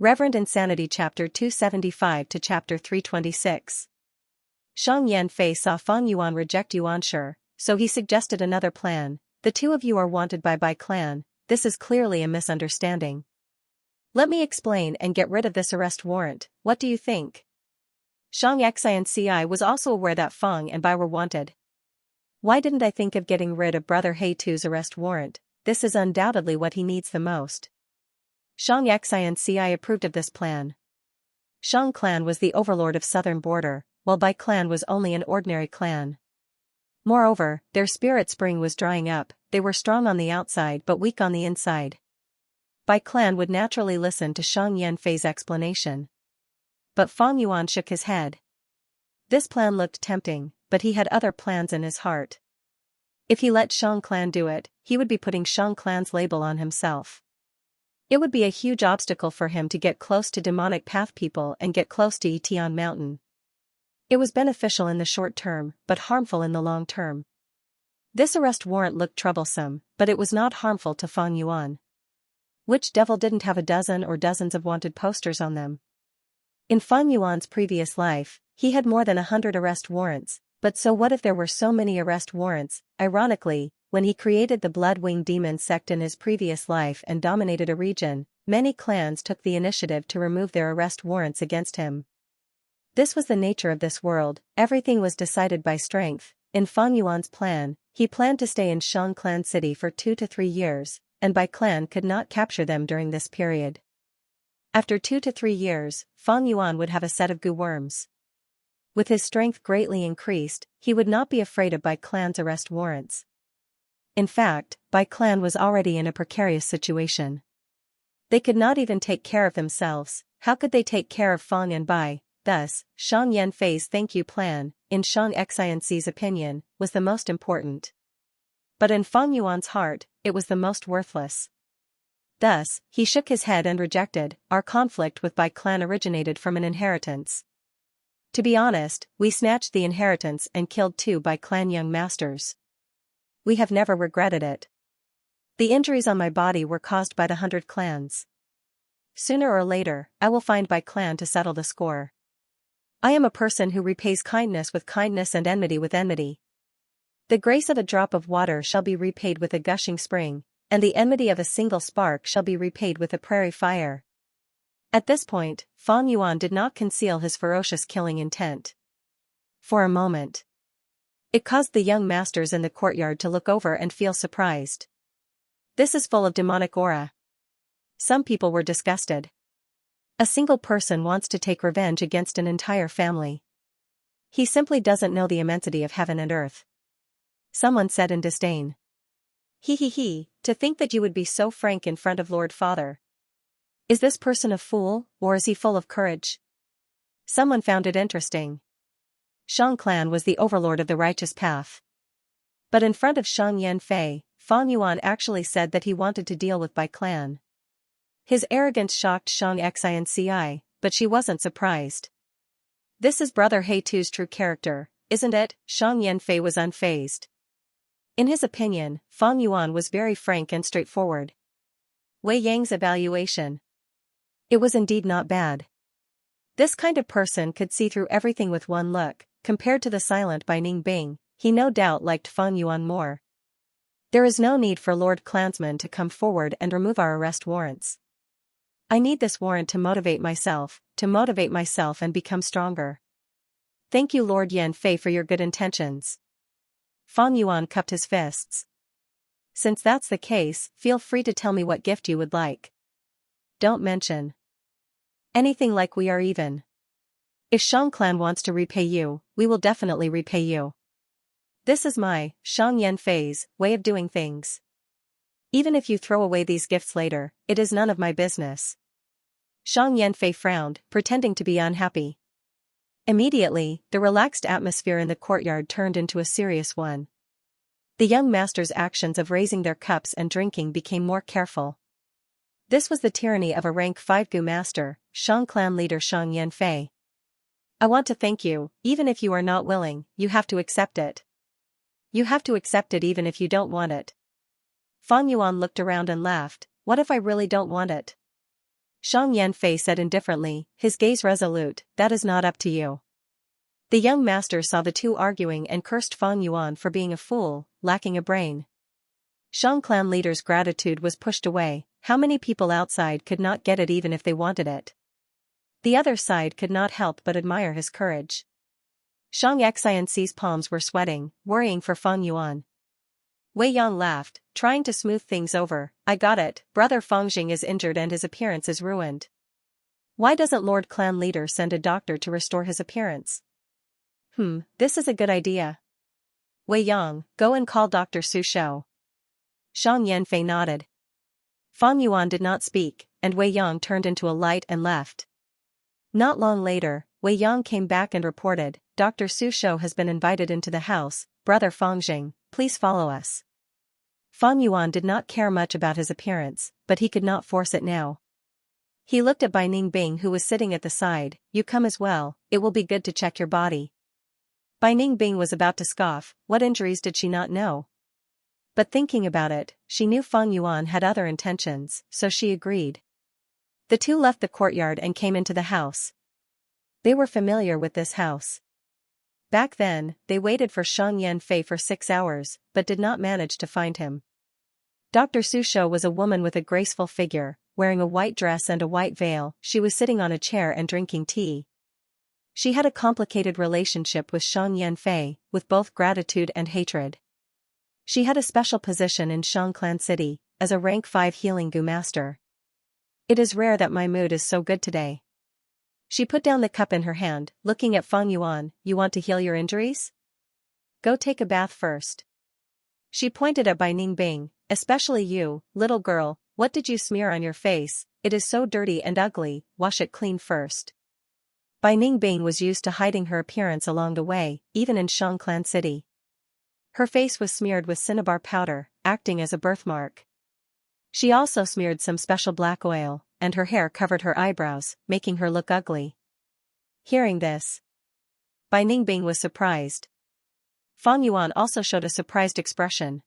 Reverend Insanity Chapter 275 to Chapter 326. Xiang Yanfei saw Fang Yuan reject Yuanshi, so he suggested another plan. The two of you are wanted by Bai clan, this is clearly a misunderstanding. Let me explain and get rid of this arrest warrant, what do you think? Xianxia was also aware that Fang and Bai were wanted. Why didn't I think of getting rid of Brother Heitu's arrest warrant? This is undoubtedly what he needs the most. Xianxia approved of this plan. Xiang clan was the overlord of southern border, while Bai clan was only an ordinary clan. Moreover, their spirit spring was drying up, they were strong on the outside but weak on the inside. Bai clan would naturally listen to Xiang Yanfei's explanation. But Fang Yuan shook his head. This plan looked tempting, but he had other plans in his heart. If he let Xiang clan do it, he would be putting Xiang clan's label on himself. It would be a huge obstacle for him to get close to demonic path people and get close to Etian Mountain. It was beneficial in the short term, but harmful in the long term. This arrest warrant looked troublesome, but it was not harmful to Fang Yuan. Which devil didn't have a dozen or dozens of wanted posters on them? In Fang Yuan's previous life, he had more than 100 arrest warrants, but so what if there were so many arrest warrants? Ironically, when he created the Blood-Winged Demon sect in his previous life and dominated a region, many clans took the initiative to remove their arrest warrants against him. This was the nature of this world, everything was decided by strength. In Fang Yuan's plan, he planned to stay in Xiang clan city for 2 to 3 years, and Bai clan could not capture them during this period. After 2 to 3 years, Fang Yuan would have a set of goo worms. With his strength greatly increased, he would not be afraid of Bai clan's arrest warrants. In fact, Bai clan was already in a precarious situation. They could not even take care of themselves, how could they take care of Fang and Bai? Thus, Xiang Yanfei's thank you plan, in Xianxia's opinion, was the most important. But in Fang Yuan's heart, it was the most worthless. Thus, he shook his head and rejected. Our conflict with Bai clan originated from an inheritance. To be honest, we snatched the inheritance and killed 2 Bai clan young masters. We have never regretted it. The injuries on my body were caused by the 100 clans. Sooner or later, I will find Bai clan to settle the score. I am a person who repays kindness with kindness and enmity with enmity. The grace of a drop of water shall be repaid with a gushing spring, and the enmity of a single spark shall be repaid with a prairie fire. At this point, Fang Yuan did not conceal his ferocious killing intent. For a moment, it caused the young masters in the courtyard to look over and feel surprised. This is full of demonic aura. Some people were disgusted. A single person wants to take revenge against an entire family. He simply doesn't know the immensity of heaven and earth. Someone said in disdain. He, to think that you would be so frank in front of Lord Father. Is this person a fool, or is he full of courage? Someone found it interesting. Xiang clan was the overlord of the righteous path. But in front of Xiang Yanfei, Fang Yuan actually said that he wanted to deal with Bai clan. His arrogance shocked Xianxia, but she wasn't surprised. This is Brother Heitu's true character, isn't it? Xiang Yanfei was unfazed. In his opinion, Fang Yuan was very frank and straightforward. Wei Yang's evaluation. It was indeed not bad. This kind of person could see through everything with one look. Compared to the silent Bai Ningbing, he no doubt liked Fang Yuan more. There is no need for Lord Clansman to come forward and remove our arrest warrants. I need this warrant to motivate myself and become stronger. Thank you Lord Yanfei for your good intentions. Fang Yuan cupped his fists. Since that's the case, feel free to tell me what gift you would like. Don't mention anything like we are even. If Xiang clan wants to repay you, we will definitely repay you. This is my, Xiang Yanfei's, way of doing things. Even if you throw away these gifts later, it is none of my business. Xiang Yanfei frowned, pretending to be unhappy. Immediately, the relaxed atmosphere in the courtyard turned into a serious one. The young masters' actions of raising their cups and drinking became more careful. This was the tyranny of a rank 5 Gu master, Xiang clan leader Xiang Yanfei. I want to thank you, even if you are not willing, you have to accept it. You have to accept it even if you don't want it. Fang Yuan looked around and laughed, what if I really don't want it? Xianxia said indifferently, his gaze resolute, that is not up to you. The young master saw the two arguing and cursed Fang Yuan for being a fool, lacking a brain. Shang clan leader's gratitude was pushed away. How many people outside could not get it even if they wanted it? The other side could not help but admire his courage. Xianxia's palms were sweating, worrying for Fang Yuan. Wei Yang laughed, trying to smooth things over. I got it, Brother Fangjing is injured and his appearance is ruined. Why doesn't Lord Clan Leader send a doctor to restore his appearance? This is a good idea. Wei Yang, go and call Dr. Su Shou. Shang Yanfei nodded. Fang Yuan did not speak, and Wei Yang turned into a light and left. Not long later, Wei Yang came back and reported, Dr. Su Shou has been invited into the house. Brother Fangjing, please follow us. Fang Yuan did not care much about his appearance, but he could not force it now. He looked at Bai Ningbing who was sitting at the side. You come as well, it will be good to check your body. Bai Ningbing was about to scoff, what injuries did she not know? But thinking about it, she knew Fang Yuan had other intentions, so she agreed. The two left the courtyard and came into the house. They were familiar with this house. Back then, they waited for Shang Yanfei for 6 hours, but did not manage to find him. Dr. Su Shou was a woman with a graceful figure, wearing a white dress and a white veil. She was sitting on a chair and drinking tea. She had a complicated relationship with Shang Yanfei, with both gratitude and hatred. She had a special position in Shang Clan City, as a rank 5 healing Gu master. It is rare that my mood is so good today. She put down the cup in her hand, looking at Fang Yuan, you want to heal your injuries? Go take a bath first. She pointed at Bai Ningbing, especially you, little girl, what did you smear on your face? It is so dirty and ugly, wash it clean first. Bai Ningbing was used to hiding her appearance along the way, even in Shang Clan City. Her face was smeared with cinnabar powder, acting as a birthmark. She also smeared some special black oil, and her hair covered her eyebrows, making her look ugly. Hearing this, Bai Ningbing was surprised. Fang Yuan also showed a surprised expression.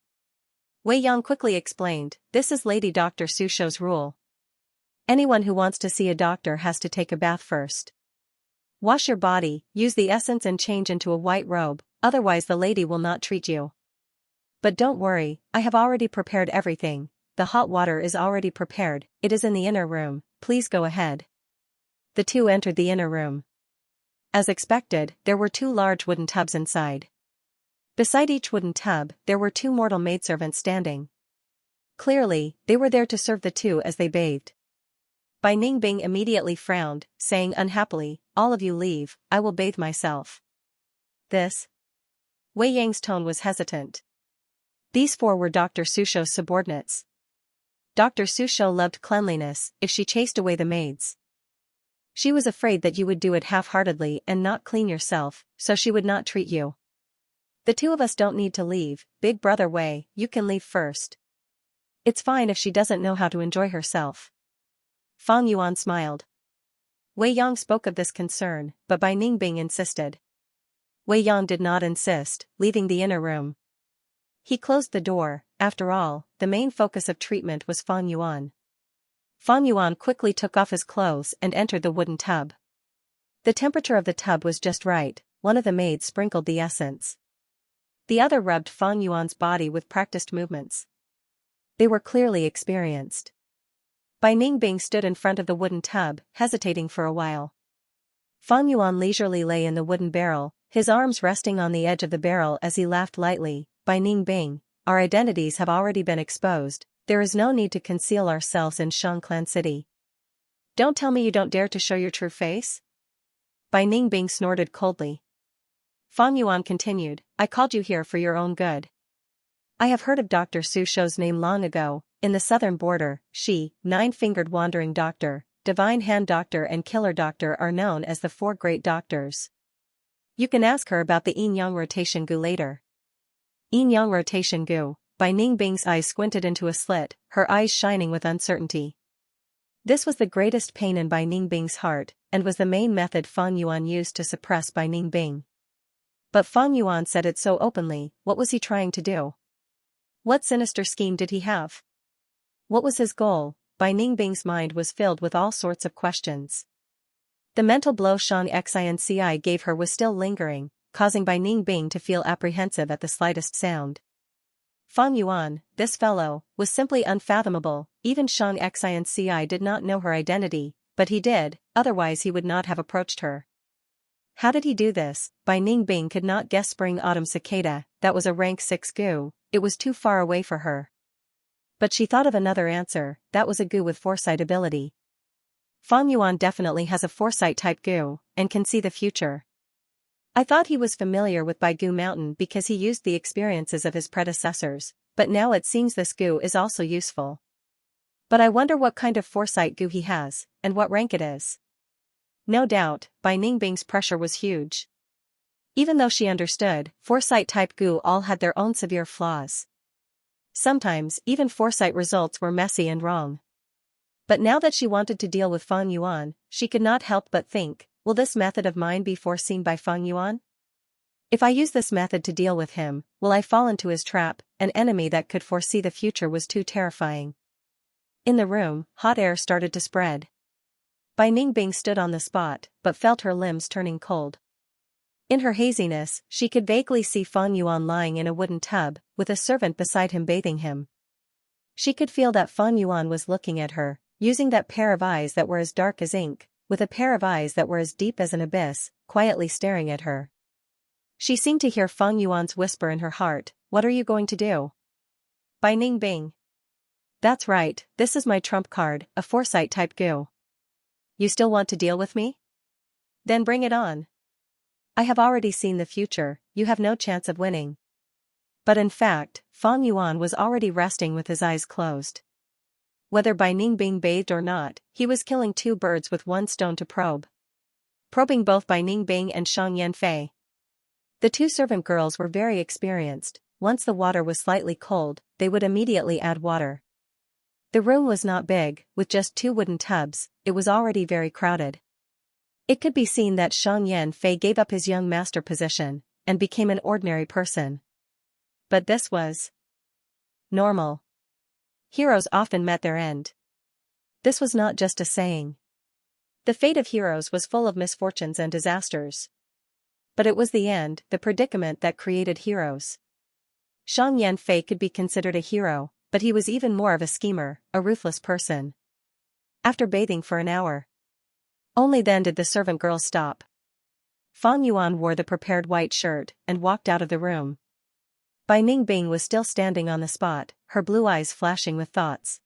Wei Yang quickly explained, this is Lady Dr. Su Shou's rule. Anyone who wants to see a doctor has to take a bath first. Wash your body, use the essence and change into a white robe, otherwise the lady will not treat you. But don't worry, I have already prepared everything. The hot water is already prepared, it is in the inner room, please go ahead. The two entered the inner room. As expected, there were 2 large wooden tubs inside. Beside each wooden tub, there were 2 mortal maidservants standing. Clearly, they were there to serve the two as they bathed. Bai Ningbing immediately frowned, saying unhappily, all of you leave, I will bathe myself. This? Wei Yang's tone was hesitant. These 4 were Dr. Su Shou's subordinates. Dr. Su Shou loved cleanliness, if she chased away the maids. She was afraid that you would do it half-heartedly and not clean yourself, so she would not treat you. The 2 of us don't need to leave, Big Brother Wei, you can leave first. It's fine if she doesn't know how to enjoy herself. Fang Yuan smiled. Wei Yang spoke of this concern, but Bai Ningbing insisted. Wei Yang did not insist, leaving the inner room. He closed the door. After all, the main focus of treatment was Fang Yuan. Fang Yuan quickly took off his clothes and entered the wooden tub. The temperature of the tub was just right, one of the maids sprinkled the essence. The other rubbed Fang Yuan's body with practiced movements. They were clearly experienced. Bai Ningbing stood in front of the wooden tub, hesitating for a while. Fang Yuan leisurely lay in the wooden barrel, his arms resting on the edge of the barrel as he laughed lightly. Bai Ningbing, our identities have already been exposed, there is no need to conceal ourselves in Shang Clan City. Don't tell me you don't dare to show your true face? Bai Ningbing snorted coldly. Fang Yuan continued, I called you here for your own good. I have heard of Dr. Su Shou's name long ago, in the southern border, she, 9-fingered wandering doctor, divine hand doctor and killer doctor are known as the 4 great doctors. You can ask her about the yin yang rotation gu later. Yin yang rotation gu, Bai Ningbing's eyes squinted into a slit, her eyes shining with uncertainty. This was the greatest pain in Bai Ningbing's heart, and was the main method Fang Yuan used to suppress Bai Ningbing. But Fang Yuan said it so openly, what was he trying to do? What sinister scheme did he have? What was his goal? Bai Ningbing's mind was filled with all sorts of questions. The mental blow Xianxia gave her was still lingering, causing Bai Ningbing to feel apprehensive at the slightest sound. Fang Yuan, this fellow, was simply unfathomable. Even Xianxia did not know her identity, but he did, otherwise he would not have approached her. How did he do this? Bai Ningbing could not guess. Spring Autumn Cicada, that was a rank 6 goo, it was too far away for her. But she thought of another answer, that was a goo with foresight ability. Fang Yuan definitely has a foresight-type goo, and can see the future. I thought he was familiar with Baigu Mountain because he used the experiences of his predecessors, but now it seems this goo is also useful. But I wonder what kind of foresight goo he has, and what rank it is. No doubt, Bai Ningbing's pressure was huge. Even though she understood, foresight-type goo all had their own severe flaws. Sometimes, even foresight results were messy and wrong. But now that she wanted to deal with Fang Yuan, she could not help but think, will this method of mine be foreseen by Fang Yuan? If I use this method to deal with him, will I fall into his trap? An enemy that could foresee the future was too terrifying. In the room, hot air started to spread. Bai Ningbing stood on the spot, but felt her limbs turning cold. In her haziness, she could vaguely see Fang Yuan lying in a wooden tub, with a servant beside him bathing him. She could feel that Fang Yuan was looking at her, using that pair of eyes that were as dark as ink, with a pair of eyes that were as deep as an abyss, quietly staring at her. She seemed to hear Fang Yuan's whisper in her heart, "What are you going to do?" Bai Ningbing. That's right, this is my trump card, a foresight-type goo. You still want to deal with me? Then bring it on. I have already seen the future, you have no chance of winning. But in fact, Fang Yuan was already resting with his eyes closed. Whether Bai Ningbing bathed or not, he was killing two birds with one stone to probe. Probing both Bai Ningbing and Shang Yanfei. The two servant girls were very experienced. Once the water was slightly cold, they would immediately add water. The room was not big, with just 2 wooden tubs, it was already very crowded. It could be seen that Shang Yanfei gave up his young master position, and became an ordinary person. But this was normal. Heroes often met their end. This was not just a saying. The fate of heroes was full of misfortunes and disasters. But it was the end, the predicament that created heroes. Shang Yanfei could be considered a hero, but he was even more of a schemer, a ruthless person. After bathing for an hour, only then did the servant girls stop. Fang Yuan wore the prepared white shirt and walked out of the room. Bai Ningbing was still standing on the spot, her blue eyes flashing with thoughts.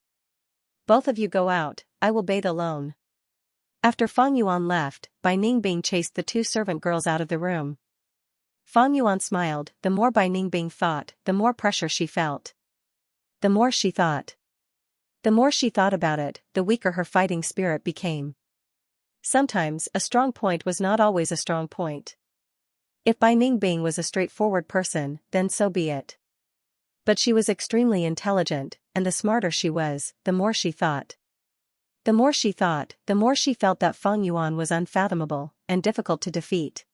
Both of you go out, I will bathe alone. After Fang Yuan left, Bai Ningbing chased the 2 servant girls out of the room. Fang Yuan smiled. The more Bai Ningbing thought, the more pressure she felt. The more she thought about it, the weaker her fighting spirit became. Sometimes, a strong point was not always a strong point. If Bai Ningbing was a straightforward person, then so be it. But she was extremely intelligent, and the smarter she was, the more she thought. The more she thought, the more she felt that Fang Yuan was unfathomable, and difficult to defeat.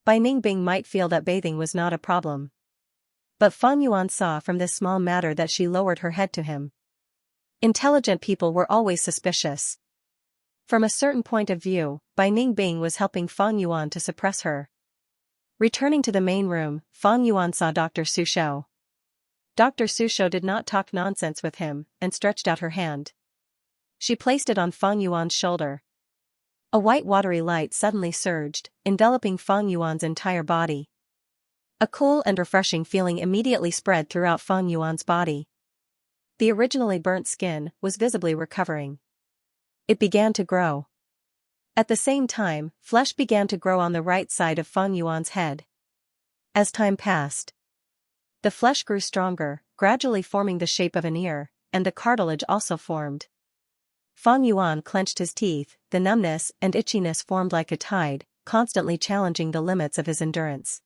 Bai Ningbing might feel that bathing was not a problem. But Fang Yuan saw from this small matter that she lowered her head to him. Intelligent people were always suspicious. From a certain point of view, Bai Ningbing was helping Fang Yuan to suppress her. Returning to the main room, Fang Yuan saw Dr. Sushou. Dr. Sushou did not talk nonsense with him, and stretched out her hand. She placed it on Fang Yuan's shoulder. A white watery light suddenly surged, enveloping Fang Yuan's entire body. A cool and refreshing feeling immediately spread throughout Fang Yuan's body. The originally burnt skin was visibly recovering. It began to grow. At the same time, flesh began to grow on the right side of Fang Yuan's head. As time passed, the flesh grew stronger, gradually forming the shape of an ear, and the cartilage also formed. Fang Yuan clenched his teeth, the numbness and itchiness formed like a tide, constantly challenging the limits of his endurance.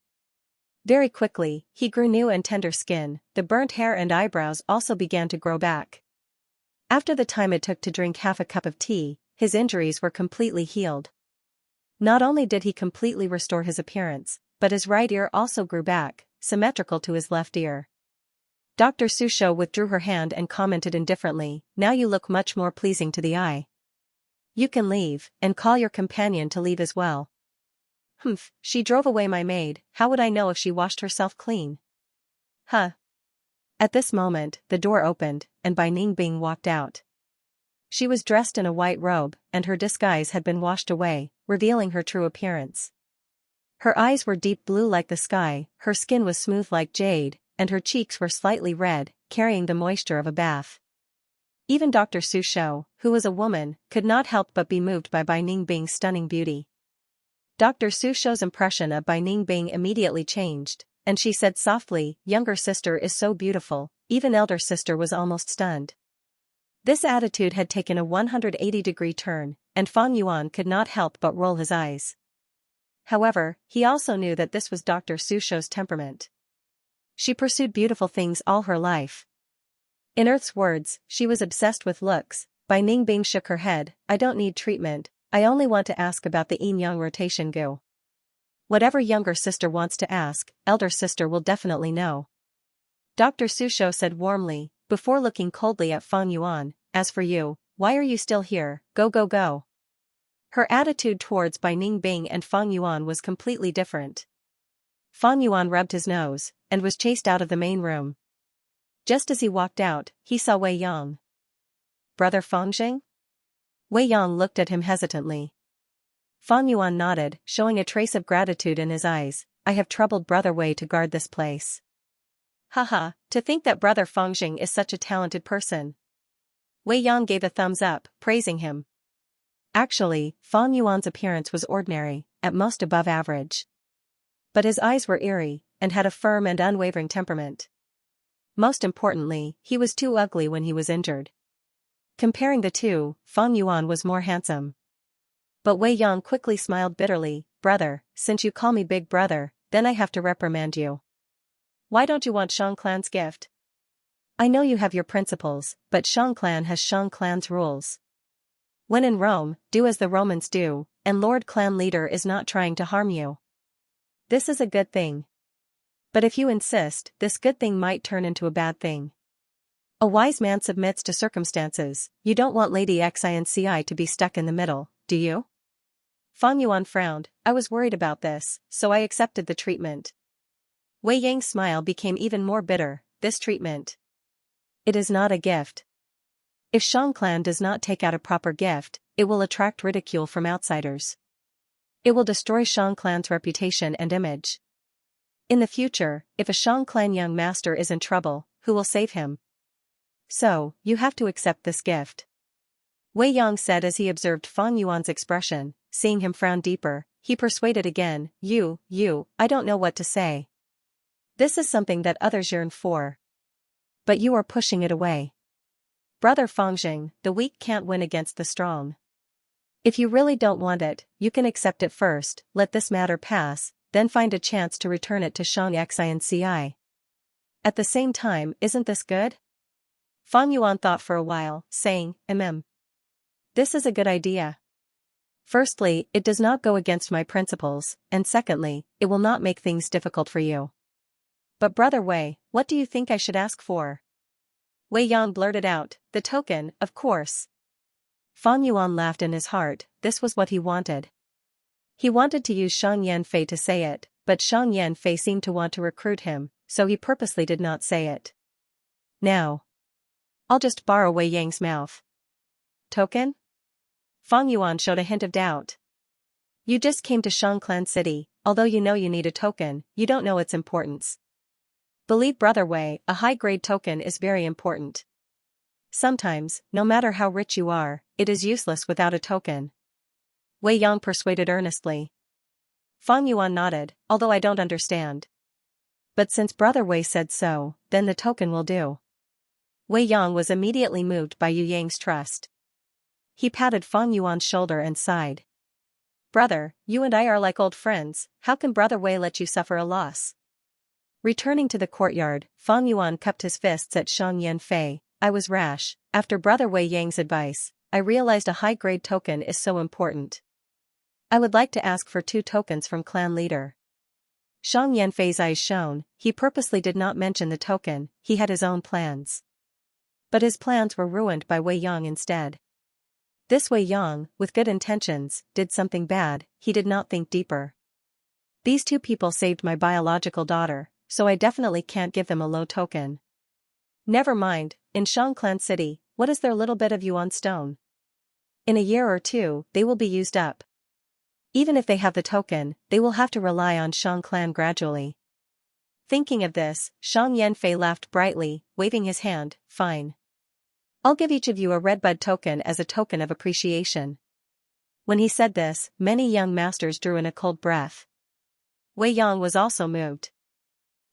Very quickly, he grew new and tender skin, the burnt hair and eyebrows also began to grow back. After the time it took to drink half a cup of tea, his injuries were completely healed. Not only did he completely restore his appearance, but his right ear also grew back, symmetrical to his left ear. Dr. Susho withdrew her hand and commented indifferently, "Now you look much more pleasing to the eye. You can leave, and call your companion to leave as well." "Humph, she drove away my maid, how would I know if she washed herself clean?" "Huh." At this moment, the door opened, and Bai Ningbing walked out. She was dressed in a white robe, and her disguise had been washed away, revealing her true appearance. Her eyes were deep blue like the sky, her skin was smooth like jade, and her cheeks were slightly red, carrying the moisture of a bath. Even Dr. Susho, who was a woman, could not help but be moved by Bai Ningbing's stunning beauty. Dr. Susho's impression of Bai Ningbing immediately changed, and she said softly, "Younger sister is so beautiful." Even elder sister was almost stunned. This attitude had taken a 180-degree turn, and Fang Yuan could not help but roll his eyes. However, he also knew that this was Dr. Susho's temperament. She pursued beautiful things all her life. In Earth's words, she was obsessed with looks. Bai Ningbing shook her head, "I don't need treatment, I only want to ask about the yin-yang rotation go." "Whatever younger sister wants to ask, elder sister will definitely know," Dr. Susho said warmly, before looking coldly at Fang Yuan. "As for you, why are you still here? Go go go." Her attitude towards Bai Ningbing and Fang Yuan was completely different. Fang Yuan rubbed his nose, and was chased out of the main room. Just as he walked out, he saw Wei Yang. "Brother Fangjing?" Wei Yang looked at him hesitantly. Fang Yuan nodded, showing a trace of gratitude in his eyes. "I have troubled Brother Wei to guard this place." "Haha, to think that Brother Fangjing is such a talented person." Wei Yang gave a thumbs up, praising him. Actually, Fang Yuan's appearance was ordinary, at most above average. But his eyes were eerie, and had a firm and unwavering temperament. Most importantly, he was too ugly when he was injured. Comparing the two, Fang Yuan was more handsome. But Wei Yang quickly smiled bitterly. "Brother, since you call me big brother, then I have to reprimand you. Why don't you want Shang Clan's gift? I know you have your principles, but Shang Clan has Shang Clan's rules. When in Rome, do as the Romans do, and Lord Clan leader is not trying to harm you. This is a good thing. But if you insist, this good thing might turn into a bad thing. A wise man submits to circumstances. You don't want Lady Xianxia to be stuck in the middle, do you?" Fang Yuan frowned. "I was worried about this, so I accepted the treatment." Wei Yang's smile became even more bitter. "This treatment. It is not a gift. If Shang Clan does not take out a proper gift, it will attract ridicule from outsiders. It will destroy Shang Clan's reputation and image. In the future, if a Shang Clan young master is in trouble, who will save him? So, you have to accept this gift." Wei Yang said as he observed Fang Yuan's expression. Seeing him frown deeper, he persuaded again, You, I don't know what to say. This is something that others yearn for. But you are pushing it away. Brother Fangjing, the weak can't win against the strong. If you really don't want it, you can accept it first, let this matter pass, then find a chance to return it to Shang Xianci. At the same time, isn't this good? Fang Yuan thought for a while, saying, This is a good idea. Firstly, it does not go against my principles, and secondly, it will not make things difficult for you. But Brother Wei, what do you think I should ask for? Wei Yang blurted out, the token, of course. Fang Yuan laughed in his heart. This was what he wanted. He wanted to use Shang Yanfei to say it, but Shang Yanfei seemed to want to recruit him, so he purposely did not say it. Now, I'll just borrow Wei Yang's mouth. Token? Fang Yuan showed a hint of doubt. You just came to Shang Clan City, although you know you need a token, you don't know its importance. Believe Brother Wei, a high-grade token is very important. Sometimes, no matter how rich you are, it is useless without a token. Wei Yang persuaded earnestly. Fang Yuan nodded, although I don't understand. But since Brother Wei said so, then the token will do. Wei Yang was immediately moved by Yu Yang's trust. He patted Fang Yuan's shoulder and sighed. Brother, you and I are like old friends, how can Brother Wei let you suffer a loss? Returning to the courtyard, Fang Yuan cupped his fists at Shang Yanfei. I was rash. After Brother Wei Yang's advice, I realized a high-grade token is so important. I would like to ask for 2 tokens from clan leader. Xiang Yanfei's eyes shone. He purposely did not mention the token, he had his own plans. But his plans were ruined by Wei Yang instead. This Wei Yang, with good intentions, did something bad, he did not think deeper. These two people saved my biological daughter, so I definitely can't give them a low token. Never mind, in Shangclan City, what is their little bit of yuan stone? In a year or two, they will be used up. Even if they have the token, they will have to rely on Shangclan gradually. Thinking of this, Xiang Yanfei laughed brightly, waving his hand, fine. I'll give each of you a redbud token as a token of appreciation. When he said this, many young masters drew in a cold breath. Wei Yang was also moved.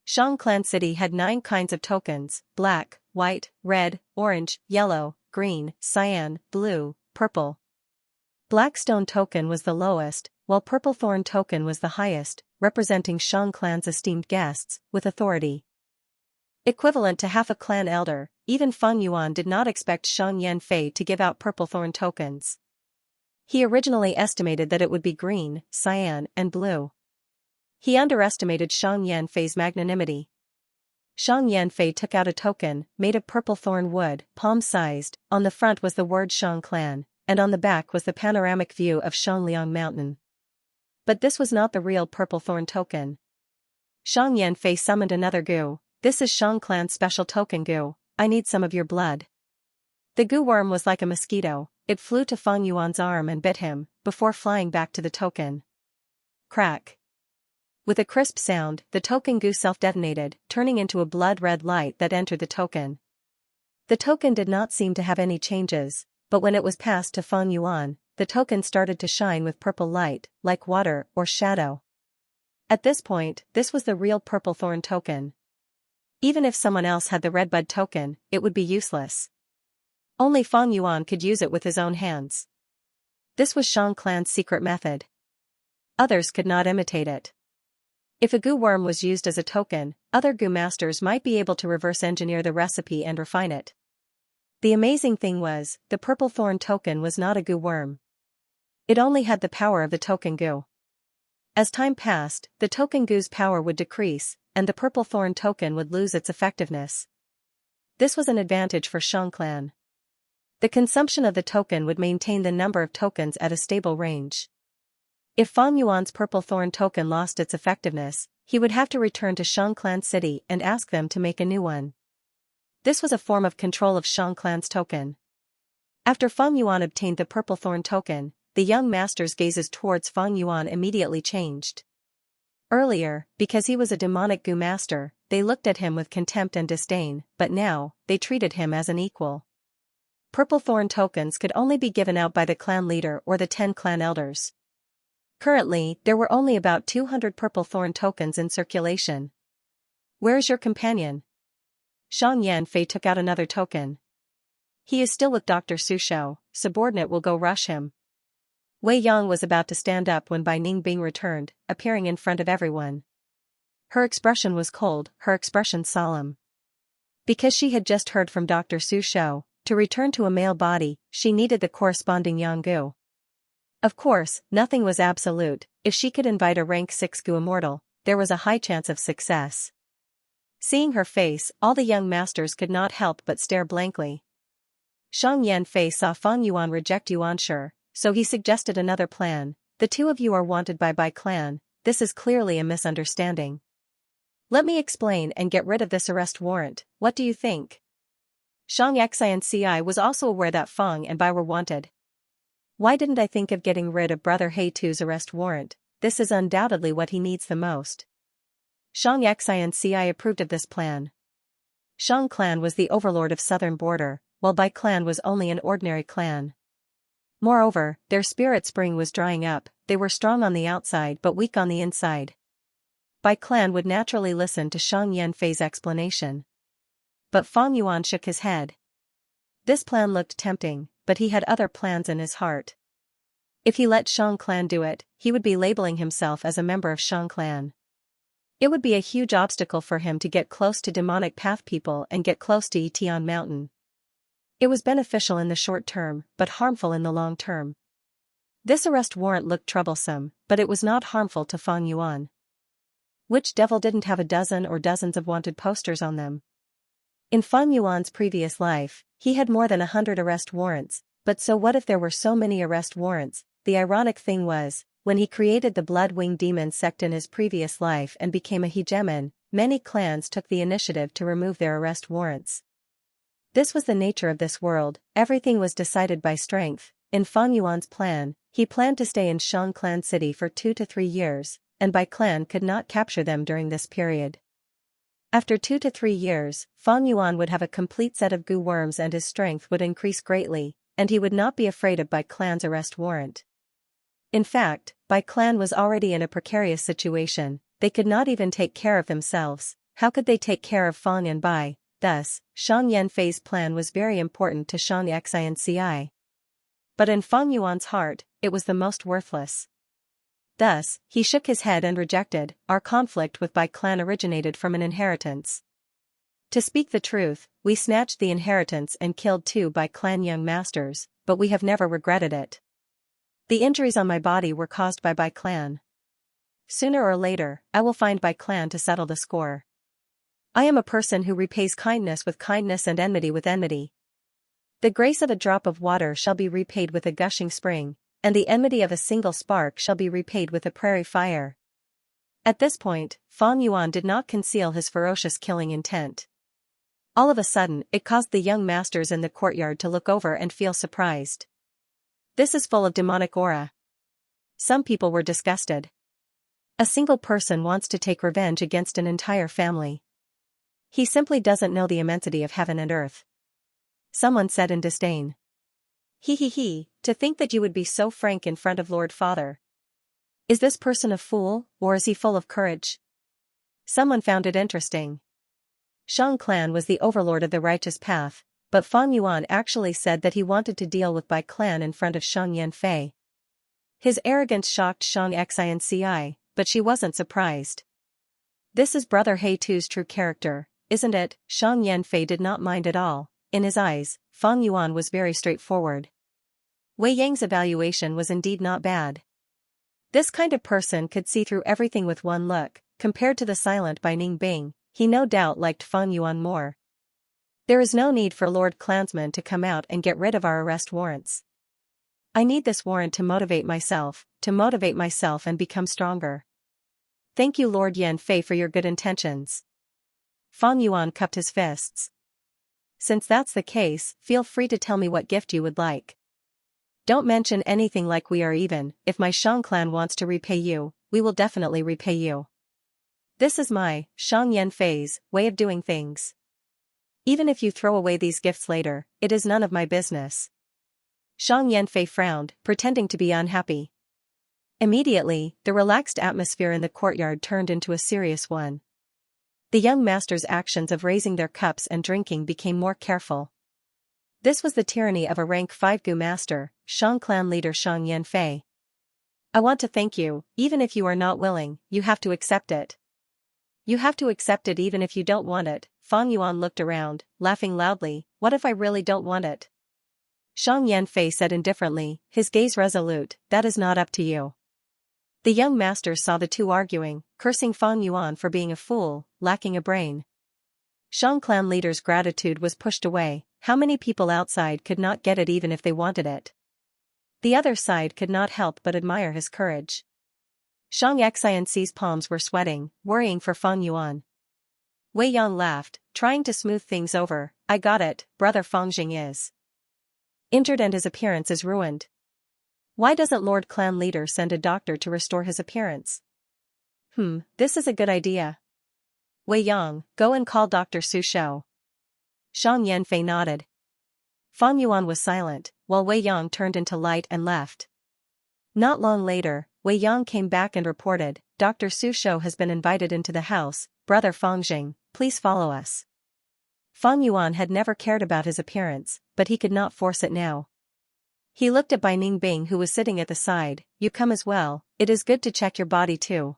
Shangclan City had 9 kinds of tokens: black, white, red, orange, yellow, green, cyan, blue, purple. Blackstone token was the lowest, while purple thorn token was the highest, representing Shangclan's esteemed guests, with authority. Equivalent to half a clan elder, even Feng Yuan did not expect Xiang Yanfei to give out purple thorn tokens. He originally estimated that it would be green, cyan, and blue. He underestimated Xiang Yanfei's magnanimity. Xiang Yanfei took out a token, made of purple thorn wood, palm-sized. On the front was the word Shangclan, and on the back was the panoramic view of Shangliang Mountain. But this was not the real purple thorn token. Xiang Yanfei summoned another gu. This is Shangclan's special token gu, I need some of your blood. The gu worm was like a mosquito, it flew to Feng Yuan's arm and bit him, before flying back to the token. Crack. With a crisp sound, the token gu self-detonated, turning into a blood-red light that entered the token. The token did not seem to have any changes, but when it was passed to Feng Yuan, the token started to shine with purple light, like water or shadow. At this point, this was the real purple thorn token. Even if someone else had the redbud token, it would be useless. Only Feng Yuan could use it with his own hands. This was Shangclan's secret method. Others could not imitate it. If a gu worm was used as a token, other gu masters might be able to reverse engineer the recipe and refine it. The amazing thing was, the purple thorn token was not a gu worm. It only had the power of the token gu. As time passed, the token gu's power would decrease, and the purple thorn token would lose its effectiveness. This was an advantage for Shangclan. The consumption of the token would maintain the number of tokens at a stable range. If Feng Yuan's purple thorn token lost its effectiveness, he would have to return to Shangclan City and ask them to make a new one. This was a form of control of Shangclan's token. After Feng Yuan obtained the purple thorn token, the young master's gazes towards Feng Yuan immediately changed. Earlier, because he was a demonic gu master, they looked at him with contempt and disdain, but now, they treated him as an equal. Purple thorn tokens could only be given out by the clan leader or the 10 clan elders. Currently, there were only about 200 purple thorn tokens in circulation. Where is your companion? Xiang Yanfei took out another token. He is still with Dr. Sushou, subordinate will go rush him. Wei Yang was about to stand up when Bai Ningbing returned, appearing in front of everyone. Her expression was cold, her expression solemn. Because she had just heard from Dr. Sushou, to return to a male body, she needed the corresponding yang gu. Of course, nothing was absolute. If she could invite a rank 6 gu immortal, there was a high chance of success. Seeing her face, all the young masters could not help but stare blankly. Xiang Yanfei saw Feng Yuan reject Yuanshi, so he suggested another plan. The two of you are wanted by Bai clan, this is clearly a misunderstanding. Let me explain and get rid of this arrest warrant, what do you think? Xianxia was also aware that Feng and Bai were wanted. Why didn't I think of getting rid of Brother Heitu's arrest warrant? This is undoubtedly what he needs the most. Xianxia approved of this plan. Shang clan was the overlord of southern border, while Bai clan was only an ordinary clan. Moreover, their spirit spring was drying up, they were strong on the outside but weak on the inside. Bai clan would naturally listen to Xiang Yanfei's explanation. But Feng Yuan shook his head. This plan looked tempting, but he had other plans in his heart. If he let Shang clan do it, he would be labeling himself as a member of Shang clan. It would be a huge obstacle for him to get close to demonic path people and get close to Yitian Mountain. It was beneficial in the short term, but harmful in the long term. This arrest warrant looked troublesome, but it was not harmful to Feng Yuan. Which devil didn't have a dozen or dozens of wanted posters on them? In Fan Yuan's previous life, he had more than 100 arrest warrants, but so what if there were so many arrest warrants? The ironic thing was, when he created the Blood-Winged Demon sect in his previous life and became a hegemon, many clans took the initiative to remove their arrest warrants. This was the nature of this world, everything was decided by strength. In Fan Yuan's plan, he planned to stay in Shang Clan City for 2 to 3 years, and Bai Clan could not capture them during this period. After 2 to 3 years, Fan Yuan would have a complete set of goo worms and his strength would increase greatly, and he would not be afraid of Bai Clan's arrest warrant. In fact, Bai Clan was already in a precarious situation, they could not even take care of themselves, how could they take care of Fan and Bai? Thus, Shang Yanfei's plan was very important to Xianxia. But in Fan Yuan's heart, it was the most worthless. Thus, he shook his head and rejected, our conflict with Bai Clan originated from an inheritance. To speak the truth, we snatched the inheritance and killed 2 Bai Clan young masters, but we have never regretted it. The injuries on my body were caused by Bai Clan. Sooner or later, I will find Bai Clan to settle the score. I am a person who repays kindness with kindness and enmity with enmity. The grace of a drop of water shall be repaid with a gushing spring, and the enmity of a single spark shall be repaid with a prairie fire. At this point, Fan Yuan did not conceal his ferocious killing intent. All of a sudden, it caused the young masters in the courtyard to look over and feel surprised. This is full of demonic aura. Some people were disgusted. A single person wants to take revenge against an entire family. He simply doesn't know the immensity of heaven and earth. Someone said in disdain. He, to think that you would be so frank in front of Lord Father. Is this person a fool, or is he full of courage? Someone found it interesting. Shang Clan was the overlord of the righteous path, but Fan Yuan actually said that he wanted to deal with Bai Clan in front of Shang Yanfei. His arrogance shocked Xianxia, but she wasn't surprised. This is Brother He Tu's true character, isn't it? Shang Yanfei did not mind at all. In his eyes, Fan Yuan was very straightforward. Wei Yang's evaluation was indeed not bad. This kind of person could see through everything with one look, compared to the silent Bai Ningbing, he no doubt liked Fan Yuan more. There is no need for Lord Clansman to come out and get rid of our arrest warrants. I need this warrant to motivate myself and become stronger. Thank you Lord Yanfei for your good intentions. Fan Yuan cupped his fists. Since that's the case, feel free to tell me what gift you would like. Don't mention anything like we are even, if my Shang clan wants to repay you, we will definitely repay you. This is my, Shang Yanfei's, way of doing things. Even if you throw away these gifts later, it is none of my business. Shang Yanfei frowned, pretending to be unhappy. Immediately, the relaxed atmosphere in the courtyard turned into a serious one. The young master's actions of raising their cups and drinking became more careful. This was the tyranny of a rank 5 Gu master, Shang clan leader Shang Yanfei. I want to thank you, even if you are not willing, you have to accept it. You have to accept it even if you don't want it. Fan Yuan looked around, laughing loudly, what if I really don't want it? Shang Yanfei said indifferently, his gaze resolute, that is not up to you. The young master saw the two arguing, cursing Fan Yuan for being a fool, lacking a brain. Shang clan leader's gratitude was pushed away, how many people outside could not get it even if they wanted it? The other side could not help but admire his courage. Shang Xianxi's palms were sweating, worrying for Fan Yuan. Wei Yang laughed, trying to smooth things over, I got it, brother Fangjing is injured and his appearance is ruined. Why doesn't Lord Clan Leader send a doctor to restore his appearance? This is a good idea. Wei Yang, go and call Dr. Su Shou. Shang Yanfei nodded. Fan Yuan was silent, while Wei Yang turned into light and left. Not long later, Wei Yang came back and reported, Dr. Su Shou has been invited into the house, brother Fangjing, please follow us. Fan Yuan had never cared about his appearance, but he could not force it now. He looked at Bai Ningbing who was sitting at the side, you come as well, it is good to check your body too.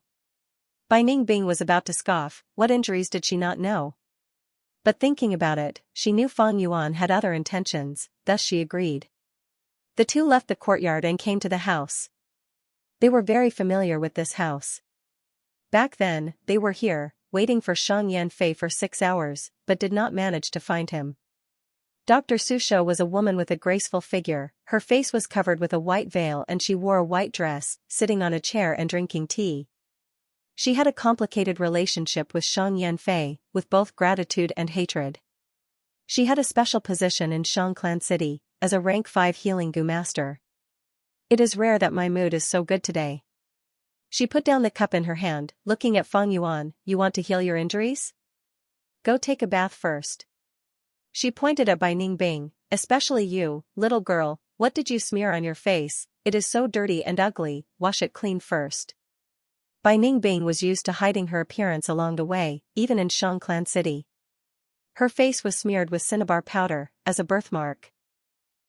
Bai Ningbing was about to scoff, what injuries did she not know? But thinking about it, she knew Fan Yuan had other intentions, thus she agreed. The two left the courtyard and came to the house. They were very familiar with this house. Back then, they were here, waiting for Xianxia for 6 hours, but did not manage to find him. Dr. Susho was a woman with a graceful figure, her face was covered with a white veil and she wore a white dress, sitting on a chair and drinking tea. She had a complicated relationship with Xianxia, with both gratitude and hatred. She had a special position in Xiangclan City, as a rank 5 healing Gu master. It is rare that my mood is so good today. She put down the cup in her hand, looking at Fang Yuan. You want to heal your injuries? Go take a bath first. She pointed at Bai Ningbing, especially you, little girl, what did you smear on your face? It is so dirty and ugly, wash it clean first. Bai Ningbing was used to hiding her appearance along the way, even in Xiangclan City. Her face was smeared with cinnabar powder, as a birthmark.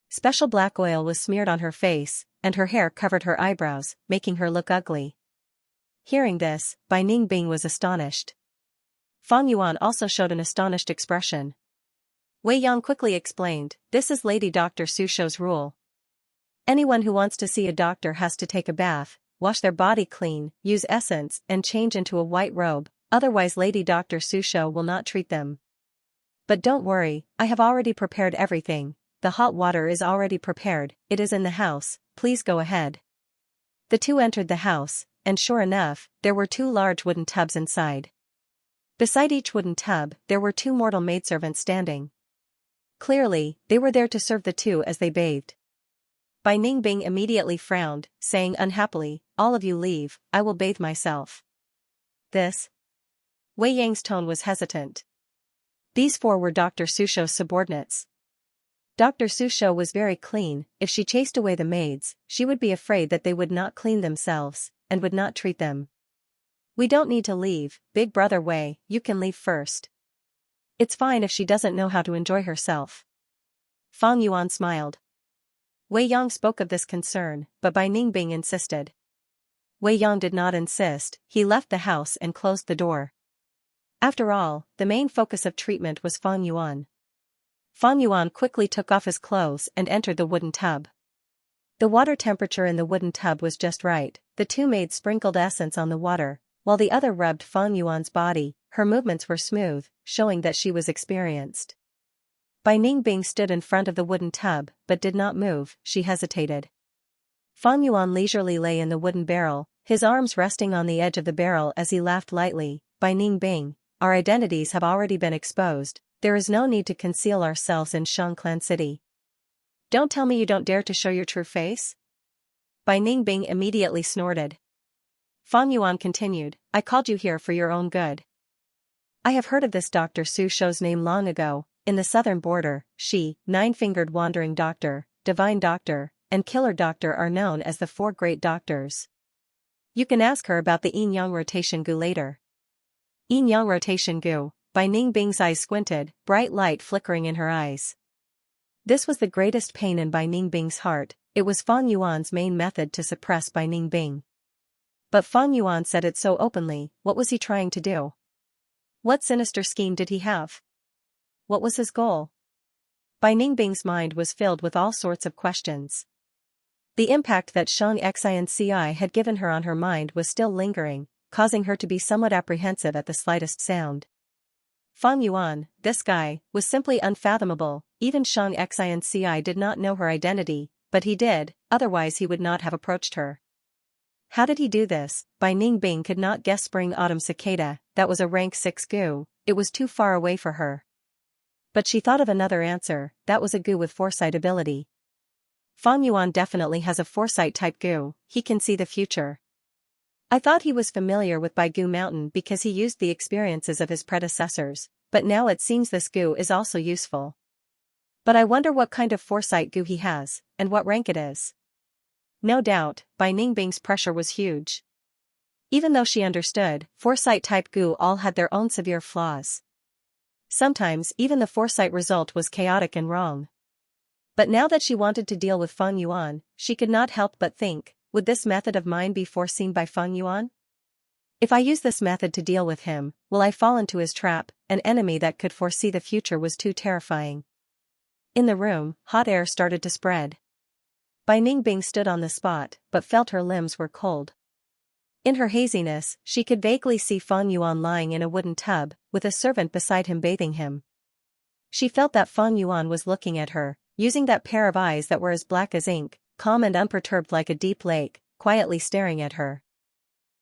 Special black oil was smeared on her face, and her hair covered her eyebrows, making her look ugly. Hearing this, Bai Ningbing was astonished. Fang Yuan also showed an astonished expression. Wei Yang quickly explained, this is Lady Dr. Susho's rule. Anyone who wants to see a doctor has to take a bath, wash their body clean, use essence, and change into a white robe, otherwise Lady Dr. Susho will not treat them. But don't worry, I have already prepared everything, the hot water is already prepared, it is in the house, please go ahead. The two entered the house, and sure enough, there were 2 large wooden tubs inside. Beside each wooden tub, there were 2 mortal maidservants standing. Clearly, they were there to serve the two as they bathed. Bai Ningbing immediately frowned, saying unhappily, all of you leave, I will bathe myself. This? Wei Yang's tone was hesitant. These 4 were Dr. Susho's subordinates. Dr. Susho was very clean, if she chased away the maids, she would be afraid that they would not clean themselves, and would not treat them. We don't need to leave, big brother Wei, you can leave first. It's fine if she doesn't know how to enjoy herself. Fang Yuan smiled. Wei Yang spoke of this concern, but Bai Ningbing insisted. Wei Yang did not insist, he left the house and closed the door. After all, the main focus of treatment was Fang Yuan. Fang Yuan quickly took off his clothes and entered the wooden tub. The water temperature in the wooden tub was just right, the 2 maids sprinkled essence on the water, while the other rubbed Fang Yuan's body, her movements were smooth, showing that she was experienced. Bai Ningbing stood in front of the wooden tub, but did not move, she hesitated. Fang Yuan leisurely lay in the wooden barrel, his arms resting on the edge of the barrel as he laughed lightly. Bai Ningbing, our identities have already been exposed, there is no need to conceal ourselves in Xiangclan City. Don't tell me you don't dare to show your true face? Bai Ningbing immediately snorted. Fang Yuan continued, I called you here for your own good. I have heard of this Dr. Susho's name long ago, in the southern border, she, 9-fingered wandering doctor, divine doctor, and killer doctor are known as the 4 great doctors. You can ask her about the yin-yang rotation gu later. Yin-yang rotation gu, Bai Ningbing's eyes squinted, bright light flickering in her eyes. This was the greatest pain in Bai Ningbing's heart, it was Fang Yuan's main method to suppress Bai Ningbing. But Fang Yuan said it so openly, what was he trying to do? What sinister scheme did he have? What was his goal? Bai Ningbing's mind was filled with all sorts of questions. The impact that Xianxia had given her on her mind was still lingering, causing her to be somewhat apprehensive at the slightest sound. Fang Yuan, this guy, was simply unfathomable, even Xianxia did not know her identity, but he did, otherwise he would not have approached her. How did he do this? Bai Ningbing could not guess spring-autumn cicada, that was a rank 6 gu, it was too far away for her. But she thought of another answer, that was a gu with foresight ability. Fang Yuan definitely has a foresight-type gu, he can see the future. I thought he was familiar with Bai Gu Mountain because he used the experiences of his predecessors, but now it seems this gu is also useful. But I wonder what kind of foresight gu he has, and what rank it is. No doubt, Bai Ningbing's pressure was huge. Even though she understood, foresight-type gu all had their own severe flaws. Sometimes even the foresight result was chaotic and wrong. But now that she wanted to deal with Fang Yuan, she could not help but think, would this method of mine be foreseen by Fang Yuan? If I use this method to deal with him, will I fall into his trap? An enemy that could foresee the future was too terrifying. In the room, hot air started to spread. Bai Ningbing stood on the spot, but felt her limbs were cold. In her haziness, she could vaguely see Fang Yuan lying in a wooden tub, with a servant beside him bathing him. She felt that Fang Yuan was looking at her, using that pair of eyes that were as black as ink, calm and unperturbed like a deep lake, quietly staring at her.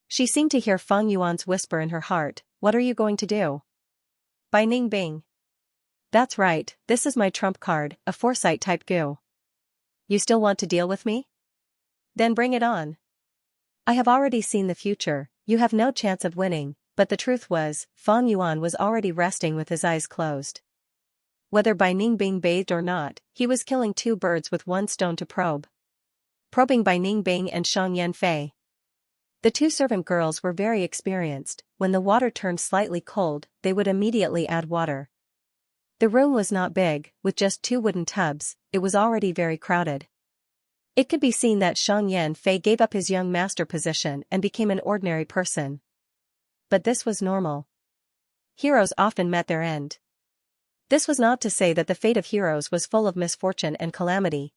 She seemed to hear Fang Yuan's whisper in her heart, "What are you going to do?" Bai Ningbing. That's right, this is my trump card, a foresight-type goo. You still want to deal with me? Then bring it on. I have already seen the future, you have no chance of winning, but the truth was, Fang Yuan was already resting with his eyes closed. Whether Bai Ningbing bathed or not, he was killing two birds with one stone to probe. Probing Bai Ningbing and Xianxia. The two servant girls were very experienced. When the water turned slightly cold, they would immediately add water. The room was not big, with just 2 wooden tubs, it was already very crowded. It could be seen that Xianxia gave up his young master position and became an ordinary person. But this was normal. Heroes often met their end. This was not to say that the fate of heroes was full of misfortune and calamity.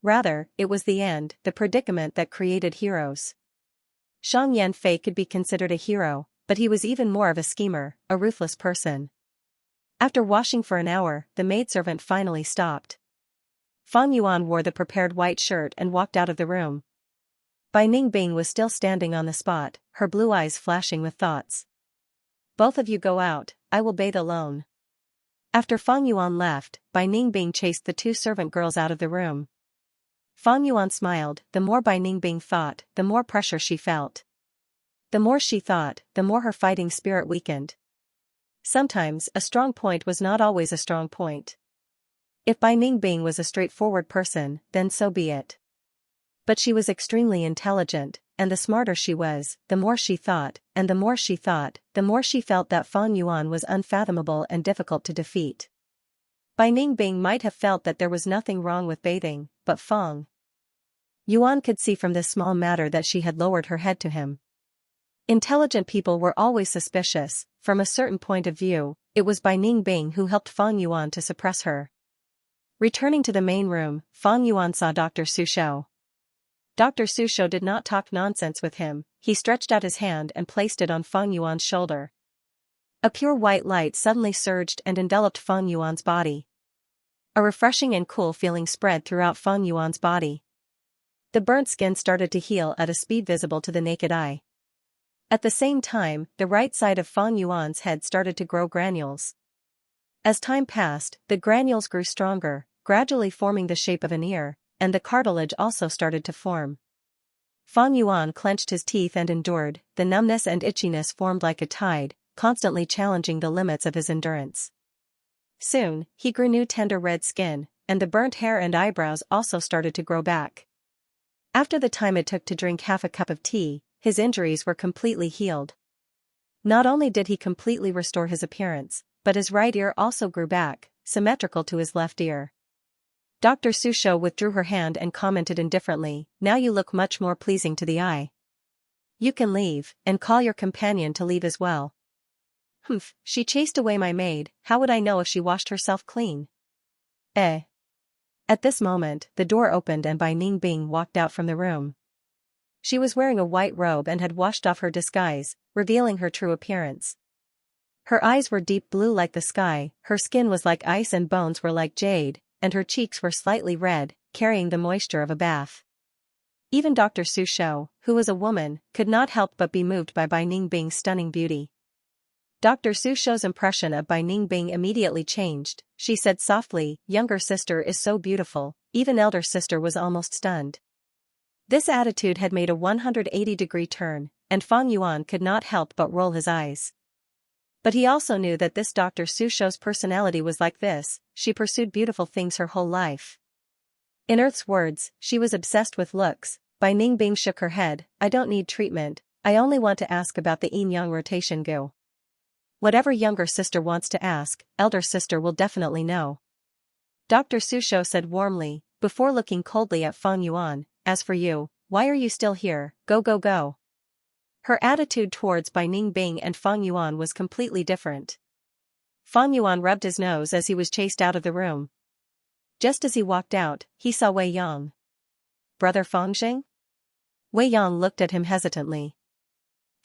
Rather, it was the end, the predicament that created heroes. Xianxia could be considered a hero, but he was even more of a schemer, a ruthless person. After washing for an hour, the maidservant finally stopped. Fang Yuan wore the prepared white shirt and walked out of the room. Bai Ningbing was still standing on the spot, her blue eyes flashing with thoughts. Both of you go out, I will bathe alone. After Fang Yuan left, Bai Ningbing chased the 2 servant girls out of the room. Fang Yuan smiled. The more Bai Ningbing thought, the more pressure she felt. The more she thought, the more her fighting spirit weakened. Sometimes, a strong point was not always a strong point. If Bai Ningbing was a straightforward person, then so be it. But she was extremely intelligent, and the smarter she was, the more she thought, and the more she thought, the more she felt that Fang Yuan was unfathomable and difficult to defeat. Bai Ningbing might have felt that there was nothing wrong with bathing, but Fang Yuan could see from this small matter that she had lowered her head to him. Intelligent people were always suspicious. From a certain point of view, it was Bai Ningbing who helped Fang Yuan to suppress her. Returning to the main room, Fang Yuan saw Dr. Sushou. Dr. Sushou did not talk nonsense with him, he stretched out his hand and placed it on Fang Yuan's shoulder. A pure white light suddenly surged and enveloped Fang Yuan's body. A refreshing and cool feeling spread throughout Fang Yuan's body. The burnt skin started to heal at a speed visible to the naked eye. At the same time, the right side of Fang Yuan's head started to grow granules. As time passed, the granules grew stronger, gradually forming the shape of an ear, and the cartilage also started to form. Fang Yuan clenched his teeth and endured. The numbness and itchiness formed like a tide, constantly challenging the limits of his endurance. Soon, he grew new tender red skin, and the burnt hair and eyebrows also started to grow back. After the time it took to drink half a cup of tea, his injuries were completely healed. Not only did he completely restore his appearance, but his right ear also grew back, symmetrical to his left ear. Dr. Sushou withdrew her hand and commented indifferently, "Now you look much more pleasing to the eye. You can leave, and call your companion to leave as well." "Humph, she chased away my maid, how would I know if she washed herself clean?" "Eh." At this moment, the door opened and Bai Ningbing walked out from the room. She was wearing a white robe and had washed off her disguise, revealing her true appearance. Her eyes were deep blue like the sky, her skin was like ice and bones were like jade, and her cheeks were slightly red, carrying the moisture of a bath. Even Dr. Sushou, who was a woman, could not help but be moved by Bai Ningbing's stunning beauty. Dr. Sushou's impression of Bai Ningbing immediately changed. She said softly, "Younger sister is so beautiful," even elder sister was almost stunned. This attitude had made a 180-degree turn, and Fang Yuan could not help but roll his eyes. But he also knew that this Dr. Sushou's personality was like this, she pursued beautiful things her whole life. In Earth's words, she was obsessed with looks. Bai Ningbing shook her head, "I don't need treatment, I only want to ask about the yin-yang rotation goo." "Whatever younger sister wants to ask, elder sister will definitely know." Dr. Sushou said warmly, before looking coldly at Fang Yuan, "As for you, why are you still here? Go go go." Her attitude towards Bai Ningbing and Fang Yuan was completely different. Fang Yuan rubbed his nose as he was chased out of the room. Just as he walked out, he saw Wei Yang. "Brother Fangjing?" Wei Yang looked at him hesitantly.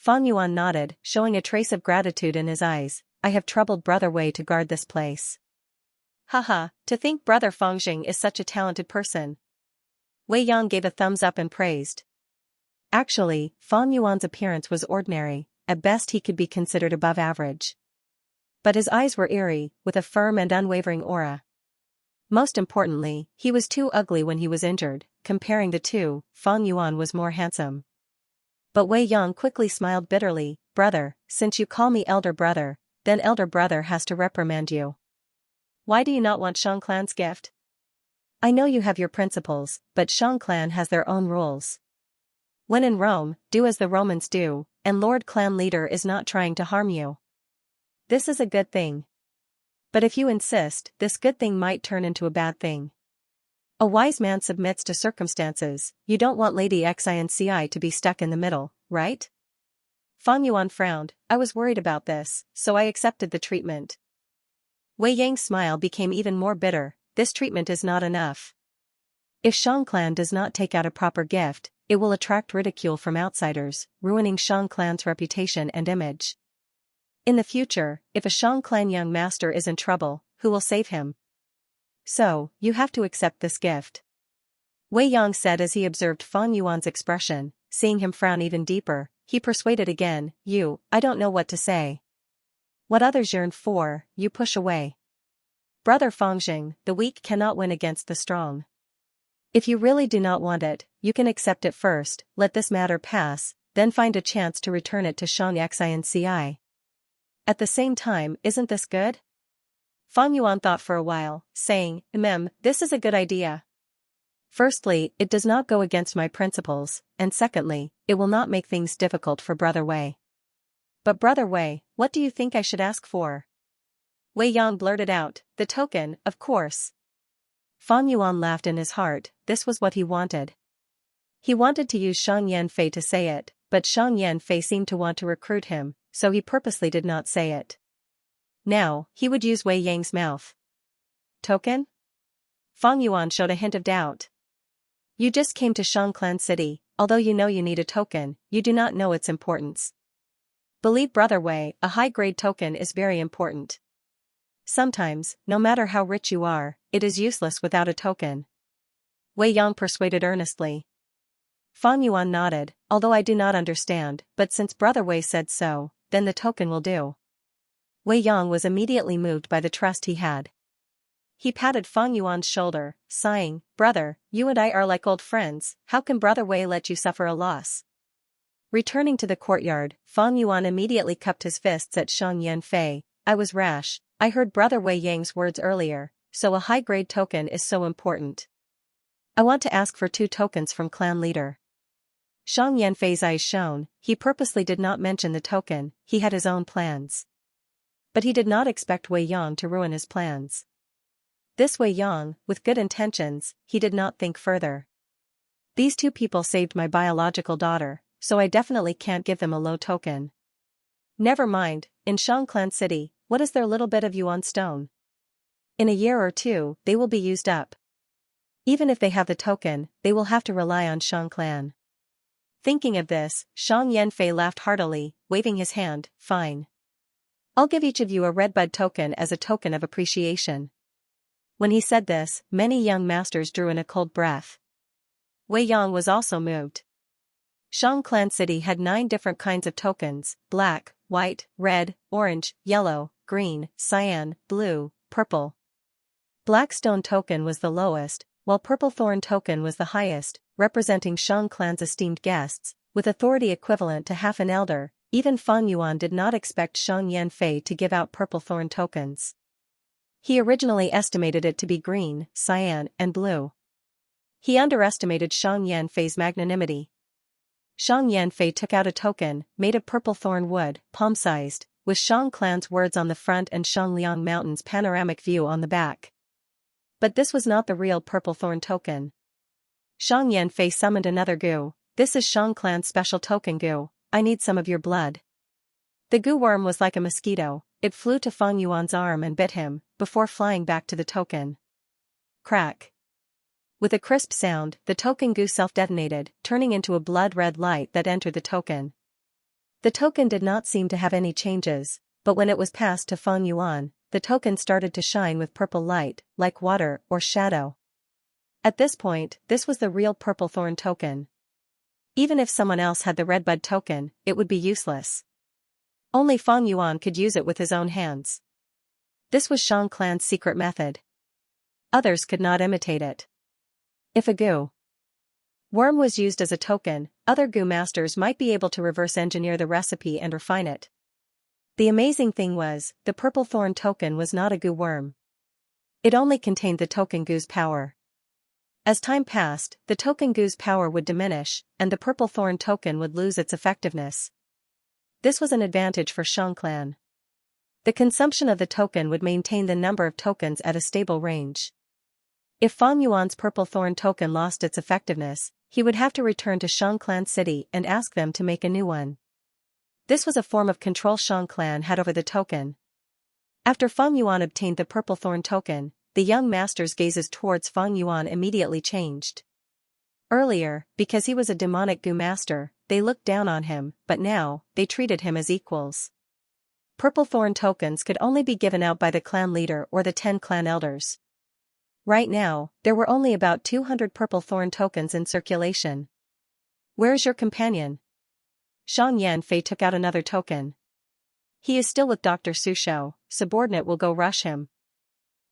Fang Yuan nodded, showing a trace of gratitude in his eyes. I have troubled Brother Wei to guard this place. Haha, to think Brother Fangjing is such a talented person. Wei Yang gave a thumbs up and praised. Actually, Fang Yuan's appearance was ordinary, at best he could be considered above average. But his eyes were eerie, with a firm and unwavering aura. Most importantly, he was too ugly when he was injured. Comparing the two, Fang Yuan was more handsome. But Wei Yang quickly smiled bitterly. Brother, since you call me elder brother, then elder brother has to reprimand you. Why do you not want Shang Clan's gift? I know you have your principles, but Shang Clan has their own rules. When in Rome, do as the Romans do, and Lord Clan leader is not trying to harm you. This is a good thing. But if you insist, this good thing might turn into a bad thing. A wise man submits to circumstances. You don't want Lady Xianxia to be stuck in the middle, right? Fang Yuan frowned. I was worried about this, so I accepted the treatment. Wei Yang's smile became even more bitter. This treatment is not enough. If Shang Clan does not take out a proper gift, it will attract ridicule from outsiders, ruining Shang Clan's reputation and image. In the future, if a Shang Clan young master is in trouble, who will save him? So, you have to accept this gift. Wei Yang said as he observed Fang Yuan's expression. Seeing him frown even deeper, he persuaded again. I don't know what to say. What others yearn for, you push away. Brother Fangjing, the weak cannot win against the strong. If you really do not want it, you can accept it first, let this matter pass, then find a chance to return it to Shang Xianxia. At the same time, isn't this good? Fang Yuan thought for a while, saying, this is a good idea. Firstly, it does not go against my principles, and secondly, it will not make things difficult for Brother Wei. But Brother Wei, what do you think I should ask for? Wei Yang blurted out, the token, of course. Fang Yuan laughed in his heart. This was what he wanted. He wanted to use Shang Yanfei to say it, but Shang Yanfei seemed to want to recruit him, so he purposely did not say it. Now, he would use Wei Yang's mouth. Token? Fang Yuan showed a hint of doubt. You just came to Shang Clan City, although you know you need a token, you do not know its importance. Believe Brother Wei, a high-grade token is very important. Sometimes, no matter how rich you are, it is useless without a token. Wei Yang persuaded earnestly. Fang Yuan nodded, although I do not understand, but since Brother Wei said so, then the token will do. Wei Yang was immediately moved by the trust he had. He patted Fang Yuan's shoulder, sighing, Brother, you and I are like old friends, how can Brother Wei let you suffer a loss? Returning to the courtyard, Fang Yuan immediately cupped his fists at Shang Yanfei. I was rash, I heard Brother Wei Yang's words earlier, so a high-grade token is so important. I want to ask for 2 tokens from clan leader. Shang Yanfei's eyes shone, he purposely did not mention the token, he had his own plans. But he did not expect Wei Yang to ruin his plans. This Wei Yang, with good intentions, he did not think further. These 2 people saved my biological daughter, so I definitely can't give them a low token. Never mind, in Shang Clan City, what is their little bit of yuan stone? In a year or 2, they will be used up. Even if they have the token, they will have to rely on Shang Clan. Thinking of this, Shang Yanfei laughed heartily, waving his hand, fine. I'll give each of you a red bud token as a token of appreciation. When he said this, many young masters drew in a cold breath. Wei Yang was also moved. Shang Clan City had 9 different kinds of tokens, black, white, red, orange, yellow, green, cyan, blue, purple. Black stone token was the lowest, while purple thorn token was the highest, representing Shang Clan's esteemed guests, with authority equivalent to half an elder. Even Fang Yuan did not expect Shang Yanfei to give out purple thorn tokens. He originally estimated it to be green, cyan, and blue. He underestimated Shang Yanfei's magnanimity. Shang Yanfei took out a token, made of purple thorn wood, palm-sized, with Shang Clan's words on the front and Shangliang Mountain's panoramic view on the back. But this was not the real purple thorn token. Shang Yanfei summoned another gu. This is Shang Clan's special token gu. I need some of your blood. The gu worm was like a mosquito, it flew to Fang Yuan's arm and bit him, before flying back to the token. Crack. With a crisp sound, the token gu self-detonated, turning into a blood-red light that entered the token. The token did not seem to have any changes, but when it was passed to Feng Yuan, the token started to shine with purple light, like water or shadow. At this point, this was the real purple thorn token. Even if someone else had the red bud token, it would be useless. Only Feng Yuan could use it with his own hands. This was Shang clan's secret method. Others could not imitate it. If a goo worm was used as a token, other goo masters might be able to reverse engineer the recipe and refine it. The amazing thing was, the purple thorn token was not a goo worm. It only contained the token goo's power. As time passed, the token goo's power would diminish, and the purple thorn token would lose its effectiveness. This was an advantage for Shang clan. The consumption of the token would maintain the number of tokens at a stable range. If Feng Yuan's purple thorn token lost its effectiveness, he would have to return to Shang clan city and ask them to make a new one. This was a form of control Shang clan had over the token. After Feng Yuan obtained the purple thorn token, the young master's gazes towards Feng Yuan immediately changed. Earlier, because he was a demonic goo master, they looked down on him, but now, they treated him as equals. Purple thorn tokens could only be given out by the clan leader or the 10 clan elders. Right now, there were only about 200 purple thorn tokens in circulation. Where's your companion? Shang Yanfei took out another token. He is still with Dr. Sushou, subordinate will go rush him.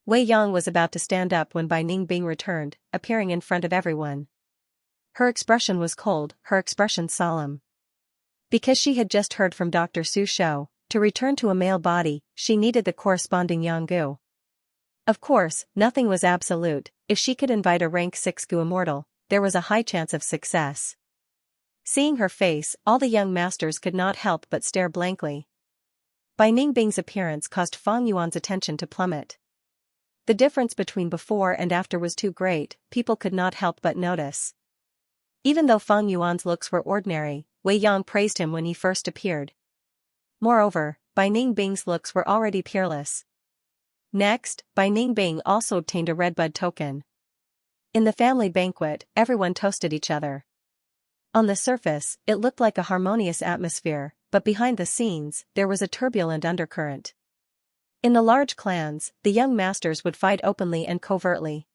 Wei Yang was about to stand up when Bai Ningbing returned, appearing in front of everyone. Her expression was cold, her expression solemn. Because she had just heard from Dr. Sushou, to return to a male body, she needed the corresponding yang gu. Of course, nothing was absolute. If she could invite a rank 6 gu immortal, there was a high chance of success. Seeing her face, all the young masters could not help but stare blankly. Bai Ningbing's appearance caused Feng Yuan's attention to plummet. The difference between before and after was too great, people could not help but notice. Even though Feng Yuan's looks were ordinary, Wei Yang praised him when he first appeared. Moreover, Bai Ningbing's looks were already peerless. Next, Bai Ningbing also obtained a red bud token. In the family banquet, everyone toasted each other. On the surface, it looked like a harmonious atmosphere, but behind the scenes, there was a turbulent undercurrent. In the large clans, the young masters would fight openly and covertly.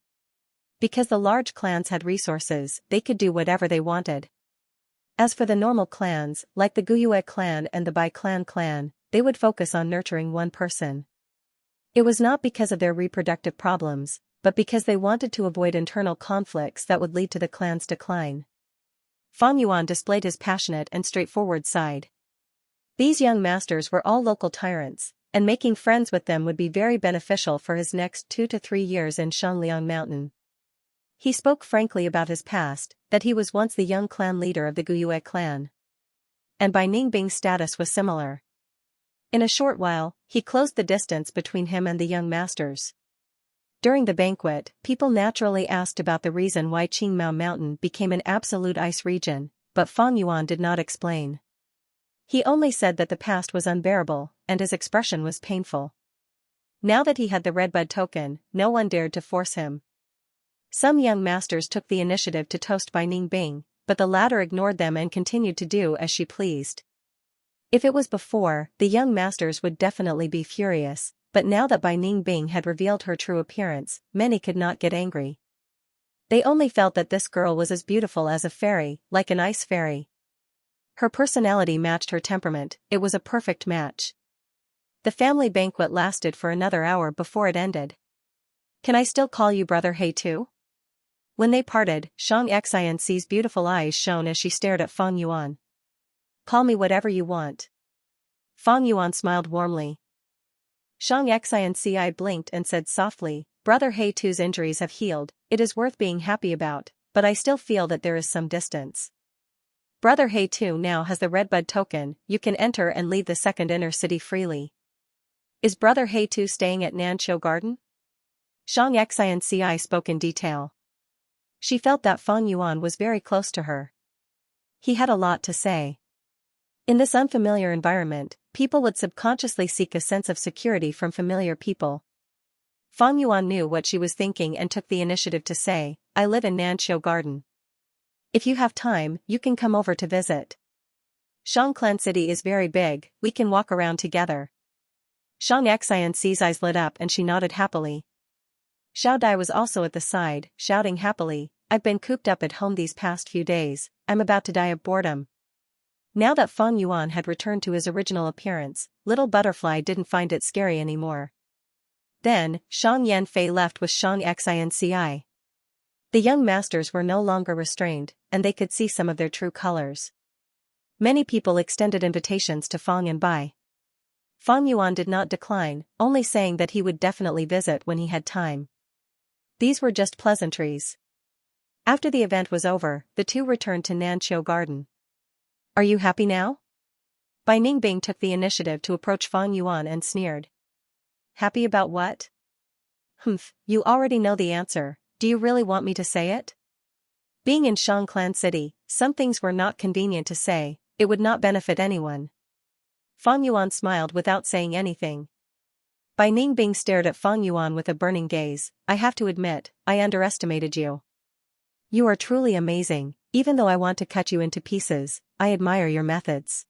Because the large clans had resources, they could do whatever they wanted. As for the normal clans, like the Guyue clan and the Bai clan, they would focus on nurturing one person. It was not because of their reproductive problems, but because they wanted to avoid internal conflicts that would lead to the clan's decline. Feng Yuan displayed his passionate and straightforward side. These young masters were all local tyrants, and making friends with them would be very beneficial for his next 2 to 3 years in Shangliang Mountain. He spoke frankly about his past, that he was once the young clan leader of the Guyue clan. And Bai Ningbing's status was similar. In a short while, he closed the distance between him and the young masters. During the banquet, people naturally asked about the reason why Qingmao Mountain became an absolute ice region, but Feng Yuan did not explain. He only said that the past was unbearable, and his expression was painful. Now that he had the red bud token, no one dared to force him. Some young masters took the initiative to toast Bai Ningbing, but the latter ignored them and continued to do as she pleased. If it was before, the young masters would definitely be furious, but now that Bai Ningbing had revealed her true appearance, many could not get angry. They only felt that this girl was as beautiful as a fairy, like an ice fairy. Her personality matched her temperament, it was a perfect match. The family banquet lasted for another hour before it ended. Can I still call you Brother He too? When they parted, Xianxia's beautiful eyes shone as she stared at Feng Yuan. Call me whatever you want. Feng Yuan smiled warmly. Xianxia blinked and said softly, Brother He Tu's injuries have healed, it is worth being happy about, but I still feel that there is some distance. Brother He Tu now has the red bud token, you can enter and leave the second inner city freely. Is Brother He Tu staying at Nanqiu Garden? Xianxia spoke in detail. She felt that Feng Yuan was very close to her. He had a lot to say. In this unfamiliar environment, people would subconsciously seek a sense of security from familiar people. Feng Yuan knew what she was thinking and took the initiative to say, I live in Nanqiu Garden. If you have time, you can come over to visit. Xianxia City is very big, we can walk around together. Xianxia's eyes lit up and she nodded happily. Xiao Dai was also at the side, shouting happily, I've been cooped up at home these past few days, I'm about to die of boredom. Now that Feng Yuan had returned to his original appearance, Little Butterfly didn't find it scary anymore. Then, Shang Yanfei left with Xianxia. The young masters were no longer restrained, and they could see some of their true colors. Many people extended invitations to Feng and Bai. Feng Yuan did not decline, only saying that he would definitely visit when he had time. These were just pleasantries. After the event was over, the two returned to Nanqiu Garden. Are you happy now? Bai Ningbing took the initiative to approach Feng Yuan and sneered. Happy about what? Humph, you already know the answer, do you really want me to say it? Being in Xianxia City, some things were not convenient to say, it would not benefit anyone. Feng Yuan smiled without saying anything. Bai Ningbing stared at Feng Yuan with a burning gaze, I have to admit, I underestimated you. You are truly amazing, even though I want to cut you into pieces, I admire your methods.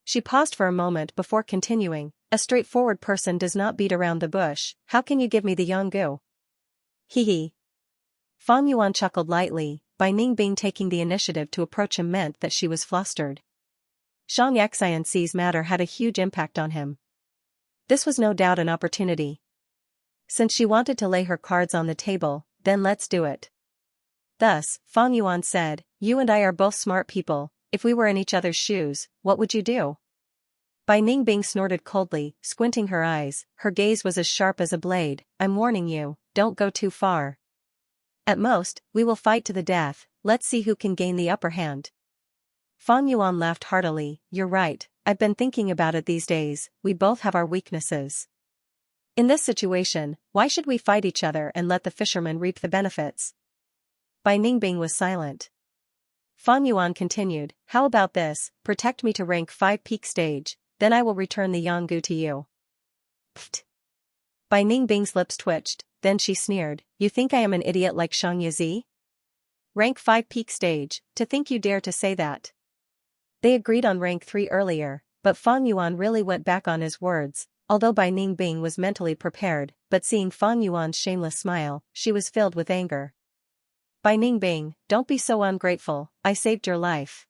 She paused for a moment before continuing, a straightforward person does not beat around the bush, how can you give me the Yonggu? Hee hee. Feng Yuan chuckled lightly, Bai Ningbing taking the initiative to approach him meant that she was flustered. Xianxia's matter had a huge impact on him. This was no doubt an opportunity. Since she wanted to lay her cards on the table, then let's do it. Thus, Feng Yuan said, you and I are both smart people, if we were in each other's shoes, what would you do? Bai Ningbing snorted coldly, squinting her eyes, her gaze was as sharp as a blade, I'm warning you, don't go too far. At most, we will fight to the death, let's see who can gain the upper hand. Feng Yuan laughed heartily, you're right, I've been thinking about it these days, we both have our weaknesses. In this situation, why should we fight each other and let the fishermen reap the benefits? Bai Ningbing was silent. Feng Yuan continued, how about this, protect me to rank 5 peak stage, then I will return the Yonggu to you. Pfft. Bai Ningbing's lips twitched, then she sneered, you think I am an idiot like Xianxia? Rank 5 peak stage, to think you dare to say that. They agreed on rank 3 earlier, but Feng Yuan really went back on his words, although Bai Ningbing was mentally prepared, but seeing Feng Yuan's shameless smile, she was filled with anger. Bai Ningbing, don't be so ungrateful, I saved your life.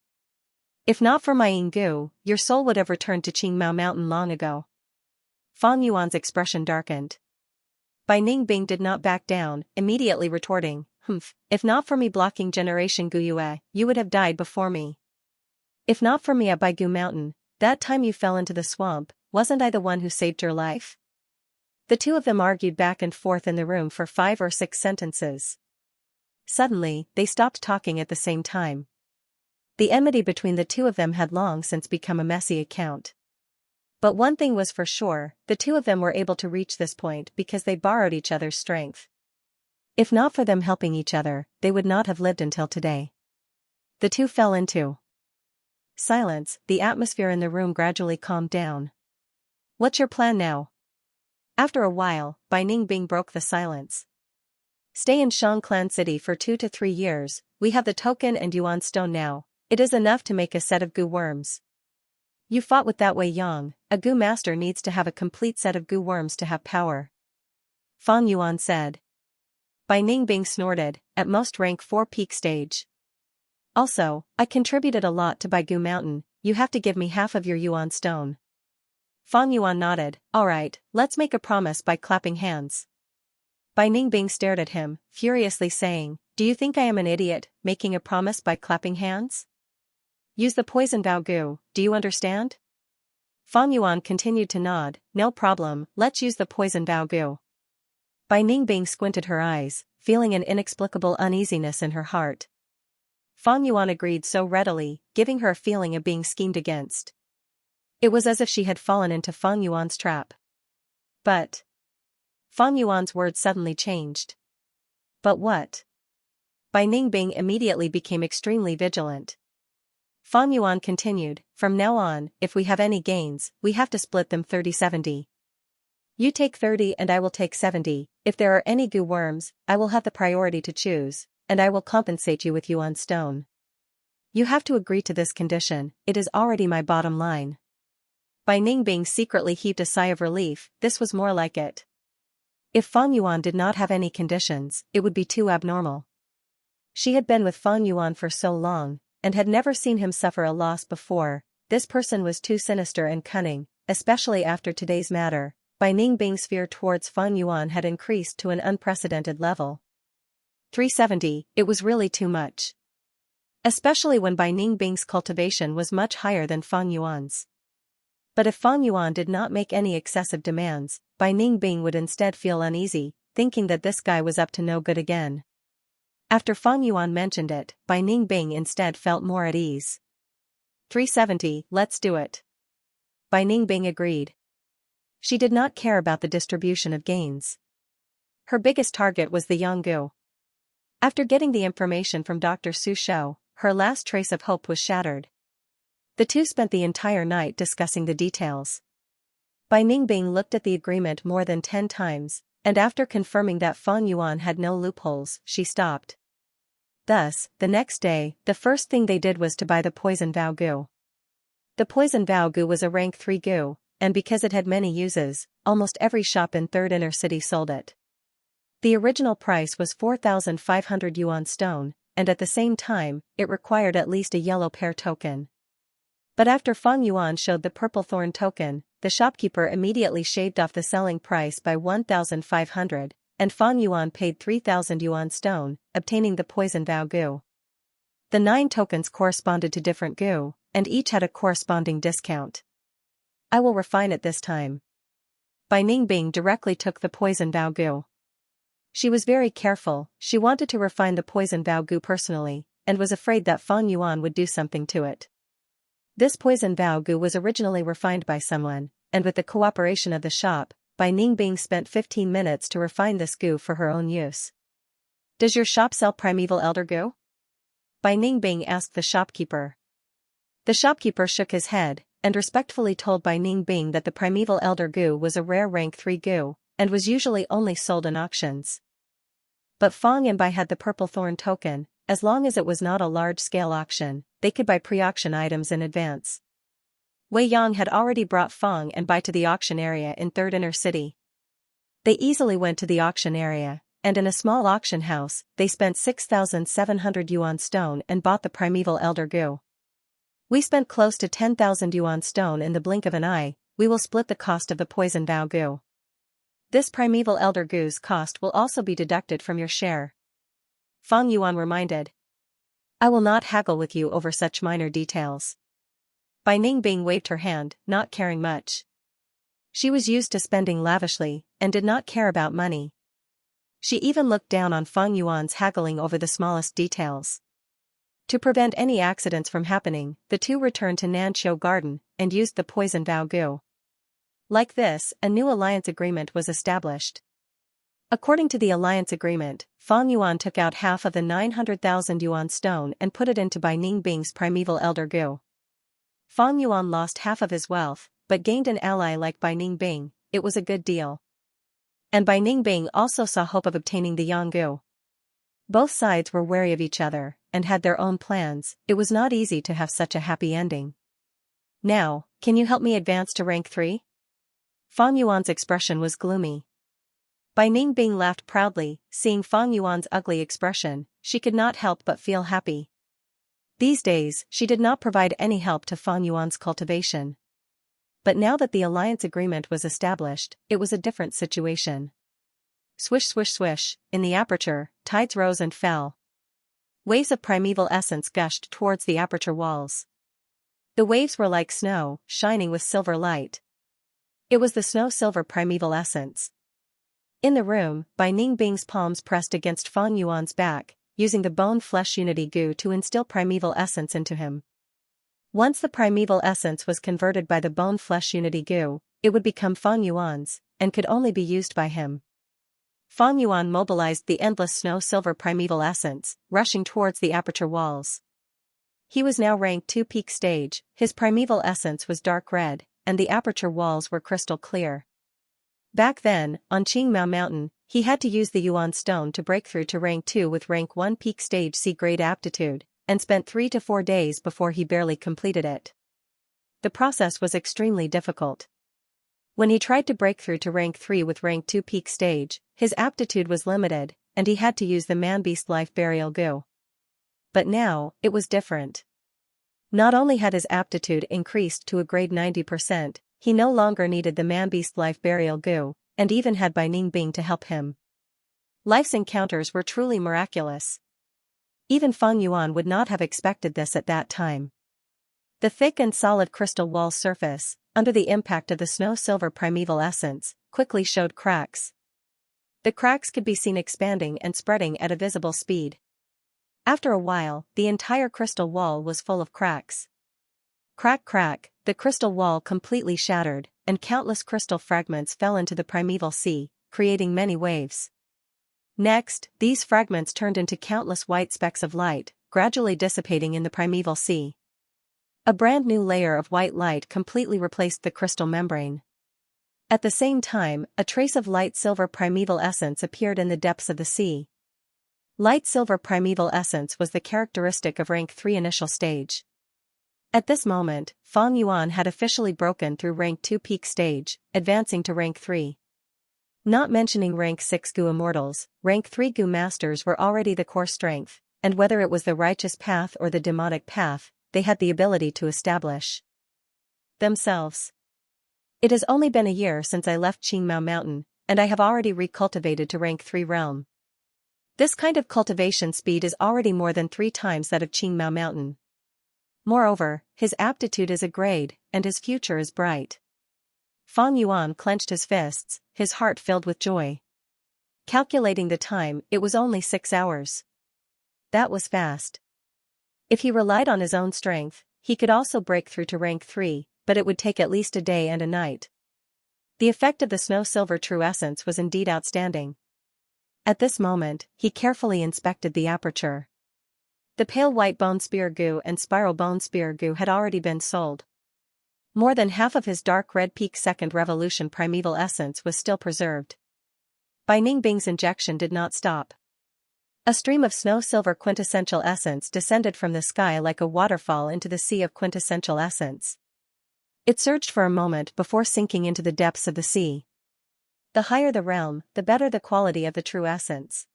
If not for my Yonggu, your soul would have returned to Qingmao Mountain long ago. Feng Yuan's expression darkened. Bai Ningbing did not back down, immediately retorting, humph, if not for me blocking Generation Guyue, you would have died before me. If not for me at Baigu Mountain, that time you fell into the swamp, wasn't I the one who saved your life? The two of them argued back and forth in the room for 5 or 6 sentences. Suddenly, they stopped talking at the same time. The enmity between the two of them had long since become a messy account. But one thing was for sure, the two of them were able to reach this point because they borrowed each other's strength. If not for them helping each other, they would not have lived until today. The two fell into silence, the atmosphere in the room gradually calmed down. What's your plan now? After a while, Bai Ningbing broke the silence. Stay in Xianxia City for 2 to 3 years, we have the token and Yuan stone now, it is enough to make a set of Gu worms. You fought with that Wei Yang, a Gu master needs to have a complete set of Gu worms to have power. Feng Yuan said. Bai Ningbing snorted, at most rank 4 peak stage. Also, I contributed a lot to Baigu Mountain, you have to give me half of your Yuan stone. Feng Yuan nodded, alright, let's make a promise by clapping hands. Bai Ningbing stared at him, furiously saying, do you think I am an idiot, making a promise by clapping hands? Use the poison Baogu, do you understand? Feng Yuan continued to nod, no problem, let's use the poison Baogu. Bai Ningbing squinted her eyes, feeling an inexplicable uneasiness in her heart. Feng Yuan agreed so readily, giving her a feeling of being schemed against. It was as if she had fallen into Feng Yuan's trap. But Feng Yuan's words suddenly changed. But what? Bai Ningbing immediately became extremely vigilant. Feng Yuan continued, from now on, if we have any gains, we have to split them 30-70. You take 30 and I will take 70, if there are any Gu worms, I will have the priority to choose, and I will compensate you with Yuan stone. You have to agree to this condition, it is already my bottom line. Bai Ningbing secretly heaved a sigh of relief, this was more like it. If Fang Yuan did not have any conditions, it would be too abnormal. She had been with Fang Yuan for so long, and had never seen him suffer a loss before. This person was too sinister and cunning, especially after today's matter. Bai Ningbing's fear towards Fang Yuan had increased to an unprecedented level. 370, it was really too much. Especially when Bai Ningbing's cultivation was much higher than Fang Yuan's. But if Fang Yuan did not make any excessive demands, Bai Ningbing would instead feel uneasy, thinking that this guy was up to no good again. After Fang Yuan mentioned it, Bai Ningbing instead felt more at ease. 370, let's do it. Bai Ningbing agreed. She did not care about the distribution of gains. Her biggest target was the Yanggu. After getting the information from Dr. Su Shou, her last trace of hope was shattered. The two spent the entire night discussing the details. Bai Ningbing looked at the agreement more than 10 times, and after confirming that Fang Yuan had no loopholes, she stopped. Thus, the next day, the first thing they did was to buy the poison Vao Gu. The poison Vao Gu was a rank 3 Gu, and because it had many uses, almost every shop in Third Inner City sold it. The original price was 4,500 yuan stone, and at the same time, it required at least a yellow pear token. But after Fang Yuan showed the purple thorn token, the shopkeeper immediately shaved off the selling price by 1,500, and Fang Yuan paid 3,000 yuan stone, obtaining the poison Vao Gu. The 9 tokens corresponded to different Gu, and each had a corresponding discount. I will refine it this time. Bai Ningbing directly took the poison Vao Gu. She was very careful, she wanted to refine the poison Vao Gu personally, and was afraid that Fang Yuan would do something to it. This poison Vao Gu was originally refined by someone, and with the cooperation of the shop, Bai Ningbing spent 15 minutes to refine this Gu for her own use. Does your shop sell primeval elder Gu? Bai Ningbing asked the shopkeeper. The shopkeeper shook his head, and respectfully told Bai Ningbing that the primeval elder Gu was a rare rank 3 Gu, and was usually only sold in auctions. But Fang and Bai had the purple thorn token, as long as it was not a large-scale auction, they could buy pre-auction items in advance. Wei Yang had already brought Fang and Bai to the auction area in Third Inner City. They easily went to the auction area, and in a small auction house, they spent 6,700 yuan stone and bought the primeval elder Gu. We spent close to 10,000 yuan stone in the blink of an eye, we will split the cost of the poison Vao Gu. This primeval elder Gu's cost will also be deducted from your share. Fang Yuan reminded. I will not haggle with you over such minor details. Bai Ningbing waved her hand, not caring much. She was used to spending lavishly, and did not care about money. She even looked down on Fang Yuan's haggling over the smallest details. To prevent any accidents from happening, the two returned to Nanqiu Garden, and used the poison Vao Gu. Like this, a new alliance agreement was established. According to the alliance agreement, Fang Yuan took out half of the 900,000 yuan stone and put it into Bai Ningbing's primeval elder Gu. Fang Yuan lost half of his wealth, but gained an ally like Bai Ningbing. It was a good deal. And Bai Ningbing also saw hope of obtaining the Yanggu. Both sides were wary of each other, and had their own plans. It was not easy to have such a happy ending. Now, can you help me advance to rank 3? Fang Yuan's expression was gloomy. Bai Ningbing laughed proudly, seeing Fang Yuan's ugly expression, she could not help but feel happy. These days, she did not provide any help to Fang Yuan's cultivation. But now that the alliance agreement was established, it was a different situation. Swish swish swish, in the aperture, tides rose and fell. Waves of primeval essence gushed towards the aperture walls. The waves were like snow, shining with silver light. It was the snow-silver primeval essence. In the room, Bai Ningbing's palms pressed against Fang Yuan's back, using the bone-flesh unity Gu to instill primeval essence into him. Once the primeval essence was converted by the bone-flesh unity Gu, it would become Fang Yuan's, and could only be used by him. Fang Yuan mobilized the endless snow-silver primeval essence, rushing towards the aperture walls. He was now ranked 2 peak stage, his primeval essence was dark red, and the aperture walls were crystal clear. Back then, on Qingmao Mountain, he had to use the Yuan stone to break through to rank 2 with rank 1 peak stage C grade aptitude, and spent 3 to 4 days before he barely completed it. The process was extremely difficult. When he tried to break through to rank 3 with rank 2 peak stage, his aptitude was limited, and he had to use the man-beast life burial goo. But now, it was different. Not only had his aptitude increased to a grade 90%, he no longer needed the man-beast life burial goo, and even had Bai Ningbing to help him. Life's encounters were truly miraculous. Even Feng Yuan would not have expected this at that time. The thick and solid crystal wall's surface, under the impact of the snow-silver primeval essence, quickly showed cracks. The cracks could be seen expanding and spreading at a visible speed. After a while, the entire crystal wall was full of cracks. Crack crack, the crystal wall completely shattered, and countless crystal fragments fell into the primeval sea, creating many waves. Next, these fragments turned into countless white specks of light, gradually dissipating in the primeval sea. A brand new layer of white light completely replaced the crystal membrane. At the same time, a trace of light silver primeval essence appeared in the depths of the sea. Light silver primeval essence was the characteristic of rank 3 initial stage. At this moment, Feng Yuan had officially broken through rank 2 peak stage, advancing to rank 3. Not mentioning rank 6 Gu immortals, rank 3 Gu masters were already the core strength, and whether it was the righteous path or the demonic path, they had the ability to establish themselves. It has only been a year since I left Qingmao Mountain, and I have already recultivated to rank 3 realm. This kind of cultivation speed is already more than 3 times that of Qingmao Mountain. Moreover, his aptitude is a grade, and his future is bright. Feng Yuan clenched his fists, his heart filled with joy. Calculating the time, it was only 6 hours. That was fast. If he relied on his own strength, he could also break through to rank 3, but it would take at least a day and a night. The effect of the snow-silver true essence was indeed outstanding. At this moment, he carefully inspected the aperture. The pale white bone spear goo and spiral bone spear goo had already been sold. More than half of his dark red peak second revolution primeval essence was still preserved. Bai Ningbing's injection did not stop. A stream of snow-silver quintessential essence descended from the sky like a waterfall into the sea of quintessential essence. It surged for a moment before sinking into the depths of the sea. The higher the realm, the better the quality of the true essence.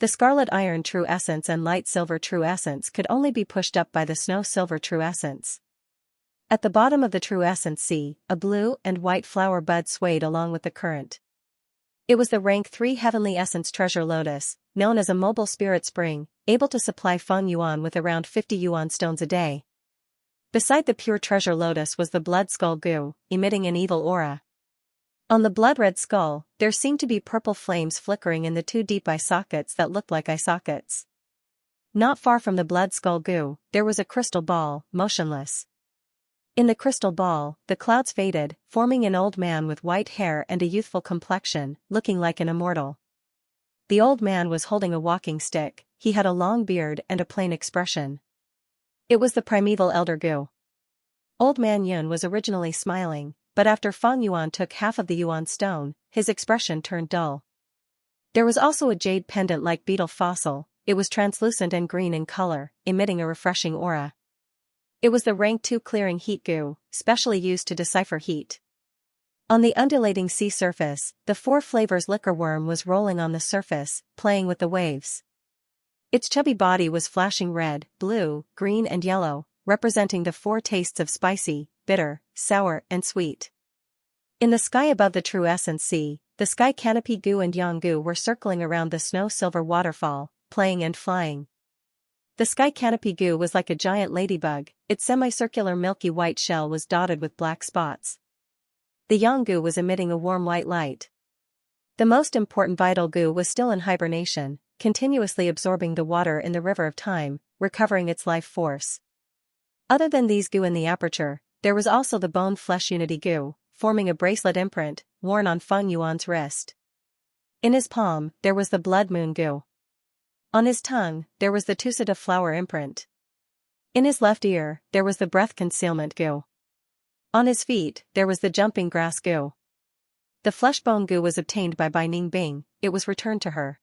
The scarlet iron true essence and light silver true essence could only be pushed up by the snow-silver true essence. At the bottom of the true essence sea, a blue and white flower bud swayed along with the current. It was the rank 3 heavenly essence treasure lotus, known as a mobile spirit spring, able to supply Feng Yuan with around 50 yuan stones a day. Beside the pure treasure lotus was the blood skull goo, emitting an evil aura. On the blood-red skull, there seemed to be purple flames flickering in the 2 deep eye sockets that looked like eye sockets. Not far from the blood skull goo, there was a crystal ball, motionless. In the crystal ball, the clouds faded, forming an old man with white hair and a youthful complexion, looking like an immortal. The old man was holding a walking stick, he had a long beard and a plain expression. It was the primeval elder goo. Old man Yun was originally smiling, but after Feng Yuan took half of the yuan stone, his expression turned dull. There was also a jade pendant-like beetle fossil, it was translucent and green in color, emitting a refreshing aura. It was the rank 2 clearing heat goo, specially used to decipher heat. On the undulating sea surface, the 4 flavors liquor worm was rolling on the surface, playing with the waves. Its chubby body was flashing red, blue, green and yellow, representing the 4 tastes of spicy, bitter, sour and sweet. In the sky above the true essence sea, the sky canopy goo and yang goo were circling around the snow-silver waterfall, playing and flying. The sky canopy goo was like a giant ladybug, its semicircular milky white shell was dotted with black spots. The yang goo was emitting a warm white light. The most important vital goo was still in hibernation, continuously absorbing the water in the river of time, recovering its life force. Other than these goo in the aperture, there was also the bone-flesh unity goo, forming a bracelet imprint, worn on Feng Yuan's wrist. In his palm, there was the blood moon goo. On his tongue, there was the Tusita flower imprint. In his left ear, there was the breath concealment goo. On his feet, there was the jumping grass goo. The flesh bone goo was obtained by Bai Ningbing, it was returned to her.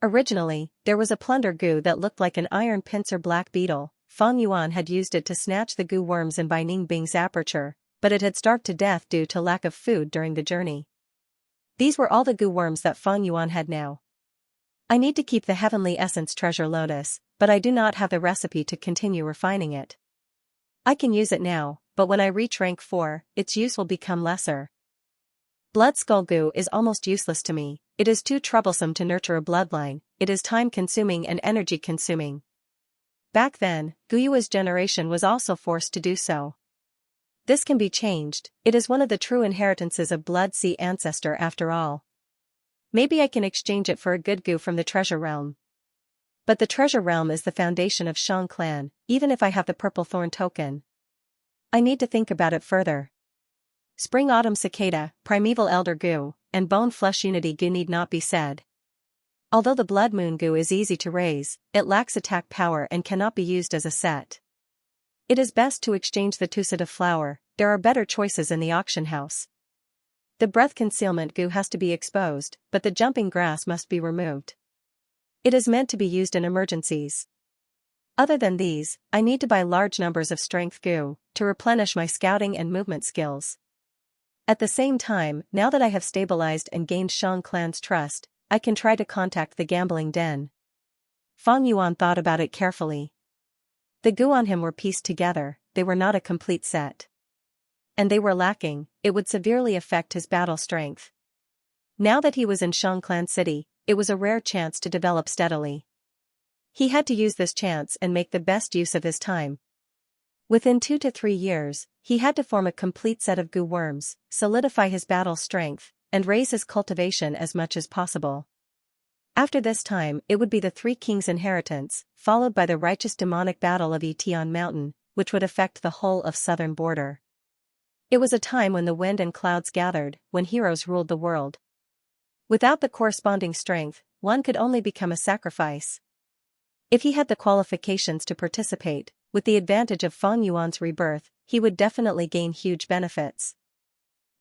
Originally, there was a plunder goo that looked like an iron pincer black beetle. Fang Yuan had used it to snatch the goo worms in Bai Ningbing's aperture, but it had starved to death due to lack of food during the journey. These were all the goo worms that Fang Yuan had now. I need to keep the heavenly essence treasure lotus, but I do not have the recipe to continue refining it. I can use it now, but when I reach rank 4, its use will become lesser. Blood skull goo is almost useless to me. It is too troublesome to nurture a bloodline, it is time-consuming and energy-consuming. Back then, Guyua's generation was also forced to do so. This can be changed, it is one of the true inheritances of Blood Sea ancestor after all. Maybe I can exchange it for a good goo from the treasure realm. But the treasure realm is the foundation of Shang clan, even if I have the purple thorn token. I need to think about it further. Spring autumn cicada, primeval elder goo, and bone flesh unity goo need not be said. Although the blood moon goo is easy to raise, it lacks attack power and cannot be used as a set. It is best to exchange the tussit of flower, there are better choices in the auction house. The breath concealment goo has to be exposed, but the jumping grass must be removed. It is meant to be used in emergencies. Other than these, I need to buy large numbers of strength goo, to replenish my scouting and movement skills. At the same time, now that I have stabilized and gained Shang clan's trust, I can try to contact the gambling den. Fang Yuan thought about it carefully. The goo on him were pieced together, they were not a complete set. And they were lacking, it would severely affect his battle strength. Now that he was in Shang clan city, it was a rare chance to develop steadily. He had to use this chance and make the best use of his time. Within 2 to 3 years, he had to form a complete set of goo worms, solidify his battle strength, and raise his cultivation as much as possible. After this time, it would be the Three Kings' inheritance, followed by the righteous demonic battle of Yition Mountain, which would affect the whole of southern border. It was a time when the wind and clouds gathered, when heroes ruled the world. Without the corresponding strength, one could only become a sacrifice. If he had the qualifications to participate, with the advantage of Fang Yuan's rebirth, he would definitely gain huge benefits.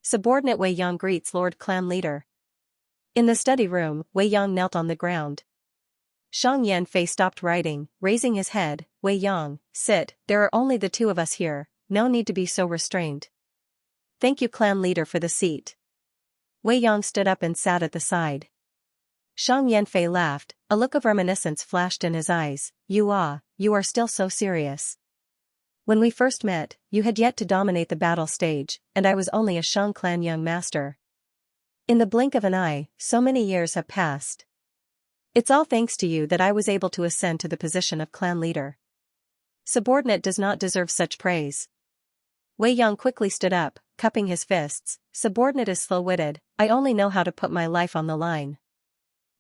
Subordinate Wei Yang greets Lord Clan Leader. In the study room, Wei Yang knelt on the ground. Shang Yanfei stopped writing, raising his head. Wei Yang, sit, there are only the two of us here, no need to be so restrained. Thank you Clan Leader for the seat. Wei Yang stood up and sat at the side. Shang Yanfei laughed, a look of reminiscence flashed in his eyes. You are still so serious. When we first met, you had yet to dominate the battle stage, and I was only a Shang clan young master. In the blink of an eye, so many years have passed. It's all thanks to you that I was able to ascend to the position of clan leader. Subordinate does not deserve such praise. Wei Yang quickly stood up, cupping his fists. Subordinate is slow-witted, I only know how to put my life on the line.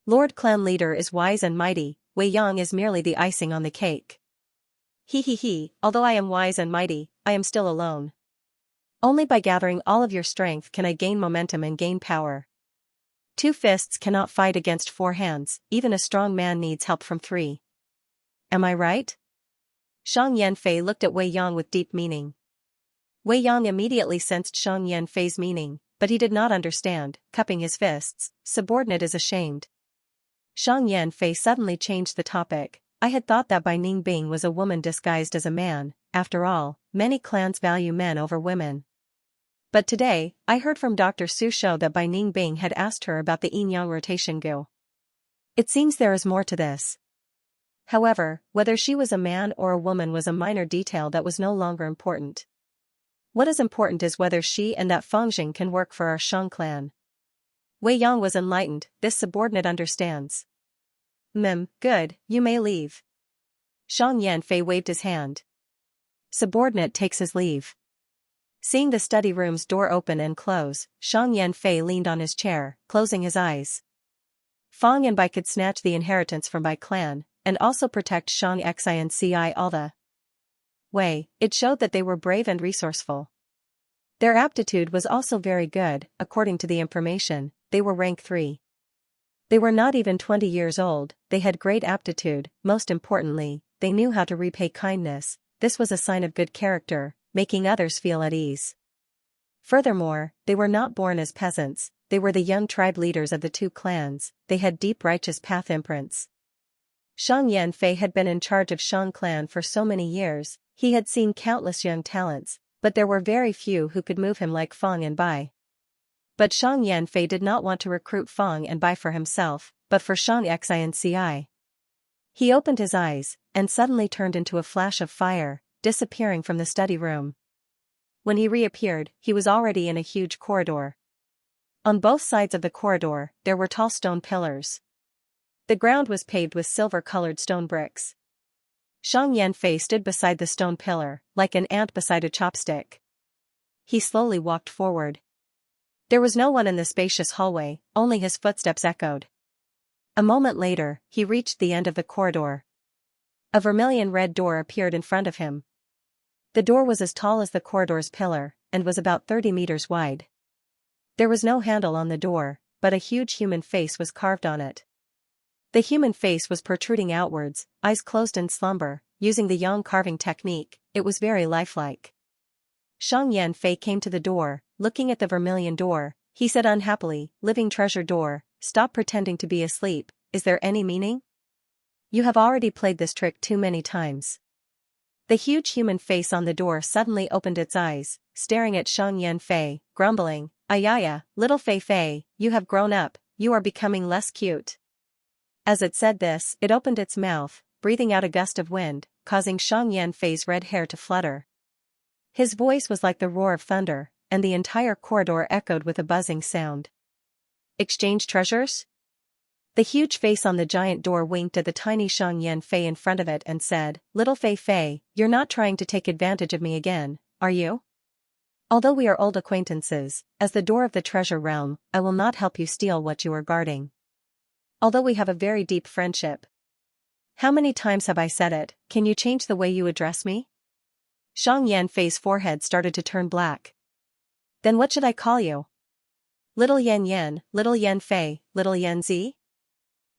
Lord Clan Leader is wise and mighty, Wei Yang is merely the icing on the cake. Although I am wise and mighty, I am still alone. Only by gathering all of your strength can I gain momentum and gain power. 2 fists cannot fight against 4 hands, even a strong man needs help from 3. Am I right? Shang Yanfei looked at Wei Yang with deep meaning. Wei Yang immediately sensed Shang Yanfei's meaning, but he did not understand, cupping his fists. Subordinate is ashamed. Shang Yanfei suddenly changed the topic. I had thought that Bai Ningbing was a woman disguised as a man. After all, many clans value men over women. But today, I heard from Dr. Su Shou that Bai Ningbing had asked her about the yin-yang rotation goo. It seems there is more to this. However, whether she was a man or a woman was a minor detail that was no longer important. What is important is whether she and that Fangjing can work for our Shang clan. Wei Yang was enlightened, this subordinate understands. Good, you may leave. Shang Yanfei waved his hand. Subordinate takes his leave. Seeing the study room's door open and close, Shang Yanfei leaned on his chair, closing his eyes. Fang and Bai could snatch the inheritance from Bai clan, and also protect Xianxia and Ci all the way. It showed that they were brave and resourceful. Their aptitude was also very good, according to the information, they were rank 3. They were not even 20 years old, they had great aptitude, most importantly, they knew how to repay kindness, this was a sign of good character, making others feel at ease. Furthermore, they were not born as peasants, they were the young tribe leaders of the two clans, they had deep righteous path imprints. Xianxia had been in charge of Shang clan for so many years, he had seen countless young talents, but there were very few who could move him like Feng and Bai. But Xianxia did not want to recruit Feng and Bai for himself, but for Xianxia. He opened his eyes, and suddenly turned into a flash of fire, disappearing from the study room. When he reappeared, he was already in a huge corridor. On both sides of the corridor, there were tall stone pillars. The ground was paved with silver-colored stone bricks. Xianxia stood beside the stone pillar, like an ant beside a chopstick. He slowly walked forward. There was no one in the spacious hallway, only his footsteps echoed. A moment later, he reached the end of the corridor. A vermilion-red door appeared in front of him. The door was as tall as the corridor's pillar, and was about 30 meters wide. There was no handle on the door, but a huge human face was carved on it. The human face was protruding outwards, eyes closed in slumber, using the yang carving technique, it was very lifelike. Xianxia came to the door, looking at the vermilion door, he said unhappily, "Living treasure door, stop pretending to be asleep, is there any meaning? You have already played this trick too many times." The huge human face on the door suddenly opened its eyes, staring at Xianxia, grumbling, "Ayaya, little Fei, you have grown up, you are becoming less cute." As it said this, it opened its mouth, breathing out a gust of wind, causing Xianxia's red hair to flutter. His voice was like the roar of thunder, and the entire corridor echoed with a buzzing sound. "Exchange treasures?" The huge face on the giant door winked at the tiny Xianxia in front of it and said, "Little Fei, you're not trying to take advantage of me again, are you? Although we are old acquaintances, as the door of the treasure realm, I will not help you steal what you are guarding. Although we have a very deep friendship. How many times have I said it, can you change the way you address me?" Xianxia's forehead started to turn black. "Then what should I call you? Little Yan, little Yan Fei, little Yan Zi?"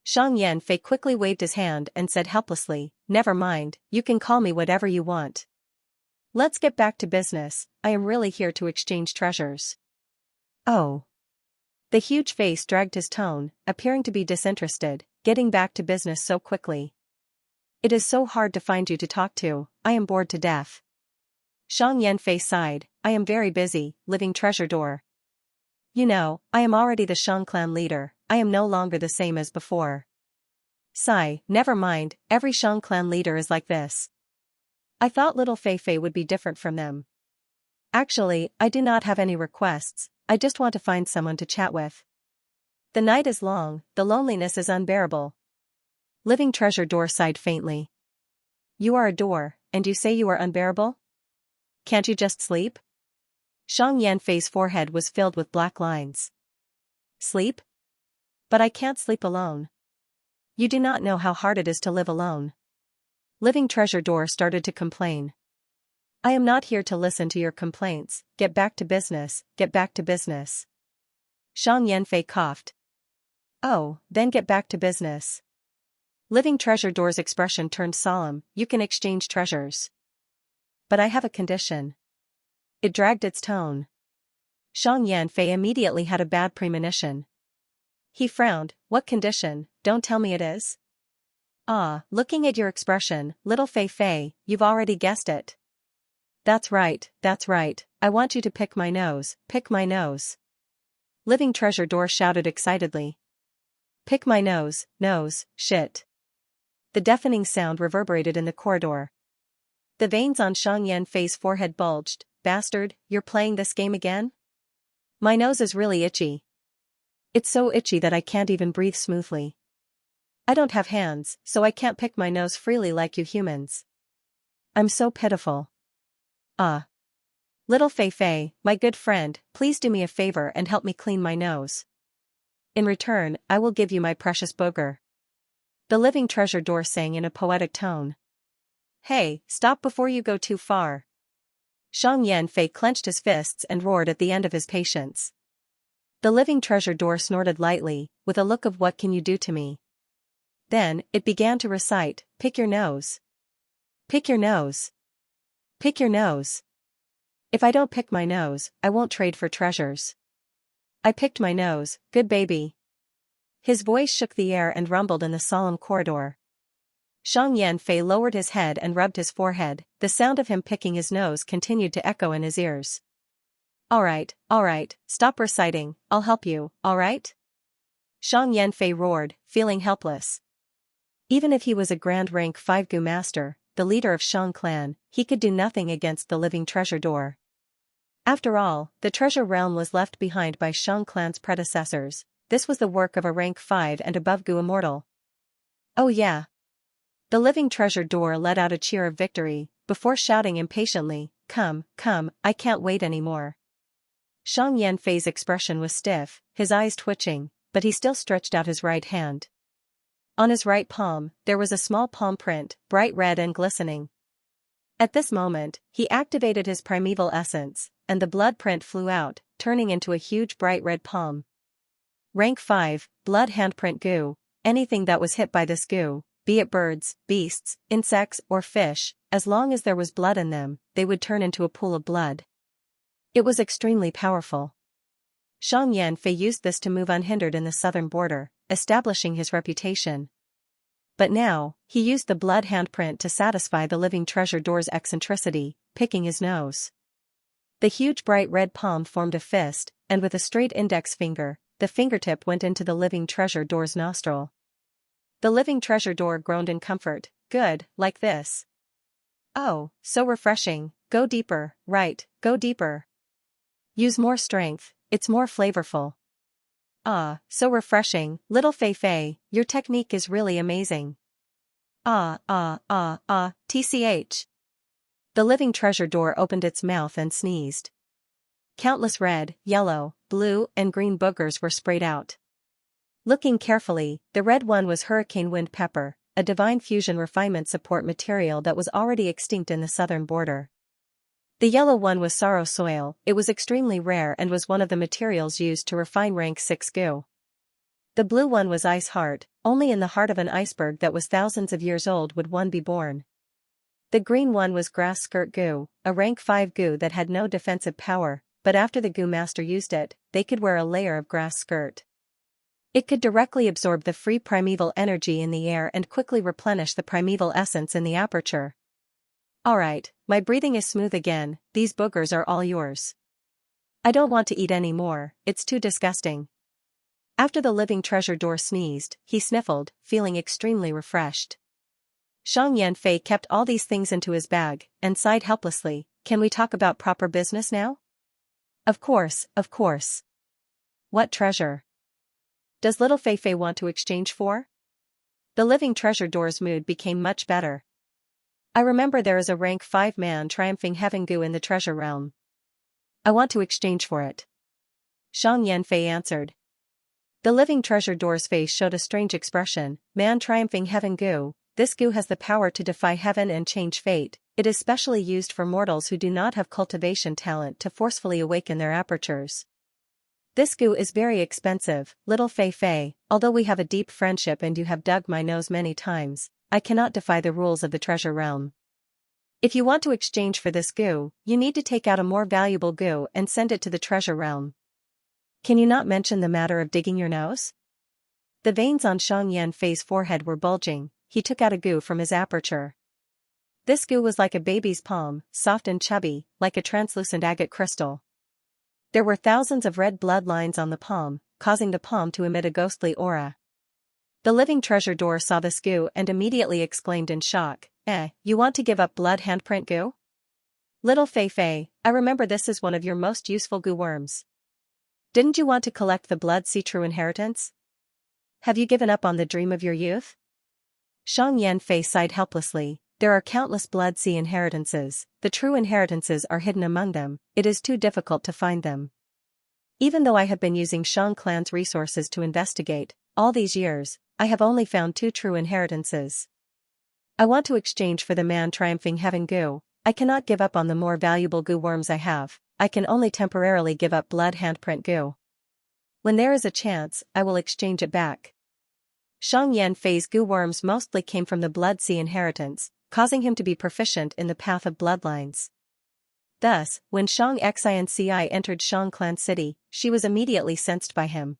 Xianxia quickly waved his hand and said helplessly, "Never mind, you can call me whatever you want. Let's get back to business, I am really here to exchange treasures." "Oh." The huge face dragged his tone, appearing to be disinterested, "Getting back to business so quickly. It is so hard to find you to talk to, I am bored to death." Xianxia sighed, "I am very busy, living treasure door. You know, I am already the Shang clan leader, I am no longer the same as before." "Sigh, never mind, every Shang clan leader is like this. I thought little Fei would be different from them. Actually, I do not have any requests, I just want to find someone to chat with. The night is long, the loneliness is unbearable." Living treasure door sighed faintly. "You are a door, and you say you are unbearable? Can't you just sleep?" Xianxia forehead was filled with black lines. "Sleep? But I can't sleep alone. You do not know how hard it is to live alone." Living treasure door started to complain. "I am not here to listen to your complaints, get back to business, get back to business." Xianxia coughed. "Oh, then get back to business." Living treasure door's expression turned solemn, "You can exchange treasures. But I have a condition." It dragged its tone. Xianxia immediately had a bad premonition. He frowned, "What condition, don't tell me it is?" "Ah, looking at your expression, little Fei, you've already guessed it." That's right, I want you to pick my nose, pick my nose." Living treasure door shouted excitedly. "Pick my nose, shit." The deafening sound reverberated in the corridor. The veins on Xianxia forehead bulged. "Bastard, you're playing this game again? My nose is really itchy. It's so itchy that I can't even breathe smoothly. I don't have hands, so I can't pick my nose freely like you humans. I'm so pitiful." "Ah. Little Fei, my good friend, please do me a favor and help me clean my nose. In return, I will give you my precious booger." The living treasure door sang in a poetic tone. "Hey, stop before you go too far." Xianxia clenched his fists and roared at the end of his patience. The living treasure door snorted lightly, with a look of "What can you do to me?" Then, it began to recite, "Pick your nose. Pick your nose. Pick your nose. If I don't pick my nose, I won't trade for treasures." I picked my nose, good baby. His voice shook the air and rumbled in the solemn corridor. Xianxia lowered his head and rubbed his forehead. The sound of him picking his nose continued to echo in his ears. All right, stop reciting, I'll help you, all right? Xianxia roared, feeling helpless. Even if he was a Grand Rank 5 Gu master, the leader of Shang clan, he could do nothing against the living treasure door. After all, the treasure realm was left behind by Shang clan's predecessors. This was the work of a rank 5 and above Gu immortal. Oh yeah. The living treasure door let out a cheer of victory, before shouting impatiently, come, I can't wait anymore. Xianxia's expression was stiff, his eyes twitching, but he still stretched out his right hand. On his right palm, there was a small palm print, bright red and glistening. At this moment, he activated his primeval essence, and the blood print flew out, turning into a huge bright red palm. Rank 5, blood handprint Gu. Anything that was hit by this Gu, be it birds, beasts, insects, or fish, as long as there was blood in them, they would turn into a pool of blood. It was extremely powerful. Xianxia used this to move unhindered in the southern border, establishing his reputation. But now, he used the blood handprint to satisfy the living treasure door's eccentricity, picking his nose. The huge bright red palm formed a fist, and with a straight index finger, the fingertip went into the living treasure door's nostril. The living treasure door groaned in comfort. Good, like this. Oh, so refreshing, go deeper, right, go deeper. Use more strength, it's more flavorful. Ah, so refreshing, little Fei, your technique is really amazing. TCH. The living treasure door opened its mouth and sneezed. Countless red, yellow, blue, and green boogers were sprayed out. Looking carefully, the red one was hurricane wind pepper, a divine fusion refinement support material that was already extinct in the southern border. The yellow one was sorrow soil, it was extremely rare and was one of the materials used to refine rank 6 Gu. The blue one was ice heart, only in the heart of an iceberg that was thousands of years old would one be born. The green one was grass skirt Gu, a rank 5 Gu that had no defensive power, but after the Gu master used it, they could wear a layer of grass skirt. It could directly absorb the free primeval energy in the air and quickly replenish the primeval essence in the aperture. Alright, my breathing is smooth again, these boogers are all yours. I don't want to eat any more, it's too disgusting. After the living treasure door sneezed, he sniffled, feeling extremely refreshed. Xianxia kept all these things into his bag, and sighed helplessly. Can we talk about proper business now? Of course. What treasure? Does little Fei want to exchange for? The living treasure door's mood became much better. I remember there is a rank 5 man triumphing heaven Gu in the treasure realm. I want to exchange for it. Xianxia answered. The living treasure door's face showed a strange expression. Man triumphing heaven Gu, this Gu has the power to defy heaven and change fate. It is specially used for mortals who do not have cultivation talent to forcefully awaken their apertures. This Gu is very expensive, little Fei, although we have a deep friendship and you have dug my nose many times, I cannot defy the rules of the treasure realm. If you want to exchange for this Gu, you need to take out a more valuable Gu and send it to the treasure realm. Can you not mention the matter of digging your nose? The veins on Xianxia forehead were bulging. He took out a Gu from his aperture. This Gu was like a baby's palm, soft and chubby, like a translucent agate crystal. There were thousands of red blood lines on the palm, causing the palm to emit a ghostly aura. The living treasure door saw this Gu and immediately exclaimed in shock, you want to give up blood handprint Gu? Little Fei, I remember this is one of your most useful Gu worms. Didn't you want to collect the blood sea true inheritance? Have you given up on the dream of your youth? Xianxia sighed helplessly. There are countless blood sea inheritances, the true inheritances are hidden among them, it is too difficult to find them. Even though I have been using Shang clan's resources to investigate, all these years, I have only found 2 true inheritances. I want to exchange for the man triumphing heaven Gu. I cannot give up on the more valuable Gu worms I have, I can only temporarily give up blood handprint Gu. When there is a chance, I will exchange it back. Xianxia Gu worms mostly came from the blood sea inheritance, causing him to be proficient in the path of bloodlines. Thus, when Xianxia entered Shang clan city, she was immediately sensed by him.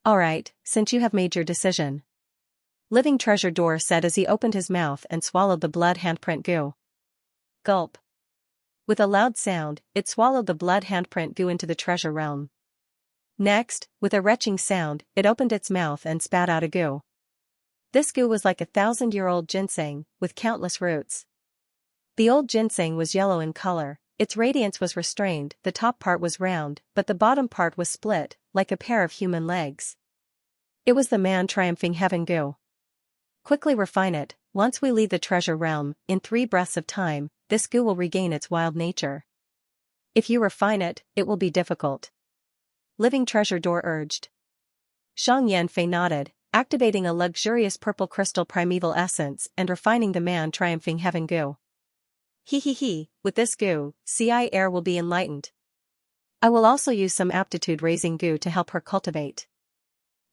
Alright, since you have made your decision. Living Treasure Door said as he opened his mouth and swallowed the blood handprint goo. Gulp. With a loud sound, it swallowed the blood handprint goo into the treasure realm. Next, with a retching sound, it opened its mouth and spat out a goo. This goo was like 1,000-year-old ginseng, with countless roots. The old ginseng was yellow in color, its radiance was restrained, the top part was round, but the bottom part was split, like a pair of human legs. It was the man triumphing heaven goo. Quickly refine it. Once we leave the treasure realm, in 3 breaths of time, this goo will regain its wild nature. If you refine it, it will be difficult. Living Treasure Door urged. Xianxia nodded, activating a luxurious purple crystal primeval essence and refining the man triumphing heaven goo. He, with this goo, Ci air will be enlightened. I will also use some aptitude-raising goo to help her cultivate.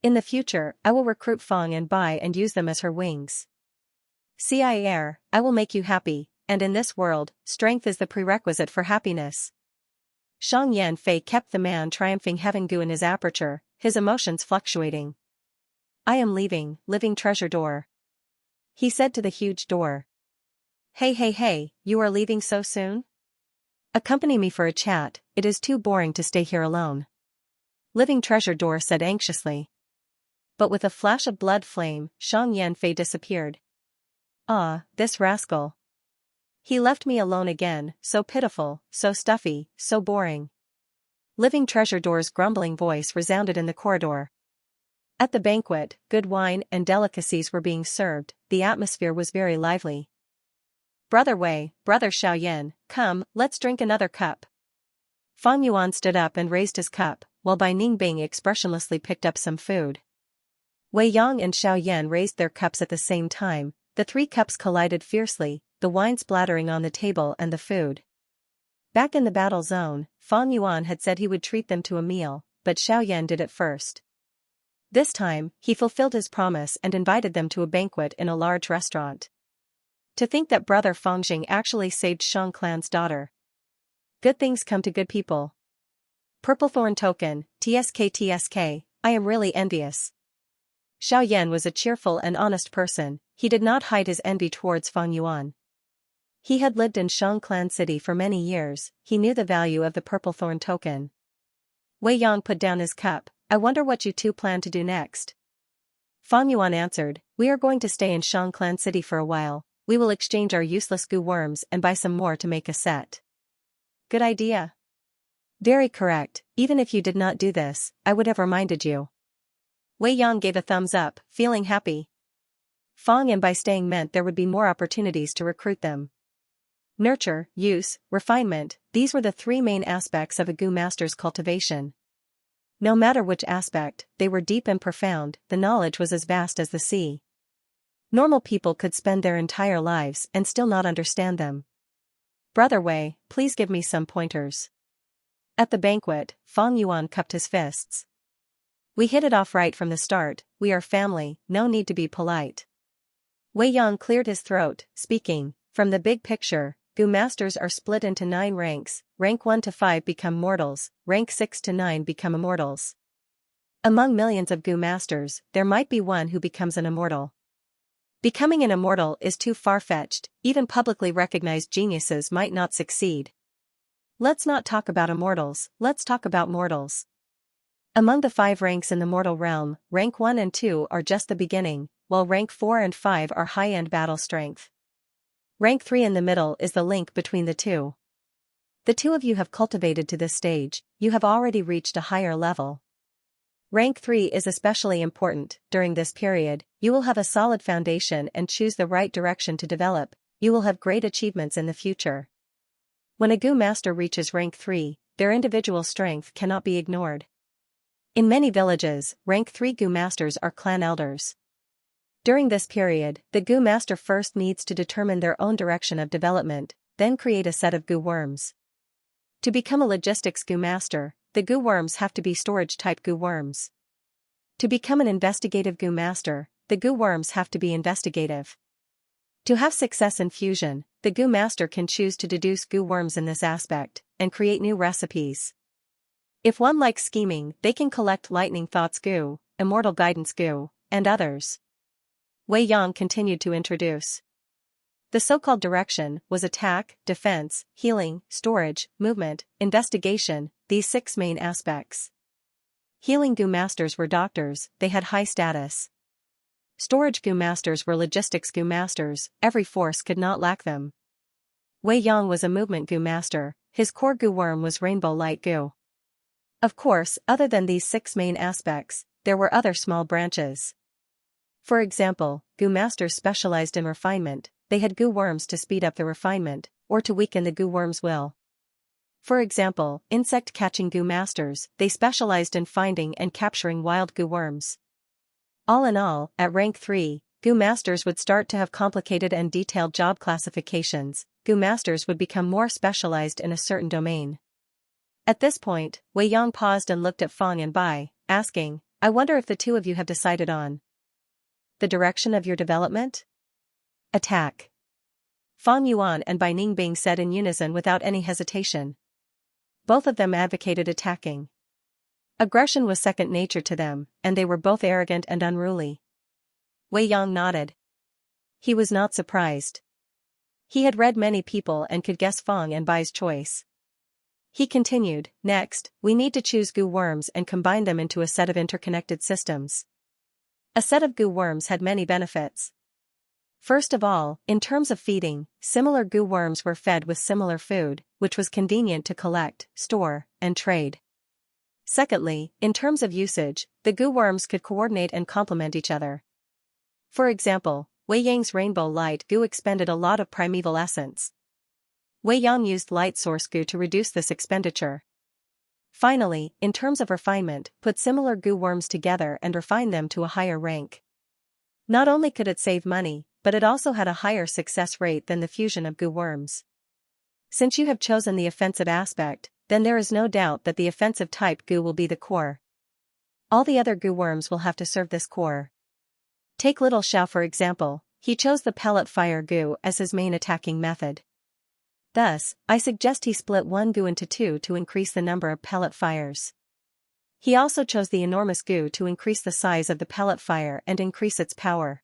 In the future, I will recruit Fang and Bai and use them as her wings. Ci air, I will make you happy, and in this world, strength is the prerequisite for happiness. Xianxia kept the man triumphing heaven goo in his aperture, his emotions fluctuating. I am leaving, Living Treasure Door. He said to the huge door. Hey, you are leaving so soon? Accompany me for a chat, it is too boring to stay here alone. Living Treasure Door said anxiously. But with a flash of blood flame, Xianxia disappeared. Ah, this rascal. He left me alone again, so pitiful, so stuffy, so boring. Living Treasure Door's grumbling voice resounded in the corridor. At the banquet, good wine and delicacies were being served, the atmosphere was very lively. Brother Wei, Brother Xiaoyan, come, let's drink another cup. Fang Yuan stood up and raised his cup, while Bai Ningbing expressionlessly picked up some food. Wei Yang and Xiaoyan raised their cups at the same time, the 3 cups collided fiercely, the wine splattering on the table and the food. Back in the battle zone, Fang Yuan had said he would treat them to a meal, but Xiaoyan did it first. This time, he fulfilled his promise and invited them to a banquet in a large restaurant. To think that Brother Fangjing actually saved Shang Clan's daughter. Good things come to good people. Purple Thorn Token, TSK, I am really envious. Xiaoyan was a cheerful and honest person, he did not hide his envy towards Fang Yuan. He had lived in Shang Clan City for many years, he knew the value of the Purple Thorn Token. Wei Yang put down his cup, I wonder what you two plan to do next. Fang Yuan answered, we are going to stay in Shang Clan City for a while, we will exchange our useless goo worms and buy some more to make a set. Good idea. Very correct, even if you did not do this, I would have reminded you. Wei Yang gave a thumbs up, feeling happy. Fang and by staying meant there would be more opportunities to recruit them. Nurture, use, refinement, these were the 3 main aspects of a goo master's cultivation. No matter which aspect, they were deep and profound, the knowledge was as vast as the sea. Normal people could spend their entire lives and still not understand them. Brother Wei, please give me some pointers. At the banquet, Fang Yuan cupped his fists. We hit it off right from the start, we are family, no need to be polite. Wei Yang cleared his throat, speaking, from the big picture, goo masters are split into 9 ranks, rank 1 to 5 become mortals, rank 6 to 9 become immortals. Among millions of goo masters, there might be one who becomes an immortal. Becoming an immortal is too far-fetched, even publicly recognized geniuses might not succeed. Let's not talk about immortals, let's talk about mortals. Among the 5 ranks in the mortal realm, rank 1 and 2 are just the beginning, while rank 4 and 5 are high-end battle strength. Rank 3 in the middle is the link between the 2. The 2 of you have cultivated to this stage, you have already reached a higher level. Rank 3 is especially important, during this period, you will have a solid foundation and choose the right direction to develop, you will have great achievements in the future. When a goo master reaches rank 3, their individual strength cannot be ignored. In many villages, rank 3 goo masters are clan elders. During this period, the goo master first needs to determine their own direction of development, then create a set of goo worms. To become a logistics goo master, the goo worms have to be storage-type goo worms. To become an investigative goo master, the goo worms have to be investigative. To have success in fusion, the goo master can choose to deduce goo worms in this aspect, and create new recipes. If one likes scheming, they can collect lightning thoughts goo, immortal guidance goo, and others. Wei Yang continued to introduce. The so-called direction was attack, defense, healing, storage, movement, investigation, these 6 main aspects. Healing goo masters were doctors, they had high status. Storage goo masters were logistics goo masters, every force could not lack them. Wei Yang was a movement goo master, his core goo worm was rainbow light goo. Of course, other than these 6 main aspects, there were other small branches. For example, goo masters specialized in refinement, they had goo worms to speed up the refinement, or to weaken the goo worm's will. For example, insect-catching goo masters, they specialized in finding and capturing wild goo worms. All in all, at rank 3, goo masters would start to have complicated and detailed job classifications, goo masters would become more specialized in a certain domain. At this point, Wei Yang paused and looked at Fang and Bai, asking, I wonder if the two of you have decided on the direction of your development? Attack. Fang Yuan and Bai Ningbing said in unison without any hesitation. Both of them advocated attacking. Aggression was second nature to them, and they were both arrogant and unruly. Wei Yang nodded. He was not surprised. He had read many people and could guess Fang and Bai's choice. He continued, next, we need to choose goo worms and combine them into a set of interconnected systems. A set of goo worms had many benefits. First of all, in terms of feeding, similar goo worms were fed with similar food, which was convenient to collect, store, and trade. Secondly, in terms of usage, the goo worms could coordinate and complement each other. For example, Wei Yang's rainbow light goo expended a lot of primeval essence. Wei Yang used light source goo to reduce this expenditure. Finally, in terms of refinement, put similar goo worms together and refine them to a higher rank. Not only could it save money, but it also had a higher success rate than the fusion of goo worms. Since you have chosen the offensive aspect, then there is no doubt that the offensive type goo will be the core. All the other goo worms will have to serve this core. Take Little Xiao for example, he chose the pellet fire goo as his main attacking method. Thus, I suggest he split one goo into 2 to increase the number of pellet fires. He also chose the enormous goo to increase the size of the pellet fire and increase its power.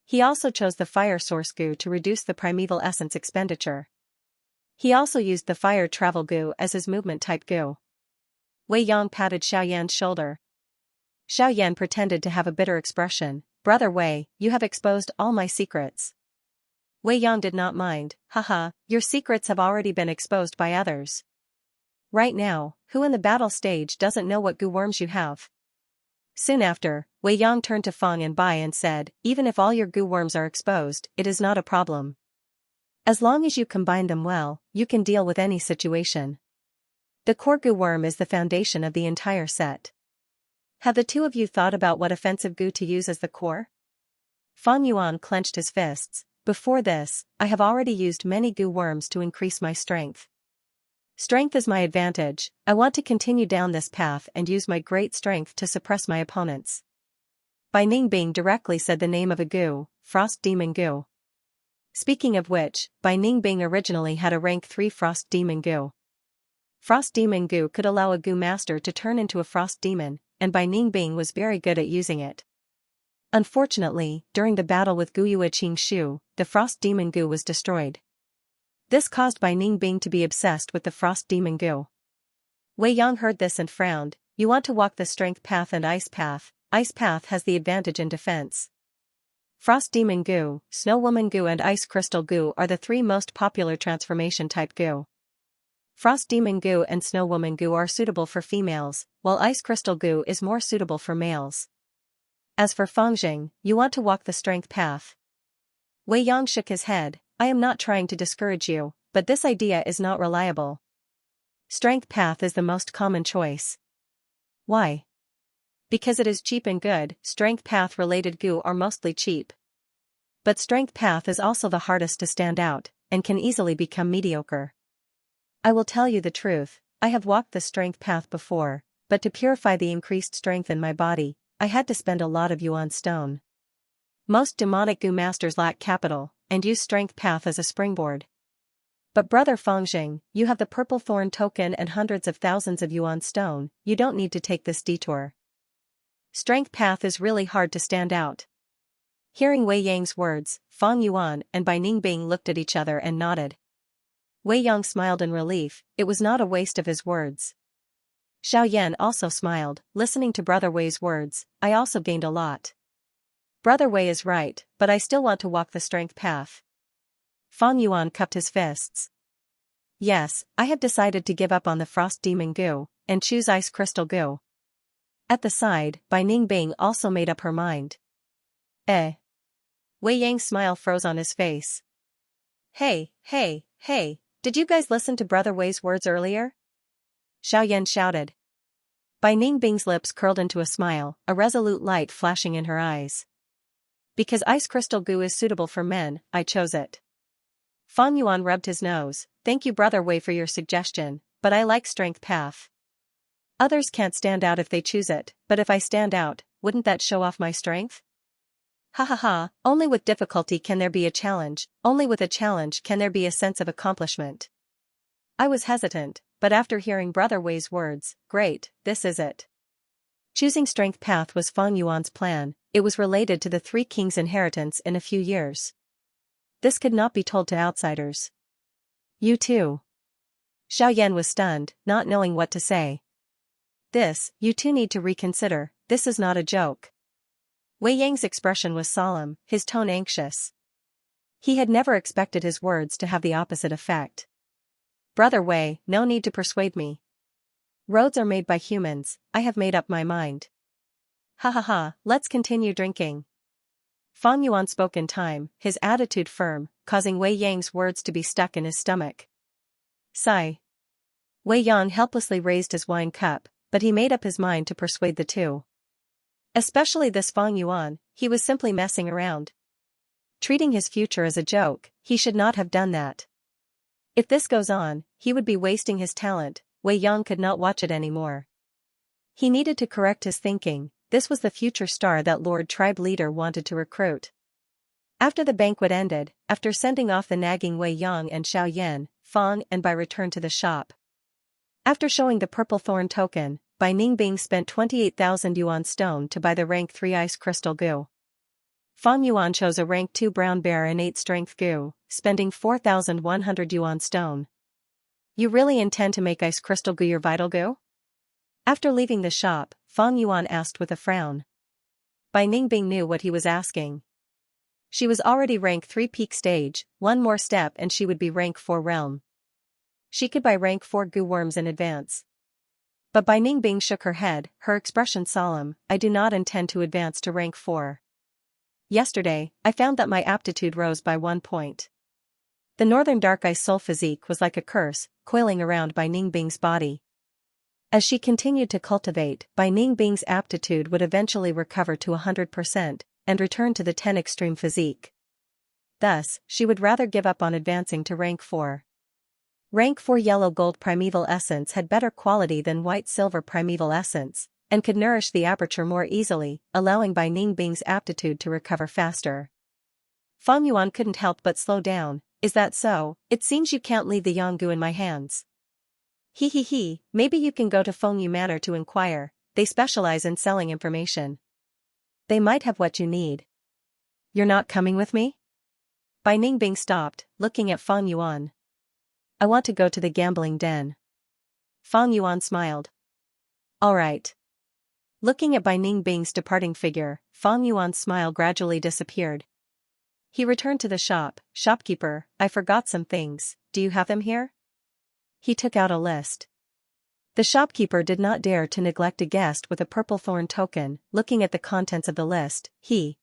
He also chose the fire source goo to reduce the primeval essence expenditure. He also used the fire travel goo as his movement type goo. Wei Yang patted Xiaoyan's shoulder. Xiaoyan pretended to have a bitter expression. Brother Wei, you have exposed all my secrets. Wei Yang did not mind. Haha, your secrets have already been exposed by others. Right now, who in the battle stage doesn't know what goo worms you have? Soon after, Wei Yang turned to Fang and Bai and said, even if all your goo worms are exposed, it is not a problem. As long as you combine them well, you can deal with any situation. The core goo worm is the foundation of the entire set. Have the two of you thought about what offensive goo to use as the core? Fang Yuan clenched his fists. Before this, I have already used many goo worms to increase my strength. Strength is my advantage, I want to continue down this path and use my great strength to suppress my opponents. Bai Ningbing directly said the name of a goo, Frost Demon Goo. Speaking of which, Bai Ningbing originally had a rank 3 Frost Demon Goo. Frost Demon Goo could allow a goo master to turn into a frost demon, and Bai Ningbing was very good at using it. Unfortunately, during the battle with Guyue Qingshu, the Frost Demon Goo was destroyed. This caused Bai Ningbing to be obsessed with the Frost Demon Goo. Wei Yang heard this and frowned. You want to walk the Strength Path and Ice Path. Ice Path has the advantage in defense. Frost Demon Goo, Snow Woman Goo and Ice Crystal Goo are the 3 most popular transformation type goo. Frost Demon Goo and Snow Woman Goo are suitable for females, while Ice Crystal Goo is more suitable for males. As for Fangjing, you want to walk the Strength Path. Wei Yang shook his head. I am not trying to discourage you, but this idea is not reliable. Strength Path is the most common choice. Why? Because it is cheap and good. Strength Path related goo are mostly cheap. But Strength Path is also the hardest to stand out, and can easily become mediocre. I will tell you the truth, I have walked the Strength Path before, but to purify the increased strength in my body, I had to spend a lot of yuan stone. Most demonic goo masters lack capital, and use Strength Path as a springboard. But Brother Fangxing, you have the purple thorn token and hundreds of thousands of yuan stone, you don't need to take this detour. Strength path is really hard to stand out. Hearing Wei Yang's words, Fang Yuan and Bai Ningbing looked at each other and nodded. Wei Yang smiled in relief, it was not a waste of his words. Xiao Yan also smiled, listening to Brother Wei's words, I also gained a lot. Brother Wei is right, but I still want to walk the strength path. Fang Yuan cupped his fists. Yes, I have decided to give up on the frost demon goo, and choose ice crystal goo. At the side, Bai Ningbing also made up her mind. Eh. Wei Yang's smile froze on his face. Hey, did you guys listen to Brother Wei's words earlier? Xiao Yan shouted. Bai Ningbing's lips curled into a smile, a resolute light flashing in her eyes. Because ice crystal goo is suitable for men, I chose it. Fang Yuan rubbed his nose, thank you Brother Wei for your suggestion, but I like strength path. Others can't stand out if they choose it, but if I stand out, wouldn't that show off my strength? Ha ha ha, only with difficulty can there be a challenge, only with a challenge can there be a sense of accomplishment. I was hesitant, but after hearing Brother Wei's words, great, this is it. Choosing strength path was Fang Yuan's plan, it was related to the Three Kings' inheritance in a few years. This could not be told to outsiders. You too. Xiao Yan was stunned, not knowing what to say. You two need to reconsider, this is not a joke. Wei Yang's expression was solemn, his tone anxious. He had never expected his words to have the opposite effect. Brother Wei, no need to persuade me. Roads are made by humans, I have made up my mind. Ha ha ha, let's continue drinking. Fang Yuan spoke in time, his attitude firm, causing Wei Yang's words to be stuck in his stomach. Sigh. Wei Yang helplessly raised his wine cup, but he made up his mind to persuade the two. Especially this Fang Yuan, he was simply messing around. Treating his future as a joke, he should not have done that. If this goes on, he would be wasting his talent, Wei Yang could not watch it anymore. He needed to correct his thinking, this was the future star that Lord Tribe Leader wanted to recruit. After the banquet ended, after sending off the nagging Wei Yang and Xiao Yan, Fang and Bai returned to the shop. After showing the purple thorn token, Bai Ningbing spent 28,000 yuan stone to buy the rank 3 ice crystal goo. Fang Yuan chose a rank 2 brown bear and 8 strength goo, spending 4,100 yuan stone. You really intend to make ice crystal goo your vital goo? After leaving the shop, Fang Yuan asked with a frown. Bai Ningbing knew what he was asking. She was already rank 3 peak stage, one more step and she would be rank 4 realm. She could buy rank 4 goo worms in advance. But Bai Ningbing shook her head, her expression solemn, I do not intend to advance to rank 4. Yesterday, I found that my aptitude rose by 1 point. The northern dark ice soul physique was like a curse, coiling around Bai Ningbing's body. As she continued to cultivate, Bai Ningbing's aptitude would eventually recover to 100%, and return to the 10 extreme physique. Thus, she would rather give up on advancing to rank 4. Rank 4 yellow gold primeval essence had better quality than white silver primeval essence, and could nourish the aperture more easily, allowing Bai Ningbing's aptitude to recover faster. Fang Yuan couldn't help but slow down, is that so? It seems you can't leave the Yanggu in my hands. He, maybe you can go to Fengyu Manor to inquire, they specialize in selling information. They might have what you need. You're not coming with me? Bai Ningbing stopped, looking at Fang Yuan. I want to go to the gambling den. Fang Yuan smiled. All right. Looking at Bai Ningbing's departing figure, Fang Yuan's smile gradually disappeared. He returned to the shop. Shopkeeper, I forgot some things, do you have them here? He took out a list. The shopkeeper did not dare to neglect a guest with a purple thorn token. Looking at the contents of the list, he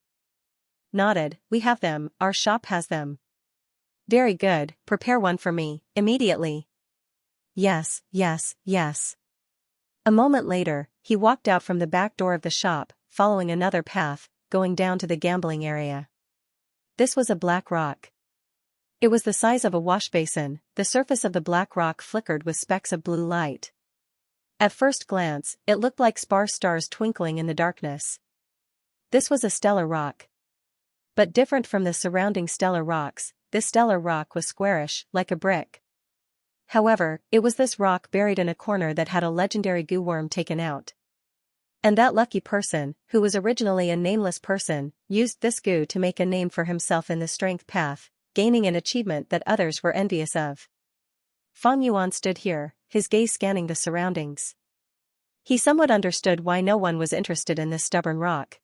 nodded, we have them, our shop has them. Very good, prepare one for me, immediately. Yes. A moment later, he walked out from the back door of the shop, following another path, going down to the gambling area. This was a black rock. It was the size of a wash basin, the surface of the black rock flickered with specks of blue light. At first glance, it looked like sparse stars twinkling in the darkness. This was a stellar rock. But different from the surrounding stellar rocks, this stellar rock was squarish, like a brick. However, it was this rock buried in a corner that had a legendary goo worm taken out. And that lucky person, who was originally a nameless person, used this goo to make a name for himself in the strength path, gaining an achievement that others were envious of. Feng Yuan stood here, his gaze scanning the surroundings. He somewhat understood why no one was interested in this stubborn rock.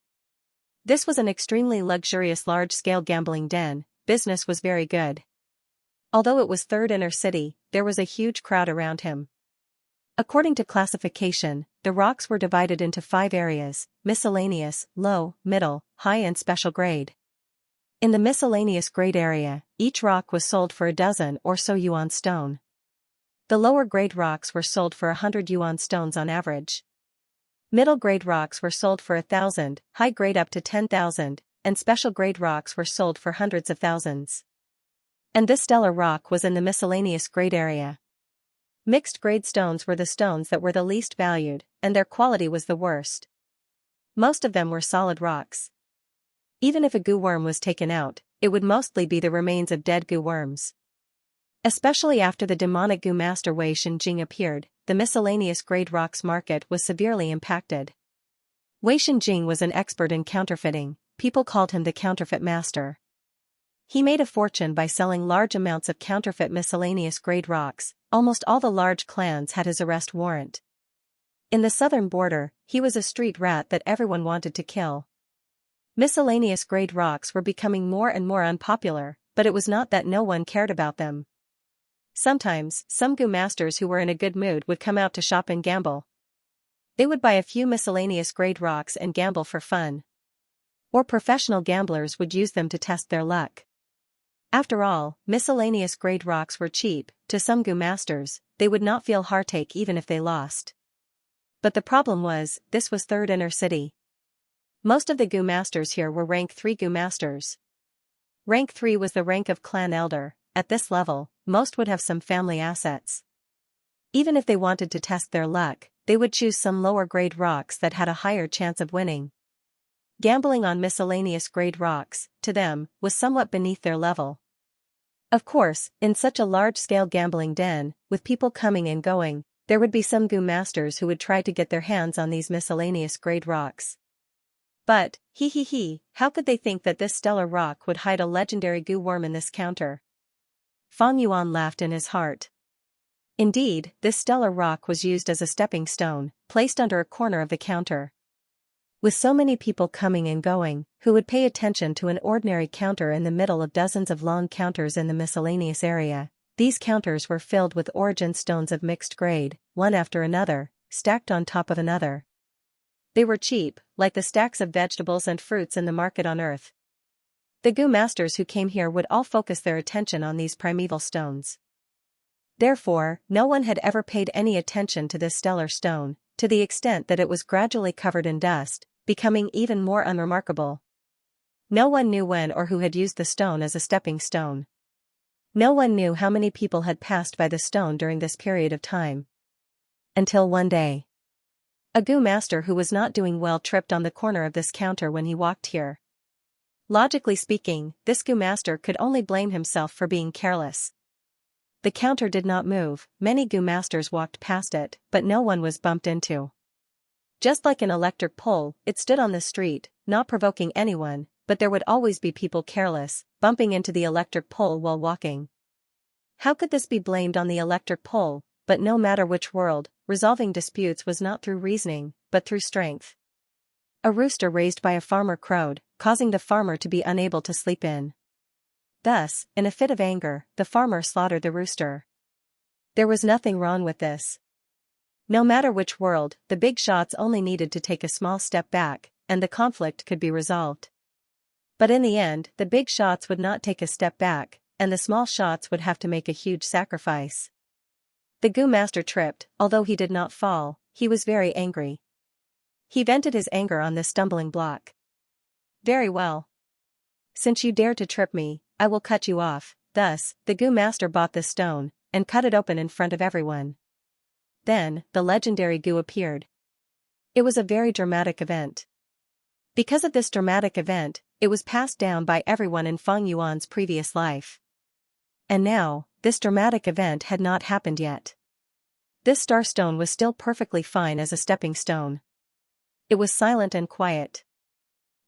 This was an extremely luxurious large-scale gambling den, business was very good. Although it was third inner city, there was a huge crowd around him. According to classification, the rocks were divided into 5 areas: miscellaneous, low, middle, high and special grade. In the miscellaneous grade area, each rock was sold for a dozen or so yuan stone. The lower grade rocks were sold for 100 yuan stones on average. Middle grade rocks were sold for 1,000, high grade up to 10,000, and special grade rocks were sold for hundreds of thousands. And this stellar rock was in the miscellaneous grade area. Mixed grade stones were the stones that were the least valued, and their quality was the worst. Most of them were solid rocks. Even if a goo worm was taken out, it would mostly be the remains of dead goo worms. Especially after the demonic goo master Wei Shenjing appeared, the miscellaneous grade rocks market was severely impacted. Wei Shenjing was an expert in counterfeiting, people called him the counterfeit master. He made a fortune by selling large amounts of counterfeit miscellaneous grade rocks. Almost all the large clans had his arrest warrant. In the southern border, he was a street rat that everyone wanted to kill. Miscellaneous grade rocks were becoming more and more unpopular, but it was not that no one cared about them. Sometimes, some goo masters who were in a good mood would come out to shop and gamble. They would buy a few miscellaneous grade rocks and gamble for fun. Or professional gamblers would use them to test their luck. After all, miscellaneous grade rocks were cheap. To some goo masters, they would not feel heartache even if they lost. But the problem was, this was third inner city. Most of the goo masters here were rank 3 goo masters. Rank 3 was the rank of clan elder. At this level, most would have some family assets. Even if they wanted to test their luck, they would choose some lower grade rocks that had a higher chance of winning. Gambling on miscellaneous grade rocks, to them, was somewhat beneath their level. Of course, in such a large-scale gambling den, with people coming and going, there would be some goo masters who would try to get their hands on these miscellaneous grade rocks. But, how could they think that this stellar rock would hide a legendary goo worm in this counter? Feng Yuan laughed in his heart. Indeed, this stellar rock was used as a stepping stone, placed under a corner of the counter. With so many people coming and going, who would pay attention to an ordinary counter in the middle of dozens of long counters in the miscellaneous area, these counters were filled with origin stones of mixed grade, one after another, stacked on top of another. They were cheap, like the stacks of vegetables and fruits in the market on Earth. The goo masters who came here would all focus their attention on these primeval stones. Therefore, no one had ever paid any attention to this stellar stone, to the extent that it was gradually covered in dust, becoming even more unremarkable. No one knew when or who had used the stone as a stepping stone. No one knew how many people had passed by the stone during this period of time. Until one day, a goo master who was not doing well tripped on the corner of this counter when he walked here. Logically speaking, this goo master could only blame himself for being careless. The counter did not move, many goo masters walked past it, but no one was bumped into. Just like an electric pole, it stood on the street, not provoking anyone, but there would always be people careless, bumping into the electric pole while walking. How could this be blamed on the electric pole? But no matter which world, resolving disputes was not through reasoning, but through strength. A rooster raised by a farmer crowed, causing the farmer to be unable to sleep in. Thus, in a fit of anger, the farmer slaughtered the rooster. There was nothing wrong with this. No matter which world, the big shots only needed to take a small step back, and the conflict could be resolved. But in the end, the big shots would not take a step back, and the small shots would have to make a huge sacrifice. The goo master tripped, although he did not fall, he was very angry. He vented his anger on this stumbling block. Very well. Since you dare to trip me, I will cut you off. Thus, the goo master bought this stone, and cut it open in front of everyone. Then, the legendary goo appeared. It was a very dramatic event. Because of this dramatic event, it was passed down by everyone in Feng Yuan's previous life. And now, this dramatic event had not happened yet. This starstone was still perfectly fine as a stepping stone. It was silent and quiet.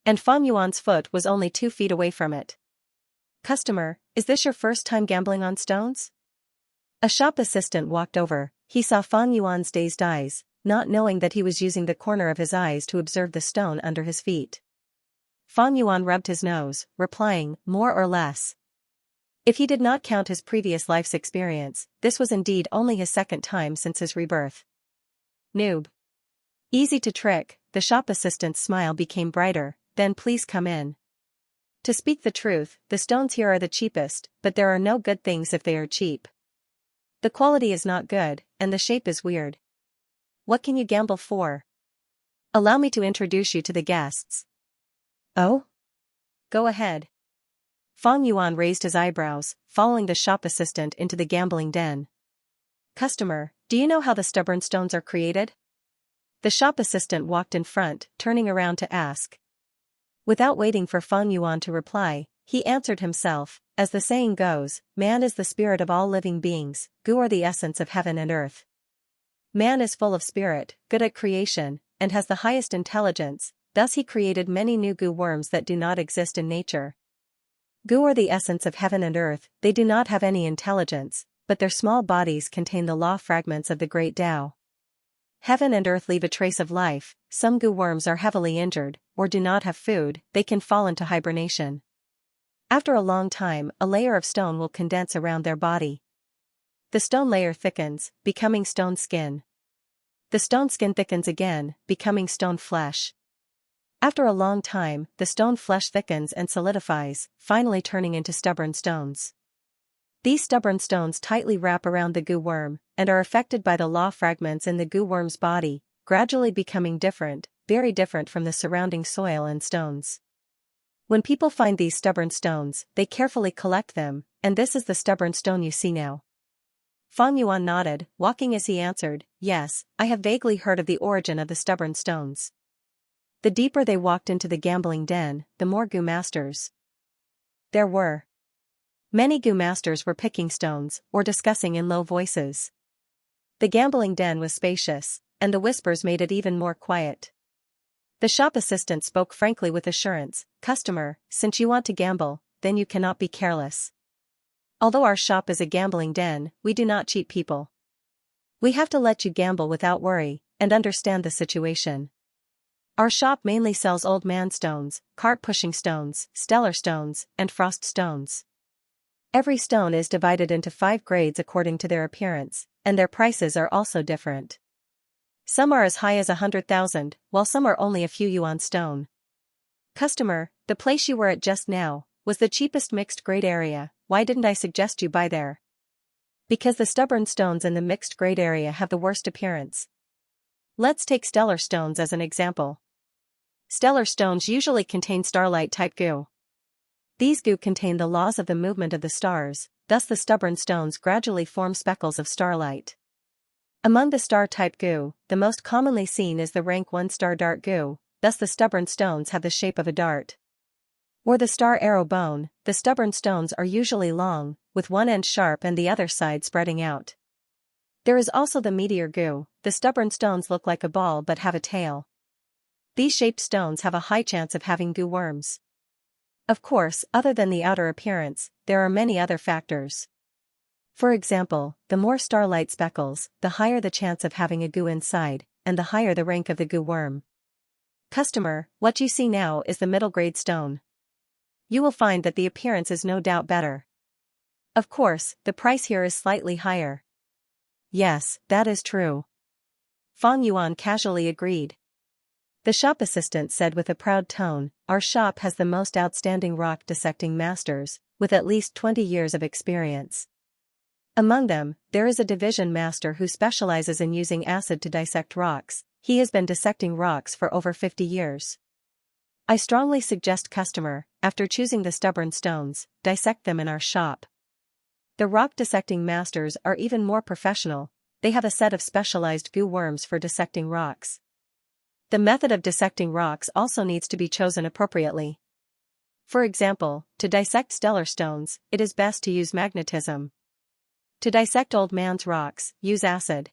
And Fang Yuan's foot was only 2 feet away from it. "Customer, is this your first time gambling on stones?" A shop assistant walked over. He saw Fang Yuan's dazed eyes, not knowing that he was using the corner of his eyes to observe the stone under his feet. Fang Yuan rubbed his nose, replying, "More or less." If he did not count his previous life's experience, this was indeed only his second time since his rebirth. "Noob. Easy to trick." The shop assistant's smile became brighter. "Then please come in. To speak the truth, the stones here are the cheapest, but there are no good things if they are cheap. The quality is not good, and the shape is weird. What can you gamble for? Allow me to introduce you to the guests." "Oh? Go ahead." Fang Yuan raised his eyebrows, following the shop assistant into the gambling den. "Customer, do you know how the stubborn stones are created?" The shop assistant walked in front, turning around to ask. Without waiting for Fang Yuan to reply, he answered himself. "As the saying goes, man is the spirit of all living beings, gu are the essence of heaven and earth. Man is full of spirit, good at creation, and has the highest intelligence, thus he created many new gu worms that do not exist in nature. Gu are the essence of heaven and earth, they do not have any intelligence, but their small bodies contain the law fragments of the great Tao. Heaven and earth leave a trace of life. Some gu worms are heavily injured, or do not have food, they can fall into hibernation. After a long time, a layer of stone will condense around their body. The stone layer thickens, becoming stone skin. The stone skin thickens again, becoming stone flesh. After a long time, the stone flesh thickens and solidifies, finally turning into stubborn stones. These stubborn stones tightly wrap around the gu worm, and are affected by the law fragments in the gu worm's body, gradually becoming different, very different from the surrounding soil and stones. When people find these stubborn stones, they carefully collect them, and this is the stubborn stone you see now." Fang Yuan nodded, walking as he answered, "Yes, I have vaguely heard of the origin of the stubborn stones." The deeper they walked into the gambling den, the more gu masters there were. Many gu masters were picking stones, or discussing in low voices. The gambling den was spacious, and the whispers made it even more quiet. The shop assistant spoke frankly with assurance. "Customer, since you want to gamble, then you cannot be careless. Although our shop is a gambling den, we do not cheat people. We have to let you gamble without worry, and understand the situation. Our shop mainly sells old man stones, cart-pushing stones, stellar stones, and frost stones. Every stone is divided into 5 grades according to their appearance, and their prices are also different. Some are as high as 100,000, while some are only a few yuan stone. Customer, the place you were at just now was the cheapest mixed grade area. Why didn't I suggest you buy there?" "Because the stubborn stones in the mixed grade area have the worst appearance. Let's take stellar stones as an example. Stellar stones usually contain starlight-type gu. These gu contain the laws of the movement of the stars, thus the stubborn stones gradually form speckles of starlight. Among the star-type gu, the most commonly seen is the rank 1 star dart gu, thus the stubborn stones have the shape of a dart. Or the star arrow bone, the stubborn stones are usually long, with one end sharp and the other side spreading out. There is also the meteor gu, the stubborn stones look like a ball but have a tail. These shaped stones have a high chance of having gu worms. Of course, other than the outer appearance, there are many other factors. For example, the more starlight speckles, the higher the chance of having a gu inside, and the higher the rank of the gu worm. Customer, what you see now is the middle grade stone. You will find that the appearance is no doubt better. Of course, the price here is slightly higher. Yes, that is true. Fang Yuan casually agreed. The shop assistant said with a proud tone, "Our shop has the most outstanding rock dissecting masters, with at least 20 years of experience. Among them, there is a division master who specializes in using acid to dissect rocks. He has been dissecting rocks for over 50 years. I strongly suggest customer, after choosing the stubborn stones, dissect them in our shop. The rock dissecting masters are even more professional. They have a set of specialized gu worms for dissecting rocks. The method of dissecting rocks also needs to be chosen appropriately. For example, to dissect stellar stones, it is best to use magnetism. To dissect old man's rocks, use acid.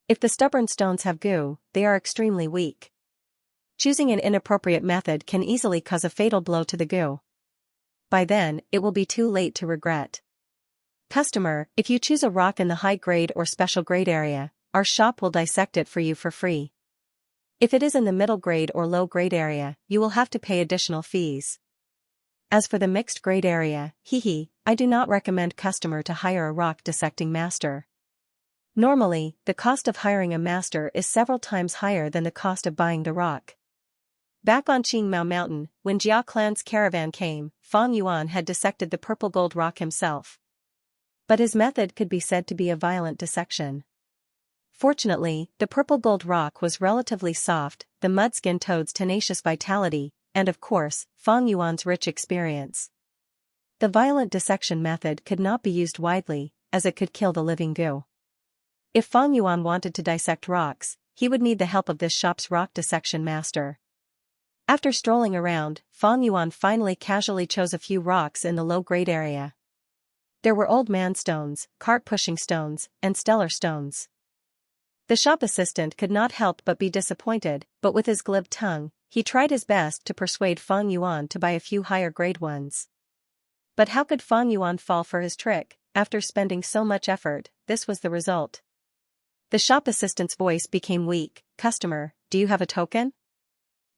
If the stubborn stones have goo, they are extremely weak. Choosing an inappropriate method can easily cause a fatal blow to the goo. By then, it will be too late to regret. Customer, if you choose a rock in the high grade or special grade area, our shop will dissect it for you for free. If it is in the middle grade or low grade area, you will have to pay additional fees. As for the mixed grade area, I do not recommend customer to hire a rock dissecting master. Normally, the cost of hiring a master is several times higher than the cost of buying the rock. Back on Qingmao Mountain, when Jia clan's caravan came, Fang Yuan had dissected the purple gold rock himself. But his method could be said to be a violent dissection. Fortunately, the purple gold rock was relatively soft, the mudskin toad's tenacious vitality, and of course, Fang Yuan's rich experience. The violent dissection method could not be used widely, as it could kill the living goo. If Fang Yuan wanted to dissect rocks, he would need the help of this shop's rock dissection master. After strolling around, Fang Yuan finally casually chose a few rocks in the low-grade area. There were old man stones, cart-pushing stones, and stellar stones. The shop assistant could not help but be disappointed, but with his glib tongue, he tried his best to persuade Fang Yuan to buy a few higher-grade ones. But how could Fang Yuan fall for his trick? After spending so much effort, this was the result. The shop assistant's voice became weak. Customer, do you have a token?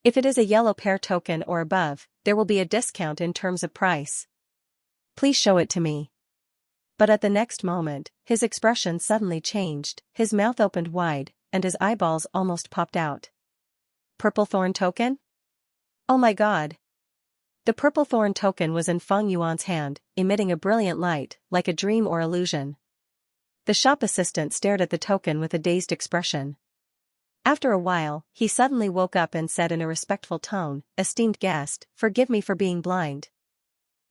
If it is a yellow pair token or above, there will be a discount in terms of price. Please show it to me. But at the next moment, his expression suddenly changed, his mouth opened wide, and his eyeballs almost popped out. Purple thorn token? Oh my god! The purple thorn token was in Fang Yuan's hand, emitting a brilliant light, like a dream or illusion. The shop assistant stared at the token with a dazed expression. After a while, he suddenly woke up and said in a respectful tone, "Esteemed guest, forgive me for being blind.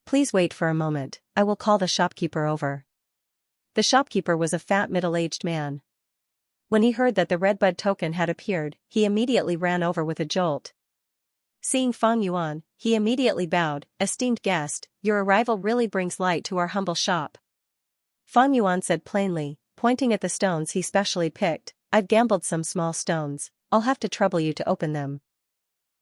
Please wait for a moment, I will call the shopkeeper over." The shopkeeper was a fat middle-aged man. When he heard that the redbud token had appeared, he immediately ran over with a jolt. Seeing Fang Yuan, he immediately bowed, "Esteemed guest, your arrival really brings light to our humble shop." Fang Yuan said plainly, pointing at the stones he specially picked, "I've gambled some small stones, I'll have to trouble you to open them."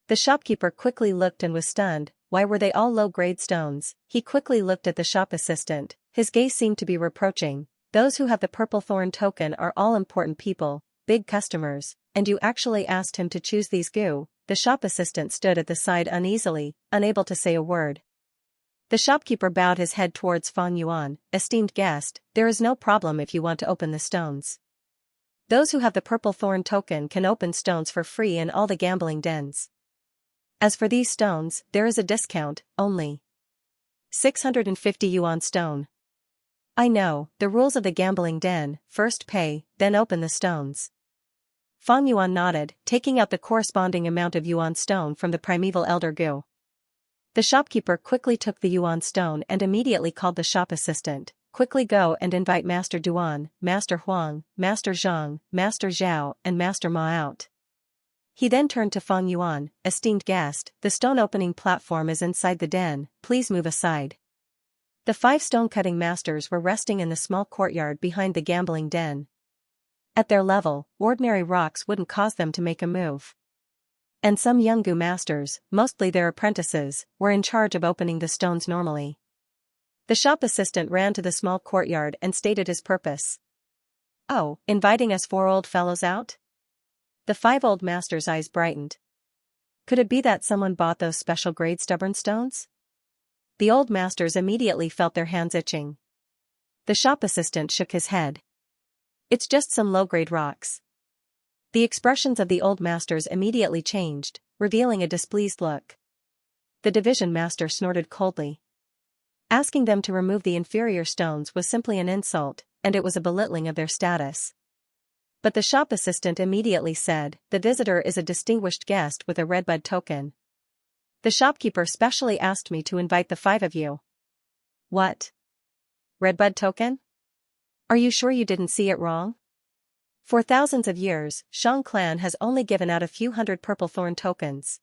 The shopkeeper quickly looked and was stunned. Why were they all low-grade stones? He quickly looked at the shop assistant, his gaze seemed to be reproaching. Those who have the purple thorn token are all important people, big customers, and you actually asked him to choose these goo. The shop assistant stood at the side uneasily, unable to say a word. The shopkeeper bowed his head towards Fang Yuan, "Esteemed guest, there is no problem if you want to open the stones. Those who have the purple thorn token can open stones for free in all the gambling dens. As for these stones, there is a discount, only 650 yuan stone. I know, the rules of the gambling den, first pay, then open the stones." Fang Yuan nodded, taking out the corresponding amount of yuan stone from the primeval elder goo. The shopkeeper quickly took the yuan stone and immediately called the shop assistant. "Quickly go and invite Master Duan, Master Huang, Master Zhang, Master Zhao, and Master Ma out." He then turned to Fang Yuan, "Esteemed guest, the stone opening platform is inside the den, please move aside." The 5 stone-cutting masters were resting in the small courtyard behind the gambling den. At their level, ordinary rocks wouldn't cause them to make a move. And some young goo masters, mostly their apprentices, were in charge of opening the stones normally. The shop assistant ran to the small courtyard and stated his purpose. "Oh, inviting us 4 old fellows out?" The 5 old masters' eyes brightened. Could it be that someone bought those special grade stubborn stones? The old masters immediately felt their hands itching. The shop assistant shook his head. "It's just some low-grade rocks." The expressions of the old masters immediately changed, revealing a displeased look. The division master snorted coldly. Asking them to remove the inferior stones was simply an insult, and it was a belittling of their status. But the shop assistant immediately said, "The visitor is a distinguished guest with a redbud token. The shopkeeper specially asked me to invite the 5 of you." "What? Redbud token? Are you sure you didn't see it wrong? For thousands of years, Shang clan has only given out a few hundred purple thorn tokens.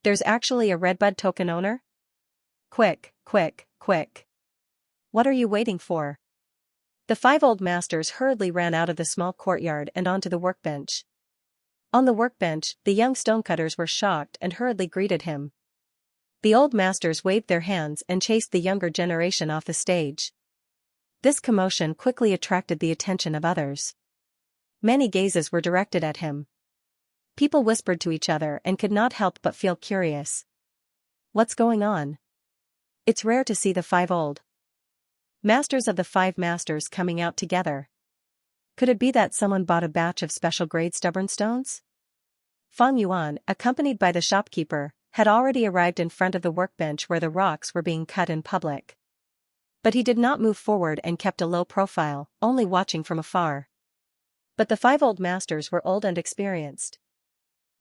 There's actually a redbud token owner?" quick, quick, quick. What are you waiting for? The 5 old masters hurriedly ran out of the small courtyard and onto the workbench. On the workbench, the young stonecutters were shocked and hurriedly greeted him. The old masters waved their hands and chased the younger generation off the stage. This commotion quickly attracted the attention of others. Many gazes were directed at him. People whispered to each other and could not help but feel curious. What's going on? It's rare to see the 5 old masters of the 5 masters coming out together. Could it be that someone bought a batch of special grade stubborn stones? Fang Yuan, accompanied by the shopkeeper, had already arrived in front of the workbench where the rocks were being cut in public. But he did not move forward and kept a low profile, only watching from afar. But the 5 old masters were old and experienced.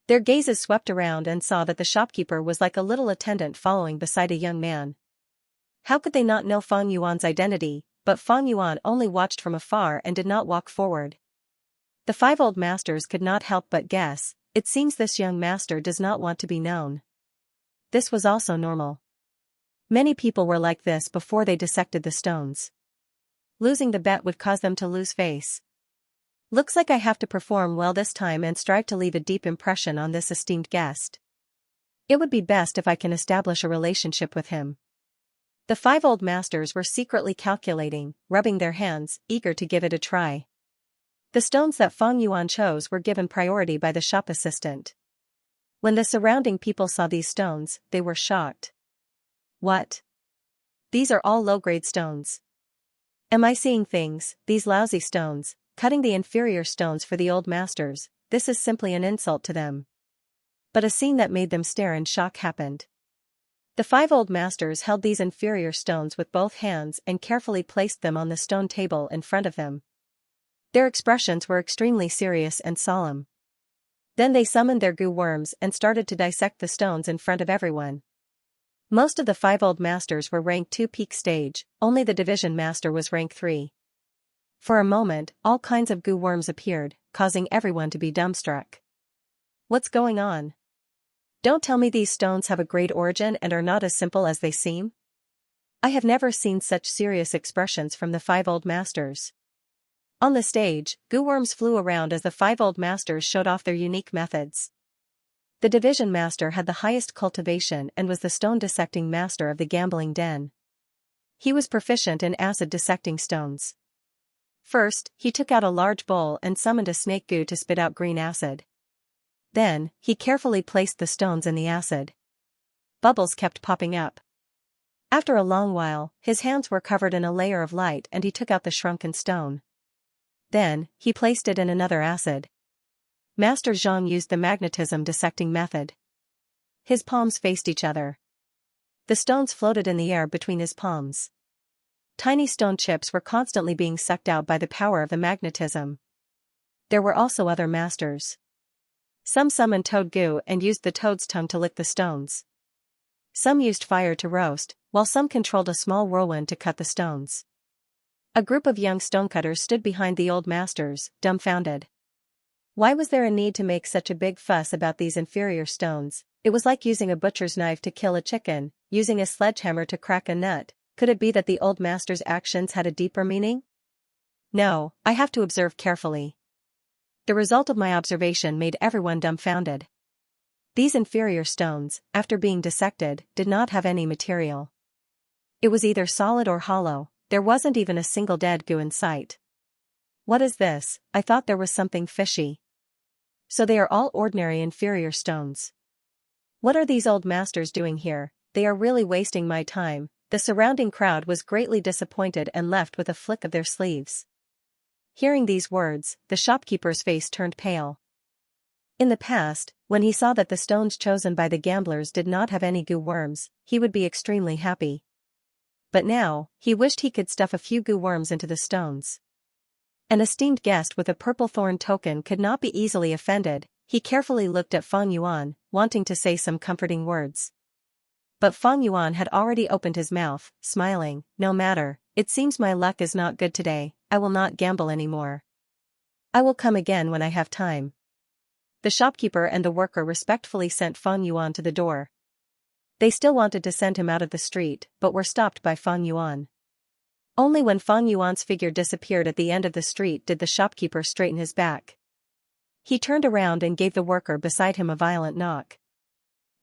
Their gazes swept around and saw that the shopkeeper was like a little attendant following beside a young man. How could they not know Fang Yuan's identity? But Fang Yuan only watched from afar and did not walk forward. The 5 old masters could not help but guess, it seems this young master does not want to be known. This was also normal. Many people were like this before they dissected the stones. Losing the bet would cause them to lose face. Looks like I have to perform well this time and strive to leave a deep impression on this esteemed guest. It would be best if I can establish a relationship with him. The 5 old masters were secretly calculating, rubbing their hands, eager to give it a try. The stones that Fang Yuan chose were given priority by the shop assistant. When the surrounding people saw these stones, they were shocked. What? These are all low-grade stones. Am I seeing things? These lousy stones, cutting the inferior stones for the old masters, this is simply an insult to them. But a scene that made them stare in shock happened. The 5 old masters held these inferior stones with both hands and carefully placed them on the stone table in front of them. Their expressions were extremely serious and solemn. Then they summoned their goo worms and started to dissect the stones in front of everyone. Most of the 5 old masters were rank 2 peak stage, only the division master was rank 3. For a moment, all kinds of goo worms appeared, causing everyone to be dumbstruck. What's going on? Don't tell me these stones have a great origin and are not as simple as they seem? I have never seen such serious expressions from the 5 old masters. On the stage, goo worms flew around as the 5 old masters showed off their unique methods. The division master had the highest cultivation and was the stone dissecting master of the gambling den. He was proficient in acid dissecting stones. First, he took out a large bowl and summoned a snake goo to spit out green acid. Then, he carefully placed the stones in the acid. Bubbles kept popping up. After a long while, his hands were covered in a layer of light and he took out the shrunken stone. Then, he placed it in another acid. Master Zhang used the magnetism dissecting method. His palms faced each other. The stones floated in the air between his palms. Tiny stone chips were constantly being sucked out by the power of the magnetism. There were also other masters. Some summoned toad goo and used the toad's tongue to lick the stones. Some used fire to roast, while some controlled a small whirlwind to cut the stones. A group of young stonecutters stood behind the old masters, dumbfounded. Why was there a need to make such a big fuss about these inferior stones? It was like using a butcher's knife to kill a chicken, using a sledgehammer to crack a nut. Could it be that the old master's actions had a deeper meaning? No, I have to observe carefully. The result of my observation made everyone dumbfounded. These inferior stones, after being dissected, did not have any material. It was either solid or hollow, there wasn't even a single dead goo in sight. What is this? I thought there was something fishy. So they are all ordinary inferior stones. What are these old masters doing here? They are really wasting my time. The surrounding crowd was greatly disappointed and left with a flick of their sleeves. Hearing these words, the shopkeeper's face turned pale. In the past, when he saw that the stones chosen by the gamblers did not have any goo worms, he would be extremely happy. But now, he wished he could stuff a few goo worms into the stones. An esteemed guest with a purple thorn token could not be easily offended. He carefully looked at Fang Yuan, wanting to say some comforting words. But Fang Yuan had already opened his mouth, smiling. No matter, it seems my luck is not good today, I will not gamble anymore. I will come again when I have time. The shopkeeper and the worker respectfully sent Fang Yuan to the door. They still wanted to send him out of the street, but were stopped by Fang Yuan. Only when Fang Yuan's figure disappeared at the end of the street did the shopkeeper straighten his back. He turned around and gave the worker beside him a violent knock.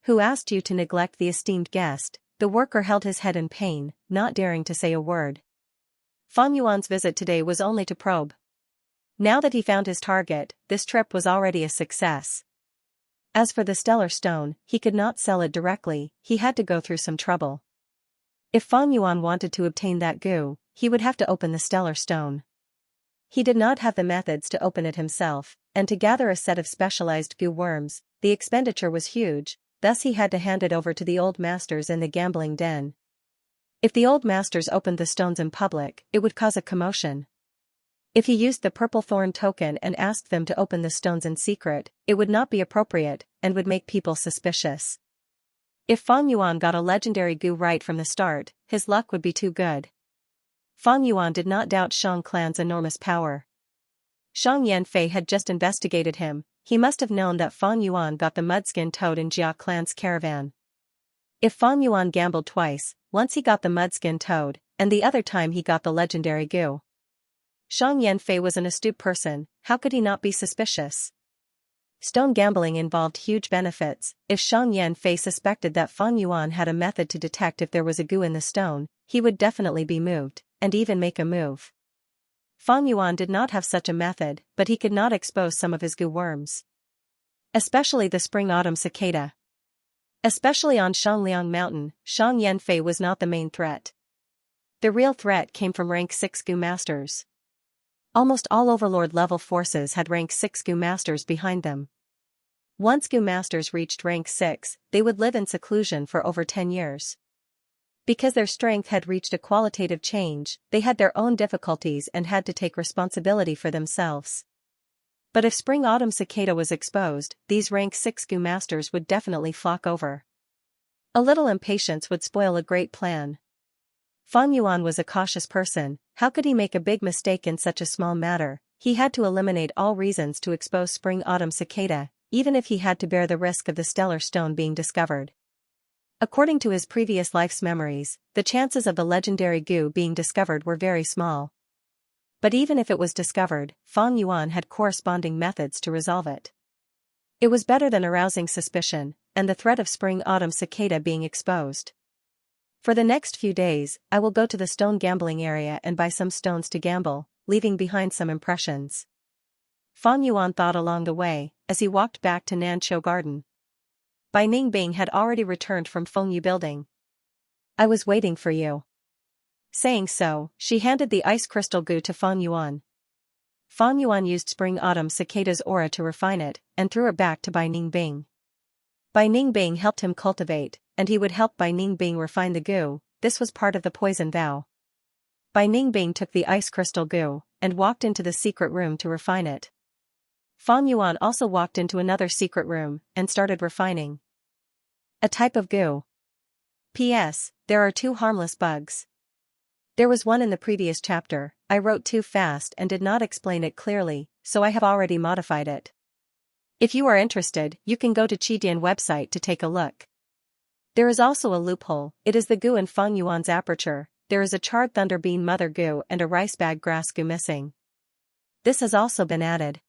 "Who asked you to neglect the esteemed guest?" The worker held his head in pain, not daring to say a word. Fang Yuan's visit today was only to probe. Now that he found his target, this trip was already a success. As for the stellar stone, he could not sell it directly, he had to go through some trouble. If Fang Yuan wanted to obtain that goo, he would have to open the stellar stone. He did not have the methods to open it himself, and to gather a set of specialized goo worms, the expenditure was huge, thus he had to hand it over to the old masters in the gambling den. If the old masters opened the stones in public, it would cause a commotion. If he used the purple thorn token and asked them to open the stones in secret, it would not be appropriate, and would make people suspicious. If Fang Yuan got a legendary goo right from the start, his luck would be too good. Fang Yuan did not doubt Shang clan's enormous power. Shang Yanfei had just investigated him, he must have known that Fang Yuan got the Mudskin Toad in Jia clan's caravan. If Fang Yuan gambled twice, once he got the Mudskin Toad, and the other time he got the legendary goo. Shang Yanfei was an astute person, how could he not be suspicious? Stone gambling involved huge benefits. If Shang Yanfei suspected that Fang Yuan had a method to detect if there was a goo in the stone, he would definitely be moved, and even make a move. Fang Yuan did not have such a method, but he could not expose some of his goo worms. Especially the spring-autumn cicada. Especially on Shangliang Mountain, Shang Yanfei was not the main threat. The real threat came from rank 6 goo masters. Almost all overlord-level forces had rank 6 goo masters behind them. Once goo masters reached rank 6, they would live in seclusion for over 10 years. Because their strength had reached a qualitative change, they had their own difficulties and had to take responsibility for themselves. But if spring-autumn cicada was exposed, these rank 6 goo masters would definitely flock over. A little impatience would spoil a great plan. Fang Yuan was a cautious person, how could he make a big mistake in such a small matter? He had to eliminate all reasons to expose spring-autumn cicada, even if he had to bear the risk of the stellar stone being discovered. According to his previous life's memories, the chances of the legendary goo being discovered were very small. But even if it was discovered, Fang Yuan had corresponding methods to resolve it. It was better than arousing suspicion, and the threat of spring-autumn cicada being exposed. For the next few days, I will go to the stone gambling area and buy some stones to gamble, leaving behind some impressions. Fang Yuan thought along the way, as he walked back to Nanqiu Garden. Bai Ningbing had already returned from Fengyu Building. "I was waiting for you." Saying so, she handed the ice crystal goo to Fang Yuan. Fang Yuan used spring-autumn cicada's aura to refine it, and threw it back to Bai Ningbing. Bai Ningbing helped him cultivate, and he would help Bai Ningbing refine the goo, this was part of the poison vow. Bai Ningbing took the ice crystal goo, and walked into the secret room to refine it. Fang Yuan also walked into another secret room, and started refining. A type of goo. P.S. There are 2 harmless bugs. There was one in the previous chapter, I wrote too fast and did not explain it clearly, so I have already modified it. If you are interested, you can go to Qidian website to take a look. There is also a loophole, it is the goo in Fang Yuan's aperture, there is a charred thunderbean mother goo and a rice bag grass goo missing. This has also been added.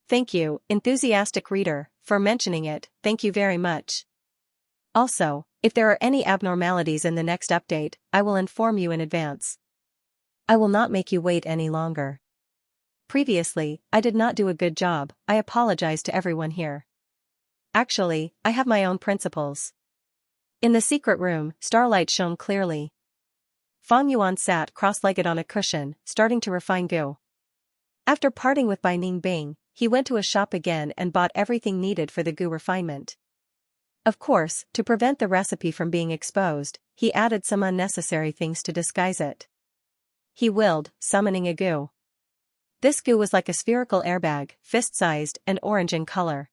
Thank you, enthusiastic reader, for mentioning it, thank you very much. Also, if there are any abnormalities in the next update, I will inform you in advance. I will not make you wait any longer. Previously, I did not do a good job, I apologize to everyone here. Actually, I have my own principles. In the secret room, starlight shone clearly. Fang Yuan sat cross-legged on a cushion, starting to refine goo. After parting with Bai Ningbing, he went to a shop again and bought everything needed for the goo refinement. Of course, to prevent the recipe from being exposed, he added some unnecessary things to disguise it. He willed, summoning a goo. This goo was like a spherical airbag, fist-sized and orange in color.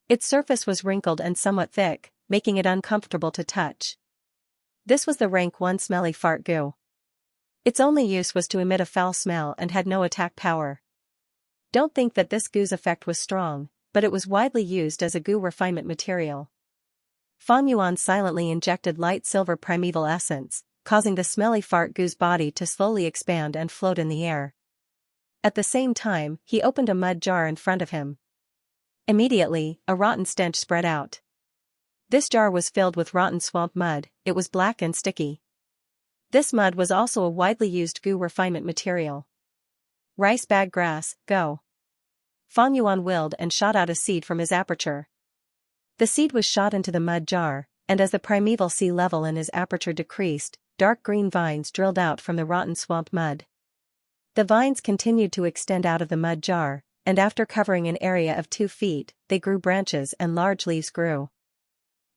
Its surface was wrinkled and somewhat thick, making it uncomfortable to touch. This was the rank 1 smelly fart goo. Its only use was to emit a foul smell and had no attack power. Don't think that this goo's effect was strong, but it was widely used as a goo refinement material. Fan Yuan silently injected light silver primeval essence, causing the smelly fart goo's body to slowly expand and float in the air. At the same time, he opened a mud jar in front of him. Immediately, a rotten stench spread out. This jar was filled with rotten swamp mud. It was black and sticky. This mud was also a widely used goo refinement material. Rice bag grass, go. Fan Yuan willed and shot out a seed from his aperture. The seed was shot into the mud jar, and as the primeval sea level in his aperture decreased, dark green vines drilled out from the rotten swamp mud. The vines continued to extend out of the mud jar, and after covering an area of 2 feet, they grew branches and large leaves grew.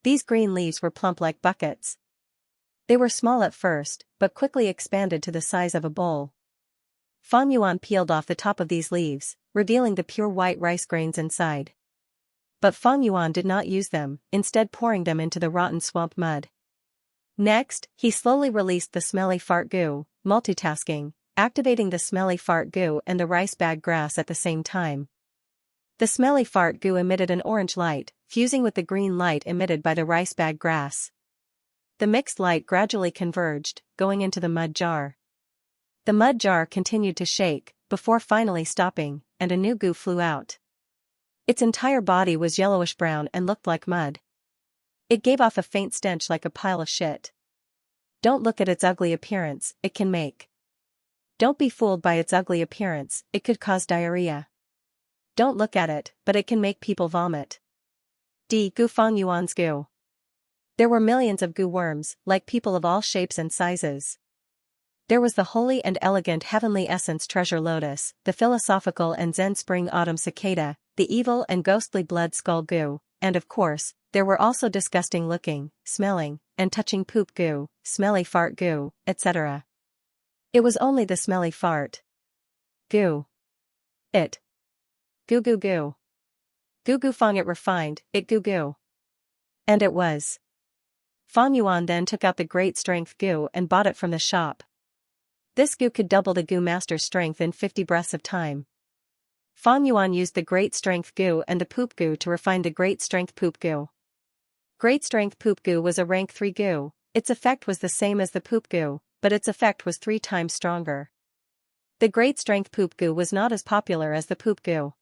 These green leaves were plump like buckets. They were small at first, but quickly expanded to the size of a bowl. Fan Yuan peeled off the top of these leaves, revealing the pure white rice grains inside. But Fan Yuan did not use them, instead pouring them into the rotten swamp mud. Next, he slowly released the smelly fart goo, multitasking, activating the smelly fart goo and the rice bag grass at the same time. The smelly fart goo emitted an orange light, fusing with the green light emitted by the rice bag grass. The mixed light gradually converged, going into the mud jar. The mud jar continued to shake, before finally stopping, and a new goo flew out. Its entire body was yellowish-brown and looked like mud. It gave off a faint stench like a pile of shit. Don't look at its ugly appearance, it can make. Don't be fooled by its ugly appearance, it could cause diarrhea. Don't look at it, but it can make people vomit. Goo Fan Yuan's goo. There were millions of goo worms, like people of all shapes and sizes. There was the holy and elegant heavenly essence treasure lotus, the philosophical and zen spring autumn cicada, the evil and ghostly blood skull goo, and of course, there were also disgusting looking, smelling, and touching poop goo, smelly fart goo, etc. It was only the smelly fart goo. It. Goo goo goo. Goo goo fong it refined, it goo goo. And it was. Fan Yuan then took out the great strength goo and bought it from the shop. This goo could double the goo master's strength in 50 breaths of time. Fan Yuan used the great strength goo and the poop goo to refine the great strength poop goo. Great strength poop goo was a rank 3 goo, its effect was the same as the poop goo, but its effect was 3 times stronger. The great strength poop goo was not as popular as the poop goo.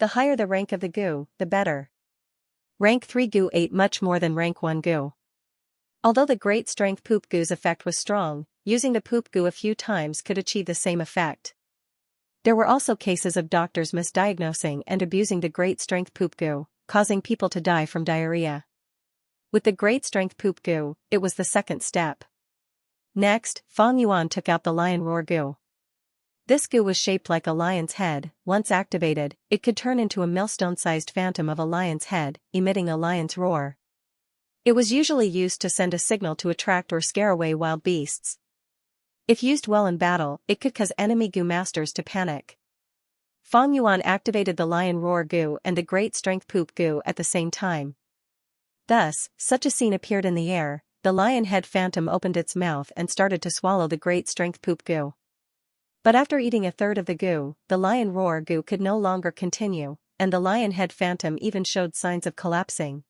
The higher the rank of the goo, the better. Rank 3 goo ate much more than rank 1 goo. Although the great strength poop goo's effect was strong, using the poop goo a few times could achieve the same effect. There were also cases of doctors misdiagnosing and abusing the great strength poop goo, causing people to die from diarrhea. With the great strength poop goo, it was the second step. Next, Fan Yuan took out the lion roar goo. This goo was shaped like a lion's head. Once activated, it could turn into a millstone-sized phantom of a lion's head, emitting a lion's roar. It was usually used to send a signal to attract or scare away wild beasts. If used well in battle, it could cause enemy goo masters to panic. Fan Yuan activated the lion roar goo and the great strength poop goo at the same time. Thus, such a scene appeared in the air. The lion head phantom opened its mouth and started to swallow the great strength poop goo. But after eating a third of the goo, the lion roar goo could no longer continue, and the lion head phantom even showed signs of collapsing.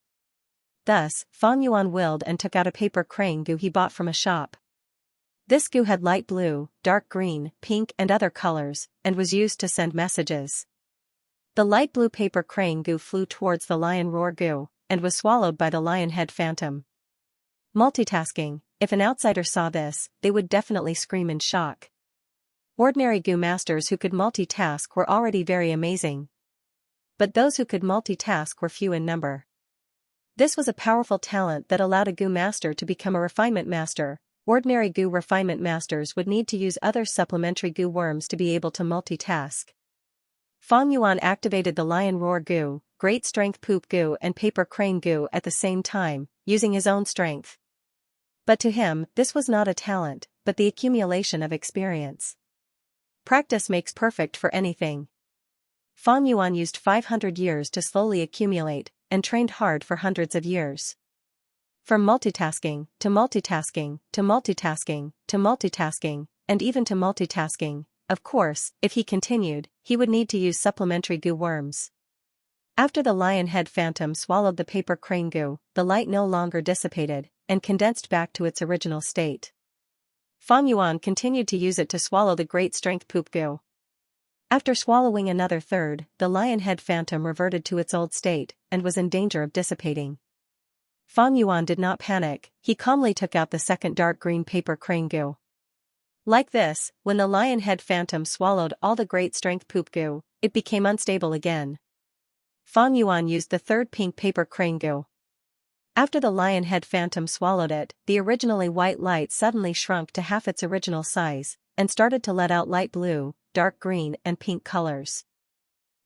Thus, Fan Yuan willed and took out a paper crane goo he bought from a shop. This goo had light blue, dark green, pink and other colors, and was used to send messages. The light blue paper crane goo flew towards the lion roar goo, and was swallowed by the lion head phantom. Multitasking. If an outsider saw this, they would definitely scream in shock. Ordinary goo masters who could multitask were already very amazing. But those who could multitask were few in number. This was a powerful talent that allowed a goo master to become a refinement master. Ordinary goo refinement masters would need to use other supplementary goo worms to be able to multitask. Fan Yuan activated the lion roar goo, great strength poop goo and paper crane goo at the same time, using his own strength. But to him, this was not a talent, but the accumulation of experience. Practice makes perfect for anything. Fan Yuan used 500 years to slowly accumulate, and trained hard for hundreds of years. From multitasking, to multitasking, to multitasking, to multitasking, and even to multitasking. Of course, if he continued, he would need to use supplementary goo worms. After the lion head phantom swallowed the paper crane goo, the light no longer dissipated, and condensed back to its original state. Fang Yuan continued to use it to swallow the great strength poop goo. After swallowing another third, the lion head phantom reverted to its old state, and was in danger of dissipating. Fang Yuan did not panic, he calmly took out the second dark green paper crane goo. Like this, when the lion head phantom swallowed all the great strength poop goo, it became unstable again. Fang Yuan used the third pink paper crane goo. After the lion head phantom swallowed it, the originally white light suddenly shrunk to half its original size, and started to let out light blue, dark green and pink colors.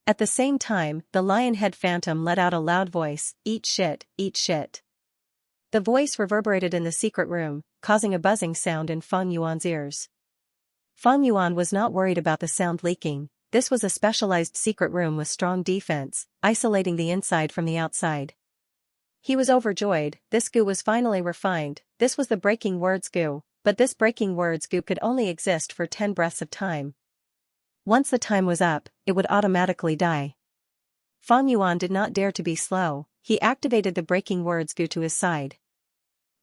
At the same time, the lion head phantom let out a loud voice, "Eat shit, eat shit." The voice reverberated in the secret room, causing a buzzing sound in Fang Yuan's ears. Fang Yuan was not worried about the sound leaking. This was a specialized secret room with strong defense, isolating the inside from the outside. He was overjoyed, this goo was finally refined, this was the breaking words goo, but this breaking words goo could only exist for 10 breaths of time. Once the time was up, it would automatically die. Fang Yuan did not dare to be slow, he activated the breaking words goo to his side.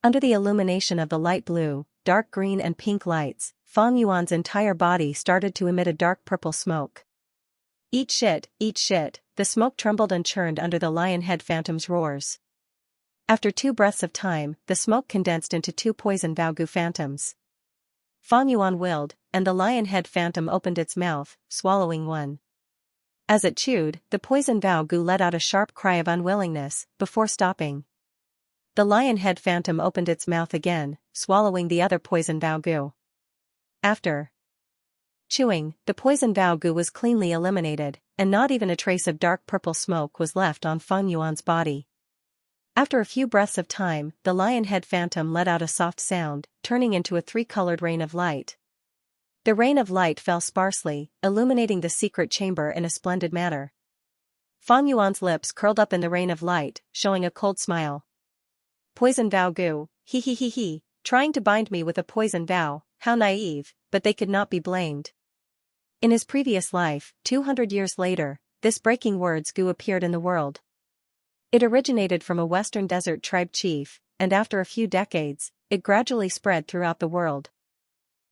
Under the illumination of the light blue, dark green and pink lights, Fang Yuan's entire body started to emit a dark purple smoke. Eat shit, the smoke trembled and churned under the lion head phantom's roars. After 2 breaths of time, the smoke condensed into 2 poison vow goo phantoms. Fang Yuan willed, and the lion head phantom opened its mouth, swallowing one. As it chewed, the poison vow goo let out a sharp cry of unwillingness, before stopping. The lion head phantom opened its mouth again, swallowing the other poison vow goo. After chewing, the poison vow goo was cleanly eliminated, and not even a trace of dark purple smoke was left on Fang Yuan's body. After a few breaths of time, the lion head phantom let out a soft sound, turning into a 3-colored rain of light. The rain of light fell sparsely, illuminating the secret chamber in a splendid manner. Fang Yuan's lips curled up in the rain of light, showing a cold smile. Poison vow goo, he, trying to bind me with a poison vow, how naive, but they could not be blamed. In his previous life, 200 years later, this breaking words goo appeared in the world. It originated from a western desert tribe chief, and after a few decades, it gradually spread throughout the world.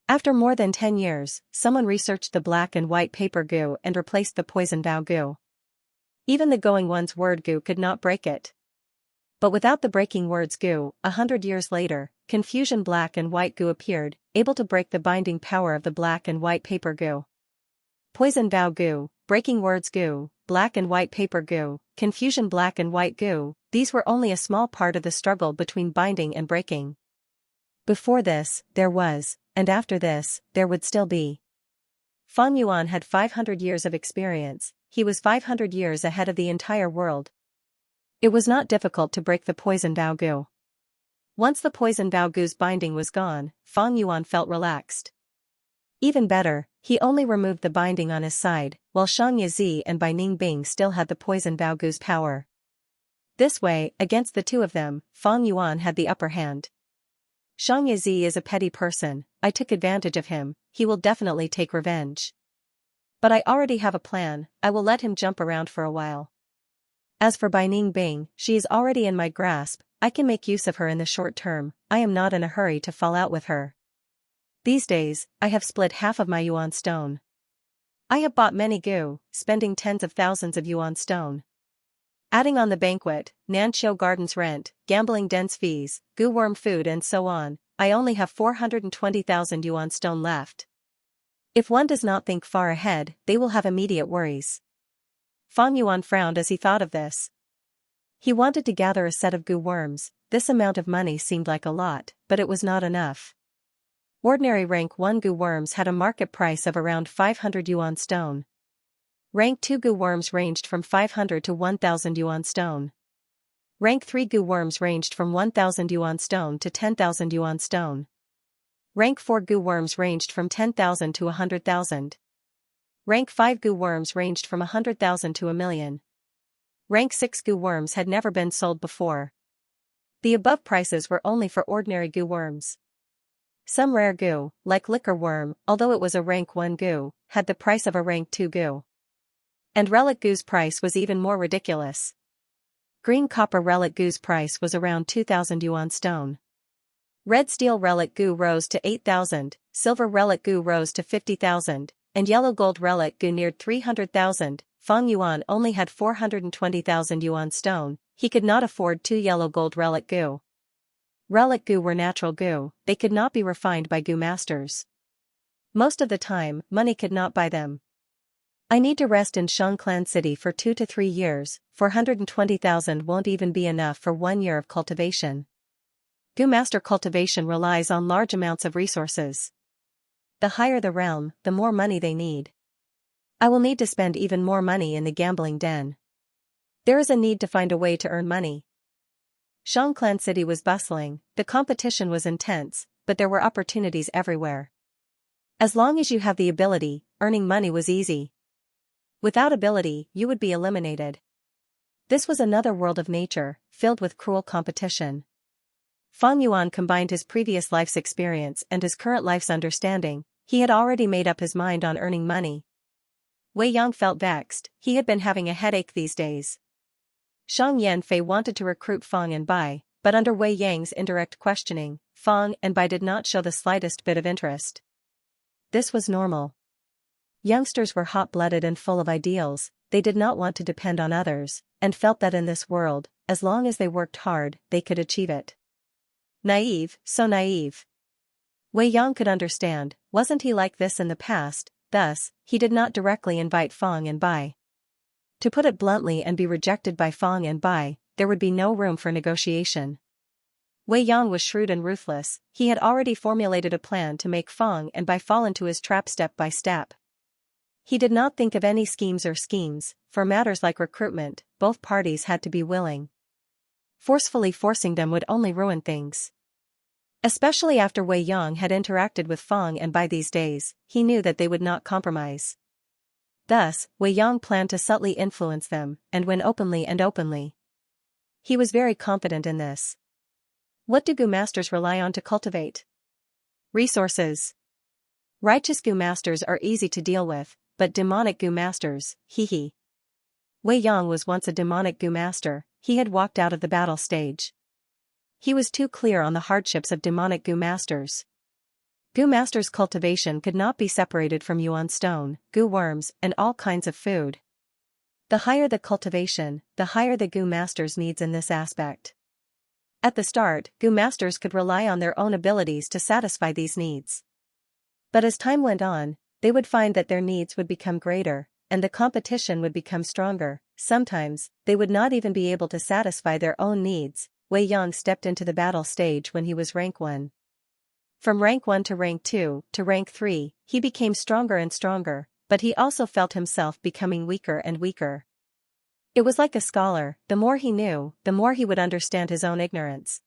After more than 10 years, someone researched the black and white paper goo and replaced the poison vow goo. Even the going one's word goo could not break it. But without the breaking words goo, 100 years later, confusion black and white goo appeared, able to break the binding power of the black and white paper goo. Poison vow goo, breaking words goo, black and white paper goo, confusion black and white goo, these were only a small part of the struggle between binding and breaking. Before this, there was, and after this, there would still be. Fang Yuan had 500 years of experience, he was 500 years ahead of the entire world. It was not difficult to break the poison vow goo. Once the poison vow goo's binding was gone, Fang Yuan felt relaxed. Even better, he only removed the binding on his side, while Xianxia and Bai Ningbing still had the poison vow goo's power. This way, against the two of them, Fang Yuan had the upper hand. Xianxia is a petty person, I took advantage of him, he will definitely take revenge. But I already have a plan, I will let him jump around for a while. As for Bai Ningbing, she is already in my grasp, I can make use of her in the short term, I am not in a hurry to fall out with her. These days, I have split half of my yuan stone. I have bought many goo, spending tens of thousands of yuan stone. Adding on the banquet, Nanqiu Gardens rent, gambling dens fees, goo worm food and so on, I only have 420,000 yuan stone left. If one does not think far ahead, they will have immediate worries. Fang Yuan frowned as he thought of this. He wanted to gather a set of goo worms, this amount of money seemed like a lot, but it was not enough. Ordinary rank 1 goo worms had a market price of around 500 yuan stone. Rank 2 goo worms ranged from 500 to 1,000 yuan stone. Rank 3 goo worms ranged from 1,000 yuan stone to 10,000 yuan stone. Rank 4 goo worms ranged from 10,000 to 100,000. Rank 5 goo worms ranged from 100,000 to a million. Rank 6 goo worms had never been sold before. The above prices were only for ordinary goo worms. Some rare goo, like liquor worm, although it was a rank 1 goo, had the price of a rank 2 goo. And relic gu's price was even more ridiculous. Green copper relic gu's price was around 2,000 yuan stone. Red steel relic gu rose to 8,000, silver relic gu rose to 50,000, and yellow gold relic gu neared 300,000. Fang Yuan only had 420,000 yuan stone, he could not afford 2 yellow gold relic gu. Relic gu were natural gu, they could not be refined by gu masters. Most of the time, money could not buy them. I need to rest in Xianxia City for 2 to 3 years, 420,000 won't even be enough for 1 year of cultivation. Gu master cultivation relies on large amounts of resources. The higher the realm, the more money they need. I will need to spend even more money in the gambling den. There is a need to find a way to earn money. Xianxia City was bustling, the competition was intense, but there were opportunities everywhere. As long as you have the ability, earning money was easy. Without ability, you would be eliminated. This was another world of nature, filled with cruel competition. Fang Yuan combined his previous life's experience and his current life's understanding, he had already made up his mind on earning money. Wei Yang felt vexed, he had been having a headache these days. Shang Yanfei wanted to recruit Fang and Bai, but under Wei Yang's indirect questioning, Fang and Bai did not show the slightest bit of interest. This was normal. Youngsters were hot-blooded and full of ideals, they did not want to depend on others, and felt that in this world, as long as they worked hard, they could achieve it. Naive, so naive. Wei Yang could understand, wasn't he like this in the past, thus, he did not directly invite Fang and Bai. To put it bluntly and be rejected by Fang and Bai, there would be no room for negotiation. Wei Yang was shrewd and ruthless, he had already formulated a plan to make Fang and Bai fall into his trap step by step. He did not think of any schemes, for matters like recruitment, both parties had to be willing. Forcefully forcing them would only ruin things. Especially after Wei Yang had interacted with Fang and Bai these days, he knew that they would not compromise. Thus, Wei Yang planned to subtly influence them, and win openly and openly. He was very confident in this. What do gu masters rely on to cultivate? Resources. Righteous gu masters are easy to deal with, but demonic gu masters, hee. Wei Yang was once a demonic gu master, he had walked out of the battle stage. He was too clear on the hardships of demonic gu masters. Gu masters' cultivation could not be separated from yuan stone, gu worms, and all kinds of food. The higher the cultivation, the higher the gu masters' needs in this aspect. At the start, gu masters could rely on their own abilities to satisfy these needs. But as time went on, they would find that their needs would become greater, and the competition would become stronger. Sometimes, they would not even be able to satisfy their own needs. Wei Yang stepped into the battle stage when he was rank 1. From rank 1 to rank 2 to rank 3, he became stronger and stronger, but he also felt himself becoming weaker and weaker. It was like a scholar, the more he knew, the more he would understand his own ignorance.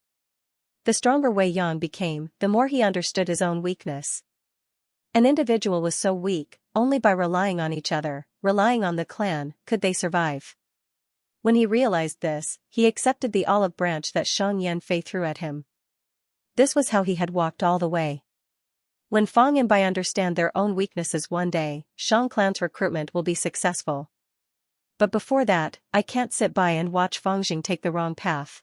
The stronger Wei Yang became, the more he understood his own weakness. An individual was so weak, only by relying on each other, relying on the clan, could they survive. When he realized this, he accepted the olive branch that Shang Yanfei threw at him. This was how he had walked all the way. When Fang and Bai understand their own weaknesses one day, Shang clan's recruitment will be successful. But before that, I can't sit by and watch Fangjing take the wrong path.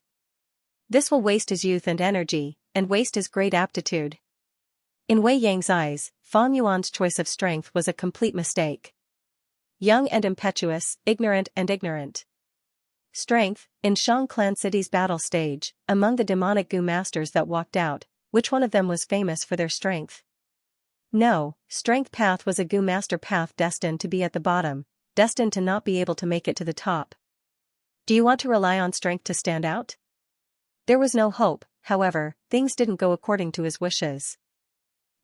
This will waste his youth and energy, and waste his great aptitude. In Wei Yang's eyes, Fang Yuan's choice of strength was a complete mistake. Young and impetuous, ignorant and ignorant. Strength, in Xianxia City's battle stage, among the demonic gu masters that walked out, which one of them was famous for their strength? No, strength path was a gu master path destined to be at the bottom, destined to not be able to make it to the top. Do you want to rely on strength to stand out? There was no hope, however, things didn't go according to his wishes.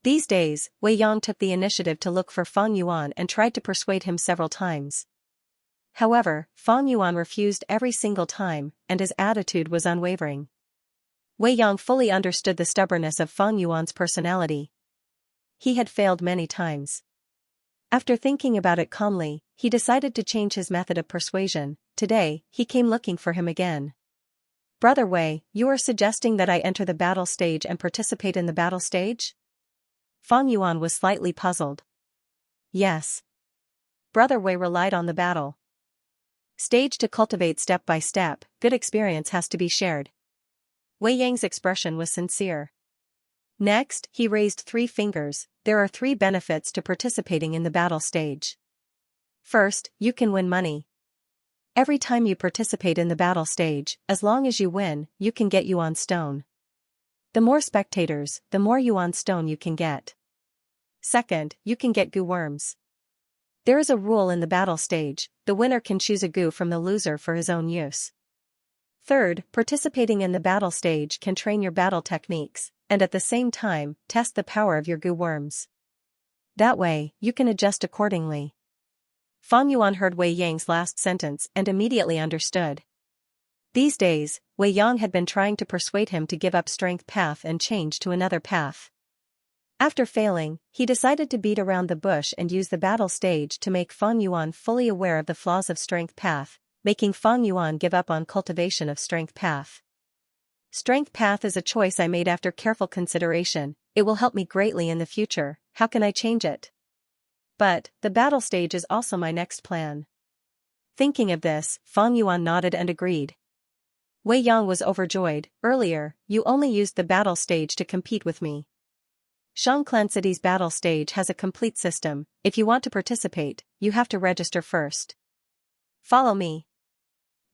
These days, Wei Yang took the initiative to look for Fang Yuan and tried to persuade him several times. However, Fang Yuan refused every single time, and his attitude was unwavering. Wei Yang fully understood the stubbornness of Fang Yuan's personality. He had failed many times. After thinking about it calmly, he decided to change his method of persuasion. Today, he came looking for him again. Brother Wei, you are suggesting that I enter the battle stage and participate in the battle stage? Fang Yuan was slightly puzzled. Yes. Brother Wei relied on the battle stage to cultivate step by step. Good experience has to be shared. Wei Yang's expression was sincere. Next, he raised 3 fingers. There are 3 benefits to participating in the battle stage. First, you can win money. Every time you participate in the battle stage, as long as you win, you can get yuan stone. The more spectators, the more yuan stone you can get. Second, you can get goo worms. There is a rule in the battle stage: the winner can choose a goo from the loser for his own use. Third, participating in the battle stage can train your battle techniques, and at the same time, test the power of your goo worms. That way, you can adjust accordingly. Fang Yuan heard Wei Yang's last sentence and immediately understood. These days, Wei Yang had been trying to persuade him to give up strength path and change to another path. After failing, he decided to beat around the bush and use the battle stage to make Fang Yuan fully aware of the flaws of strength path, making Fang Yuan give up on cultivation of strength path. Strength path is a choice I made after careful consideration. It will help me greatly in the future. How can I change it? But, the battle stage is also my next plan. Thinking of this, Fang Yuan nodded and agreed. Wei Yang was overjoyed. Earlier, you only used the battle stage to compete with me. Xianxia City's battle stage has a complete system. If you want to participate, you have to register first. Follow me.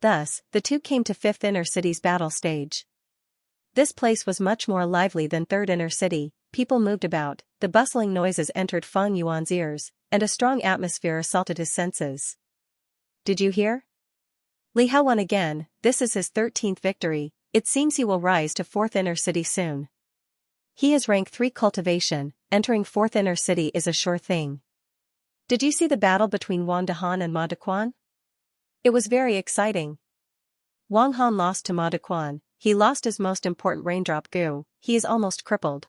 Thus, the two came to 5th Inner City's battle stage. This place was much more lively than 3rd Inner City. People moved about, the bustling noises entered Fang Yuan's ears, and a strong atmosphere assaulted his senses. Did you hear? Li Hao won again. This is his 13th victory. It seems he will rise to 4th Inner City soon. He is rank 3 cultivation. Entering 4th Inner City is a sure thing. Did you see the battle between Wang Dehan and Ma Dequan? It was very exciting. Wang Han lost to Ma Dequan. He lost his most important raindrop goo. He is almost crippled.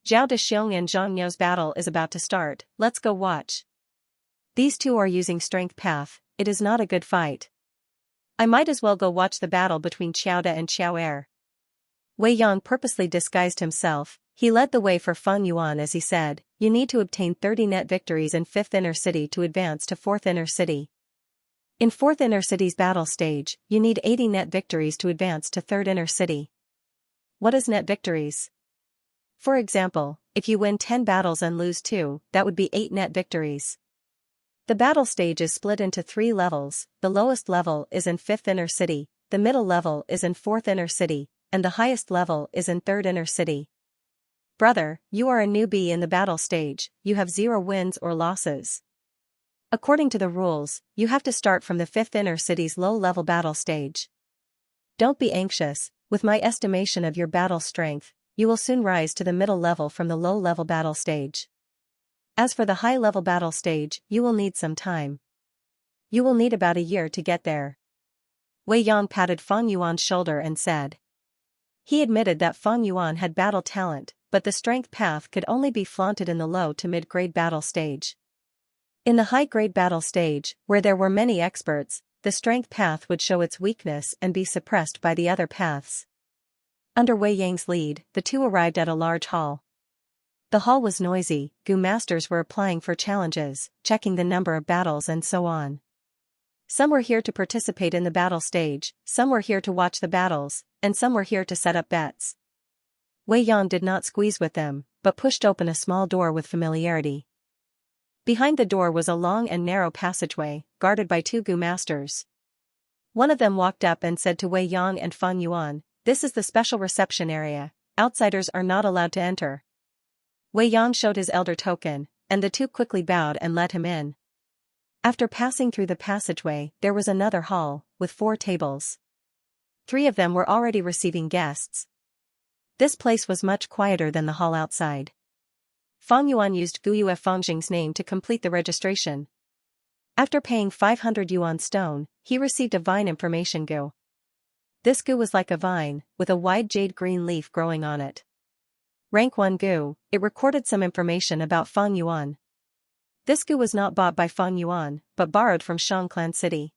Zhao Dexiong and Zhang You's battle is about to start. Let's go watch. These two are using strength path. It is not a good fight. I might as well go watch the battle between Xiao De and Xiao Er. Wei Yang purposely disguised himself. He led the way for Fang Yuan as he said, you need to obtain 30 net victories in 5th Inner City to advance to 4th Inner City. In 4th Inner City's battle stage, you need 80 net victories to advance to 3rd Inner City. What is net victories? For example, if you win 10 battles and lose 2, that would be 8 net victories. The battle stage is split into 3 levels. The lowest level is in 5th Inner City, the middle level is in 4th Inner City, and the highest level is in 3rd Inner City. Brother, you are a newbie in the battle stage. You have 0 wins or losses. According to the rules, you have to start from the 5th Inner City's low-level battle stage. Don't be anxious. With my estimation of your battle strength, you will soon rise to the middle level from the low-level battle stage. As for the high-level battle stage, you will need some time. You will need about a year to get there. Wei Yang patted Fang Yuan's shoulder and said. He admitted that Fang Yuan had battle talent, but the strength path could only be flaunted in the low to mid-grade battle stage. In the high-grade battle stage, where there were many experts, the strength path would show its weakness and be suppressed by the other paths. Under Wei Yang's lead, the two arrived at a large hall. The hall was noisy. Goo masters were applying for challenges, checking the number of battles and so on. Some were here to participate in the battle stage, some were here to watch the battles, and some were here to set up bets. Wei Yang did not squeeze with them, but pushed open a small door with familiarity. Behind the door was a long and narrow passageway, guarded by 2 Goo masters. One of them walked up and said to Wei Yang and Fang Yuan, "This is the special reception area. Outsiders are not allowed to enter." Wei Yang showed his elder token, and the two quickly bowed and let him in. After passing through the passageway, there was another hall, with 4 tables. 3 of them were already receiving guests. This place was much quieter than the hall outside. Fang Yuan used Gu Yue Fangjing's name to complete the registration. After paying 500 yuan stone, he received a vine information Gu. This Gu was like a vine, with a wide jade green leaf growing on it. Rank 1 Gu, it recorded some information about Fang Yuan. This Gu was not bought by Fang Yuan, but borrowed from Xianxia City.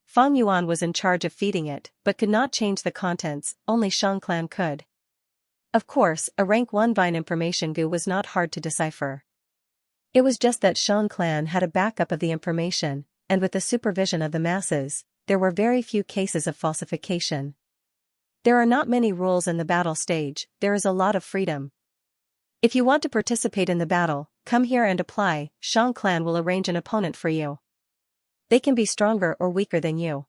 Fang Yuan was in charge of feeding it, but could not change the contents, only Xianxia could. Of course, a rank 1 vine information Gu was not hard to decipher. It was just that Shang clan had a backup of the information, and with the supervision of the masses, there were very few cases of falsification. There are not many rules in the battle stage, there is a lot of freedom. If you want to participate in the battle, come here and apply, Shang clan will arrange an opponent for you. They can be stronger or weaker than you.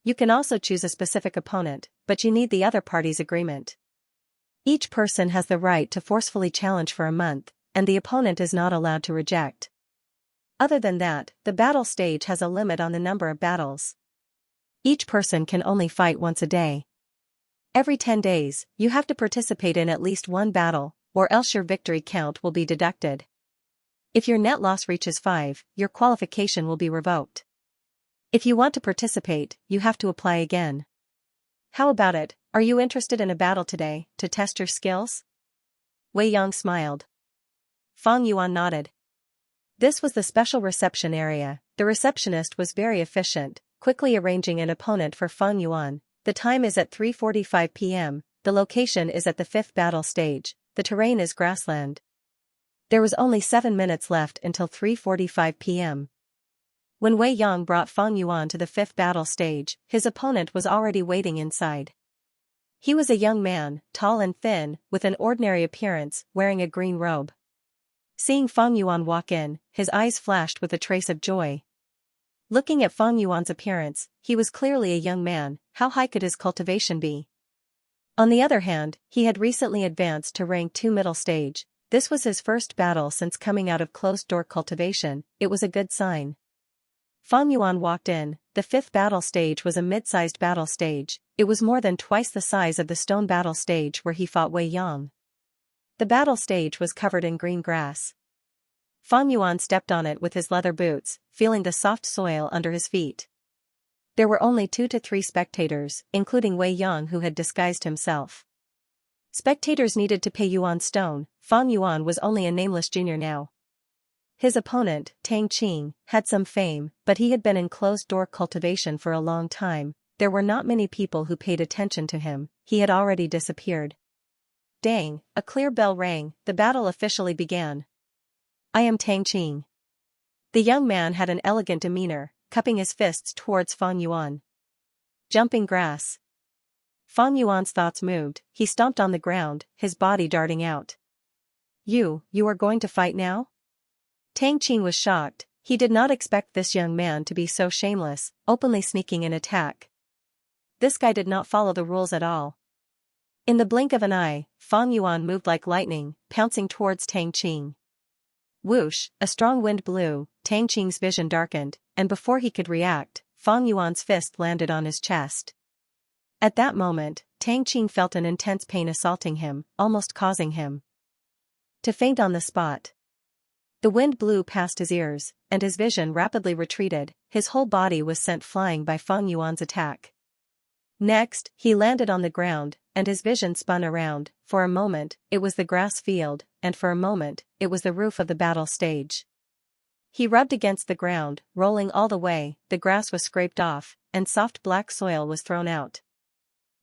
You can also choose a specific opponent, but you need the other party's agreement. Each person has the right to forcefully challenge for a month, and the opponent is not allowed to reject. Other than that, the battle stage has a limit on the number of battles. Each person can only fight once a day. Every 10 days, you have to participate in at least one battle, or else your victory count will be deducted. If your net loss reaches 5, your qualification will be revoked. If you want to participate, you have to apply again. How about it, are you interested in a battle today, to test your skills? Wei Yang smiled. Fang Yuan nodded. This was the special reception area. The receptionist was very efficient, quickly arranging an opponent for Fang Yuan. The time is at 3:45 p.m., the location is at the 5th battle stage, the terrain is grassland. There was only 7 minutes left until 3:45 p.m. When Wei Yang brought Fang Yuan to the 5th battle stage, his opponent was already waiting inside. He was a young man, tall and thin, with an ordinary appearance, wearing a green robe. Seeing Fang Yuan walk in, his eyes flashed with a trace of joy. Looking at Fang Yuan's appearance, he was clearly a young man. How high could his cultivation be? On the other hand, he had recently advanced to rank 2 middle stage. This was his first battle since coming out of closed-door cultivation. It was a good sign. Fang Yuan walked in. The 5th battle stage was a mid-sized battle stage. It was more than twice the size of the stone battle stage where he fought Wei Yang. The battle stage was covered in green grass. Fang Yuan stepped on it with his leather boots, feeling the soft soil under his feet. There were only 2 to 3 spectators, including Wei Yang who had disguised himself. Spectators needed to pay yuan stone. Fang Yuan was only a nameless junior now. His opponent, Tang Qing, had some fame, but he had been in closed-door cultivation for a long time. There were not many people who paid attention to him. He had already disappeared. Dang, a clear bell rang. The battle officially began. I am Tang Qing. The young man had an elegant demeanor, cupping his fists towards Fang Yuan. Jumping grass. Fang Yuan's thoughts moved. He stomped on the ground, his body darting out. You are going to fight now? Tang Qing was shocked. He did not expect this young man to be so shameless, openly sneaking an attack. This guy did not follow the rules at all. In the blink of an eye, Fang Yuan moved like lightning, pouncing towards Tang Qing. Whoosh, a strong wind blew, Tang Qing's vision darkened, and before he could react, Fang Yuan's fist landed on his chest. At that moment, Tang Qing felt an intense pain assaulting him, almost causing him to faint on the spot. The wind blew past his ears, and his vision rapidly retreated. His whole body was sent flying by Fang Yuan's attack. Next, he landed on the ground, and his vision spun around. For a moment, it was the grass field, and for a moment, it was the roof of the battle stage. He rubbed against the ground, rolling all the way. The grass was scraped off, and soft black soil was thrown out.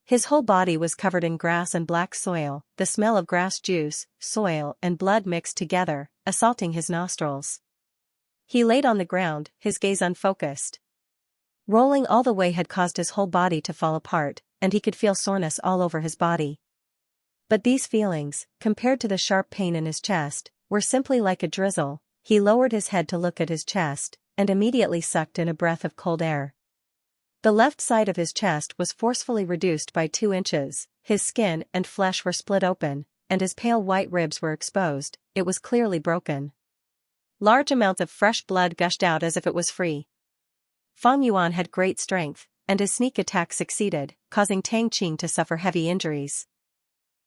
His whole body was covered in grass and black soil, the smell of grass juice, soil, and blood mixed together, assaulting his nostrils. He laid on the ground, his gaze unfocused. Rolling all the way had caused his whole body to fall apart, and he could feel soreness all over his body. But these feelings, compared to the sharp pain in his chest, were simply like a drizzle. He lowered his head to look at his chest, and immediately sucked in a breath of cold air. The left side of his chest was forcefully reduced by 2 inches, his skin and flesh were split open, and his pale white ribs were exposed. It was clearly broken. Large amounts of fresh blood gushed out as if it was free. Fang Yuan had great strength, and his sneak attack succeeded, causing Tang Qing to suffer heavy injuries.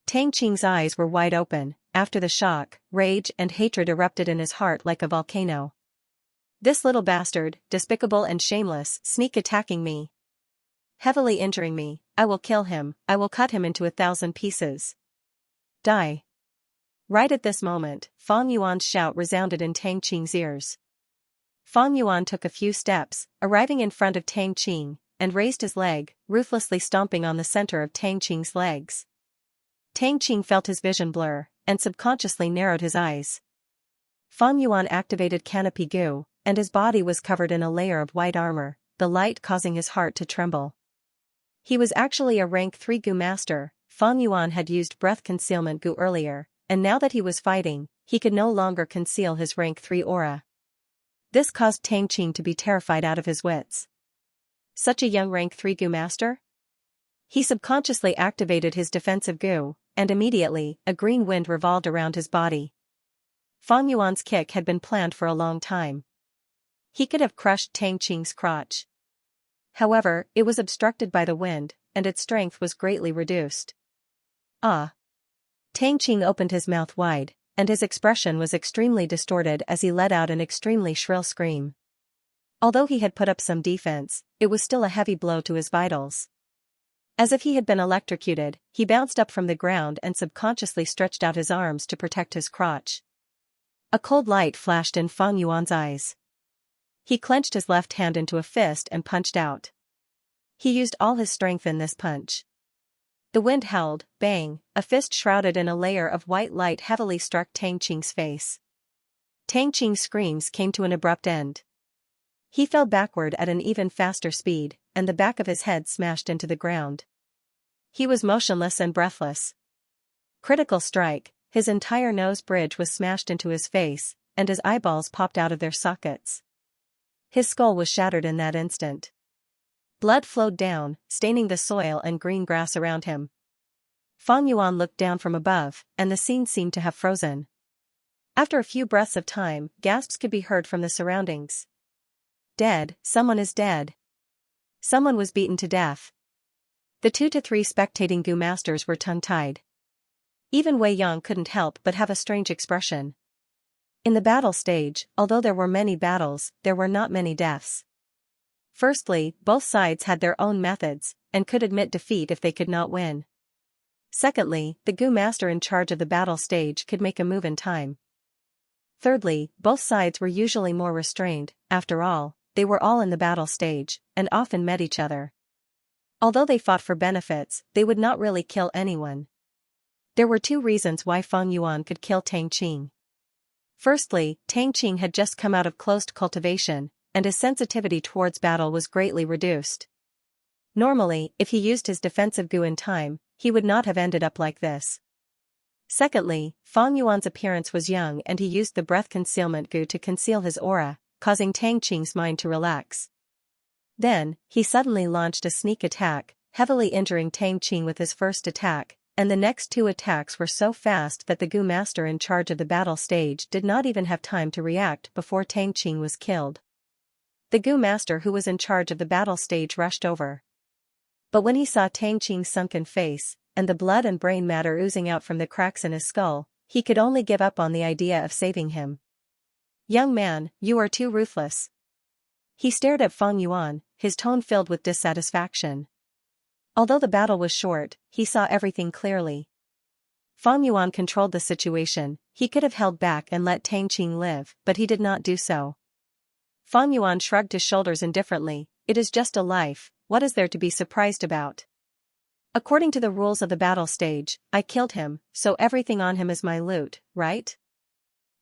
Tang Qing's eyes were wide open. After the shock, rage and hatred erupted in his heart like a volcano. This little bastard, despicable and shameless, sneak attacking me. Heavily injuring me, I will kill him, I will cut him into 1,000 pieces. Die. Right at this moment, Fang Yuan's shout resounded in Tang Qing's ears. Fang Yuan took a few steps, arriving in front of Tang Qing, and raised his leg, ruthlessly stomping on the center of Tang Qing's legs. Tang Qing felt his vision blur, and subconsciously narrowed his eyes. Fang Yuan activated Canopy Goo, and his body was covered in a layer of white armor, the light causing his heart to tremble. He was actually a rank 3 Goo master. Fang Yuan had used breath concealment Goo earlier, and now that he was fighting, he could no longer conceal his rank 3 aura. This caused Tang Qing to be terrified out of his wits. Such a young rank 3 Goo master? He subconsciously activated his defensive Goo, and immediately, a green wind revolved around his body. Fang Yuan's kick had been planned for a long time. He could have crushed Tang Qing's crotch. However, it was obstructed by the wind, and its strength was greatly reduced. Ah! Tang Qing opened his mouth wide, and his expression was extremely distorted as he let out an extremely shrill scream. Although he had put up some defense, it was still a heavy blow to his vitals. As if he had been electrocuted, he bounced up from the ground and subconsciously stretched out his arms to protect his crotch. A cold light flashed in Fang Yuan's eyes. He clenched his left hand into a fist and punched out. He used all his strength in this punch. The wind howled, bang, a fist shrouded in a layer of white light heavily struck Tang Qing's face. Tang Qing's screams came to an abrupt end. He fell backward at an even faster speed, and the back of his head smashed into the ground. He was motionless and breathless. Critical strike, his entire nose bridge was smashed into his face, and his eyeballs popped out of their sockets. His skull was shattered in that instant. Blood flowed down, staining the soil and green grass around him. Fang Yuan looked down from above, and the scene seemed to have frozen. After a few breaths of time, gasps could be heard from the surroundings. Dead, someone is dead. Someone was beaten to death. The 2 to 3 spectating Goo masters were tongue-tied. Even Wei Yang couldn't help but have a strange expression. In the battle stage, although there were many battles, there were not many deaths. Firstly, both sides had their own methods, and could admit defeat if they could not win. Secondly, the Goo master in charge of the battle stage could make a move in time. Thirdly, both sides were usually more restrained. After all, they were all in the battle stage, and often met each other. Although they fought for benefits, they would not really kill anyone. There were 2 reasons why Fang Yuan could kill Tang Qing. Firstly, Tang Qing had just come out of closed cultivation, and his sensitivity towards battle was greatly reduced. Normally, if he used his defensive Goo in time, he would not have ended up like this. Secondly, Fang Yuan's appearance was young and he used the breath concealment Goo to conceal his aura, causing Tang Qing's mind to relax. Then, he suddenly launched a sneak attack, heavily injuring Tang Qing with his first attack, and the next 2 attacks were so fast that the Goo master in charge of the battle stage did not even have time to react before Tang Qing was killed. The Goo master who was in charge of the battle stage rushed over. But when he saw Tang Qing's sunken face, and the blood and brain matter oozing out from the cracks in his skull, he could only give up on the idea of saving him. "Young man, you are too ruthless." He stared at Fang Yuan, his tone filled with dissatisfaction. Although the battle was short, he saw everything clearly. Fang Yuan controlled the situation. He could have held back and let Tang Qing live, but he did not do so. Fang Yuan shrugged his shoulders indifferently. "It is just a life, what is there to be surprised about? According to the rules of the battle stage, I killed him, so everything on him is my loot, right?"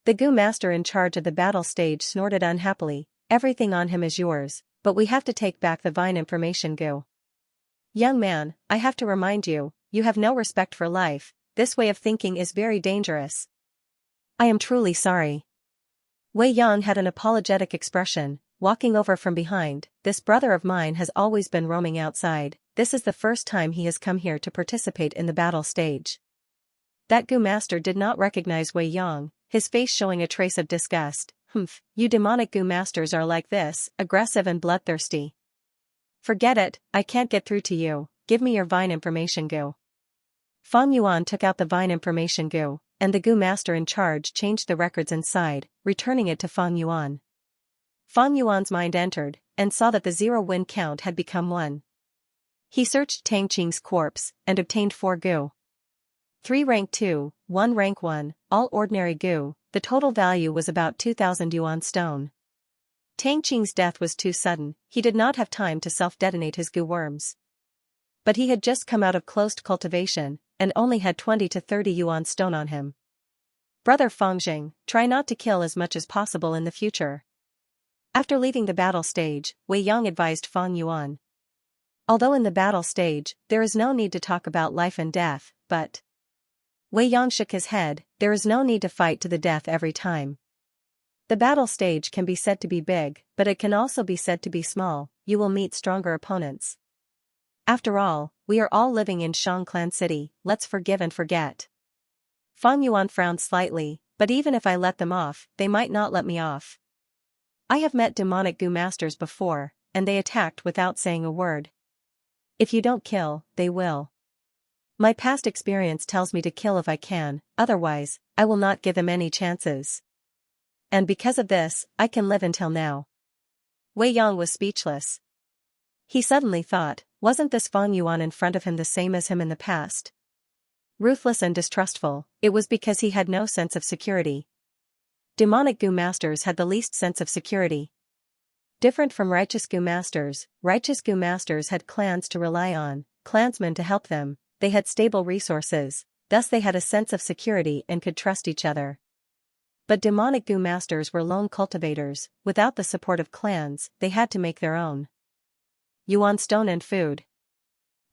The Goo master in charge of the battle stage snorted unhappily. "Everything on him is yours, but we have to take back the Vine information Goo. Young man, I have to remind you, you have no respect for life. This way of thinking is very dangerous." "I am truly sorry." Wei Yang had an apologetic expression, walking over from behind. "This brother of mine has always been roaming outside. This is the first time he has come here to participate in the battle stage." That Goo master did not recognize Wei Yang, his face showing a trace of disgust. "Humph, you demonic Goo masters are like this, aggressive and bloodthirsty. Forget it, I can't get through to you. Give me your Vine information Goo." Fang Yuan took out the Vine information Goo, and the Goo master in charge changed the records inside, returning it to Fang Yuan. Fang Yuan's mind entered, and saw that the 0 win count had become 1. He searched Tang Qing's corpse, and obtained 4 Goo. 3 rank 2, 1 rank 1, all ordinary Goo. The total value was about 2,000 yuan stone. Tang Qing's death was too sudden. He did not have time to self-detonate his Goo worms. But he had just come out of closed cultivation, and only had 20 to 30 yuan stone on him. Brother Fengjing, try not to kill as much as possible in the future. After leaving the battle stage, Wei Yang advised Feng Yuan. Although in the battle stage, there is no need to talk about life and death, but Wei Yang shook his head, there is no need to fight to the death every time. The battle stage can be said to be big, but it can also be said to be small, you will meet stronger opponents. After all, we are all living in Shang Clan City, let's forgive and forget. Feng Yuan frowned slightly, but even if I let them off, they might not let me off. I have met demonic Gu masters before, and they attacked without saying a word. If you don't kill, they will. My past experience tells me to kill if I can, otherwise, I will not give them any chances. And because of this, I can live until now. Wei Yang was speechless. He suddenly thought, wasn't this Feng Yuan in front of him the same as him in the past? Ruthless and distrustful, it was because he had no sense of security. Demonic Gu masters had the least sense of security. Different from righteous Gu masters had clans to rely on, clansmen to help them, they had stable resources, thus they had a sense of security and could trust each other. But demonic Gu masters were lone cultivators, without the support of clans, they had to make their own. Yuan stone and food.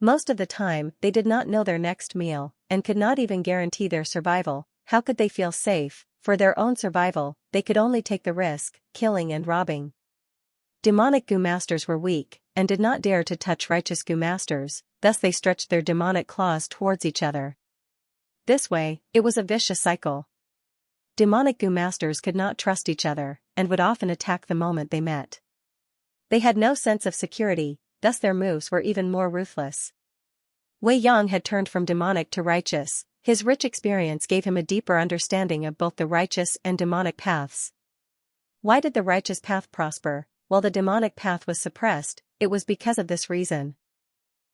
Most of the time, they did not know their next meal, and could not even guarantee their survival. How could they feel safe? For their own survival, they could only take the risk, killing and robbing. Demonic Gu masters were weak, and did not dare to touch righteous Gu masters, thus they stretched their demonic claws towards each other. This way, it was a vicious cycle. Demonic Gu masters could not trust each other, and would often attack the moment they met. They had no sense of security, thus their moves were even more ruthless. Wei Yang had turned from demonic to righteous, his rich experience gave him a deeper understanding of both the righteous and demonic paths. Why did the righteous path prosper, while the demonic path was suppressed? It was because of this reason.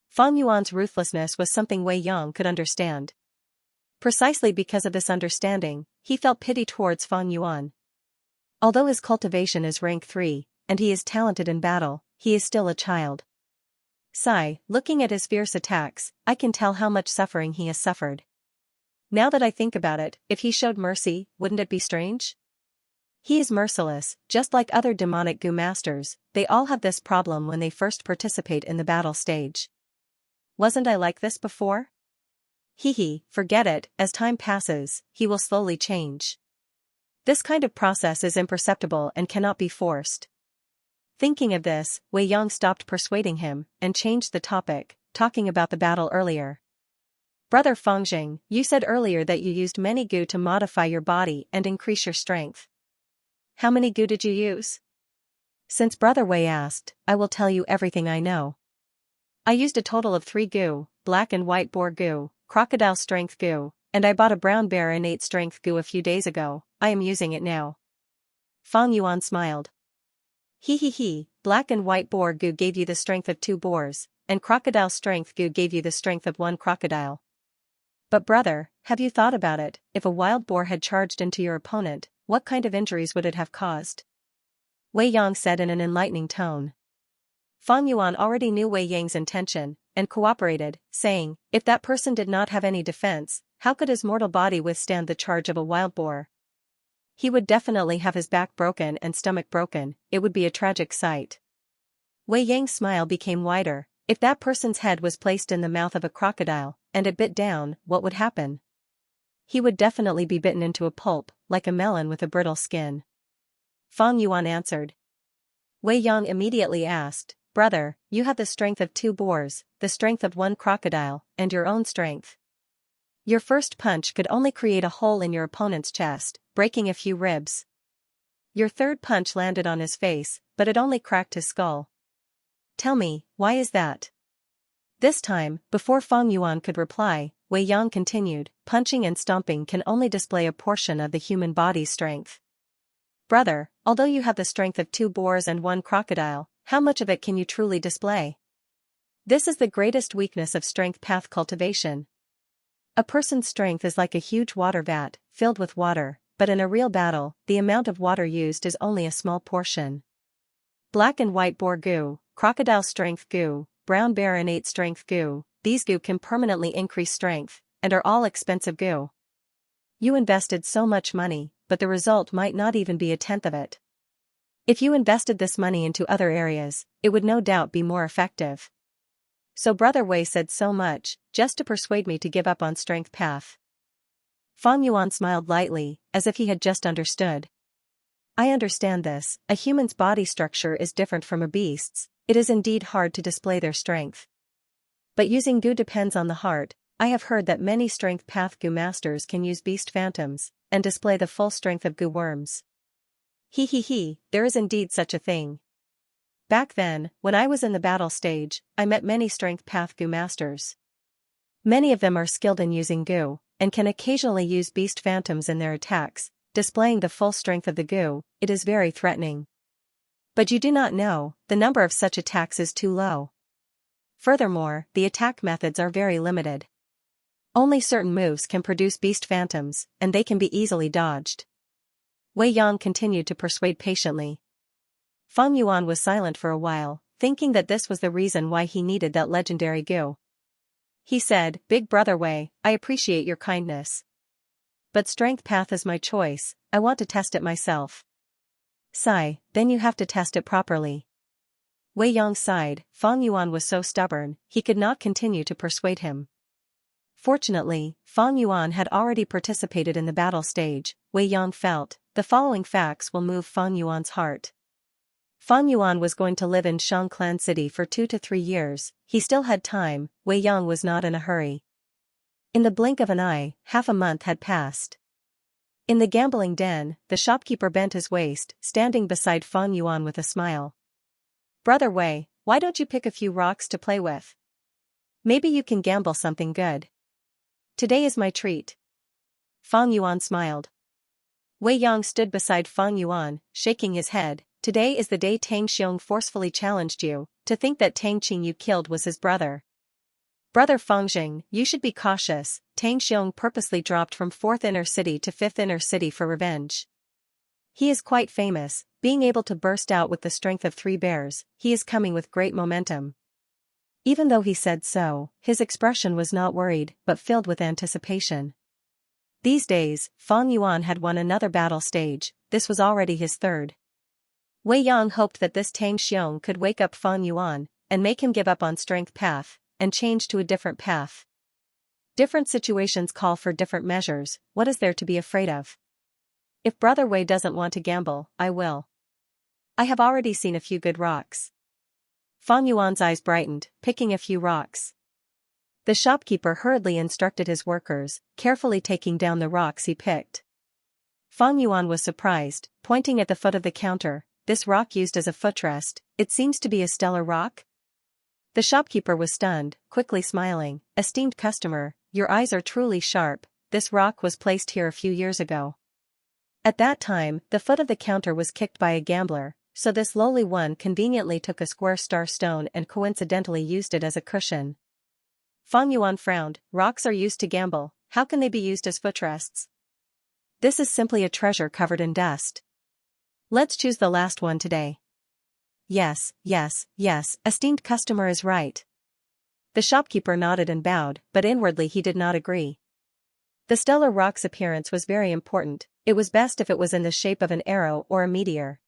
Feng Yuan's ruthlessness was something Wei Yang could understand. Precisely because of this understanding, he felt pity towards Feng Yuan. Although his cultivation is rank 3, and he is talented in battle, he is still a child. Sigh, looking at his fierce attacks, I can tell how much suffering he has suffered. Now that I think about it, if he showed mercy, wouldn't it be strange? He is merciless, just like other demonic Gu masters, they all have this problem when they first participate in the battle stage. Wasn't I like this before? Forget it, as time passes, he will slowly change. This kind of process is imperceptible and cannot be forced. Thinking of this, Wei Yang stopped persuading him, and changed the topic, talking about the battle earlier. Brother Fengjing, you said earlier that you used many Gu to modify your body and increase your strength. How many Gu did you use? Since Brother Wei asked, I will tell you everything I know. I used a total of 3 Gu, black and white boar Gu, crocodile strength Gu, and I bought a brown bear innate strength Gu a few days ago, I am using it now. Feng Yuan smiled. Black and white boar Gu gave you the strength of 2 boars, and crocodile strength Gu gave you the strength of 1 crocodile. But brother, have you thought about it, if a wild boar had charged into your opponent, what kind of injuries would it have caused? Wei Yang said in an enlightening tone. Feng Yuan already knew Wei Yang's intention, and cooperated, saying, if that person did not have any defense, how could his mortal body withstand the charge of a wild boar? He would definitely have his back broken and stomach broken, it would be a tragic sight. Wei Yang's smile became wider. If that person's head was placed in the mouth of a crocodile, and it bit down, what would happen? He would definitely be bitten into a pulp, like a melon with a brittle skin. Feng Yuan answered. Wei Yang immediately asked, brother, you have the strength of 2 boars, the strength of 1 crocodile, and your own strength. Your first punch could only create a hole in your opponent's chest, breaking a few ribs. Your third punch landed on his face, but it only cracked his skull. Tell me, why is that? This time, before Feng Yuan could reply, Wei Yang continued, punching and stomping can only display a portion of the human body's strength. Brother, although you have the strength of 2 boars and 1 crocodile, how much of it can you truly display? This is the greatest weakness of strength path cultivation. A person's strength is like a huge water vat, filled with water, but in a real battle, the amount of water used is only a small portion. Black and white boar Gu, crocodile strength Gu, brown bear innate strength Gu, these Gu can permanently increase strength, and are all expensive Gu. You invested so much money, but the result might not even be a tenth of it. If you invested this money into other areas, it would no doubt be more effective. So Brother Wei said so much, just to persuade me to give up on strength path. Fang Yuan smiled lightly, as if he had just understood. I understand this, a human's body structure is different from a beast's, it is indeed hard to display their strength. But using Gu depends on the heart. I have heard that many strength path Gu masters can use beast phantoms, and display the full strength of Gu worms. There is indeed such a thing. Back then, when I was in the battle stage, I met many strength path Gu masters. Many of them are skilled in using Gu, and can occasionally use beast phantoms in their attacks, displaying the full strength of the Gu. It is very threatening. But you do not know, the number of such attacks is too low. Furthermore, the attack methods are very limited. Only certain moves can produce beast phantoms, and they can be easily dodged. Wei Yang continued to persuade patiently. Fang Yuan was silent for a while, thinking that this was the reason why he needed that legendary Gu. He said, Big Brother Wei, I appreciate your kindness. But strength path is my choice, I want to test it myself. Sigh, then you have to test it properly. Wei Yang sighed. Fang Yuan was so stubborn, he could not continue to persuade him. Fortunately, Fang Yuan had already participated in the battle stage. Wei Yang felt, the following facts will move Fang Yuan's heart. Fang Yuan was going to live in Xianxia City for 2 to 3 years, he still had time. Wei Yang was not in a hurry. In the blink of an eye, half a month had passed. In the gambling den, the shopkeeper bent his waist, standing beside Fang Yuan with a smile. Brother Wei, why don't you pick a few rocks to play with? Maybe you can gamble something good. Today is my treat. Fang Yuan smiled. Wei Yang stood beside Fang Yuan, shaking his head. Today is the day Tang Xiong forcefully challenged you. To think that Tang Qing you killed was his brother. Brother Fangxing, you should be cautious. Tang Xiong purposely dropped from 4th inner city to 5th inner city for revenge. He is quite famous, being able to burst out with the strength of 3 bears. He is coming with great momentum. Even though he said so, his expression was not worried, but filled with anticipation. These days, Fang Yuan had won another battle stage, this was already his 3rd. Wei Yang hoped that this Tang Xiong could wake up Fang Yuan, and make him give up on strength path, and change to a different path. Different situations call for different measures, what is there to be afraid of? If Brother Wei doesn't want to gamble, I will. I have already seen a few good rocks. Fang Yuan's eyes brightened, picking a few rocks. The shopkeeper hurriedly instructed his workers, carefully taking down the rocks he picked. Fang Yuan was surprised, pointing at the foot of the counter. This rock used as a footrest, it seems to be a stellar rock? The shopkeeper was stunned, quickly smiling. Esteemed customer, your eyes are truly sharp, this rock was placed here a few years ago. At that time, the foot of the counter was kicked by a gambler, so this lowly one conveniently took a square star stone and coincidentally used it as a cushion. Fang Yuan frowned, rocks are used to gamble, how can they be used as footrests? This is simply a treasure covered in dust. Let's choose the last one today. Yes, esteemed customer is right. The shopkeeper nodded and bowed, but inwardly he did not agree. The stellar rock's appearance was very important, it was best if it was in the shape of an arrow or a meteor.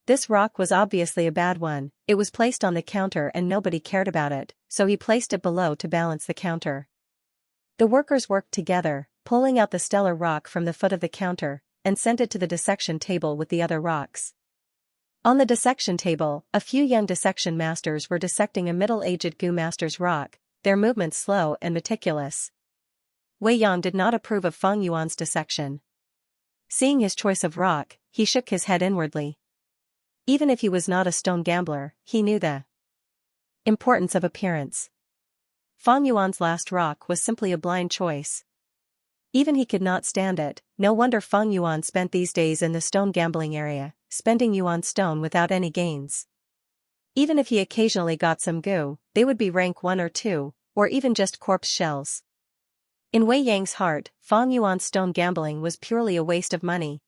This rock was obviously a bad one, it was placed on the counter and nobody cared about it, so he placed it below to balance the counter. The workers worked together, pulling out the stellar rock from the foot of the counter, and sent it to the dissection table with the other rocks. On the dissection table, a few young dissection masters were dissecting a middle-aged Gu master's rock, their movements slow and meticulous. Wei Yang did not approve of Fang Yuan's dissection. Seeing his choice of rock, he shook his head inwardly. Even if he was not a stone gambler, he knew the importance of appearance. Fang Yuan's last rock was simply a blind choice. Even he could not stand it, no wonder Fang Yuan spent these days in the stone gambling area, spending yuan stone without any gains. Even if he occasionally got some Gu, they would be rank 1 or 2, or even just corpse shells. In Wei Yang's heart, Fang Yuan's stone gambling was purely a waste of money.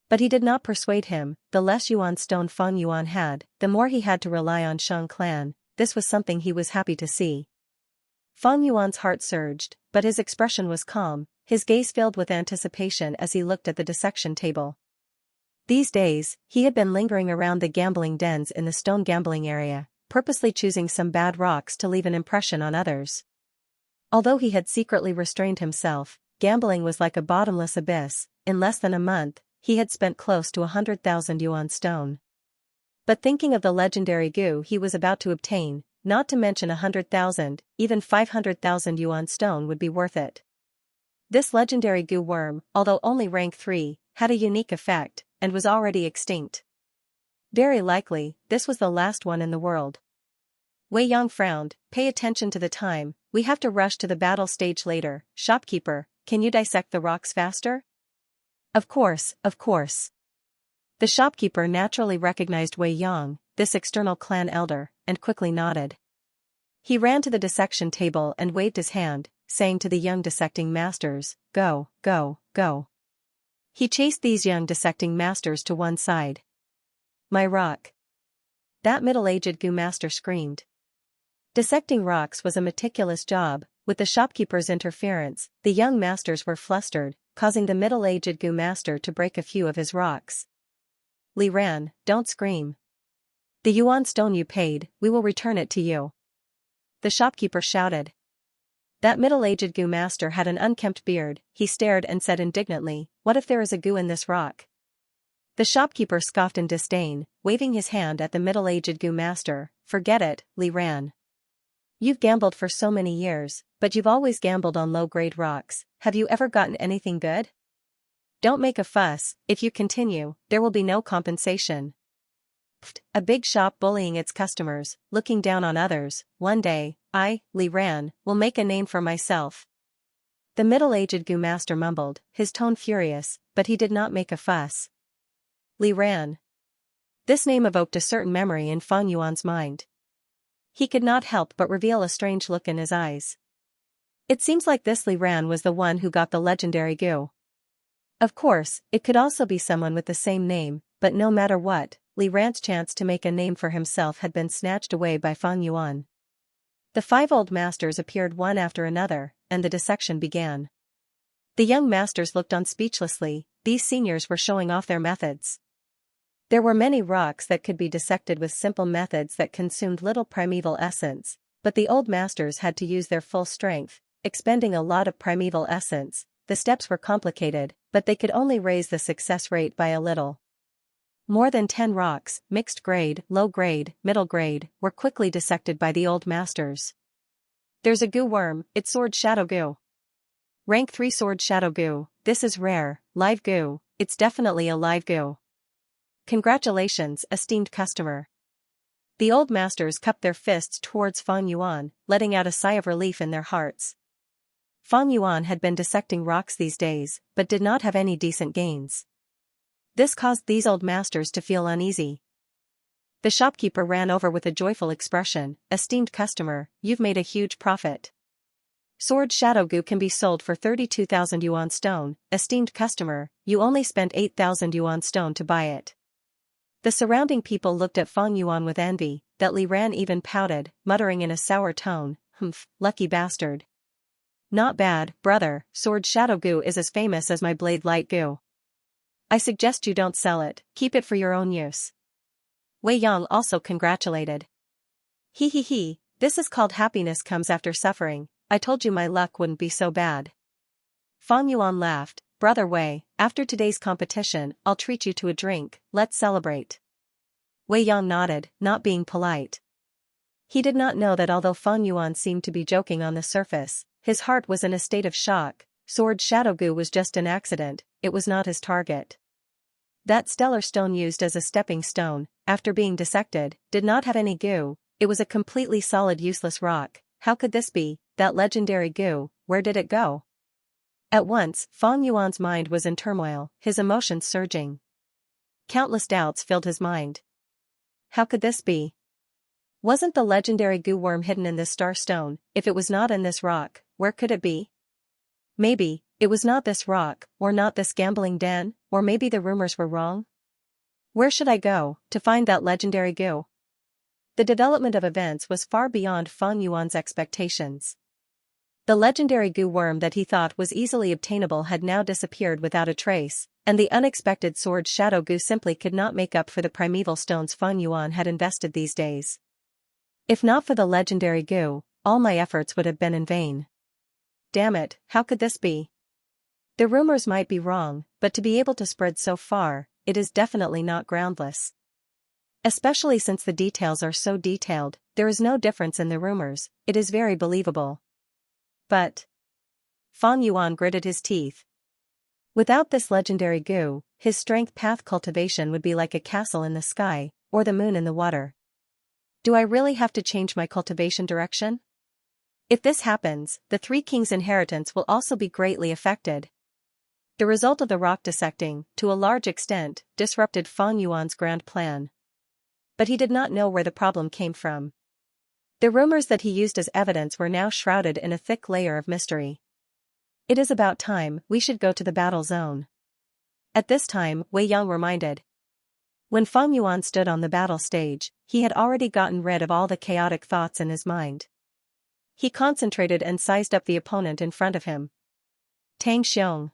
But he did not persuade him, the less yuan stone Fang Yuan had, the more he had to rely on Shang clan, this was something he was happy to see. Fang Yuan's heart surged, but his expression was calm, his gaze filled with anticipation as he looked at the dissection table. These days, he had been lingering around the gambling dens in the stone gambling area, purposely choosing some bad rocks to leave an impression on others. Although he had secretly restrained himself, gambling was like a bottomless abyss. In less than a month, he had spent close to 100,000 yuan stone. But thinking of the legendary goo he was about to obtain, not to mention 100,000, even 500,000 yuan stone would be worth it. This legendary goo worm, although only rank 3, had a unique effect, and was already extinct. Very likely, this was the last one in the world. Wei Yang frowned. Pay attention to the time, we have to rush to the battle stage later. Shopkeeper, can you dissect the rocks faster? Of course, of course. The shopkeeper naturally recognized Wei Yang, this external clan elder, and quickly nodded. He ran to the dissection table and waved his hand, saying to the young dissecting masters, "Go, go, go." He chased these young dissecting masters to one side. "My rock!" That middle-aged goo master screamed. Dissecting rocks was a meticulous job. With the shopkeeper's interference, the young masters were flustered, causing the middle-aged goo master to break a few of his rocks. "Li Ran, don't scream. The yuan stone you paid, we will return it to you," the shopkeeper shouted. That middle-aged goo master had an unkempt beard. He stared and said indignantly, "What if there is a goo in this rock?" The shopkeeper scoffed in disdain, waving his hand at the middle-aged goo master. "Forget it, Li Ran. You've gambled for so many years, but you've always gambled on low-grade rocks. Have you ever gotten anything good? Don't make a fuss. If you continue, there will be no compensation." A big shop bullying its customers, looking down on others. "One day, I, Li Ran, will make a name for myself," the middle-aged goo master mumbled, his tone furious, but he did not make a fuss. Li Ran. This name evoked a certain memory in Fang Yuan's mind. He could not help but reveal a strange look in his eyes. It seems like this Li Ran was the one who got the legendary goo. Of course, it could also be someone with the same name, but no matter what, Li Ran's chance to make a name for himself had been snatched away by Fang Yuan. The 5 old masters appeared one after another, and the dissection began. The young masters looked on speechlessly. These seniors were showing off their methods. There were many rocks that could be dissected with simple methods that consumed little primeval essence, but the old masters had to use their full strength, expending a lot of primeval essence. The steps were complicated, but they could only raise the success rate by a little. More than 10 rocks, mixed grade, low grade, middle grade, were quickly dissected by the old masters. "There's a goo worm, it's sword shadow goo. Rank 3 sword shadow goo, this is rare, live goo, it's definitely a live goo. Congratulations, esteemed customer." The old masters cupped their fists towards Fang Yuan, letting out a sigh of relief in their hearts. Fang Yuan had been dissecting rocks these days, but did not have any decent gains. This caused these old masters to feel uneasy. The shopkeeper ran over with a joyful expression. "Esteemed customer, you've made a huge profit. Sword shadow goo can be sold for 32,000 yuan stone. Esteemed customer, you only spent 8,000 yuan stone to buy it." The surrounding people looked at Fang Yuan with envy. That Li Ran even pouted, muttering in a sour tone, "Humph, lucky bastard. Not bad, brother, sword shadow goo is as famous as my blade light goo. I suggest you don't sell it, keep it for your own use." Wei Yang also congratulated. He, this is called happiness comes after suffering. I told you my luck wouldn't be so bad." Fang Yuan laughed. "Brother Wei, after today's competition, I'll treat you to a drink, let's celebrate." Wei Yang nodded, not being polite. He did not know that although Fang Yuan seemed to be joking on the surface, his heart was in a state of shock. Sword shadow goo was just an accident, it was not his target. That stellar stone used as a stepping stone, after being dissected, did not have any goo. It was a completely solid useless rock. How could this be? That legendary goo, where did it go? At once, Fang Yuan's mind was in turmoil, his emotions surging. Countless doubts filled his mind. How could this be? Wasn't the legendary goo worm hidden in this star stone? If it was not in this rock, where could it be? Maybe, it was not this rock, or not this gambling den, or maybe the rumors were wrong? Where should I go to find that legendary goo? The development of events was far beyond Fang Yuan's expectations. The legendary goo worm that he thought was easily obtainable had now disappeared without a trace, and the unexpected sword shadow goo simply could not make up for the primeval stones Feng Yuan had invested these days. If not for the legendary goo, all my efforts would have been in vain. Damn it, how could this be? The rumors might be wrong, but to be able to spread so far, it is definitely not groundless. Especially since the details are so detailed, there is no difference in the rumors, it is very believable. But Feng Yuan gritted his teeth. Without this legendary goo, his strength path cultivation would be like a castle in the sky, or the moon in the water. Do I really have to change my cultivation direction? If this happens, the Three Kings' inheritance will also be greatly affected. The result of the rock dissecting, to a large extent, disrupted Feng Yuan's grand plan. But he did not know where the problem came from. The rumors that he used as evidence were now shrouded in a thick layer of mystery. It is about time we should go to the battle zone. At this time, Wei Yang reminded. When Feng Yuan stood on the battle stage, he had already gotten rid of all the chaotic thoughts in his mind. He concentrated and sized up the opponent in front of him. Tang Xiong.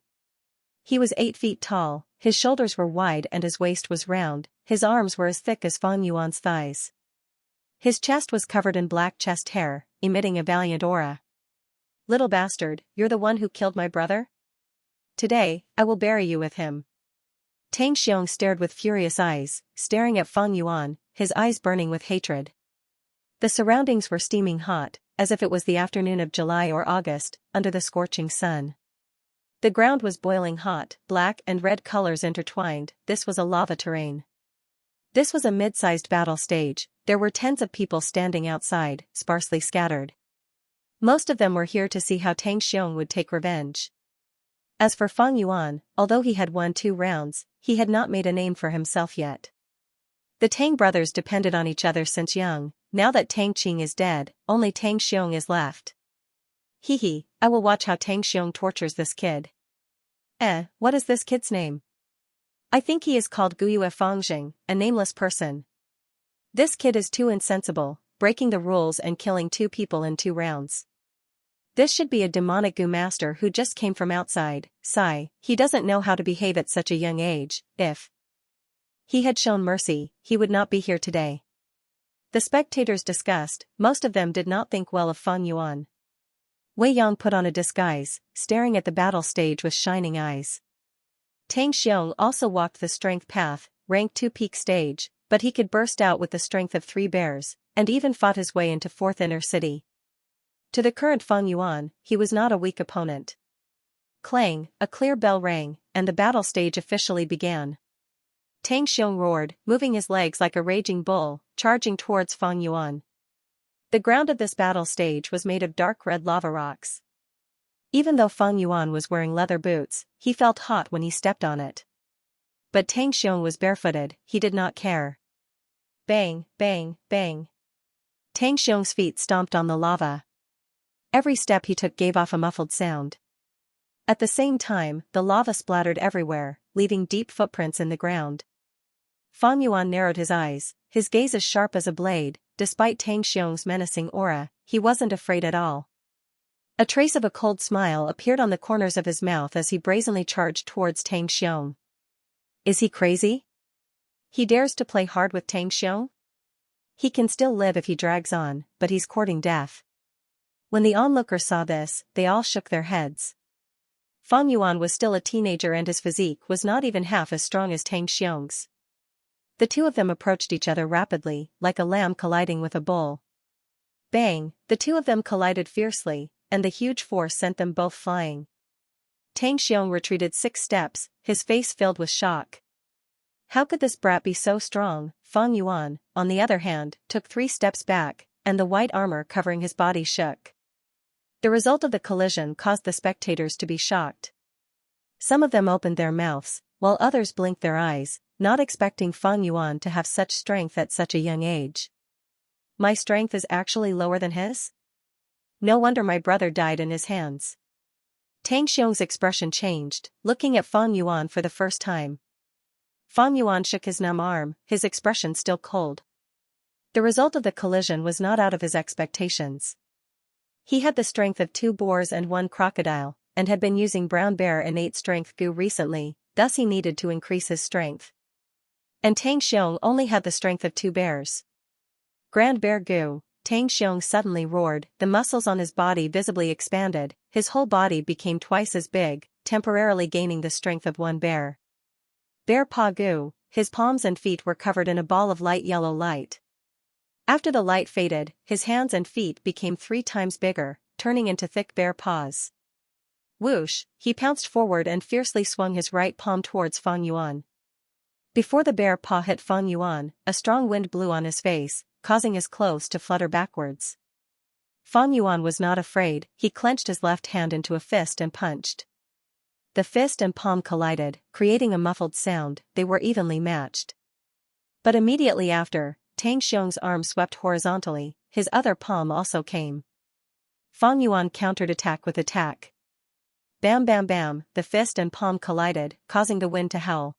He was 8 feet tall, his shoulders were wide and his waist was round, his arms were as thick as Feng Yuan's thighs. His chest was covered in black chest hair, emitting a valiant aura. Little bastard, you're the one who killed my brother? Today, I will bury you with him. Tang Xiong stared with furious eyes, staring at Feng Yuan, his eyes burning with hatred. The surroundings were steaming hot, as if it was the afternoon of July or August, under the scorching sun. The ground was boiling hot, black and red colors intertwined, this was a lava terrain. This was a mid-sized battle stage, there were tens of people standing outside, sparsely scattered. Most of them were here to see how Tang Xiong would take revenge. As for Feng Yuan, although he had won 2 rounds, he had not made a name for himself yet. The Tang brothers depended on each other since young, now that Tang Qing is dead, only Tang Xiong is left. Hee, I will watch how Tang Xiong tortures this kid. What is this kid's name? I think he is called Guyue Fengjing, a nameless person. This kid is too insensible, breaking the rules and killing 2 people in 2 rounds. This should be a demonic goo master who just came from outside, sigh, he doesn't know how to behave at such a young age, if he had shown mercy, he would not be here today. The spectators discussed, most of them did not think well of Feng Yuan. Wei Yang put on a disguise, staring at the battle stage with shining eyes. Tang Xiong also walked the strength path, ranked 2 peak stage, but he could burst out with the strength of 3 bears, and even fought his way into 4th inner city. To the current Feng Yuan, he was not a weak opponent. Clang, a clear bell rang, and the battle stage officially began. Tang Xiong roared, moving his legs like a raging bull, charging towards Feng Yuan. The ground of this battle stage was made of dark red lava rocks. Even though Feng Yuan was wearing leather boots, he felt hot when he stepped on it. But Tang Xiong was barefooted, he did not care. Bang, bang, bang. Tang Xiong's feet stomped on the lava. Every step he took gave off a muffled sound. At the same time, the lava splattered everywhere, leaving deep footprints in the ground. Feng Yuan narrowed his eyes, his gaze as sharp as a blade. Despite Tang Xiong's menacing aura, he wasn't afraid at all. A trace of a cold smile appeared on the corners of his mouth as he brazenly charged towards Tang Xiong. Is he crazy? He dares to play hard with Tang Xiong? He can still live if he drags on, but he's courting death. When the onlookers saw this, they all shook their heads. Feng Yuan was still a teenager and his physique was not even half as strong as Tang Xiong's. The 2 of them approached each other rapidly, like a lamb colliding with a bull. Bang, the 2 of them collided fiercely, and the huge force sent them both flying. Tang Xiong retreated 6 steps, his face filled with shock. How could this brat be so strong? Feng Yuan, on the other hand, took 3 steps back, and the white armor covering his body shook. The result of the collision caused the spectators to be shocked. Some of them opened their mouths, while others blinked their eyes, not expecting Feng Yuan to have such strength at such a young age. My strength is actually lower than his? No wonder my brother died in his hands. Tang Xiong's expression changed, looking at Feng Yuan for the first time. Feng Yuan shook his numb arm, his expression still cold. The result of the collision was not out of his expectations. He had the strength of 2 boars and 1 crocodile, and had been using brown bear innate strength goo recently, thus he needed to increase his strength. And Tang Xiong only had the strength of 2 bears. Grand bear goo, Tang Xiong suddenly roared, the muscles on his body visibly expanded, his whole body became twice as big, temporarily gaining the strength of 1 bear. Bear paw goo, his palms and feet were covered in a ball of light yellow light. After the light faded, his hands and feet became 3 times bigger, turning into thick bear paws. Whoosh, he pounced forward and fiercely swung his right palm towards Fang Yuan. Before the bear paw hit Fang Yuan, a strong wind blew on his face, causing his clothes to flutter backwards. Fang Yuan was not afraid, he clenched his left hand into a fist and punched. The fist and palm collided, creating a muffled sound, they were evenly matched. But immediately after, Tang Xiong's arm swept horizontally, his other palm also came. Fang Yuan countered attack with attack. Bam bam bam, the fist and palm collided, causing the wind to howl.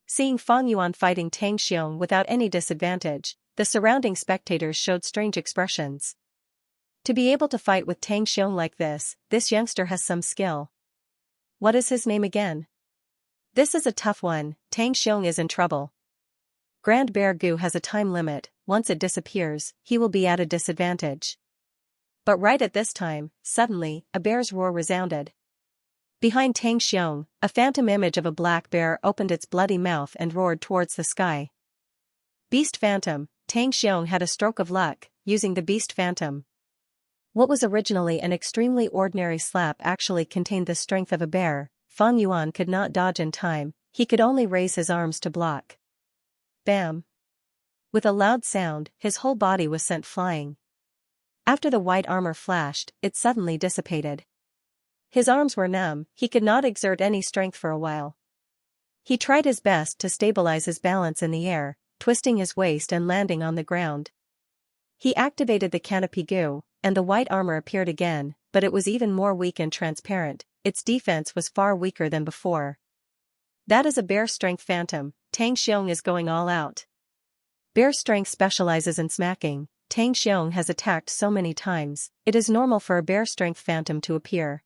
Seeing Fang Yuan fighting Tang Xiong without any disadvantage, the surrounding spectators showed strange expressions. To be able to fight with Tang Xiong like this youngster has some skill. What is his name again? This is a tough one, Tang Xiong is in trouble. Grand bear goo has a time limit, once it disappears, he will be at a disadvantage. But right at this time, suddenly, a bear's roar resounded. Behind Tang Xiong, a phantom image of a black bear opened its bloody mouth and roared towards the sky. Beast Phantom, Tang Xiong had a stroke of luck, using the Beast Phantom. What was originally an extremely ordinary slap actually contained the strength of a bear. Fang Yuan could not dodge in time, he could only raise his arms to block. Bam! With a loud sound, his whole body was sent flying. After the white armor flashed, it suddenly dissipated. His arms were numb, he could not exert any strength for a while. He tried his best to stabilize his balance in the air, twisting his waist and landing on the ground. He activated the canopy goo, and the white armor appeared again, but it was even more weak and transparent, its defense was far weaker than before. That is a bear strength phantom, Tang Xiong is going all out. Bear strength specializes in smacking, Tang Xiong has attacked so many times, it is normal for a bear strength phantom to appear.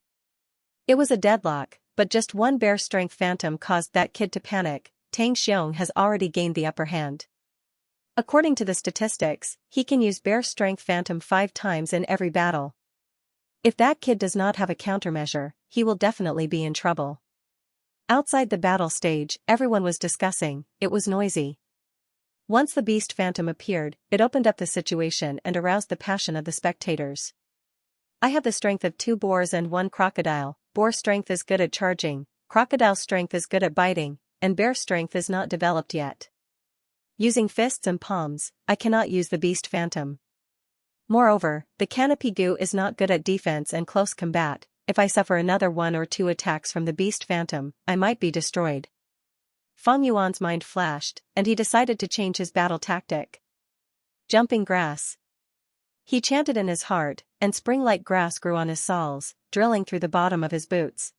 It was a deadlock, but just 1 bear strength phantom caused that kid to panic, Tang Xiong has already gained the upper hand. According to the statistics, he can use bear strength phantom 5 times in every battle. If that kid does not have a countermeasure, he will definitely be in trouble. Outside the battle stage, everyone was discussing, it was noisy. Once the beast phantom appeared, it opened up the situation and aroused the passion of the spectators. I have the strength of 2 boars and 1 crocodile, boar strength is good at charging, crocodile strength is good at biting, and bear strength is not developed yet. Using fists and palms, I cannot use the beast phantom. Moreover, the canopy goo is not good at defense and close combat, if I suffer another 1 or 2 attacks from the beast phantom, I might be destroyed. Fang Yuan's mind flashed, and he decided to change his battle tactic. Jumping grass. He chanted in his heart, and spring-like grass grew on his soles, drilling through the bottom of his boots.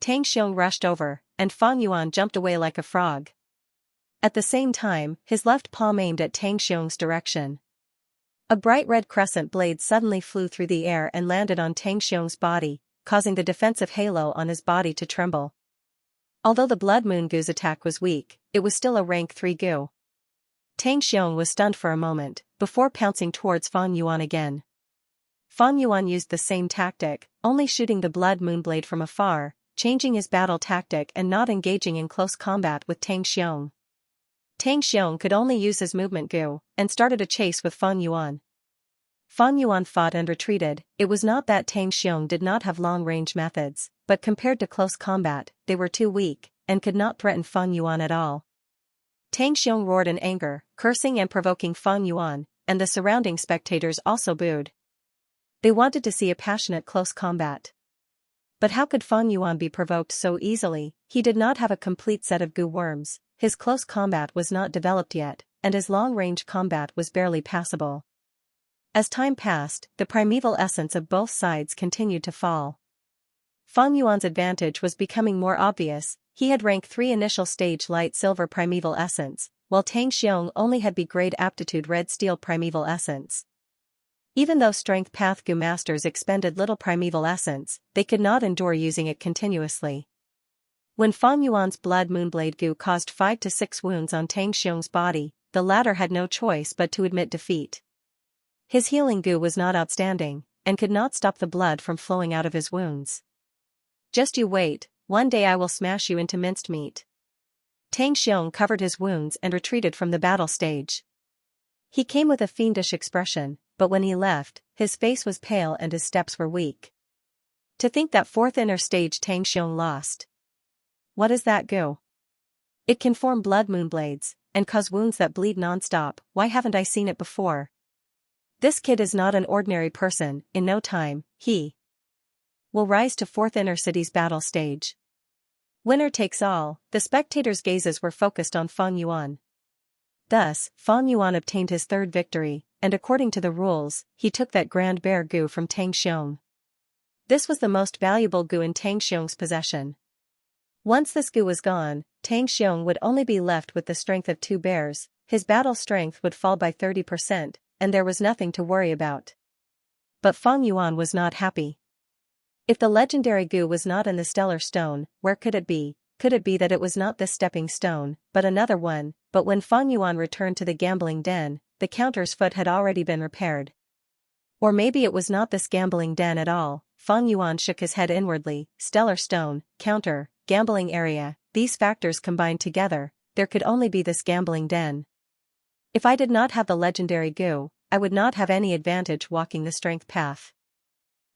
Tang Xiong rushed over, and Fang Yuan jumped away like a frog. At the same time, his left palm aimed at Tang Xiong's direction. A bright red crescent blade suddenly flew through the air and landed on Tang Xiong's body, causing the defensive halo on his body to tremble. Although the Blood Moon Goo's attack was weak, it was still a rank 3 goo. Tang Xiong was stunned for a moment, before pouncing towards Fang Yuan again. Fang Yuan used the same tactic, only shooting the Blood Moon blade from afar, changing his battle tactic and not engaging in close combat with Tang Xiong. Tang Xiong could only use his movement goo, and started a chase with Fang Yuan. Fang Yuan fought and retreated, it was not that Tang Xiong did not have long-range methods, but compared to close combat, they were too weak, and could not threaten Fang Yuan at all. Tang Xiong roared in anger, cursing and provoking Fang Yuan, and the surrounding spectators also booed. They wanted to see a passionate close combat. But how could Fang Yuan be provoked so easily? He did not have a complete set of goo worms, his close combat was not developed yet, and his long-range combat was barely passable. As time passed, the primeval essence of both sides continued to fall. Fang Yuan's advantage was becoming more obvious, he had rank 3 initial stage light silver primeval essence, while Tang Xiong only had B grade aptitude red steel primeval essence. Even though strength path Gu masters expended little primeval essence, they could not endure using it continuously. When Fang Yuan's blood moonblade Gu caused 5 to 6 wounds on Tang Xiong's body, the latter had no choice but to admit defeat. His healing Gu was not outstanding, and could not stop the blood from flowing out of his wounds. Just you wait, one day I will smash you into minced meat. Tang Xiong covered his wounds and retreated from the battle stage. He came with a fiendish expression, but when he left, his face was pale and his steps were weak. To think that fourth inner stage Tang Xiong lost. What is that Gu? It can form blood moonblades, and cause wounds that bleed non-stop. Why haven't I seen it before? This kid is not an ordinary person. In no time, he will rise to fourth inner city's battle stage. Winner takes all. The spectators' gazes were focused on Fang Yuan. Thus, Fang Yuan obtained his third victory, and according to the rules, he took that grand bear Gu from Tang Xiong. This was the most valuable Gu in Tang Xiong's possession. Once this Gu was gone, Tang Xiong would only be left with the strength of 2 bears, his battle strength would fall by 30%, and there was nothing to worry about. But Fang Yuan was not happy. If the legendary Gu was not in the stellar stone, where could it be? Could it be that it was not this stepping stone, but another one? But when Fang Yuan returned to the gambling den, the counter's foot had already been repaired. Or maybe it was not this gambling den at all. Fang Yuan shook his head inwardly. Stellar stone, counter, gambling area, these factors combined together, there could only be this gambling den. If I did not have the legendary Gu, I would not have any advantage walking the strength path.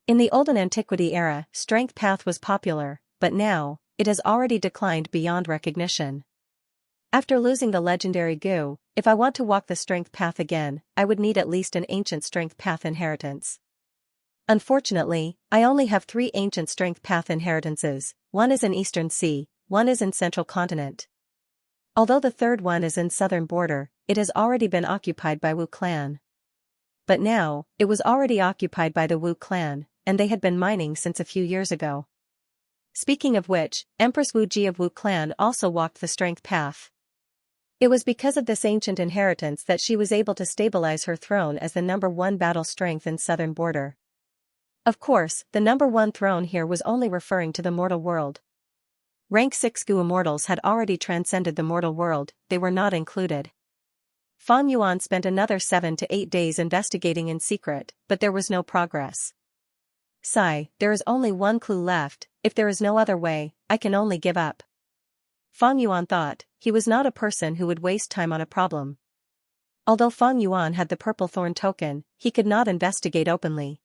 In the olden antiquity era, strength path was popular, but now, it has already declined beyond recognition. After losing the legendary Gu, if I want to walk the strength path again, I would need at least an ancient strength path inheritance. Unfortunately, I only have 3 ancient strength path inheritances, one is in Eastern Sea, one is in Central Continent. Although the third one is in Southern Border, it has already been occupied by Wu clan. But now, it was already occupied by the Wu clan, and they had been mining since a few years ago. Speaking of which, Empress Wu Ji of Wu clan also walked the strength path. It was because of this ancient inheritance that she was able to stabilize her throne as the #1 battle strength in Southern Border. Of course, the #1 throne here was only referring to the mortal world. Rank 6 Gu immortals had already transcended the mortal world, they were not included. Fang Yuan spent another 7 to 8 days investigating in secret, but there was no progress. Sigh, there is only one clue left, if there is no other way, I can only give up. Fang Yuan thought, he was not a person who would waste time on a problem. Although Fang Yuan had the purple thorn token, he could not investigate openly.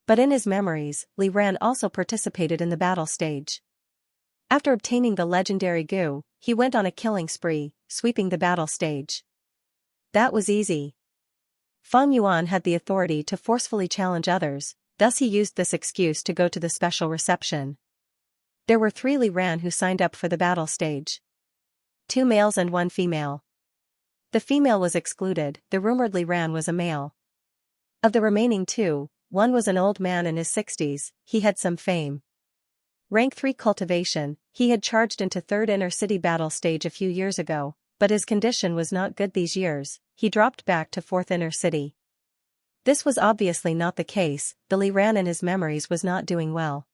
But in his memories, Li Ran also participated in the battle stage. After obtaining the legendary Gu, he went on a killing spree, sweeping the battle stage. That was easy. Fang Yuan had the authority to forcefully challenge others, thus he used this excuse to go to the special reception. There were 3 Li Ran who signed up for the battle stage. 2 males and 1 female. The female was excluded, the rumored Li Ran was a male. Of the remaining 2, one was an old man in his 60s, he had some fame. Rank 3 Cultivation, he had charged into 3rd inner city battle stage a few years ago, but his condition was not good these years, he dropped back to 4th inner city. This was obviously not the case, the Li Ran in his memories was not doing well.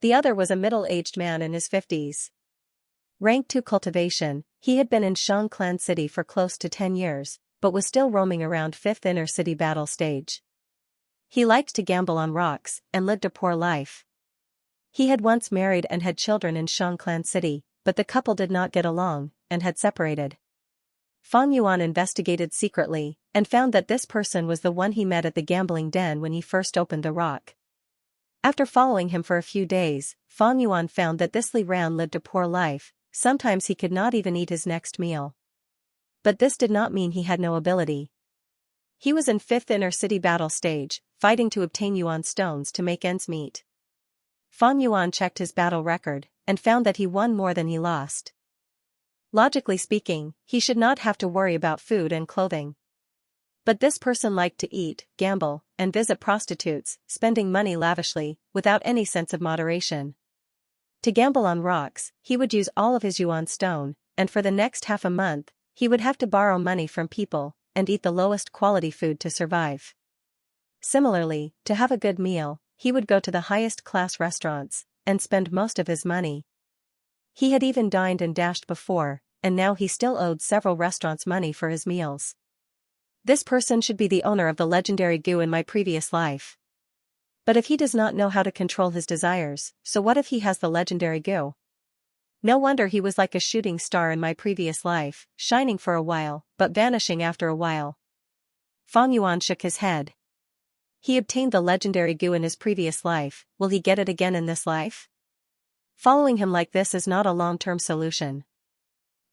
The other was a middle-aged man in his 50s. Rank 2 Cultivation, he had been in Shang Clan City for close to 10 years, but was still roaming around 5th inner city battle stage. He liked to gamble on rocks, and lived a poor life. He had once married and had children in Shang Clan City, but the couple did not get along, and had separated. Fang Yuan investigated secretly, and found that this person was the one he met at the gambling den when he first opened the rock. After following him for a few days, Fang Yuan found that this Li Ran lived a poor life, sometimes he could not even eat his next meal. But this did not mean he had no ability. He was in 5th inner city battle stage, fighting to obtain Yuan stones to make ends meet. Fang Yuan checked his battle record, and found that he won more than he lost. Logically speaking, he should not have to worry about food and clothing. But this person liked to eat, gamble, and visit prostitutes, spending money lavishly, without any sense of moderation. To gamble on rocks, he would use all of his Yuan stone, and for the next half a month, he would have to borrow money from people, and eat the lowest quality food to survive. Similarly, to have a good meal, he would go to the highest class restaurants, and spend most of his money. He had even dined and dashed before, and now he still owed several restaurants money for his meals. This person should be the owner of the legendary goo in my previous life. But if he does not know how to control his desires, so what if he has the legendary goo? No wonder he was like a shooting star in my previous life, shining for a while, but vanishing after a while. Fang Yuan shook his head. He obtained the legendary goo in his previous life, will he get it again in this life? Following him like this is not a long-term solution.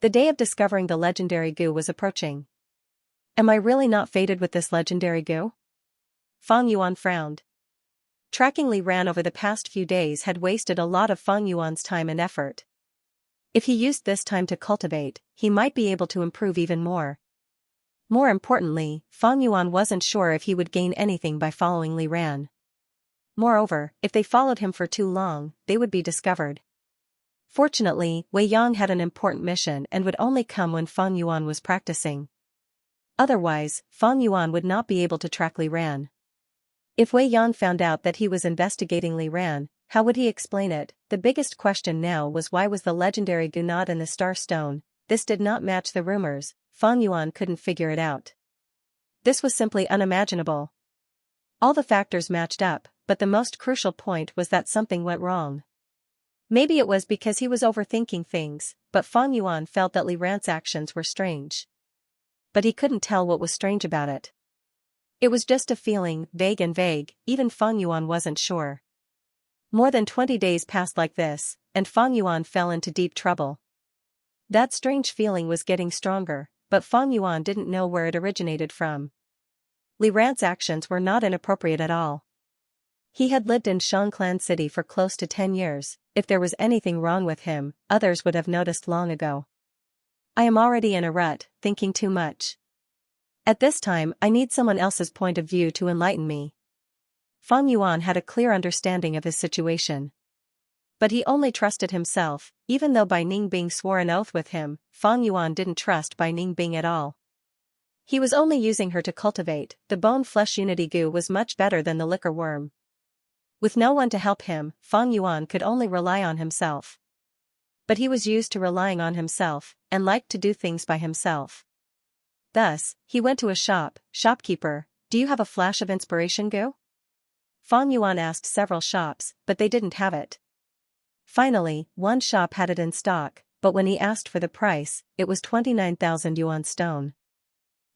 The day of discovering the legendary goo was approaching. Am I really not fated with this legendary goo? Fang Yuan frowned. Tracking Li Ran over the past few days had wasted a lot of Fang Yuan's time and effort. If he used this time to cultivate, he might be able to improve even more. More importantly, Fang Yuan wasn't sure if he would gain anything by following Li Ran. Moreover, if they followed him for too long, they would be discovered. Fortunately, Wei Yang had an important mission and would only come when Fang Yuan was practicing. Otherwise, Fang Yuan would not be able to track Li Ran. If Wei Yang found out that he was investigating Li Ran, how would he explain it? The biggest question now was why was the legendary goo not in the Star Stone? This did not match the rumors. Fang Yuan couldn't figure it out. This was simply unimaginable. All the factors matched up, but the most crucial point was that something went wrong. Maybe it was because he was overthinking things, but Fang Yuan felt that Li Ran's actions were strange. But he couldn't tell what was strange about it. It was just a feeling, vague and vague, even Fang Yuan wasn't sure. More than 20 days passed like this, and Fang Yuan fell into deep trouble. That strange feeling was getting stronger, but Fang Yuan didn't know where it originated from. Li Ran's actions were not inappropriate at all. He had lived in Xianxia City for close to 10 years, if there was anything wrong with him, others would have noticed long ago. I am already in a rut, thinking too much. At this time I need someone else's point of view to enlighten me. Fang Yuan had a clear understanding of his situation. But he only trusted himself, even though Bai Ningbing swore an oath with him. Fang Yuan didn't trust Bai Ningbing at all. He was only using her to cultivate. The bone-flesh unity goo was much better than the liquor worm. With no one to help him, Fang Yuan could only rely on himself. But he was used to relying on himself, and liked to do things by himself. Thus, he went to a shopkeeper, do you have a flash of inspiration goo? Fang Yuan asked several shops, but they didn't have it. Finally, one shop had it in stock, but when he asked for the price, it was 29,000 yuan stone.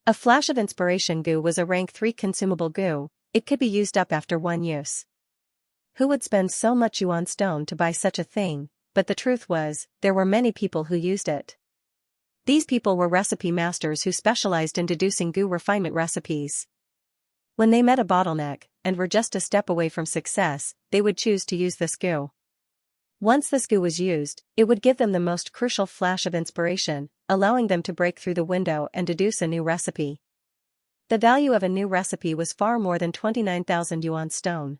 A flash of inspiration goo was a rank 3 consumable goo, it could be used up after one use. Who would spend so much yuan stone to buy such a thing? But the truth was, there were many people who used it. These people were recipe masters who specialized in deducing goo refinement recipes. When they met a bottleneck, and were just a step away from success, they would choose to use this goo. Once this goo was used, it would give them the most crucial flash of inspiration, allowing them to break through the window and deduce a new recipe. The value of a new recipe was far more than 29,000 yuan stone.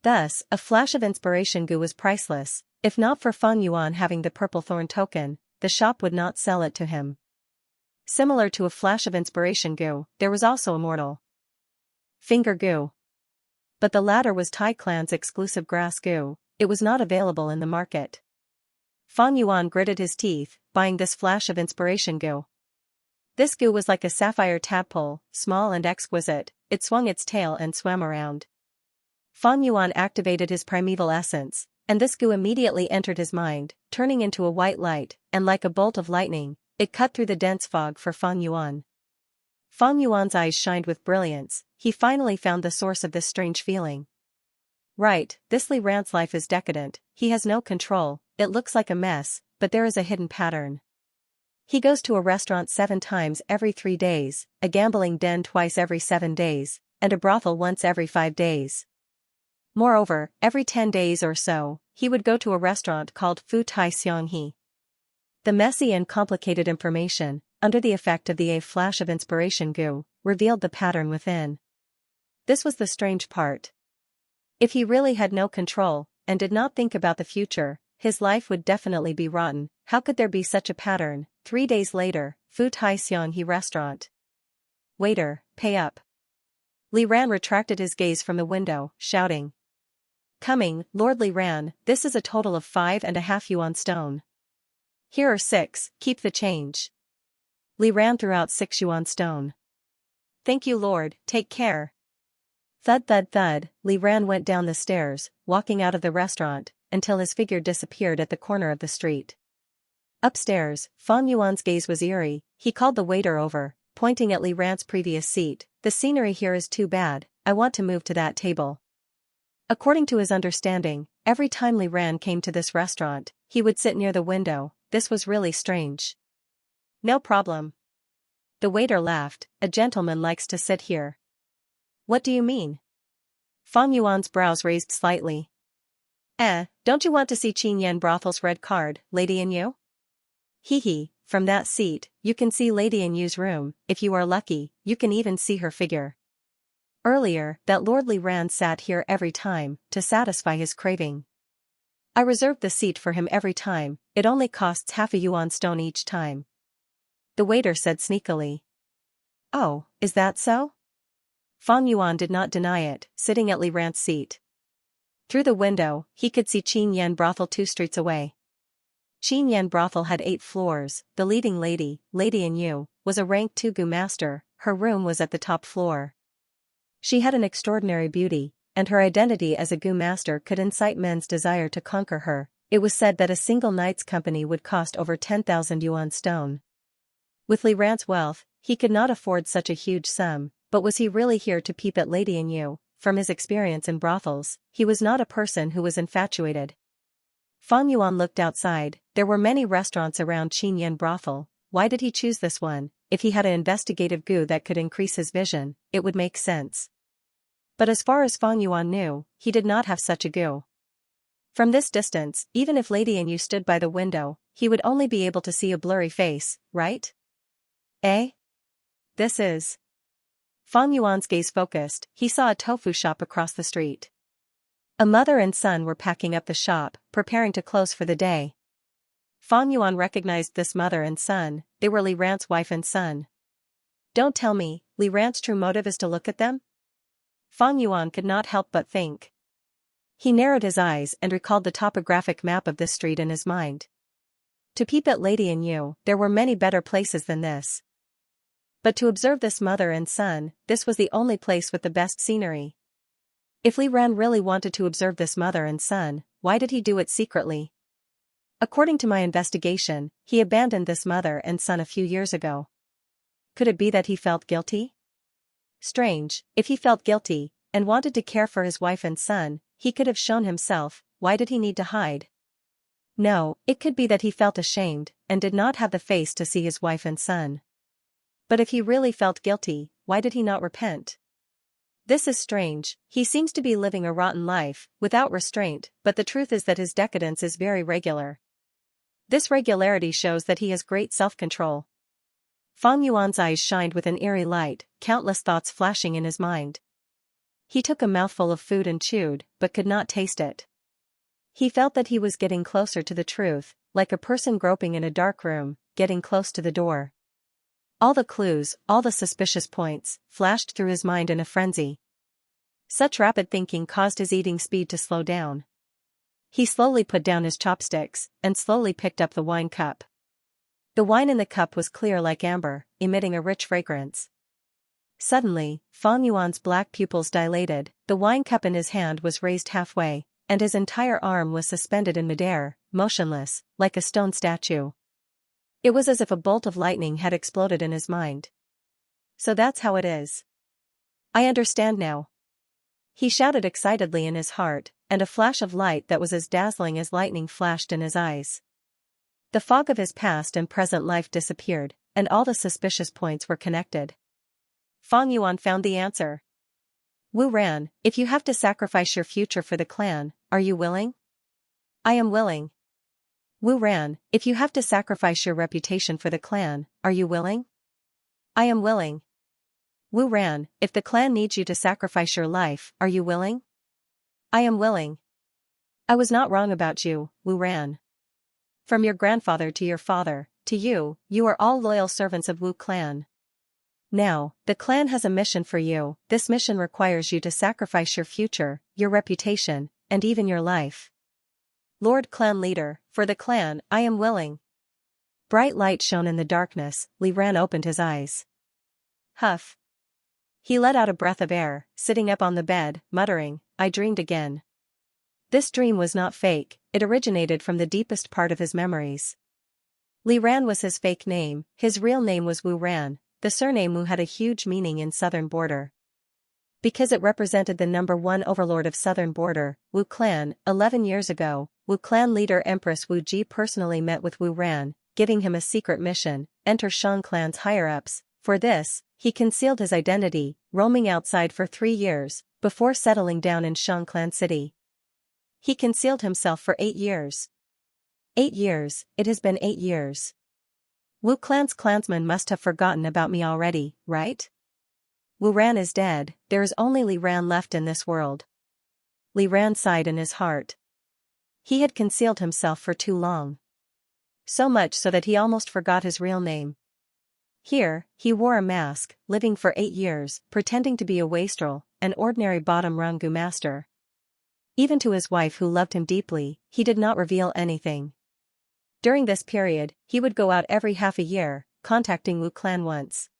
Thus, a flash of inspiration goo was priceless. If not for Fang Yuan having the purple thorn token, the shop would not sell it to him. Similar to a flash of inspiration goo, there was also immortal finger goo. But the latter was Tai Clan's exclusive grass goo, it was not available in the market. Fang Yuan gritted his teeth, buying this flash of inspiration goo. This goo was like a sapphire tadpole, small and exquisite, it swung its tail and swam around. Fang Yuan activated his primeval essence, and this goo immediately entered his mind, turning into a white light, and like a bolt of lightning, it cut through the dense fog for Fang Yuan. Fang Yuan's eyes shined with brilliance, he finally found the source of this strange feeling. Right, this Li Ran's life is decadent, he has no control, it looks like a mess, but there is a hidden pattern. He goes to a restaurant 7 times every 3 days, a gambling den twice every 7 days, and a brothel once every 5 days. Moreover, every 10 days or so, he would go to a restaurant called Fu Tai Xianghe. The messy and complicated information, under the effect of the flash of inspiration goo, revealed the pattern within. This was the strange part. If he really had no control, and did not think about the future, his life would definitely be rotten. How could there be such a pattern? 3 days later, Fu Tai Xianghe restaurant. Waiter, pay up. Li Ran retracted his gaze from the window, shouting. Coming, Lord Li Ran, this is a total of 5.5 yuan stone. Here are 6, keep the change. Li Ran threw out 6 yuan stone. Thank you Lord, take care. Thud thud thud, Li Ran went down the stairs, walking out of the restaurant, until his figure disappeared at the corner of the street. Upstairs, Fang Yuan's gaze was eerie. He called the waiter over, pointing at Li Ran's previous seat. The scenery here is too bad, I want to move to that table. According to his understanding, every time Li Ran came to this restaurant, he would sit near the window. This was really strange. No problem. The waiter laughed, a gentleman likes to sit here. What do you mean? Fang Yuan's brows raised slightly. Don't you want to see Qin Yan Brothel's red card, Lady and you? Hee, from that seat, you can see Lady and you's room. If you are lucky, you can even see her figure. Earlier, that Lord Li Ran sat here every time, to satisfy his craving. I reserved the seat for him every time, it only costs half a yuan stone each time. The waiter said sneakily. Oh, is that so? Fang Yuan did not deny it, sitting at Li Ran's seat. Through the window, he could see Qin Yan Brothel 2 streets away. Qin Yan Brothel had 8 floors. The leading lady, Lady and you, was a rank 2 gu master. Her room was at the top floor. She had an extraordinary beauty, and her identity as a gu master could incite men's desire to conquer her. It was said that a single night's company would cost over 10,000 yuan stone. With Li Ran's wealth, he could not afford such a huge sum, but was he really here to peep at Lady and you? From his experience in brothels, he was not a person who was infatuated. Fang Yuan looked outside. There were many restaurants around Qin Yan Brothel. Why did he choose this one? If he had an investigative gu that could increase his vision, it would make sense. But as far as Fang Yuan knew, he did not have such a gu. From this distance, even if Lady and you stood by the window, he would only be able to see a blurry face, right? This is. Fang Yuan's gaze focused. He saw a tofu shop across the street. A mother and son were packing up the shop, preparing to close for the day. Fang Yuan recognized this mother and son. They were Li Ran's wife and son. Don't tell me, Li Ran's true motive is to look at them? Fang Yuan could not help but think. He narrowed his eyes and recalled the topographic map of this street in his mind. To peep at Lady and you, there were many better places than this. But to observe this mother and son, this was the only place with the best scenery. If Li Ran really wanted to observe this mother and son, why did he do it secretly? According to my investigation, he abandoned this mother and son a few years ago. Could it be that he felt guilty? Strange, if he felt guilty, and wanted to care for his wife and son, he could have shown himself. Why did he need to hide? No, it could be that he felt ashamed, and did not have the face to see his wife and son. But if he really felt guilty, why did he not repent? This is strange. He seems to be living a rotten life, without restraint, but the truth is that his decadence is very regular. This regularity shows that he has great self-control. Fang Yuan's eyes shined with an eerie light, countless thoughts flashing in his mind. He took a mouthful of food and chewed, but could not taste it. He felt that he was getting closer to the truth, like a person groping in a dark room, getting close to the door. All the clues, all the suspicious points, flashed through his mind in a frenzy. Such rapid thinking caused his eating speed to slow down. He slowly put down his chopsticks, and slowly picked up the wine cup. The wine in the cup was clear like amber, emitting a rich fragrance. Suddenly, Fang Yuan's black pupils dilated. The wine cup in his hand was raised halfway, and his entire arm was suspended in midair, motionless, like a stone statue. It was as if a bolt of lightning had exploded in his mind. So that's how it is. I understand now. He shouted excitedly in his heart, and a flash of light that was as dazzling as lightning flashed in his eyes. The fog of his past and present life disappeared, and all the suspicious points were connected. Fang Yuan found the answer. Wu Ran, if you have to sacrifice your future for the clan, are you willing? I am willing. Wu Ran, if you have to sacrifice your reputation for the clan, are you willing? I am willing. Wu Ran, if the clan needs you to sacrifice your life, are you willing? I am willing. I was not wrong about you, Wu Ran. From your grandfather to your father, to you, you are all loyal servants of Wu clan. Now, the clan has a mission for you. This mission requires you to sacrifice your future, your reputation, and even your life. Lord Clan Leader, for the clan, I am willing. Bright light shone in the darkness. Reverend opened his eyes. Huff. He let out a breath of air, sitting up on the bed, muttering, I dreamed again. This dream was not fake, it originated from the deepest part of his memories. Li Ran was his fake name, his real name was Wu Ran. The surname Wu had a huge meaning in Southern Border. Because it represented the #1 overlord of Southern Border, Wu Clan. 11 years ago, Wu Clan leader Empress Wu Ji personally met with Wu Ran, giving him a secret mission, enter Shang Clan's higher-ups. For this, he concealed his identity, roaming outside for 3 years, before settling down in Shang Clan City. He concealed himself for 8 years. 8 years, it has been 8 years. Wu Clan's clansmen must have forgotten about me already, right? Wu Ran is dead, there is only Li Ran left in this world. Li Ran sighed in his heart. He had concealed himself for too long. So much so that he almost forgot his real name. Here, he wore a mask, living for 8 years, pretending to be a wastrel, an ordinary bottom-rung master. Even to his wife who loved him deeply, he did not reveal anything. During this period, he would go out every half a year, contacting Wu Clan once.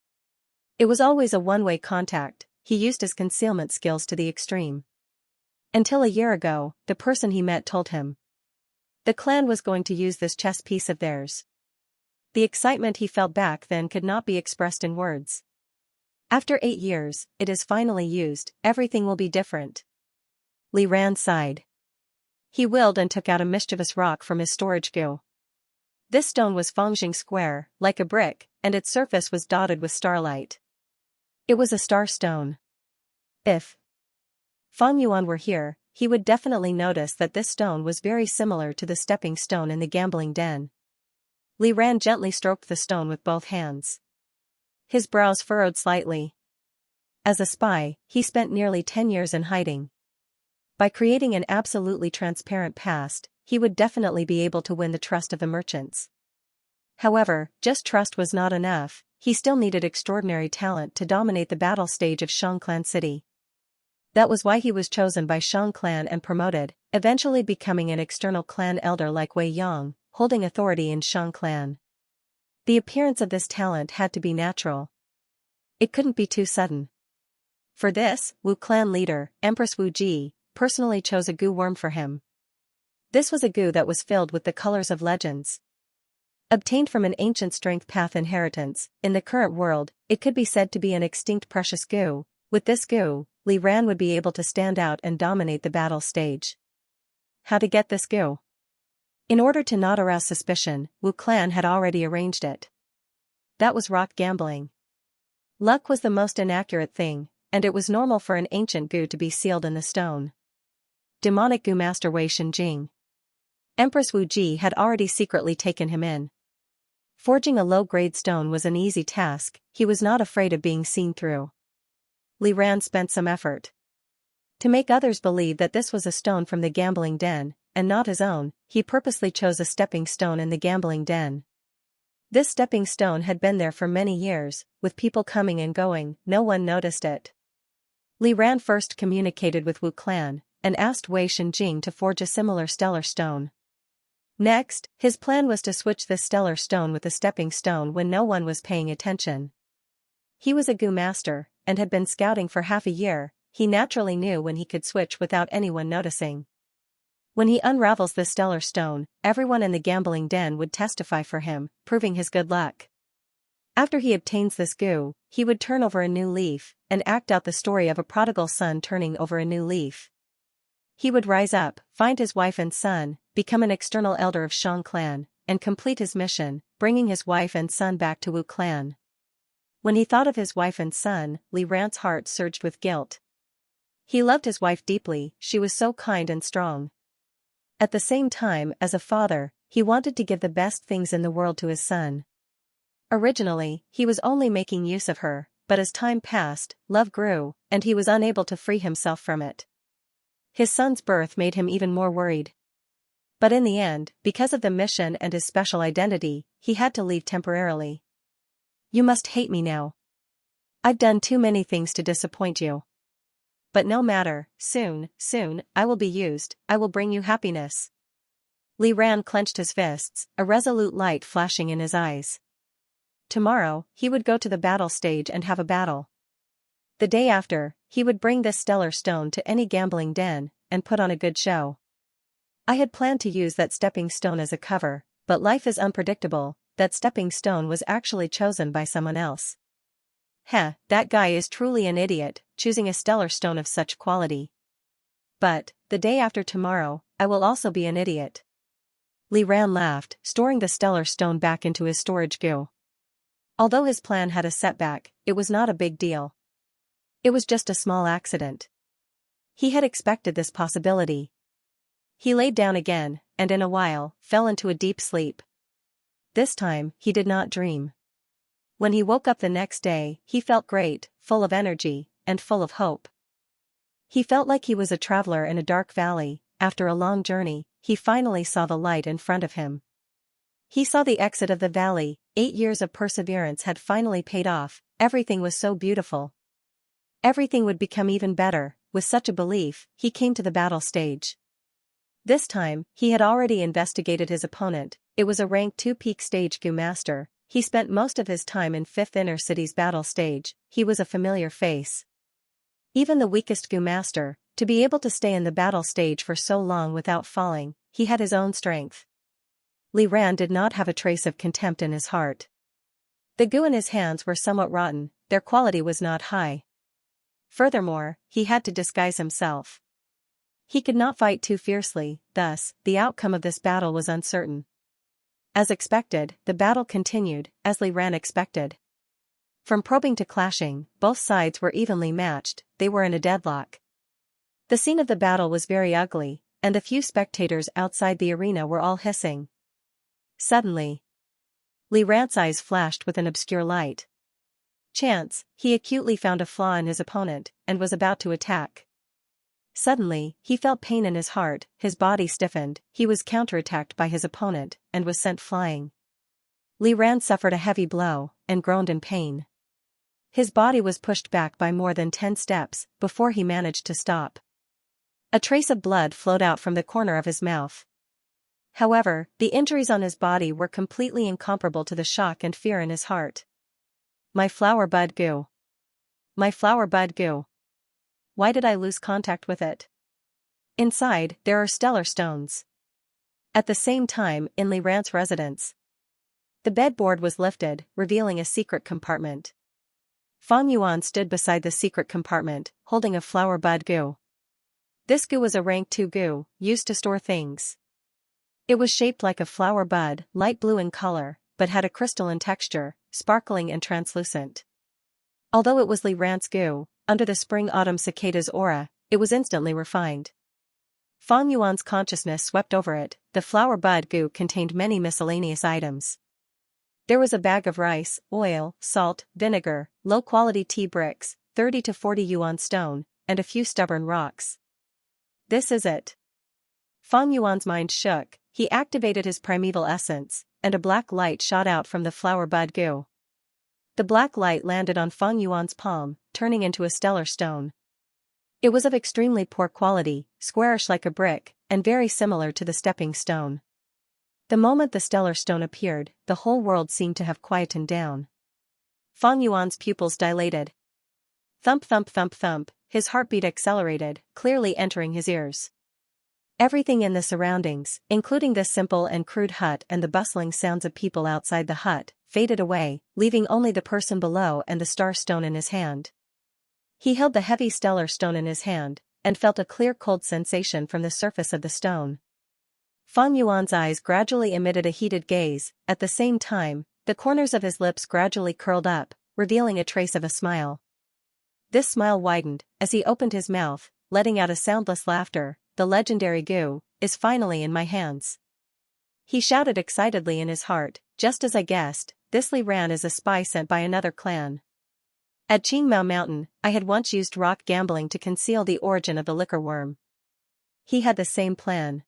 It was always a one-way contact, he used his concealment skills to the extreme. Until a year ago, the person he met told him. The clan was going to use this chess piece of theirs. The excitement he felt back then could not be expressed in words. After 8 years, it is finally used, everything will be different. Li Ran sighed. He willed and took out a mischievous rock from his storage goo. This stone was Fengjing square, like a brick, and its surface was dotted with starlight. It was a star stone. If Feng Yuan were here, he would definitely notice that this stone was very similar to the stepping stone in the gambling den. Li Ran gently stroked the stone with both hands. His brows furrowed slightly. As a spy, he spent nearly 10 years in hiding. By creating an absolutely transparent past, he would definitely be able to win the trust of the merchants. However, just trust was not enough, he still needed extraordinary talent to dominate the battle stage of Shang Clan City. That was why he was chosen by Shang Clan and promoted, eventually becoming an external clan elder like Wei Yang, holding authority in Shang Clan. The appearance of this talent had to be natural. It couldn't be too sudden. For this, Wu Clan leader, Empress Wu Ji, personally chose a goo worm for him. This was a goo that was filled with the colors of legends. Obtained from an ancient strength path inheritance, in the current world, it could be said to be an extinct precious goo. With this goo, Li Ran would be able to stand out and dominate the battle stage. How to get this goo? In order to not arouse suspicion, Wu Clan had already arranged it. That was rock gambling. Luck was the most inaccurate thing, and it was normal for an ancient goo to be sealed in the stone. Demonic goo master Wei Shenjing. Empress Wu Ji had already secretly taken him in. Forging a low-grade stone was an easy task, he was not afraid of being seen through. Li Ran spent some effort. To make others believe that this was a stone from the gambling den, and not his own, he purposely chose a stepping stone in the gambling den. This stepping stone had been there for many years, with people coming and going, no one noticed it. Li Ran first communicated with Wu Clan, and asked Wei Shenjing to forge a similar stellar stone. Next, his plan was to switch this stellar stone with the stepping stone when no one was paying attention. He was a goo master, and had been scouting for half a year, he naturally knew when he could switch without anyone noticing. When he unravels this stellar stone, everyone in the gambling den would testify for him, proving his good luck. After he obtains this goo, he would turn over a new leaf, and act out the story of a prodigal son turning over a new leaf. He would rise up, find his wife and son, become an external elder of Shang Clan, and complete his mission, bringing his wife and son back to Wu Clan. When he thought of his wife and son, Li Ran's heart surged with guilt. He loved his wife deeply, she was so kind and strong. At the same time, as a father, he wanted to give the best things in the world to his son. Originally, he was only making use of her, but as time passed, love grew, and he was unable to free himself from it. His son's birth made him even more worried. But in the end, because of the mission and his special identity, he had to leave temporarily. You must hate me now. I've done too many things to disappoint you. But no matter, soon, I will be used, I will bring you happiness. Li Ran clenched his fists, a resolute light flashing in his eyes. Tomorrow, he would go to the battle stage and have a battle. The day after, he would bring this stellar stone to any gambling den, and put on a good show. I had planned to use that stepping stone as a cover, but life is unpredictable. That stepping stone was actually chosen by someone else. Heh, that guy is truly an idiot, choosing a stellar stone of such quality. But, the day after tomorrow, I will also be an idiot. Li Ran laughed, storing the stellar stone back into his storage goo. Although his plan had a setback, it was not a big deal. It was just a small accident. He had expected this possibility. He laid down again, and in a while, fell into a deep sleep. This time, he did not dream. When he woke up the next day, he felt great, full of energy, and full of hope. He felt like he was a traveler in a dark valley. After a long journey, he finally saw the light in front of him. He saw the exit of the valley. 8 years of perseverance had finally paid off. Everything was so beautiful. Everything would become even better. With such a belief, he came to the battle stage. This time, he had already investigated his opponent. It was a rank 2 peak stage Gu master. He spent most of his time in 5th Inner City's battle stage. He was a familiar face. Even the weakest Gu master, to be able to stay in the battle stage for so long without falling, he had his own strength. Li Ran did not have a trace of contempt in his heart. The Gu in his hands were somewhat rotten, their quality was not high. Furthermore, he had to disguise himself. He could not fight too fiercely, thus, the outcome of this battle was uncertain. As expected, the battle continued, as Li Ran expected. From probing to clashing, both sides were evenly matched. They were in a deadlock. The scene of the battle was very ugly, and the few spectators outside the arena were all hissing. Suddenly, Li Ran's eyes flashed with an obscure light. Chance, he acutely found a flaw in his opponent, and was about to attack. Suddenly, he felt pain in his heart, his body stiffened, he was counterattacked by his opponent, and was sent flying. Li Ran suffered a heavy blow, and groaned in pain. His body was pushed back by more than 10 steps, before he managed to stop. A trace of blood flowed out from the corner of his mouth. However, the injuries on his body were completely incomparable to the shock and fear in his heart. My flower bud Gu. My flower bud Gu. Why did I lose contact with it? Inside, there are stellar stones. At the same time, in Li Ran's residence, the bedboard was lifted, revealing a secret compartment. Fang Yuan stood beside the secret compartment, holding a flower bud Gu. This Gu was a rank 2 Gu, used to store things. It was shaped like a flower bud, light blue in color, but had a crystalline texture, sparkling and translucent. Although it was Li Ran's Gu, under the spring-autumn cicada's aura, it was instantly refined. Fang Yuan's consciousness swept over it. The flower bud Gu contained many miscellaneous items. There was a bag of rice, oil, salt, vinegar, low-quality tea bricks, 30 to 40 yuan stone, and a few stubborn rocks. This is it. Fang Yuan's mind shook. He activated his primeval essence, and a black light shot out from the flower bud Gu. The black light landed on Fang Yuan's palm, turning into a stellar stone. It was of extremely poor quality, squarish like a brick, and very similar to the stepping stone. The moment the stellar stone appeared, the whole world seemed to have quietened down. Fang Yuan's pupils dilated. Thump thump thump thump, his heartbeat accelerated, clearly entering his ears. Everything in the surroundings, including this simple and crude hut and the bustling sounds of people outside the hut, faded away, leaving only the person below and the star stone in his hand. He held the heavy stellar stone in his hand, and felt a clear cold sensation from the surface of the stone. Fang Yuan's eyes gradually emitted a heated gaze. At the same time, the corners of his lips gradually curled up, revealing a trace of a smile. This smile widened, as he opened his mouth, letting out a soundless laughter. The legendary Gu is finally in my hands. He shouted excitedly in his heart, just as I guessed, this Li Ran is a spy sent by another clan. At Qingmao Mountain, I had once used rock gambling to conceal the origin of the liquor worm. He had the same plan.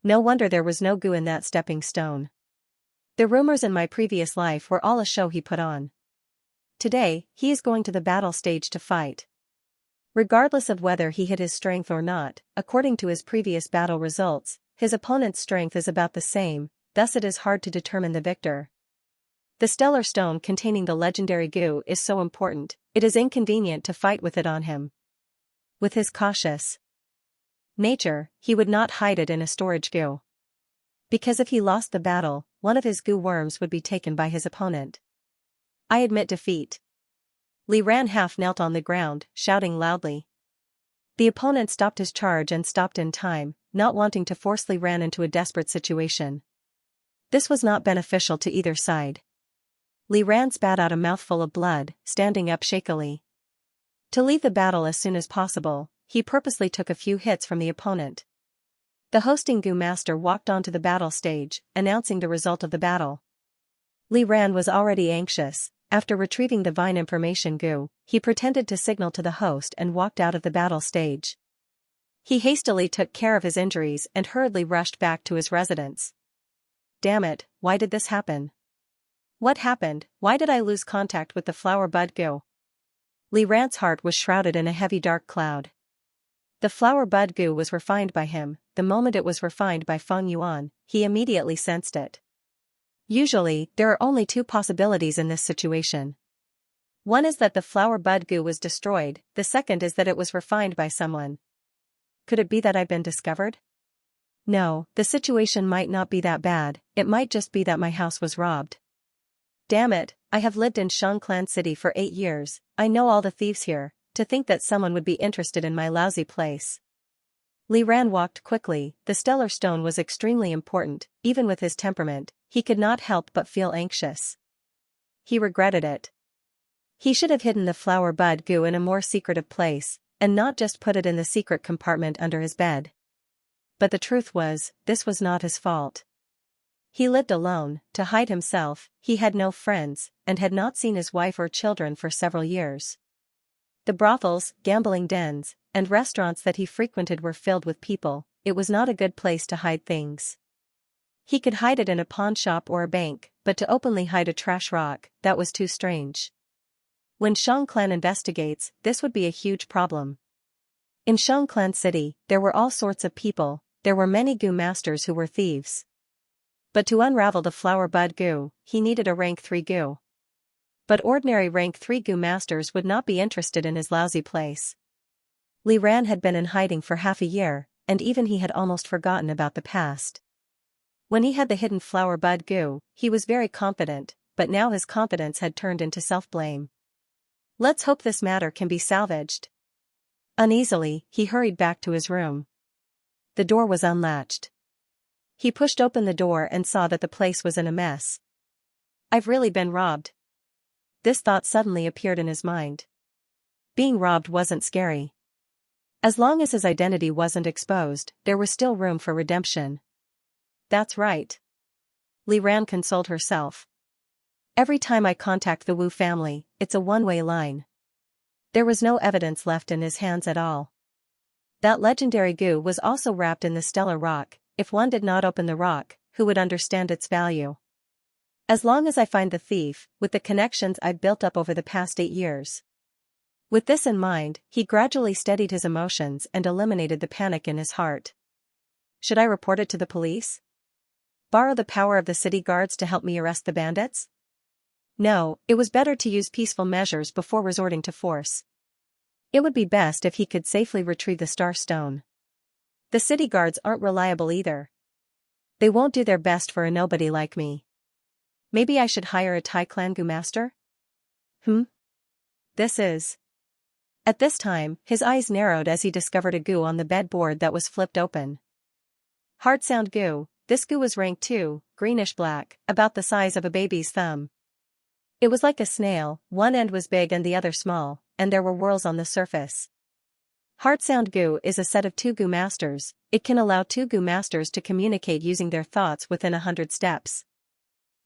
No wonder there was no Gu in that stepping stone. The rumors in my previous life were all a show he put on. Today, he is going to the battle stage to fight. Regardless of whether he hit his strength or not, according to his previous battle results, his opponent's strength is about the same, thus it is hard to determine the victor. The stellar stone containing the legendary goo is so important, it is inconvenient to fight with it on him. With his cautious nature, he would not hide it in a storage goo. Because if he lost the battle, one of his goo worms would be taken by his opponent. I admit defeat. Li Ran half knelt on the ground, shouting loudly. The opponent stopped his charge and stopped in time, not wanting to force Li Ran into a desperate situation. This was not beneficial to either side. Li Ran spat out a mouthful of blood, standing up shakily. To leave the battle as soon as possible, he purposely took a few hits from the opponent. The hosting goo master walked onto the battle stage, announcing the result of the battle. Li Ran was already anxious. After retrieving the Vine information goo, he pretended to signal to the host and walked out of the battle stage. He hastily took care of his injuries and hurriedly rushed back to his residence. Damn it, why did this happen? What happened? Why did I lose contact with the flower bud goo? Li Ran's heart was shrouded in a heavy dark cloud. The flower bud goo was refined by him. The moment it was refined by Feng Yuan, he immediately sensed it. Usually, there are only two possibilities in this situation. One is that the flower bud goo was destroyed, the second is that it was refined by someone. Could it be that I've been discovered? No, the situation might not be that bad, it might just be that my house was robbed. Damn it, I have lived in Xianxia City for 8 years, I know all the thieves here, to think that someone would be interested in my lousy place. Li Ran walked quickly, the stellar stone was extremely important, even with his temperament, he could not help but feel anxious. He regretted it. He should have hidden the flower bud goo in a more secretive place, and not just put it in the secret compartment under his bed. But the truth was, this was not his fault. He lived alone, to hide himself, he had no friends, and had not seen his wife or children for several years. The brothels, gambling dens, and restaurants that he frequented were filled with people, it was not a good place to hide things. He could hide it in a pawn shop or a bank, but to openly hide a trash rock, that was too strange. When Xianxia investigates, this would be a huge problem. In Xianxia City, there were all sorts of people, there were many goo masters who were thieves. But to unravel the flower bud goo, he needed a rank 3 goo. But ordinary rank 3 goo masters would not be interested in his lousy place. Li Ran had been in hiding for half a year, and even he had almost forgotten about the past. When he had the hidden flower bud goo, he was very confident, but now his confidence had turned into self-blame. Let's hope this matter can be salvaged. Uneasily, he hurried back to his room. The door was unlatched. He pushed open the door and saw that the place was in a mess. I've really been robbed. This thought suddenly appeared in his mind. Being robbed wasn't scary. As long as his identity wasn't exposed, there was still room for redemption. That's right. Li Ran consoled herself. Every time I contact the Wu family, it's a one-way line. There was no evidence left in his hands at all. That legendary goo was also wrapped in the stellar rock, if one did not open the rock, who would understand its value? As long as I find the thief, with the connections I've built up over the past 8 years. With this in mind, he gradually steadied his emotions and eliminated the panic in his heart. Should I report it to the police? Borrow the power of the city guards to help me arrest the bandits? No, it was better to use peaceful measures before resorting to force. It would be best if he could safely retrieve the star stone. The city guards aren't reliable either. They won't do their best for a nobody like me. Maybe I should hire a Tai Clan goo master? This is... At this time, his eyes narrowed as he discovered a goo on the bedboard that was flipped open. Hard sound goo, this goo was rank 2, greenish-black, about the size of a baby's thumb. It was like a snail, one end was big and the other small, and there were whorls on the surface. Hard sound goo is a set of 2 goo masters, it can allow 2 goo masters to communicate using their thoughts within 100 steps.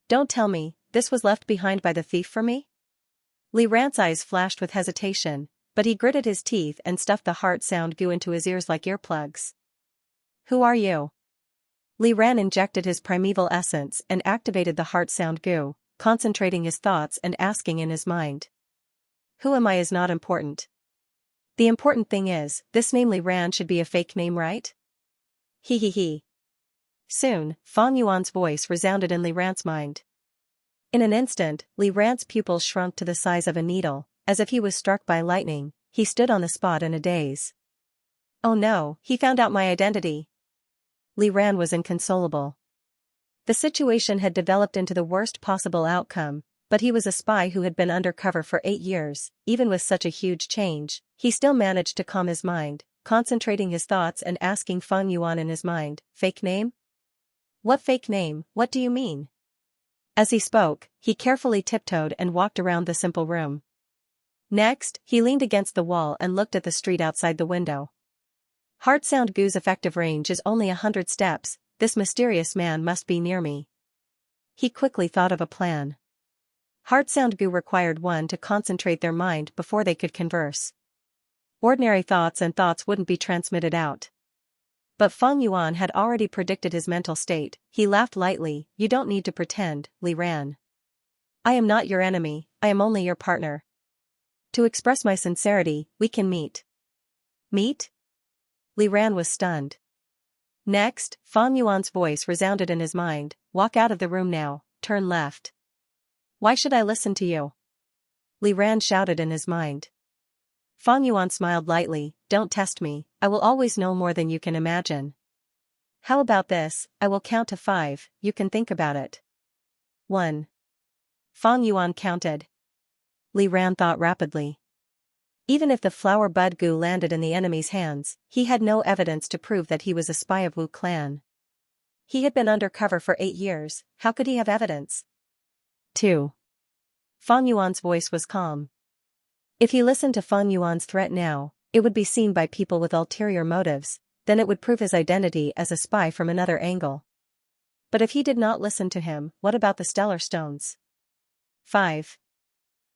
Don't tell me, this was left behind by the thief for me? Li Ran's eyes flashed with hesitation, but he gritted his teeth and stuffed the hard sound goo into his ears like earplugs. Who are you? Li Ran injected his primeval essence and activated the heart sound goo, concentrating his thoughts and asking in his mind, Who am I is not important. The important thing is, this name Li Ran should be a fake name, right? He. Soon, Fang Yuan's voice resounded in Li Ran's mind. In an instant, Li Ran's pupils shrunk to the size of a needle, as if he was struck by lightning. He stood on the spot in a daze. Oh no, he found out my identity. Li Ran was inconsolable. The situation had developed into the worst possible outcome, but he was a spy who had been undercover for 8 years. Even with such a huge change, he still managed to calm his mind, concentrating his thoughts and asking Fang Yuan in his mind, fake name? What fake name, what do you mean? As he spoke, he carefully tiptoed and walked around the simple room. Next, he leaned against the wall and looked at the street outside the window. Hard Sound Gu's effective range is only 100 steps, this mysterious man must be near me. He quickly thought of a plan. Hard Sound Gu required one to concentrate their mind before they could converse. Ordinary thoughts and thoughts wouldn't be transmitted out. But Fang Yuan had already predicted his mental state. He laughed lightly. You don't need to pretend, Li Ran. I am not your enemy, I am only your partner. To express my sincerity, we can meet. Meet? Li Ran was stunned. Next, Fang Yuan's voice resounded in his mind, walk out of the room now, turn left. Why should I listen to you? Li Ran shouted in his mind. Fang Yuan smiled lightly, don't test me, I will always know more than you can imagine. How about this, I will count to 5, you can think about it. 1. Fang Yuan counted. Li Ran thought rapidly. Even if the flower bud Gu landed in the enemy's hands, he had no evidence to prove that he was a spy of Wu clan. He had been undercover for 8 years, how could he have evidence? 2. Fang Yuan's voice was calm. If he listened to Fang Yuan's threat now, it would be seen by people with ulterior motives, then it would prove his identity as a spy from another angle. But if he did not listen to him, what about the stellar stones? 5.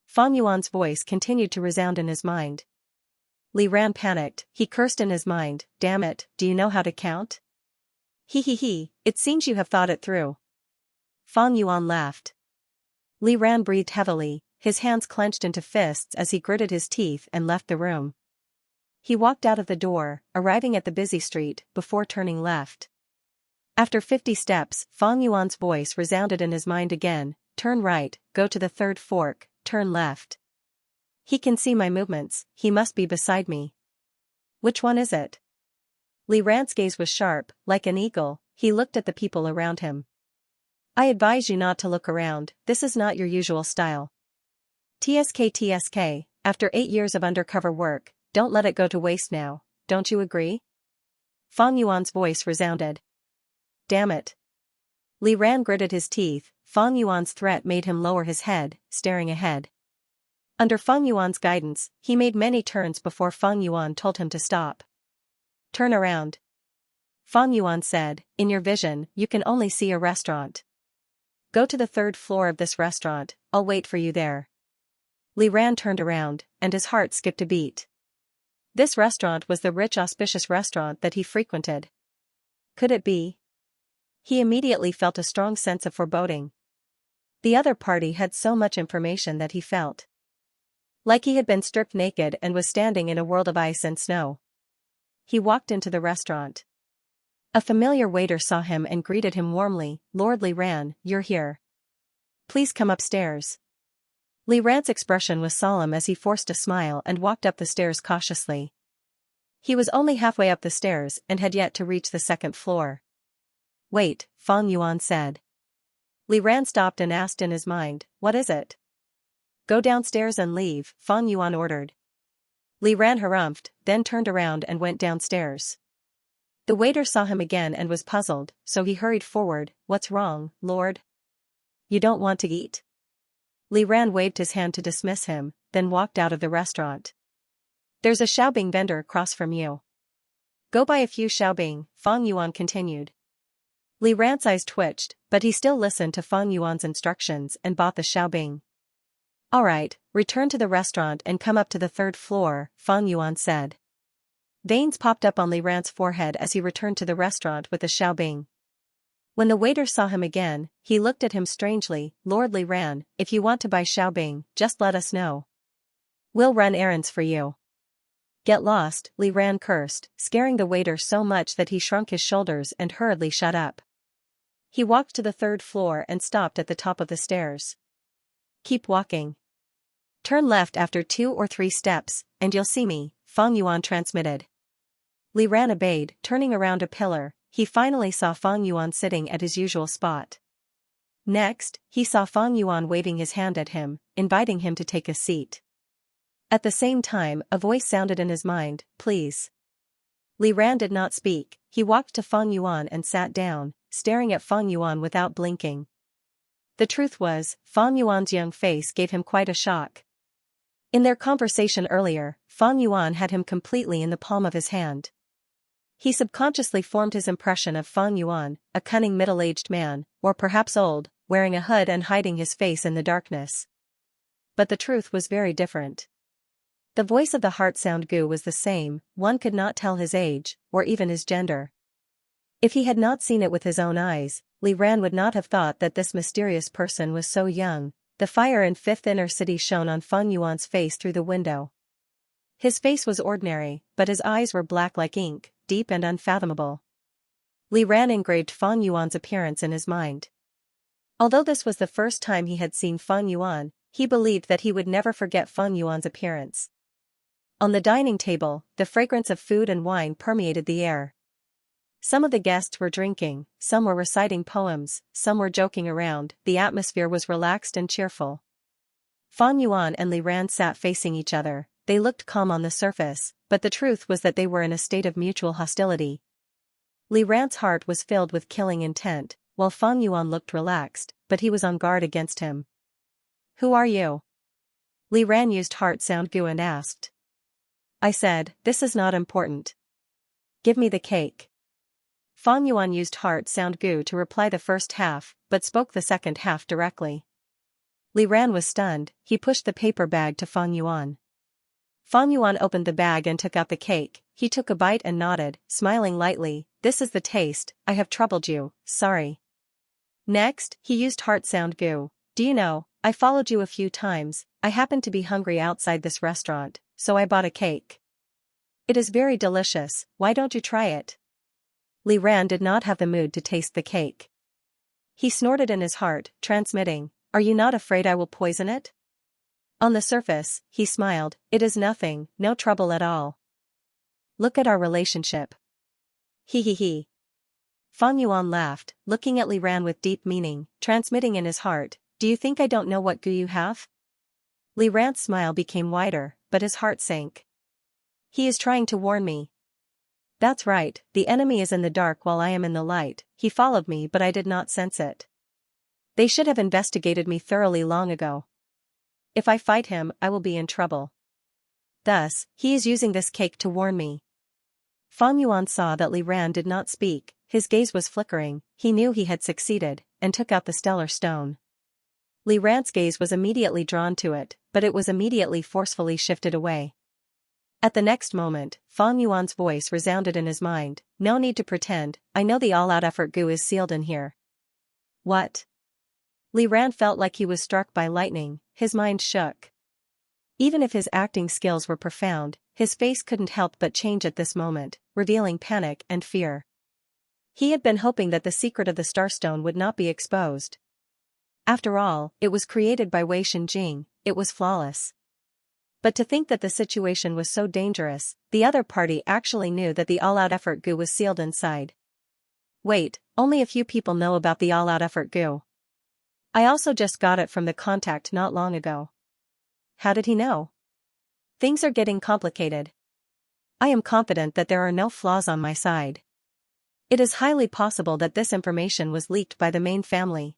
Fang Yuan's voice continued to resound in his mind. Li Ran panicked, he cursed in his mind, damn it, do you know how to count? He, it seems you have thought it through. Fang Yuan laughed. Li Ran breathed heavily, his hands clenched into fists as he gritted his teeth and left the room. He walked out of the door, arriving at the busy street, before turning left. After 50 steps, Fang Yuan's voice resounded in his mind again, turn right, go to the 3rd fork, turn left. He can see my movements, he must be beside me. Which one is it? Li Ran's gaze was sharp, like an eagle, he looked at the people around him. I advise you not to look around, this is not your usual style. TSK, after 8 years of undercover work, don't let it go to waste now, don't you agree? Fang Yuan's voice resounded. Damn it. Li Ran gritted his teeth, Fang Yuan's threat made him lower his head, staring ahead. Under Fang Yuan's guidance, he made many turns before Fang Yuan told him to stop. Turn around. Fang Yuan said, in your vision, you can only see a restaurant. Go to the 3rd floor of this restaurant, I'll wait for you there. Li Ran turned around, and his heart skipped a beat. This restaurant was the rich auspicious restaurant that he frequented. Could it be? He immediately felt a strong sense of foreboding. The other party had so much information that he felt like he had been stripped naked and was standing in a world of ice and snow. He walked into the restaurant. A familiar waiter saw him and greeted him warmly, Lord Li Ran, you're here. Please come upstairs. Li Ran's expression was solemn as he forced a smile and walked up the stairs cautiously. He was only halfway up the stairs and had yet to reach the 2nd floor. Wait, Fang Yuan said. Li Ran stopped and asked in his mind, what is it? Go downstairs and leave, Fang Yuan ordered. Li Ran harumphed, then turned around and went downstairs. The waiter saw him again and was puzzled, so he hurried forward, what's wrong, Lord? You don't want to eat? Li Ran waved his hand to dismiss him, then walked out of the restaurant. There's a xiaobing vendor across from you. Go buy a few xiaobing, Fang Yuan continued. Li Ran's eyes twitched, but he still listened to Fang Yuan's instructions and bought the xiaobing. Alright, return to the restaurant and come up to the 3rd floor, Fang Yuan said. Veins popped up on Li Ran's forehead as he returned to the restaurant with the xiaobing. When the waiter saw him again, he looked at him strangely, Lord Li Ran, if you want to buy xiaobing, just let us know. We'll run errands for you. Get lost, Li Ran cursed, scaring the waiter so much that he shrunk his shoulders and hurriedly shut up. He walked to the third floor and stopped at the top of the stairs. Keep walking. Turn left after 2 or 3 steps, and you'll see me, Fang Yuan transmitted. Li Ran obeyed, turning around a pillar. He finally saw Fang Yuan sitting at his usual spot. Next, he saw Fang Yuan waving his hand at him, inviting him to take a seat. At the same time, a voice sounded in his mind, please. Li Ran did not speak. He walked to Fang Yuan and sat down, staring at Fang Yuan without blinking. The truth was, Fang Yuan's young face gave him quite a shock. In their conversation earlier, Fang Yuan had him completely in the palm of his hand. He subconsciously formed his impression of Fang Yuan, a cunning middle-aged man, or perhaps old, wearing a hood and hiding his face in the darkness. But the truth was very different. The voice of the heart sound Gu was the same, one could not tell his age, or even his gender. If he had not seen it with his own eyes, Li Ran would not have thought that this mysterious person was so young. The fire in Fifth Inner City shone on Fang Yuan's face through the window. His face was ordinary, but his eyes were black like ink, deep and unfathomable. Li Ran engraved Fang Yuan's appearance in his mind. Although this was the first time he had seen Fang Yuan, he believed that he would never forget Fang Yuan's appearance. On the dining table, the fragrance of food and wine permeated the air. Some of the guests were drinking, some were reciting poems, some were joking around. The atmosphere was relaxed and cheerful. Fang Yuan and Li Ran sat facing each other. They looked calm on the surface, but the truth was that they were in a state of mutual hostility. Li Ran's heart was filled with killing intent, while Fang Yuan looked relaxed, but he was on guard against him. Who are you? Li Ran used heart sound Gu and asked. I said, this is not important. Give me the cake. Fang Yuan used heart sound Gu to reply the first half, but spoke the second half directly. Li Ran was stunned. He pushed the paper bag to Fang Yuan. Fang Yuan opened the bag and took out the cake. He took a bite and nodded, smiling lightly. This is the taste. I have troubled you, sorry. Next, he used heart sound Gu. Do you know, I followed you a few times. I happened to be hungry outside this restaurant, so I bought a cake. It is very delicious, why don't you try it? Li Ran did not have the mood to taste the cake. He snorted in his heart, transmitting, are you not afraid I will poison it? On the surface, he smiled, it is nothing, no trouble at all. Look at our relationship. He. Fang Yuan laughed, looking at Li Ran with deep meaning, transmitting in his heart, do you think I don't know what Gu you have? Li Ran's smile became wider, but his heart sank. He is trying to warn me. That's right, the enemy is in the dark while I am in the light. He followed me but I did not sense it. They should have investigated me thoroughly long ago. If I fight him, I will be in trouble. Thus, he is using this cake to warn me. Fang Yuan saw that Li Ran did not speak, his gaze was flickering, he knew he had succeeded, and took out the stellar stone. Li Ran's gaze was immediately drawn to it, but it was immediately forcefully shifted away. At the next moment, Fang Yuan's voice resounded in his mind, no need to pretend, I know the all-out effort Gu is sealed in here. What? Li Ran felt like he was struck by lightning, his mind shook. Even if his acting skills were profound, his face couldn't help but change at this moment, revealing panic and fear. He had been hoping that the secret of the Starstone would not be exposed. After all, it was created by Wei Shenjing, it was flawless. But to think that the situation was so dangerous, the other party actually knew that the all-out effort Gu was sealed inside. Wait, only a few people know about the all-out effort Gu. I also just got it from the contact not long ago. How did he know? Things are getting complicated. I am confident that there are no flaws on my side. It is highly possible that this information was leaked by the main family.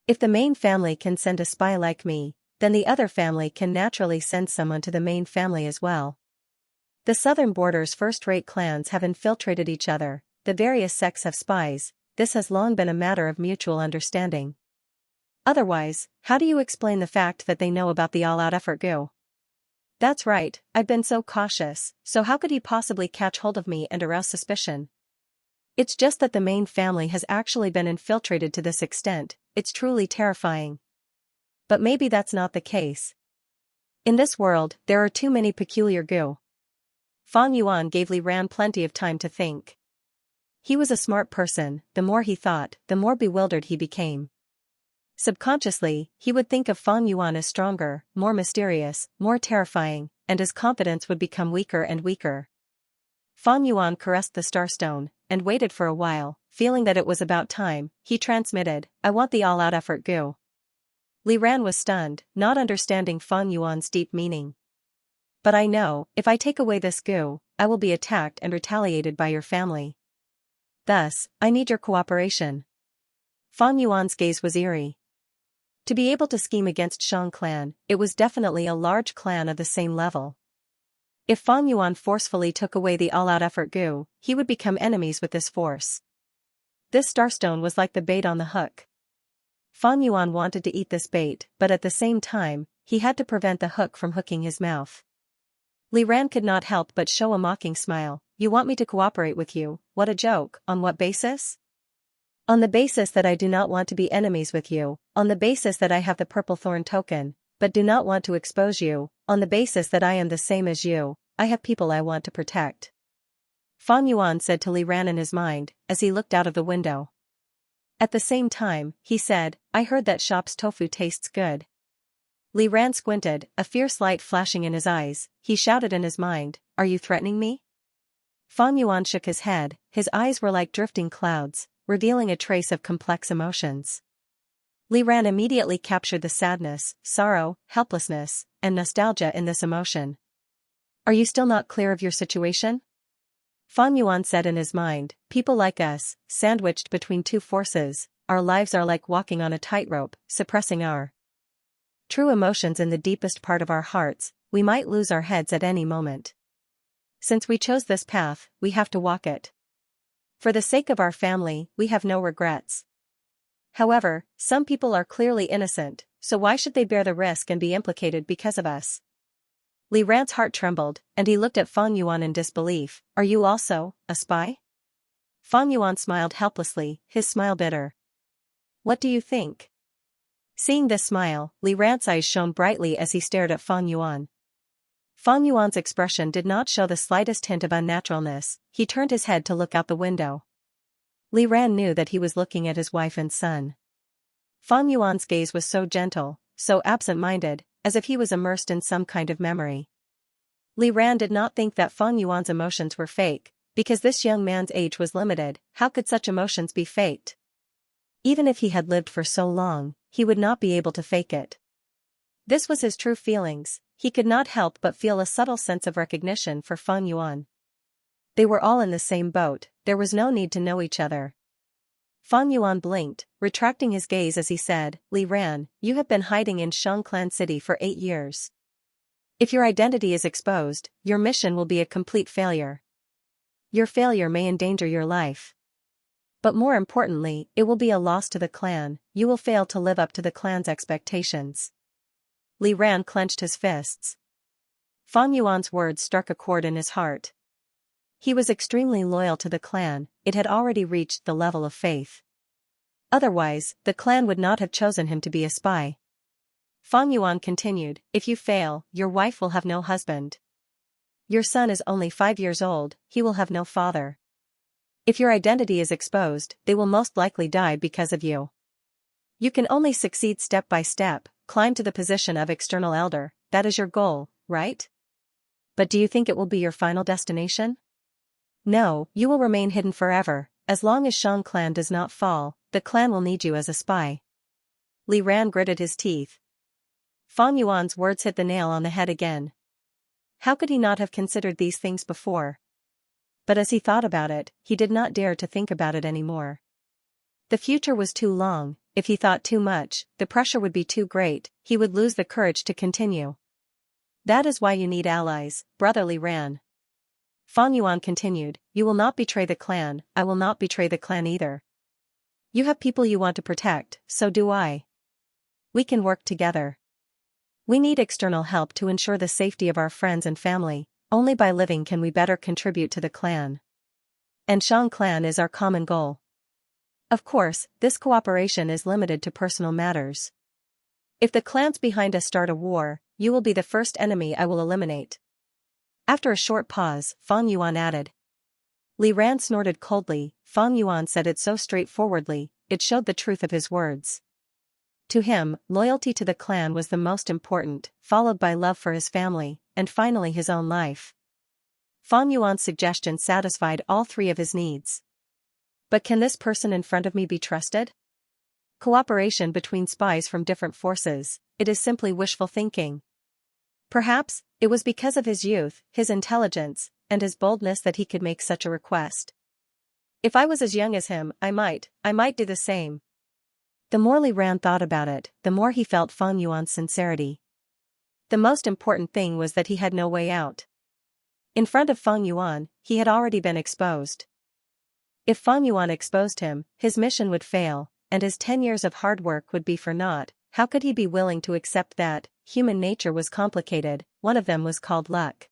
If the main family can send a spy like me, then the other family can naturally send someone to the main family as well. The southern border's first-rate clans have infiltrated each other, the various sects have spies, this has long been a matter of mutual understanding. Otherwise, how do you explain the fact that they know about the all-out effort Gu? That's right, I've been so cautious, so how could he possibly catch hold of me and arouse suspicion? It's just that the main family has actually been infiltrated to this extent, it's truly terrifying. But maybe that's not the case. In this world, there are too many peculiar gu. Fang Yuan gave Li Ran plenty of time to think. He was a smart person, the more he thought, the more bewildered he became. Subconsciously, he would think of Fang Yuan as stronger, more mysterious, more terrifying, and his confidence would become weaker and weaker. Fang Yuan caressed the starstone, and waited for a while, feeling that it was about time. He transmitted, "I want the all-out effort gu." Li Ran was stunned, not understanding Fang Yuan's deep meaning. "But I know, if I take away this gu, I will be attacked and retaliated by your family. Thus, I need your cooperation." Fang Yuan's gaze was eerie. To be able to scheme against Shang clan, it was definitely a large clan of the same level. If Fang Yuan forcefully took away the all-out effort gu, he would become enemies with this force. This starstone was like the bait on the hook. Fang Yuan wanted to eat this bait, but at the same time, he had to prevent the hook from hooking his mouth. Li Ran could not help but show a mocking smile. "You want me to cooperate with you? What a joke, on what basis?" "On the basis that I do not want to be enemies with you, on the basis that I have the purple thorn token, but do not want to expose you, on the basis that I am the same as you, I have people I want to protect." Fang Yuan said to Li Ran in his mind, as he looked out of the window. At the same time, he said, "I heard that shop's tofu tastes good." Li Ran squinted, a fierce light flashing in his eyes. He shouted in his mind, "Are you threatening me?" Fang Yuan shook his head, his eyes were like drifting clouds, revealing a trace of complex emotions. Li Ran immediately captured the sadness, sorrow, helplessness, and nostalgia in this emotion. "Are you still not clear of your situation?" Fang Yuan said in his mind, "People like us, sandwiched between two forces, our lives are like walking on a tightrope, suppressing our true emotions in the deepest part of our hearts. We might lose our heads at any moment. Since we chose this path, we have to walk it. For the sake of our family, we have no regrets. However, some people are clearly innocent, so why should they bear the risk and be implicated because of us?" Li Ran's heart trembled, and he looked at Fang Yuan in disbelief. "Are you also a spy?" Fang Yuan smiled helplessly, his smile bitter. "What do you think?" Seeing this smile, Li Ran's eyes shone brightly as he stared at Fang Yuan. Fang Yuan's expression did not show the slightest hint of unnaturalness. He turned his head to look out the window. Li Ran knew that he was looking at his wife and son. Fang Yuan's gaze was so gentle, so absent-minded, as if he was immersed in some kind of memory. Li Ran did not think that Fang Yuan's emotions were fake, because this young man's age was limited. How could such emotions be faked? Even if he had lived for so long, he would not be able to fake it. This was his true feelings. He could not help but feel a subtle sense of recognition for Fang Yuan. They were all in the same boat, there was no need to know each other. Fang Yuan blinked, retracting his gaze as he said, "Li Ran, you have been hiding in Shang Clan City for 8 years. If your identity is exposed, your mission will be a complete failure. Your failure may endanger your life. But more importantly, it will be a loss to the clan. You will fail to live up to the clan's expectations." Li Ran clenched his fists. Fang Yuan's words struck a chord in his heart. He was extremely loyal to the clan, it had already reached the level of faith. Otherwise, the clan would not have chosen him to be a spy. Fang Yuan continued, "If you fail, your wife will have no husband. Your son is only 5 years old, he will have no father. If your identity is exposed, they will most likely die because of you. You can only succeed step by step, climb to the position of external elder, that is your goal, right? But do you think it will be your final destination? No, you will remain hidden forever. As long as Shang clan does not fall, the clan will need you as a spy." Li Ran gritted his teeth. Fang Yuan's words hit the nail on the head again. How could he not have considered these things before? But as he thought about it, he did not dare to think about it anymore. The future was too long. If he thought too much, the pressure would be too great, he would lose the courage to continue. That is why you need allies, brother Li Ran. Fang Yuan continued, "You will not betray the clan, I will not betray the clan either. You have people you want to protect, so do I. We can work together. We need external help to ensure the safety of our friends and family, only by living can we better contribute to the clan. And Shang clan is our common goal. Of course, this cooperation is limited to personal matters. If the clans behind us start a war, you will be the first enemy I will eliminate. After a short pause, Fang Yuan added. Li Ran snorted coldly. Fang Yuan said it so straightforwardly, it showed the truth of his words. To him, loyalty to the clan was the most important, followed by love for his family, and finally his own life. Fang Yuan's suggestion satisfied all three of his needs. But can this person in front of me be trusted? Cooperation between spies from different forces, it is simply wishful thinking. Perhaps, it was because of his youth, his intelligence, and his boldness that he could make such a request. If I was as young as him, I might do the same. The more Li Ran thought about it, the more he felt Fang Yuan's sincerity. The most important thing was that he had no way out. In front of Fang Yuan, he had already been exposed. If Fang Yuan exposed him, his mission would fail, and his 10 years of hard work would be for naught. How could he be willing to accept that? Human nature was complicated, one of them was called luck.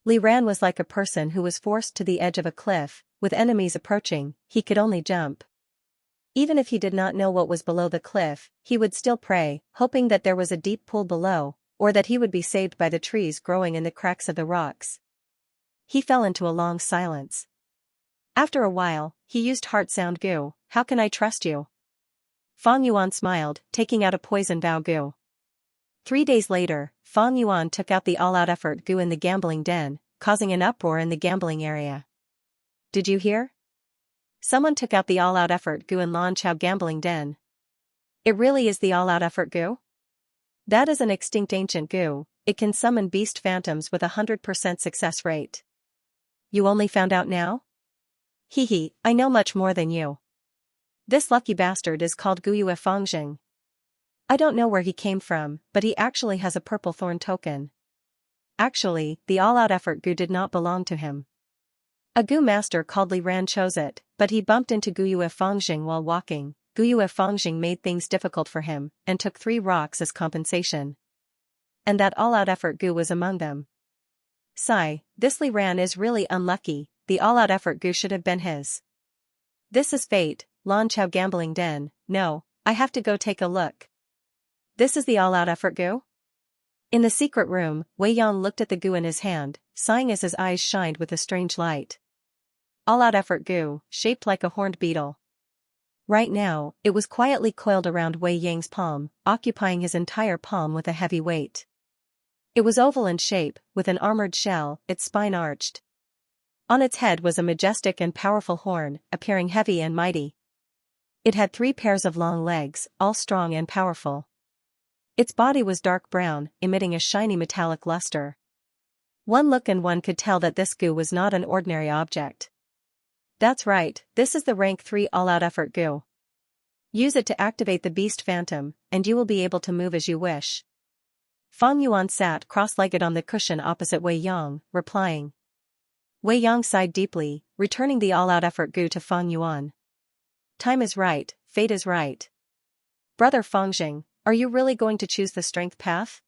Li Ran was like a person who was forced to the edge of a cliff, with enemies approaching, he could only jump. Even if he did not know what was below the cliff, he would still pray, hoping that there was a deep pool below, or that he would be saved by the trees growing in the cracks of the rocks. He fell into a long silence. After a while, he used heart sound gu. How can I trust you? Fang Yuan smiled, taking out a poison vow gu. 3 days later, Fang Yuan took out the all-out effort gu in the gambling den, causing an uproar in the gambling area. Did you hear? Someone took out the all-out effort gu in Lan Chao gambling den. It really is the all-out effort gu? That is an extinct ancient gu, it can summon beast phantoms with 100% success rate. You only found out now? Hehe, I know much more than you. This lucky bastard is called Guyue Fangjing. I don't know where he came from, but he actually has a purple thorn token. Actually, the all-out effort gu did not belong to him. A gu master called Li Ran chose it, but he bumped into Guyue Fangjing while walking. Guyue Fangjing made things difficult for him, and took 3 rocks as compensation. And that all-out effort gu was among them. Sigh, this Li Ran is really unlucky, the all-out effort gu should have been his. This is fate. Lan Chao gambling den. No, I have to go take a look. This is the all-out effort gu? In the secret room, Wei Yang looked at the gu in his hand, sighing as his eyes shined with a strange light. All-out effort gu, shaped like a horned beetle. Right now, it was quietly coiled around Wei Yang's palm, occupying his entire palm with a heavy weight. It was oval in shape, with an armored shell, its spine arched. On its head was a majestic and powerful horn, appearing heavy and mighty. It had 3 pairs of long legs, all strong and powerful. Its body was dark brown, emitting a shiny metallic luster. One look and one could tell that this gu was not an ordinary object. That's right, this is the rank 3 all-out effort gu. Use it to activate the beast phantom, and you will be able to move as you wish. Fang Yuan sat cross-legged on the cushion opposite Wei Yang, replying. Wei Yang sighed deeply, returning the all-out effort gu to Fang Yuan. Time is right, fate is right. Brother Fangjing, are you really going to choose the strength path?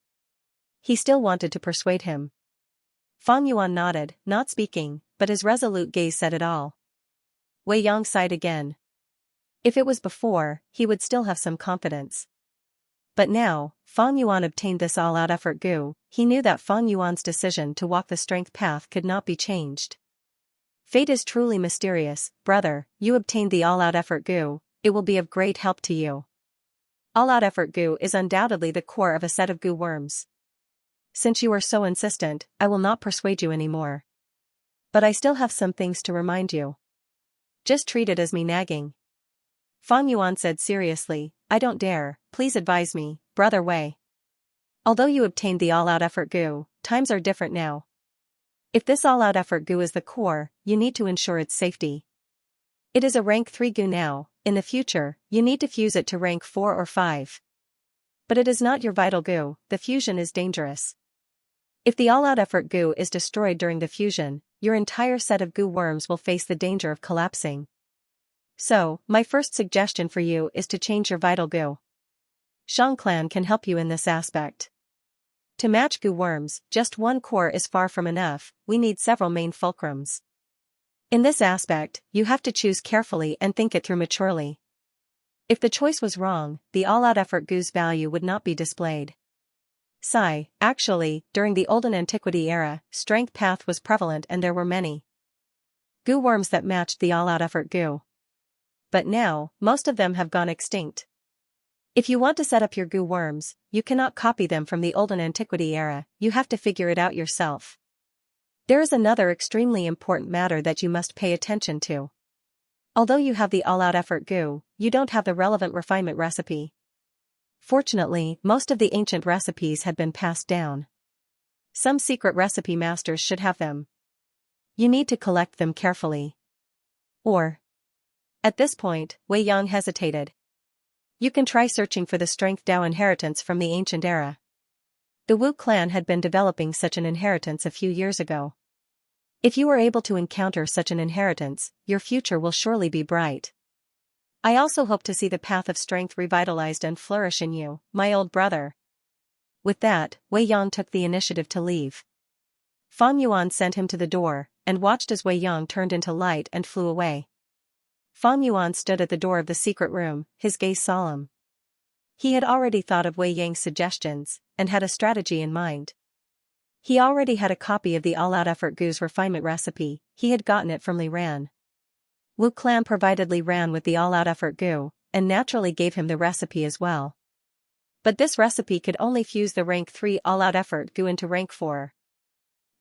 He still wanted to persuade him. Fang Yuan nodded, not speaking, but his resolute gaze said it all. Wei Yang sighed again. If it was before, he would still have some confidence. But now, Fang Yuan obtained this all-out effort gu, he knew that Fang Yuan's decision to walk the strength path could not be changed. Fate is truly mysterious, brother, you obtained the all-out effort gu, it will be of great help to you. All-out effort gu is undoubtedly the core of a set of gu worms. Since you are so insistent, I will not persuade you anymore. But I still have some things to remind you. Just treat it as me nagging. Fang Yuan said seriously, I don't dare, please advise me, brother Wei. Although you obtained the all-out effort gu, times are different now. If this all-out effort gu is the core, you need to ensure its safety. It is a rank 3 gu now, in the future, you need to fuse it to rank 4 or 5. But it is not your vital gu, the fusion is dangerous. If the all-out effort gu is destroyed during the fusion, your entire set of gu worms will face the danger of collapsing. So, my first suggestion for you is to change your vital gu. Shang Clan can help you in this aspect. To match gu worms, just one core is far from enough, we need several main fulcrums. In this aspect, you have to choose carefully and think it through maturely. If the choice was wrong, the all-out effort goo's value would not be displayed. Actually, during the olden antiquity era, strength path was prevalent and there were many goo worms that matched the all-out effort goo. But now, most of them have gone extinct. If you want to set up your goo worms, you cannot copy them from the olden antiquity era, you have to figure it out yourself. There is another extremely important matter that you must pay attention to. Although you have the all-out effort goo, you don't have the relevant refinement recipe. Fortunately, most of the ancient recipes had been passed down. Some secret recipe masters should have them. You need to collect them carefully. At this point, Wei Yang hesitated. You can try searching for the Strength Dao inheritance from the ancient era. The Wu clan had been developing such an inheritance a few years ago. If you are able to encounter such an inheritance, your future will surely be bright. I also hope to see the path of strength revitalized and flourish in you, my old brother. With that, Wei Yang took the initiative to leave. Fan Yuan sent him to the door, and watched as Wei Yang turned into light and flew away. Fan Yuan stood at the door of the secret room, his gaze solemn. He had already thought of Wei Yang's suggestions, and had a strategy in mind. He already had a copy of the all-out effort goo's refinement recipe, he had gotten it from Li Ran. Wu clan provided Li Ran with the all-out effort goo, and naturally gave him the recipe as well. But this recipe could only fuse the rank 3 all-out effort goo into rank 4.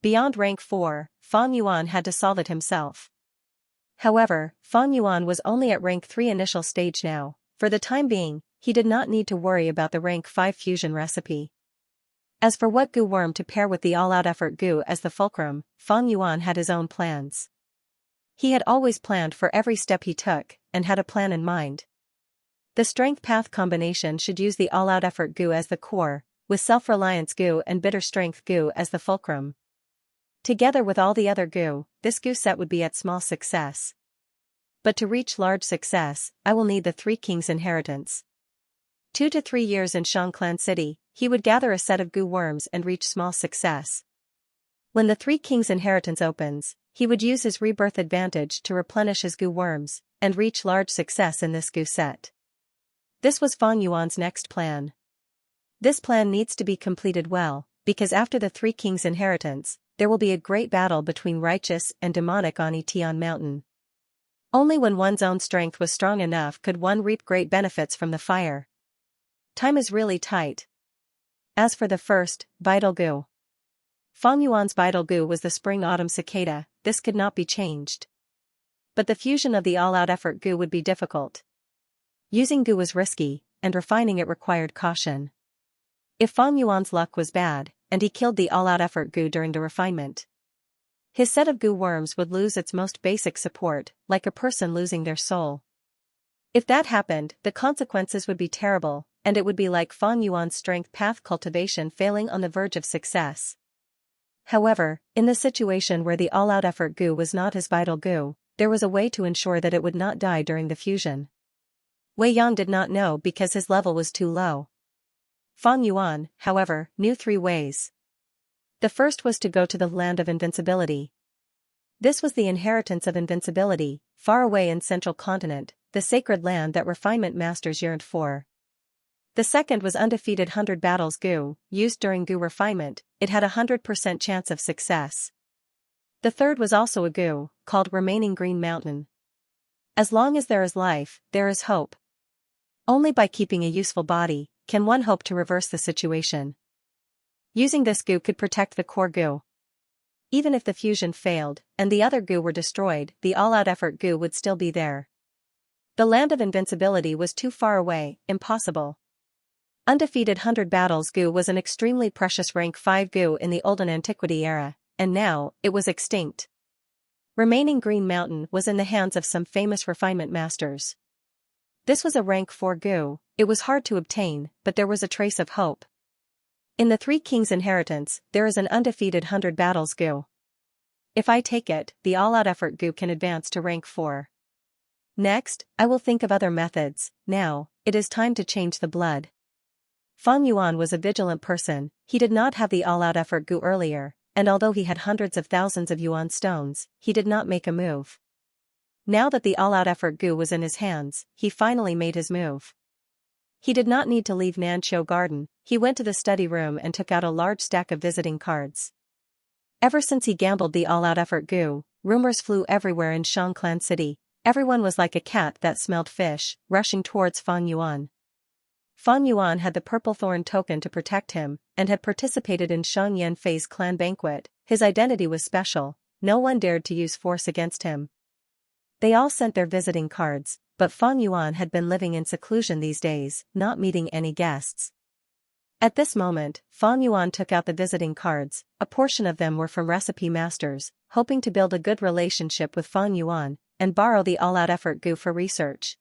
Beyond rank 4, Fan Yuan had to solve it himself. However, Fan Yuan was only at rank 3 initial stage now. For the time being, he did not need to worry about the rank 5 fusion recipe. As for what goo worm to pair with the all-out effort goo as the fulcrum, Fan Yuan had his own plans. He had always planned for every step he took, and had a plan in mind. The strength path combination should use the all-out effort goo as the core, with self-reliance goo and bitter strength goo as the fulcrum. Together with all the other goo, this goo set would be at small success. But to reach large success, I will need the Three Kings inheritance. 2 to 3 years in Xianxia City, he would gather a set of goo worms and reach small success. When the Three Kings inheritance opens, he would use his rebirth advantage to replenish his goo worms, and reach large success in this goo set. This was Fan Yuan's next plan. This plan needs to be completed well, because after the Three Kings inheritance, there will be a great battle between righteous and demonic on Etian Mountain. Only when one's own strength was strong enough could one reap great benefits from the fire. Time is really tight. As for the first, vital goo. Fan Yuan's vital goo was the spring-autumn cicada, this could not be changed. But the fusion of the all-out effort goo would be difficult. Using goo was risky, and refining it required caution. If Fan Yuan's luck was bad, and he killed the all-out effort goo during the refinement, his set of goo worms would lose its most basic support, like a person losing their soul. If that happened, the consequences would be terrible, and it would be like Fan Yuan's strength path cultivation failing on the verge of success. However, in the situation where the all-out effort goo was not his vital goo, there was a way to ensure that it would not die during the fusion. Wei Yang did not know because his level was too low. Fan Yuan, however, knew 3 ways. The first was to go to the land of invincibility. This was the inheritance of invincibility, far away in central continent, the sacred land that refinement masters yearned for. The second was undefeated 100 battles goo, used during goo refinement, it had a 100% chance of success. The third was also a goo, called Remaining Green Mountain. As long as there is life, there is hope. Only by keeping a useful body, can one hope to reverse the situation. Using this goo could protect the core goo. Even if the fusion failed, and the other goo were destroyed, the all-out effort goo would still be there. The land of invincibility was too far away, impossible. Undefeated 100 battles goo was an extremely precious rank 5 goo in the olden antiquity era, and now, it was extinct. Remaining Green Mountain was in the hands of some famous refinement masters. This was a rank 4 goo, it was hard to obtain, but there was a trace of hope. In the Three Kings inheritance, there is an undefeated 100 battles goo. If I take it, the all-out effort goo can advance to rank 4. Next, I will think of other methods. Now, it is time to change the blood. Fan Yuan was a vigilant person, he did not have the all-out effort goo earlier, and although he had hundreds of thousands of yuan stones, he did not make a move. Now that the all-out effort Gu was in his hands, he finally made his move. He did not need to leave Nanqiu Garden. He went to the study room and took out a large stack of visiting cards. Ever since he gambled the all-out effort Gu, rumors flew everywhere in Xianxia City. Everyone was like a cat that smelled fish, rushing towards Fang Yuan. Fang Yuan had the purple thorn token to protect him, and had participated in Shang Yanfei's clan banquet. His identity was special, no one dared to use force against him. They all sent their visiting cards, but Fang Yuan had been living in seclusion these days, not meeting any guests. At this moment, Fang Yuan took out the visiting cards. A portion of them were from recipe masters, hoping to build a good relationship with Fang Yuan, and borrow the all-out effort Gu for research.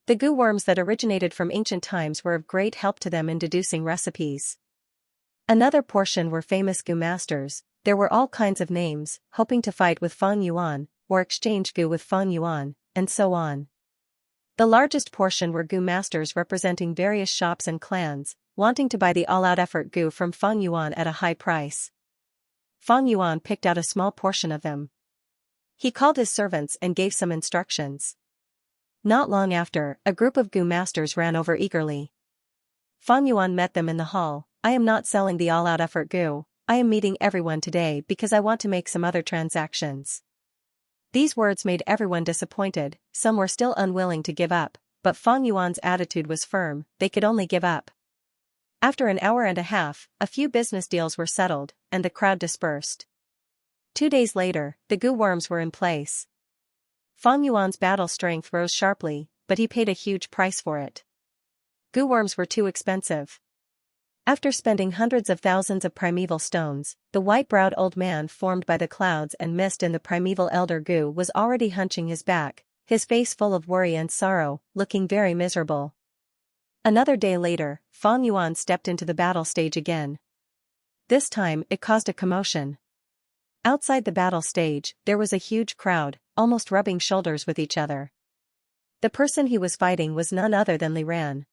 The Gu worms that originated from ancient times were of great help to them in deducing recipes. Another portion were famous Gu masters. There were all kinds of names, hoping to fight with Fang Yuan, or exchange Gu with Fang Yuan, and so on. The largest portion were Gu masters representing various shops and clans, wanting to buy the all-out effort Gu from Fang Yuan at a high price. Fang Yuan picked out a small portion of them. He called his servants and gave some instructions. Not long after, a group of Gu masters ran over eagerly. Fang Yuan met them in the hall. I am not selling the all-out effort Gu. I am meeting everyone today because I want to make some other transactions. These words made everyone disappointed. Some were still unwilling to give up, but Fang Yuan's attitude was firm. They could only give up. After an hour and a half, a few business deals were settled, and the crowd dispersed. 2 days later, the Gu worms were in place. Fang Yuan's battle strength rose sharply, but he paid a huge price for it. Gu worms were too expensive. After spending hundreds of thousands of primeval stones, the white-browed old man formed by the clouds and mist in the primeval elder Gu was already hunching his back, his face full of worry and sorrow, looking very miserable. Another day later, Fang Yuan stepped into the battle stage again. This time, it caused a commotion. Outside the battle stage, there was a huge crowd, almost rubbing shoulders with each other. The person he was fighting was none other than Reverend.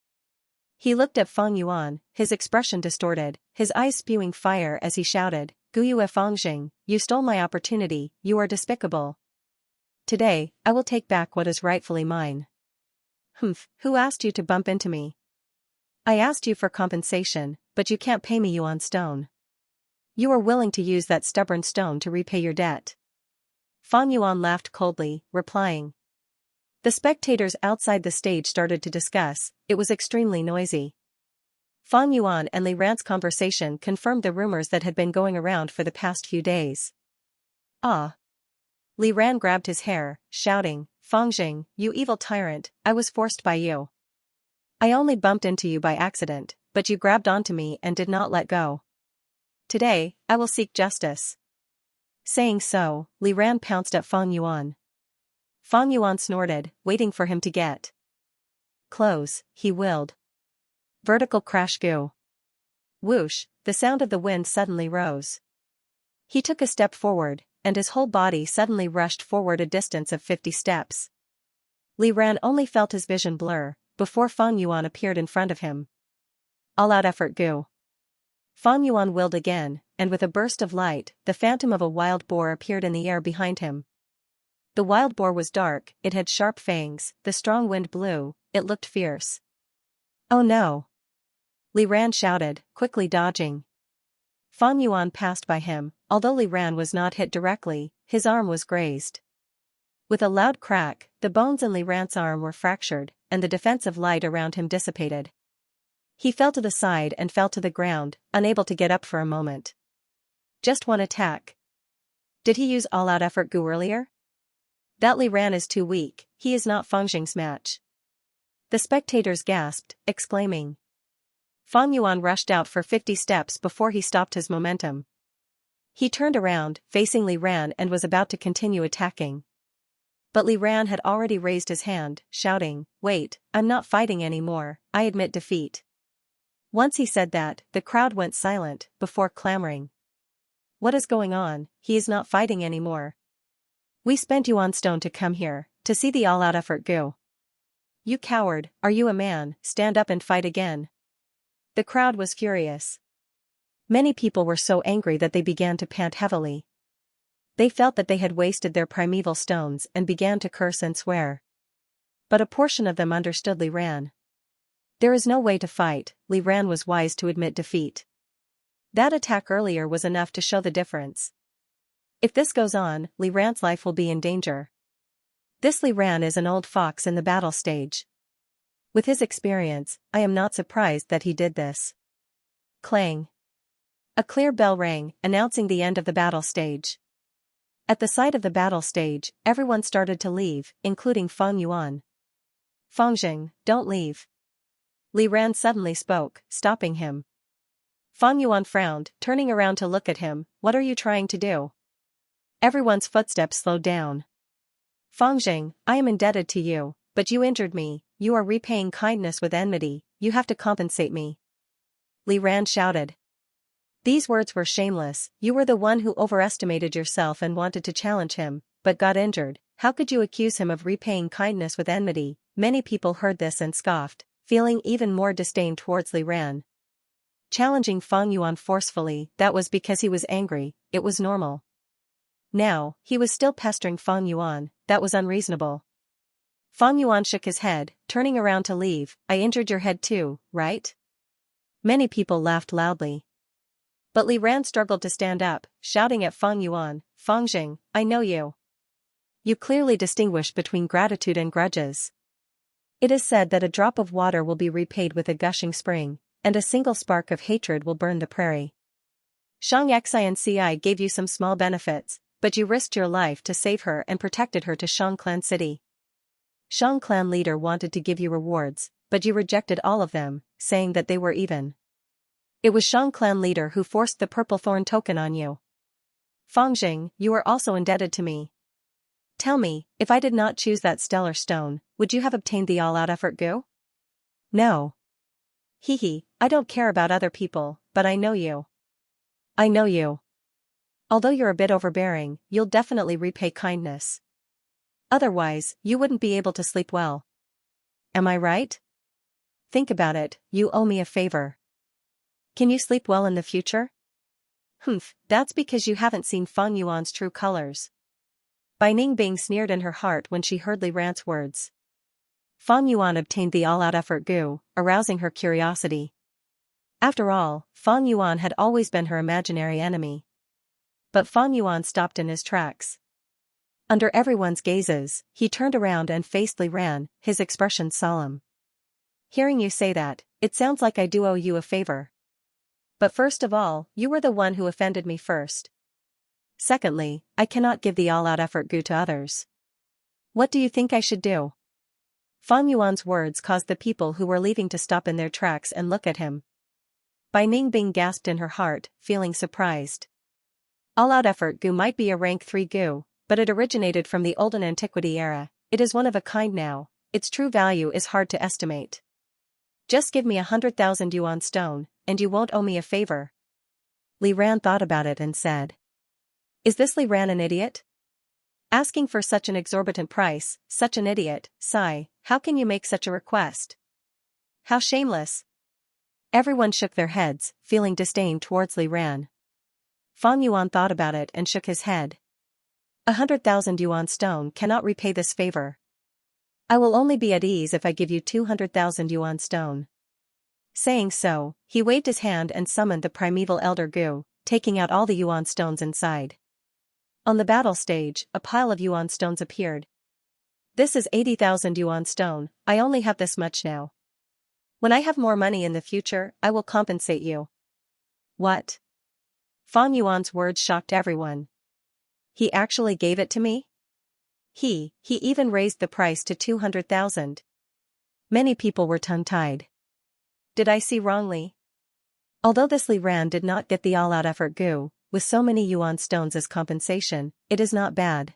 He looked at Fang Yuan, his expression distorted, his eyes spewing fire as he shouted, "Guyue Fangjing, you stole my opportunity, you are despicable. Today, I will take back what is rightfully mine." "Humph, who asked you to bump into me?" "I asked you for compensation, but you can't pay me Yuan stone. You are willing to use that stubborn stone to repay your debt." Fang Yuan laughed coldly, replying. The spectators outside the stage started to discuss. It was extremely noisy. Fang Yuan and Li Ran's conversation confirmed the rumors that had been going around for the past few days. "Ah!" Li Ran grabbed his hair, shouting, "Fangjing, you evil tyrant, I was forced by you. I only bumped into you by accident, but you grabbed onto me and did not let go. Today, I will seek justice." Saying so, Li Ran pounced at Fang Yuan. Fang Yuan snorted, waiting for him to get close. He willed. Vertical crash Gu. Whoosh, the sound of the wind suddenly rose. He took a step forward, and his whole body suddenly rushed forward a distance of 50 steps. Li Ran only felt his vision blur, before Fang Yuan appeared in front of him. All-out effort Gu. Fang Yuan willed again, and with a burst of light, the phantom of a wild boar appeared in the air behind him. The wild boar was dark, it had sharp fangs, the strong wind blew, it looked fierce. "Oh no!" Li Ran shouted, quickly dodging. Fang Yuan passed by him. Although Li Ran was not hit directly, his arm was grazed. With a loud crack, the bones in Li Ran's arm were fractured, and the defensive light around him dissipated. He fell to the side and fell to the ground, unable to get up for a moment. Just one attack. Did he use all-out effort Gu earlier? That Li Ran is too weak, he is not Fangjing's match. The spectators gasped, exclaiming. Fang Yuan rushed out for 50 steps before he stopped his momentum. He turned around, facing Li Ran, and was about to continue attacking. But Li Ran had already raised his hand, shouting, "Wait, I'm not fighting anymore, I admit defeat." Once he said that, the crowd went silent, before clamoring. "What is going on? He is not fighting anymore. We spent Yuan stone to come here, to see the all-out effort Gu. You coward, are you a man? Stand up and fight again." The crowd was furious. Many people were so angry that they began to pant heavily. They felt that they had wasted their primeval stones and began to curse and swear. But a portion of them understood Li Ran. There is no way to fight, Li Ran was wise to admit defeat. That attack earlier was enough to show the difference. If this goes on, Li Ran's life will be in danger. This Li Ran is an old fox in the battle stage. With his experience, I am not surprised that he did this. Clang. A clear bell rang, announcing the end of the battle stage. At the sight of the battle stage, everyone started to leave, including Feng Yuan. Fengjing, don't leave. Li Ran suddenly spoke, stopping him. Feng Yuan frowned, turning around to look at him. What are you trying to do? Everyone's footsteps slowed down. Fengjing, I am indebted to you, but you injured me. You are repaying kindness with enmity. You have to compensate me. Li Ran shouted. These words were shameless. You were the one who overestimated yourself and wanted to challenge him, but got injured. How could you accuse him of repaying kindness with enmity? Many people heard this and scoffed, feeling even more disdain towards Li Ran. Challenging Feng Yuan forcefully, that was because he was angry, it was normal. Now, he was still pestering Feng Yuan, that was unreasonable. Feng Yuan shook his head, turning around to leave. I injured your head too, right? Many people laughed loudly. But Li Ran struggled to stand up, shouting at Feng Yuan, Fengjing, I know you. You clearly distinguish between gratitude and grudges. It is said that a drop of water will be repaid with a gushing spring, and a single spark of hatred will burn the prairie. Xianxia gave you some small benefits, but you risked your life to save her and protected her to Shang Clan City. Shang Clan leader wanted to give you rewards, but you rejected all of them, saying that they were even. It was Shang Clan leader who forced the purple thorn token on you. Fengjing, you are also indebted to me. Tell me, if I did not choose that stellar stone, would you have obtained the all-out effort goo? No. Hehe, I don't care about other people, but I know you. I know you. Although you're a bit overbearing, you'll definitely repay kindness. Otherwise, you wouldn't be able to sleep well. Am I right? Think about it, you owe me a favor. Can you sleep well in the future? Humph, that's because you haven't seen Feng Yuan's true colors. Bai Ningbing sneered in her heart when she heard Li Ran's words. Feng Yuan obtained the all-out effort goo, arousing her curiosity. After all, Feng Yuan had always been her imaginary enemy. But Feng Yuan stopped in his tracks. Under everyone's gazes, he turned around and faced Li Ran, his expression solemn. Hearing you say that, it sounds like I do owe you a favor. But first of all, you were the one who offended me first. Secondly, I cannot give the all-out effort goo to others. What do you think I should do? Feng Yuan's words caused the people who were leaving to stop in their tracks and look at him. Bai Ningbing gasped in her heart, feeling surprised. All-out effort goo might be a rank 3 goo, but it originated from the olden antiquity era. It is one of a kind now. Its true value is hard to estimate. Just give me 100,000 yuan stone, and you won't owe me a favor. Li Ran thought about it and said. Is this Li Ran an idiot? Asking for such an exorbitant price, such an idiot, sigh, how can you make such a request? How shameless. Everyone shook their heads, feeling disdain towards Li Ran. Feng Yuan thought about it and shook his head. 100,000 yuan stone cannot repay this favor. I will only be at ease if I give you 200,000 yuan stone. Saying so, he waved his hand and summoned the primeval elder Gu, taking out all the yuan stones inside. On the battle stage, a pile of yuan stones appeared. This is 80,000 yuan stone, I only have this much now. When I have more money in the future, I will compensate you. What? Feng Yuan's words shocked everyone. He actually gave it to me? He even raised the price to 200,000. Many people were tongue-tied. Did I see wrongly? Although this Li Ran did not get the all-out effort Gu, with so many yuan stones as compensation, it is not bad.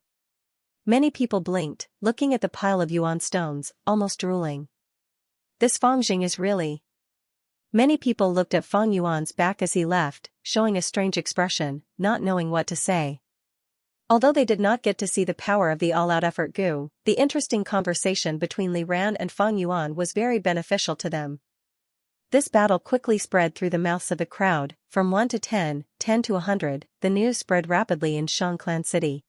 Many people blinked, looking at the pile of yuan stones, almost drooling. This Fengjing is really... Many people looked at Feng Yuan's back as he left, showing a strange expression, not knowing what to say. Although they did not get to see the power of the all-out effort Gu, the interesting conversation between Li Ran and Feng Yuan was very beneficial to them. This battle quickly spread through the mouths of the crowd, from 1 to 10, 10 to 100, the news spread rapidly in Xianxia City.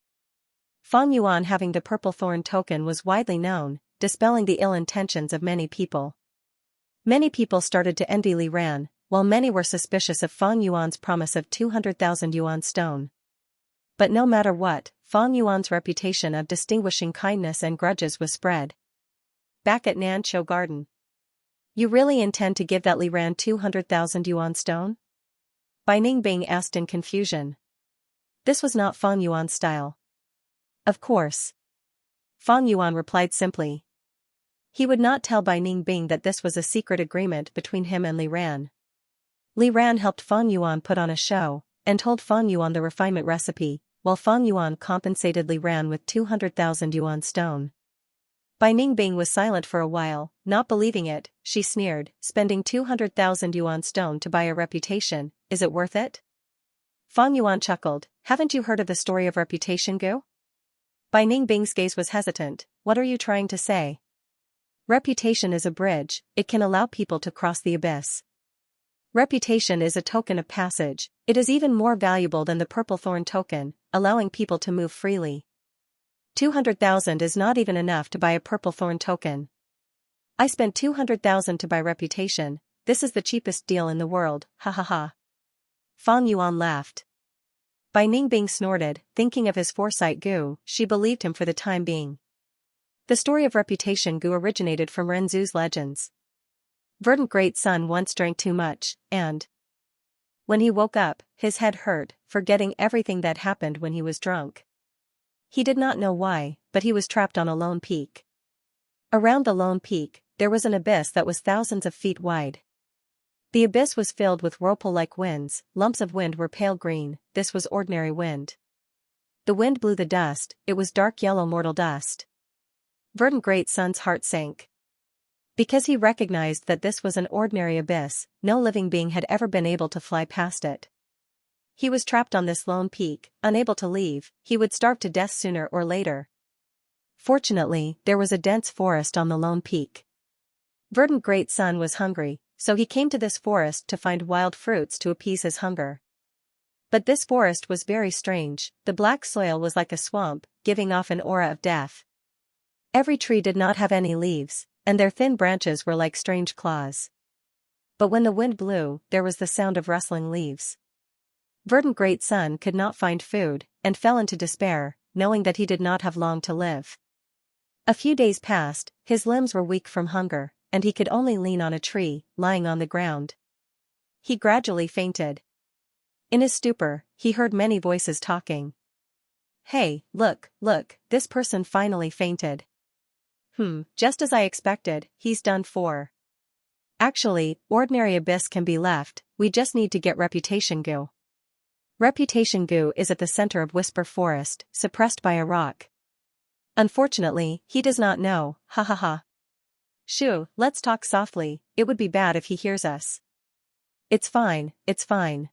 Fang Yuan having the purple thorn token was widely known, dispelling the ill intentions of many people. Many people started to envy Li Ran, while many were suspicious of Fang Yuan's promise of 200,000 yuan stone. But no matter what, Fang Yuan's reputation of distinguishing kindness and grudges was spread. Back at Nanqiu Garden. You really intend to give that Li Ran 200,000 yuan stone? Bai Ningbing asked in confusion. This was not Fang Yuan's style. Of course. Fang Yuan replied simply. He would not tell Bai Ningbing that this was a secret agreement between him and Li Ran. Li Ran helped Fang Yuan put on a show, and told Fang Yuan the refinement recipe, while Fang Yuan compensated Li Ran with 200,000 yuan stone. Bai Ningbing was silent for a while, not believing it. She sneered, spending 200,000 yuan stone to buy a reputation, is it worth it? Fang Yuan chuckled, haven't you heard of the story of reputation Gu? Bai Ningbing's gaze was hesitant, what are you trying to say? Reputation is a bridge, it can allow people to cross the abyss. Reputation is a token of passage, it is even more valuable than the purple thorn token, allowing people to move freely. 200,000 is not even enough to buy a purple thorn token. I spent 200,000 to buy reputation, this is the cheapest deal in the world, ha ha ha. Fang Yuan laughed. Bai Ningbing snorted, thinking of his foresight Gu, she believed him for the time being. The story of reputation Gu originated from Renzu's legends. Verdant Great Sun once drank too much, and when he woke up, his head hurt, forgetting everything that happened when he was drunk. He did not know why, but he was trapped on a lone peak. Around the lone peak, there was an abyss that was thousands of feet wide. The abyss was filled with whirlpool-like winds, lumps of wind were pale green, this was ordinary wind. The wind blew the dust, it was dark yellow mortal dust. Verdant Great Sun's heart sank. Because he recognized that this was an ordinary abyss, no living being had ever been able to fly past it. He was trapped on this lone peak, unable to leave, he would starve to death sooner or later. Fortunately, there was a dense forest on the lone peak. Verdant Great Sun was hungry, so he came to this forest to find wild fruits to appease his hunger. But this forest was very strange, the black soil was like a swamp, giving off an aura of death. Every tree did not have any leaves, and their thin branches were like strange claws. But when the wind blew, there was the sound of rustling leaves. Verdant Great Sun could not find food, and fell into despair, knowing that he did not have long to live. A few days passed, his limbs were weak from hunger, and he could only lean on a tree, lying on the ground. He gradually fainted. In his stupor, he heard many voices talking. Hey, look, this person finally fainted. Just as I expected, he's done for. Actually, ordinary abyss can be left, we just need to get reputation Gu. Reputation Gu is at the center of Whisper Forest, suppressed by a rock. Unfortunately, he does not know, ha ha ha. Shoo, let's talk softly, it would be bad if he hears us. It's fine, it's fine.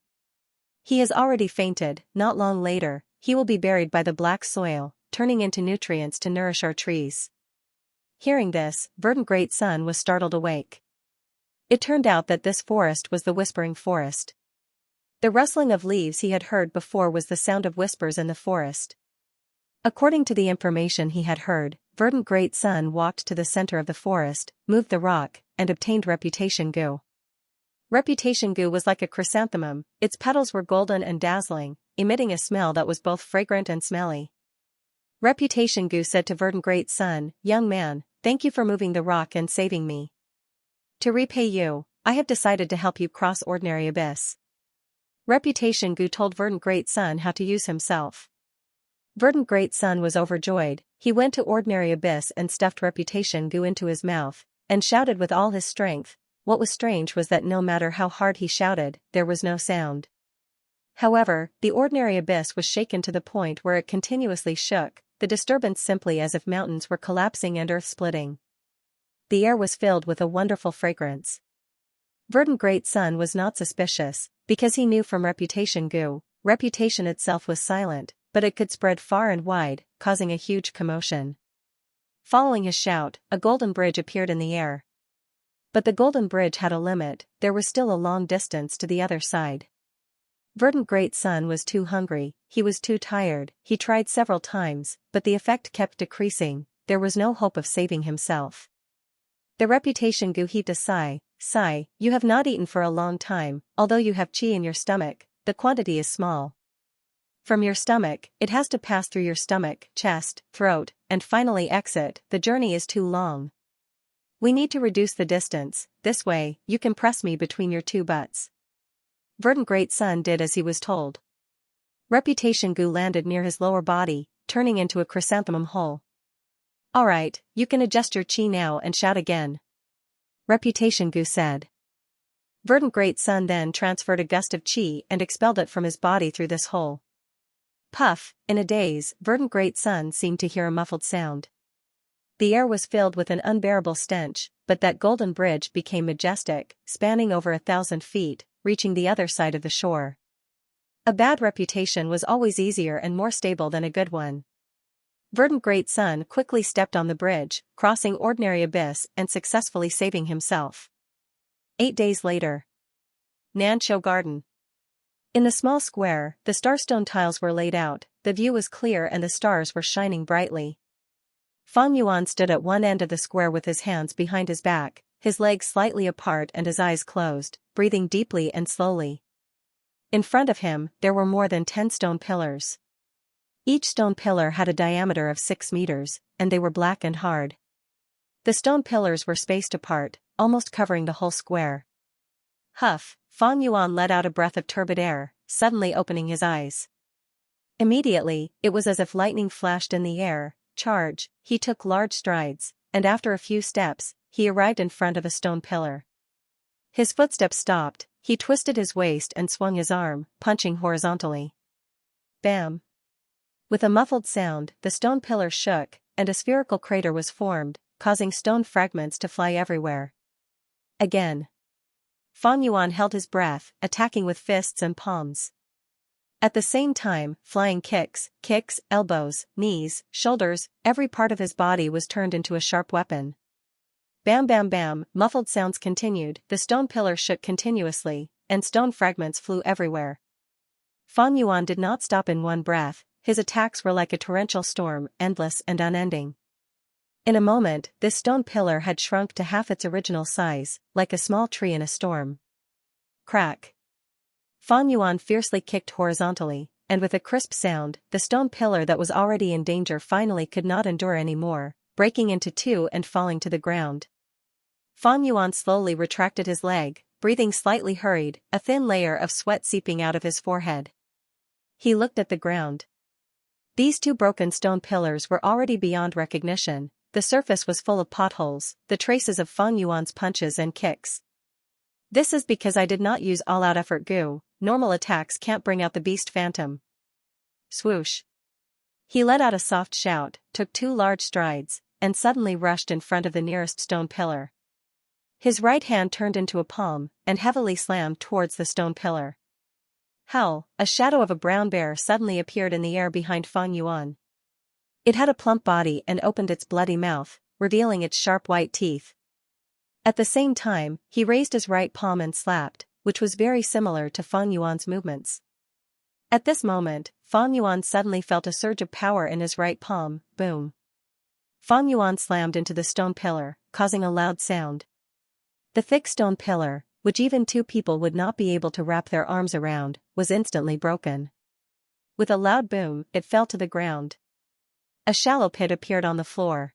He has already fainted, not long later, he will be buried by the black soil, turning into nutrients to nourish our trees. Hearing this, Verdant Great Sun was startled awake. It turned out that this forest was the Whispering Forest. The rustling of leaves he had heard before was the sound of whispers in the forest. According to the information he had heard, Verdant Great Sun walked to the center of the forest, moved the rock, and obtained Reputation Gu. Reputation Gu was like a chrysanthemum, its petals were golden and dazzling, emitting a smell that was both fragrant and smelly. Reputation Gu said to Verdant Great Sun, young man, thank you for moving the rock and saving me. To repay you, I have decided to help you cross ordinary abyss. Reputation Gu told Verdant Great Sun how to use himself. Verdant Great Sun was overjoyed, he went to ordinary abyss and stuffed Reputation Gu into his mouth, and shouted with all his strength. What was strange was that no matter how hard he shouted, there was no sound. However, the ordinary abyss was shaken to the point where it continuously shook, the disturbance simply as if mountains were collapsing and earth splitting. The air was filled with a wonderful fragrance. Verdant Great Sun was not suspicious, because he knew from Reputation Gu, reputation itself was silent, but it could spread far and wide, causing a huge commotion. Following his shout, a golden bridge appeared in the air. But the golden bridge had a limit, there was still a long distance to the other side. Verdant Great Sun was too hungry, he was too tired, he tried several times, but the effect kept decreasing, there was no hope of saving himself. The Reputation Gu heaved a sigh, you have not eaten for a long time, although you have qi in your stomach, the quantity is small. From your stomach, it has to pass through your stomach, chest, throat, and finally exit, the journey is too long. We need to reduce the distance, this way, you can press me between your two butts. Verdant Great Sun did as he was told. Reputation Gu landed near his lower body, turning into a chrysanthemum hole. Alright, you can adjust your qi now and shout again. Reputation Gu said. Verdant Great Sun then transferred a gust of qi and expelled it from his body through this hole. Puff, in a daze, Verdant Great Sun seemed to hear a muffled sound. The air was filled with an unbearable stench, but that golden bridge became majestic, spanning over 1,000 feet, reaching the other side of the shore. A bad reputation was always easier and more stable than a good one. Verdant Great Sun quickly stepped on the bridge, crossing ordinary abyss and successfully saving himself. 8 days later. Nanshou Garden. In the small square, the starstone tiles were laid out, the view was clear and the stars were shining brightly. Fang Yuan stood at one end of the square with his hands behind his back, his legs slightly apart and his eyes closed, breathing deeply and slowly. In front of him, there were more than 10 stone pillars. Each stone pillar had a diameter of 6 meters, and they were black and hard. The stone pillars were spaced apart, almost covering the whole square. Huff, Fang Yuan let out a breath of turbid air, suddenly opening his eyes. Immediately, it was as if lightning flashed in the air. Charge, he took large strides, and after a few steps, he arrived in front of a stone pillar. His footsteps stopped, he twisted his waist and swung his arm, punching horizontally. Bam! With a muffled sound, the stone pillar shook, and a spherical crater was formed, causing stone fragments to fly everywhere. Again. Fang Yuan held his breath, attacking with fists and palms. At the same time, flying kicks, elbows, knees, shoulders, every part of his body was turned into a sharp weapon. Bam bam bam, muffled sounds continued, the stone pillar shook continuously, and stone fragments flew everywhere. Fang Yuan did not stop in one breath, his attacks were like a torrential storm, endless and unending. In a moment, this stone pillar had shrunk to half its original size, like a small tree in a storm. Crack! Fang Yuan fiercely kicked horizontally, and with a crisp sound, the stone pillar that was already in danger finally could not endure any more, breaking into two and falling to the ground. Fang Yuan slowly retracted his leg, breathing slightly hurried, a thin layer of sweat seeping out of his forehead. He looked at the ground. These two broken stone pillars were already beyond recognition, the surface was full of potholes, the traces of Fang Yuan's punches and kicks. This is because I did not use all-out effort Gu, normal attacks can't bring out the beast phantom. Swoosh. He let out a soft shout, took 2 large strides, and suddenly rushed in front of the nearest stone pillar. His right hand turned into a palm, and heavily slammed towards the stone pillar. Howl, a shadow of a brown bear suddenly appeared in the air behind Fang Yuan. It had a plump body and opened its bloody mouth, revealing its sharp white teeth. At the same time, he raised his right palm and slapped, which was very similar to Fang Yuan's movements. At this moment, Fang Yuan suddenly felt a surge of power in his right palm, boom. Fang Yuan slammed into the stone pillar, causing a loud sound. The thick stone pillar, which even 2 people would not be able to wrap their arms around, was instantly broken. With a loud boom, it fell to the ground. A shallow pit appeared on the floor.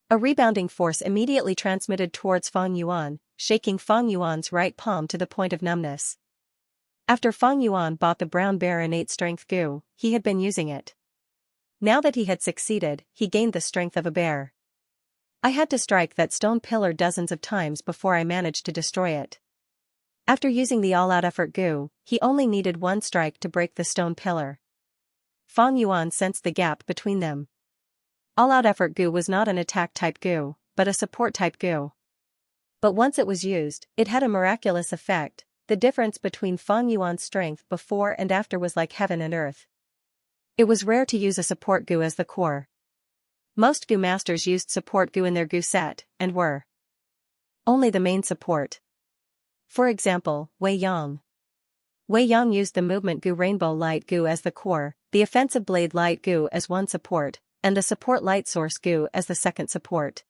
A rebounding force immediately transmitted towards Fang Yuan, shaking Fang Yuan's right palm to the point of numbness. After Fang Yuan bought the brown bear innate strength Gu, he had been using it. Now that he had succeeded, he gained the strength of a bear. I had to strike that stone pillar dozens of times before I managed to destroy it. After using the all-out effort Gu, he only needed 1 strike to break the stone pillar. Fang Yuan sensed the gap between them. All-out effort Gu was not an attack-type Gu, but a support-type Gu. But once it was used, it had a miraculous effect. The difference between Fang Yuan's strength before and after was like heaven and earth. It was rare to use a support Gu as the core. Most Gu masters used support Gu in their Gu set, and were only the main support. For example, Wei Yang. Wei Yang used the movement goo rainbow light goo as the core, the offensive blade light goo as one support, and the support light source goo as the second support.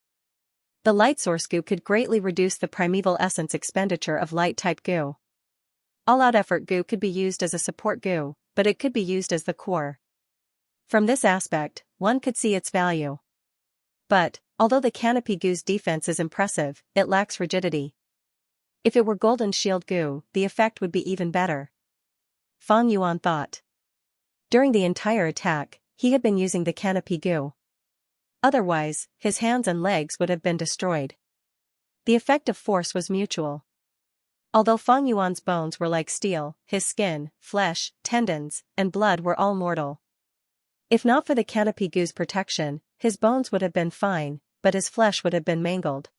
The light source goo could greatly reduce the primeval essence expenditure of light type goo. All-out effort goo could be used as a support goo, but it could be used as the core. From this aspect, one could see its value. But, although the canopy goo's defense is impressive, it lacks rigidity. If it were golden shield goo, the effect would be even better. Fang Yuan thought. During the entire attack, he had been using the canopy goo. Otherwise, his hands and legs would have been destroyed. The effect of force was mutual. Although Fang Yuan's bones were like steel, his skin, flesh, tendons, and blood were all mortal. If not for the canopy goo's protection, his bones would have been fine, but his flesh would have been mangled.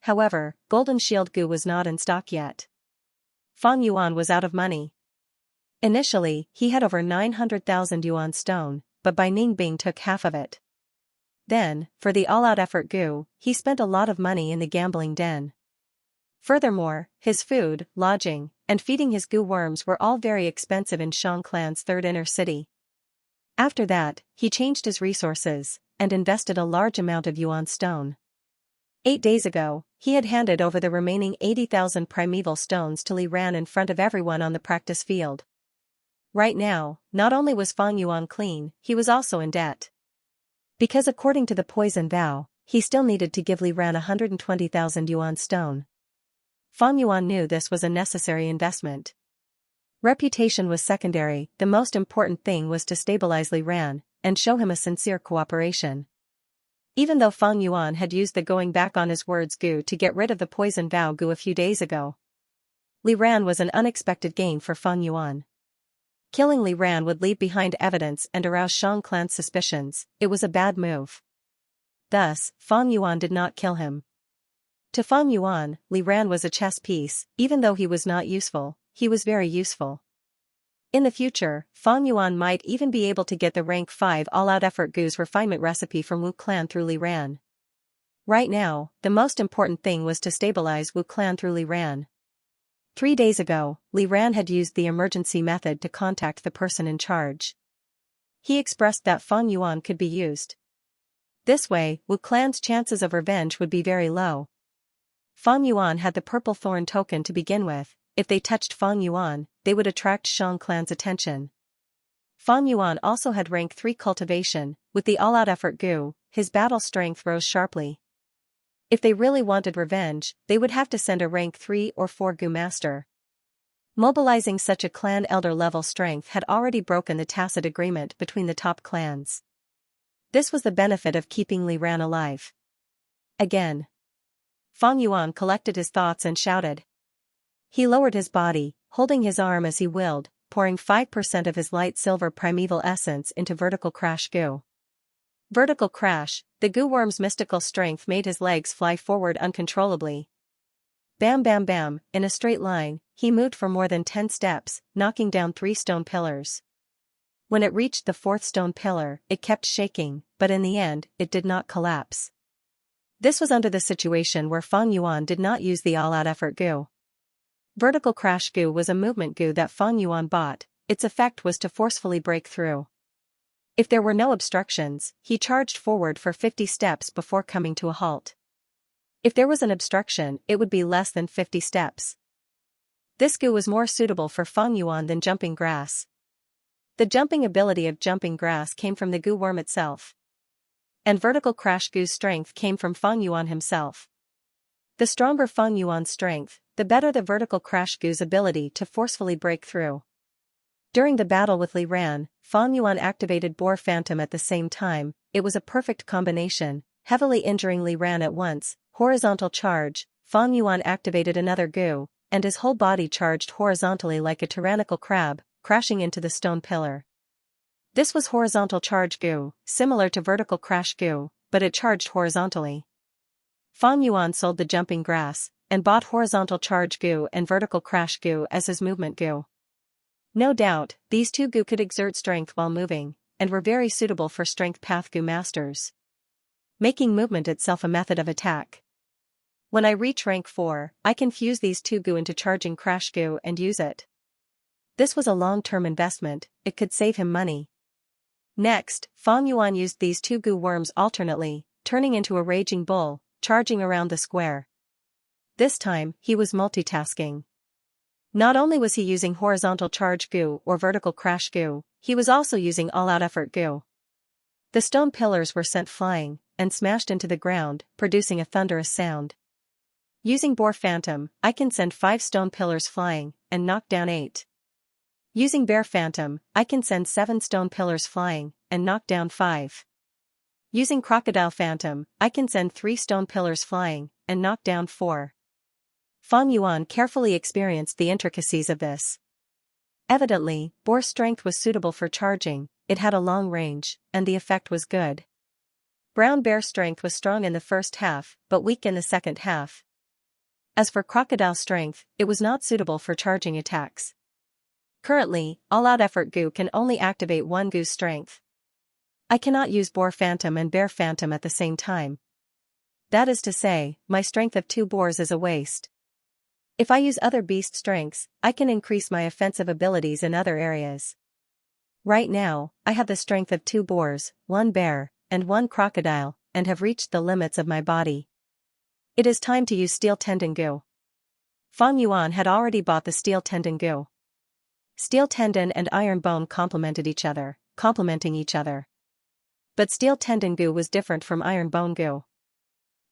However, golden shield goo was not in stock yet. Fang Yuan was out of money. Initially, he had over 900,000 yuan stone, but Bai Ningbing took half of it. Then, for the all-out effort goo, he spent a lot of money in the gambling den. Furthermore, his food, lodging, and feeding his goo worms were all very expensive in Shang Clan's third inner city. After that, he changed his resources, and invested a large amount of yuan stone. 8 days ago, he had handed over the remaining 80,000 primeval stones to Li Ran in front of everyone on the practice field. Right now, not only was Fang Yuan clean, he was also in debt. Because according to the poison vow, he still needed to give Li Ran 120,000 yuan stone. Fang Yuan knew this was a necessary investment. Reputation was secondary, the most important thing was to stabilize Li Ran, and show him a sincere cooperation. Even though Fang Yuan had used the going back on his words goo to get rid of the poison vow goo a few days ago, Li Ran was an unexpected gain for Fang Yuan. Killing Li Ran would leave behind evidence and arouse Shang Clan's suspicions. It was a bad move. Thus, Fang Yuan did not kill him. To Fang Yuan, Li Ran was a chess piece. Even though he was not useful, he was very useful. In the future, Fang Yuan might even be able to get the rank 5 all-out effort goo's refinement recipe from Wu Clan through Li Ran. Right now, the most important thing was to stabilize Wu Clan through Li Ran. 3 days ago, Li Ran had used the emergency method to contact the person in charge. He expressed that Fang Yuan could be used. This way, Wu Clan's chances of revenge would be very low. Fang Yuan had the purple thorn token to begin with. If they touched Fang Yuan, they would attract Shang Clan's attention. Fang Yuan also had rank 3 cultivation. With the all-out effort goo, his battle strength rose sharply. If they really wanted revenge, they would have to send a rank 3 or 4 goo master. Mobilizing such a clan elder level strength had already broken the tacit agreement between the top clans. This was the benefit of keeping Li Ran alive. Again. Fang Yuan collected his thoughts and shouted. He lowered his body, holding his arm as he willed, pouring 5% of his light silver primeval essence into vertical crash goo. Vertical crash, the goo worm's mystical strength made his legs fly forward uncontrollably. Bam bam bam, in a straight line, he moved for more than 10 steps, knocking down 3 stone pillars. When it reached the 4th stone pillar, it kept shaking, but in the end, it did not collapse. This was under the situation where Fang Yuan did not use the all-out effort goo. Vertical crash goo was a movement goo that Fang Yuan bought. Its effect was to forcefully break through. If there were no obstructions, he charged forward for 50 steps before coming to a halt. If there was an obstruction, it would be less than 50 steps. This goo was more suitable for Fang Yuan than jumping grass. The jumping ability of jumping grass came from the goo worm itself. And vertical crash goo's strength came from Fang Yuan himself. The stronger Fang Yuan's strength, the better the vertical crash goo's ability to forcefully break through. During the battle with Li Ran, Fang Yuan activated Boar Phantom at the same time. It was a perfect combination, heavily injuring Li Ran at once. Horizontal charge, Fang Yuan activated another goo, and his whole body charged horizontally like a tyrannical crab, crashing into the stone pillar. This was horizontal charge goo, similar to vertical crash goo, but it charged horizontally. Fang Yuan sold the jumping grass, and bought horizontal charge goo and vertical crash goo as his movement goo. No doubt, these two goo could exert strength while moving, and were very suitable for strength path goo masters, making movement itself a method of attack. When I reach rank 4, I can fuse these two goo into charging crash goo and use it. This was a long-term investment, it could save him money. Next, Fang Yuan used these two goo worms alternately, turning into a raging bull, charging around the square. This time, he was multitasking. Not only was he using horizontal charge goo or vertical crash goo, he was also using all-out effort goo. The stone pillars were sent flying, and smashed into the ground, producing a thunderous sound. Using Boar Phantom, I can send 5 stone pillars flying, and knock down 8. Using Bear Phantom, I can send 7 stone pillars flying, and knock down 5. Using Crocodile Phantom, I can send 3 stone pillars flying, and knock down 4. Fang Yuan carefully experienced the intricacies of this. Evidently, Boar's strength was suitable for charging, it had a long range, and the effect was good. Brown Bear's strength was strong in the first half, but weak in the second half. As for Crocodile's strength, it was not suitable for charging attacks. Currently, all-out effort goo can only activate one goo's strength. I cannot use Boar Phantom and Bear Phantom at the same time. That is to say, my strength of 2 boars is a waste. If I use other beast strengths, I can increase my offensive abilities in other areas. Right now, I have the strength of 2 boars, 1 bear, and 1 crocodile, and have reached the limits of my body. It is time to use Steel Tendon Goo. Fang Yuan had already bought the Steel Tendon Goo. Steel Tendon and Iron Bone complementing each other. But Steel Tendon Goo was different from Iron Bone Goo.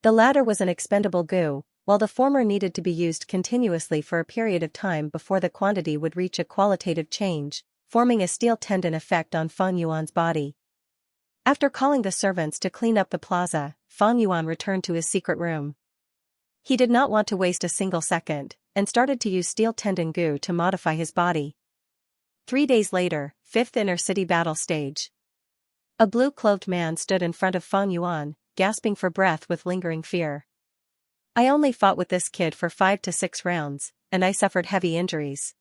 The latter was an expendable goo, while the former needed to be used continuously for a period of time before the quantity would reach a qualitative change, forming a steel tendon effect on Fang Yuan's body. After calling the servants to clean up the plaza, Fang Yuan returned to his secret room. He did not want to waste a single second, and started to use Steel Tendon Goo to modify his body. 3 days later, 5th Inner City Battle Stage. A blue-clothed man stood in front of Fang Yuan, gasping for breath with lingering fear. I only fought with this kid for 5 to 6 rounds, and I suffered heavy injuries.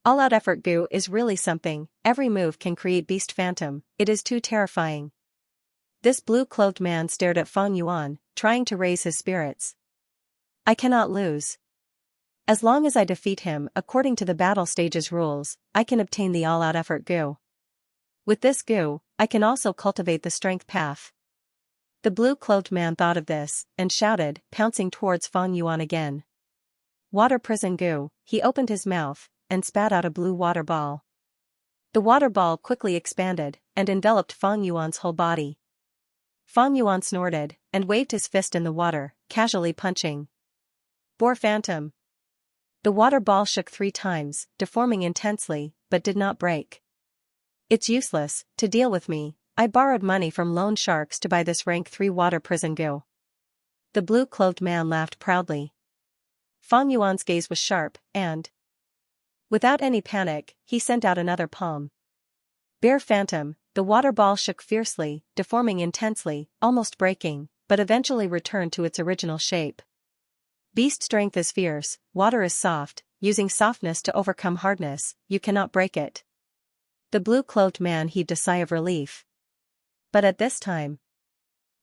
All-out effort goo is really something, every move can create Beast Phantom, it is too terrifying. This blue-clothed man stared at Fang Yuan, trying to raise his spirits. I cannot lose. As long as I defeat him according to the battle stage's rules, I can obtain the all-out effort goo. With this goo, I can also cultivate the strength path. The blue-clothed man thought of this, and shouted, pouncing towards Fang Yuan again. Water Prison Goo, he opened his mouth, and spat out a blue water ball. The water ball quickly expanded, and enveloped Fang Yuan's whole body. Fang Yuan snorted, and waved his fist in the water, casually punching. Boar Phantom. The water ball shook 3 times, deforming intensely, but did not break. It's useless to deal with me. I borrowed money from loan sharks to buy this rank 3 water prison goo. The blue-clothed man laughed proudly. Fang Yuan's gaze was sharp, and without any panic, he sent out another palm. Bear Phantom. The water ball shook fiercely, deforming intensely, almost breaking, but eventually returned to its original shape. Beast strength is fierce, water is soft, using softness to overcome hardness, you cannot break it. The blue-clothed man heaved a sigh of relief. But at this time,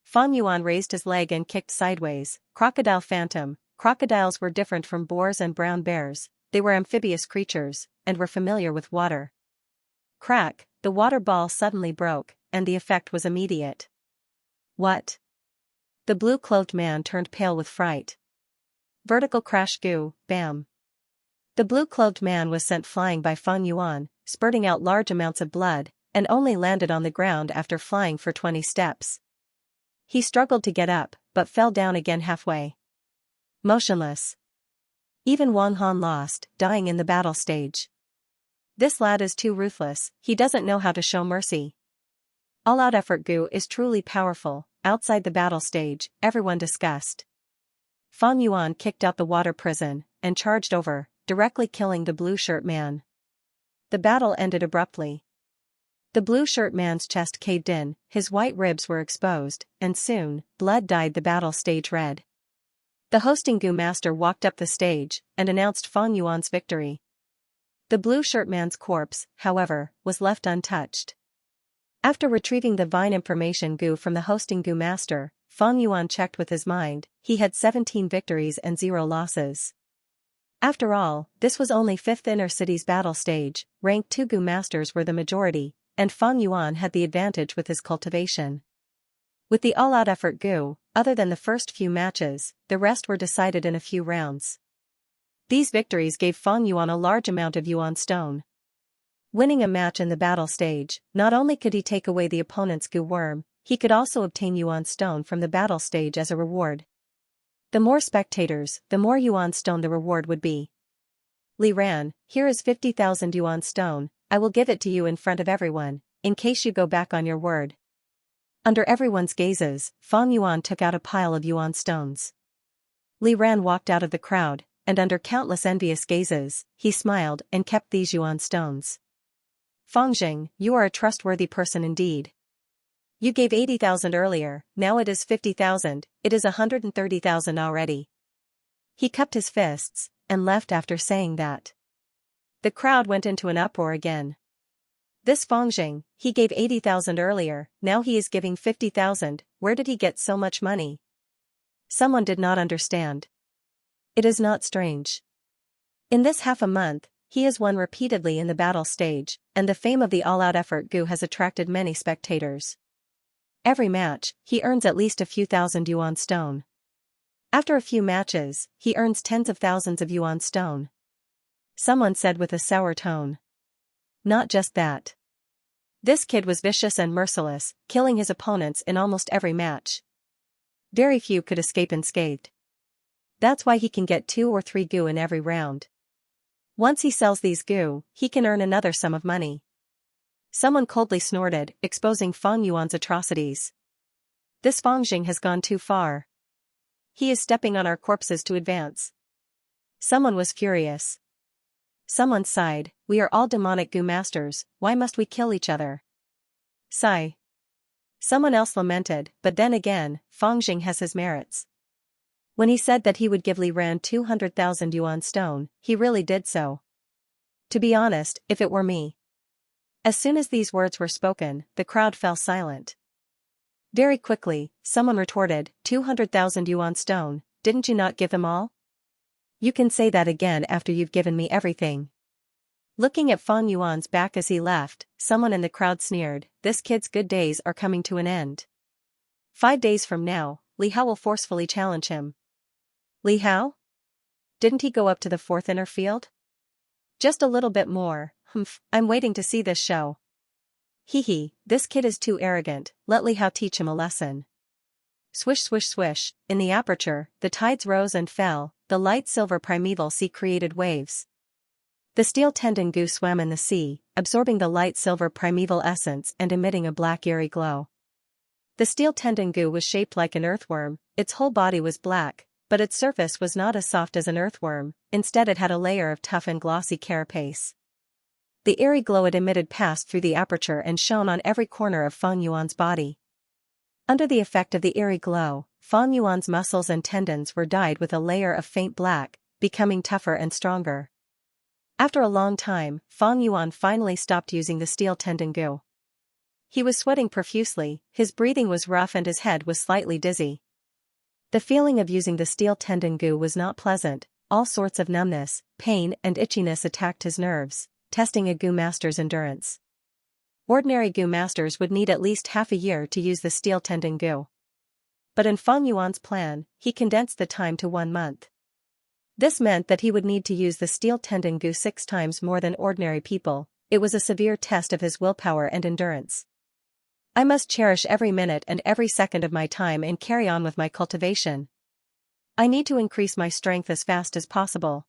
Fang Yuan raised his leg and kicked sideways. Crocodile Phantom. Crocodiles were different from boars and brown bears, they were amphibious creatures, and were familiar with water. Crack, the water ball suddenly broke, and the effect was immediate. What? The blue-clothed man turned pale with fright. Vertical crash goo, bam. The blue-clothed man was sent flying by Fang Yuan, spurting out large amounts of blood, and only landed on the ground after flying for 20 steps. He struggled to get up, but fell down again halfway. Motionless. Even Wang Han lost, dying in the battle stage. This lad is too ruthless, he doesn't know how to show mercy. All-out effort goo is truly powerful. Outside the battle stage, everyone discussed. Fang Yuan kicked out the water prison, and charged over, directly killing the blue shirt man. The battle ended abruptly. The blue shirt man's chest caved in, his white ribs were exposed, and soon, blood dyed the battle stage red. The hosting goo master walked up the stage, and announced Fang Yuan's victory. The blue shirt man's corpse, however, was left untouched. After retrieving the Vine information goo from the hosting goo master, Fang Yuan checked with his mind, he had 17 victories and 0 losses. After all, this was only 5th inner city's battle stage, rank 2 Gu masters were the majority, and Fang Yuan had the advantage with his cultivation. With the all-out effort Gu, other than the first few matches, the rest were decided in a few rounds. These victories gave Fang Yuan a large amount of Yuan stone. Winning a match in the battle stage, not only could he take away the opponent's Gu worm, he could also obtain Yuan stone from the battle stage as a reward. The more spectators, the more Yuan stone the reward would be. Li Ran, here is 50,000 Yuan stone, I will give it to you in front of everyone, in case you go back on your word. Under everyone's gazes, Fang Yuan took out a pile of Yuan stones. Li Ran walked out of the crowd, and under countless envious gazes, he smiled and kept these Yuan stones. Fang Jing, you are a trustworthy person indeed. You gave 80,000 earlier, now it is 50,000, it is 130,000 already. He cupped his fists, and left after saying that. The crowd went into an uproar again. This Fang Jing, he gave 80,000 earlier, now he is giving 50,000, where did he get so much money? Someone did not understand. It is not strange. In this half a month, he has won repeatedly in the battle stage, and the fame of the all-out effort Gu has attracted many spectators. Every match, he earns at least a few thousand Yuan stone. After a few matches, he earns tens of thousands of Yuan stone. Someone said with a sour tone. Not just that. This kid was vicious and merciless, killing his opponents in almost every match. Very few could escape unscathed. That's why he can get 2 or 3 Gu in every round. Once he sells these Gu, he can earn another sum of money. Someone coldly snorted, exposing Fang Yuan's atrocities. This Fang Jing has gone too far. He is stepping on our corpses to advance. Someone was furious. Someone sighed, we are all demonic Gu masters, why must we kill each other? Sigh. Someone else lamented, but then again, Fang Jing has his merits. When he said that he would give Li Ran 200,000 Yuan stone, he really did so. To be honest, if it were me. As soon as these words were spoken, the crowd fell silent. Very quickly, someone retorted, 200,000 Yuan stone, didn't you not give them all? You can say that again after you've given me everything. Looking at Fang Yuan's back as he left, someone in the crowd sneered, this kid's good days are coming to an end. 5 days from now, Li Hao will forcefully challenge him. Li Hao? Didn't he go up to the 4th inner field? Just a little bit more, I'm waiting to see this show. Hee, this kid is too arrogant, let Li Hao teach him a lesson. Swish swish swish, in the aperture, the tides rose and fell, the light silver primeval sea created waves. The steel tendon Gu swam in the sea, absorbing the light silver primeval essence and emitting a black eerie glow. The steel tendon Gu was shaped like an earthworm, its whole body was black, but its surface was not as soft as an earthworm, instead it had a layer of tough and glossy carapace. The eerie glow it emitted passed through the aperture and shone on every corner of Fang Yuan's body. Under the effect of the eerie glow, Fang Yuan's muscles and tendons were dyed with a layer of faint black, becoming tougher and stronger. After a long time, Fang Yuan finally stopped using the steel tendon Gu. He was sweating profusely, his breathing was rough and his head was slightly dizzy. The feeling of using the steel tendon Gu was not pleasant, all sorts of numbness, pain and itchiness attacked his nerves, testing a Gu master's endurance. Ordinary Gu masters would need at least half a year to use the steel tendon Gu. But in Fang Yuan's plan, he condensed the time to 1 month. This meant that he would need to use the steel tendon Gu 6 times more than ordinary people. It was a severe test of his willpower and endurance. I must cherish every minute and every second of my time and carry on with my cultivation. I need to increase my strength as fast as possible.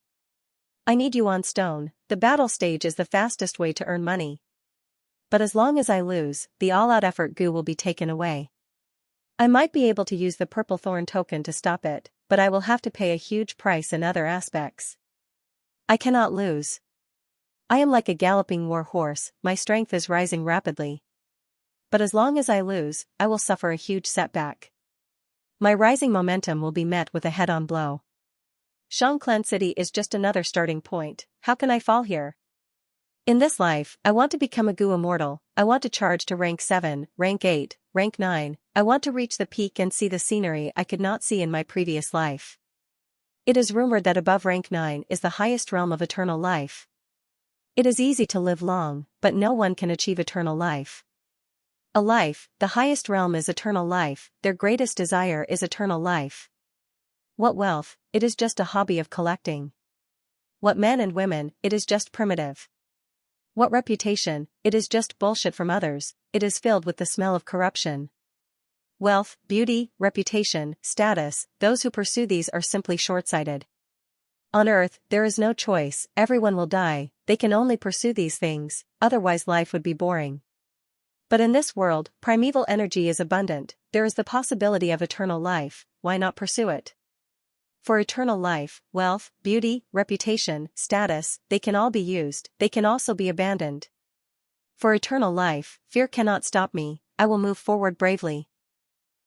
I need Yuan stone, the battle stage is the fastest way to earn money. But as long as I lose, the all-out effort Gu will be taken away. I might be able to use the purple thorn token to stop it, but I will have to pay a huge price in other aspects. I cannot lose. I am like a galloping war horse, my strength is rising rapidly. But as long as I lose, I will suffer a huge setback. My rising momentum will be met with a head-on blow. Xianxia City is just another starting point, how can I fall here? In this life, I want to become a Gu immortal, I want to charge to rank 7, rank 8, rank 9, I want to reach the peak and see the scenery I could not see in my previous life. It is rumored that above rank 9 is the highest realm of eternal life. It is easy to live long, but no one can achieve eternal life. A life, the highest realm is eternal life, their greatest desire is eternal life. What wealth, it is just a hobby of collecting. What men and women, it is just primitive. What reputation, it is just bullshit from others, it is filled with the smell of corruption. Wealth, beauty, reputation, status, those who pursue these are simply short-sighted. On earth, there is no choice, everyone will die, they can only pursue these things, otherwise life would be boring. But in this world, primeval energy is abundant, there is the possibility of eternal life, why not pursue it? For eternal life, wealth, beauty, reputation, status, they can all be used, they can also be abandoned. For eternal life, fear cannot stop me, I will move forward bravely.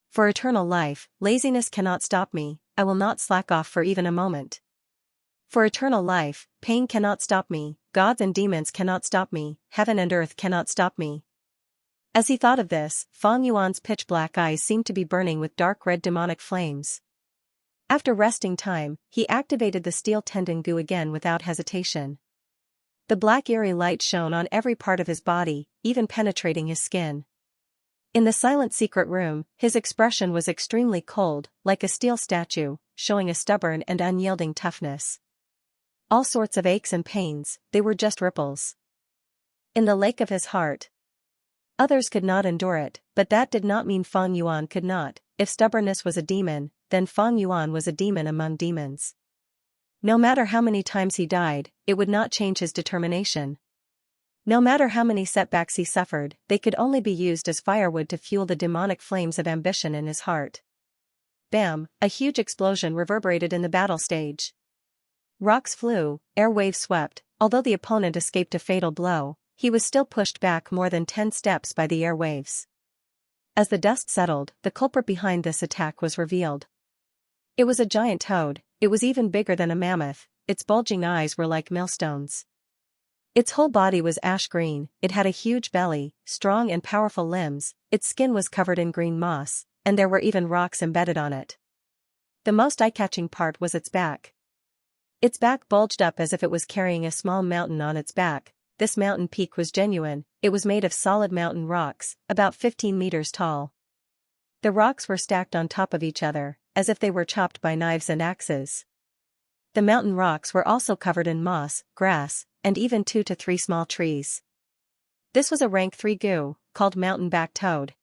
For eternal life, laziness cannot stop me, I will not slack off for even a moment. For eternal life, pain cannot stop me, gods and demons cannot stop me, heaven and earth cannot stop me. As he thought of this, Fang Yuan's pitch-black eyes seemed to be burning with dark red demonic flames. After resting time, he activated the steel tendon Gu again without hesitation. The black eerie light shone on every part of his body, even penetrating his skin. In the silent secret room, his expression was extremely cold, like a steel statue, showing a stubborn and unyielding toughness. All sorts of aches and pains, they were just ripples in the lake of his heart. Others could not endure it, but that did not mean Fang Yuan could not. If stubbornness was a demon, then Fang Yuan was a demon among demons. No matter how many times he died, it would not change his determination. No matter how many setbacks he suffered, they could only be used as firewood to fuel the demonic flames of ambition in his heart. Bam! A huge explosion reverberated in the battle stage. Rocks flew, air waves swept, although the opponent escaped a fatal blow, he was still pushed back more than 10 steps by the air waves. As the dust settled, the culprit behind this attack was revealed. It was a giant toad, it was even bigger than a mammoth, its bulging eyes were like millstones. Its whole body was ash green, it had a huge belly, strong and powerful limbs, its skin was covered in green moss, and there were even rocks embedded on it. The most eye-catching part was its back. Its back bulged up as if it was carrying a small mountain on its back. This mountain peak was genuine, it was made of solid mountain rocks, about 15 meters tall. The rocks were stacked on top of each other, as if they were chopped by knives and axes. The mountain rocks were also covered in moss, grass, and even 2 to 3 small trees. This was a rank 3 Gu, called mountain-back toad.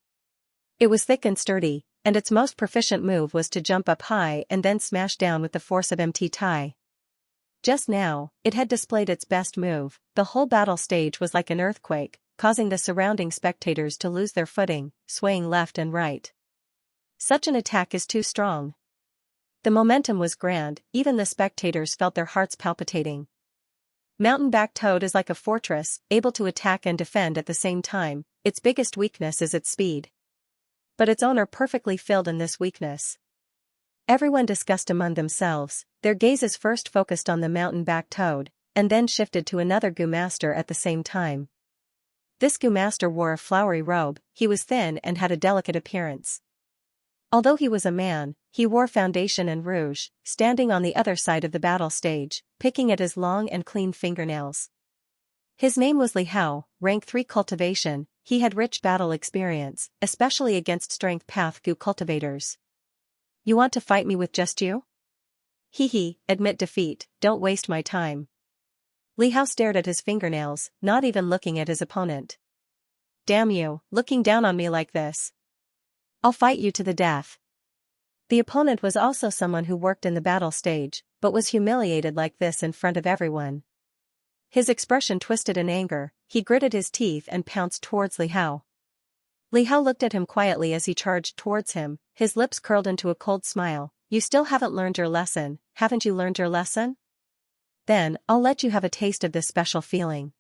It was thick and sturdy, and its most proficient move was to jump up high and then smash down with the force of MT Tai. Just now, it had displayed its best move, the whole battle stage was like an earthquake, causing the surrounding spectators to lose their footing, swaying left and right. Such an attack is too strong. The momentum was grand, even the spectators felt their hearts palpitating. Mountain-back toad is like a fortress, able to attack and defend at the same time, its biggest weakness is its speed. But its owner perfectly filled in this weakness. Everyone discussed among themselves, their gazes first focused on the mountain-back toad, and then shifted to another Gu master at the same time. This Gu master wore a flowery robe, he was thin and had a delicate appearance. Although he was a man, he wore foundation and rouge, standing on the other side of the battle stage, picking at his long and clean fingernails. His name was Li Hao, rank 3 cultivation, he had rich battle experience, especially against strength path Gu cultivators. You want to fight me with just you? Hee, admit defeat, don't waste my time. Li Hao stared at his fingernails, not even looking at his opponent. Damn you, looking down on me like this. I'll fight you to the death. The opponent was also someone who worked in the battle stage, but was humiliated like this in front of everyone. His expression twisted in anger, he gritted his teeth and pounced towards Li Hao. Li Hao looked at him quietly as he charged towards him, his lips curled into a cold smile. You still haven't learned your lesson, haven't you learned your lesson? Then, I'll let you have a taste of this special feeling.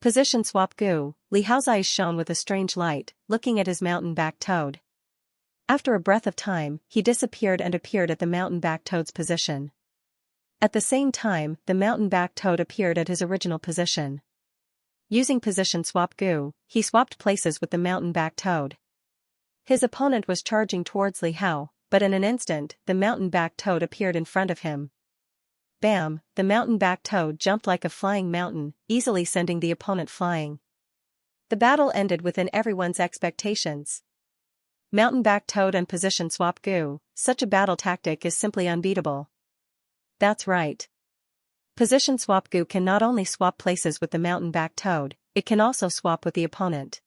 Position swap Gu, Li Hao's eyes shone with a strange light, looking at his mountain-back toad. After a breath of time, he disappeared and appeared at the mountain-back toad's position. At the same time, the mountain-back toad appeared at his original position. Using position swap Gu, he swapped places with the mountain-back toad. His opponent was charging towards Li Hao, but in an instant, the mountain-back toad appeared in front of him. Bam! The mountain-back toad jumped like a flying mountain, easily sending the opponent flying. The battle ended within everyone's expectations. Mountain-back toad and position swap Gu, such a battle tactic is simply unbeatable. That's right. Position swap Gu can not only swap places with the mountain-back toad, it can also swap with the opponent.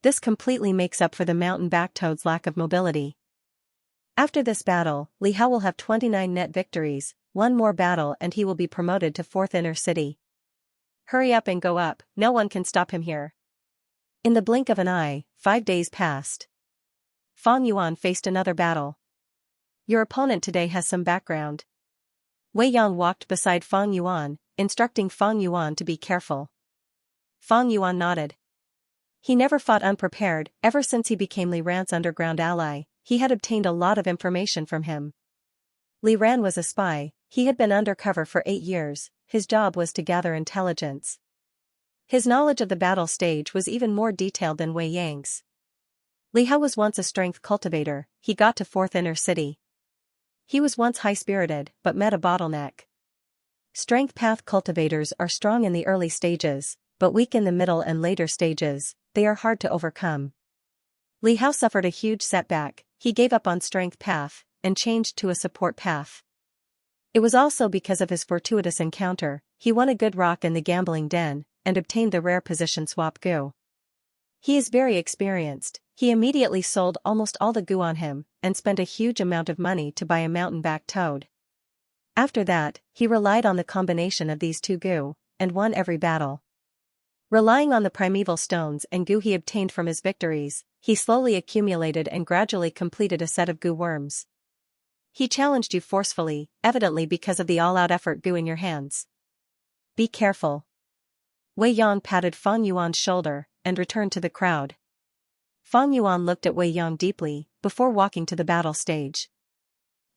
This completely makes up for the mountain-back toad's lack of mobility. After this battle, Li Hao will have 29 net victories, one more battle and he will be promoted to 4th inner city. Hurry up and go up, no one can stop him here. In the blink of an eye, 5 days passed. Fang Yuan faced another battle. Your opponent today has some background. Wei Yang walked beside Fang Yuan, instructing Fang Yuan to be careful. Fang Yuan nodded. He never fought unprepared. Ever since he became Li Ran's underground ally, he had obtained a lot of information from him. Li Ran was a spy. He had been undercover for 8 years, his job was to gather intelligence. His knowledge of the battle stage was even more detailed than Wei Yang's. Li Hao was once a strength cultivator, he got to 4th inner city. He was once high-spirited, but met a bottleneck. Strength path cultivators are strong in the early stages, but weak in the middle and later stages, they are hard to overcome. Li Hao suffered a huge setback, he gave up on strength path, and changed to a support path. It was also because of his fortuitous encounter, he won a good rock in the gambling den, and obtained the rare position swap Gu. He is very experienced, he immediately sold almost all the Gu on him, and spent a huge amount of money to buy a mountain-back toad. After that, he relied on the combination of these two Gu, and won every battle. Relying on the primeval stones and Gu he obtained from his victories, he slowly accumulated and gradually completed a set of Gu worms. He challenged you forcefully, evidently because of the all-out effort Gu in your hands. Be careful. Wei Yang patted Fang Yuan's shoulder, and returned to the crowd. Fang Yuan looked at Wei Yang deeply, before walking to the battle stage.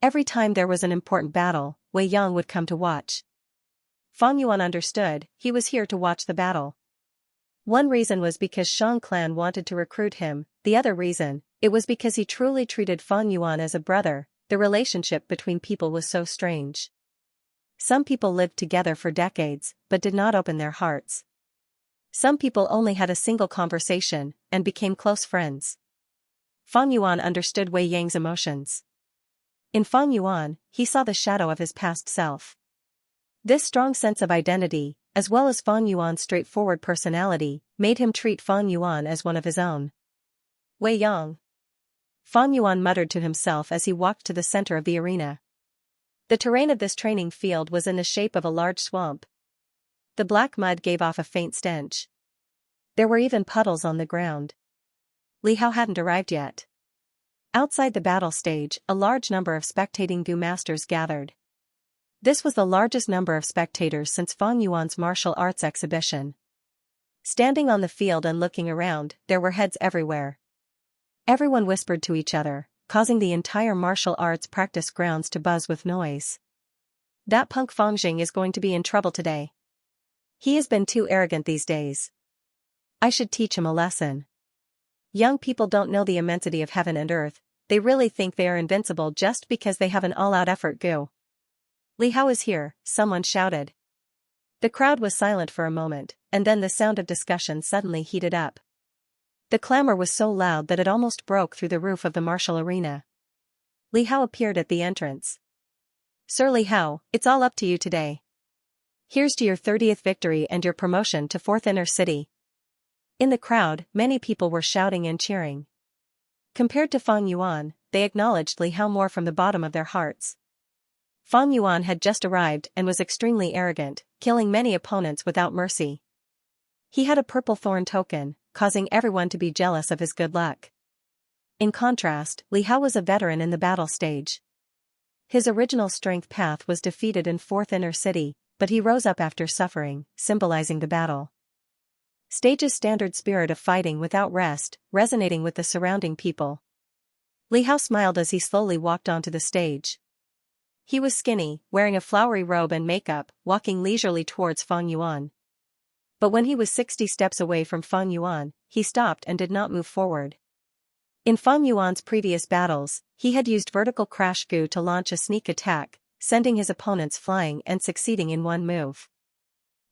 Every time there was an important battle, Wei Yang would come to watch. Fang Yuan understood, he was here to watch the battle. One reason was because Shang clan wanted to recruit him, the other reason, it was because he truly treated Fang Yuan as a brother. The relationship between people was so strange. Some people lived together for decades, but did not open their hearts. Some people only had a single conversation, and became close friends. Fang Yuan understood Wei Yang's emotions. In Fang Yuan, he saw the shadow of his past self. This strong sense of identity, as well as Fang Yuan's straightforward personality, made him treat Fang Yuan as one of his own. Wei Yang. Fang Yuan muttered to himself as he walked to the center of the arena. The terrain of this training field was in the shape of a large swamp. The black mud gave off a faint stench. There were even puddles on the ground. Li Hao hadn't arrived yet. Outside the battle stage, a large number of spectating Gu masters gathered. This was the largest number of spectators since Fang Yuan's martial arts exhibition. Standing on the field and looking around, there were heads everywhere. Everyone whispered to each other, causing the entire martial arts practice grounds to buzz with noise. That punk Fangjing is going to be in trouble today. He has been too arrogant these days. I should teach him a lesson. Young people don't know the immensity of heaven and earth, they really think they are invincible just because they have an all-out effort Gu. Li Hao is here, someone shouted. The crowd was silent for a moment, and then the sound of discussion suddenly heated up. The clamor was so loud that it almost broke through the roof of the martial arena. Li Hao appeared at the entrance. Sir Li Hao, it's all up to you today. Here's to your 30th victory and your promotion to 4th inner city. In the crowd, many people were shouting and cheering. Compared to Fang Yuan, they acknowledged Li Hao more from the bottom of their hearts. Fang Yuan had just arrived and was extremely arrogant, killing many opponents without mercy. He had a purple thorn token, causing everyone to be jealous of his good luck. In contrast, Li Hao was a veteran in the battle stage. His original strength path was defeated in 4th inner city, but he rose up after suffering, symbolizing the battle. Stage's standard spirit of fighting without rest, resonating with the surrounding people. Li Hao smiled as he slowly walked onto the stage. He was skinny, wearing a flowery robe and makeup, walking leisurely towards Fang Yuan. But when he was 60 steps away from Fang Yuan, he stopped and did not move forward. In Fang Yuan's previous battles, he had used vertical crash goo to launch a sneak attack, sending his opponents flying and succeeding in one move.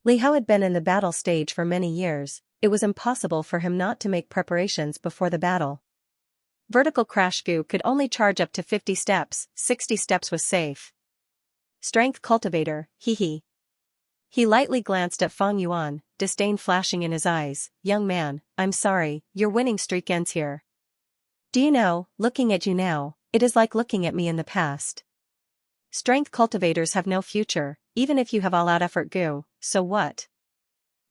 Li Hao had been in the battle stage for many years, it was impossible for him not to make preparations before the battle. Vertical crash goo could only charge up to 50 steps, 60 steps was safe. Strength cultivator, hee. He lightly glanced at Fang Yuan, disdain flashing in his eyes. Young man, I'm sorry, your winning streak ends here. Do you know, looking at you now, it is like looking at me in the past. Strength cultivators have no future, even if you have all-out effort goo, so what?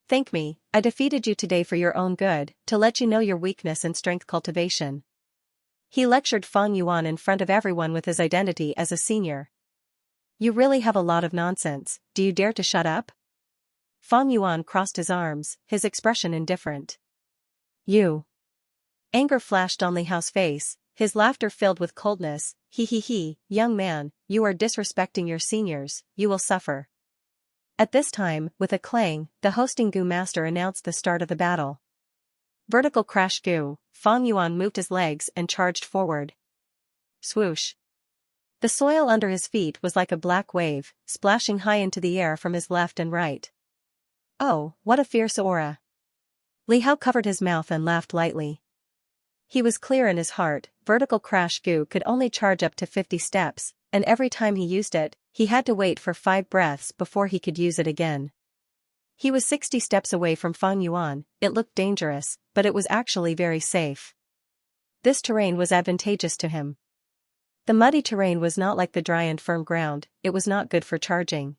Thank me, I defeated you today for your own good, to let you know your weakness in strength cultivation. He lectured Fang Yuan in front of everyone with his identity as a senior. You really have a lot of nonsense, do you dare to shut up? Fang Yuan crossed his arms, his expression indifferent. You. Anger flashed on Li Hao's face, his laughter filled with coldness. He, young man, you are disrespecting your seniors, you will suffer. At this time, with a clang, the hosting goo master announced the start of the battle. Vertical crash goo, Fang Yuan moved his legs and charged forward. Swoosh. The soil under his feet was like a black wave, splashing high into the air from his left and right. Oh, what a fierce aura. Li Hao covered his mouth and laughed lightly. He was clear in his heart, vertical crash goo could only charge up to 50 steps, and every time he used it, he had to wait for 5 breaths before he could use it again. He was 60 steps away from Fang Yuan, it looked dangerous, but it was actually very safe. This terrain was advantageous to him. The muddy terrain was not like the dry and firm ground, it was not good for charging.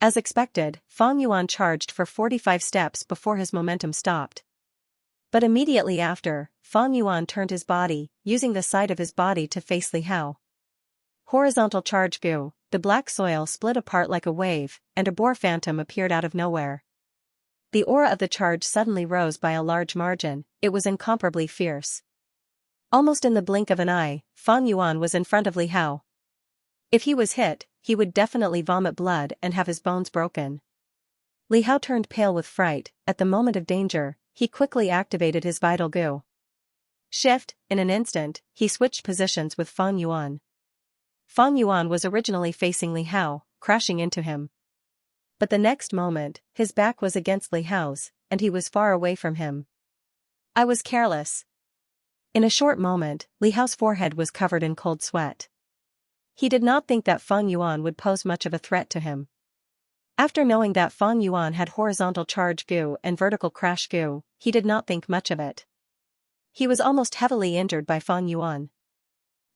As expected, Fang Yuan charged for 45 steps before his momentum stopped. But immediately after, Fang Yuan turned his body, using the side of his body to face Li Hao. Horizontal charge goo, the black soil split apart like a wave, and a boar phantom appeared out of nowhere. The aura of the charge suddenly rose by a large margin, it was incomparably fierce. Almost in the blink of an eye, Fang Yuan was in front of Li Hao. If he was hit, he would definitely vomit blood and have his bones broken. Li Hao turned pale with fright. At the moment of danger, he quickly activated his vital goo. Shift, in an instant, he switched positions with Fang Yuan. Fang Yuan was originally facing Li Hao, crashing into him. But the next moment, his back was against Li Hao's, and he was far away from him. I was careless. In a short moment, Li Hao's forehead was covered in cold sweat. He did not think that Fang Yuan would pose much of a threat to him. After knowing that Fang Yuan had horizontal charge goo and vertical crash goo, he did not think much of it. He was almost heavily injured by Fang Yuan.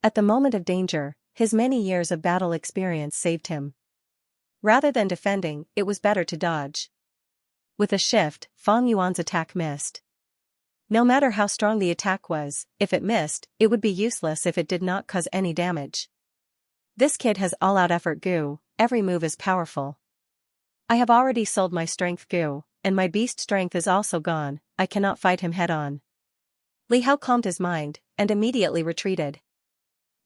At the moment of danger, his many years of battle experience saved him. Rather than defending, it was better to dodge. With a shift, Fang Yuan's attack missed. No matter how strong the attack was, if it missed, it would be useless if it did not cause any damage. This kid has all-out effort goo, every move is powerful. I have already sold my strength goo, and my beast strength is also gone, I cannot fight him head-on. Li Hao calmed his mind, and immediately retreated.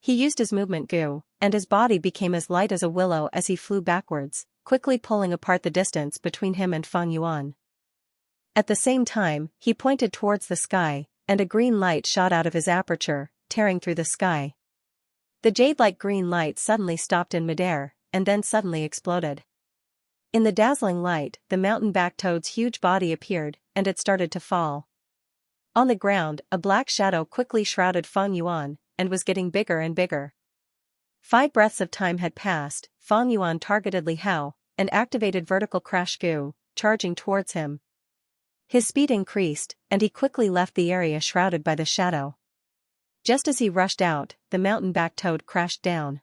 He used his movement goo, and his body became as light as a willow as he flew backwards, quickly pulling apart the distance between him and Fang Yuan. At the same time, he pointed towards the sky, and a green light shot out of his aperture, tearing through the sky. The jade-like green light suddenly stopped in midair, and then suddenly exploded. In the dazzling light, the mountain-back toad's huge body appeared, and it started to fall. On the ground, a black shadow quickly shrouded Fang Yuan, and was getting bigger and bigger. 5 breaths of time had passed, Fang Yuan targeted Li Hao, and activated vertical crash goo, charging towards him. His speed increased, and he quickly left the area shrouded by the shadow. Just as he rushed out, the mountain-back toad crashed down.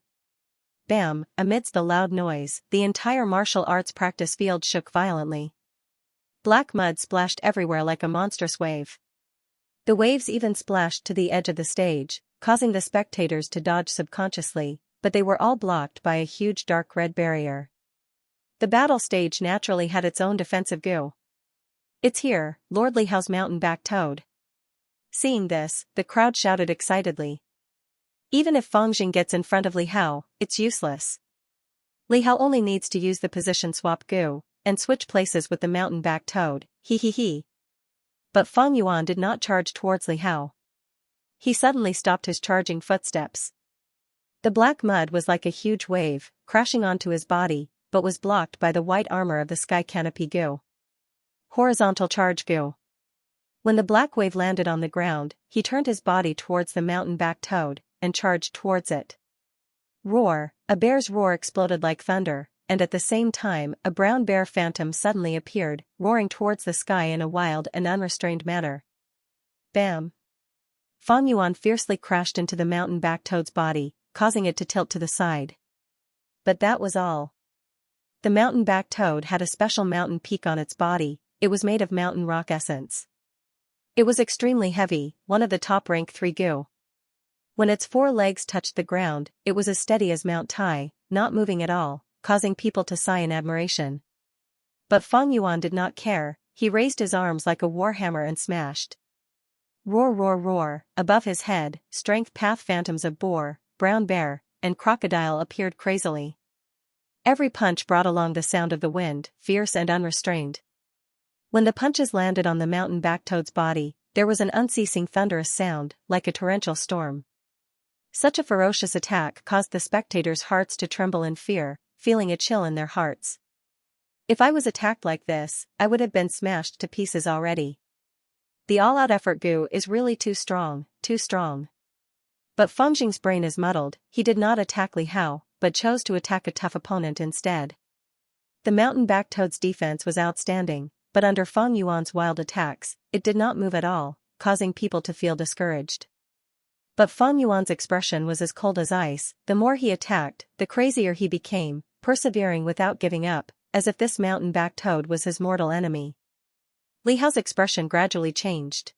Bam! Amidst the loud noise, the entire martial arts practice field shook violently. Black mud splashed everywhere like a monstrous wave. The waves even splashed to the edge of the stage, causing the spectators to dodge subconsciously, but they were all blocked by a huge dark red barrier. The battle stage naturally had its own defensive goo. It's here, Lord Li Hao's mountain-back toad. Seeing this, the crowd shouted excitedly. Even if Fang Jing gets in front of Li Hao, it's useless. Li Hao only needs to use the position swap goo, and switch places with the mountain-back toad, he. But Fang Yuan did not charge towards Li Hao. He suddenly stopped his charging footsteps. The black mud was like a huge wave, crashing onto his body, but was blocked by the white armor of the sky canopy Gu. Horizontal charge Gu. When the black wave landed on the ground, he turned his body towards the mountain-back toad, and charged towards it. Roar, a bear's roar exploded like thunder, and at the same time a brown bear phantom suddenly appeared, roaring towards the sky in a wild and unrestrained manner. Bam! Fang Yuan fiercely crashed into the mountain-back toad's body, causing it to tilt to the side. But that was all. The mountain-back toad had a special mountain peak on its body. It was made of mountain rock essence. It was extremely heavy, one of the top rank 3 Gu. When its 4 legs touched the ground, it was as steady as Mount Tai, not moving at all, causing people to sigh in admiration. But Fang Yuan did not care. He raised his arms like a warhammer and smashed. Roar roar roar, above his head, strength path phantoms of boar, brown bear, and crocodile appeared crazily. Every punch brought along the sound of the wind, fierce and unrestrained. When the punches landed on the mountain-back toad's body, there was an unceasing thunderous sound, like a torrential storm. Such a ferocious attack caused the spectators' hearts to tremble in fear, feeling a chill in their hearts. If I was attacked like this, I would have been smashed to pieces already. The all-out effort Gu is really too strong, too strong. But Feng Jing's brain is muddled. He did not attack Li Hao, but chose to attack a tough opponent instead. The mountain-back toad's defense was outstanding, but under Fang Yuan's wild attacks, it did not move at all, causing people to feel discouraged. But Fang Yuan's expression was as cold as ice. The more he attacked, the crazier he became, persevering without giving up, as if this mountain-back toad was his mortal enemy. Li Hao's expression gradually changed.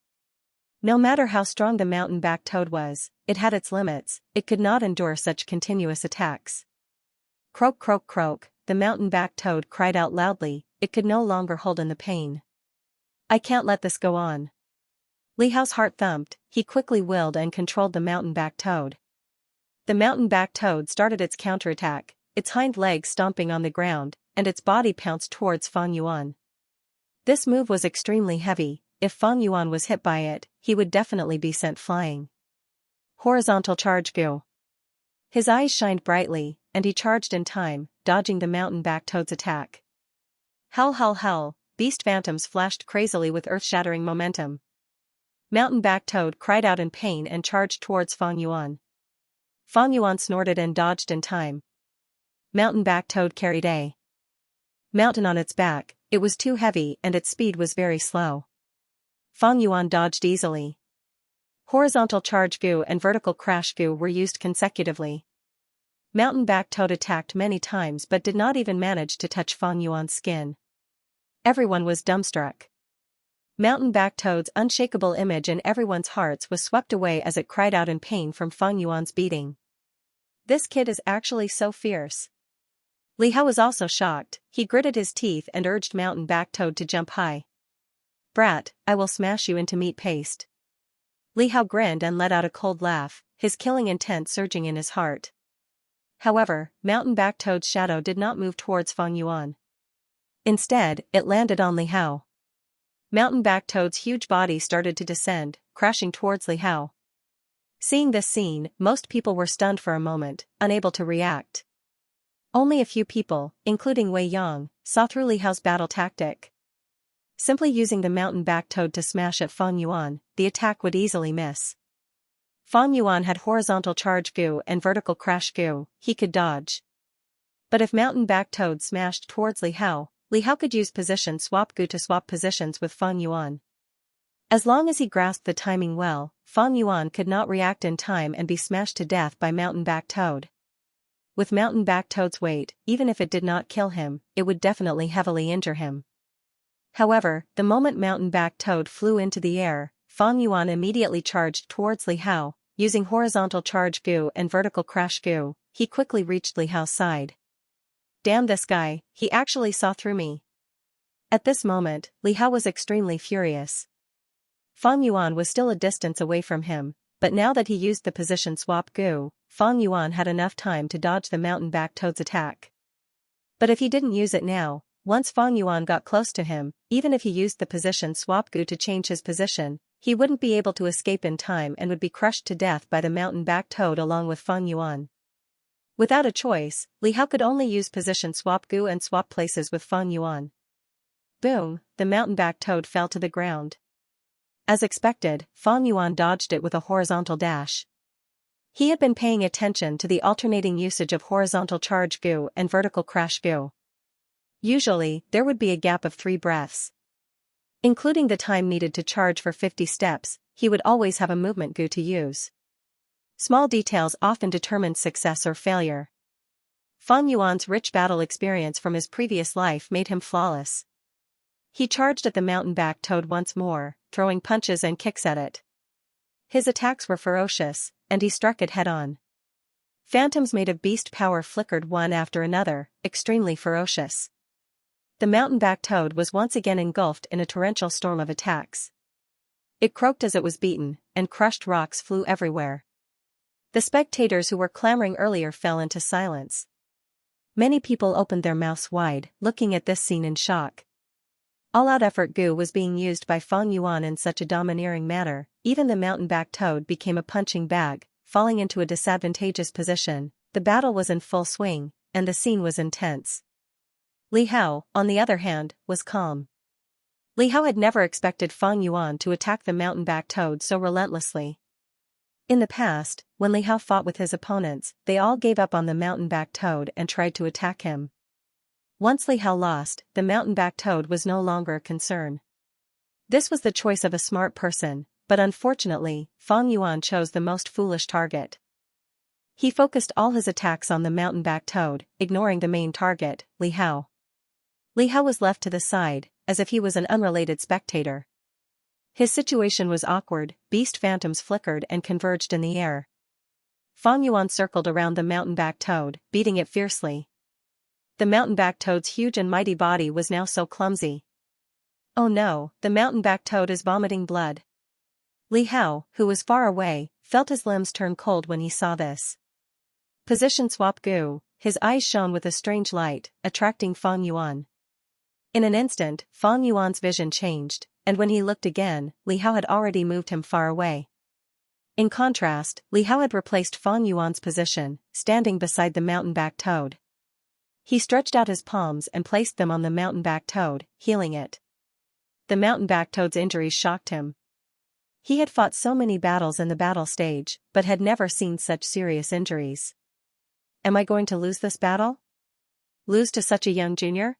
No matter how strong the mountain-back toad was, it had its limits. It could not endure such continuous attacks. Croak croak croak, the mountain-back toad cried out loudly. It could no longer hold in the pain. I can't let this go on. Li Hao's heart thumped. He quickly willed and controlled the mountain-back toad. The mountain-back toad started its counterattack, its hind legs stomping on the ground, and its body pounced towards Fang Yuan. This move was extremely heavy. If Fang Yuan was hit by it, he would definitely be sent flying. Horizontal charge Gu. His eyes shined brightly, and he charged in time, dodging the mountain-back toad's attack. Hell hell hell, beast phantoms flashed crazily with earth-shattering momentum. Mountain-back toad cried out in pain and charged towards Fang Yuan. Fang Yuan snorted and dodged in time. Mountain-back toad carried a mountain on its back. It was too heavy and its speed was very slow. Fang Yuan dodged easily. Horizontal charge Gu and vertical crash Gu were used consecutively. Mountain-back toad attacked many times but did not even manage to touch Fang Yuan's skin. Everyone was dumbstruck. Mountain-back toad's unshakable image in everyone's hearts was swept away as it cried out in pain from Fang Yuan's beating. This kid is actually so fierce. Li Hao was also shocked. He gritted his teeth and urged mountain-back toad to jump high. Brat, I will smash you into meat paste. Li Hao grinned and let out a cold laugh, his killing intent surging in his heart. However, mountain-back toad's shadow did not move towards Fang Yuan. Instead, it landed on Li Hao. Mountain-back toad's huge body started to descend, crashing towards Li Hao. Seeing this scene, most people were stunned for a moment, unable to react. Only a few people, including Wei Yang, saw through Li Hao's battle tactic. Simply using the mountain-back toad to smash at Fang Yuan, the attack would easily miss. Fang Yuan had horizontal charge Gu and vertical crash Gu. He could dodge. But if mountain-back toad smashed towards Li Hao could use position swap Gu to swap positions with Fang Yuan. As long as he grasped the timing well, Fang Yuan could not react in time and be smashed to death by mountain-back toad. With mountain-back toad's weight, even if it did not kill him, it would definitely heavily injure him. However, the moment mountain-back toad flew into the air, Fang Yuan immediately charged towards Li Hao. Using horizontal charge Gu and vertical crash Gu, he quickly reached Li Hao's side. Damn this guy, he actually saw through me. At this moment, Li Hao was extremely furious. Fang Yuan was still a distance away from him, but now that he used the position swap Gu, Fang Yuan had enough time to dodge the mountain-back toad's attack. But if he didn't use it now, once Fang Yuan got close to him, even if he used the position swap gu to change his position, he wouldn't be able to escape in time and would be crushed to death by the mountain-back toad along with Fang Yuan. Without a choice, Li Hao could only use position swap gu and swap places with Fang Yuan. Boom, the mountain-back toad fell to the ground. As expected, Fang Yuan dodged it with a horizontal dash. He had been paying attention to the alternating usage of horizontal charge gu and vertical crash gu. Usually, there would be a gap of 3 breaths. Including the time needed to charge for 50 steps, he would always have a movement gu to use. Small details often determined success or failure. Fang Yuan's rich battle experience from his previous life made him flawless. He charged at the mountain-back toad once more, throwing punches and kicks at it. His attacks were ferocious, and he struck it head-on. Phantoms made of beast power flickered one after another, extremely ferocious. The mountain-back toad was once again engulfed in a torrential storm of attacks. It croaked as it was beaten, and crushed rocks flew everywhere. The spectators who were clamoring earlier fell into silence. Many people opened their mouths wide, looking at this scene in shock. All-out effort gu was being used by Fang Yuan in such a domineering manner, even the mountain-back toad became a punching bag, falling into a disadvantageous position. The battle was in full swing, and the scene was intense. Li Hao, on the other hand, was calm. Li Hao had never expected Fang Yuan to attack the mountain-back toad so relentlessly. In the past, when Li Hao fought with his opponents, they all gave up on the mountain-back toad and tried to attack him. Once Li Hao lost, the mountain-back toad was no longer a concern. This was the choice of a smart person, but unfortunately, Fang Yuan chose the most foolish target. He focused all his attacks on the mountain-back toad, ignoring the main target, Li Hao. Li Hao was left to the side, as if he was an unrelated spectator. His situation was awkward, beast phantoms flickered and converged in the air. Fang Yuan circled around the mountain-back toad, beating it fiercely. The mountain-back toad's huge and mighty body was now so clumsy. Oh no, the mountain-back toad is vomiting blood. Li Hao, who was far away, felt his limbs turn cold when he saw this. Position swap gu, his eyes shone with a strange light, attracting Fang Yuan. In an instant, Fang Yuan's vision changed, and when he looked again, Li Hao had already moved him far away. In contrast, Li Hao had replaced Fang Yuan's position, standing beside the mountain-back toad. He stretched out his palms and placed them on the mountain-back toad, healing it. The mountain-back toad's injuries shocked him. He had fought so many battles in the battle stage, but had never seen such serious injuries. Am I going to lose this battle? Lose to such a young junior?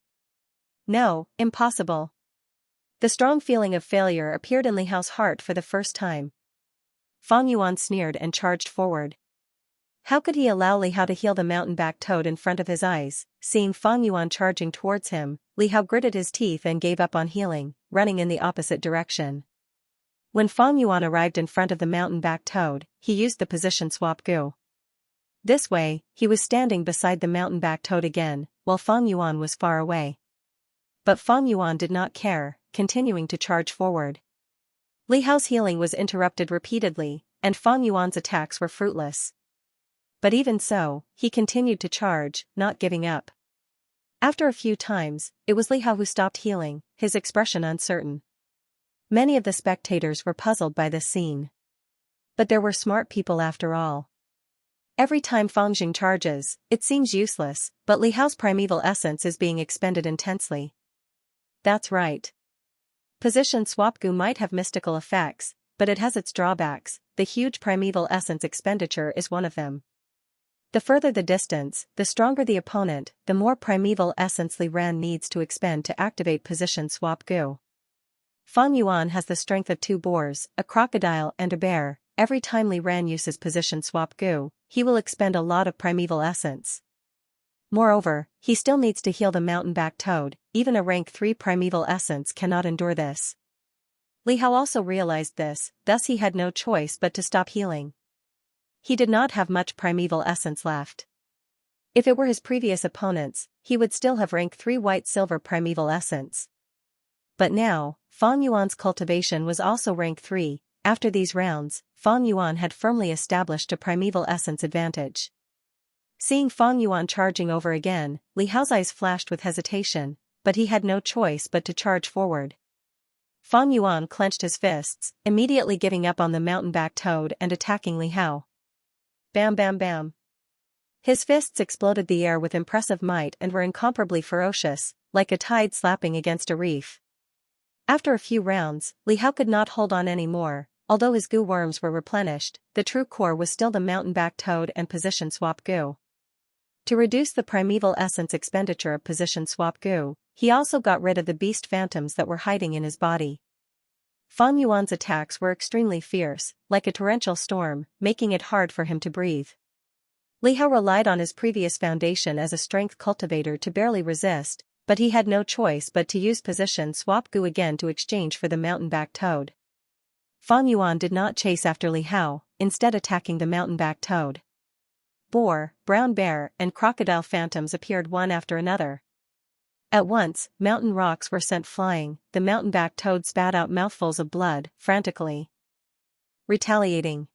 No, impossible. The strong feeling of failure appeared in Li Hao's heart for the first time. Fang Yuan sneered and charged forward. How could he allow Li Hao to heal the mountain-back toad in front of his eyes? Seeing Fang Yuan charging towards him, Li Hao gritted his teeth and gave up on healing, running in the opposite direction. When Fang Yuan arrived in front of the mountain-back toad, he used the position swap gu. This way, he was standing beside the mountain-back toad again, while Fang Yuan was far away. But Fang Yuan did not care, continuing to charge forward. Li Hao's healing was interrupted repeatedly, and Fang Yuan's attacks were fruitless. But even so, he continued to charge, not giving up. After a few times, it was Li Hao who stopped healing, his expression uncertain. Many of the spectators were puzzled by this scene. But there were smart people after all. Every time Fang Jing charges, it seems useless, but Li Hao's primeval essence is being expended intensely. That's right. Position swap gu might have mystical effects, but it has its drawbacks. The huge primeval essence expenditure is one of them. The further the distance, the stronger the opponent, the more primeval essence Li Ran needs to expend to activate position swap gu. Fang Yuan has the strength of 2 boars, a crocodile and a bear. Every time Li Ran uses position swap gu, he will expend a lot of primeval essence. Moreover, he still needs to heal the mountain-back toad, even a rank 3 primeval essence cannot endure this. Li Hao also realized this, thus he had no choice but to stop healing. He did not have much primeval essence left. If it were his previous opponents, he would still have rank 3 white-silver primeval essence. But now, Fang Yuan's cultivation was also rank 3. After these rounds, Fang Yuan had firmly established a primeval essence advantage. Seeing Fang Yuan charging over again, Li Hao's eyes flashed with hesitation, but he had no choice but to charge forward. Fang Yuan clenched his fists, immediately giving up on the mountain-back toad and attacking Li Hao. Bam bam bam. His fists exploded the air with impressive might and were incomparably ferocious, like a tide slapping against a reef. After a few rounds, Li Hao could not hold on any more. Although his goo worms were replenished, the true core was still the mountain-back toad and position swap goo. To reduce the primeval essence expenditure of position swap goo, he also got rid of the beast phantoms that were hiding in his body. Fang Yuan's attacks were extremely fierce, like a torrential storm, making it hard for him to breathe. Li Hao relied on his previous foundation as a strength cultivator to barely resist, but he had no choice but to use position swap goo again to exchange for the mountain-back toad. Fang Yuan did not chase after Li Hao, instead attacking the mountain-back toad. Boar, brown bear, and crocodile phantoms appeared one after another. At once, mountain rocks were sent flying, the mountain-back toad spat out mouthfuls of blood, frantically retaliating.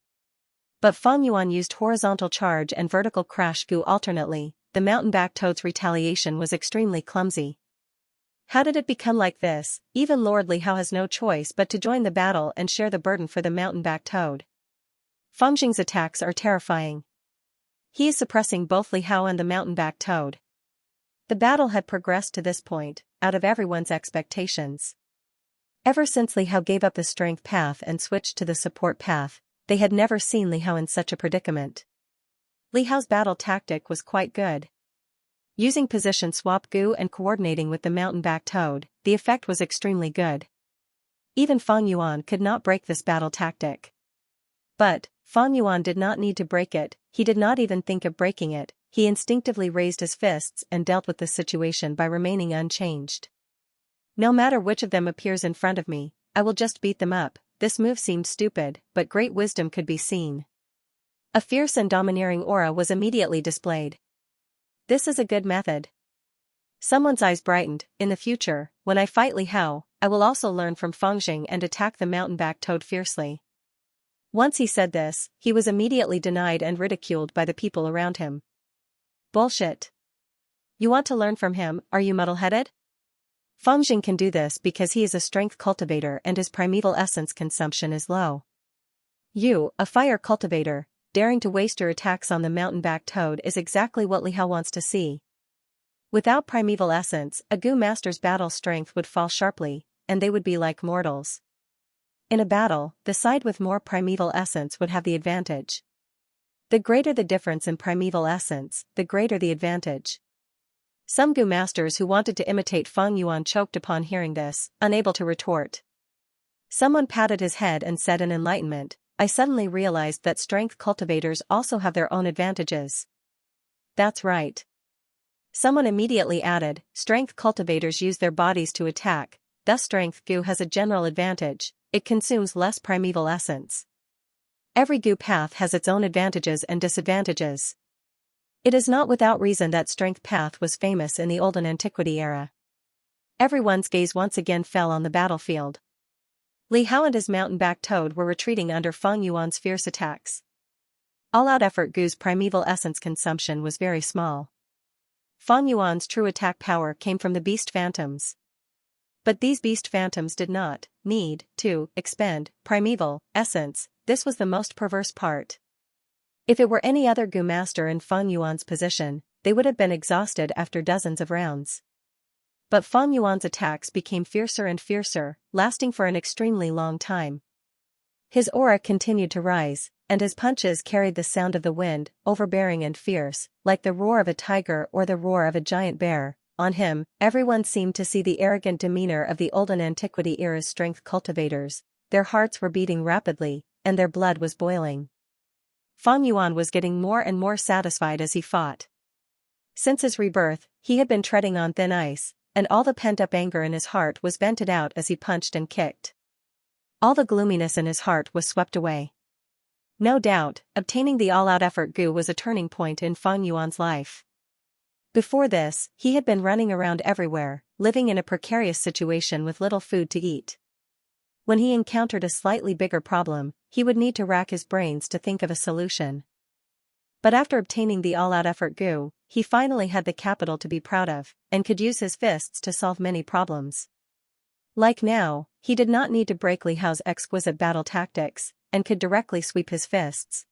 But Fang Yuan used horizontal charge and vertical crash goo alternately. The mountain-back toad's retaliation was extremely clumsy. How did it become like this? Even Lord Li Hao has no choice but to join the battle and share the burden for the mountain-back toad. Fang Jing's attacks are terrifying. He is suppressing both Li Hao and the mountain-back toad. The battle had progressed to this point, out of everyone's expectations. Ever since Li Hao gave up the strength path and switched to the support path, they had never seen Li Hao in such a predicament. Li Hao's battle tactic was quite good. Using position swap goo and coordinating with the mountain-back toad, the effect was extremely good. Even Fang Yuan could not break this battle tactic. But Fang Yuan did not need to break it, he did not even think of breaking it. He instinctively raised his fists and dealt with the situation by remaining unchanged. No matter which of them appears in front of me, I will just beat them up. This move seemed stupid, but great wisdom could be seen. A fierce and domineering aura was immediately displayed. This is a good method. Someone's eyes brightened. In the future, when I fight Li Hao, I will also learn from Fang Jing and attack the mountain-back toad fiercely. Once he said this, he was immediately denied and ridiculed by the people around him. Bullshit. You want to learn from him, are you muddle-headed? Fang Jing can do this because he is a strength cultivator and his primeval essence consumption is low. You, a fire cultivator, daring to waste your attacks on the mountain-back toad is exactly what Li Hao wants to see. Without primeval essence, a goo master's battle strength would fall sharply, and they would be like mortals. In a battle, the side with more primeval essence would have the advantage. The greater the difference in primeval essence, the greater the advantage. Some goo masters who wanted to imitate Fang Yuan choked upon hearing this, unable to retort. Someone patted his head and said in enlightenment, I suddenly realized that strength cultivators also have their own advantages. That's right. Someone immediately added, strength cultivators use their bodies to attack, thus strength goo has a general advantage, it consumes less primeval essence. Every goo path has its own advantages and disadvantages. It is not without reason that strength path was famous in the olden antiquity era. Everyone's gaze once again fell on the battlefield. Li Hao and his mountain-back toad were retreating under Fang Yuan's fierce attacks. All-out effort goo's primeval essence consumption was very small. Fang Yuan's true attack power came from the beast phantoms. But these beast phantoms did not need to expend primeval essence. This was the most perverse part. If it were any other goo master in Fang Yuan's position, they would have been exhausted after dozens of rounds. But Fang Yuan's attacks became fiercer and fiercer, lasting for an extremely long time. His aura continued to rise, and his punches carried the sound of the wind, overbearing and fierce, like the roar of a tiger or the roar of a giant bear. On him, everyone seemed to see the arrogant demeanor of the olden antiquity era's strength cultivators. Their hearts were beating rapidly, and their blood was boiling. Fang Yuan was getting more and more satisfied as he fought. Since his rebirth, he had been treading on thin ice, and all the pent-up anger in his heart was vented out as he punched and kicked. All the gloominess in his heart was swept away. No doubt, obtaining the all-out effort goo was a turning point in Fang Yuan's life. Before this, he had been running around everywhere, living in a precarious situation with little food to eat. When he encountered a slightly bigger problem, he would need to rack his brains to think of a solution. But after obtaining the all-out effort goo, he finally had the capital to be proud of, and could use his fists to solve many problems. Like now, he did not need to break Li Hao's exquisite battle tactics, and could directly sweep his fists.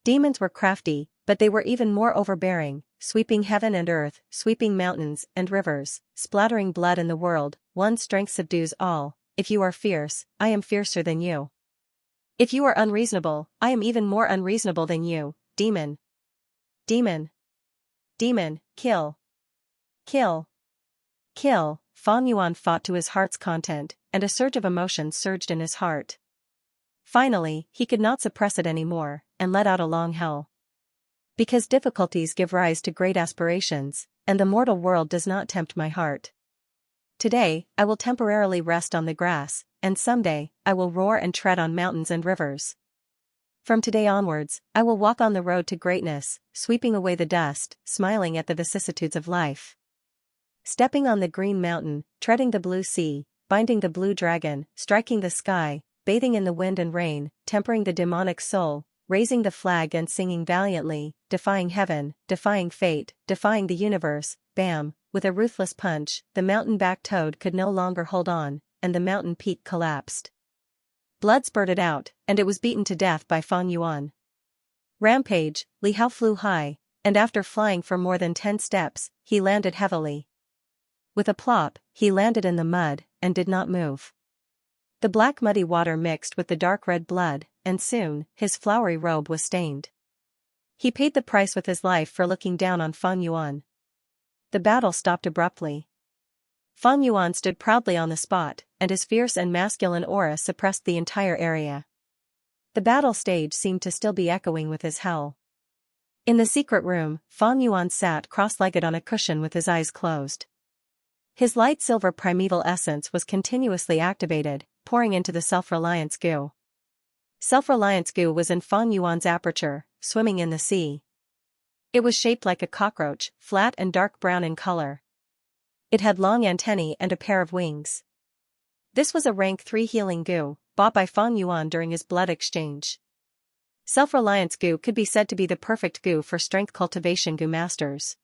Demons were crafty, but they were even more overbearing, sweeping heaven and earth, sweeping mountains and rivers, splattering blood in the world. One's strength subdues all. If you are fierce, I am fiercer than you. If you are unreasonable, I am even more unreasonable than you, demon. Demon. Demon, kill. Kill. Kill. Fan Yuan fought to his heart's content, and a surge of emotion surged in his heart. Finally, he could not suppress it anymore, and let out a long howl. Because difficulties give rise to great aspirations, and the mortal world does not tempt my heart. Today, I will temporarily rest on the grass, and someday, I will roar and tread on mountains and rivers. From today onwards, I will walk on the road to greatness, sweeping away the dust, smiling at the vicissitudes of life. Stepping on the green mountain, treading the blue sea, binding the blue dragon, striking the sky, bathing in the wind and rain, tempering the demonic soul, raising the flag and singing valiantly, defying heaven, defying fate, defying the universe. Bam! With a ruthless punch, the mountain-backed toad could no longer hold on, and the mountain peak collapsed. Blood spurted out, and it was beaten to death by Fan Yuan. Rampage, Li Hao flew high, and after flying for more than 10 steps, he landed heavily. With a plop, he landed in the mud, and did not move. The black muddy water mixed with the dark red blood, and soon, his flowery robe was stained. He paid the price with his life for looking down on Fan Yuan. The battle stopped abruptly. Fan Yuan stood proudly on the spot, and his fierce and masculine aura suppressed the entire area. The battle stage seemed to still be echoing with his howl. In the secret room, Fan Yuan sat cross-legged on a cushion with his eyes closed. His light silver primeval essence was continuously activated, pouring into the self-reliance goo. Self-reliance goo was in Fan Yuan's aperture, swimming in the sea. It was shaped like a cockroach, flat and dark brown in color. It had long antennae and a pair of wings. This was a rank 3 healing goo, bought by Fan Yuan during his blood exchange. Self-reliance goo could be said to be the perfect goo for strength cultivation goo masters.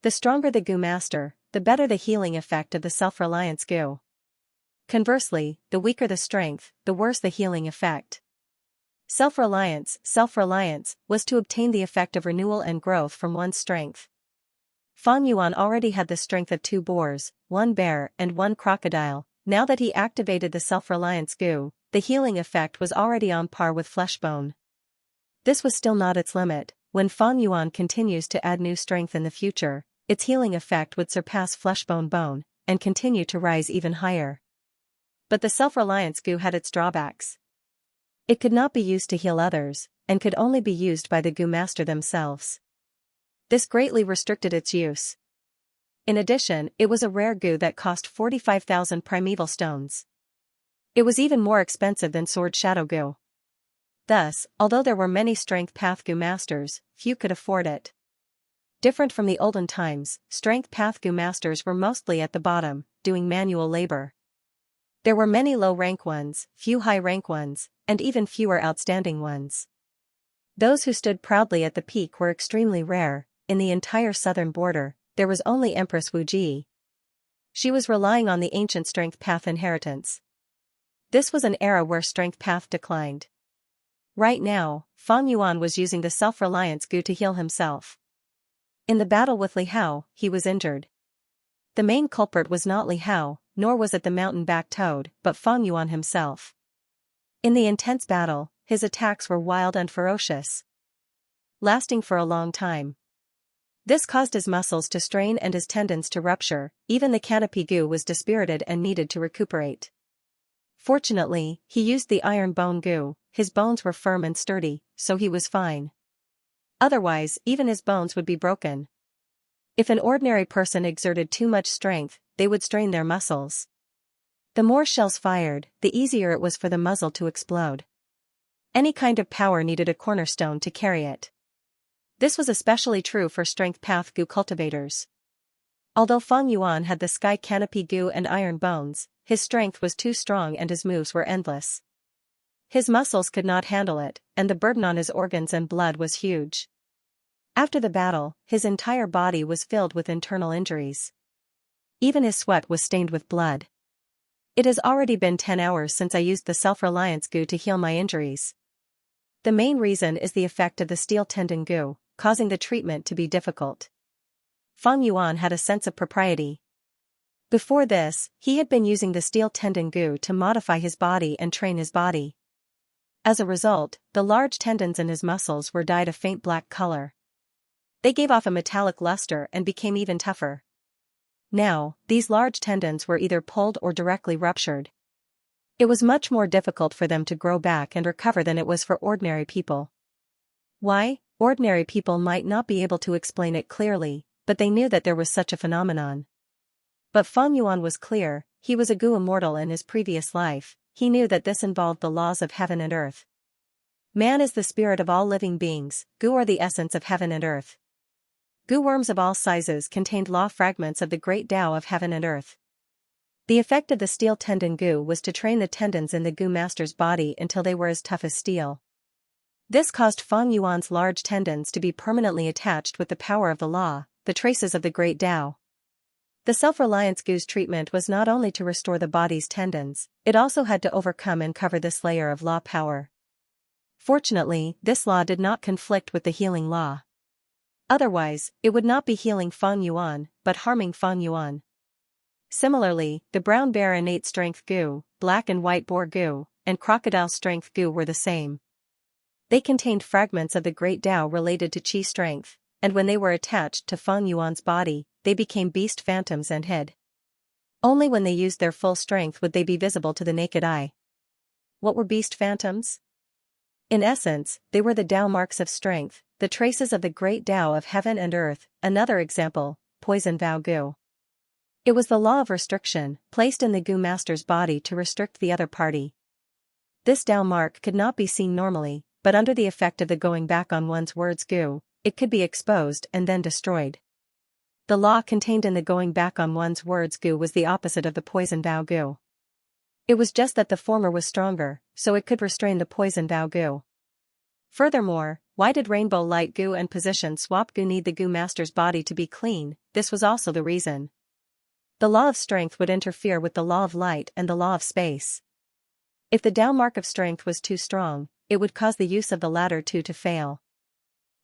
The stronger the goo master, the better the healing effect of the self-reliance goo. Conversely, the weaker the strength, the worse the healing effect. Self-reliance was to obtain the effect of renewal and growth from one's strength. Fan Yuan already had the strength of 2 boars, 1 bear and 1 crocodile. Now that he activated the self-reliance goo, the healing effect was already on par with fleshbone. This was still not its limit. When Fan Yuan continues to add new strength in the future, its healing effect would surpass fleshbone bone, and continue to rise even higher. But the self-reliance goo had its drawbacks. It could not be used to heal others, and could only be used by the goo master themselves. This greatly restricted its use. In addition, it was a rare goo that cost 45,000 primeval stones. It was even more expensive than sword shadow goo. Thus, although there were many strength path goo masters, few could afford it. Different from the olden times, strength path goo masters were mostly at the bottom, doing manual labor. There were many low-rank ones, few high-rank ones, and even fewer outstanding ones. Those who stood proudly at the peak were extremely rare. In the entire southern border, there was only Empress Wu Ji. She was relying on the ancient strength path inheritance. This was an era where strength path declined. Right now, Fan Yuan was using the self-reliance goo to heal himself. In the battle with Li Hao, he was injured. The main culprit was not Li Hao, nor was it the mountain-backed toad, but Fan Yuan himself. In the intense battle, his attacks were wild and ferocious, lasting for a long time. This caused his muscles to strain and his tendons to rupture. Even the canopy goo was dispirited and needed to recuperate. Fortunately, he used the iron bone goo. His bones were firm and sturdy, so he was fine. Otherwise, even his bones would be broken. If an ordinary person exerted too much strength, they would strain their muscles. The more shells fired, the easier it was for the muzzle to explode. Any kind of power needed a cornerstone to carry it. This was especially true for strength path goo cultivators. Although Fan Yuan had the sky canopy goo and iron bones, his strength was too strong and his moves were endless. His muscles could not handle it, and the burden on his organs and blood was huge. After the battle, his entire body was filled with internal injuries. Even his sweat was stained with blood. It has already been 10 hours since I used the self-reliance goo to heal my injuries. The main reason is the effect of the steel tendon goo, causing the treatment to be difficult. Feng Yuan had a sense of propriety. Before this, he had been using the steel tendon goo to modify his body and train his body. As a result, the large tendons in his muscles were dyed a faint black color. They gave off a metallic luster and became even tougher. Now, these large tendons were either pulled or directly ruptured. It was much more difficult for them to grow back and recover than it was for ordinary people. Why? Ordinary people might not be able to explain it clearly, but they knew that there was such a phenomenon. But Feng Yuan was clear. He was a goo immortal in his previous life. He knew that this involved the laws of heaven and earth. Man is the spirit of all living beings, goo are the essence of heaven and earth. Goo worms of all sizes contained law fragments of the great Tao of heaven and earth. The effect of the steel tendon goo was to train the tendons in the goo master's body until they were as tough as steel. This caused Feng Yuan's large tendons to be permanently attached with the power of the law, the traces of the great Tao. The self-reliance goo's treatment was not only to restore the body's tendons, it also had to overcome and cover this layer of law power. Fortunately, this law did not conflict with the healing law. Otherwise, it would not be healing Feng Yuan, but harming Feng Yuan. Similarly, the brown bear innate strength goo, black and white boar goo, and crocodile strength goo were the same. They contained fragments of the great Tao related to qi strength, and when they were attached to Feng Yuan's body, they became beast phantoms and hid. Only when they used their full strength would they be visible to the naked eye. What were beast phantoms? In essence, they were the Tao marks of strength, the traces of the great Tao of heaven and earth. Another example, poison vow goo. It was the law of restriction, placed in the goo master's body to restrict the other party. This Tao mark could not be seen normally, but under the effect of the going back on one's words goo, it could be exposed and then destroyed. The law contained in the going back on one's words goo was the opposite of the poison vow goo. It was just that the former was stronger, so it could restrain the poison vow goo. Furthermore, why did rainbow light goo and position swap goo need the goo master's body to be clean? This was also the reason. The law of strength would interfere with the law of light and the law of space. If the Tao mark of strength was too strong, it would cause the use of the latter two to fail.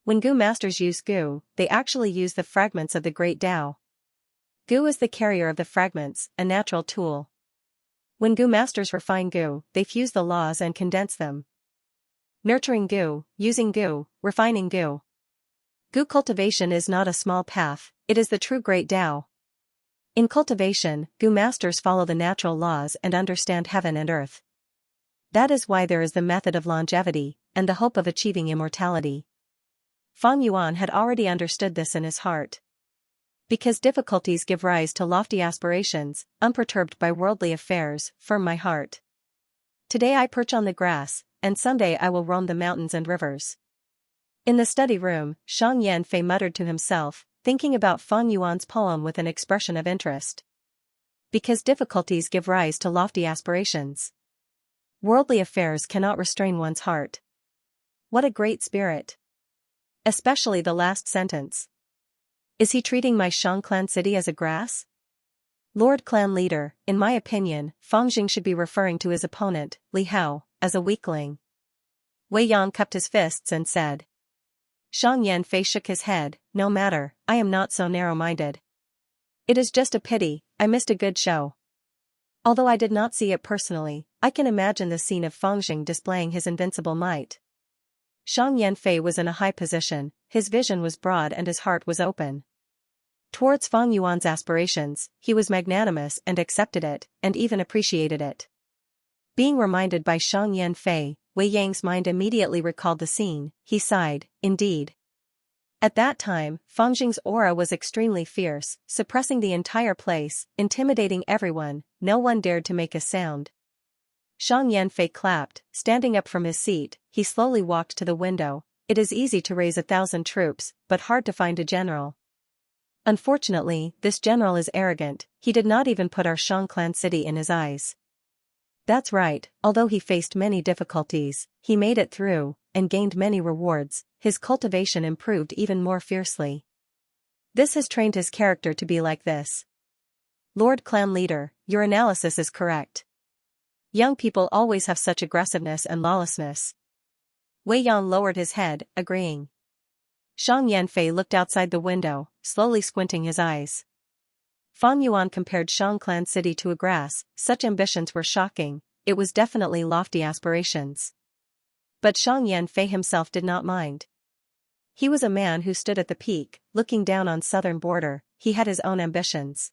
When goo masters use goo, they actually use the fragments of the great Tao. Goo is the carrier of the fragments, a natural tool. When goo masters refine goo, they fuse the laws and condense them. Nurturing goo, using goo, refining goo. Goo cultivation is not a small path, it is the true great Tao. In cultivation, goo masters follow the natural laws and understand heaven and earth. That is why there is the method of longevity, and the hope of achieving immortality. Feng Yuan had already understood this in his heart. Because difficulties give rise to lofty aspirations, unperturbed by worldly affairs, firm my heart. Today I perch on the grass, and someday I will roam the mountains and rivers. In the study room, Xianxia muttered to himself, thinking about Feng Yuan's poem with an expression of interest. Because difficulties give rise to lofty aspirations. Worldly affairs cannot restrain one's heart. What a great spirit! Especially the last sentence. Is he treating my Shang clan city as a grass? Lord Clan Leader, in my opinion, Feng Jing should be referring to his opponent, Li Hao, as a weakling. Wei Yan cupped his fists and said. Shang Yanfei shook his head, no matter, I am not so narrow-minded. It is just a pity, I missed a good show. Although I did not see it personally, I can imagine the scene of Feng Jing displaying his invincible might. Shang Yanfei was in a high position, his vision was broad and his heart was open. Towards Feng Yuan's aspirations, he was magnanimous and accepted it, and even appreciated it. Being reminded by Shang Yanfei, Wei Yang's mind immediately recalled the scene. He sighed, indeed. At that time, Feng Jing's aura was extremely fierce, suppressing the entire place, intimidating everyone, no one dared to make a sound. Shang Yanfei clapped, standing up from his seat, he slowly walked to the window. It is easy to raise 1,000 troops, but hard to find a general. Unfortunately, this general is arrogant, he did not even put our Shang clan city in his eyes. That's right, although he faced many difficulties, he made it through. and gained many rewards, his cultivation improved even more fiercely. This has trained his character to be like this. Lord Clan Leader, your analysis is correct. Young people always have such aggressiveness and lawlessness. Wei Yan lowered his head, agreeing. Shang Yanfei looked outside the window, slowly squinting his eyes. Fang Yuan compared Shangclan City to a grass. Such ambitions were shocking, it was definitely lofty aspirations. But Shang Yanfei himself did not mind. He was a man who stood at the peak, looking down on southern border. He had his own ambitions.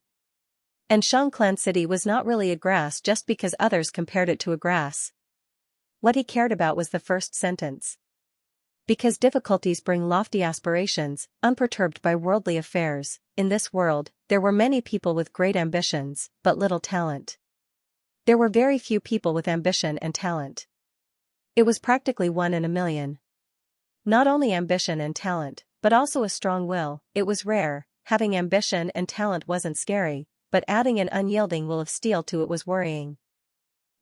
And Shangclan City was not really a grass just because others compared it to a grass. What he cared about was the first sentence. Because difficulties bring lofty aspirations, unperturbed by worldly affairs, in this world, there were many people with great ambitions, but little talent. There were very few people with ambition and talent. It was practically 1 in a million. Not only ambition and talent, but also a strong will. It was rare. Having ambition and talent wasn't scary, but adding an unyielding will of steel to it was worrying.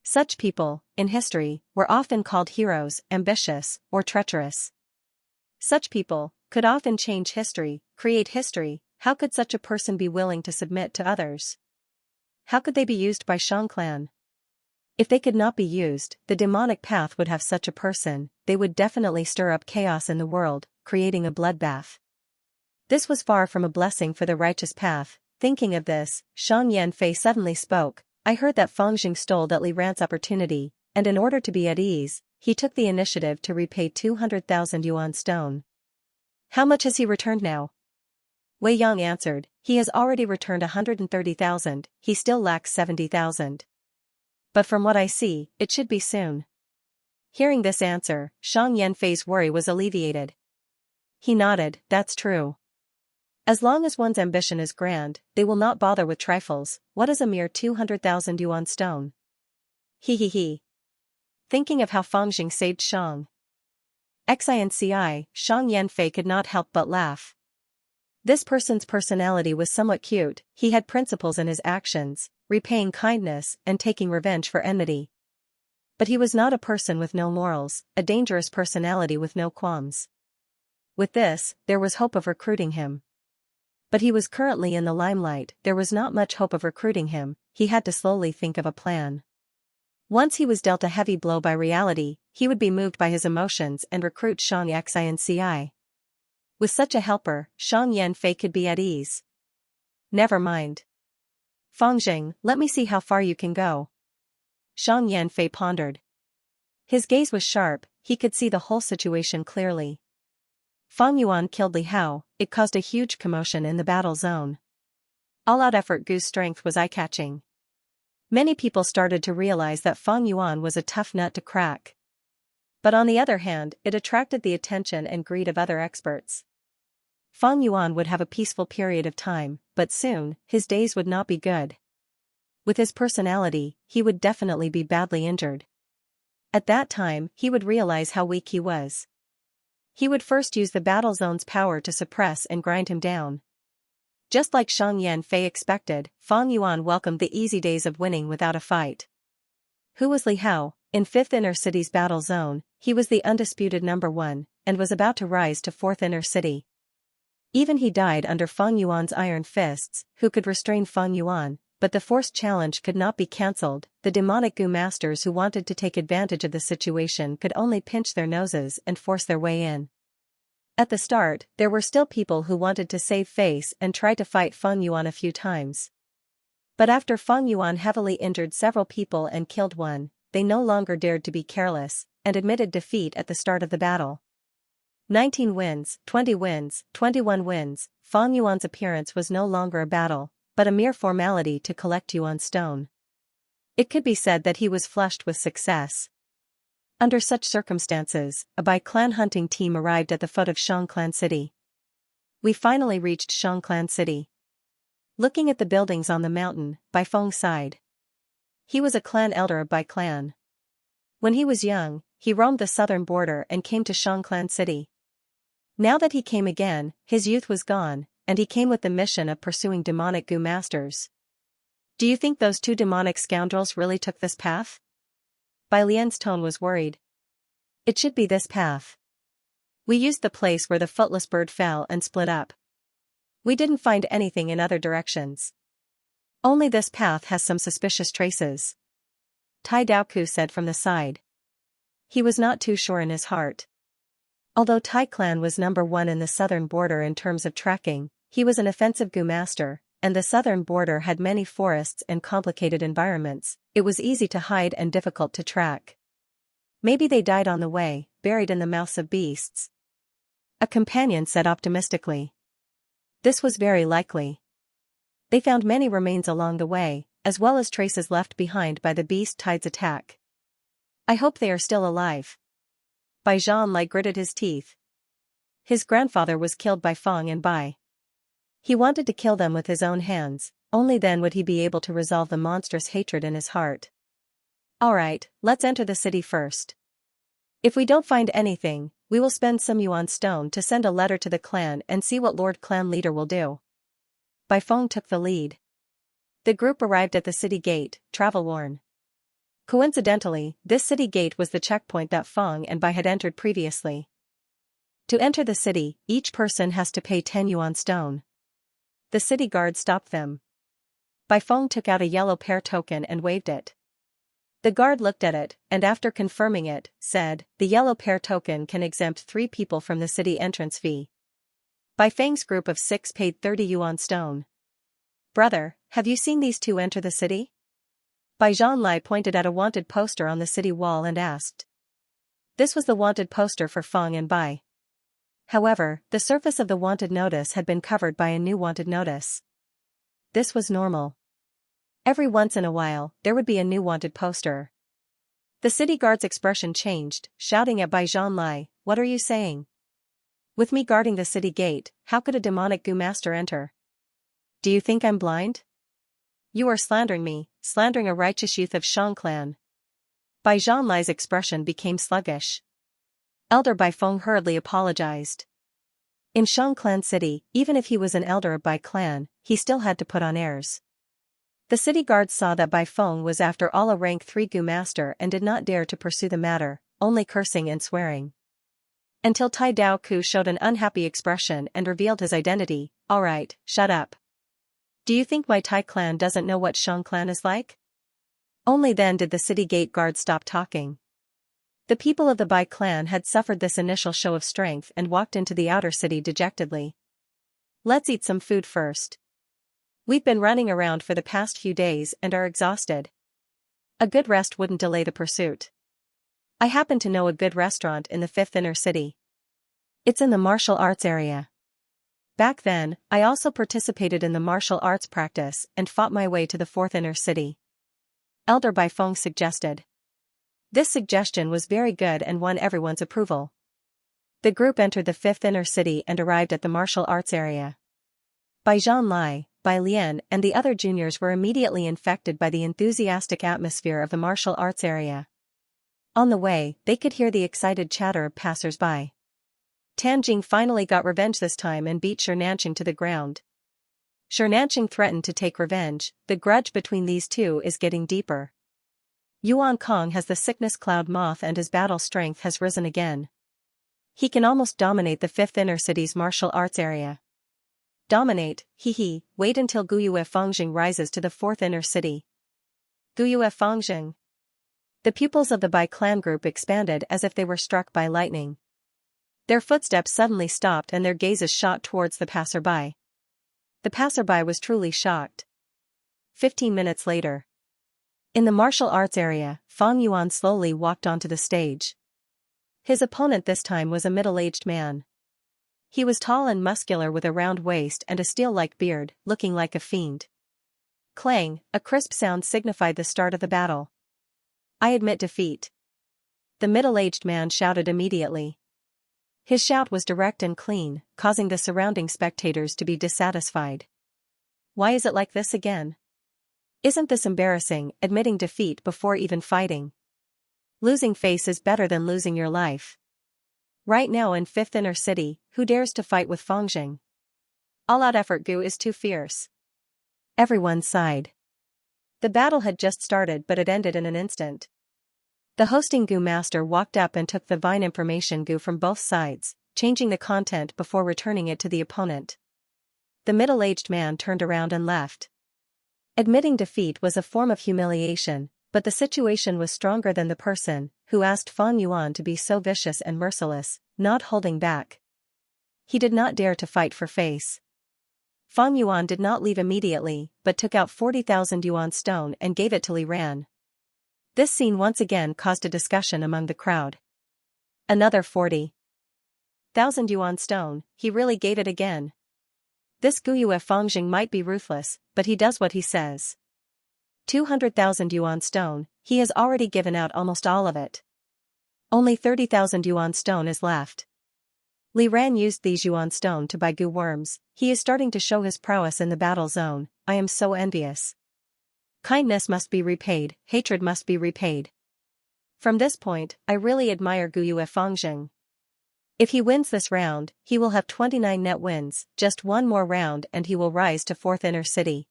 Such people, in history, were often called heroes, ambitious, or treacherous. Such people could often change history, create history. How could such a person be willing to submit to others? How could they be used by Shangclan? If they could not be used, the demonic path would have such a person. They would definitely stir up chaos in the world, creating a bloodbath. This was far from a blessing for the righteous path. Thinking of this, Shang Yanfei suddenly spoke. I heard that Fang Jing stole that Li Ran's opportunity, and in order to be at ease, he took the initiative to repay 200,000 yuan stone. How much has he returned now? Wei Yang answered, he has already returned 130,000, he still lacks 70,000. But from what I see, it should be soon. Hearing this answer, Shang Yanfei's worry was alleviated. He nodded, that's true. As long as one's ambition is grand, they will not bother with trifles. What is a mere 200,000 yuan stone? He. Thinking of how Fang Jing saved Shang Xianxia, Shang Yanfei could not help but laugh. This person's personality was somewhat cute. He had principles in his actions, repaying kindness and taking revenge for enmity. But he was not a person with no morals, a dangerous personality with no qualms. With this, there was hope of recruiting him. But he was currently in the limelight. There was not much hope of recruiting him. He had to slowly think of a plan. Once he was dealt a heavy blow by reality, he would be moved by his emotions and recruit Shang Xianxia. With such a helper, Shang Yanfei could be at ease. Never mind. Fang Jing, let me see how far you can go. Shang Yanfei pondered. His gaze was sharp, he could see the whole situation clearly. Fang Yuan killed Li Hao. It caused a huge commotion in the battle zone. All-out effort Gu's strength was eye-catching. Many people started to realize that Fang Yuan was a tough nut to crack. But on the other hand, it attracted the attention and greed of other experts. Fang Yuan would have a peaceful period of time, but soon, his days would not be good. With his personality, he would definitely be badly injured. At that time, he would realize how weak he was. He would first use the battle zone's power to suppress and grind him down. Just like Shang Yanfei expected, Fang Yuan welcomed the easy days of winning without a fight. Who was Li Hao? In 5th Inner City's battle zone, he was the undisputed number 1, and was about to rise to 4th Inner City. Even he died under Fang Yuan's iron fists. Who could restrain Fang Yuan? But the forced challenge could not be cancelled. The demonic Gu masters who wanted to take advantage of the situation could only pinch their noses and force their way in. At the start, there were still people who wanted to save face and try to fight Fang Yuan a few times. But after Fang Yuan heavily injured several people and killed one, they no longer dared to be careless, and admitted defeat at the start of the battle. 19 wins, 20 wins, 21 wins, Fang Yuan's appearance was no longer a battle, but a mere formality to collect Yuan stone. It could be said that he was flushed with success. Under such circumstances, a by-clan hunting team arrived at the foot of Shangclan City. We finally reached Shangclan City. Looking at the buildings on the mountain, Bai Feng sighed. He was a clan elder of Bai clan. When he was young, he roamed the southern border and came to Shangclan City. Now that he came again, his youth was gone, and he came with the mission of pursuing demonic Gu masters. Do you think those 2 demonic scoundrels really took this path? Bai Lian's tone was worried. It should be this path. We used the place where the footless bird fell and split up. We didn't find anything in other directions. Only this path has some suspicious traces. Tai Daoku said from the side. He was not too sure in his heart. Although Tai clan was number 1 in the southern border in terms of tracking, he was an offensive Gu master, and the southern border had many forests and complicated environments. It was easy to hide and difficult to track. Maybe they died on the way, buried in the mouths of beasts. A companion said optimistically. This was very likely. They found many remains along the way, as well as traces left behind by the beast tide's attack. I hope they are still alive. Bai Zhanlai gritted his teeth. His grandfather was killed by Feng and Bai. He wanted to kill them with his own hands, only then would he be able to resolve the monstrous hatred in his heart. Alright, let's enter the city first. If we don't find anything, we will spend some yuan stone to send a letter to the clan and see what Lord Clan Leader will do. Bai Feng took the lead. The group arrived at the city gate, travel-worn. Coincidentally, this city gate was the checkpoint that Feng and Bai had entered previously. To enter the city, each person has to pay 10 yuan stone. The city guard stopped them. Bai Feng took out a yellow pair token and waved it. The guard looked at it, and after confirming it, said, the yellow pair token can exempt 3 people from the city entrance fee. Bai Feng's group of 6 paid 30 yuan stone. Brother, have you seen these 2 enter the city? Bai Zhanlai pointed at a wanted poster on the city wall and asked. This was the wanted poster for Feng and Bai. However, the surface of the wanted notice had been covered by a new wanted notice. This was normal. Every once in a while, there would be a new wanted poster. The city guard's expression changed, shouting at Bai Zhanlai, what are you saying? With me guarding the city gate, how could a demonic Gu master enter? Do you think I'm blind? You are slandering me, slandering a righteous youth of Xiang clan. Bai Zhanlai's expression became sluggish. Elder Bai Feng hurriedly apologized. In Xiang clan city, even if he was an elder of Bai clan, he still had to put on airs. The city guards saw that Bai Feng was after all a rank 3 Gu master and did not dare to pursue the matter, only cursing and swearing. Until Tai Daoku showed an unhappy expression and revealed his identity. Alright, shut up. Do you think my Tai clan doesn't know what Xiang clan is like? Only then did the city gate guard stop talking. The people of the Bai clan had suffered this initial show of strength and walked into the outer city dejectedly. Let's eat some food first. We've been running around for the past few days and are exhausted. A good rest wouldn't delay the pursuit. I happen to know a good restaurant in the 5th inner city. It's in the martial arts area. Back then, I also participated in the martial arts practice and fought my way to the 4th inner city. Elder Bai Feng suggested. This suggestion was very good and won everyone's approval. The group entered the 5th inner city and arrived at the martial arts area. Bai Zhanlai, Bai Lian and the other juniors were immediately infected by the enthusiastic atmosphere of the martial arts area. On the way, they could hear the excited chatter of passers-by. Tanjing finally got revenge this time and beat Xianxia to the ground. Xianxia threatened to take revenge. The grudge between these two is getting deeper. Yuan Kong has the sickness cloud moth and his battle strength has risen again. He can almost dominate the 5th inner city's martial arts area. Dominate, hee, wait until Guyue Fengjing rises to the 4th inner city. Guyue Fengjing. The pupils of the Bai clan group expanded as if they were struck by lightning. Their footsteps suddenly stopped and their gazes shot towards the passerby. The passerby was truly shocked. 15 minutes later. In the martial arts area, Fang Yuan slowly walked onto the stage. His opponent this time was a middle-aged man. He was tall and muscular with a round waist and a steel-like beard, looking like a fiend. Clang, a crisp sound signified the start of the battle. I admit defeat. The middle-aged man shouted immediately. His shout was direct and clean, causing the surrounding spectators to be dissatisfied. Why is it like this again? Isn't this embarrassing, admitting defeat before even fighting? Losing face is better than losing your life. Right now in 5th inner city, who dares to fight with Fengjing? All-out effort Gu is too fierce. Everyone sighed. The battle had just started but it ended in an instant. The hosting Gu master walked up and took the Vine information Gu from both sides, changing the content before returning it to the opponent. The middle-aged man turned around and left. Admitting defeat was a form of humiliation, but the situation was stronger than the person who asked Fang Yuan to be so vicious and merciless, not holding back. He did not dare to fight for face. Fang Yuan did not leave immediately, but took out 40,000 yuan stone and gave it to Li Ran. This scene once again caused a discussion among the crowd. Another 40,000 yuan stone, he really gave it again. This Guyue Fangjing might be ruthless, but he does what he says. 200,000 yuan stone, he has already given out almost all of it. Only 30,000 yuan stone is left. Li Ran used these yuan stone to buy Gu worms. He is starting to show his prowess in the battle zone. I am so envious. Kindness must be repaid, hatred must be repaid. From this point, I really admire Guyue Fangjing. If he wins this round, he will have 29 net wins, just one more round and he will rise to 4th inner city.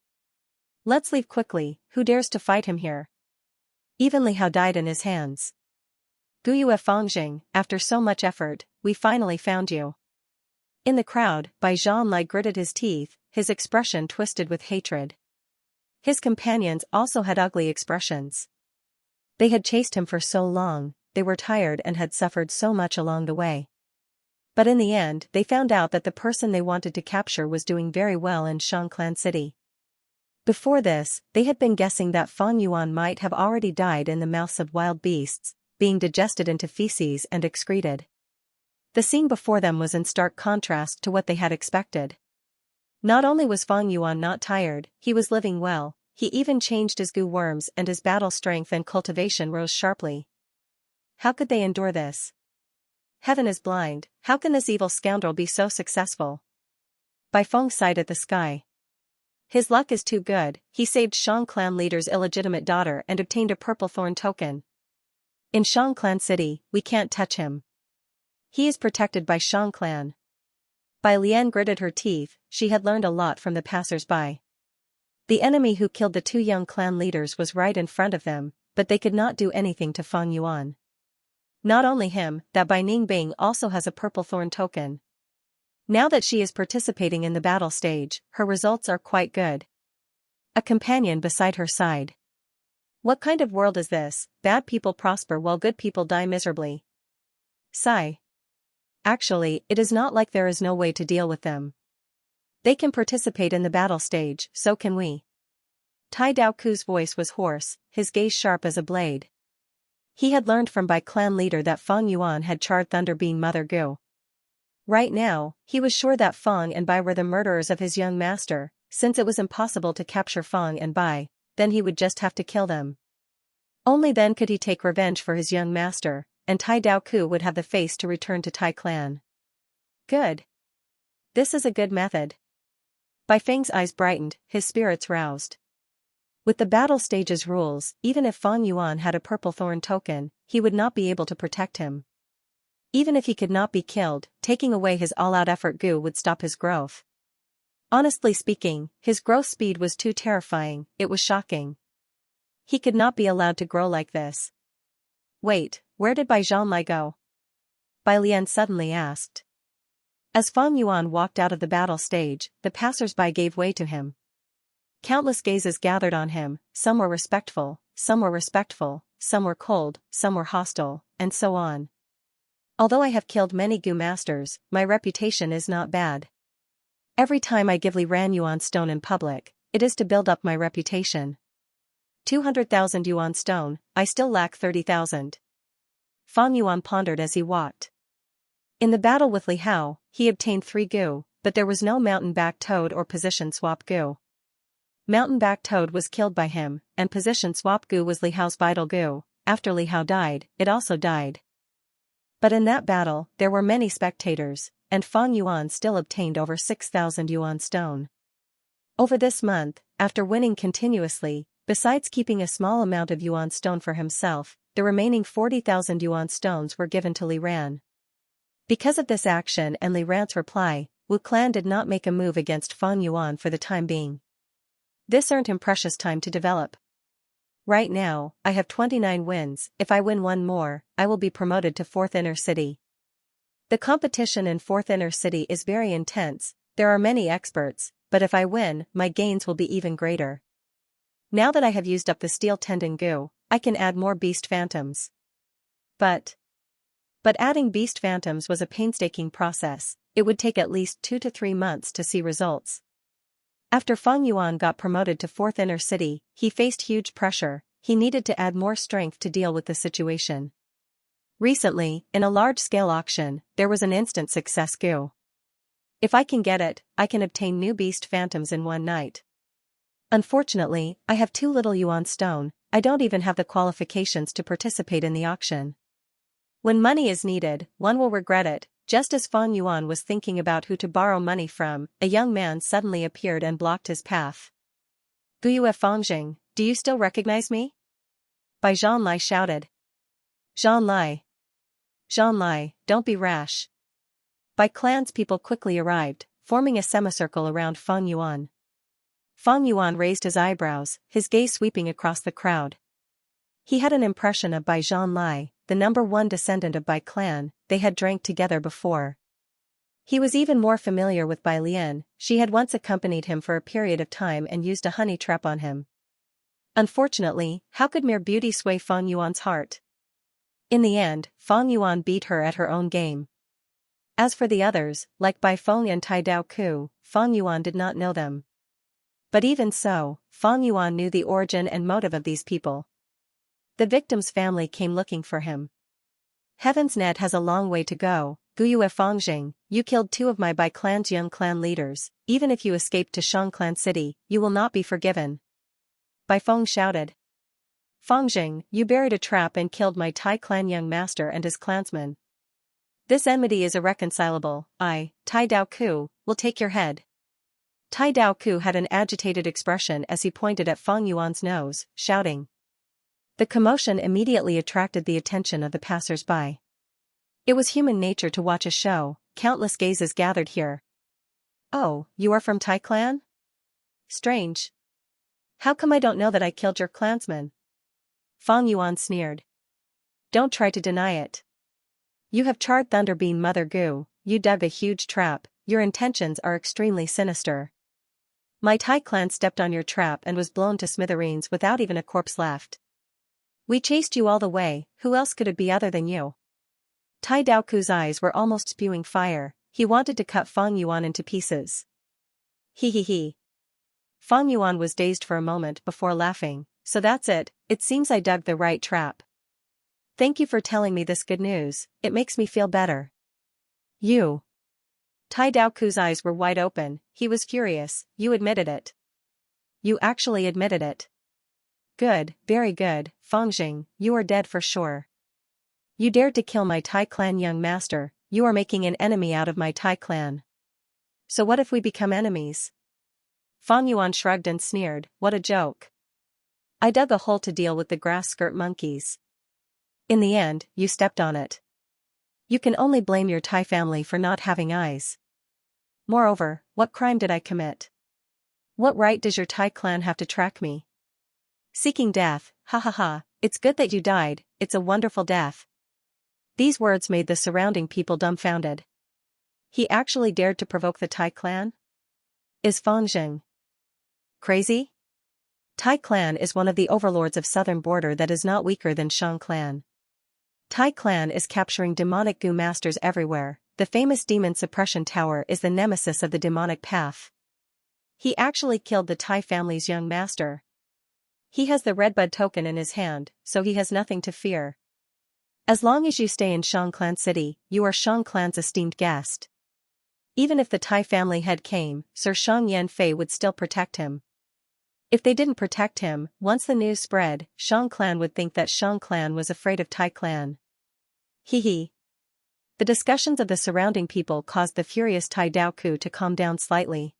Let's leave quickly, who dares to fight him here? Even Li Hao died in his hands. Guyue Fangjing, after so much effort, we finally found you. In the crowd, Bai Zhanlai gritted his teeth, his expression twisted with hatred. His companions also had ugly expressions. They had chased him for so long, they were tired and had suffered so much along the way. But in the end, they found out that the person they wanted to capture was doing very well in Xianxia City. Before this, they had been guessing that Fang Yuan might have already died in the mouths of wild beasts, being digested into feces and excreted. The scene before them was in stark contrast to what they had expected. Not only was Fang Yuan not tired, he was living well, he even changed his Gu worms and his battle strength and cultivation rose sharply. How could they endure this? Heaven is blind, how can this evil scoundrel be so successful? Bai Feng sighed at the sky. His luck is too good, he saved Shang clan leader's illegitimate daughter and obtained a purple thorn token. In Shang clan city, we can't touch him. He is protected by Shang clan. Bai Lian gritted her teeth, she had learned a lot from the passers-by. The enemy who killed the two young clan leaders was right in front of them, but they could not do anything to Fang Yuan. Not only him, that Bai Ningbing also has a purple thorn token. Now that she is participating in the battle stage, her results are quite good. A companion beside her sighed. What kind of world is this? Bad people prosper while good people die miserably. Sigh. Actually, it is not like there is no way to deal with them. They can participate in the battle stage, so can we. Tai Dao Ku's voice was hoarse, his gaze sharp as a blade. He had learned from Bai clan leader that Fang Yuan had charred Thunder Bean Mother Gu. Right now, he was sure that Fang and Bai were the murderers of his young master, since it was impossible to capture Fang and Bai, then he would just have to kill them. Only then could he take revenge for his young master, and Tai Dao Ku would have the face to return to Tai clan. Good. This is a good method. Bai Feng's eyes brightened, his spirits roused. With the battle stage's rules, even if Fang Yuan had a purple thorn token, he would not be able to protect him. Even if he could not be killed, taking away his all-out effort Gu would stop his growth. Honestly speaking, his growth speed was too terrifying, it was shocking. He could not be allowed to grow like this. Wait, where did Bai Zhanlai go? Bai Lian suddenly asked. As Fang Yuan walked out of the battle stage, the passers-by gave way to him. Countless gazes gathered on him, some were respectful, some were cold, some were hostile, and so on. Although I have killed many Gu masters, my reputation is not bad. Every time I give Li Ran yuan stone in public, it is to build up my reputation. 200,000 yuan stone, I still lack 30,000. Fang Yuan pondered as he walked. In the battle with Li Hao, he obtained 3 Gu, but there was no mountain-back toad or position swap Gu. Mountain-back toad was killed by him, and position swap Gu was Li Hao's vital Gu. After Li Hao died, it also died. But in that battle, there were many spectators, and Fang Yuan still obtained over 6,000 yuan stone. Over this month, after winning continuously, besides keeping a small amount of yuan stone for himself, the remaining 40,000 yuan stones were given to Li Ran. Because of this action and Li Ran's reply, Wu clan did not make a move against Fang Yuan for the time being. This earned him precious time to develop. Right now, I have 29 wins. If I win one more, I will be promoted to 4th inner city. The competition in 4th inner city is very intense, there are many experts, but if I win, my gains will be even greater. Now that I have used up the steel tendon goo, I can add more beast phantoms. But adding beast phantoms was a painstaking process, it would take at least 2 to 3 months to see results. After Feng Yuan got promoted to 4th inner city, he faced huge pressure, he needed to add more strength to deal with the situation. Recently, in a large-scale auction, there was an instant success goo. If I can get it, I can obtain new beast phantoms in one night. Unfortunately, I have too little yuan stone, I don't even have the qualifications to participate in the auction. When money is needed, one will regret it. Just as Feng Yuan was thinking about who to borrow money from, a young man suddenly appeared and blocked his path. Guyue Fengjing, do you still recognize me? Bai Zhanlai shouted. Zhanlai. Zhanlai, don't be rash. Bai clan's people quickly arrived, forming a semicircle around Feng Yuan. Feng Yuan raised his eyebrows, his gaze sweeping across the crowd. He had an impression of Bai Zhanlai, the #1 descendant of Bai clan, they had drank together before. He was even more familiar with Bai Lian, she had once accompanied him for a period of time and used a honey trap on him. Unfortunately, how could mere beauty sway Feng Yuan's heart? In the end, Feng Yuan beat her at her own game. As for the others, like Bai Feng and Tai Dao Ku, Feng Yuan did not know them. But even so, Feng Yuan knew the origin and motive of these people. The victim's family came looking for him. Heaven's Net has a long way to go, Guyue Fengjing, you killed 2 of my Bai clan's young clan leaders, even if you escaped to Xianxia city, you will not be forgiven. Bai Feng shouted. Fengjing, you buried a trap and killed my Tai clan young master and his clansmen. This enmity is irreconcilable, I, Tai Dao Ku, will take your head. Tai Dao Ku had an agitated expression as he pointed at Feng Yuan's nose, shouting. The commotion immediately attracted the attention of the passers-by. It was human nature to watch a show, countless gazes gathered here. Oh, you are from Tai clan? Strange. How come I don't know that I killed your clansmen? Feng Yuan sneered. Don't try to deny it. You have charred Thunderbeam Mother Gu, you dug a huge trap, your intentions are extremely sinister. My Tai clan stepped on your trap and was blown to smithereens without even a corpse left. We chased you all the way, who else could it be other than you? Tai Dao Ku's eyes were almost spewing fire, he wanted to cut Feng Yuan into pieces. He. Feng Yuan was dazed for a moment before laughing, so that's it seems I dug the right trap. Thank you for telling me this good news, it makes me feel better. You. Tai Dao Ku's eyes were wide open, he was furious, you admitted it. You actually admitted it. Good, very good, Fengjing, you are dead for sure. You dared to kill my Tai clan young master, you are making an enemy out of my Tai clan. So what if we become enemies? Feng Yuan shrugged and sneered, what a joke. I dug a hole to deal with the grass skirt monkeys. In the end, you stepped on it. You can only blame your Tai family for not having eyes. Moreover, what crime did I commit? What right does your Tai clan have to track me? Seeking death, ha ha ha, it's good that you died, it's a wonderful death. These words made the surrounding people dumbfounded. He actually dared to provoke the Tai clan? Is Fengjing crazy? Tai clan is one of the overlords of southern border that is not weaker than Shang clan. Tai clan is capturing demonic goo masters everywhere, the famous demon suppression tower is the nemesis of the demonic path. He actually killed the Tai family's young master. He has the redbud token in his hand, so he has nothing to fear. As long as you stay in Xianxia city, you are Shang clan's esteemed guest. Even if the Tai family head came, Sir Shang Yanfei would still protect him. If they didn't protect him, once the news spread, Shang clan would think that Shang clan was afraid of Tai clan. He. The discussions of the surrounding people caused the furious Tai Dao Ku to calm down slightly.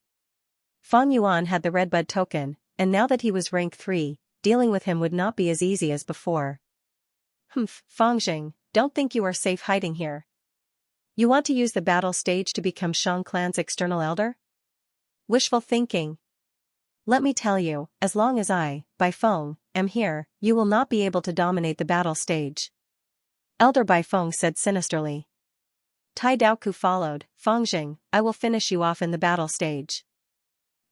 Feng Yuan had the redbud token, and now that he was rank 3, dealing with him would not be as easy as before. Fengjing, don't think you are safe hiding here. You want to use the battle stage to become Shang clan's external elder? Wishful thinking. Let me tell you, as long as I, Bai Feng, am here, you will not be able to dominate the battle stage. Elder Bai Feng said sinisterly. Tai Daoku followed, Fengjing, I will finish you off in the battle stage.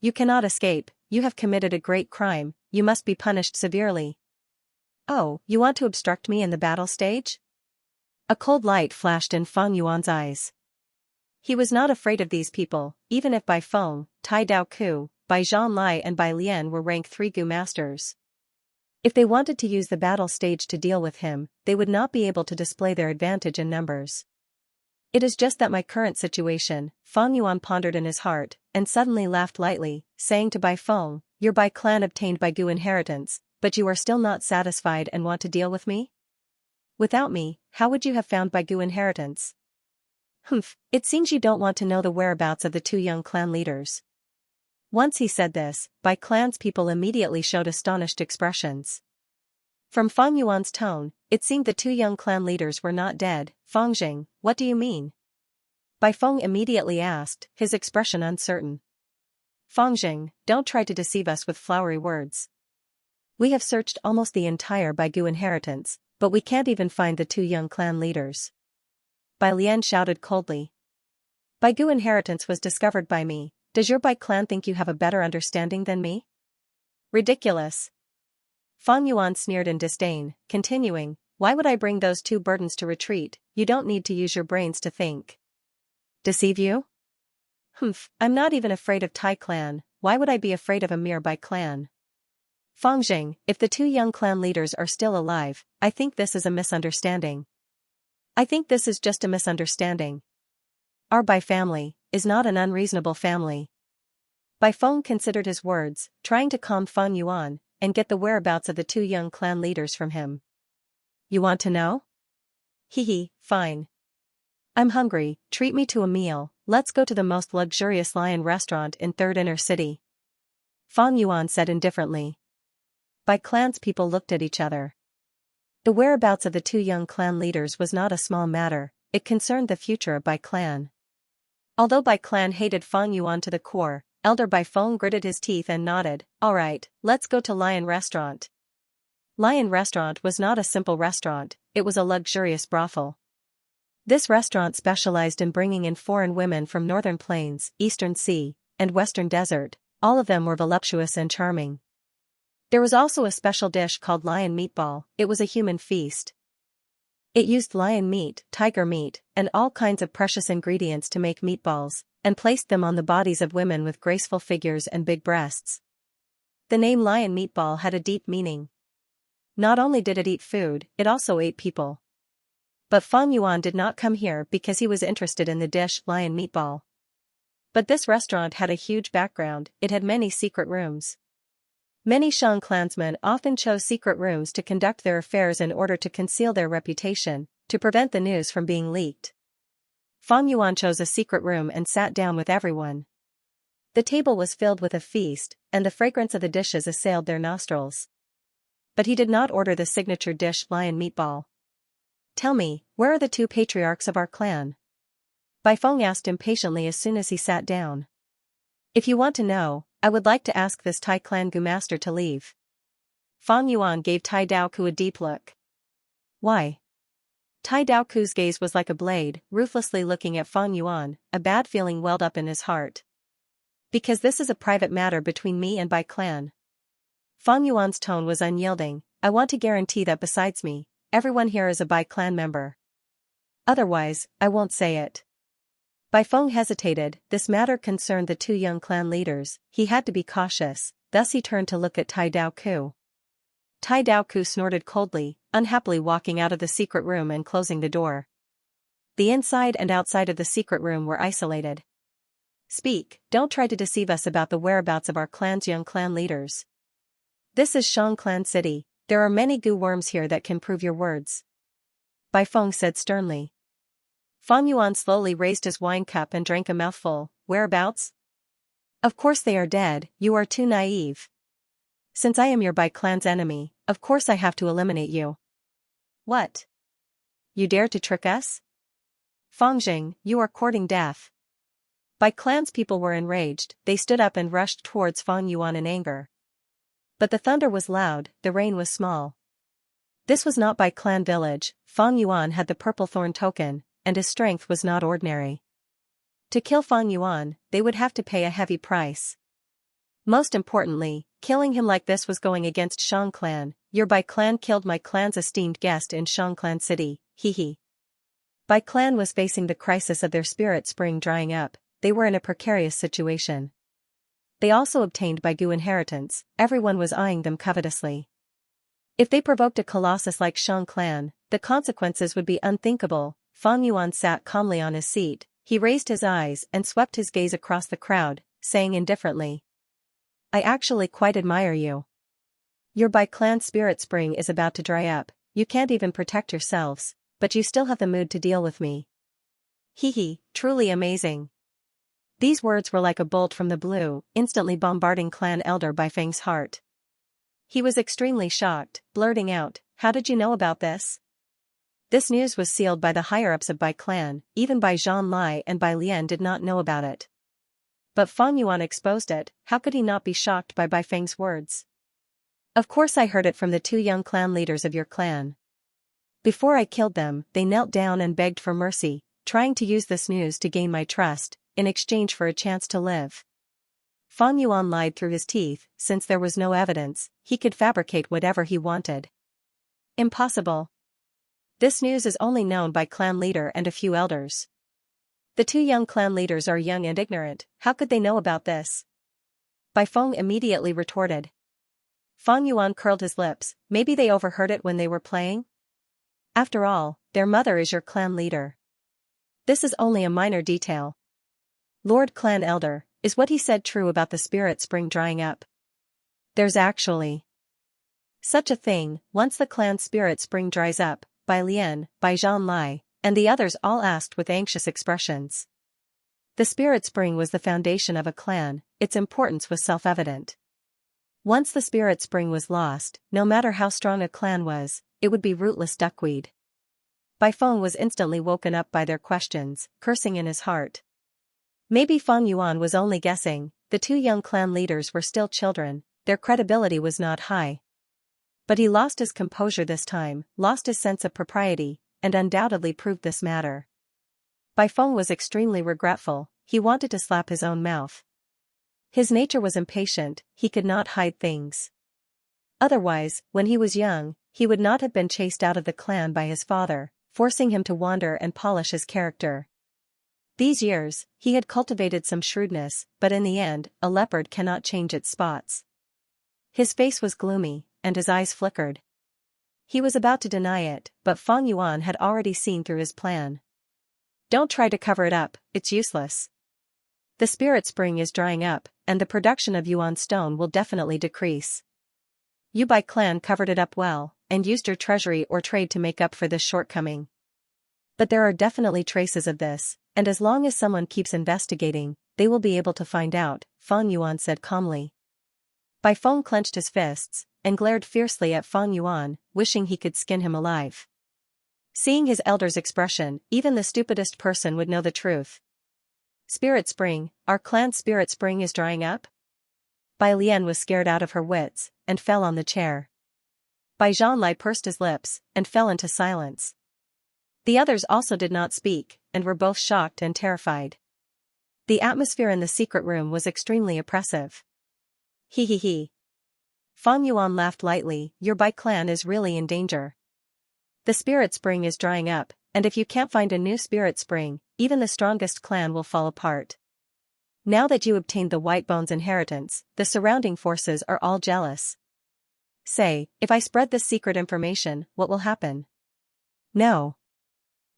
You cannot escape, you have committed a great crime, you must be punished severely. Oh, you want to obstruct me in the battle stage? A cold light flashed in Feng Yuan's eyes. He was not afraid of these people, even if Bai Feng, Tai Daoku, Bai Zhanlai and Bai Lian were rank 3 Gu masters. If they wanted to use the battle stage to deal with him, they would not be able to display their advantage in numbers. It is just that my current situation, Feng Yuan pondered in his heart, and suddenly laughed lightly, saying to Bai Feng, your Bai clan obtained Bai Gu inheritance, but you are still not satisfied and want to deal with me? Without me, how would you have found Bai Gu inheritance? Humph, it seems you don't want to know the whereabouts of the 2 young clan leaders. Once he said this, Bai clan's people immediately showed astonished expressions. From Feng Yuan's tone, it seemed the 2 young clan leaders were not dead. Fengjing, what do you mean? Bai Feng immediately asked, his expression uncertain. Fengjing, don't try to deceive us with flowery words. We have searched almost the entire Bai Gu inheritance, but we can't even find the 2 young clan leaders. Bai Lian shouted coldly. Bai Gu inheritance was discovered by me. Does your Bai clan think you have a better understanding than me? Ridiculous. Feng Yuan sneered in disdain, continuing, why would I bring those 2 burdens to retreat? You don't need to use your brains to think. Deceive you? Humph, I'm not even afraid of Tai clan, why would I be afraid of a mere Bai clan? Fengjing, if the 2 young clan leaders are still alive, I think this is a misunderstanding. I think this is just a misunderstanding. Our Bai family is not an unreasonable family. Bai Feng considered his words, trying to calm Feng Yuan, and get the whereabouts of the 2 young clan leaders from him. You want to know? Hee, fine. I'm hungry, treat me to a meal, let's go to the most luxurious lion restaurant in 3rd Inner City. Feng Yuan said indifferently. Bai clan's people looked at each other. The whereabouts of the 2 young clan leaders was not a small matter, it concerned the future of Bai clan. Although Bai clan hated Feng Yuan to the core, Elder Bai Feng gritted his teeth and nodded, alright, let's go to Lion Restaurant. Lion Restaurant was not a simple restaurant, it was a luxurious brothel. This restaurant specialized in bringing in foreign women from Northern Plains, Eastern Sea, and Western Desert, all of them were voluptuous and charming. There was also a special dish called lion meatball, it was a human feast. It used lion meat, tiger meat, and all kinds of precious ingredients to make meatballs, and placed them on the bodies of women with graceful figures and big breasts. The name lion meatball had a deep meaning. Not only did it eat food, it also ate people. But Feng Yuan did not come here because he was interested in the dish lion meatball. But this restaurant had a huge background, it had many secret rooms. Many Shang clansmen often chose secret rooms to conduct their affairs in order to conceal their reputation, to prevent the news from being leaked. Feng Yuan chose a secret room and sat down with everyone. The table was filled with a feast, and the fragrance of the dishes assailed their nostrils. But he did not order the signature dish lion meatball. Tell me, where are the 2 patriarchs of our clan? Bai Feng asked impatiently as soon as he sat down. If you want to know, I would like to ask this Tai clan Gu master to leave. Feng Yuan gave Tai Daoku a deep look. Why? Tai Daoku's gaze was like a blade, ruthlessly looking at Feng Yuan, a bad feeling welled up in his heart. Because this is a private matter between me and Bai clan. Feng Yuan's tone was unyielding, I want to guarantee that besides me, everyone here is a Bai clan member. Otherwise, I won't say it. Bai Feng hesitated, this matter concerned the 2 young clan leaders, he had to be cautious, thus he turned to look at Tai Daoku. Tai Daoku snorted coldly, unhappily walking out of the secret room and closing the door. The inside and outside of the secret room were isolated. Speak, don't try to deceive us about the whereabouts of our clan's young clan leaders. This is Shang Clan City, there are many Gu worms here that can prove your words. Bai Feng said sternly. Feng Yuan slowly raised his wine cup and drank a mouthful, whereabouts? Of course they are dead, you are too naive. Since I am your Bai clan's enemy, of course I have to eliminate you. What? You dare to trick us? Fengjing, you are courting death. Bai Clan's people were enraged, they stood up and rushed towards Fang Yuan in anger. But the thunder was loud, the rain was small. This was not Bai Clan village, Fang Yuan had the purple thorn token, and his strength was not ordinary. To kill Fang Yuan, they would have to pay a heavy price. Most importantly, killing him like this was going against Shang clan. Your Bai Clan killed my clan's esteemed guest in Shang Clan City, hee. Bai Clan was facing the crisis of their spirit spring drying up, they were in a precarious situation. They also obtained Baigu inheritance, everyone was eyeing them covetously. If they provoked a colossus like Shang Clan, the consequences would be unthinkable. Fang Yuan sat calmly on his seat, he raised his eyes and swept his gaze across the crowd, saying indifferently, I actually quite admire you. Your Bai Clan spirit spring is about to dry up, you can't even protect yourselves, but you still have the mood to deal with me. Hee, truly amazing. These words were like a bolt from the blue, instantly bombarding clan elder Bai Feng's heart. He was extremely shocked, blurting out, how did you know about this? This news was sealed by the higher-ups of Bai Clan, even Bai Zhanlai and Bai Lian did not know about it. But Fang Yuan exposed it, how could he not be shocked by Bai Feng's words? Of course I heard it from the two young clan leaders of your clan. Before I killed them, they knelt down and begged for mercy, trying to use this news to gain my trust, in exchange for a chance to live. Fang Yuan lied through his teeth, since there was no evidence, he could fabricate whatever he wanted. Impossible. This news is only known by clan leader and a few elders. The two young clan leaders are young and ignorant, how could they know about this? Bai Feng immediately retorted. Fang Yuan curled his lips, maybe they overheard it when they were playing? After all, their mother is your clan leader. This is only a minor detail. Lord Clan Elder, is what he said true about the spirit spring drying up? There's actually such a thing, once the clan spirit spring dries up, Bai Lian, Bai Zhanlai, and the others all asked with anxious expressions. The spirit spring was the foundation of a clan, its importance was self-evident. Once the spirit spring was lost, no matter how strong a clan was, it would be rootless duckweed. Bai Feng was instantly woken up by their questions, cursing in his heart. Maybe Fang Yuan was only guessing, the two young clan leaders were still children, their credibility was not high. But he lost his composure this time, lost his sense of propriety, and undoubtedly proved this matter. Bai Feng was extremely regretful, he wanted to slap his own mouth. His nature was impatient, he could not hide things. Otherwise, when he was young, he would not have been chased out of the clan by his father, forcing him to wander and polish his character. These years, he had cultivated some shrewdness, but in the end, a leopard cannot change its spots. His face was gloomy, and his eyes flickered. He was about to deny it, but Fang Yuan had already seen through his plan. Don't try to cover it up, it's useless. The spirit spring is drying up, and the production of Yuan stone will definitely decrease. You Bai Clan covered it up well, and used your treasury or trade to make up for this shortcoming. But there are definitely traces of this, and as long as someone keeps investigating, they will be able to find out, Fang Yuan said calmly. Bai Feng clenched his fists, and glared fiercely at Fang Yuan, wishing he could skin him alive. Seeing his elder's expression, even the stupidest person would know the truth. Spirit spring, our clan's spirit spring is drying up? Bai Lian was scared out of her wits, and fell on the chair. Bai Zhanlai pursed his lips, and fell into silence. The others also did not speak, and were both shocked and terrified. The atmosphere in the secret room was extremely oppressive. He. Fang Yuan laughed lightly, your Bai clan is really in danger. The spirit spring is drying up, and if you can't find a new spirit spring, even the strongest clan will fall apart. Now that you obtained the White Bones inheritance, the surrounding forces are all jealous. Say, if I spread this secret information, what will happen? No.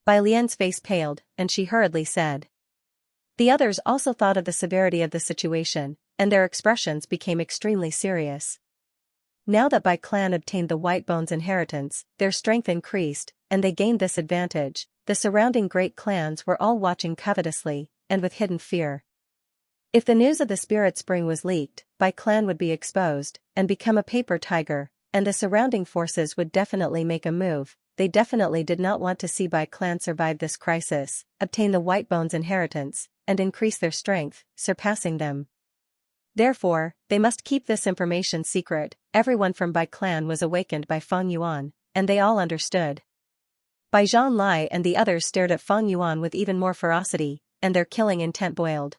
Bai Lian's face paled, and she hurriedly said. The others also thought of the severity of the situation, and their expressions became extremely serious. Now that Bai Clan obtained the White Bones inheritance, their strength increased, and they gained this advantage. The surrounding great clans were all watching covetously, and with hidden fear. If the news of the spirit spring was leaked, Bai Clan would be exposed, and become a paper tiger, and the surrounding forces would definitely make a move. They definitely did not want to see Bai Clan survive this crisis, obtain the White Bones inheritance, and increase their strength, surpassing them. Therefore, they must keep this information secret. Everyone from Bai clan was awakened by Feng Yuan, and they all understood. Bai Zhanlai and the others stared at Feng Yuan with even more ferocity, and their killing intent boiled.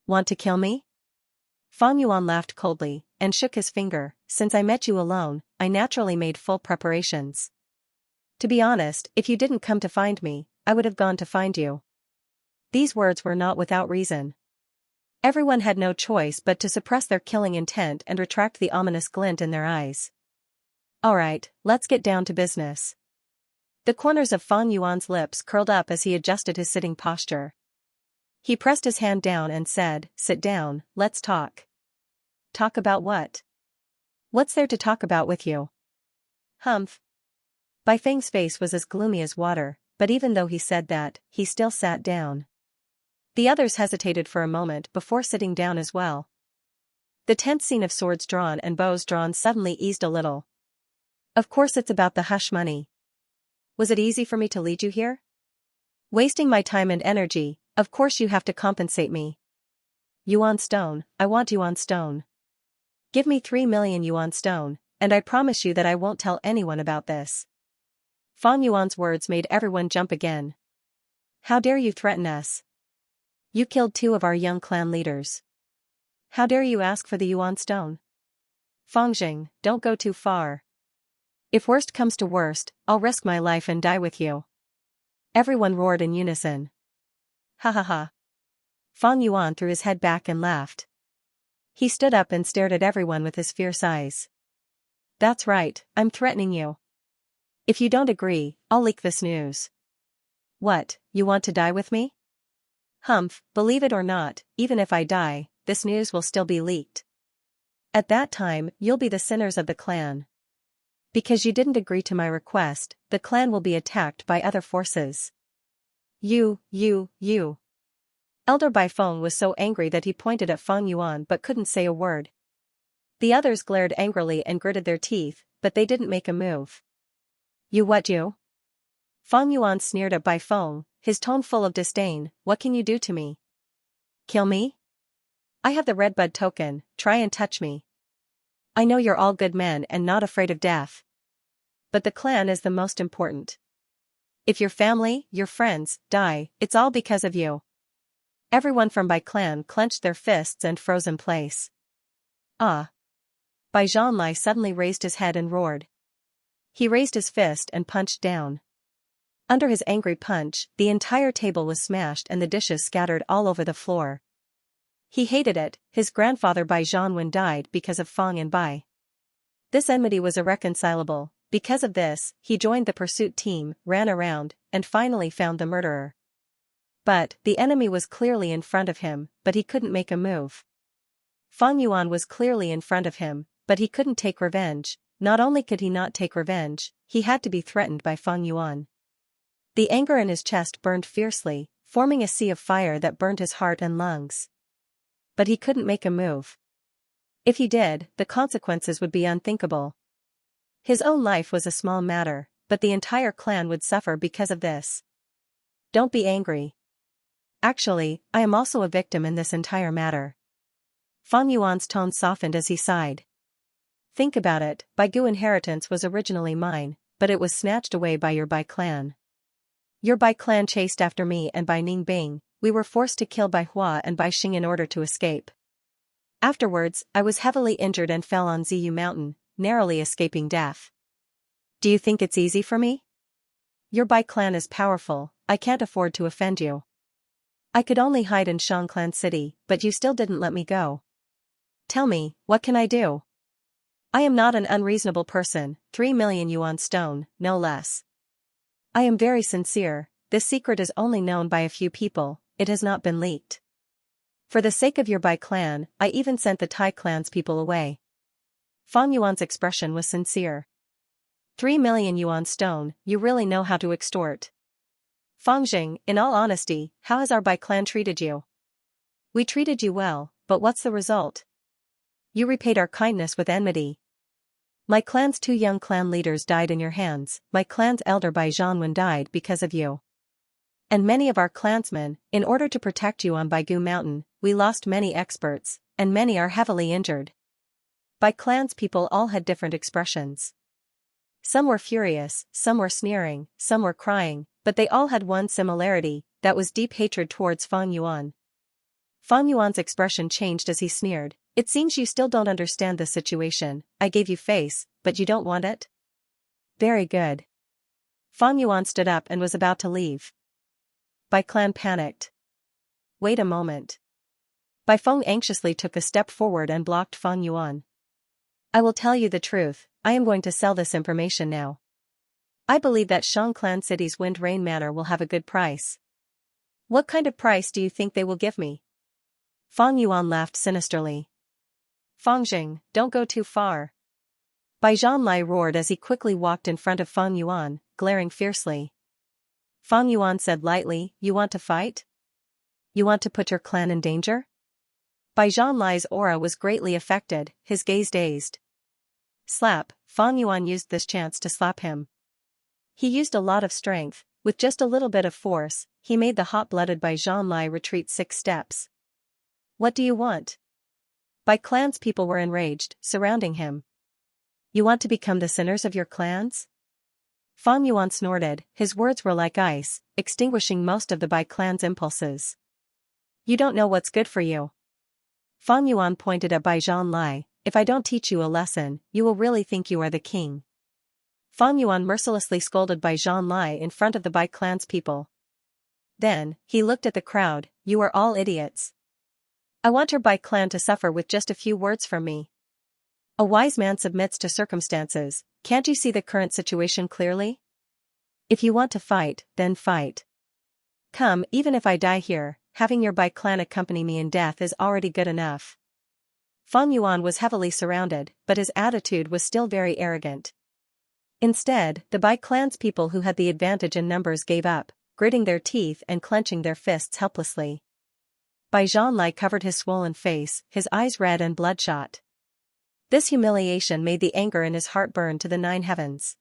Want to kill me? Feng Yuan laughed coldly, and shook his finger. Since I met you alone, I naturally made full preparations. To be honest, if you didn't come to find me, I would have gone to find you. These words were not without reason. Everyone had no choice but to suppress their killing intent and retract the ominous glint in their eyes. Alright, let's get down to business. The corners of Feng Yuan's lips curled up as he adjusted his sitting posture. He pressed his hand down and said, "Sit down, let's talk." Talk about what? What's there to talk about with you? Humph. Bai Feng's face was as gloomy as water, but even though he said that, he still sat down. The others hesitated for a moment before sitting down as well. The tense scene of swords drawn and bows drawn suddenly eased a little. Of course it's about the hush money. Was it easy for me to lead you here? Wasting my time and energy, of course you have to compensate me. Yuan stone, I want yuan stone. Give me 3 million yuan stone, and I promise you that I won't tell anyone about this. Feng Yuan's words made everyone jump again. How dare you threaten us? You killed 2 of our young clan leaders. How dare you ask for the yuan stone? Fengjing, don't go too far. If worst comes to worst, I'll risk my life and die with you. Everyone roared in unison. Ha ha ha. Feng Yuan threw his head back and laughed. He stood up and stared at everyone with his fierce eyes. That's right, I'm threatening you. If you don't agree, I'll leak this news. What, you want to die with me? Humph, believe it or not, even if I die, this news will still be leaked. At that time, you'll be the sinners of the clan. Because you didn't agree to my request, the clan will be attacked by other forces. You. Elder Bai Feng was so angry that he pointed at Feng Yuan but couldn't say a word. The others glared angrily and gritted their teeth, but they didn't make a move. You what you? Feng Yuan sneered at Bai Feng, his tone full of disdain. What can you do to me? Kill me? I have the Red Bud token, try and touch me. I know you're all good men and not afraid of death. But the clan is the most important. If your family, your friends, die, it's all because of you. Everyone from Bai clan clenched their fists and froze in place. Ah! Bai Zhanlai suddenly raised his head and roared. He raised his fist and punched down. Under his angry punch, the entire table was smashed and the dishes scattered all over the floor. He hated it. His grandfather Bai Zhanwen died because of Feng and Bai. This enmity was irreconcilable. Because of this, he joined the pursuit team, ran around, and finally found the murderer. But, the enemy was clearly in front of him, but he couldn't make a move. Feng Yuan was clearly in front of him, but he couldn't take revenge. Not only could he not take revenge, he had to be threatened by Feng Yuan. The anger in his chest burned fiercely, forming a sea of fire that burned his heart and lungs. But he couldn't make a move. If he did, the consequences would be unthinkable. His own life was a small matter, but the entire clan would suffer because of this. Don't be angry. Actually, I am also a victim in this entire matter. Feng Yuan's tone softened as he sighed. Think about it, Baigu inheritance was originally mine, but it was snatched away by your Bai clan. Your Bai clan chased after me and Bai Ningbing. We were forced to kill Bai Hua and Bai Xing in order to escape. Afterwards, I was heavily injured and fell on Ziyu Mountain, narrowly escaping death. Do you think it's easy for me? Your Bai clan is powerful, I can't afford to offend you. I could only hide in Xianxia City, but you still didn't let me go. Tell me, what can I do? I am not an unreasonable person, 3 million yuan stone, no less. I am very sincere, this secret is only known by a few people, it has not been leaked. For the sake of your Bai clan, I even sent the Tai clan's people away. Feng Yuan's expression was sincere. 3 million yuan stone, you really know how to extort. Fengjing, in all honesty, how has our Bai clan treated you? We treated you well, but what's the result? You repaid our kindness with enmity. My clan's 2 young clan leaders died in your hands, my clan's elder Bai Zhanwen died because of you. And many of our clansmen, in order to protect you on Baigu Mountain, we lost many experts, and many are heavily injured. Bai Clan's people all had different expressions. Some were furious, some were sneering, some were crying, but they all had one similarity, that was deep hatred towards Fang Yuan. Fang Yuan's expression changed as he sneered. It seems you still don't understand the situation. I gave you face, but you don't want it? Very good. Fang Yuan stood up and was about to leave. Bai Clan panicked. Wait a moment. Bai Feng anxiously took a step forward and blocked Fang Yuan. I will tell you the truth, I am going to sell this information now. I believe that Xianxia City's Wind Rain Manor will have a good price. What kind of price do you think they will give me? Fang Yuan laughed sinisterly. Fangjing, don't go too far. Bai Zhanlai roared as he quickly walked in front of Fang Yuan, glaring fiercely. Fang Yuan said lightly, you want to fight? You want to put your clan in danger? Bai Zhanlai's aura was greatly affected, his gaze dazed. Slap, Fang Yuan used this chance to slap him. He used a lot of strength, with just a little bit of force, he made the hot-blooded Bai Zhanlai retreat 6 steps. What do you want? Bai Clan's people were enraged, surrounding him. You want to become the sinners of your clans? Fang Yuan snorted, his words were like ice, extinguishing most of the Bai Clan's impulses. You don't know what's good for you. Fang Yuan pointed at Bai Zhanlai, if I don't teach you a lesson, you will really think you are the king. Fang Yuan mercilessly scolded Bai Zhanlai in front of the Bai Clan's people. Then, he looked at the crowd, you are all idiots. I want your Bai Clan to suffer with just a few words from me. A wise man submits to circumstances, can't you see the current situation clearly? If you want to fight, then fight. Come, even if I die here, having your Bai Clan accompany me in death is already good enough. Fang Yuan was heavily surrounded, but his attitude was still very arrogant. Instead, the Bai Clan's people who had the advantage in numbers gave up, gritting their teeth and clenching their fists helplessly. Bai Zhanlai covered his swollen face, his eyes red and bloodshot. This humiliation made the anger in his heart burn to the 9 heavens.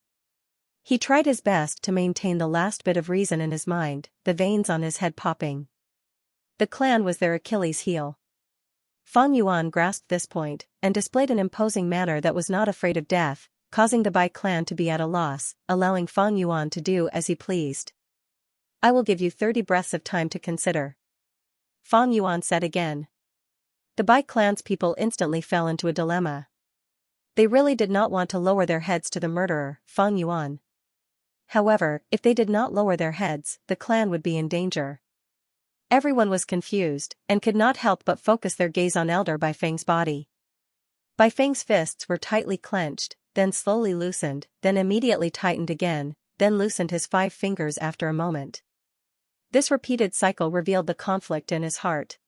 He tried his best to maintain the last bit of reason in his mind, the veins on his head popping. The clan was their Achilles heel. Fang Yuan grasped this point, and displayed an imposing manner that was not afraid of death, causing the Bai Clan to be at a loss, allowing Fang Yuan to do as he pleased. I will give you 30 breaths of time to consider. Fang Yuan said again. The Bai Clan's people instantly fell into a dilemma. They really did not want to lower their heads to the murderer, Fang Yuan. However, if they did not lower their heads, the clan would be in danger. Everyone was confused, and could not help but focus their gaze on Elder Bai Feng's body. Bai Feng's fists were tightly clenched, then slowly loosened, then immediately tightened again, then loosened his 5 fingers after a moment. This repeated cycle revealed the conflict in his heart.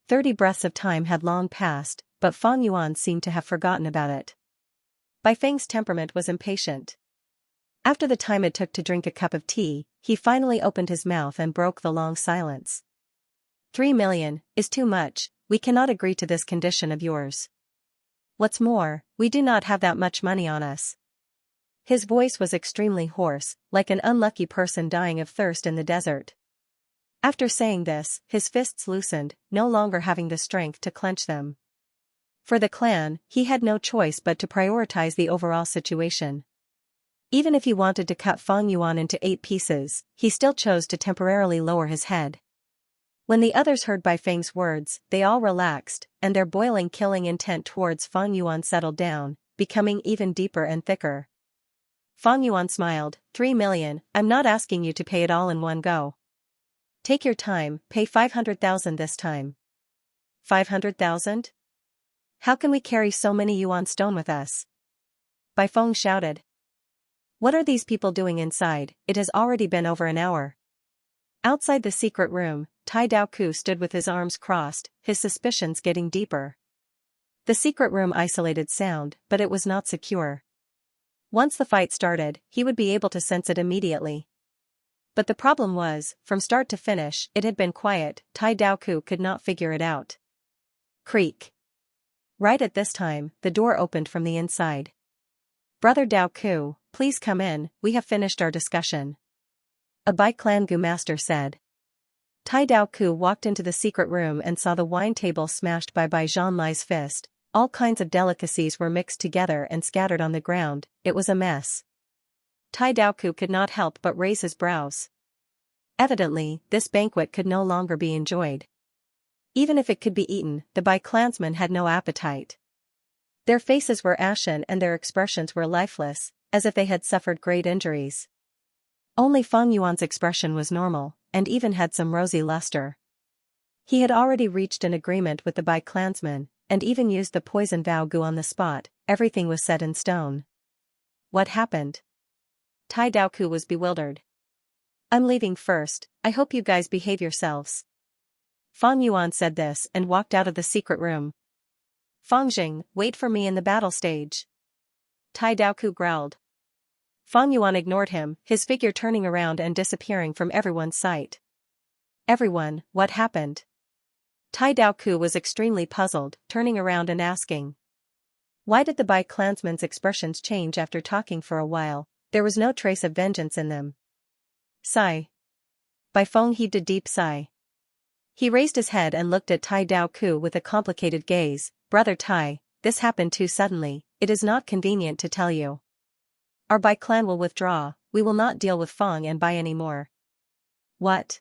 30 breaths of time had long passed, but Fang Yuan seemed to have forgotten about it. Bai Feng's temperament was impatient. After the time it took to drink a cup of tea, he finally opened his mouth and broke the long silence. 3 million is too much, we cannot agree to this condition of yours. What's more, we do not have that much money on us. His voice was extremely hoarse, like an unlucky person dying of thirst in the desert. After saying this, his fists loosened, no longer having the strength to clench them. For the clan, he had no choice but to prioritize the overall situation. Even if he wanted to cut Fang Yuan into 8 pieces, he still chose to temporarily lower his head. When the others heard Bai Feng's words, they all relaxed, and their boiling killing intent towards Fang Yuan settled down, becoming even deeper and thicker. Fang Yuan smiled, 3 million, I'm not asking you to pay it all in one go. Take your time, pay 500,000 this time. 500,000? How can we carry so many yuan stone with us? Bai Feng shouted. What are these people doing inside? It has already been over an hour. Outside the secret room, Tai Daoku stood with his arms crossed, his suspicions getting deeper. The secret room isolated sound, but it was not secure. Once the fight started, he would be able to sense it immediately. But the problem was, from start to finish, it had been quiet. Tai Daoku could not figure it out. Creak. Right at this time, the door opened from the inside. Brother Daoku, please come in, we have finished our discussion. A Bai Clan Gu master said. Tai Dao Ku walked into the secret room and saw the wine table smashed by Bai Zhanlai's fist. All kinds of delicacies were mixed together and scattered on the ground. It was a mess. Tai Dao Ku could not help but raise his brows. Evidently, this banquet could no longer be enjoyed. Even if it could be eaten, the Bai clansmen had no appetite. Their faces were ashen and their expressions were lifeless, as if they had suffered great injuries. Only Feng Yuan's expression was normal, and even had some rosy luster. He had already reached an agreement with the Bai clansmen, and even used the poison Vao Gu on the spot. Everything was set in stone. What happened? Tai Dao Ku was bewildered. I'm leaving first, I hope you guys behave yourselves. Feng Yuan said this and walked out of the secret room. Feng Jing, wait for me in the battle stage. Tai Dao Ku growled. Feng Yuan ignored him, his figure turning around and disappearing from everyone's sight. Everyone, what happened? Tai Dao Ku was extremely puzzled, turning around and asking. Why did the Bai clansmen's expressions change after talking for a while? There was no trace of vengeance in them. Sigh. Bai Feng heaved a deep sigh. He raised his head and looked at Tai Dao Ku with a complicated gaze. Brother Tai, this happened too suddenly, it is not convenient to tell you. Our Bai clan will withdraw, we will not deal with Feng and Bai anymore. What?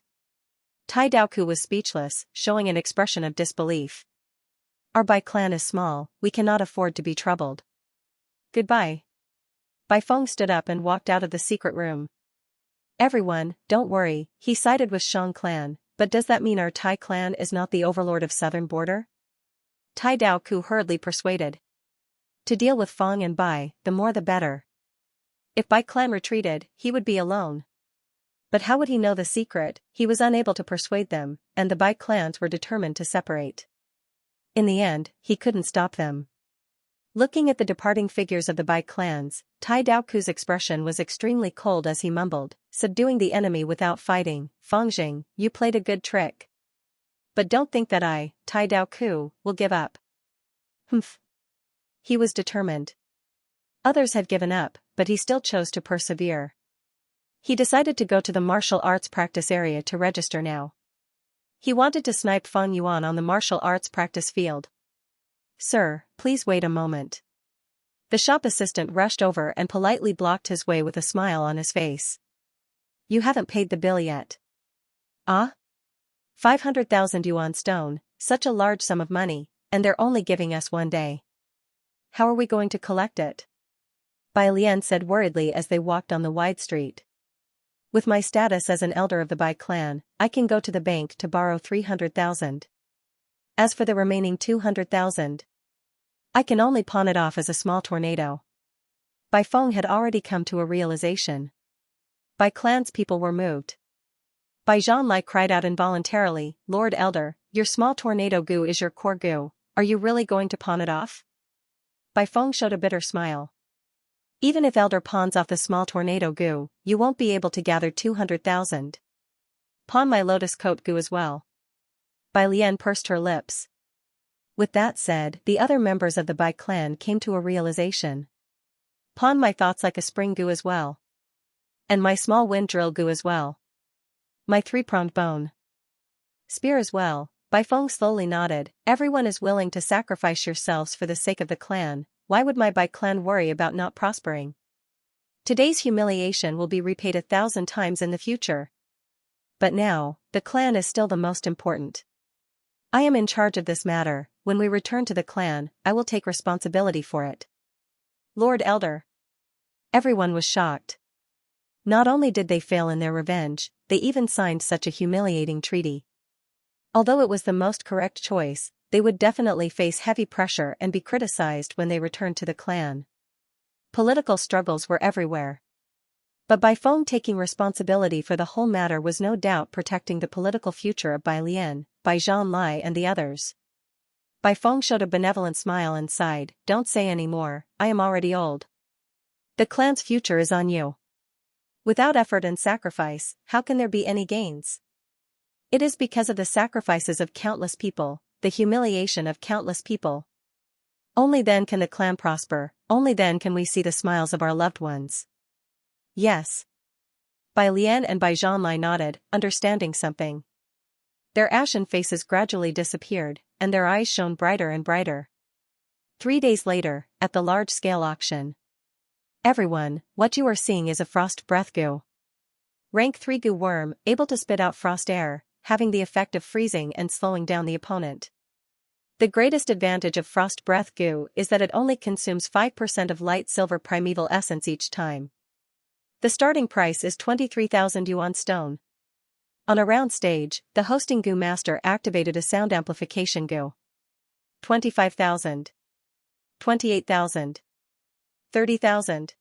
Tai Dao Ku was speechless, showing an expression of disbelief. Our Bai clan is small, we cannot afford to be troubled. Goodbye. Bai Feng stood up and walked out of the secret room. Everyone, don't worry, he sided with Shang clan, but does that mean our Tai clan is not the overlord of southern border? Tai Dao Ku hurriedly persuaded. To deal with Feng and Bai, the more the better. If Bai clan retreated, he would be alone. But how would he know the secret? He was unable to persuade them, and the Bai clans were determined to separate. In the end, he couldn't stop them. Looking at the departing figures of the Bai clans, Tai Dao Ku's expression was extremely cold as he mumbled, subduing the enemy without fighting. Feng Jing, you played a good trick. But don't think that I, Tai Dao Ku, will give up. Humph. He was determined. Others had given up, but he still chose to persevere. He decided to go to the martial arts practice area to register now. He wanted to snipe Feng Yuan on the martial arts practice field. Sir, please wait a moment. The shop assistant rushed over and politely blocked his way with a smile on his face. You haven't paid the bill yet. Ah? 500,000 yuan stone, such a large sum of money, and they're only giving us 1 day. How are we going to collect it? Bai Lian said worriedly as they walked on the wide street. With my status as an elder of the Bai clan, I can go to the bank to borrow 300,000. As for the remaining 200,000, I can only pawn it off as a small tornado. Bai Feng had already come to a realization. Bai clan's people were moved. Bai Zhanlai cried out involuntarily, Lord Elder, your small tornado gu is your core gu, are you really going to pawn it off? Bai Feng showed a bitter smile. Even if Elder pawns off the small tornado gu, you won't be able to gather 200,000. Pawn my lotus coat gu as well. Bai Lian pursed her lips. With that said, the other members of the Bai clan came to a realization. Pawn my thoughts like a spring gu as well. And my small wind drill gu as well. My 3-pronged bone spear as well. Bai Feng slowly nodded. Everyone is willing to sacrifice yourselves for the sake of the clan. Why would my Bai clan worry about not prospering? Today's humiliation will be repaid 1,000 times in the future. But now, the clan is still the most important. I am in charge of this matter. When we return to the clan, I will take responsibility for it. Lord Elder. Everyone was shocked. Not only did they fail in their revenge, they even signed such a humiliating treaty. Although it was the most correct choice, they would definitely face heavy pressure and be criticized when they returned to the clan. Political struggles were everywhere. But Bai Feng taking responsibility for the whole matter was no doubt protecting the political future of Bai Lian, Bai Zhanlai and the others. Bai Feng showed a benevolent smile and sighed, don't say any more, I am already old. The clan's future is on you. Without effort and sacrifice, how can there be any gains? It is because of the sacrifices of countless people, the humiliation of countless people. Only then can the clan prosper, only then can we see the smiles of our loved ones. Yes. Bai Lian and Bai Zhanlai nodded, understanding something. Their ashen faces gradually disappeared, and their eyes shone brighter and brighter. 3 days later, at the large-scale auction. Everyone, what you are seeing is a frost breath goo. Rank 3 goo worm, able to spit out frost air, having the effect of freezing and slowing down the opponent. The greatest advantage of frost breath goo is that it only consumes 5% of light silver primeval essence each time. The starting price is 23,000 yuan stone. On a round stage, the hosting goo master activated a sound amplification goo. 25,000. 28,000. 30,000.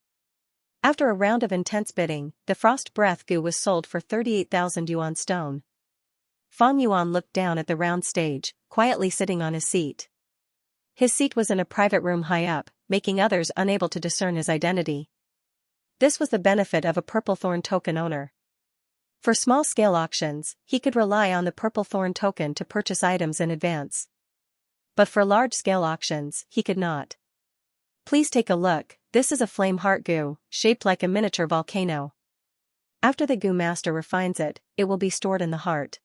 After a round of intense bidding, the frost breath goo was sold for 38,000 yuan stone. Fang Yuan looked down at the round stage, quietly sitting on his seat. His seat was in a private room high up, making others unable to discern his identity. This was the benefit of a purple thorn token owner. For small-scale auctions, he could rely on the purple thorn token to purchase items in advance. But for large-scale auctions, he could not. Please take a look, this is a flame heart goo, shaped like a miniature volcano. After the goo master refines it, it will be stored in the heart.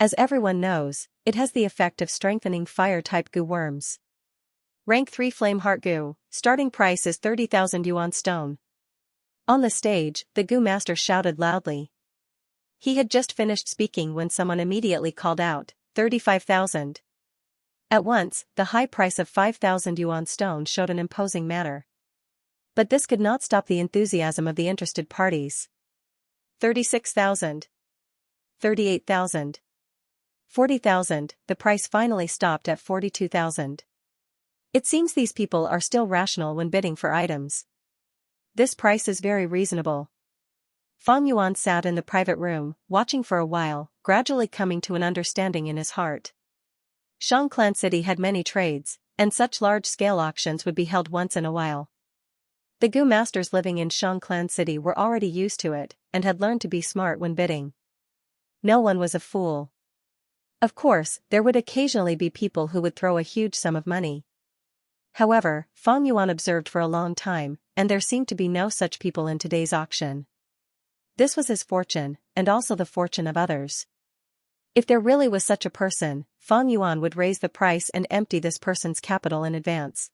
As everyone knows, it has the effect of strengthening fire-type goo worms. Rank 3 flame heart goo, starting price is 30,000 yuan stone. On the stage, the goo master shouted loudly. He had just finished speaking when someone immediately called out, 35,000. At once, the high price of 5,000 yuan stone showed an imposing manner. But this could not stop the enthusiasm of the interested parties. 36,000. 38,000. 40,000, the price finally stopped at 42,000. It seems these people are still rational when bidding for items. This price is very reasonable. Fang Yuan sat in the private room, watching for a while, gradually coming to an understanding in his heart. Xianxia City had many trades, and such large-scale auctions would be held once in a while. The goo masters living in Xianxia City were already used to it, and had learned to be smart when bidding. No one was a fool. Of course, there would occasionally be people who would throw a huge sum of money. However, Fang Yuan observed for a long time, and there seemed to be no such people in today's auction. This was his fortune, and also the fortune of others. If there really was such a person, Fang Yuan would raise the price and empty this person's capital in advance.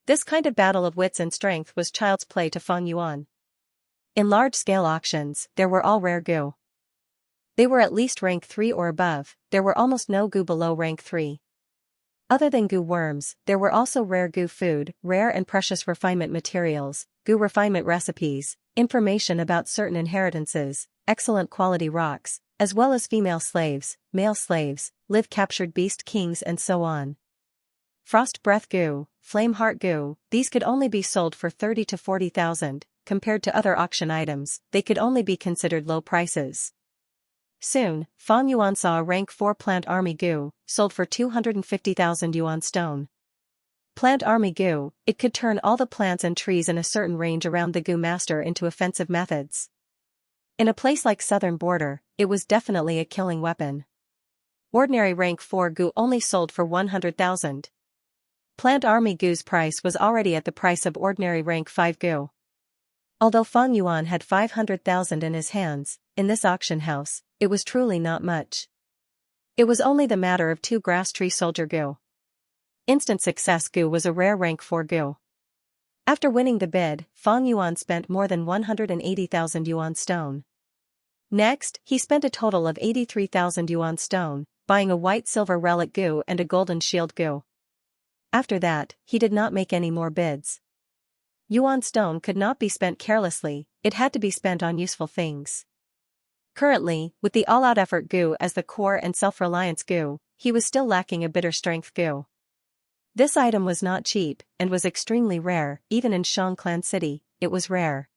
This kind of battle of wits and strength was child's play to Fang Yuan. In large-scale auctions, there were all rare goo. They were at least rank 3 or above, there were almost no goo below rank 3. Other than goo worms, there were also rare goo food, rare and precious refinement materials, goo refinement recipes, information about certain inheritances, excellent quality rocks, as well as female slaves, male slaves, live captured beast kings and so on. Frost breath goo, flame heart goo, these could only be sold for 30 to 40,000, compared to other auction items, they could only be considered low prices. Soon, Fang Yuan saw a rank 4 plant army goo, sold for 250,000 yuan stone. Plant army goo, it could turn all the plants and trees in a certain range around the goo master into offensive methods. In a place like southern border, it was definitely a killing weapon. Ordinary rank 4 goo only sold for 100,000. Plant army goo's price was already at the price of ordinary rank 5 goo. Although Fang Yuan had 500,000 in his hands, in this auction house, it was truly not much. It was only the matter of 2 grass tree soldier goo. Instant success goo was a rare rank 4 goo. After winning the bid, Fang Yuan spent more than 180,000 yuan stone. Next, he spent a total of 83,000 yuan stone, buying a white silver relic goo and a golden shield goo. After that, he did not make any more bids. Yuan stone could not be spent carelessly, it had to be spent on useful things. Currently, with the all-out effort goo as the core and self-reliance goo, he was still lacking a bitter strength goo. This item was not cheap, and was extremely rare, even in Xianxia City, it was rare.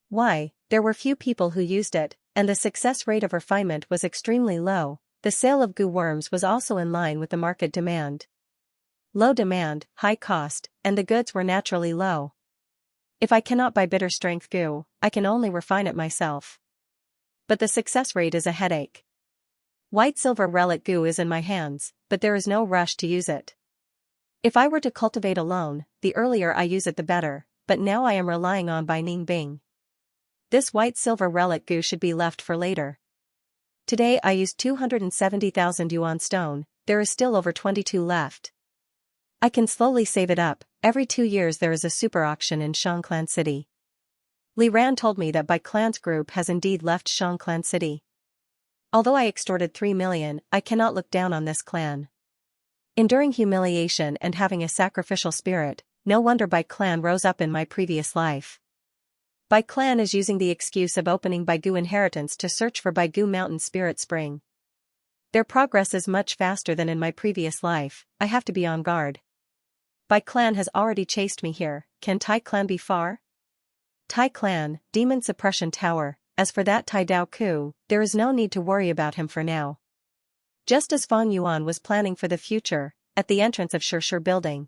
Why? There were few people who used it, and the success rate of refinement was extremely low. The sale of goo worms was also in line with the market demand. Low demand, high cost, and the goods were naturally low. If I cannot buy bitter strength goo, I can only refine it myself. But the success rate is a headache. White silver relic goo is in my hands, but there is no rush to use it. If I were to cultivate alone, the earlier I use it the better, but now I am relying on Bai Ning Bing. This white-silver relic goo should be left for later. Today I used 270,000 yuan stone, there is still over 22 left. I can slowly save it up. Every 2 years there is a super auction in Xianxia City. Li Ran told me that Bai Clan's group has indeed left Xianxia City. Although I extorted 3 million, I cannot look down on this clan. Enduring humiliation and having a sacrificial spirit, no wonder Bai Clan rose up in my previous life. Bai Clan is using the excuse of opening Baigu inheritance to search for Baigu Mountain Spirit Spring. Their progress is much faster than in my previous life, I have to be on guard. Bai Clan has already chased me here, can Tai Clan be far? Tai Clan, Demon Suppression Tower, as for that Tai Dao Ku, there is no need to worry about him for now. Just as Fang Yuan was planning for the future, at the entrance of Xianxia building.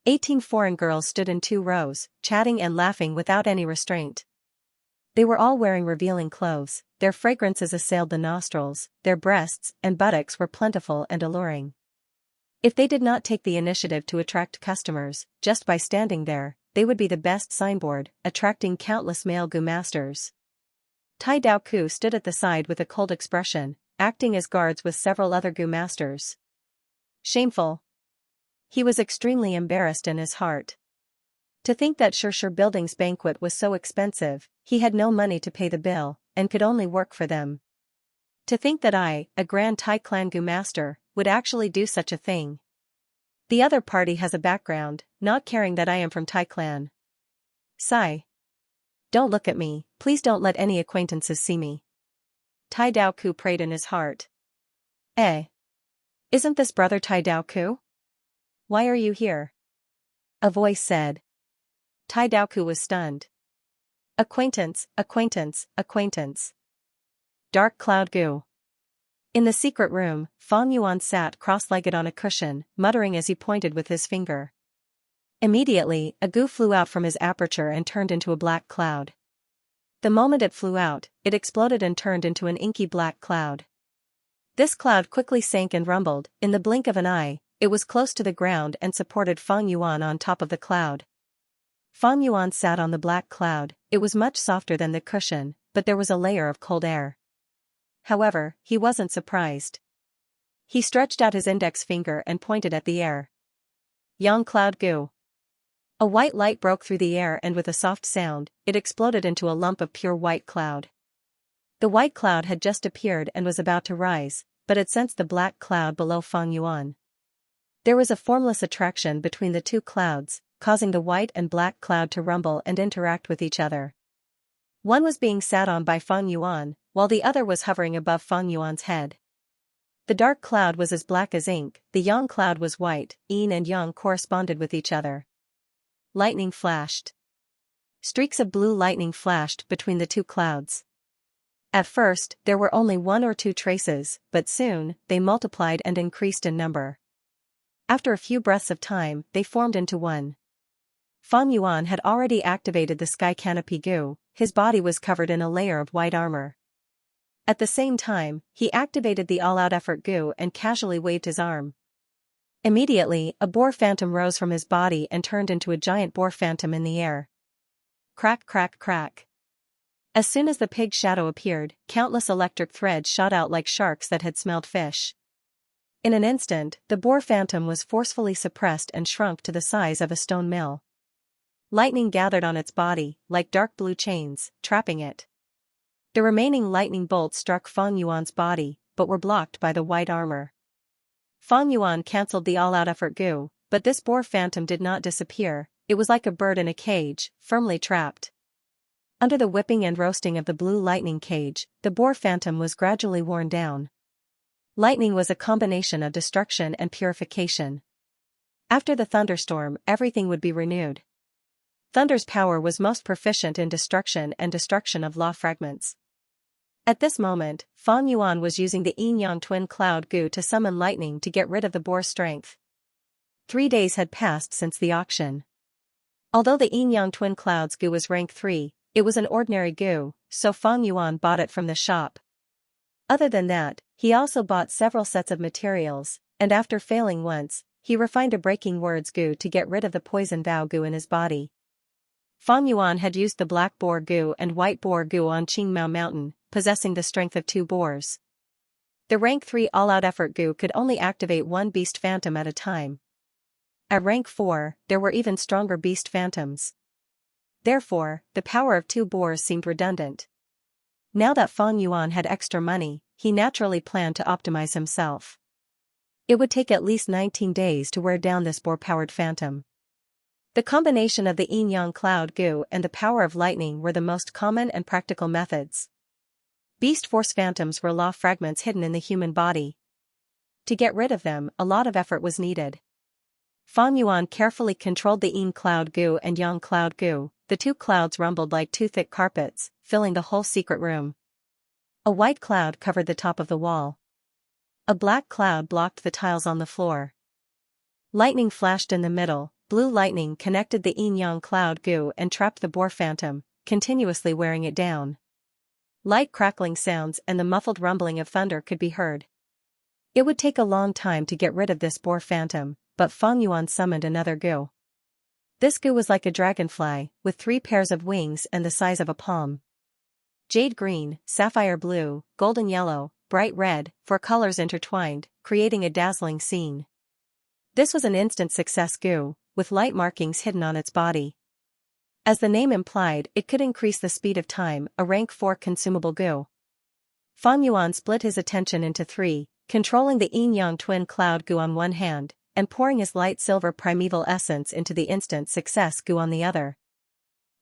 18 foreign girls stood in 2 rows, chatting and laughing without any restraint. They were all wearing revealing clothes, their fragrances assailed the nostrils, their breasts and buttocks were plentiful and alluring. If they did not take the initiative to attract customers, just by standing there, they would be the best signboard, attracting countless male gu masters. Tai Dao Ku stood at the side with a cold expression, acting as guards with several other gu masters. Shameful. He was extremely embarrassed in his heart. To think that Xianxia Building's banquet was so expensive, he had no money to pay the bill, and could only work for them. To think that I, a Grand Tai Clan gu master, would actually do such a thing. The other party has a background, not caring that I am from Tai Clan. Sigh. Don't look at me, please don't let any acquaintances see me. Tai Dao Ku prayed in his heart. Eh? Isn't this brother Tai Dao Ku? Why are you here? A voice said. Tai Dao Ku was stunned. Acquaintance, acquaintance, acquaintance. Dark Cloud Gu. In the secret room, Fang Yuan sat cross-legged on a cushion, muttering as he pointed with his finger. Immediately, a gu flew out from his aperture and turned into a black cloud. The moment it flew out, it exploded and turned into an inky black cloud. This cloud quickly sank and rumbled, in the blink of an eye, it was close to the ground and supported Fang Yuan on top of the cloud. Fang Yuan sat on the black cloud, it was much softer than the cushion, but there was a layer of cold air. However, he wasn't surprised. He stretched out his index finger and pointed at the air. Yang Cloud Gu. A white light broke through the air and with a soft sound, it exploded into a lump of pure white cloud. The white cloud had just appeared and was about to rise, but it sensed the black cloud below Fang Yuan. There was a formless attraction between the 2 clouds, causing the white and black cloud to rumble and interact with each other. One was being sat on by Fang Yuan, while the other was hovering above Fang Yuan's head. The dark cloud was as black as ink, the yang cloud was white, yin and yang corresponded with each other. Lightning flashed. Streaks of blue lightning flashed between the 2 clouds. At first, there were only 1 or 2 traces, but soon, they multiplied and increased in number. After a few breaths of time, they formed into one. Fang Yuan had already activated the sky canopy gu, his body was covered in a layer of white armor. At the same time, he activated the all-out effort gu and casually waved his arm. Immediately, a boar phantom rose from his body and turned into a giant boar phantom in the air. Crack crack crack. As soon as the pig shadow appeared, countless electric threads shot out like sharks that had smelled fish. In an instant, the boar phantom was forcefully suppressed and shrunk to the size of a stone mill. Lightning gathered on its body, like dark blue chains, trapping it. The remaining lightning bolts struck Fang Yuan's body, but were blocked by the white armor. Fang Yuan cancelled the all-out effort gu, but this boar phantom did not disappear, it was like a bird in a cage, firmly trapped. Under the whipping and roasting of the blue lightning cage, the boar phantom was gradually worn down. Lightning was a combination of destruction and purification. After the thunderstorm, everything would be renewed. Thunder's power was most proficient in destruction and destruction of law fragments. At this moment, Fang Yuan was using the yin-yang twin cloud gu to summon lightning to get rid of the boar's strength. 3 days had passed since the auction. Although the yin-yang twin clouds gu was rank 3, it was an ordinary gu, so Fang Yuan bought it from the shop. Other than that, he also bought several sets of materials, and after failing once, he refined a breaking words gu to get rid of the poison vow gu in his body. Fang Yuan had used the black boar goo and white boar goo on Qingmao Mountain, possessing the strength of 2 boars. The rank 3 all-out effort goo could only activate 1 beast phantom at a time. At rank 4, there were even stronger beast phantoms. Therefore, the power of 2 boars seemed redundant. Now that Fang Yuan had extra money, he naturally planned to optimize himself. It would take at least 19 days to wear down this boar-powered phantom. The combination of the yin-yang cloud goo and the power of lightning were the most common and practical methods. Beast force phantoms were law fragments hidden in the human body. To get rid of them, a lot of effort was needed. Fang Yuan carefully controlled the yin cloud goo and yang cloud goo. The 2 clouds rumbled like 2 thick carpets, filling the whole secret room. A white cloud covered the top of the wall. A black cloud blocked the tiles on the floor. Lightning flashed in the middle. Blue lightning connected the yin-yang cloud goo and trapped the boar phantom, continuously wearing it down. Light crackling sounds and the muffled rumbling of thunder could be heard. It would take a long time to get rid of this boar phantom, but Fang Yuan summoned another goo. This goo was like a dragonfly, with 3 pairs of wings and the size of a palm. Jade green, sapphire blue, golden yellow, bright red, 4 colors intertwined, creating a dazzling scene. This was an instant success goo, with light markings hidden on its body. As the name implied, it could increase the speed of time, a rank 4 consumable goo. Fang Yuan split his attention into 3, controlling the yin-yang twin cloud goo on one hand, and pouring his light silver primeval essence into the instant success goo on the other.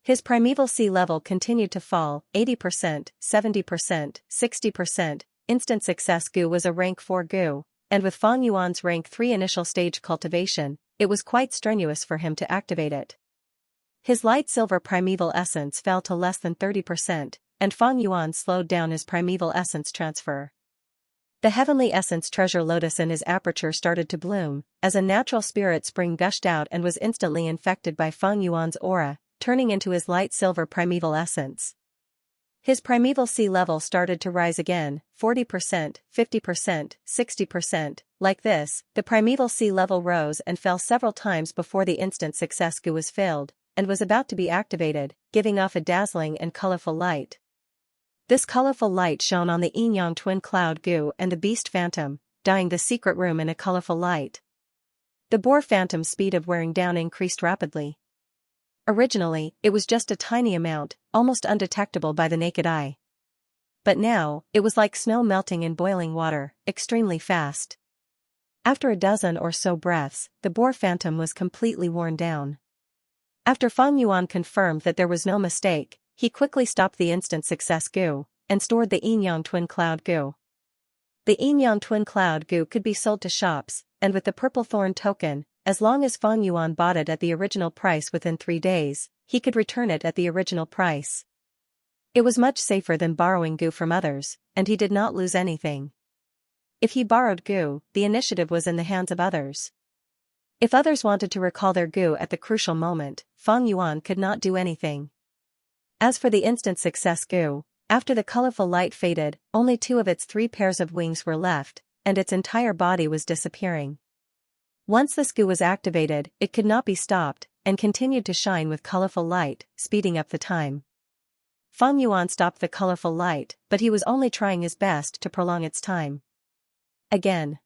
His primeval sea level continued to fall, 80%, 70%, 60%, instant success goo was a rank 4 goo, and with Fang Yuan's rank 3 initial stage cultivation, it was quite strenuous for him to activate it. His light silver primeval essence fell to less than 30%, and Fang Yuan slowed down his primeval essence transfer. The heavenly essence treasure lotus in his aperture started to bloom, as a natural spirit spring gushed out and was instantly infected by Fang Yuan's aura, turning into his light silver primeval essence. His primeval sea level started to rise again, 40%, 50%, 60%, like this. The primeval sea level rose and fell several times before the instant success goo was filled, and was about to be activated, giving off a dazzling and colorful light. This colorful light shone on the yin-yang twin cloud goo and the beast phantom, dyeing the secret room in a colorful light. The boar phantom's speed of wearing down increased rapidly. Originally, it was just a tiny amount, almost undetectable by the naked eye. But now, it was like snow melting in boiling water, extremely fast. After a dozen or so breaths, the boar phantom was completely worn down. After Fang Yuan confirmed that there was no mistake, he quickly stopped the instant success goo, and stored the yin-yang twin cloud goo. The yin-yang twin cloud goo could be sold to shops, and with the purple thorn token, as long as Fang Yuan bought it at the original price within 3 days, he could return it at the original price. It was much safer than borrowing goo from others, and he did not lose anything. If he borrowed goo, the initiative was in the hands of others. If others wanted to recall their goo at the crucial moment, Fang Yuan could not do anything. As for the instant success goo, after the colorful light faded, only 2 of its 3 pairs of wings were left, and its entire body was disappearing. Once this goo was activated, it could not be stopped, and continued to shine with colorful light, speeding up the time. Fang Yuan stopped the colorful light, but he was only trying his best to prolong its time. Again.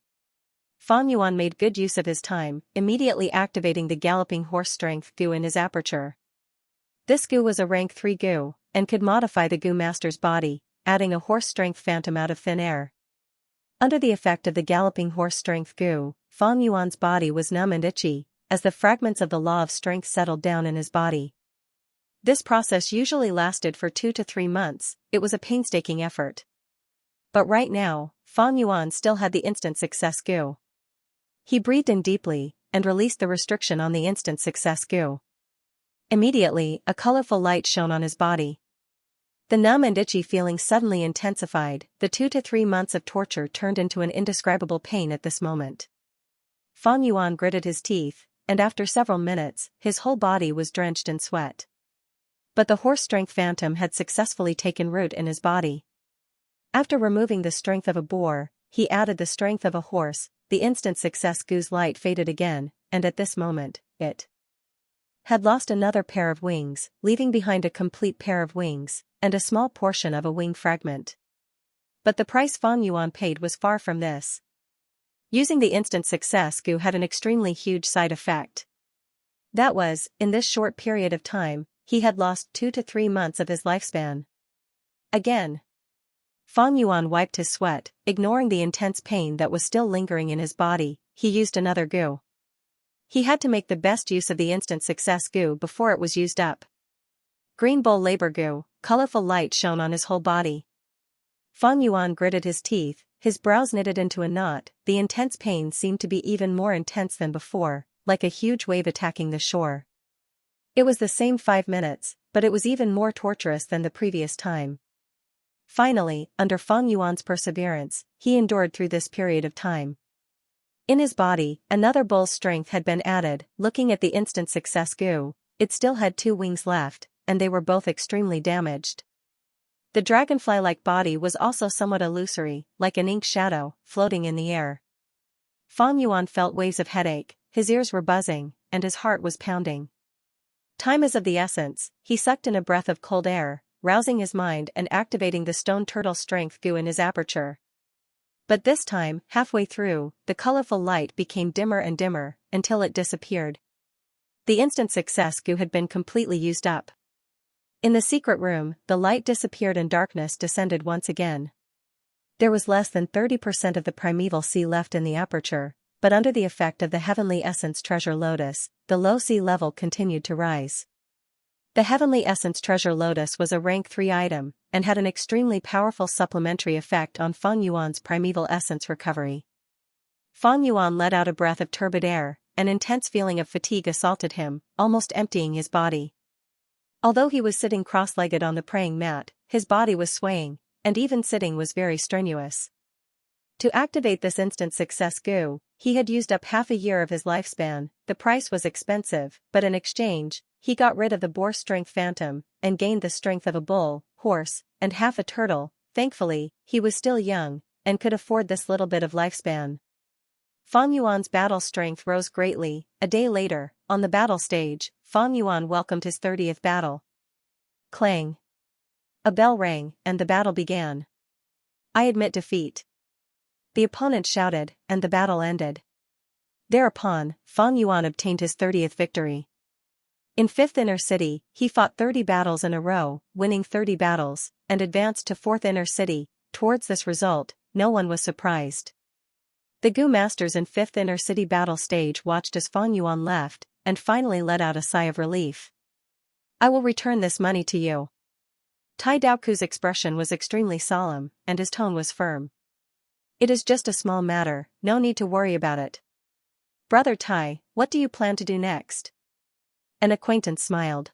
Fang Yuan made good use of his time, immediately activating the galloping horse strength goo in his aperture. This goo was a rank 3 goo, and could modify the goo master's body, adding a horse strength phantom out of thin air. Under the effect of the galloping horse strength goo, Fang Yuan's body was numb and itchy, as the fragments of the law of strength settled down in his body. This process usually lasted for 2 to 3 months. It was a painstaking effort. But right now, Fang Yuan still had the instant success goo. He breathed in deeply, and released the restriction on the instant success goo. Immediately, a colorful light shone on his body. The numb and itchy feeling suddenly intensified. The 2 to 3 months of torture turned into an indescribable pain at this moment. Fang Yuan gritted his teeth, and after several minutes, his whole body was drenched in sweat. But the horse strength phantom had successfully taken root in his body. After removing the strength of a boar, he added the strength of a horse. The instant success goo's light faded again, and at this moment, it had lost another pair of wings, leaving behind a complete pair of wings, and a small portion of a wing fragment. But the price Fang Yuan paid was far from this. Using the instant success goo had an extremely huge side effect. That was, in this short period of time, he had lost 2 to 3 months of his lifespan. Again. Fang Yuan wiped his sweat, ignoring the intense pain that was still lingering in his body. He used another goo. He had to make the best use of the instant success goo before it was used up. Green Bull labor goo, colorful light shone on his whole body. Fang Yuan gritted his teeth, his brows knitted into a knot. The intense pain seemed to be even more intense than before, like a huge wave attacking the shore. It was the same 5 minutes, but it was even more torturous than the previous time. Finally, under Fang Yuan's perseverance, he endured through this period of time. In his body, another bull's strength had been added. Looking at the instant success goo, it still had 2 wings left, and they were both extremely damaged. The dragonfly-like body was also somewhat illusory, like an ink shadow, floating in the air. Fang Yuan felt waves of headache, his ears were buzzing, and his heart was pounding. Time is of the essence. He sucked in a breath of cold air, rousing his mind and activating the stone turtle strength goo in his aperture. But this time, halfway through, the colorful light became dimmer and dimmer, until it disappeared. The instant success goo had been completely used up. In the secret room, the light disappeared and darkness descended once again. There was less than 30% of the primeval sea left in the aperture, but under the effect of the heavenly essence treasure lotus, the low sea level continued to rise. The heavenly essence treasure lotus was a rank 3 item, and had an extremely powerful supplementary effect on Fang Yuan's primeval essence recovery. Fang Yuan let out a breath of turbid air, an intense feeling of fatigue assaulted him, almost emptying his body. Although he was sitting cross-legged on the praying mat, his body was swaying, and even sitting was very strenuous. To activate this instant success goo, he had used up half a year of his lifespan. The price was expensive, but in exchange, he got rid of the boar strength phantom, and gained the strength of a bull, horse, and half a turtle. Thankfully, he was still young, and could afford this little bit of lifespan. Fang Yuan's battle strength rose greatly. A day later, on the battle stage, Fang Yuan welcomed his 30th battle. Clang! A bell rang, and the battle began. "I admit defeat," the opponent shouted, and the battle ended. Thereupon, Fang Yuan obtained his 30th victory. In 5th Inner City, he fought 30 battles in a row, winning 30 battles, and advanced to 4th Inner City. Towards this result, no one was surprised. The Goo Masters in 5th Inner City battle stage watched as Fang Yuan left, and finally let out a sigh of relief. "I will return this money to you." Tai Daoku's expression was extremely solemn, and his tone was firm. "It is just a small matter, no need to worry about it." "Brother Tai, what do you plan to do next?" An acquaintance smiled.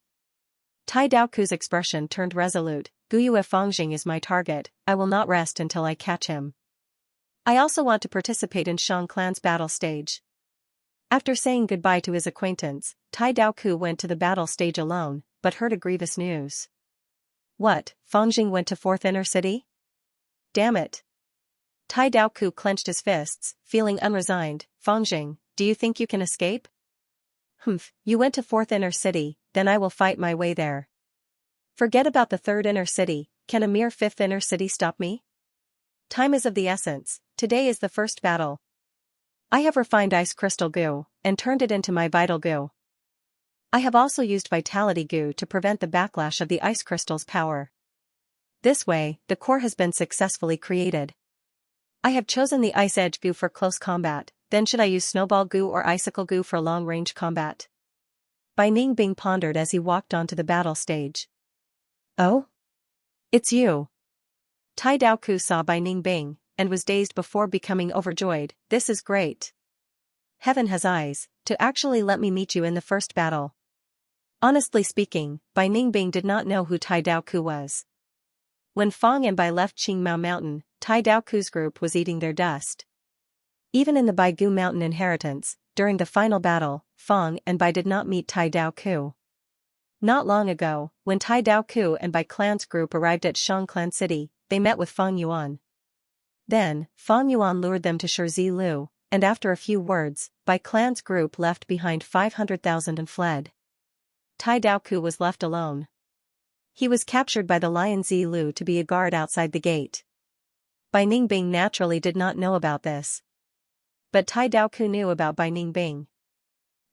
Tai Daoku's expression turned resolute. "Guyue Fangjing is my target, I will not rest until I catch him. I also want to participate in Shang Clan's battle stage." After saying goodbye to his acquaintance, Tai Daoku went to the battle stage alone, but heard a grievous news. "What, Fangjing went to 4th Inner City? Damn it." Tai Daoku clenched his fists, feeling unresigned. "Fangjing, do you think you can escape?" "Humph, you went to 4th Inner City, then I will fight my way there. Forget about the 3rd Inner City, can a mere 5th Inner City stop me? Time is of the essence, today is the first battle. I have refined ice crystal goo, and turned it into my vital goo. I have also used vitality goo to prevent the backlash of the ice crystal's power. This way, the core has been successfully created. I have chosen the ice edge goo for close combat, then should I use snowball goo or icicle goo for long-range combat?" Bai Ningbing pondered as he walked onto the battle stage. "Oh? It's you." Tai Daoku saw Bai Ningbing, and was dazed before becoming overjoyed. "This is great. Heaven has eyes, to actually let me meet you in the first battle." Honestly speaking, Bai Ningbing did not know who Tai Daoku was. When Fang and Bai left Qingmao Mountain, Tai Daoku's group was eating their dust. Even in the Baigu Mountain inheritance, during the final battle, Fang and Bai did not meet Tai Daoku. Not long ago, when Tai Daoku and Bai Clan's group arrived at Shang Clan City, they met with Fang Yuan. Then, Fang Yuan lured them to Shizi Lu, and after a few words, Bai Clan's group left behind 500,000 and fled. Tai Daoku was left alone. He was captured by the Lion Zilu to be a guard outside the gate. Bai Ningbing naturally did not know about this. But Tai Daoku knew about Bai Ningbing.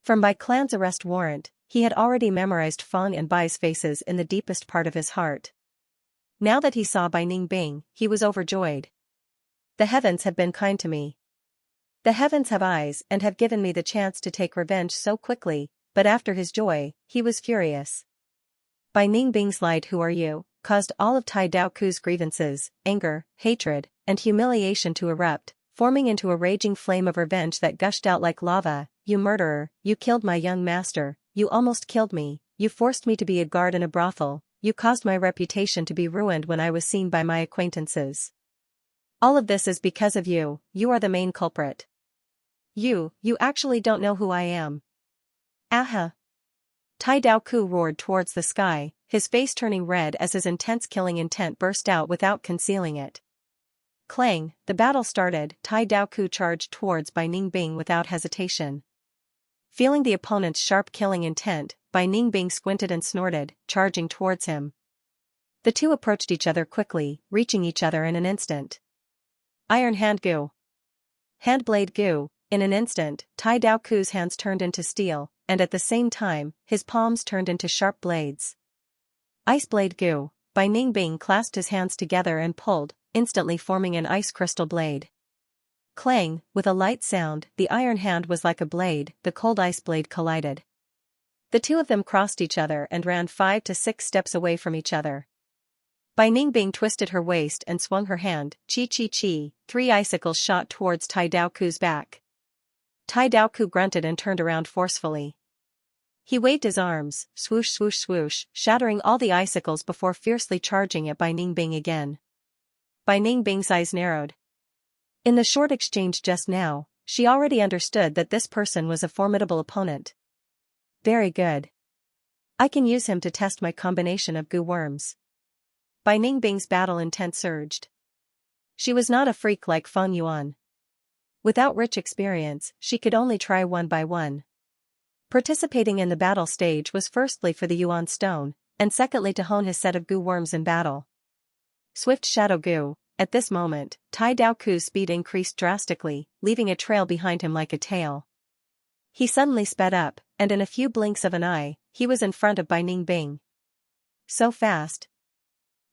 From Bai clan's arrest warrant, he had already memorized Feng and Bai's faces in the deepest part of his heart. Now that he saw Bai Ningbing, he was overjoyed. The heavens have been kind to me. The heavens have eyes and have given me the chance to take revenge so quickly, but after his joy, he was furious. Bai Ningbing's lied "Who are you?" caused all of Tai Daoku's grievances, anger, hatred, and humiliation to erupt, forming into a raging flame of revenge that gushed out like lava. "You murderer, you killed my young master, you almost killed me, you forced me to be a guard in a brothel, you caused my reputation to be ruined when I was seen by my acquaintances. All of this is because of you, you are the main culprit. You actually don't know who I am." Aha! Tai Daoku roared towards the sky, his face turning red as his intense killing intent burst out without concealing it. Clang, the battle started. Tai Daoku charged towards Bai Ningbing without hesitation. Feeling the opponent's sharp killing intent, Bai Ningbing squinted and snorted, charging towards him. The two approached each other quickly, reaching each other in an instant. Iron Hand Gu. Handblade Gu. In an instant, Tai Daoku's hands turned into steel, and at the same time, his palms turned into sharp blades. Ice Blade Gu. Bai Ningbing clasped his hands together and pulled, instantly forming an ice crystal blade. Clang, with a light sound, the iron hand was like a blade, the cold ice blade collided. The two of them crossed each other and ran 5 to 6 steps away from each other. Bai Ningbing twisted her waist and swung her hand, chi chi chi, 3 icicles shot towards Tai Daoku's back. Tai Daoku grunted and turned around forcefully. He waved his arms, swoosh swoosh swoosh, shattering all the icicles before fiercely charging at Bai Ningbing again. Bai Ningbing's eyes narrowed. In the short exchange just now, she already understood that this person was a formidable opponent. Very good. I can use him to test my combination of goo worms. Bai Ningbing's battle intent surged. She was not a freak like Feng Yuan. Without rich experience, she could only try one by one. Participating in the battle stage was firstly for the Yuan Stone, and secondly to hone his set of goo worms in battle. Swift Shadow Goo. At this moment, Tai Daoku's speed increased drastically, leaving a trail behind him like a tail. He suddenly sped up, and in a few blinks of an eye, he was in front of Bai Ningbing. So fast.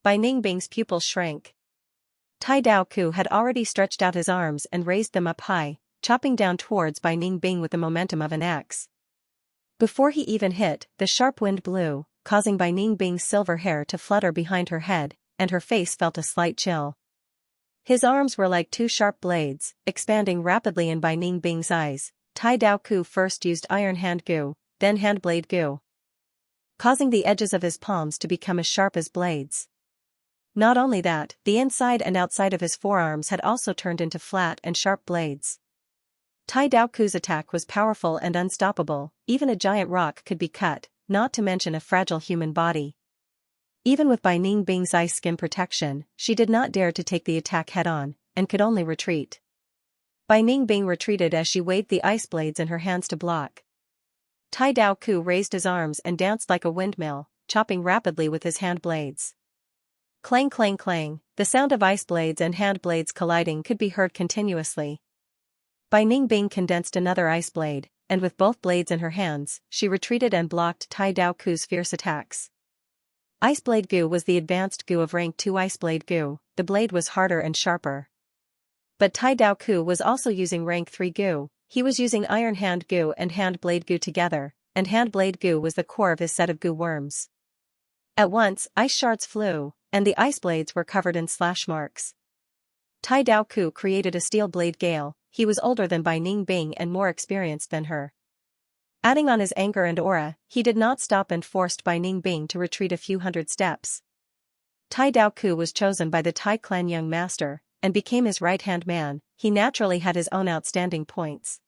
Bai Ningbing's pupils shrank. Tai Daoku had already stretched out his arms and raised them up high, chopping down towards Bai Ningbing with the momentum of an axe. Before he even hit, the sharp wind blew, causing Bai Ningbing's silver hair to flutter behind her head, and her face felt a slight chill. His arms were like 2 sharp blades, expanding rapidly in Bai Ningbing's eyes. Tai Daoku first used Iron Hand Gu, then Handblade Gu, causing the edges of his palms to become as sharp as blades. Not only that, the inside and outside of his forearms had also turned into flat and sharp blades. Tai Daoku's attack was powerful and unstoppable, even a giant rock could be cut, not to mention a fragile human body. Even with Bai Ningbing's ice skin protection, she did not dare to take the attack head-on, and could only retreat. Bai Ningbing retreated as she waved the ice blades in her hands to block. Tai Daoku raised his arms and danced like a windmill, chopping rapidly with his hand blades. Clang clang clang, the sound of ice blades and hand blades colliding could be heard continuously. Bai Ningbing condensed another ice blade, and with both blades in her hands, she retreated and blocked Tai Daoku's fierce attacks. Ice Blade Gu was the advanced Gu of rank 2 Ice Blade Gu, the blade was harder and sharper. But Tai Daoku was also using rank 3 Gu, he was using Iron Hand Gu and Hand Blade Gu together, and Hand Blade Gu was the core of his set of Gu worms. At once, ice shards flew, and the ice blades were covered in slash marks. Tai Daoku created a steel blade gale, he was older than Bai Ningbing and more experienced than her. Adding on his anger and aura, he did not stop and forced Bai Ningbing to retreat a few hundred steps. Tai Daoku was chosen by the Tai clan young master, and became his right-hand man. He naturally had his own outstanding points.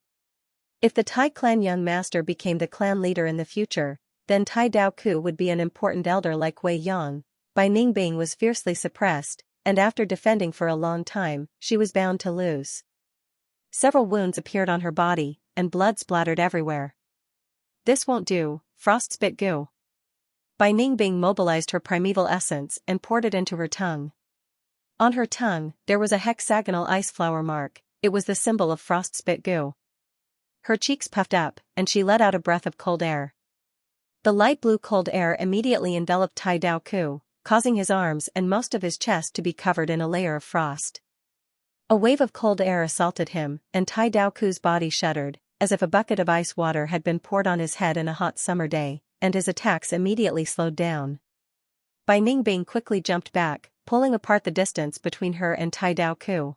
If the Tai clan young master became the clan leader in the future, then Tai Daoku would be an important elder like Wei Yang. Bai Ningbing was fiercely suppressed, and after defending for a long time, she was bound to lose. Several wounds appeared on her body, and blood splattered everywhere. This won't do, Frostspit Gu. Bai Ningbing mobilized her primeval essence and poured it into her tongue. On her tongue, there was a hexagonal ice flower mark. It was the symbol of frostspit goo. Her cheeks puffed up, and she let out a breath of cold air. The light blue cold air immediately enveloped Tai Dao Ku, causing his arms and most of his chest to be covered in a layer of frost. A wave of cold air assaulted him, and Tai Dao Ku's body shuddered, as if a bucket of ice water had been poured on his head in a hot summer day, and his attacks immediately slowed down. Bai Ningbing quickly jumped back, pulling apart the distance between her and Tai Dao Ku.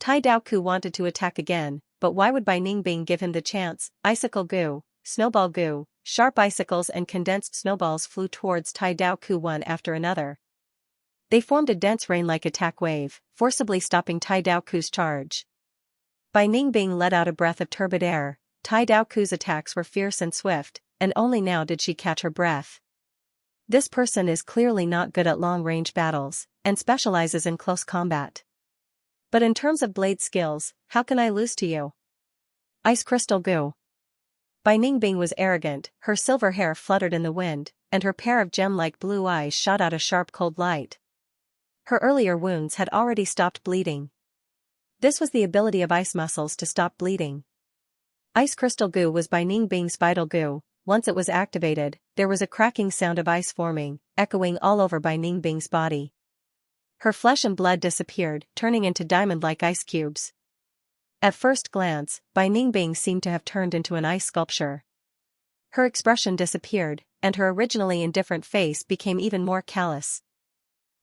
Tai Dao Ku wanted to attack again, but why would Bai Ningbing give him the chance? Icicle goo, snowball goo, sharp icicles and condensed snowballs flew towards Tai Dao Ku one after another. They formed a dense rain-like attack wave, forcibly stopping Tai Dao Ku's charge. Bai Ningbing let out a breath of turbid air. Tai Dao Ku's attacks were fierce and swift, and only now did she catch her breath. This person is clearly not good at long-range battles, and specializes in close combat. But in terms of blade skills, how can I lose to you? Ice crystal goo. Bai Ningbing was arrogant, her silver hair fluttered in the wind, and her pair of gem-like blue eyes shot out a sharp cold light. Her earlier wounds had already stopped bleeding. This was the ability of ice muscles to stop bleeding. Ice crystal goo was Bai Ningbing's vital goo. Once it was activated, there was a cracking sound of ice forming, echoing all over Bai Ningbing's body. Her flesh and blood disappeared, turning into diamond-like ice cubes. At first glance, Bai Ningbing seemed to have turned into an ice sculpture. Her expression disappeared, and her originally indifferent face became even more callous.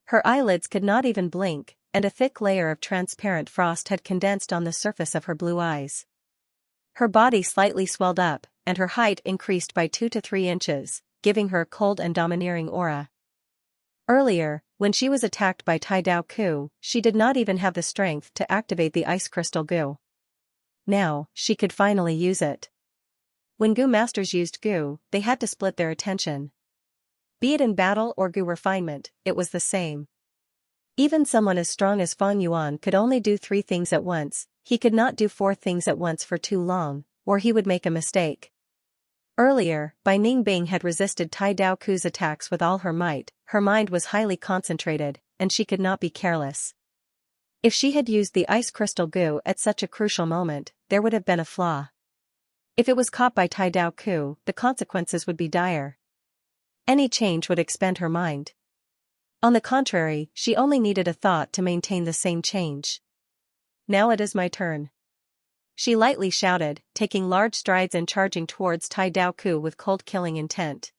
Her eyelids could not even blink, and a thick layer of transparent frost had condensed on the surface of her blue eyes. Her body slightly swelled up, and her height increased by 2 to 3 inches, giving her a cold and domineering aura. Earlier, when she was attacked by Tai Dao Ku, she did not even have the strength to activate the ice crystal goo. Now, she could finally use it. When goo masters used goo, they had to split their attention. Be it in battle or goo refinement, it was the same. Even someone as strong as Fang Yuan could only do 3 things at once. He could not do 4 things at once for too long, or he would make a mistake. Earlier, Bai Ningbing had resisted Tai Dao Ku's attacks with all her might. Her mind was highly concentrated, and she could not be careless. If she had used the ice crystal goo at such a crucial moment, there would have been a flaw. If it was caught by Tai Dao Ku, the consequences would be dire. Any change would expend her mind. On the contrary, she only needed a thought to maintain the same change. Now it is my turn. She lightly shouted, taking large strides and charging towards Tai Dao Ku with cold-killing intent.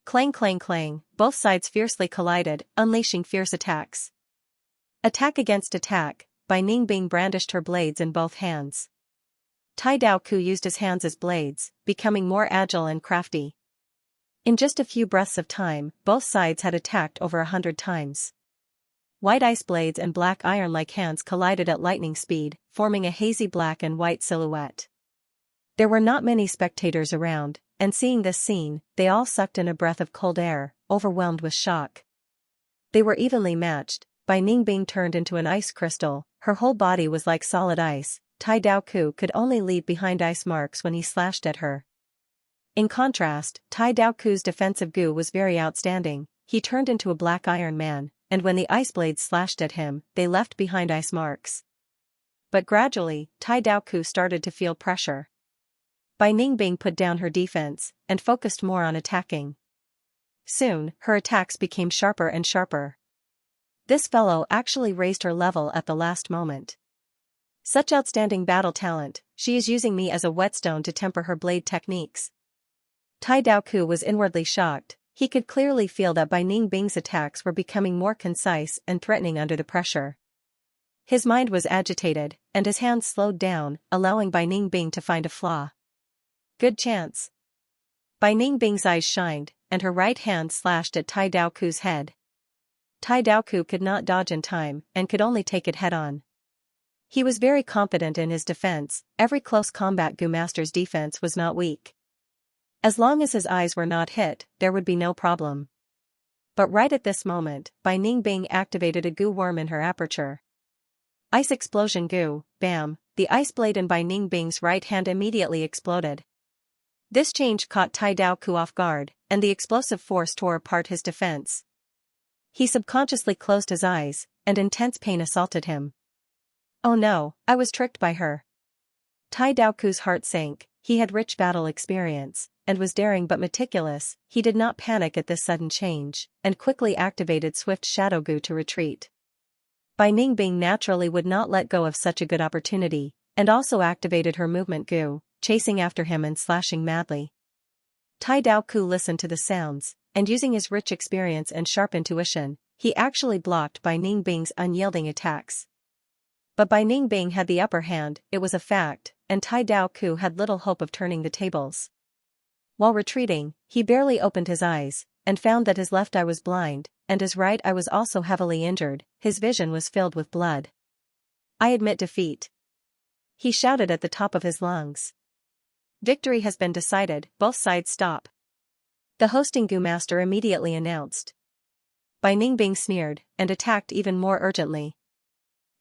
Clang clang clang, both sides fiercely collided, unleashing fierce attacks. Attack against attack, Bai Ningbing brandished her blades in both hands. Tai Dao Ku used his hands as blades, becoming more agile and crafty. In just a few breaths of time, both sides had attacked over 100 times. White ice blades and black iron-like hands collided at lightning speed, forming a hazy black and white silhouette. There were not many spectators around, and seeing this scene, they all sucked in a breath of cold air, overwhelmed with shock. They were evenly matched. Bai Ningbing turned into an ice crystal, her whole body was like solid ice. Tai Dao Ku could only leave behind ice marks when he slashed at her. In contrast, Tai Dao Ku's defensive goo was very outstanding. He turned into a black iron man, and when the ice blades slashed at him, they left behind ice marks. But gradually, Tai Dao Ku started to feel pressure. Bai Ningbing put down her defense, and focused more on attacking. Soon, her attacks became sharper and sharper. This fellow actually raised her level at the last moment. Such outstanding battle talent, she is using me as a whetstone to temper her blade techniques. Tai Dao Ku was inwardly shocked. He could clearly feel that Bai Ningbing's attacks were becoming more concise and threatening under the pressure. His mind was agitated, and his hands slowed down, allowing Bai Ningbing to find a flaw. Good chance. Bai Ningbing's eyes shined, and her right hand slashed at Tai Dao Ku's head. Tai Dao Ku could not dodge in time, and could only take it head-on. He was very confident in his defense. Every close combat goo master's defense was not weak. As long as his eyes were not hit, there would be no problem. But right at this moment, Bai Ningbing activated a goo worm in her aperture. Ice explosion goo, bam, the ice blade in Bai Ningbing's right hand immediately exploded. This change caught Tai Daoku off guard, and the explosive force tore apart his defense. He subconsciously closed his eyes, and intense pain assaulted him. Oh no, I was tricked by her. Tai Daoku's heart sank. He had rich battle experience, and was daring but meticulous. He did not panic at this sudden change, and quickly activated Swift Shadow Gu to retreat. Bai Ningbing naturally would not let go of such a good opportunity, and also activated her movement Gu, chasing after him and slashing madly. Tai Daoku listened to the sounds, and using his rich experience and sharp intuition, he actually blocked Bai Ningbing's unyielding attacks. But Bai Ningbing had the upper hand, it was a fact, and Tai Daoku had little hope of turning the tables. While retreating, he barely opened his eyes, and found that his left eye was blind, and his right eye was also heavily injured. His vision was filled with blood. I admit defeat. He shouted at the top of his lungs. Victory has been decided, both sides stop. The hosting Gu master immediately announced. Bai Ningbing sneered, and attacked even more urgently.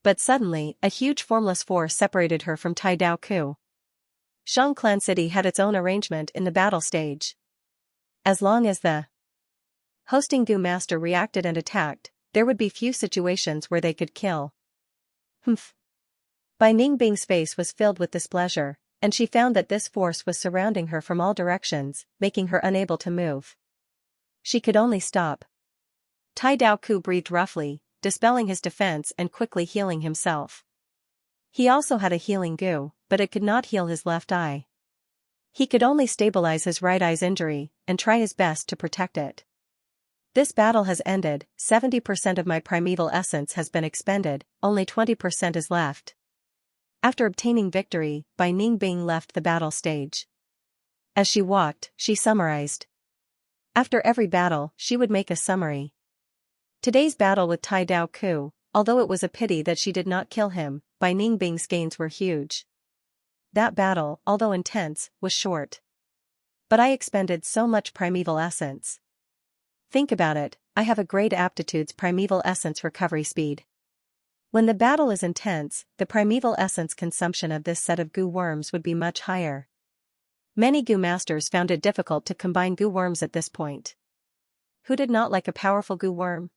But suddenly, a huge formless force separated her from Tai Daoku. Shang Clan City had its own arrangement in the battle stage. As long as the hosting Gu master reacted and attacked, there would be few situations where they could kill. Humph. Bai Ningbing's face was filled with displeasure, and she found that this force was surrounding her from all directions, making her unable to move. She could only stop. Tai Daoku breathed roughly, dispelling his defense and quickly healing himself. He also had a healing Gu, but it could not heal his left eye. He could only stabilize his right eye's injury, and try his best to protect it. This battle has ended, 70% of my primeval essence has been expended, only 20% is left. After obtaining victory, Bai Ningbing left the battle stage. As she walked, she summarized. After every battle, she would make a summary. Today's battle with Tai Daoku, although it was a pity that she did not kill him, Bai Ningbing's gains were huge. That battle, although intense, was short. But I expended so much primeval essence. Think about it, I have a great aptitude's primeval essence recovery speed. When the battle is intense, the primeval essence consumption of this set of Gu worms would be much higher. Many Gu masters found it difficult to combine Gu worms at this point. Who did not like a powerful Gu worm?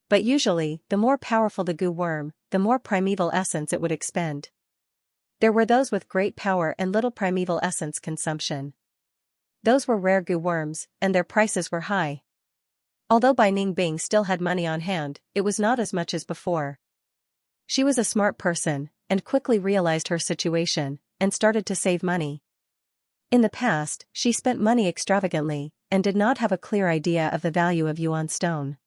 But usually, the more powerful the Gu worm, the more primeval essence it would expend. There were those with great power and little primeval essence consumption. Those were rare Gu worms, and their prices were high. Although Bai Ningbing still had money on hand, it was not as much as before. She was a smart person, and quickly realized her situation, and started to save money. In the past, she spent money extravagantly, and did not have a clear idea of the value of yuan stone.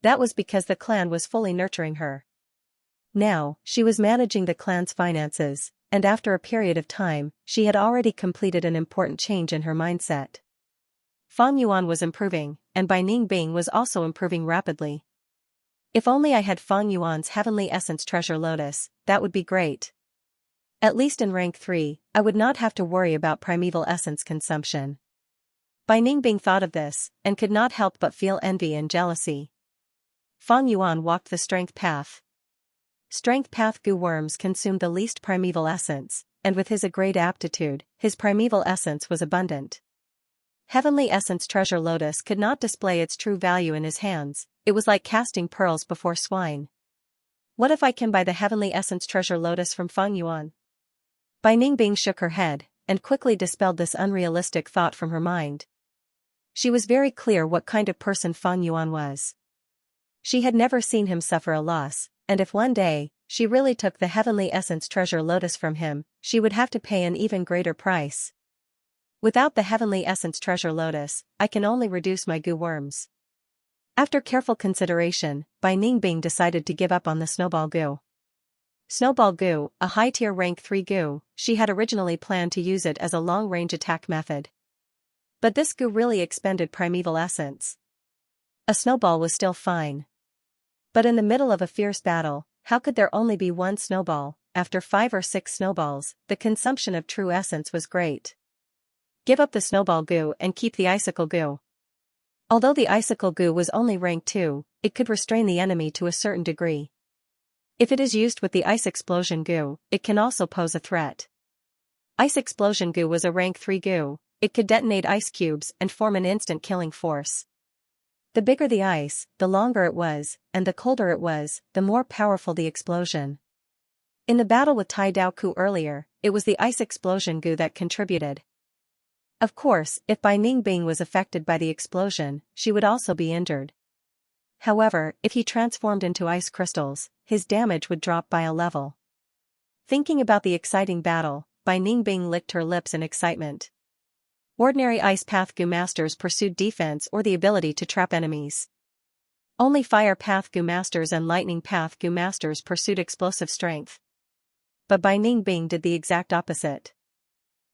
That was because the clan was fully nurturing her. Now, she was managing the clan's finances, and after a period of time, she had already completed an important change in her mindset. Fang Yuan was improving, and Bai Ningbing was also improving rapidly. If only I had Fang Yuan's Heavenly Essence Treasure Lotus, that would be great. At least in rank 3, I would not have to worry about primeval essence consumption. Bai Ningbing thought of this, and could not help but feel envy and jealousy. Fang Yuan walked the strength path. Strength path Gu worms consumed the least primeval essence, and with his great aptitude, his primeval essence was abundant. Heavenly Essence Treasure Lotus could not display its true value in his hands, it was like casting pearls before swine. What if I can buy the Heavenly Essence Treasure Lotus from Fang Yuan? Bai Ningbing shook her head, and quickly dispelled this unrealistic thought from her mind. She was very clear what kind of person Fang Yuan was. She had never seen him suffer a loss, and if one day, she really took the Heavenly Essence Treasure Lotus from him, she would have to pay an even greater price. Without the Heavenly Essence Treasure Lotus, I can only reduce my Gu worms. After careful consideration, Bai Ningbing decided to give up on the Snowball Gu. Snowball Gu, a high-tier rank 3 Gu, she had originally planned to use it as a long-range attack method. But this Gu really expended primeval essence. A snowball was still fine. But in the middle of a fierce battle, how could there only be one snowball? After 5 or 6 snowballs, the consumption of true essence was great. Give up the Snowball Gu and keep the Icicle Gu. Although the Icicle Gu was only rank 2, it could restrain the enemy to a certain degree. If it is used with the Ice Explosion Gu, it can also pose a threat. Ice Explosion Gu was a rank 3 Gu, it could detonate ice cubes and form an instant killing force. The bigger the ice, the longer it was, and the colder it was, the more powerful the explosion. In the battle with Tai Daoku earlier, it was the ice explosion goo that contributed. Of course, if Bai Ningbing was affected by the explosion, she would also be injured. However, if he transformed into ice crystals, his damage would drop by a level. Thinking about the exciting battle, Bai Ningbing licked her lips in excitement. Ordinary ice path goo masters pursued defense or the ability to trap enemies. Only fire path goo masters and lightning path goo masters pursued explosive strength. But Bai Ningbing did the exact opposite.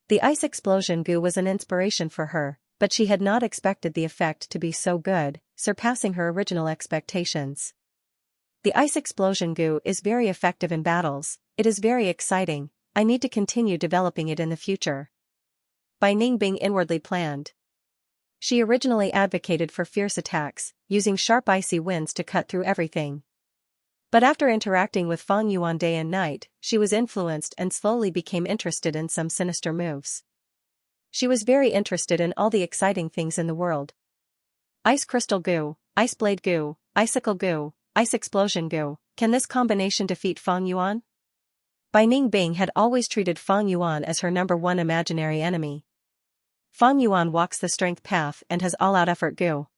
The ice explosion goo was an inspiration for her, but she had not expected the effect to be so good, surpassing her original expectations. The ice explosion goo is very effective in battles, it is very exciting, I need to continue developing it in the future. Bai Ningbing inwardly planned. She originally advocated for fierce attacks, using sharp icy winds to cut through everything. But after interacting with Fang Yuan day and night, she was influenced and slowly became interested in some sinister moves. She was very interested in all the exciting things in the world. Ice crystal goo, ice blade goo, icicle goo, ice explosion goo, can this combination defeat Fang Yuan? Bai Ningbing had always treated Fang Yuan as her #1 imaginary enemy. Fang Yuan walks the strength path and has all-out effort goo.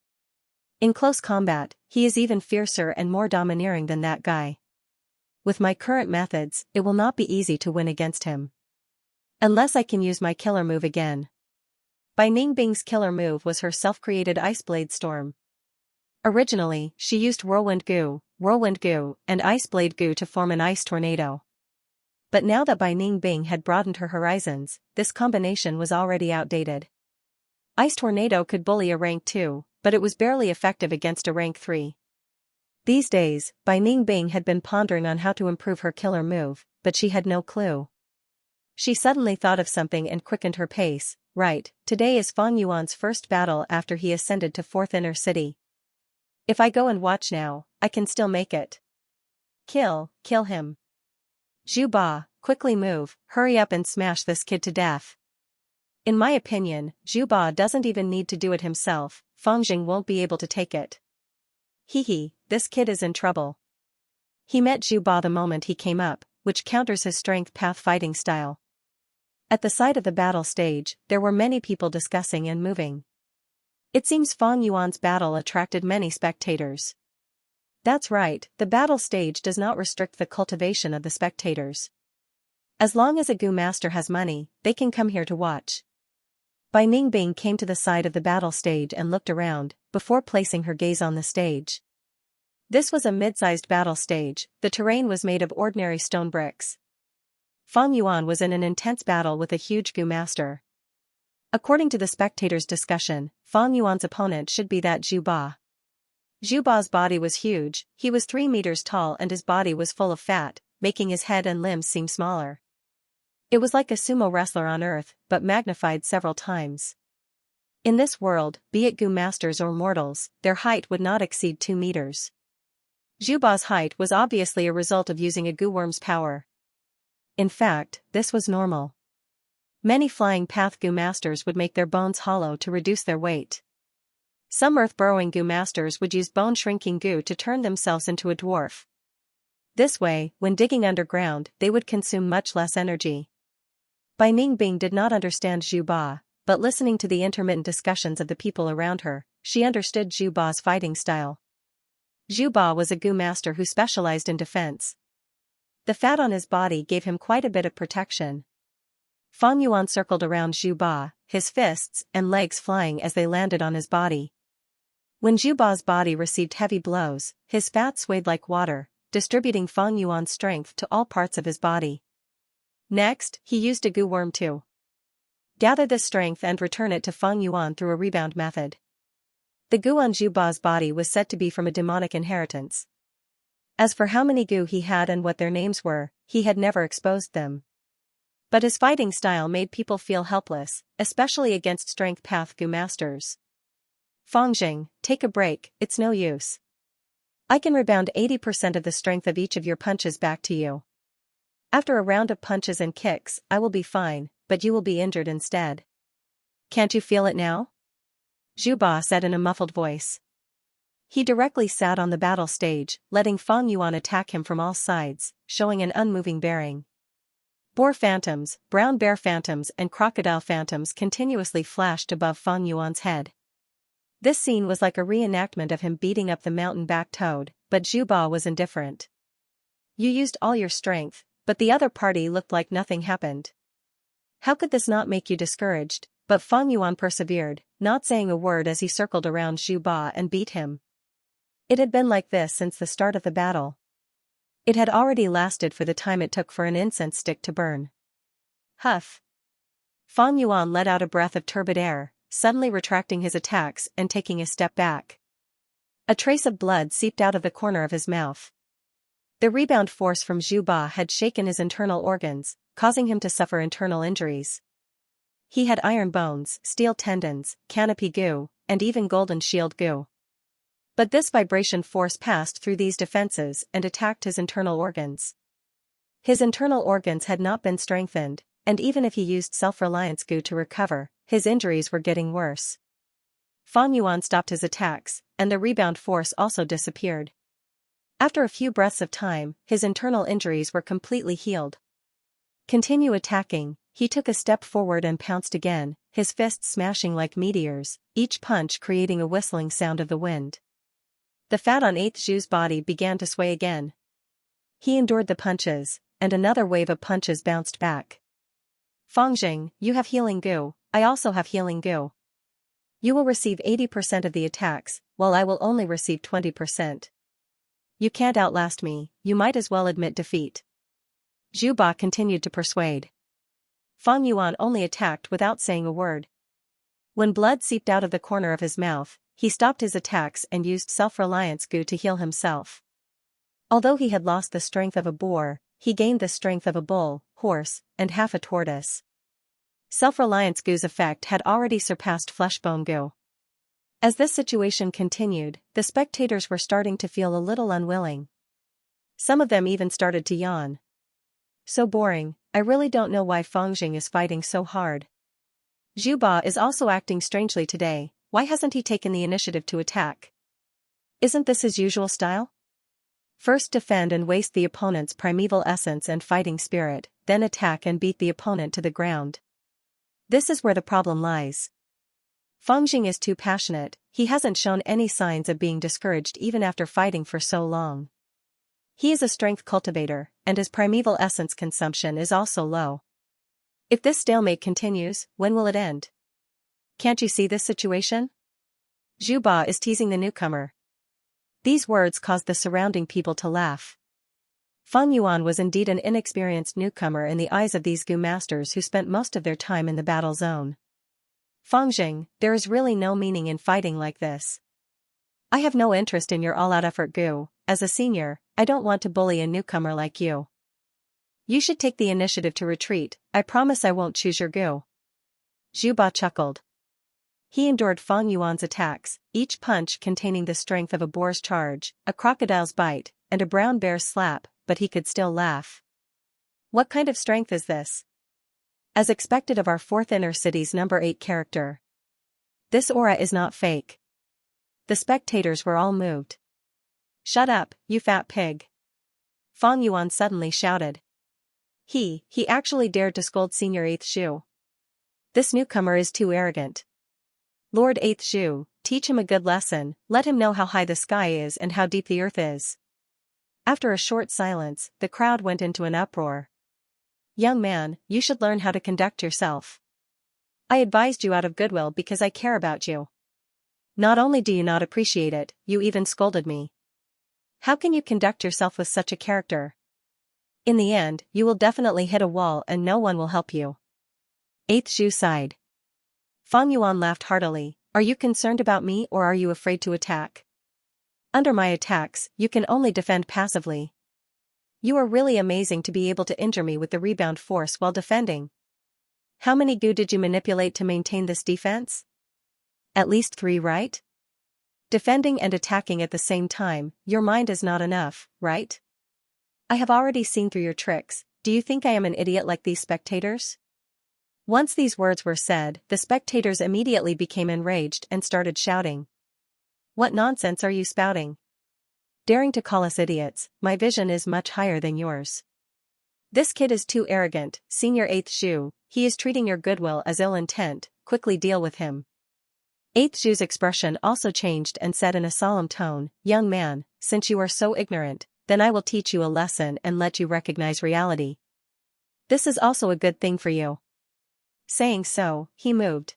In close combat, he is even fiercer and more domineering than that guy. With my current methods, it will not be easy to win against him. Unless I can use my killer move again. Bai Ningbing's killer move was her self-created Ice Blade Storm. Originally, she used Whirlwind Goo, and Ice Blade Goo to form an ice tornado. But now that Bai Ningbing had broadened her horizons, this combination was already outdated. Ice Tornado could bully a rank 2, but it was barely effective against a rank 3. These days, Bai Ningbing had been pondering on how to improve her killer move, but she had no clue. She suddenly thought of something and quickened her pace. Right, today is Fang Yuan's first battle after he ascended to 4th Inner City. If I go and watch now, I can still make it. Kill him. Zhu Ba, quickly move, hurry up and smash this kid to death. In my opinion, Zhu Ba doesn't even need to do it himself, Fang Jing won't be able to take it. This kid is in trouble. He met Zhu Ba the moment he came up, which counters his strength path fighting style. At the side of the battle stage, there were many people discussing and moving. It seems Fang Yuan's battle attracted many spectators. That's right, the battle stage does not restrict the cultivation of the spectators. As long as a goo master has money, they can come here to watch. Bai Ningbing came to the side of the battle stage and looked around, before placing her gaze on the stage. This was a mid-sized battle stage, the terrain was made of ordinary stone bricks. Fang Yuan was in an intense battle with a huge goo master. According to the spectators' discussion, Fang Yuan's opponent should be that Zhu Ba. Zhu Ba's body was huge, he was 3 meters tall and his body was full of fat, making his head and limbs seem smaller. It was like a sumo wrestler on Earth, but magnified several times. In this world, be it goo masters or mortals, their height would not exceed 2 meters. Zhu Ba's height was obviously a result of using a goo worm's power. In fact, this was normal. Many flying path goo masters would make their bones hollow to reduce their weight. Some earth-burrowing goo masters would use bone-shrinking goo to turn themselves into a dwarf. This way, when digging underground, they would consume much less energy. Bai Ningbing did not understand Zhu Ba, but listening to the intermittent discussions of the people around her, she understood Zhu Ba's fighting style. Zhu Ba was a goo master who specialized in defense. The fat on his body gave him quite a bit of protection. Fang Yuan circled around Zhu Ba, his fists and legs flying as they landed on his body. When Zhu Ba's body received heavy blows, his fat swayed like water, distributing Fang Yuan's strength to all parts of his body. Next, he used a goo worm to gather this strength and return it to Fang Yuan through a rebound method. The goo on Zhu Ba's body was said to be from a demonic inheritance. As for how many goo he had and what their names were, he had never exposed them. But his fighting style made people feel helpless, especially against strength path goo masters. Fang Jing, take a break, it's no use. I can rebound 80% of the strength of each of your punches back to you. After a round of punches and kicks, I will be fine, but you will be injured instead. Can't you feel it now? Zhu Ba said in a muffled voice. He directly sat on the battle stage, letting Fang Yuan attack him from all sides, showing an unmoving bearing. Boar phantoms, brown bear phantoms and crocodile phantoms continuously flashed above Fang Yuan's head. This scene was like a reenactment of him beating up the mountain-back toad, but Zhu Ba was indifferent. You used all your strength, but the other party looked like nothing happened. How could this not make you discouraged? But Fang Yuan persevered, not saying a word as he circled around Zhu Ba and beat him. It had been like this since the start of the battle. It had already lasted for the time it took for an incense stick to burn. Huff. Fang Yuan let out a breath of turbid air, suddenly retracting his attacks and taking a step back. A trace of blood seeped out of the corner of his mouth. The rebound force from Zhu Ba had shaken his internal organs, causing him to suffer internal injuries. He had iron bones, steel tendons, canopy goo, and even golden shield goo. But this vibration force passed through these defenses and attacked his internal organs. His internal organs had not been strengthened, and even if he used self-reliance goo to recover, his injuries were getting worse. Fang Yuan stopped his attacks, and the rebound force also disappeared. After a few breaths of time, his internal injuries were completely healed. Continue attacking. He took a step forward and pounced again, his fists smashing like meteors, each punch creating a whistling sound of the wind. The fat on 8th Zhu's body began to sway again. He endured the punches, and another wave of punches bounced back. Fangjing, you have healing goo, I also have healing goo. You will receive 80% of the attacks, while I will only receive 20%. You can't outlast me, you might as well admit defeat. Zhu Ba continued to persuade. Fang Yuan only attacked without saying a word. When blood seeped out of the corner of his mouth, he stopped his attacks and used self-reliance goo to heal himself. Although he had lost the strength of a boar, he gained the strength of a bull, horse, and half a tortoise. Self-reliance goo's effect had already surpassed fleshbone goo. As this situation continued, the spectators were starting to feel a little unwilling. Some of them even started to yawn. So boring, I really don't know why Fangjing is fighting so hard. Zhu Ba is also acting strangely today, why hasn't he taken the initiative to attack? Isn't this his usual style? First defend and waste the opponent's primeval essence and fighting spirit, then attack and beat the opponent to the ground. This is where the problem lies. Fangjing is too passionate, he hasn't shown any signs of being discouraged even after fighting for so long. He is a strength cultivator, and his primeval essence consumption is also low. If this stalemate continues, when will it end? Can't you see this situation? Zhu Ba is teasing the newcomer. These words caused the surrounding people to laugh. Fang Yuan was indeed an inexperienced newcomer in the eyes of these goo masters who spent most of their time in the battle zone. Fangjing, there is really no meaning in fighting like this. I have no interest in your all-out effort goo, as a senior, I don't want to bully a newcomer like you. You should take the initiative to retreat, I promise I won't choose your goo. Zhu Ba chuckled. He endured Fang Yuan's attacks, each punch containing the strength of a boar's charge, a crocodile's bite, and a brown bear's slap, but he could still laugh. What kind of strength is this? As expected of our 4th Inner City's number 8 character. This aura is not fake. The spectators were all moved. Shut up, you fat pig. Fang Yuan suddenly shouted. He actually dared to scold Senior 8th Zhu. This newcomer is too arrogant. Lord 8th Zhu, teach him a good lesson, let him know how high the sky is and how deep the earth is. After a short silence, the crowd went into an uproar. Young man, you should learn how to conduct yourself. I advised you out of goodwill because I care about you. Not only do you not appreciate it, you even scolded me. How can you conduct yourself with such a character? In the end, you will definitely hit a wall and no one will help you. 8th Zhu sighed. Fang Yuan laughed heartily. Are you concerned about me or are you afraid to attack? Under my attacks, you can only defend passively. You are really amazing to be able to injure me with the rebound force while defending. How many goo did you manipulate to maintain this defense? At least 3, right? Defending and attacking at the same time, your mind is not enough, right? I have already seen through your tricks, do you think I am an idiot like these spectators? Once these words were said, the spectators immediately became enraged and started shouting. What nonsense are you spouting? Daring to call us idiots, my vision is much higher than yours. This kid is too arrogant, Senior 8th Zhu, he is treating your goodwill as ill intent, quickly deal with him. 8th Zhu's expression also changed and said in a solemn tone, young man, since you are so ignorant, then I will teach you a lesson and let you recognize reality. This is also a good thing for you. Saying so, he moved.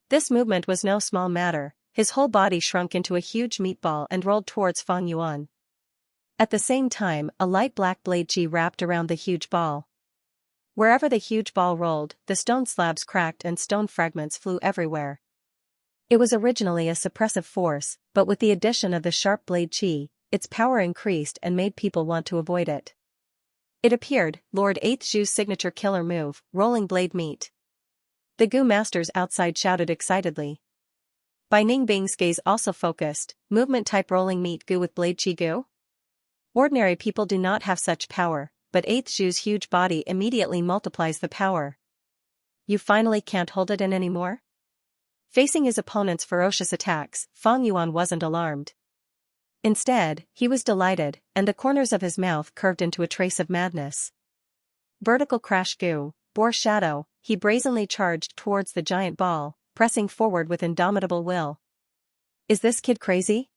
This movement was no small matter, his whole body shrunk into a huge meatball and rolled towards Fang Yuan. At the same time, a light black blade chi wrapped around the huge ball. Wherever the huge ball rolled, the stone slabs cracked and stone fragments flew everywhere. It was originally a suppressive force, but with the addition of the sharp blade chi, its power increased and made people want to avoid it. It appeared, Lord 8th Zhu's signature killer move, rolling blade meat. The Gu masters outside shouted excitedly. Bai Ningbing's gaze also focused, movement type rolling meat Gu with blade chi Gu? Ordinary people do not have such power, but 8th Zhu's huge body immediately multiplies the power. You finally can't hold it in anymore? Facing his opponent's ferocious attacks, Fang Yuan wasn't alarmed. Instead, he was delighted, and the corners of his mouth curved into a trace of madness. Vertical crash Gu, boar shadow, he brazenly charged towards the giant ball, pressing forward with indomitable will. Is this kid crazy?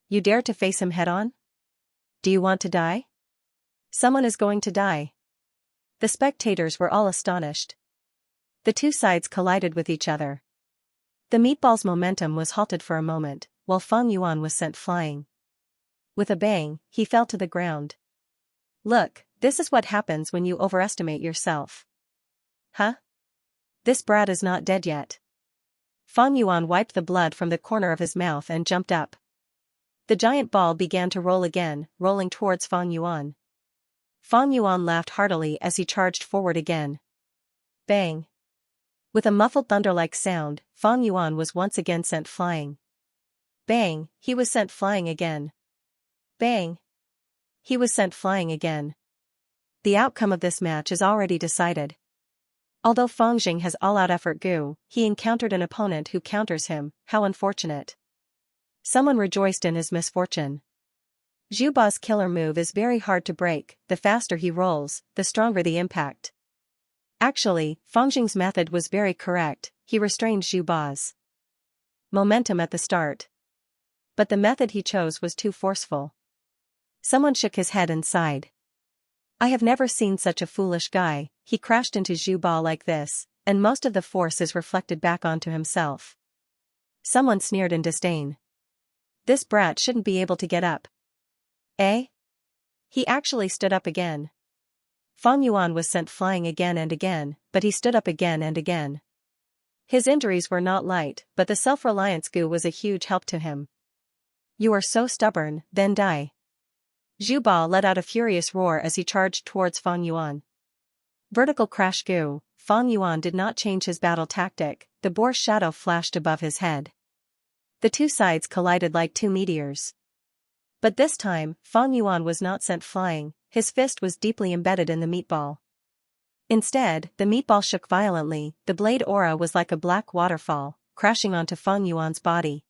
You dare to face him head-on? Do you want to die? Someone is going to die. The spectators were all astonished. The two sides collided with each other. The meatball's momentum was halted for a moment, while Fang Yuan was sent flying. With a bang, he fell to the ground. Look, this is what happens when you overestimate yourself. Huh? This brat is not dead yet. Fang Yuan wiped the blood from the corner of his mouth and jumped up. The giant ball began to roll again, rolling towards Fang Yuan. Fang Yuan laughed heartily as he charged forward again. Bang! With a muffled thunder-like sound, Fang Yuan was once again sent flying. Bang! He was sent flying again. Bang! He was sent flying again. The outcome of this match is already decided. Although Fang Jing has all-out effort Gu, he encountered an opponent who counters him, how unfortunate. Someone rejoiced in his misfortune. Zhu Ba's killer move is very hard to break, the faster he rolls, the stronger the impact. Actually, Fang Jing's method was very correct, he restrained Zhu Ba's momentum at the start. But the method he chose was too forceful. Someone shook his head and sighed. I have never seen such a foolish guy, he crashed into Zhu Ba like this, and most of the force is reflected back onto himself. Someone sneered in disdain. This brat shouldn't be able to get up. Eh? He actually stood up again. Fang Yuan was sent flying again and again, but he stood up again and again. His injuries were not light, but the self-reliance Gu was a huge help to him. You are so stubborn, then die. Zhu Ba let out a furious roar as he charged towards Fang Yuan. Vertical crash Gu, Fang Yuan did not change his battle tactic, the boar shadow flashed above his head. The two sides collided like two meteors. But this time, Fang Yuan was not sent flying, his fist was deeply embedded in the meatball. Instead, the meatball shook violently, the blade aura was like a black waterfall, crashing onto Fang Yuan's body.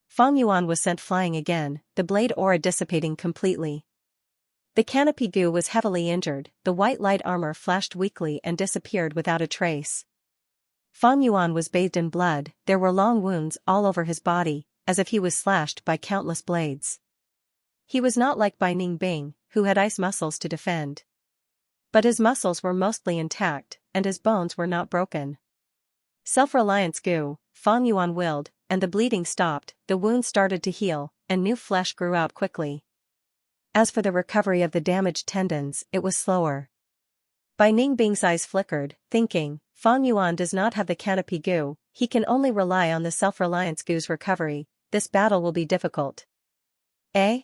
Fang Yuan was sent flying again, the blade aura dissipating completely. The canopy Gu was heavily injured, the white light armor flashed weakly and disappeared without a trace. Fang Yuan was bathed in blood, there were long wounds all over his body, as if he was slashed by countless blades. He was not like Bai Ningbing, who had ice muscles to defend. But his muscles were mostly intact, and his bones were not broken. Self-reliance Gu, Fang Yuan willed, and the bleeding stopped, the wound started to heal, and new flesh grew out quickly. As for the recovery of the damaged tendons, it was slower. Bai Ningbing's eyes flickered, thinking, Fang Yuan does not have the canopy Gu, he can only rely on the self-reliance Gu's recovery, this battle will be difficult. Eh?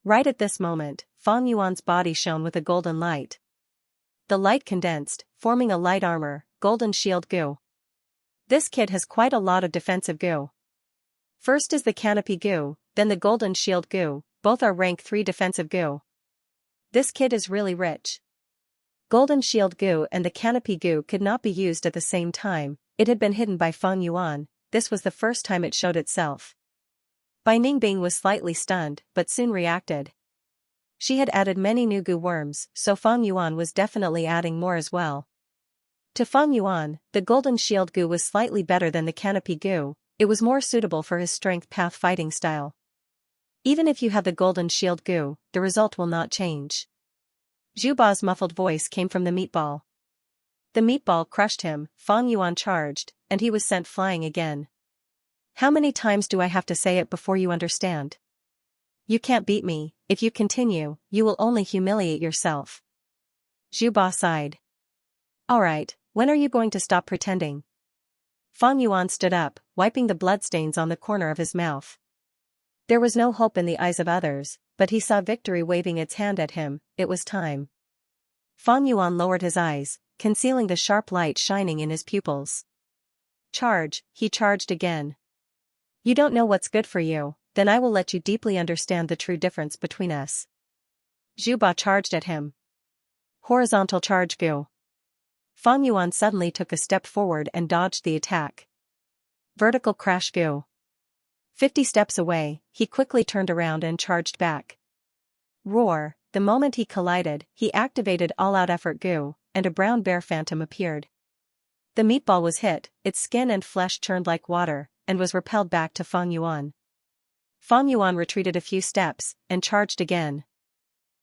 Right at this moment, Fang Yuan's body shone with a golden light. The light condensed, forming a light armor, golden shield Gu. This kid has quite a lot of defensive Gu. First is the canopy Gu, then the golden shield Gu, both are rank 3 defensive Gu. This kid is really rich. Golden Shield Gu and the Canopy Gu could not be used at the same time. It had been hidden by Feng Yuan. This was the first time it showed itself. Bai Ningbing was slightly stunned, but soon reacted. She had added many new Gu worms, so Feng Yuan was definitely adding more as well. To Feng Yuan, the Golden Shield Gu was slightly better than the Canopy Gu. It was more suitable for his strength path fighting style. Even if you have the Golden Shield Gu, the result will not change. Zhu Ba's muffled voice came from the meatball. The meatball crushed him. Feng Yuan charged, and he was sent flying again. How many times do I have to say it before you understand? You can't beat me. If you continue, you will only humiliate yourself. Zhu Ba sighed. Alright, when are you going to stop pretending? Feng Yuan stood up, wiping the bloodstains on the corner of his mouth. There was no hope in the eyes of others, but he saw victory waving its hand at him. It was time. Feng Yuan lowered his eyes, concealing the sharp light shining in his pupils. Charge, he charged again. You don't know what's good for you, then I will let you deeply understand the true difference between us. Zhu Ba charged at him. Horizontal charge Gu. Feng Yuan suddenly took a step forward and dodged the attack. Vertical crash Gu. 50 steps away, he quickly turned around and charged back. Roar, the moment he collided, he activated all-out effort Gu, and a brown bear phantom appeared. The meatball was hit, its skin and flesh churned like water, and was repelled back to Feng Yuan. Feng Yuan retreated a few steps, and charged again.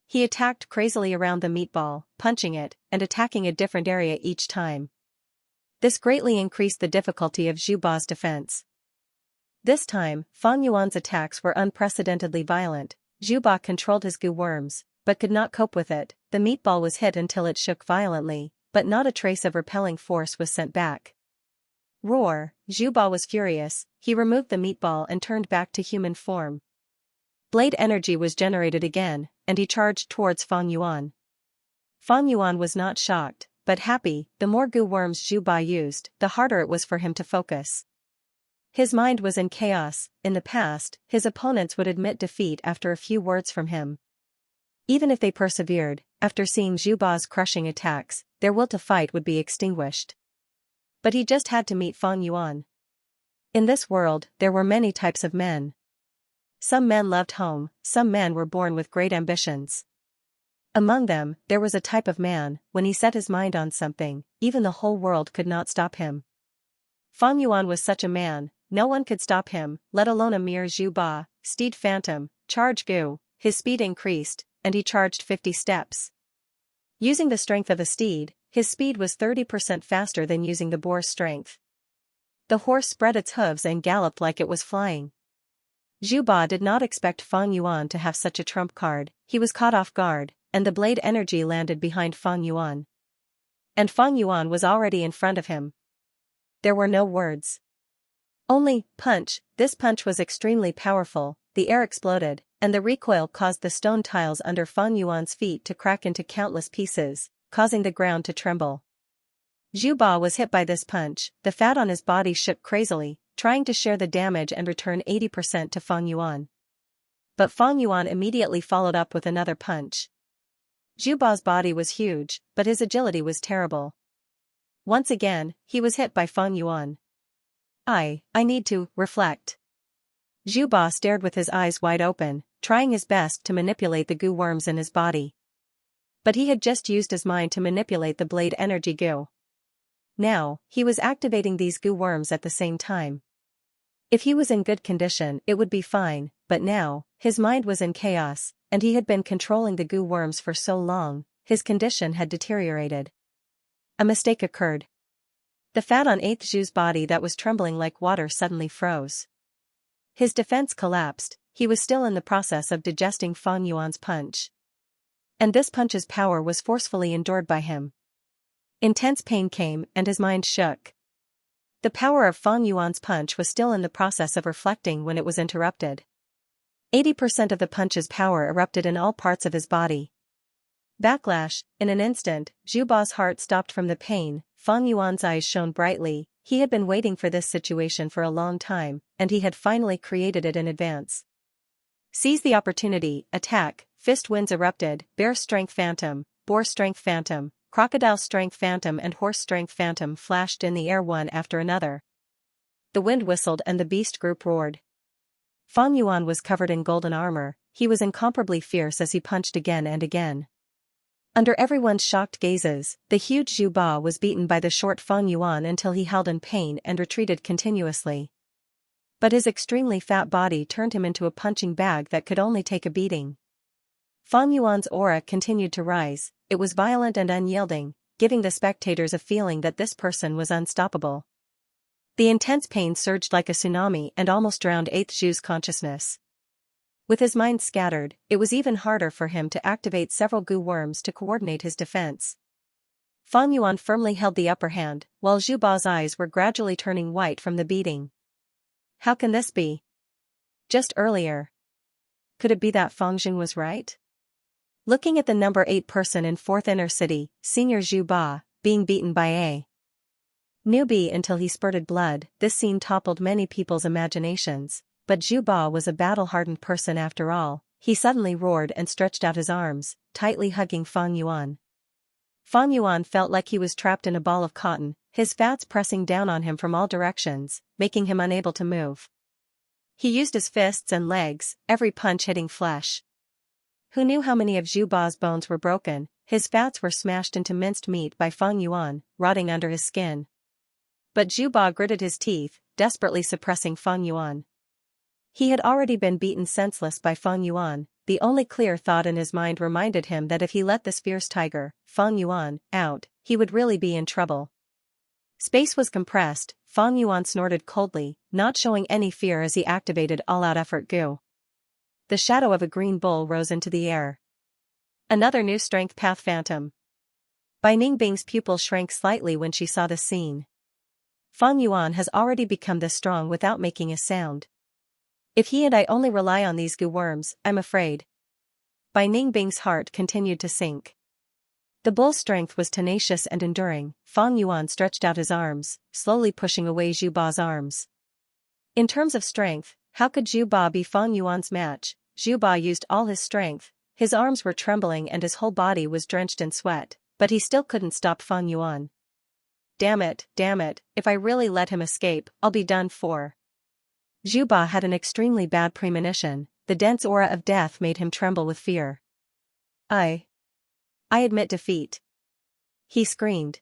He attacked crazily around the meatball, punching it, and attacking a different area each time. This greatly increased the difficulty of Zhu Ba's defense. This time, Feng Yuan's attacks were unprecedentedly violent. Zhu Ba controlled his Gu worms, but could not cope with it. The meatball was hit until it shook violently, but not a trace of repelling force was sent back. Roar, Zhu Ba was furious. He removed the meatball and turned back to human form. Blade energy was generated again, and he charged towards Feng Yuan. Feng Yuan was not shocked, but happy. The more Gu worms Zhu Ba used, the harder it was for him to focus. His mind was in chaos. In the past, his opponents would admit defeat after a few words from him. Even if they persevered, after seeing Zhu Ba's crushing attacks, their will to fight would be extinguished. But he just had to meet Feng Yuan. In this world, there were many types of men. Some men loved home, some men were born with great ambitions. Among them, there was a type of man, when he set his mind on something, even the whole world could not stop him. Feng Yuan was such a man, no one could stop him, let alone a mere Zhu Ba. Steed Phantom, charge Gu, his speed increased, and he charged 50 steps. Using the strength of a steed, his speed was 30% faster than using the boar's strength. The horse spread its hooves and galloped like it was flying. Zhu Ba did not expect Feng Yuan to have such a trump card. He was caught off guard, and the blade energy landed behind Feng Yuan. And Feng Yuan was already in front of him. There were no words. Only, punch. This punch was extremely powerful. The air exploded, and the recoil caused the stone tiles under Feng Yuan's feet to crack into countless pieces, causing the ground to tremble. Zhu Ba was hit by this punch. The fat on his body shook crazily, trying to share the damage and return 80% to Feng Yuan. But Feng Yuan immediately followed up with another punch. Zhu Ba's body was huge, but his agility was terrible. Once again, he was hit by Feng Yuan. I need to reflect. Zhu Ba stared with his eyes wide open, trying his best to manipulate the Gu worms in his body. But he had just used his mind to manipulate the blade energy Gu. Now, he was activating these Gu worms at the same time. If he was in good condition, it would be fine, but now, his mind was in chaos, and he had been controlling the Gu worms for so long, his condition had deteriorated. A mistake occurred. The fat on 8th Zhu's body that was trembling like water suddenly froze. His defense collapsed. He was still in the process of digesting Feng Yuan's punch. And this punch's power was forcefully endured by him. Intense pain came, and his mind shook. The power of Feng Yuan's punch was still in the process of reflecting when it was interrupted. 80% of the punch's power erupted in all parts of his body. Backlash. In an instant, Zhu Ba's heart stopped from the pain. Feng Yuan's eyes shone brightly. He had been waiting for this situation for a long time, and he had finally created it in advance. Seize the opportunity, attack. Fist winds erupted. Bear strength phantom, boar strength phantom, Crocodile Strength Phantom and Horse Strength Phantom flashed in the air one after another. The wind whistled and the beast group roared. Fang Yuan was covered in golden armor, he was incomparably fierce as he punched again and again. Under everyone's shocked gazes, the huge Zhu Ba was beaten by the short Fang Yuan until he held in pain and retreated continuously. But his extremely fat body turned him into a punching bag that could only take a beating. Fang Yuan's aura continued to rise, it was violent and unyielding, giving the spectators a feeling that this person was unstoppable. The intense pain surged like a tsunami and almost drowned 8th Zhu's consciousness. With his mind scattered, it was even harder for him to activate several goo worms to coordinate his defense. Fang Yuan firmly held the upper hand, while Zhu Ba's eyes were gradually turning white from the beating. How can this be? Just earlier. Could it be that Fang Jing was right? Looking at the number 8 person in 4th Inner City, Senior Zhu Ba, being beaten by a newbie until he spurted blood, this scene toppled many people's imaginations. But Zhu Ba was a battle-hardened person after all. He suddenly roared and stretched out his arms, tightly hugging Fang Yuan. Fang Yuan felt like he was trapped in a ball of cotton, his fats pressing down on him from all directions, making him unable to move. He used his fists and legs, every punch hitting flesh. Who knew how many of Zhu Ba's bones were broken? His fats were smashed into minced meat by Fang Yuan, rotting under his skin. But Zhu Ba gritted his teeth, desperately suppressing Fang Yuan. He had already been beaten senseless by Fang Yuan. The only clear thought in his mind reminded him that if he let this fierce tiger, Fang Yuan, out, he would really be in trouble. Space was compressed. Fang Yuan snorted coldly, not showing any fear as he activated all-out effort goo. The shadow of a green bull rose into the air. Another new strength path phantom. Bai Ningbing's pupil shrank slightly when she saw this scene. Fang Yuan has already become this strong without making a sound. If he and I only rely on these goo worms, I'm afraid. Bai Ningbing's heart continued to sink. The bull's strength was tenacious and enduring. Fang Yuan stretched out his arms, slowly pushing away Zhu Ba's arms. In terms of strength, how could Zhu Ba be Fang Yuan's match? Zhu Ba used all his strength, his arms were trembling and his whole body was drenched in sweat, but he still couldn't stop Fang Yuan. Damn it, if I really let him escape, I'll be done for. Zhu Ba had an extremely bad premonition, the dense aura of death made him tremble with fear. I admit defeat. He screamed.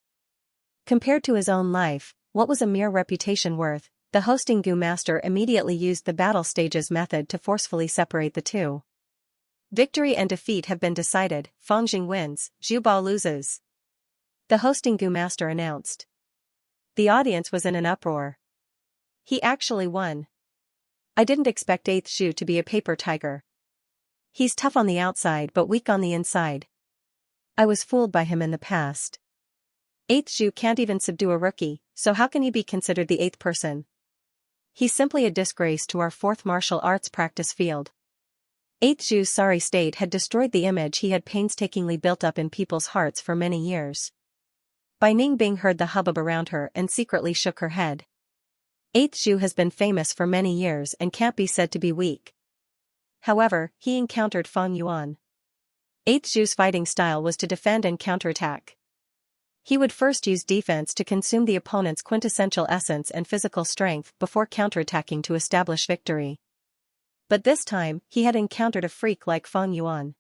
Compared to his own life, what was a mere reputation worth? The hosting goo master immediately used the battle stages method to forcefully separate the two. Victory and defeat have been decided, Fang Jing wins, Zhu Ba loses. The hosting goo master announced. The audience was in an uproar. He actually won. I didn't expect 8th Zhu to be a paper tiger. He's tough on the outside but weak on the inside. I was fooled by him in the past. 8th Zhu can't even subdue a rookie, so how can he be considered the 8th person? He's simply a disgrace to our 4th martial arts practice field. 8th Zhu's sorry state had destroyed the image he had painstakingly built up in people's hearts for many years. Bai Ningbing heard the hubbub around her and secretly shook her head. 8th Zhu has been famous for many years and can't be said to be weak. However, he encountered Fang Yuan. 8th Zhu's fighting style was to defend and counterattack. He would first use defense to consume the opponent's quintessential essence and physical strength before counterattacking to establish victory. But this time, he had encountered a freak like Fang Yuan.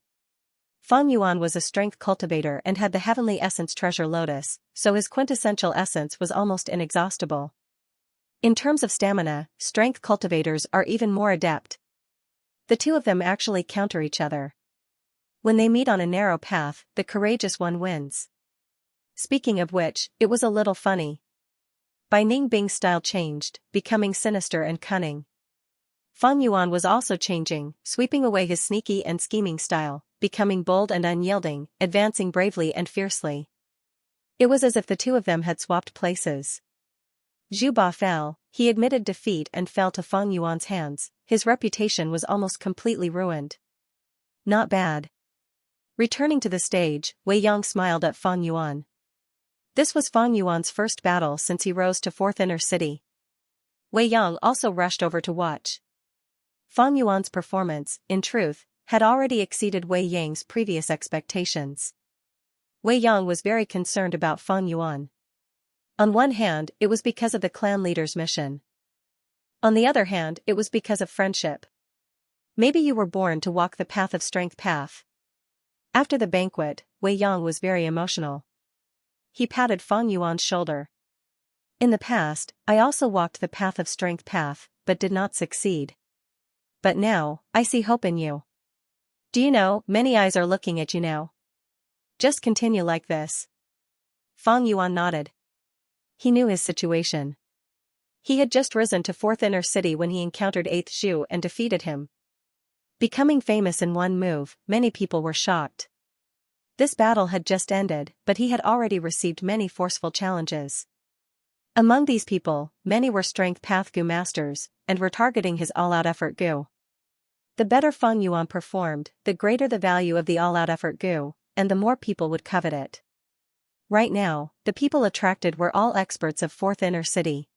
Fang Yuan was a strength cultivator and had the heavenly essence treasure lotus, so his quintessential essence was almost inexhaustible. In terms of stamina, strength cultivators are even more adept. The two of them actually counter each other. When they meet on a narrow path, the courageous one wins. Speaking of which, it was a little funny. Bai Ningbing's style changed, becoming sinister and cunning. Fang Yuan was also changing, sweeping away his sneaky and scheming style, becoming bold and unyielding, advancing bravely and fiercely. It was as if the two of them had swapped places. Zhu Ba fell, he admitted defeat and fell to Fang Yuan's hands, his reputation was almost completely ruined. Not bad. Returning to the stage, Wei Yang smiled at Fang Yuan. This was Fang Yuan's first battle since he rose to 4th Inner City. Wei Yang also rushed over to watch. Fang Yuan's performance, in truth, had already exceeded Wei Yang's previous expectations. Wei Yang was very concerned about Fang Yuan. On one hand, it was because of the clan leader's mission. On the other hand, it was because of friendship. Maybe you were born to walk the path of strength path. After the banquet, Wei Yang was very emotional. He patted Fang Yuan's shoulder. In the past, I also walked the path of strength path, but did not succeed. But now, I see hope in you. Do you know, many eyes are looking at you now. Just continue like this. Fang Yuan nodded. He knew his situation. He had just risen to 4th inner city when he encountered 8th Zhu and defeated him. Becoming famous in one move, many people were shocked. This battle had just ended, but he had already received many forceful challenges. Among these people, many were strength path Gu masters, and were targeting his all-out effort Gu. The better Fang Yuan performed, the greater the value of the all-out effort Gu, and the more people would covet it. Right now, the people attracted were all experts of 4th inner city.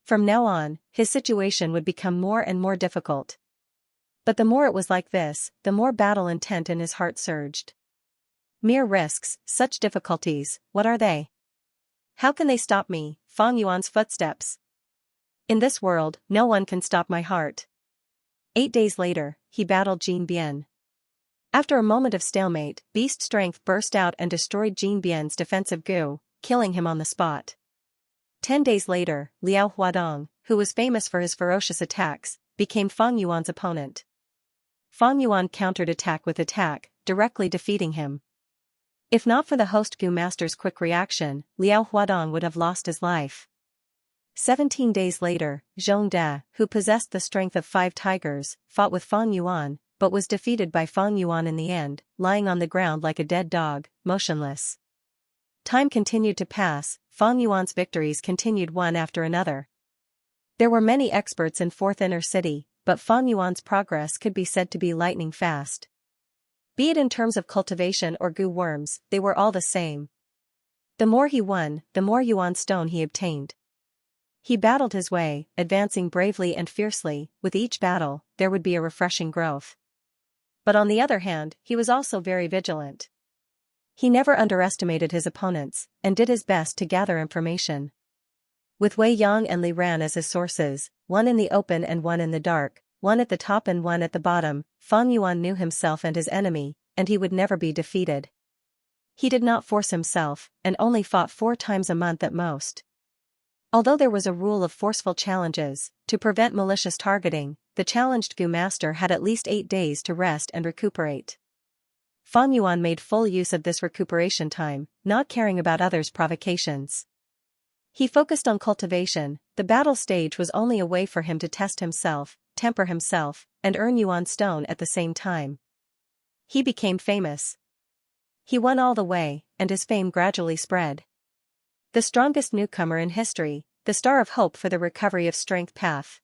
From now on, his situation would become more and more difficult. But the more it was like this, the more battle intent in his heart surged. Mere risks, such difficulties, what are they? How can they stop me, Fang Yuan's footsteps? In this world, no one can stop my heart. 8 days later, he battled Jin Bian. After a moment of stalemate, beast strength burst out and destroyed Jin Bian's defensive Gu, killing him on the spot. 10 days later, Liao Huadong, who was famous for his ferocious attacks, became Fang Yuan's opponent. Fang Yuan countered attack with attack, directly defeating him. If not for the host Gu master's quick reaction, Liao Huadong would have lost his life. 17 days later, Zhong Da, who possessed the strength of 5 tigers, fought with Fang Yuan, but was defeated by Fang Yuan in the end, lying on the ground like a dead dog, motionless. Time continued to pass, Fang Yuan's victories continued one after another. There were many experts in 4th inner city, but Fang Yuan's progress could be said to be lightning fast. Be it in terms of cultivation or Gu worms, they were all the same. The more he won, the more Yuan stone he obtained. He battled his way, advancing bravely and fiercely. With each battle, there would be a refreshing growth. But on the other hand, he was also very vigilant. He never underestimated his opponents, and did his best to gather information. With Wei Yang and Li Ran as his sources, one in the open and one in the dark, one at the top and one at the bottom, Fang Yuan knew himself and his enemy, and he would never be defeated. He did not force himself, and only fought 4 times a month at most. Although there was a rule of forceful challenges, to prevent malicious targeting, the challenged Gu master had at least 8 days to rest and recuperate. Fang Yuan made full use of this recuperation time, not caring about others' provocations. He focused on cultivation. The battle stage was only a way for him to test himself, temper himself, and earn Yuan stone at the same time. He became famous. He won all the way, and his fame gradually spread. The strongest newcomer in history, the star of hope for the recovery of strength path.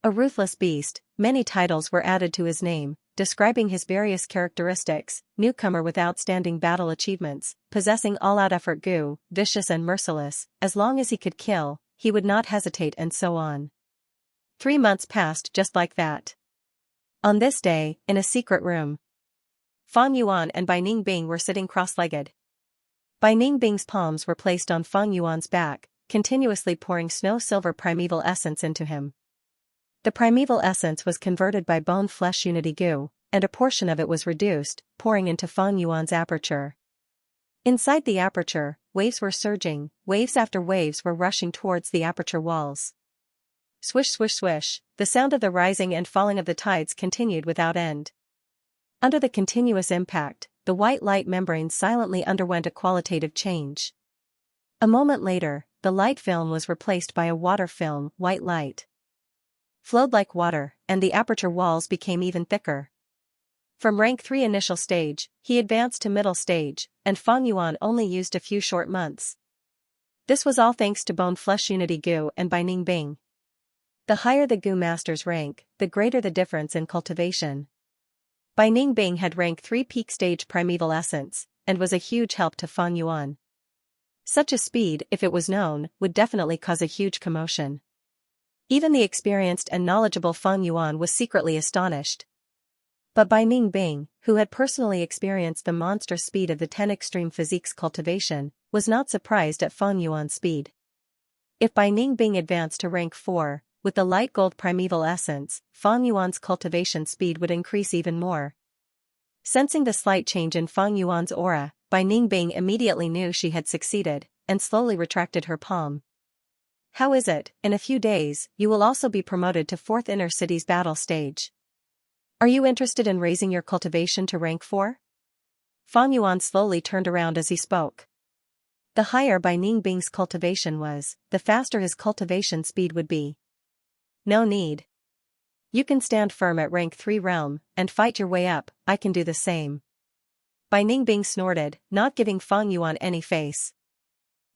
A ruthless beast, many titles were added to his name, describing his various characteristics: newcomer with outstanding battle achievements, possessing all-out effort Gu, vicious and merciless, as long as he could kill, he would not hesitate, and so on. 3 months passed just like that. On this day, in a secret room, Fang Yuan and Bai Ningbing were sitting cross-legged. Bai Ningbing's palms were placed on Fang Yuan's back, continuously pouring snow-silver primeval essence into him. The primeval essence was converted by bone-flesh unity Gu, and a portion of it was reduced, pouring into Fang Yuan's aperture. Inside the aperture, waves were surging, waves after waves were rushing towards the aperture walls. Swish swish swish, the sound of the rising and falling of the tides continued without end. Under the continuous impact, the white light membrane silently underwent a qualitative change. A moment later, the light film was replaced by a water film. White light flowed like water, and the aperture walls became even thicker. From rank 3 initial stage, he advanced to middle stage, and Fang Yuan only used a few short months. This was all thanks to bone-flesh unity Gu and Bai Ningbing. The higher the Gu master's rank, the greater the difference in cultivation. Bai Ningbing had rank 3 peak stage primeval essence, and was a huge help to Fang Yuan. Such a speed, if it was known, would definitely cause a huge commotion. Even the experienced and knowledgeable Fang Yuan was secretly astonished. But Bai Ningbing, who had personally experienced the monstrous speed of the 10 extreme physiques cultivation, was not surprised at Feng Yuan's speed. If Bai Ningbing advanced to rank 4, with the light gold primeval essence, Feng Yuan's cultivation speed would increase even more. Sensing the slight change in Feng Yuan's aura, Bai Ningbing immediately knew she had succeeded, and slowly retracted her palm. How is it, in a few days, you will also be promoted to 4th Inner City's battle stage? Are you interested in raising your cultivation to rank 4? Feng Yuan slowly turned around as he spoke. The higher Bai Ningbing's cultivation was, the faster his cultivation speed would be. No need. You can stand firm at rank 3 realm, and fight your way up, I can do the same. Bai Ningbing snorted, not giving Feng Yuan any face.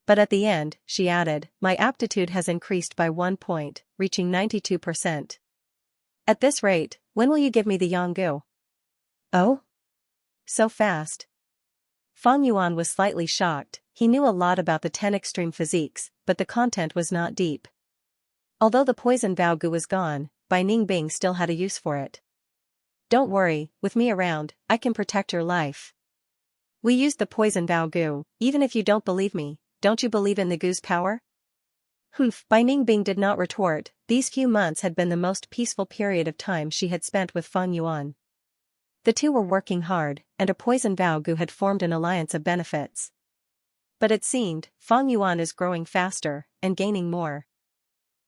But at the end, she added, my aptitude has increased by 1 point, reaching 92%. At this rate, when will you give me the Yanggu? Oh? So fast. Feng Yuan was slightly shocked. He knew a lot about the 10 extreme physiques, but the content was not deep. Although the poison Baogu was gone, Bai Ningbing still had a use for it. Don't worry, with me around, I can protect your life. We used the poison Baogu, even if you don't believe me, don't you believe in the Gu's power? Humph, Bai Ningbing did not retort. These few months had been the most peaceful period of time she had spent with Feng Yuan. The two were working hard, and a poison Baogu had formed an alliance of benefits. But it seemed, Feng Yuan is growing faster, and gaining more.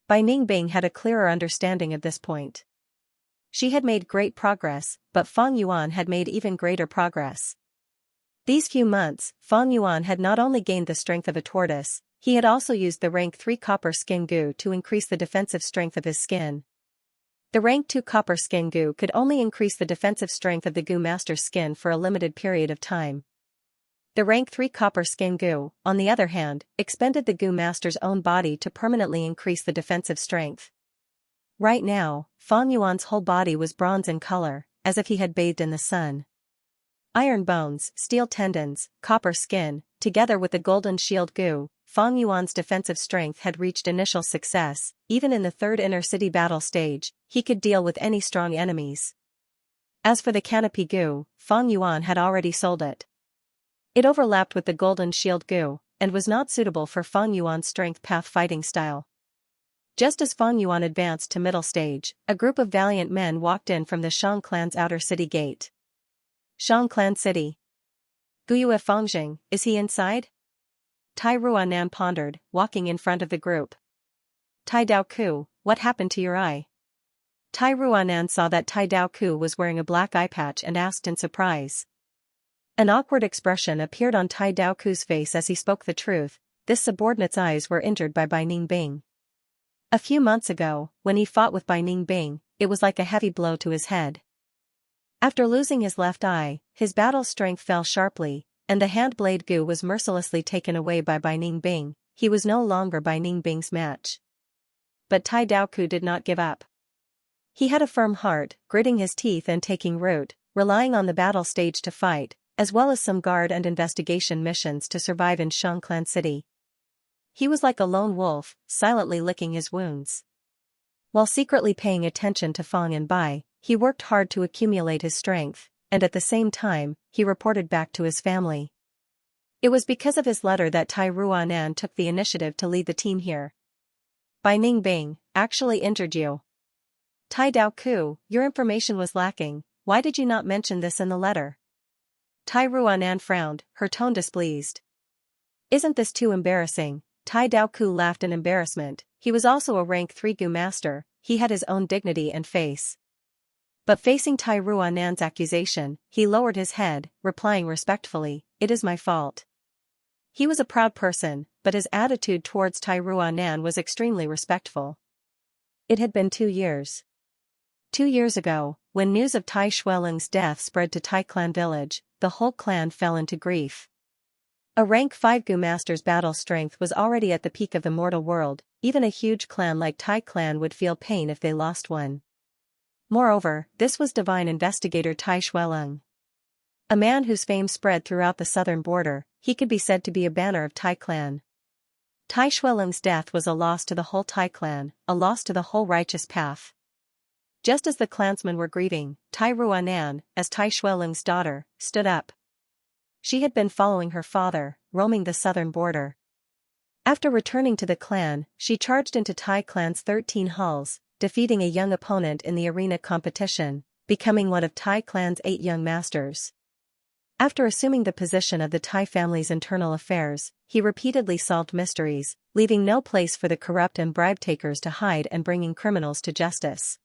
Bai Ningbing had a clearer understanding of this point. She had made great progress, but Feng Yuan had made even greater progress. These few months, Feng Yuan had not only gained the strength of a tortoise, he had also used the rank 3 copper skin Gu to increase the defensive strength of his skin. The rank 2 copper skin Gu could only increase the defensive strength of the Gu master's skin for a limited period of time. The rank 3 copper skin Gu, on the other hand, expended the Gu master's own body to permanently increase the defensive strength. Right now, Feng Yuan's whole body was bronze in color, as if he had bathed in the sun. Iron bones, steel tendons, copper skin, together with the golden shield Gu, Feng Yuan's defensive strength had reached initial success. Even in the 3rd Inner City battle stage, he could deal with any strong enemies. As for the canopy Gu, Feng Yuan had already sold it. It overlapped with the golden shield Gu, and was not suitable for Feng Yuan's strength path fighting style. Just as Feng Yuan advanced to middle stage, a group of valiant men walked in from the Shang clan's outer city gate. Shang clan city. Guyue Fengjing, is he inside? Tai Ruanan pondered, walking in front of the group. Tai Daoku, what happened to your eye? Tai Ruanan saw that Tai Daoku was wearing a black eye patch and asked in surprise. An awkward expression appeared on Tai Daoku's face as he spoke the truth. This subordinate's eyes were injured by Bai Ningbing. A few months ago, when he fought with Bai Ningbing, it was like a heavy blow to his head. After losing his left eye, his battle strength fell sharply, and the hand blade Gu was mercilessly taken away by Bai Ningbing. He was no longer Bai Ningbing's match. But Tai Daoku did not give up. He had a firm heart, gritting his teeth and taking root, relying on the battle stage to fight, as well as some guard and investigation missions to survive in Shang Clan City. He was like a lone wolf, silently licking his wounds. While secretly paying attention to Feng and Bai, he worked hard to accumulate his strength, and at the same time, he reported back to his family. It was because of his letter that Tai Ruanan took the initiative to lead the team here. Bai Ningbing actually injured you. Tai Daoku, your information was lacking, why did you not mention this in the letter? Tai Ruanan frowned, her tone displeased. Isn't this too embarrassing? Tai Daoku laughed in embarrassment. He was also a rank 3 Gu master, he had his own dignity and face. But facing Tai Ruanan's accusation, he lowered his head, replying respectfully, it is my fault. He was a proud person, but his attitude towards Tai Ruanan was extremely respectful. It had been 2 years. 2 years ago, when news of Tai Xueling's death spread to Tai Clan village, the whole clan fell into grief. A rank 5 Gu master's battle strength was already at the peak of the mortal world, even a huge clan like Tai Clan would feel pain if they lost one. Moreover, this was divine investigator Tai Xueling. A man whose fame spread throughout the southern border, he could be said to be a banner of Tai Clan. Tai Xueling's death was a loss to the whole Tai Clan, a loss to the whole righteous path. Just as the clansmen were grieving, Tai Ruanan, as Tai Xuelung's daughter, stood up. She had been following her father, roaming the southern border. After returning to the clan, she charged into Tai clan's 13 halls, defeating a young opponent in the arena competition, becoming one of Tai clan's 8 young masters. After assuming the position of the Tai family's internal affairs, he repeatedly solved mysteries, leaving no place for the corrupt and bribe-takers to hide and bringing criminals to justice.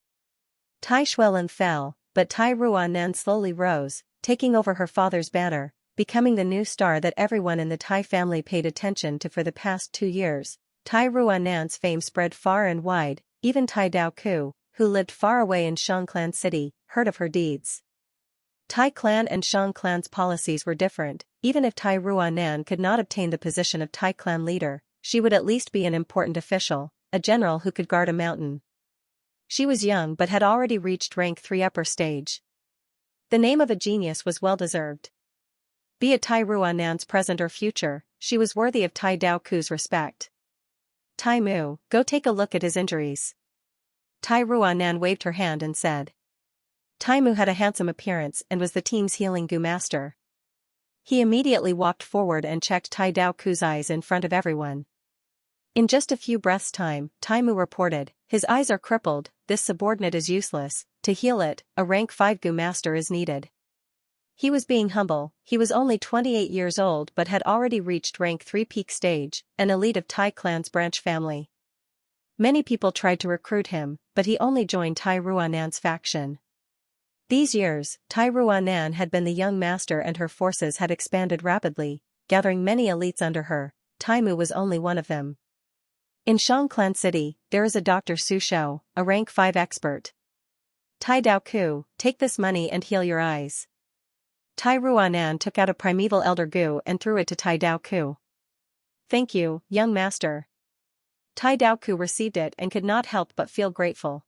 Tai Xuelun fell, but Tai Ruanan slowly rose, taking over her father's banner, becoming the new star that everyone in the Tai family paid attention to for the past 2 years. Tai Ruanan's fame spread far and wide, even Tai Daoku, who lived far away in Xianxia City, heard of her deeds. Tai clan and Shang clan's policies were different. Even if Tai Ruanan could not obtain the position of Tai clan leader, she would at least be an important official, a general who could guard a mountain. She was young but had already reached rank 3 upper stage. The name of a genius was well deserved. Be it Tai Ruanan's present or future, she was worthy of Tai Daoku's respect. Tai Mu, go take a look at his injuries. Tai Ruanan waved her hand and said. Tai Mu had a handsome appearance and was the team's healing Gu master. He immediately walked forward and checked Tai Daoku's eyes in front of everyone. In just a few breaths' time, Tai Mu reported, his eyes are crippled, this subordinate is useless, to heal it, a rank 5 Gu master is needed. He was being humble, he was only 28 years old but had already reached rank 3 peak stage, an elite of Tai clan's branch family. Many people tried to recruit him, but he only joined Tai Ruanan's faction. These years, Tai Ruanan had been the young master and her forces had expanded rapidly, gathering many elites under her. Tai Mu was only one of them. In Xianxia City, there is a Dr. Su Shou, a rank 5 expert. Tai Daoku, take this money and heal your eyes. Tai Ruanan took out a primeval elder Gu and threw it to Tai Daoku. Thank you, young master. Tai Daoku received it and could not help but feel grateful.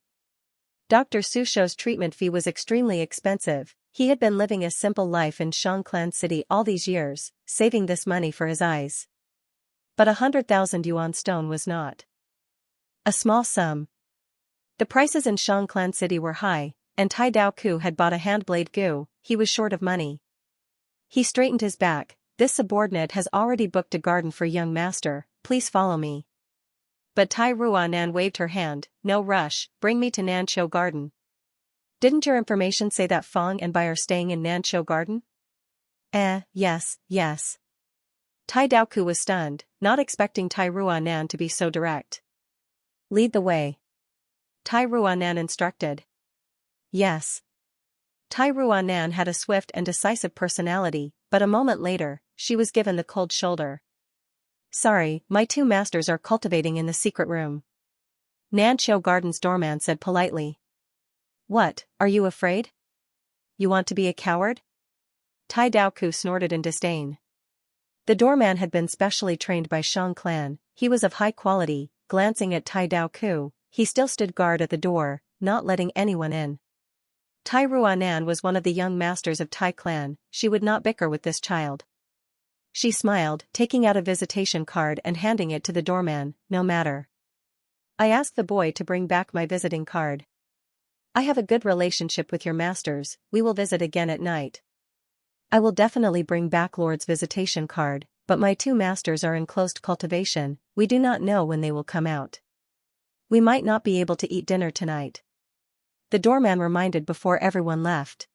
Dr. Su Shou's treatment fee was extremely expensive. He had been living a simple life in Xianxia City all these years, saving this money for his eyes. But 100,000 yuan stone was not a small sum. The prices in Xianxia City were high, and Tai Daoku had bought a handblade Gu. He was short of money. He straightened his back. This subordinate has already booked a garden for young master, please follow me. But Tai Ruanan waved her hand, no rush, bring me to Nanshou Garden. Didn't your information say that Fang and Bai are staying in Nanshou Garden? Yes. Tai Daoku was stunned, not expecting Tai Ruanan to be so direct. Lead the way. Tai Ruanan instructed. Yes. Tai Ruanan had a swift and decisive personality, but a moment later, she was given the cold shoulder. Sorry, my 2 masters are cultivating in the secret room. Nanshou Garden's doorman said politely. What, are you afraid? You want to be a coward? Tai Daoku snorted in disdain. The doorman had been specially trained by Shang clan, he was of high quality. Glancing at Tai Daoku, he still stood guard at the door, not letting anyone in. Tai Ruanan was one of the young masters of Tai clan, she would not bicker with this child. She smiled, taking out a visitation card and handing it to the doorman, no matter. I asked the boy to bring back my visiting card. I have a good relationship with your masters, we will visit again at night. I will definitely bring back Lord's visitation card, but my 2 masters are in closed cultivation, we do not know when they will come out. We might not be able to eat dinner tonight. The doorman reminded before everyone left.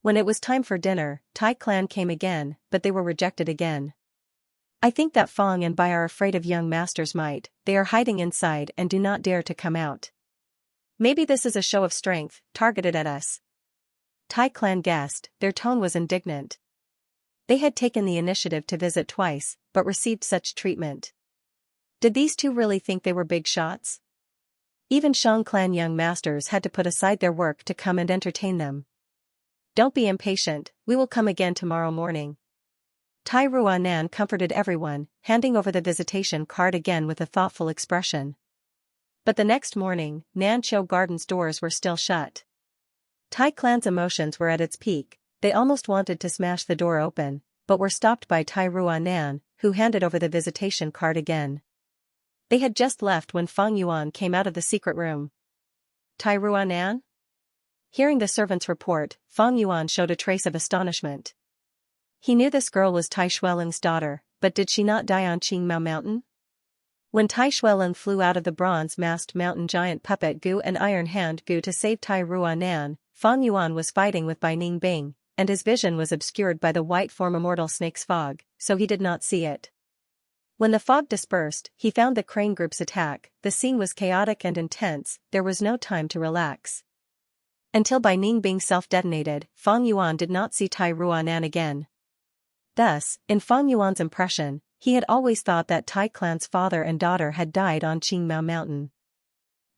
When it was time for dinner, Tai clan came again, but they were rejected again. I think that Fang and Bai are afraid of young master's might, they are hiding inside and do not dare to come out. Maybe this is a show of strength, targeted at us. Tai clan guessed, their tone was indignant. They had taken the initiative to visit twice, but received such treatment. Did these 2 really think they were big shots? Even Shang clan young masters had to put aside their work to come and entertain them. Don't be impatient, we will come again tomorrow morning. Tai Ruanan comforted everyone, handing over the visitation card again with a thoughtful expression. But the next morning, Nanshou Garden's doors were still shut. Tai clan's emotions were at its peak, they almost wanted to smash the door open, but were stopped by Tai Ruanan, who handed over the visitation card again. They had just left when Fang Yuan came out of the secret room. Tai Ruanan? Hearing the servant's report, Fang Yuan showed a trace of astonishment. He knew this girl was Tai Shueling's daughter, but did she not die on Qingmao Mountain? When Tai Shueling flew out of the bronze-masked mountain giant puppet Gu and Iron Hand Gu to save Tai Ruanan, Fang Yuan was fighting with Bai Ningbing, and his vision was obscured by the white form immortal snake's fog, so he did not see it. When the fog dispersed, he found the crane group's attack. The scene was chaotic and intense, there was no time to relax. Until Bai Ningbing self-detonated, Fang Yuan did not see Tai Ruanan again. Thus, in Fang Yuan's impression, he had always thought that Tai clan's father and daughter had died on Qingmao Mountain.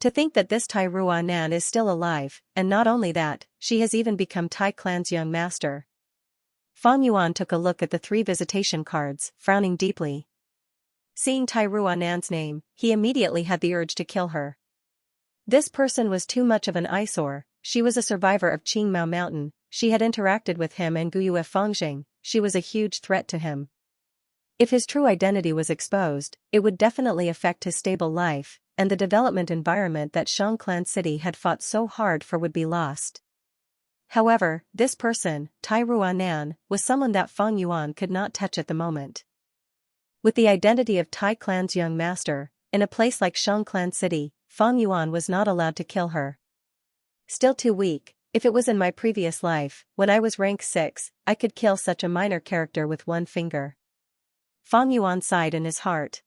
To think that this Tai Ruanan is still alive, and not only that, she has even become Tai clan's young master. Fang Yuan took a look at the 3 visitation cards, frowning deeply. Seeing Tai Ruanan's name, he immediately had the urge to kill her. This person was too much of an eyesore. She was a survivor of Qingmao Mountain, she had interacted with him and Guyue Fengjing, she was a huge threat to him. If his true identity was exposed, it would definitely affect his stable life, and the development environment that Xianxia City had fought so hard for would be lost. However, this person, Tai Ruanan, was someone that Fang Yuan could not touch at the moment. With the identity of Tai clan's young master, in a place like Xianxia City, Fang Yuan was not allowed to kill her. Still too weak. If it was in my previous life, when I was rank 6, I could kill such a minor character with one finger. Fang Yuan sighed in his heart.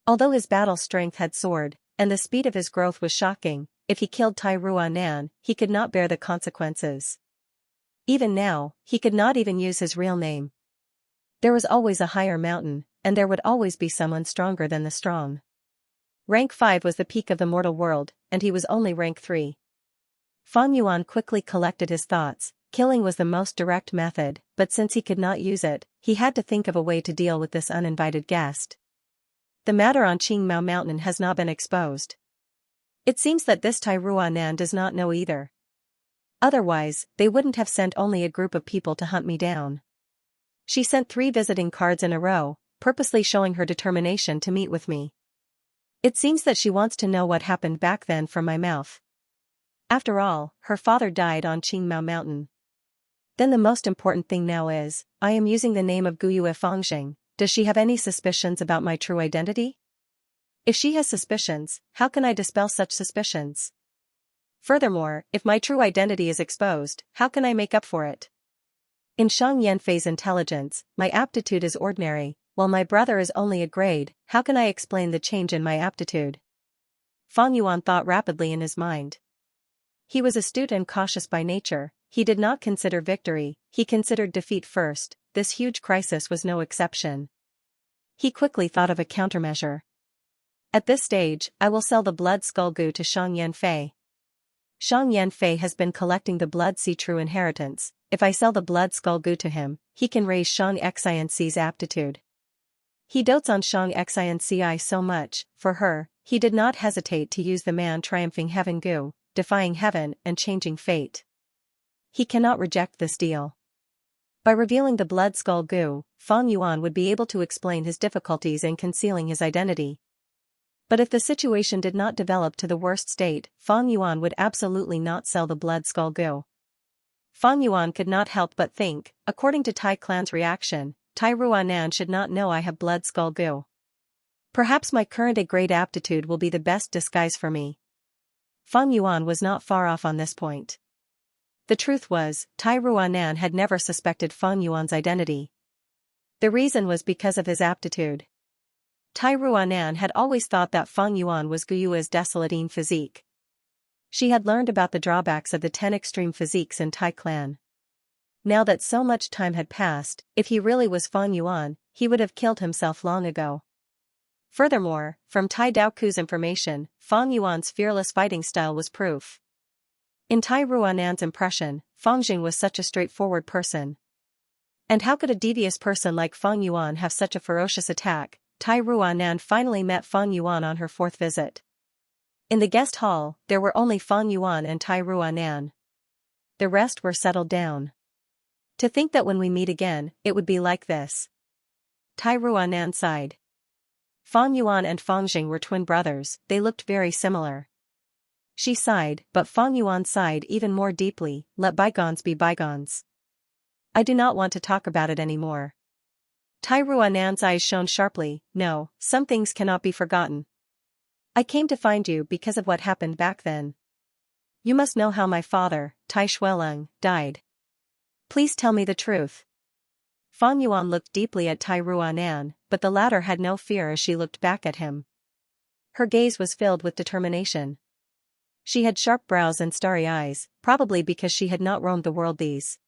Although his battle strength had soared, and the speed of his growth was shocking, if he killed Tai Ruanan, he could not bear the consequences. Even now, he could not even use his real name. There was always a higher mountain, and there would always be someone stronger than the strong. Rank 5 was the peak of the mortal world, and he was only rank 3. Fang Yuan quickly collected his thoughts. Killing was the most direct method, but since he could not use it, he had to think of a way to deal with this uninvited guest. The matter on Qingmao Mountain has not been exposed. It seems that this Tai Ruanan does not know either. Otherwise, they wouldn't have sent only a group of people to hunt me down. She sent 3 visiting cards in a row, purposely showing her determination to meet with me. It seems that she wants to know what happened back then from my mouth. After all, her father died on Qingmao Mountain. Then the most important thing now is, I am using the name of Guyue Fengjing. Does she have any suspicions about my true identity? If she has suspicions, how can I dispel such suspicions? Furthermore, if my true identity is exposed, how can I make up for it? In Shang Yanfei's intelligence, my aptitude is ordinary, while my brother is only a grade. How can I explain the change in my aptitude? Fang Yuan thought rapidly in his mind. He was astute and cautious by nature. He did not consider victory, he considered defeat first. This huge crisis was no exception. He quickly thought of a countermeasure. At this stage, I will sell the blood skull Gu to Shang Yanfei. Shang Yanfei has been collecting the blood sea true inheritance. If I sell the blood skull Gu to him, he can raise Shang Xianxi's aptitude. He dotes on Shang Xianci so much. For her, he did not hesitate to use the man triumphing heaven Gu, defying heaven and changing fate. He cannot reject this deal. By revealing the blood skull Gu, Fang Yuan would be able to explain his difficulties in concealing his identity. But if the situation did not develop to the worst state, Fang Yuan would absolutely not sell the blood skull Gu. Fang Yuan could not help but think, according to Tai clan's reaction, Tai Ruanan should not know I have blood skull Gu. Perhaps my current A-grade aptitude will be the best disguise for me. Fang Yuan was not far off on this point. The truth was, Tai Ruanan had never suspected Fang Yuan's identity. The reason was because of his aptitude. Tai Ruanan had always thought that Fang Yuan was Guyue's desolate physique. She had learned about the drawbacks of the 10 extreme physiques in Tai clan. Now that so much time had passed, if he really was Fang Yuan, he would have killed himself long ago. Furthermore, from Tai Daoku's information, Fang Yuan's fearless fighting style was proof. In Tai Ruanan's impression, Fengjing was such a straightforward person. And how could a devious person like Fang Yuan have such a ferocious attack? Tai Ruanan finally met Fang Yuan on her 4th visit. In the guest hall, there were only Fang Yuan and Tai Ruanan. The rest were settled down. To think that when we meet again, it would be like this. Tai Ruanan sighed. Fang Yuan and Fengjing were twin brothers, they looked very similar. She sighed, but Fang Yuan sighed even more deeply. Let bygones be bygones. I do not want to talk about it anymore. Tai Ruanan's eyes shone sharply. No, some things cannot be forgotten. I came to find you because of what happened back then. You must know how my father, Tai Shueleng, died. Please tell me the truth. Fang Yuan looked deeply at Tai Ruanan, but the latter had no fear as she looked back at him. Her gaze was filled with determination. She had sharp brows and starry eyes, probably because she had not roamed the world these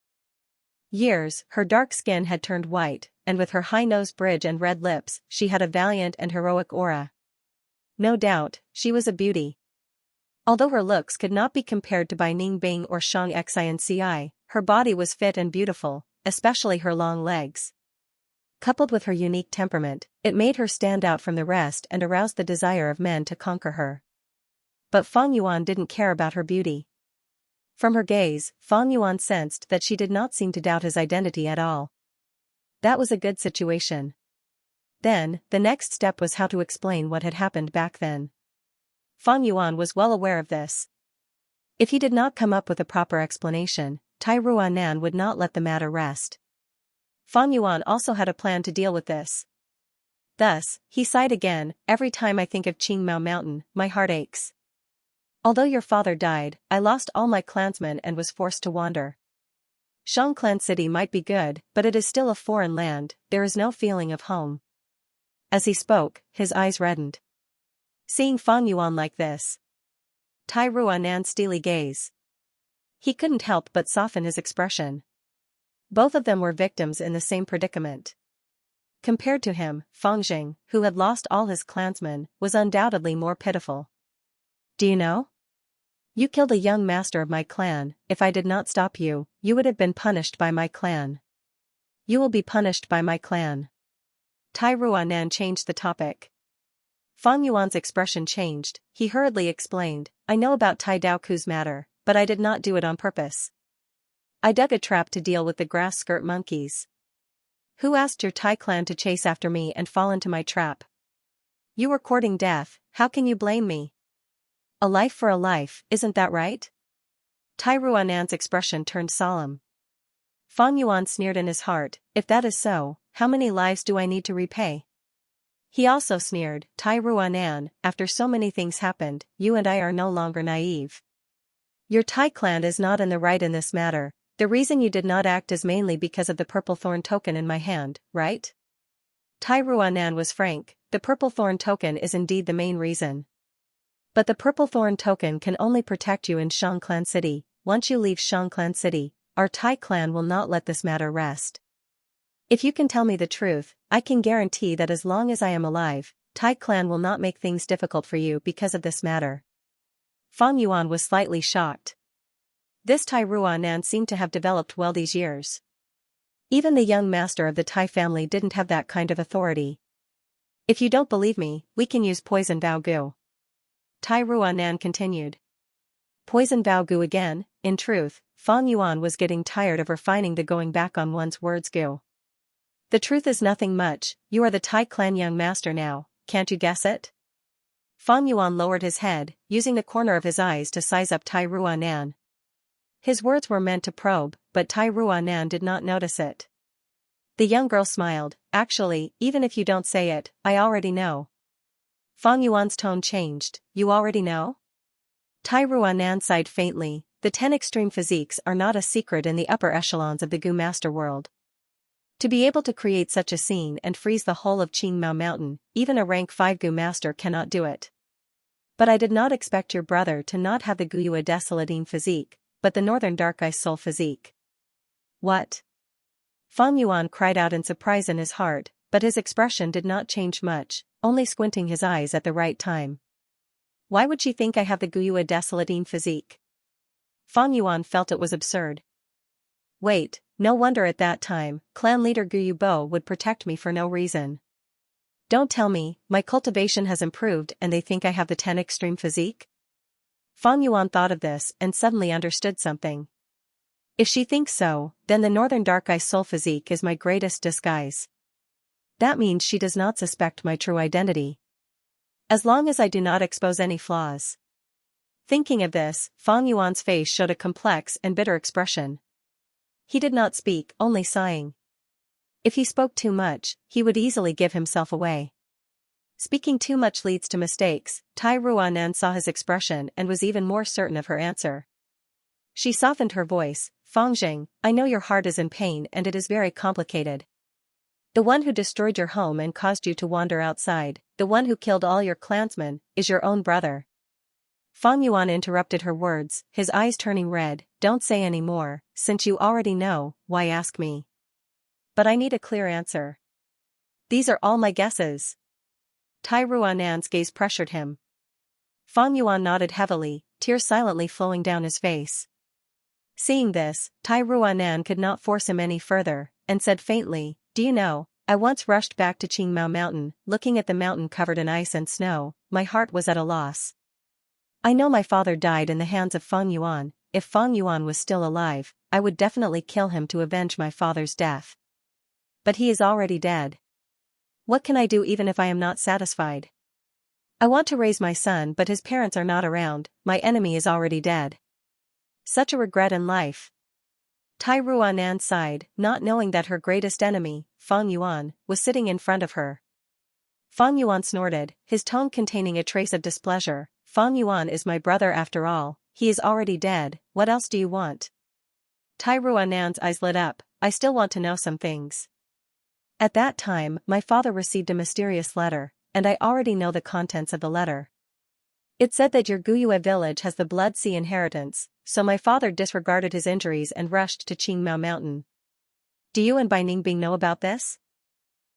years. Her dark skin had turned white, and with her high-nosed bridge and red lips, she had a valiant and heroic aura. No doubt, she was a beauty. Although her looks could not be compared to Bai Ningbing or Xianxia, her body was fit and beautiful, especially her long legs. Coupled with her unique temperament, it made her stand out from the rest and aroused the desire of men to conquer her. But Fang Yuan didn't care about her beauty. From her gaze, Fang Yuan sensed that she did not seem to doubt his identity at all. That was a good situation. Then, the next step was how to explain what had happened back then. Fang Yuan was well aware of this. If he did not come up with a proper explanation, Tai Ruanan would not let the matter rest. Fang Yuan also had a plan to deal with this. Thus, he sighed again. Every time I think of Qingmao Mountain, my heart aches. Although your father died, I lost all my clansmen and was forced to wander. Xianxia City might be good, but it is still a foreign land. There is no feeling of home. As he spoke, his eyes reddened. Seeing Fang Yuan like this, Tai Ruanan's steely gaze. He couldn't help but soften his expression. Both of them were victims in the same predicament. Compared to him, Fang Jing, who had lost all his clansmen, was undoubtedly more pitiful. Do you know? You killed a young master of my clan. If I did not stop you, you would have been punished by my clan. You will be punished by my clan. Tai Ruanan changed the topic. Fang Yuan's expression changed. He hurriedly explained, I know about Tai Daoku's matter, but I did not do it on purpose. I dug a trap to deal with the grass skirt monkeys. Who asked your Tai clan to chase after me and fall into my trap? You were courting death. How can you blame me? A life for a life, isn't that right? Tai Ruanan's expression turned solemn. Fang Yuan sneered in his heart, if that is so, how many lives do I need to repay? He also sneered, Tai Ruanan, after so many things happened, you and I are no longer naive. Your Tai clan is not in the right in this matter. The reason you did not act is mainly because of the purple thorn token in my hand, right? Tai Ruanan was frank, the purple thorn token is indeed the main reason. But the purple thorn token can only protect you in Xianxia City. Once you leave Xianxia City, our Tai clan will not let this matter rest. If you can tell me the truth, I can guarantee that as long as I am alive, Tai clan will not make things difficult for you because of this matter. Fang Yuan was slightly shocked. This Tai Ruanan seemed to have developed well these years. Even the young master of the Tai family didn't have that kind of authority. If you don't believe me, we can use poison Bao Gu. Tai Ruanan continued. Poison Bao Gu again. In truth, Fang Yuan was getting tired of refining the going back on one's words Gu. The truth is nothing much, you are the Tai clan young master now, can't you guess it? Fang Yuan lowered his head, using the corner of his eyes to size up Tai Ruanan. His words were meant to probe, but Tai Ruanan did not notice it. The young girl smiled, actually, even if you don't say it, I already know. Fang Yuan's tone changed, you already know? Tai Ruanan sighed faintly, the 10 extreme physiques are not a secret in the upper echelons of the Gu Master world. To be able to create such a scene and freeze the whole of Qingmao Mountain, even a rank 5 Gu Master cannot do it. But I did not expect your brother to not have the Guyue Desaladin physique, but the Northern Dark Ice Soul physique. What? Fang Yuan cried out in surprise in his heart, but his expression did not change much, only squinting his eyes at the right time. Why would she think I have the Guyue Desaladin physique? Fang Yuan felt it was absurd. Wait, no wonder at that time, clan leader Guyu Bo would protect me for no reason. Don't tell me, my cultivation has improved and they think I have the 10 extreme physique? Fang Yuan thought of this and suddenly understood something. If she thinks so, then the Northern Dark Ice Soul physique is my greatest disguise. That means she does not suspect my true identity. As long as I do not expose any flaws. Thinking of this, Fang Yuan's face showed a complex and bitter expression. He did not speak, only sighing. If he spoke too much, he would easily give himself away. Speaking too much leads to mistakes. Tai Ruanan saw his expression and was even more certain of her answer. She softened her voice. Fangjing, I know your heart is in pain and it is very complicated. The one who destroyed your home and caused you to wander outside, the one who killed all your clansmen, is your own brother. Fang Yuan interrupted her words, his eyes turning red. Don't say any more, since you already know, why ask me? But I need a clear answer. These are all my guesses. Tai Ruanan's gaze pressured him. Fang Yuan nodded heavily, tears silently flowing down his face. Seeing this, Tai Ruanan could not force him any further, and said faintly, do you know, I once rushed back to Qingmao Mountain, looking at the mountain covered in ice and snow, my heart was at a loss. I know my father died in the hands of Fang Yuan. If Fang Yuan was still alive, I would definitely kill him to avenge my father's death. But he is already dead. What can I do even if I am not satisfied? I want to raise my son but his parents are not around, my enemy is already dead. Such a regret in life. Tai Ruanan sighed, not knowing that her greatest enemy, Fang Yuan, was sitting in front of her. Fang Yuan snorted, his tone containing a trace of displeasure. Fang Yuan is my brother after all, he is already dead, what else do you want? Tai Ruanan's eyes lit up, I still want to know some things. At that time, my father received a mysterious letter, and I already know the contents of the letter. It said that your Guyue village has the Blood Sea inheritance, so my father disregarded his injuries and rushed to Qingmao Mountain. Do you and Bai Ningbing know about this?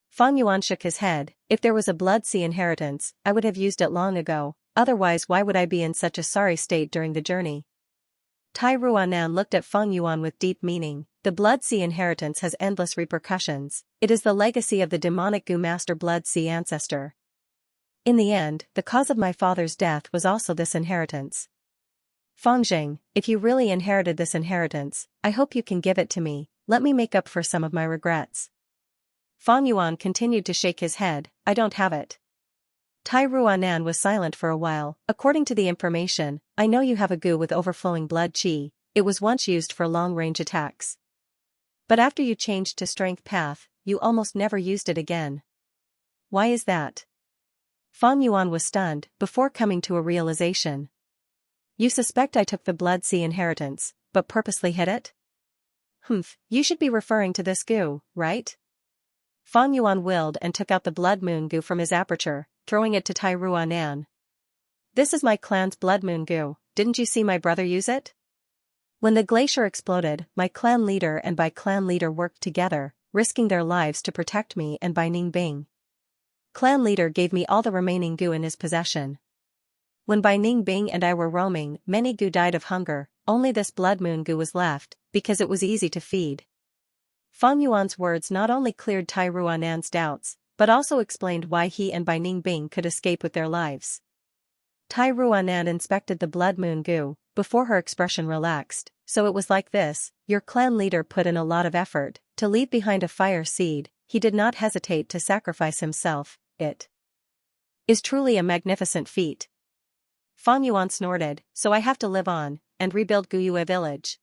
Fang Yuan shook his head, if there was a Blood Sea inheritance, I would have used it long ago. Otherwise why would I be in such a sorry state during the journey? Tai Ruanan looked at Fang Yuan with deep meaning. The Blood Sea inheritance has endless repercussions. It is the legacy of the demonic Gu Master Blood Sea ancestor. In the end, the cause of my father's death was also this inheritance. Fangjing, if you really inherited this inheritance, I hope you can give it to me, let me make up for some of my regrets. Fang Yuan continued to shake his head, I don't have it. Tai Ruanan was silent for a while. According to the information, I know you have a gu with overflowing blood qi, it was once used for long-range attacks. But after you changed to strength path, you almost never used it again. Why is that? Fang Yuan was stunned, before coming to a realization. You suspect I took the Blood Sea inheritance, but purposely hid it? You should be referring to this gu, right? Fang Yuan willed and took out the Blood Moon gu from his aperture, throwing it to Tai Ruanan. This is my clan's Blood Moon gu, didn't you see my brother use it? When the glacier exploded, my clan leader and Bai clan leader worked together, risking their lives to protect me and Bai Ningbing. Clan leader gave me all the remaining gu in his possession. When Bai Ningbing and I were roaming, many gu died of hunger, only this Blood Moon gu was left, because it was easy to feed. Fang Yuan's words not only cleared Tai Ruanan's doubts, but also explained why he and Bai Ningbing could escape with their lives. Tai Ruanan inspected the Blood Moon gu, before her expression relaxed, so it was like this, your clan leader put in a lot of effort, to leave behind a fire seed, he did not hesitate to sacrifice himself, it is truly a magnificent feat. Fang Yuan snorted, so I have to live on, and rebuild Guyue village.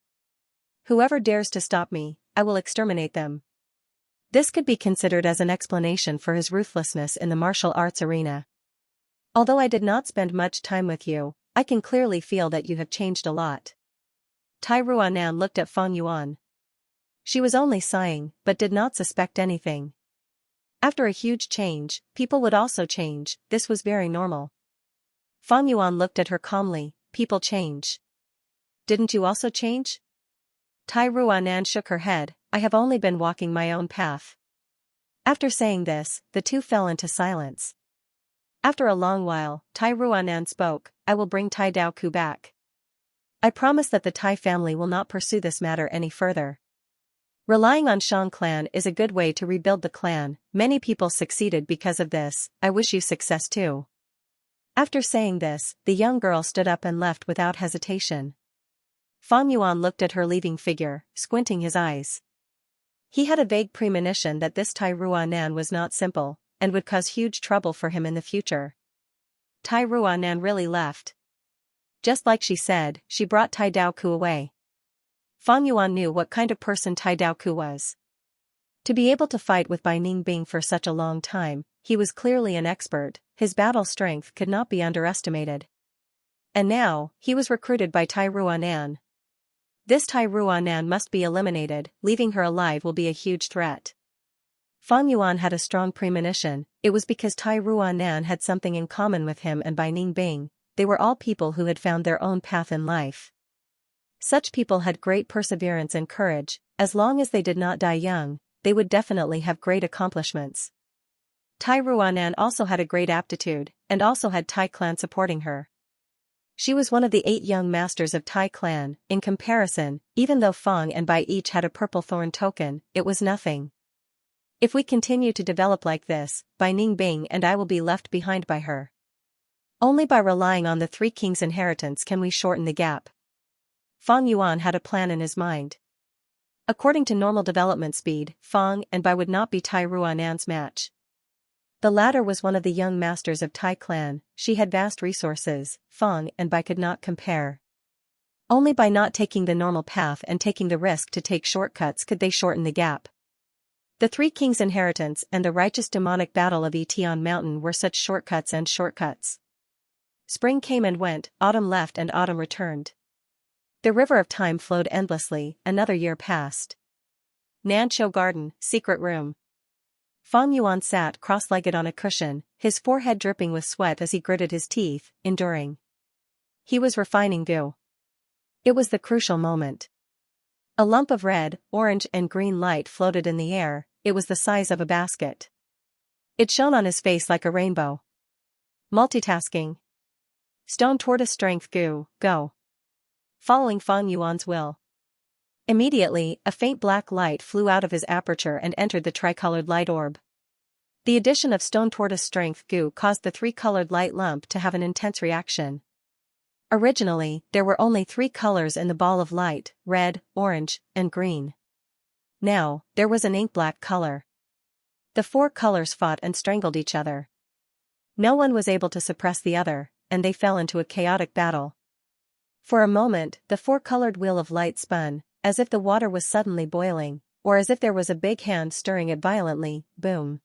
Whoever dares to stop me, I will exterminate them. This could be considered as an explanation for his ruthlessness in the martial arts arena. Although I did not spend much time with you, I can clearly feel that you have changed a lot. Tai Ruanan looked at Fang Yuan. She was only sighing, but did not suspect anything. After a huge change, people would also change, this was very normal. Fang Yuan looked at her calmly, people change. Didn't you also change? Tai Ruanan shook her head, I have only been walking my own path. After saying this, the two fell into silence. After a long while, Tai Ruanan spoke, I will bring Tai Daoku back. I promise that the Tai family will not pursue this matter any further. Relying on Shang clan is a good way to rebuild the clan, many people succeeded because of this, I wish you success too. After saying this, the young girl stood up and left without hesitation. Fang Yuan looked at her leaving figure, squinting his eyes. He had a vague premonition that this Tai Ruanan was not simple, and would cause huge trouble for him in the future. Tai Ruanan really left. Just like she said, she brought Tai Daoku away. Fang Yuan knew what kind of person Tai Daoku was. To be able to fight with Bai Ningbing for such a long time, he was clearly an expert, his battle strength could not be underestimated. And now, he was recruited by Tai Ruanan. This Tai Ruanan must be eliminated, leaving her alive will be a huge threat. Fang Yuan had a strong premonition, it was because Tai Ruanan had something in common with him and Bai Ningbing, they were all people who had found their own path in life. Such people had great perseverance and courage, as long as they did not die young, they would definitely have great accomplishments. Tai Ruanan also had a great aptitude, and also had Tai clan supporting her. She was one of the 8 young masters of Tai clan. In comparison, even though Fang and Bai each had a purple thorn token, it was nothing. If we continue to develop like this, Bai Ningbing and I will be left behind by her. Only by relying on the 3 kings' inheritance can we shorten the gap. Fang Yuan had a plan in his mind. According to normal development speed, Fang and Bai would not be Tai Ruanan's match. The latter was one of the young masters of Tai clan, she had vast resources, Fang and Bai could not compare. Only by not taking the normal path and taking the risk to take shortcuts could they shorten the gap. The 3 kings' inheritance and the righteous demonic battle of Etion Mountain were such shortcuts and shortcuts. Spring came and went, autumn left and autumn returned. The river of time flowed endlessly, another year passed. Nanchou Garden, secret room. Fang Yuan sat cross-legged on a cushion, his forehead dripping with sweat as he gritted his teeth, enduring. He was refining goo. It was the crucial moment. A lump of red, orange and green light floated in the air, it was the size of a basket. It shone on his face like a rainbow. Multitasking. Stone tortoise strength goo, go. Following Fang Yuan's will. Immediately, a faint black light flew out of his aperture and entered the tricolored light orb. The addition of stone tortoise strength goo caused the 3-colored light lump to have an intense reaction. Originally, there were only 3 colors in the ball of light, red, orange, and green. Now, there was an ink-black color. The 4 colors fought and strangled each other. No one was able to suppress the other, and they fell into a chaotic battle. For a moment, the 4-colored wheel of light spun, as if the water was suddenly boiling, or as if there was a big hand stirring it violently, boom.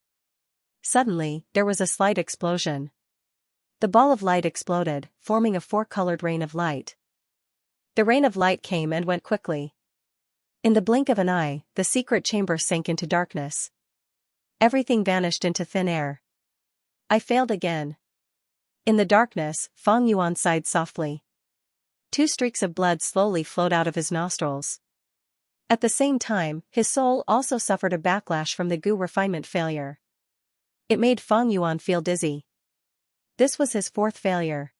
Suddenly, there was a slight explosion. The ball of light exploded, forming a 4-colored rain of light. The rain of light came and went quickly. In the blink of an eye, the secret chamber sank into darkness. Everything vanished into thin air. I failed again. In the darkness, Fang Yuan sighed softly. 2 streaks of blood slowly flowed out of his nostrils. At the same time, his soul also suffered a backlash from the goo refinement failure. It made Fang Yuan feel dizzy. This was his 4th failure.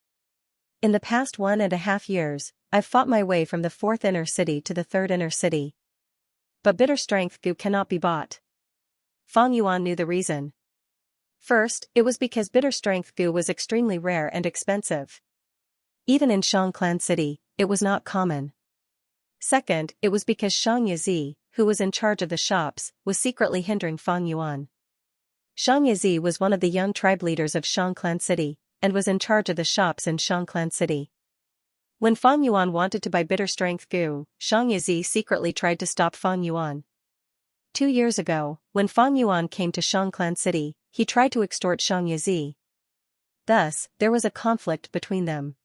In the past 1.5 years, I've fought my way from the 4th inner city to the 3rd inner city. But bitter strength goo cannot be bought. Fang Yuan knew the reason. First, it was because bitter strength goo was extremely rare and expensive. Even in Xianxia City, it was not common. Second, it was because Xianxia, who was in charge of the shops, was secretly hindering Fang Yuan. Xianxia was one of the young tribe leaders of Xianxia City, and was in charge of the shops in Xianxia City. When Fang Yuan wanted to buy bitter strength goo, Xianxia secretly tried to stop Fang Yuan. 2 years ago, when Fang Yuan came to Xianxia City, he tried to extort Xianxia. Thus, there was a conflict between them.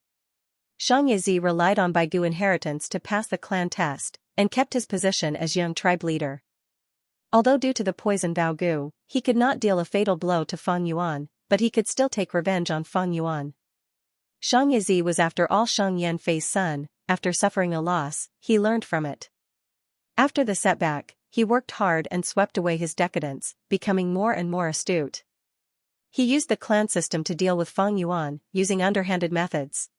Xianxia relied on Bai Gu inheritance to pass the clan test, and kept his position as young tribe leader. Although due to the poison Bao Gu, he could not deal a fatal blow to Fang Yuan, but he could still take revenge on Fang Yuan. Xianxia was after all Shang Yanfei's son, after suffering a loss, he learned from it. After the setback, he worked hard and swept away his decadence, becoming more and more astute. He used the clan system to deal with Fang Yuan, using underhanded methods.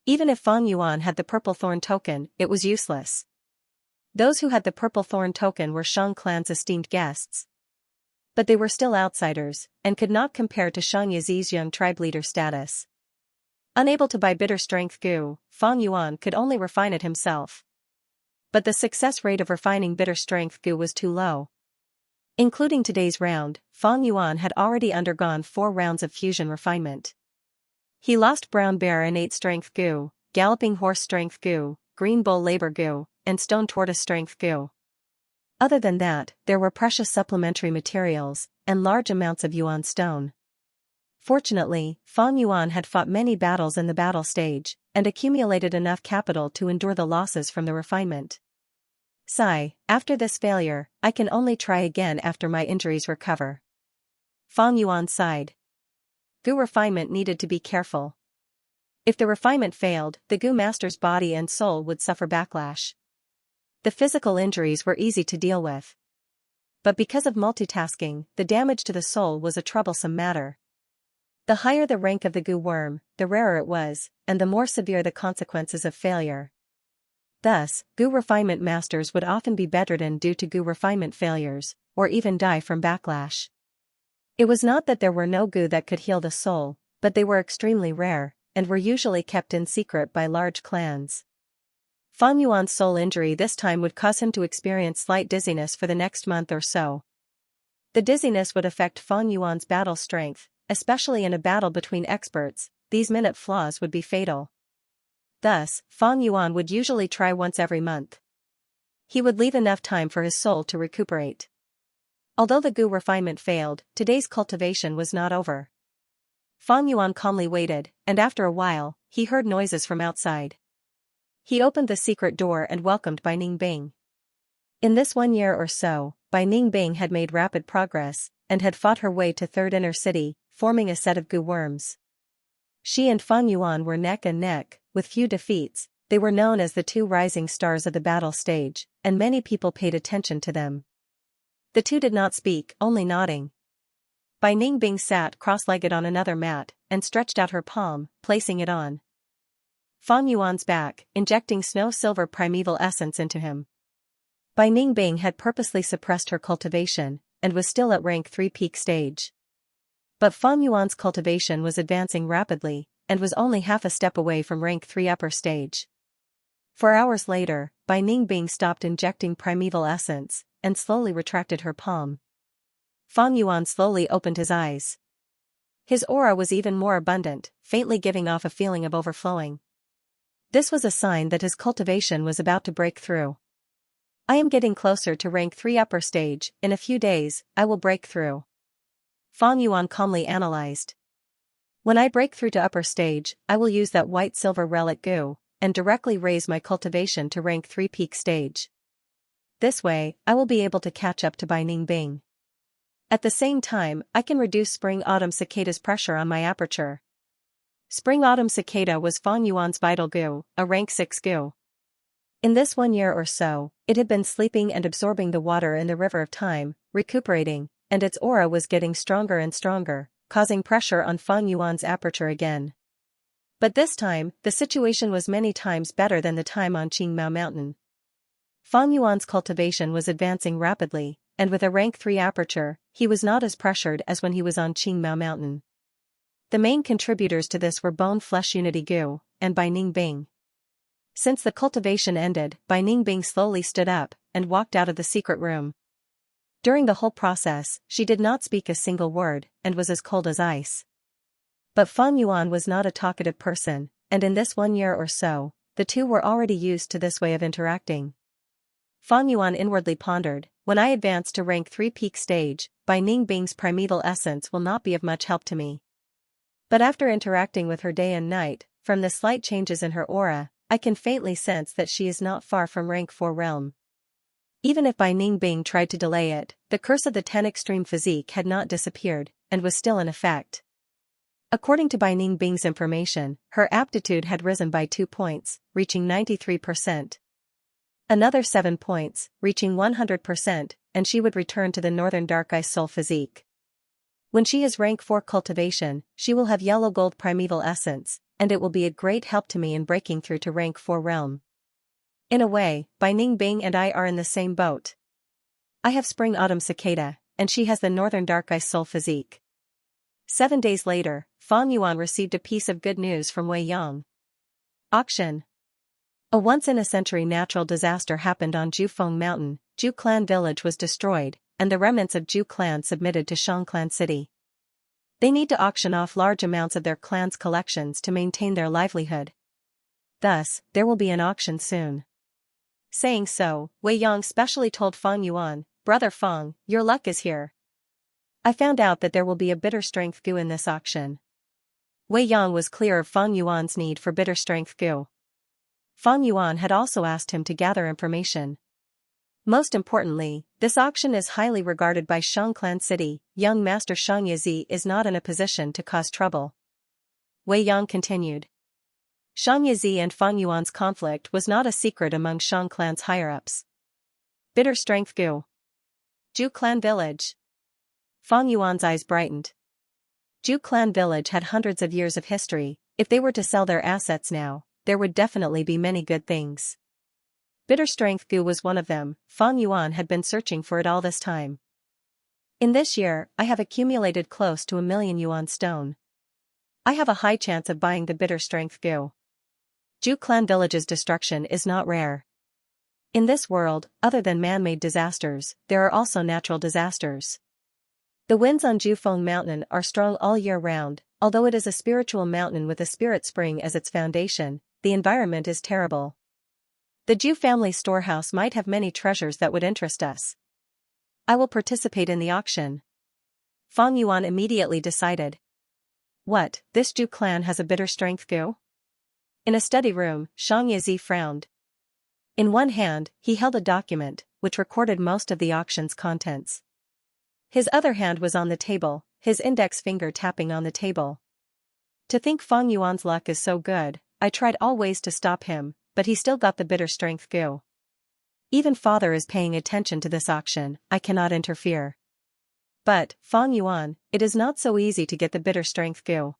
Even if Fang Yuan had the purple thorn token, it was useless. Those who had the purple thorn token were Shang clan's esteemed guests. But they were still outsiders, and could not compare to Xianxia's young tribe leader status. Unable to buy bitter strength goo, Fang Yuan could only refine it himself. But the success rate of refining bitter strength goo was too low. Including today's round, Fang Yuan had already undergone 4 rounds of fusion refinement. He lost brown bear innate strength goo, galloping horse strength goo, green bull labor goo, and stone tortoise strength goo. Other than that, there were precious supplementary materials, and large amounts of yuan stone. Fortunately, Fang Yuan had fought many battles in the battle stage, and accumulated enough capital to endure the losses from the refinement. Sigh, after this failure, I can only try again after my injuries recover. Fang Yuan sighed. Gu refinement needed to be careful. If the refinement failed, the Gu master's body and soul would suffer backlash. The physical injuries were easy to deal with. But because of multitasking, the damage to the soul was a troublesome matter. The higher the rank of the Gu worm, the rarer it was, and the more severe the consequences of failure. Thus, Gu refinement masters would often be bedridden due to Gu refinement failures, or even die from backlash. It was not that there were no Gu that could heal the soul, but they were extremely rare, and were usually kept in secret by large clans. Fang Yuan's soul injury this time would cause him to experience slight dizziness for the next month or so. The dizziness would affect Fang Yuan's battle strength, especially in a battle between experts. These minute flaws would be fatal. Thus, Fang Yuan would usually try once every month. He would leave enough time for his soul to recuperate. Although the Gu refinement failed, today's cultivation was not over. Fang Yuan calmly waited, and after a while, he heard noises from outside. He opened the secret door and welcomed Bai Ningbing. In this 1 year or so, Bai Ningbing had made rapid progress, and had fought her way to third inner city, forming a set of Gu worms. She and Fang Yuan were neck and neck, with few defeats. They were known as the two rising stars of the battle stage, and many people paid attention to them. The two did not speak, only nodding. Bai Ningbing sat cross-legged on another mat, and stretched out her palm, placing it on Fang Yuan's back, injecting snow-silver primeval essence into him. Bai Ningbing had purposely suppressed her cultivation, and was still at rank 3 peak stage. But Fang Yuan's cultivation was advancing rapidly, and was only half a step away from rank 3 upper stage. 4 hours later, Bai Ningbing stopped injecting primeval essence, and slowly retracted her palm. Fang Yuan slowly opened his eyes. His aura was even more abundant, faintly giving off a feeling of overflowing. This was a sign that his cultivation was about to break through. I am getting closer to rank 3 upper stage. In a few days, I will break through. Fang Yuan calmly analyzed. When I break through to upper stage, I will use that white silver relic Gu, and directly raise my cultivation to rank 3 peak stage. This way, I will be able to catch up to Bai Ningbing. At the same time, I can reduce Spring-Autumn Cicada's pressure on my aperture. Spring-Autumn Cicada was Fang Yuan's vital Gu, a rank 6 Gu. In this 1 year or so, it had been sleeping and absorbing the water in the river of time, recuperating, and its aura was getting stronger and stronger, causing pressure on Fang Yuan's aperture again. But this time, the situation was many times better than the time on Qingmao Mountain. Fang Yuan's cultivation was advancing rapidly, and with a rank 3 aperture, he was not as pressured as when he was on Qingmao Mountain. The main contributors to this were Bone-Flesh Unity Gu, and Bai Ningbing. Since the cultivation ended, Bai Ningbing slowly stood up, and walked out of the secret room. During the whole process, she did not speak a single word, and was as cold as ice. But Fang Yuan was not a talkative person, and in this 1 year or so, the two were already used to this way of interacting. Fang Yuan inwardly pondered, when I advance to rank 3 peak stage, Bai Ningbing's primeval essence will not be of much help to me. But after interacting with her day and night, from the slight changes in her aura, I can faintly sense that she is not far from rank 4 realm. Even if Bai Ningbing tried to delay it, the curse of the 10 extreme physique had not disappeared, and was still in effect. According to Bai Ningbing's information, her aptitude had risen by 2 points, reaching 93%. Another 7 points, reaching 100%, and she would return to the Northern Dark Ice Soul physique. When she is rank 4 cultivation, she will have yellow gold primeval essence, and it will be a great help to me in breaking through to rank 4 realm. In a way, Bai Ningbing and I are in the same boat. I have Spring-Autumn Cicada, and she has the Northern Dark Ice Soul physique. 7 days later, Fang Yuan received a piece of good news from Wei Yang. Auction. A once-in-a-century natural disaster happened on Jufeng Mountain. Ju clan village was destroyed, and the remnants of Ju clan submitted to Shang clan city. They need to auction off large amounts of their clan's collections to maintain their livelihood. Thus, there will be an auction soon. Saying so, Wei Yang specially told Feng Yuan, "Brother Feng, your luck is here. I found out that there will be a bitter strength gu in this auction." Wei Yang was clear of Feng Yuan's need for bitter strength gu. Feng Yuan had also asked him to gather information. Most importantly, this auction is highly regarded by Shang Clan City. Young Master Xianxia is not in a position to cause trouble. Wei Yang continued. Xianxia and Feng Yuan's conflict was not a secret among Shang Clan's higher-ups. Bitter strength gu. Zhu Clan Village. Feng Yuan's eyes brightened. Zhu Clan Village had hundreds of years of history. If they were to sell their assets now, there would definitely be many good things. Bitter strength gu was one of them. Feng Yuan had been searching for it all this time. In this year, I have accumulated close to 1,000,000 yuan stone. I have a high chance of buying the bitter strength gu. Zhu Clan Village's destruction is not rare. In this world, other than man-made disasters, there are also natural disasters. The winds on Jufeng Mountain are strong all year round. Although it is a spiritual mountain with a spirit spring as its foundation, the environment is terrible. The Zhu family storehouse might have many treasures that would interest us. I will participate in the auction. Feng Yuan immediately decided. What, this Zhu clan has a bitter strength gu? In a study room, Xianxia frowned. In one hand, he held a document, which recorded most of the auction's contents. His other hand was on the table, his index finger tapping on the table. To think Feng Yuan's luck is so good, I tried all ways to stop him, but he still got the bitter strength gu. Even father is paying attention to this auction, I cannot interfere. But, Feng Yuan, it is not so easy to get the bitter strength gu.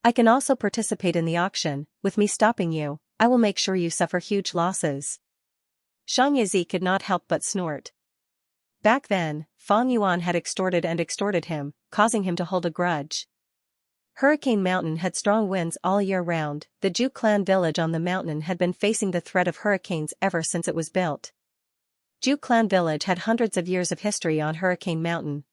I can also participate in the auction. With me stopping you, I will make sure you suffer huge losses. Xianxia could not help but snort. Back then, Feng Yuan had extorted him, causing him to hold a grudge. Hurricane Mountain had strong winds all year round. The Zhu clan village on the mountain had been facing the threat of hurricanes ever since it was built. Zhu clan village had hundreds of years of history on Hurricane Mountain.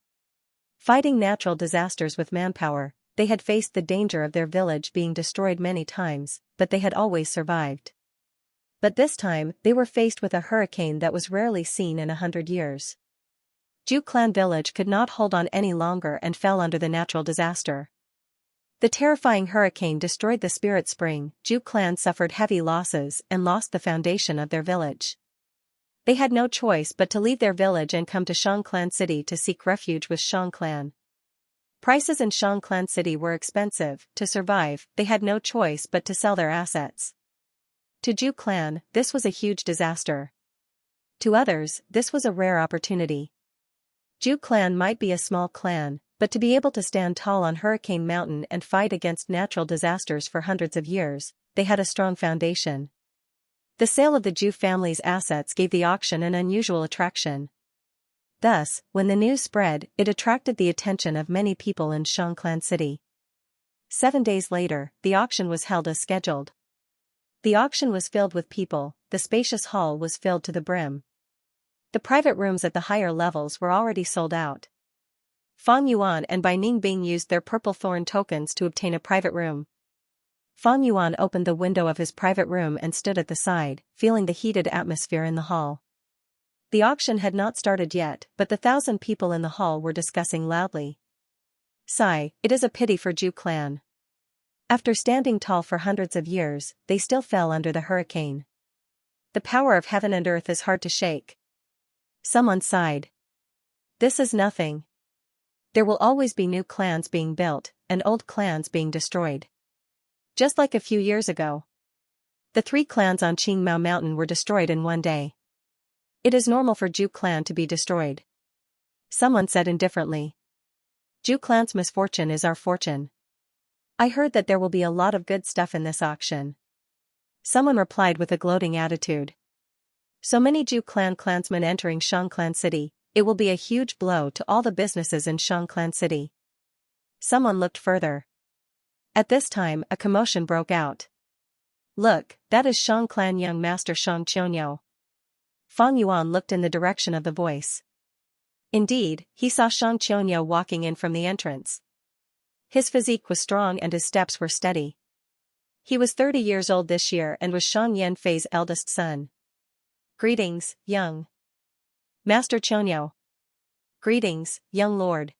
Fighting natural disasters with manpower, they had faced the danger of their village being destroyed many times, but they had always survived. But this time, they were faced with a hurricane that was rarely seen in 100 years. Zhu clan village could not hold on any longer and fell under the natural disaster. The terrifying hurricane destroyed the spirit spring. Zhu clan suffered heavy losses and lost the foundation of their village. They had no choice but to leave their village and come to Shang Clan City to seek refuge with Shang Clan. Prices in Shang Clan City were expensive. To survive, they had no choice but to sell their assets. To Zhu clan, this was a huge disaster. To others, this was a rare opportunity. Zhu clan might be a small clan, but to be able to stand tall on Hurricane Mountain and fight against natural disasters for hundreds of years, they had a strong foundation. The sale of the Zhu family's assets gave the auction an unusual attraction. Thus, when the news spread, it attracted the attention of many people in Shang Clan City. 7 days later, the auction was held as scheduled. The auction was filled with people. The spacious hall was filled to the brim. The private rooms at the higher levels were already sold out. Feng Yuan and Bai Ningbing used their purple thorn tokens to obtain a private room. Feng Yuan opened the window of his private room and stood at the side, feeling the heated atmosphere in the hall. The auction had not started yet, but the 1,000 people in the hall were discussing loudly. Sigh, it is a pity for Zhu clan. After standing tall for hundreds of years, they still fell under the hurricane. The power of heaven and earth is hard to shake. Someone sighed. This is nothing. There will always be new clans being built, and old clans being destroyed. Just like a few years ago. The 3 clans on Qingmao Mountain were destroyed in one day. It is normal for Zhu clan to be destroyed. Someone said indifferently. Zhu clan's misfortune is our fortune. I heard that there will be a lot of good stuff in this auction. Someone replied with a gloating attitude. So many Zhu clan clansmen entering Shang Clan City, it will be a huge blow to all the businesses in Shang Clan City. Someone looked further. At this time, a commotion broke out. Look, that is Shang Clan young master Shang Qianxia. Feng Yuan looked in the direction of the voice. Indeed, he saw Shang Qianxia walking in from the entrance. His physique was strong and his steps were steady. He was 30 years old this year and was Xianxia eldest son. Greetings, young Master Chonyo. Greetings, young lord.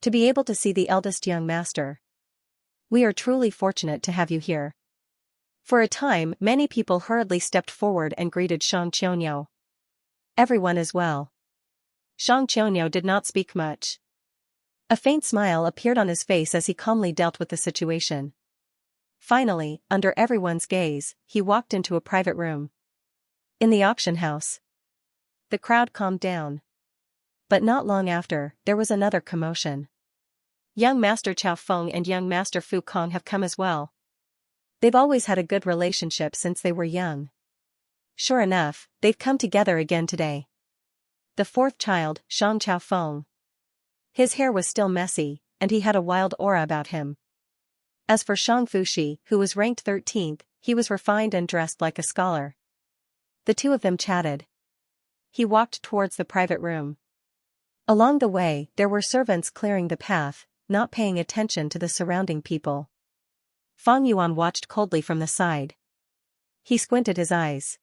To be able to see the eldest young master. We are truly fortunate to have you here. For a time, many people hurriedly stepped forward and greeted Shang Chonyo. Everyone as well. Shang Chonyo did not speak much. A faint smile appeared on his face as he calmly dealt with the situation. Finally, under everyone's gaze, he walked into a private room. In the auction house. The crowd calmed down. But not long after, there was another commotion. Young Master Chao Feng and young Master Fu Kong have come as well. They've always had a good relationship since they were young. Sure enough, they've come together again today. The fourth child, Shang Chao Feng. His hair was still messy, and he had a wild aura about him. As for Shang Fushi, who was ranked 13th, he was refined and dressed like a scholar. The two of them chatted. He walked towards the private room. Along the way, there were servants clearing the path, not paying attention to the surrounding people. Fang Yuan watched coldly from the side. He squinted his eyes.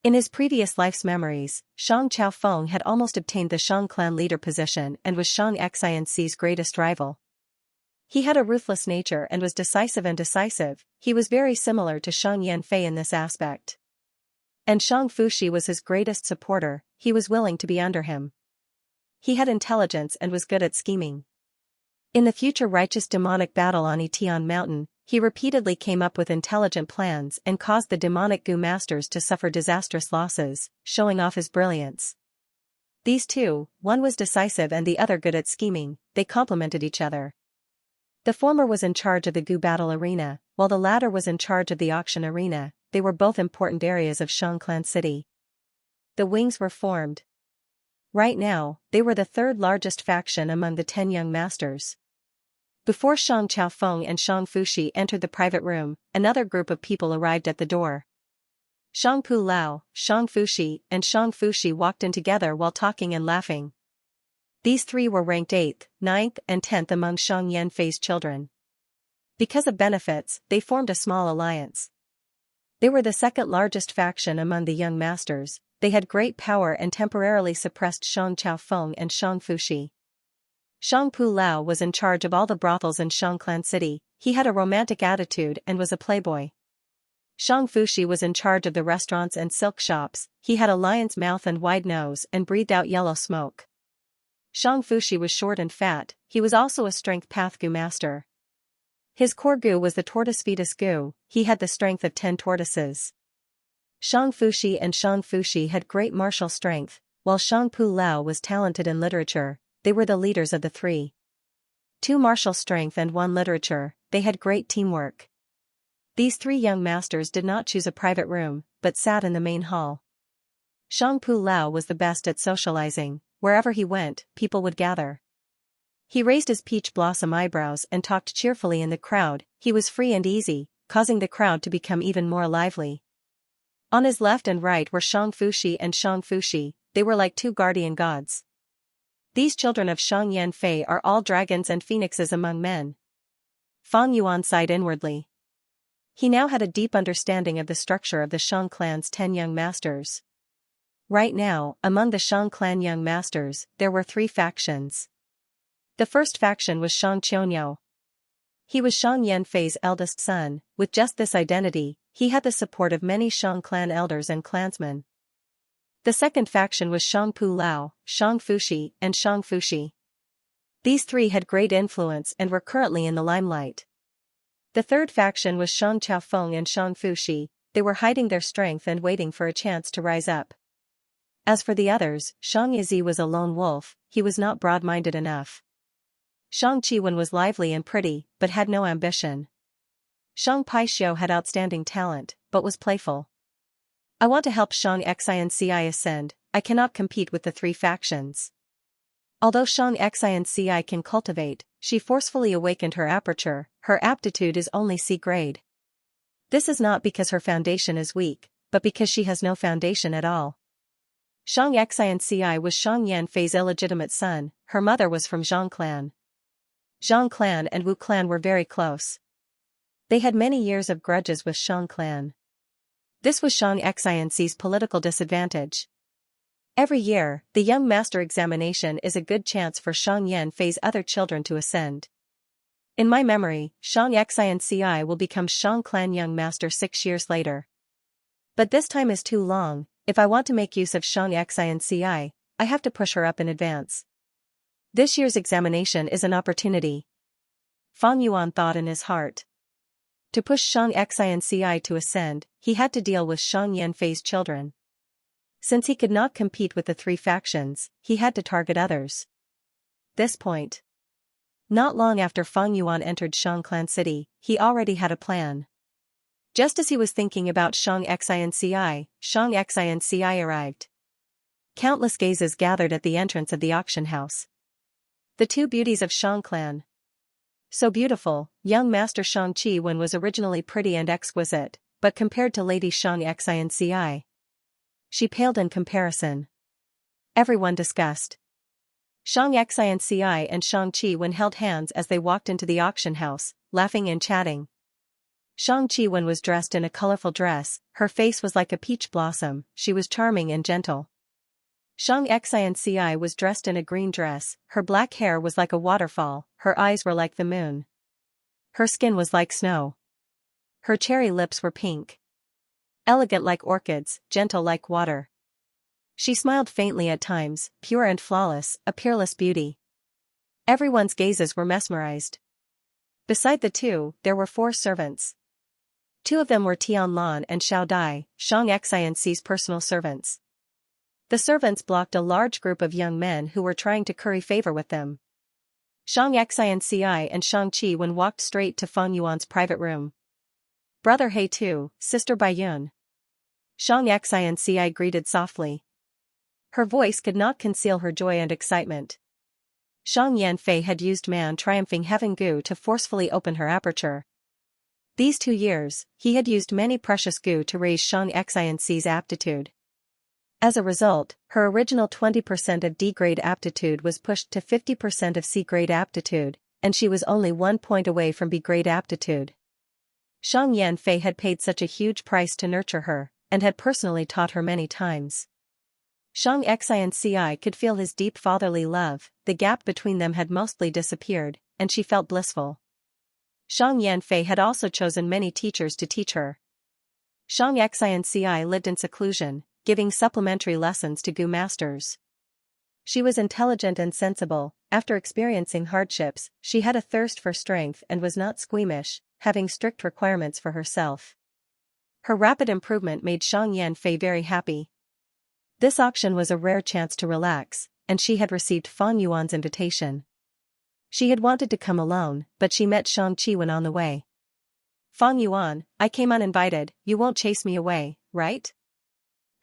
In his previous life's memories, Shang Chao Feng had almost obtained the Shang clan leader position and was Xianxia's greatest rival. He had a ruthless nature and was decisive. He was very similar to Shang Yanfei in this aspect. And Shang Fushi was his greatest supporter, he was willing to be under him. He had intelligence and was good at scheming. In the future righteous demonic battle on Etian Mountain, he repeatedly came up with intelligent plans and caused the demonic Gu masters to suffer disastrous losses, showing off his brilliance. These two, one was decisive and the other good at scheming, they complemented each other. The former was in charge of the Gu battle arena, while the latter was in charge of the auction arena. They were both important areas of Shang Clan City. The wings were formed. Right now, they were the third largest faction among the 10 young masters. Before Shang Chao Feng and Shang Fushi entered the private room, another group of people arrived at the door. Shang Pu Lao, Shang Fushi, and Shang Fushi walked in together while talking and laughing. These three were ranked 8th, 9th, and 10th among Shang Yanfei's children. Because of benefits, they formed a small alliance. They were the second largest faction among the young masters. They had great power and temporarily suppressed Shang Chao Feng and Shang Fushi. Shang Pu Lao was in charge of all the brothels in Shang Clan City. He had a romantic attitude and was a playboy. Shang Fushi was in charge of the restaurants and silk shops. He had a lion's mouth and wide nose and breathed out yellow smoke. Shang Fushi was short and fat. He was also a strength path Gu master. His core Gu was the tortoise fetus Gu. He had the strength of 10 tortoises. Shang Fushi and Shang Fushi had great martial strength, while Shang Pu Lao was talented in literature. They were the leaders of the three. 2 martial strength and 1 literature, they had great teamwork. These 3 young masters did not choose a private room, but sat in the main hall. Shang Pu Lao was the best at socializing. Wherever he went, people would gather. He raised his peach blossom eyebrows and talked cheerfully in the crowd. He was free and easy, causing the crowd to become even more lively. On his left and right were Shang Fushi and Shang Fushi. They were like 2 guardian gods. These children of Shang Yanfei are all dragons and phoenixes among men. Fang Yuan sighed inwardly. He now had a deep understanding of the structure of the Shang clan's 10 young masters. Right now, among the Shang clan young masters, there were 3 factions. The first faction was Shang Chonyo. He was Shang Yanfei's eldest son. With just this identity, he had the support of many Shang clan elders and clansmen. The second faction was Shang Pu Lao, Shang Fushi, and Shang Fushi. These 3 had great influence and were currently in the limelight. The third faction was Shang Chao Feng and Shang Fushi. They were hiding their strength and waiting for a chance to rise up. As for the others, Shang Yizi was a lone wolf. He was not broad-minded enough. Shang Qiwen was lively and pretty, but had no ambition. Shang Paixiu had outstanding talent, but was playful. I want to help Xianxia ascend. I cannot compete with the 3 factions. Although Xianxia can cultivate, she forcefully awakened her aperture. Her aptitude is only C grade. This is not because her foundation is weak, but because she has no foundation at all. Xianxia was Shang Yanfei's illegitimate son. Her mother was from Zhang clan. Zhang clan and Wu clan were very close. They had many years of grudges with Shang clan. This was Xianxia's political disadvantage. Every year, the young master examination is a good chance for Shang Yanfei's other children to ascend. In my memory, Xianxia will become Shang clan young master 6 years later. But this time is too long. If I want to make use of Xianxia, I have to push her up in advance. This year's examination is an opportunity. Fang Yuan thought in his heart. To push Xianxia to ascend, he had to deal with Shang Yanfei's children. Since he could not compete with the 3 factions, he had to target others. This point. Not long after Fang Yuan entered Shang clan city, he already had a plan. Just as he was thinking about Xianxia arrived. Countless gazes gathered at the entrance of the auction house. The 2 beauties of Shang clan. So beautiful, young Master Shang Qiwen was originally pretty and exquisite, but compared to Lady Xianxia, she paled in comparison. Everyone discussed. Xianxia and Shang Qiwen held hands as they walked into the auction house, laughing and chatting. Shang Qiwen was dressed in a colorful dress, her face was like a peach blossom, she was charming and gentle. Xianxia was dressed in a green dress, her black hair was like a waterfall, her eyes were like the moon. Her skin was like snow. Her cherry lips were pink. Elegant like orchids, gentle like water. She smiled faintly at times, pure and flawless, a peerless beauty. Everyone's gazes were mesmerized. Beside the 2, there were 4 servants. 2 of them were Tianlan and Xiao Dai, Xianxia's personal servants. The servants blocked a large group of young men who were trying to curry favor with them. Xianxia and Shang Qiwen walked straight to Fang Yuan's private room. Brother He Tu, Sister Baiyun. Xianxia greeted softly. Her voice could not conceal her joy and excitement. Shang Yanfei had used Man Triumphing Heaven Gu to forcefully open her aperture. These 2 years, he had used many precious Gu to raise Xianxia's aptitude. As a result, her original 20% of D-grade aptitude was pushed to 50% of C-grade aptitude, and she was only 1 point away from B-grade aptitude. Shang Yanfei had paid such a huge price to nurture her, and had personally taught her many times. Xianxia could feel his deep fatherly love, the gap between them had mostly disappeared, and she felt blissful. Shang Yanfei had also chosen many teachers to teach her. Xianxia lived in seclusion, giving supplementary lessons to Gu masters. She was intelligent and sensible. After experiencing hardships, she had a thirst for strength and was not squeamish, having strict requirements for herself. Her rapid improvement made Shang Yanfei very happy. This auction was a rare chance to relax, and she had received Fang Yuan's invitation. She had wanted to come alone, but she met Shang Qiwen on the way. Fang Yuan, I came uninvited, you won't chase me away, right?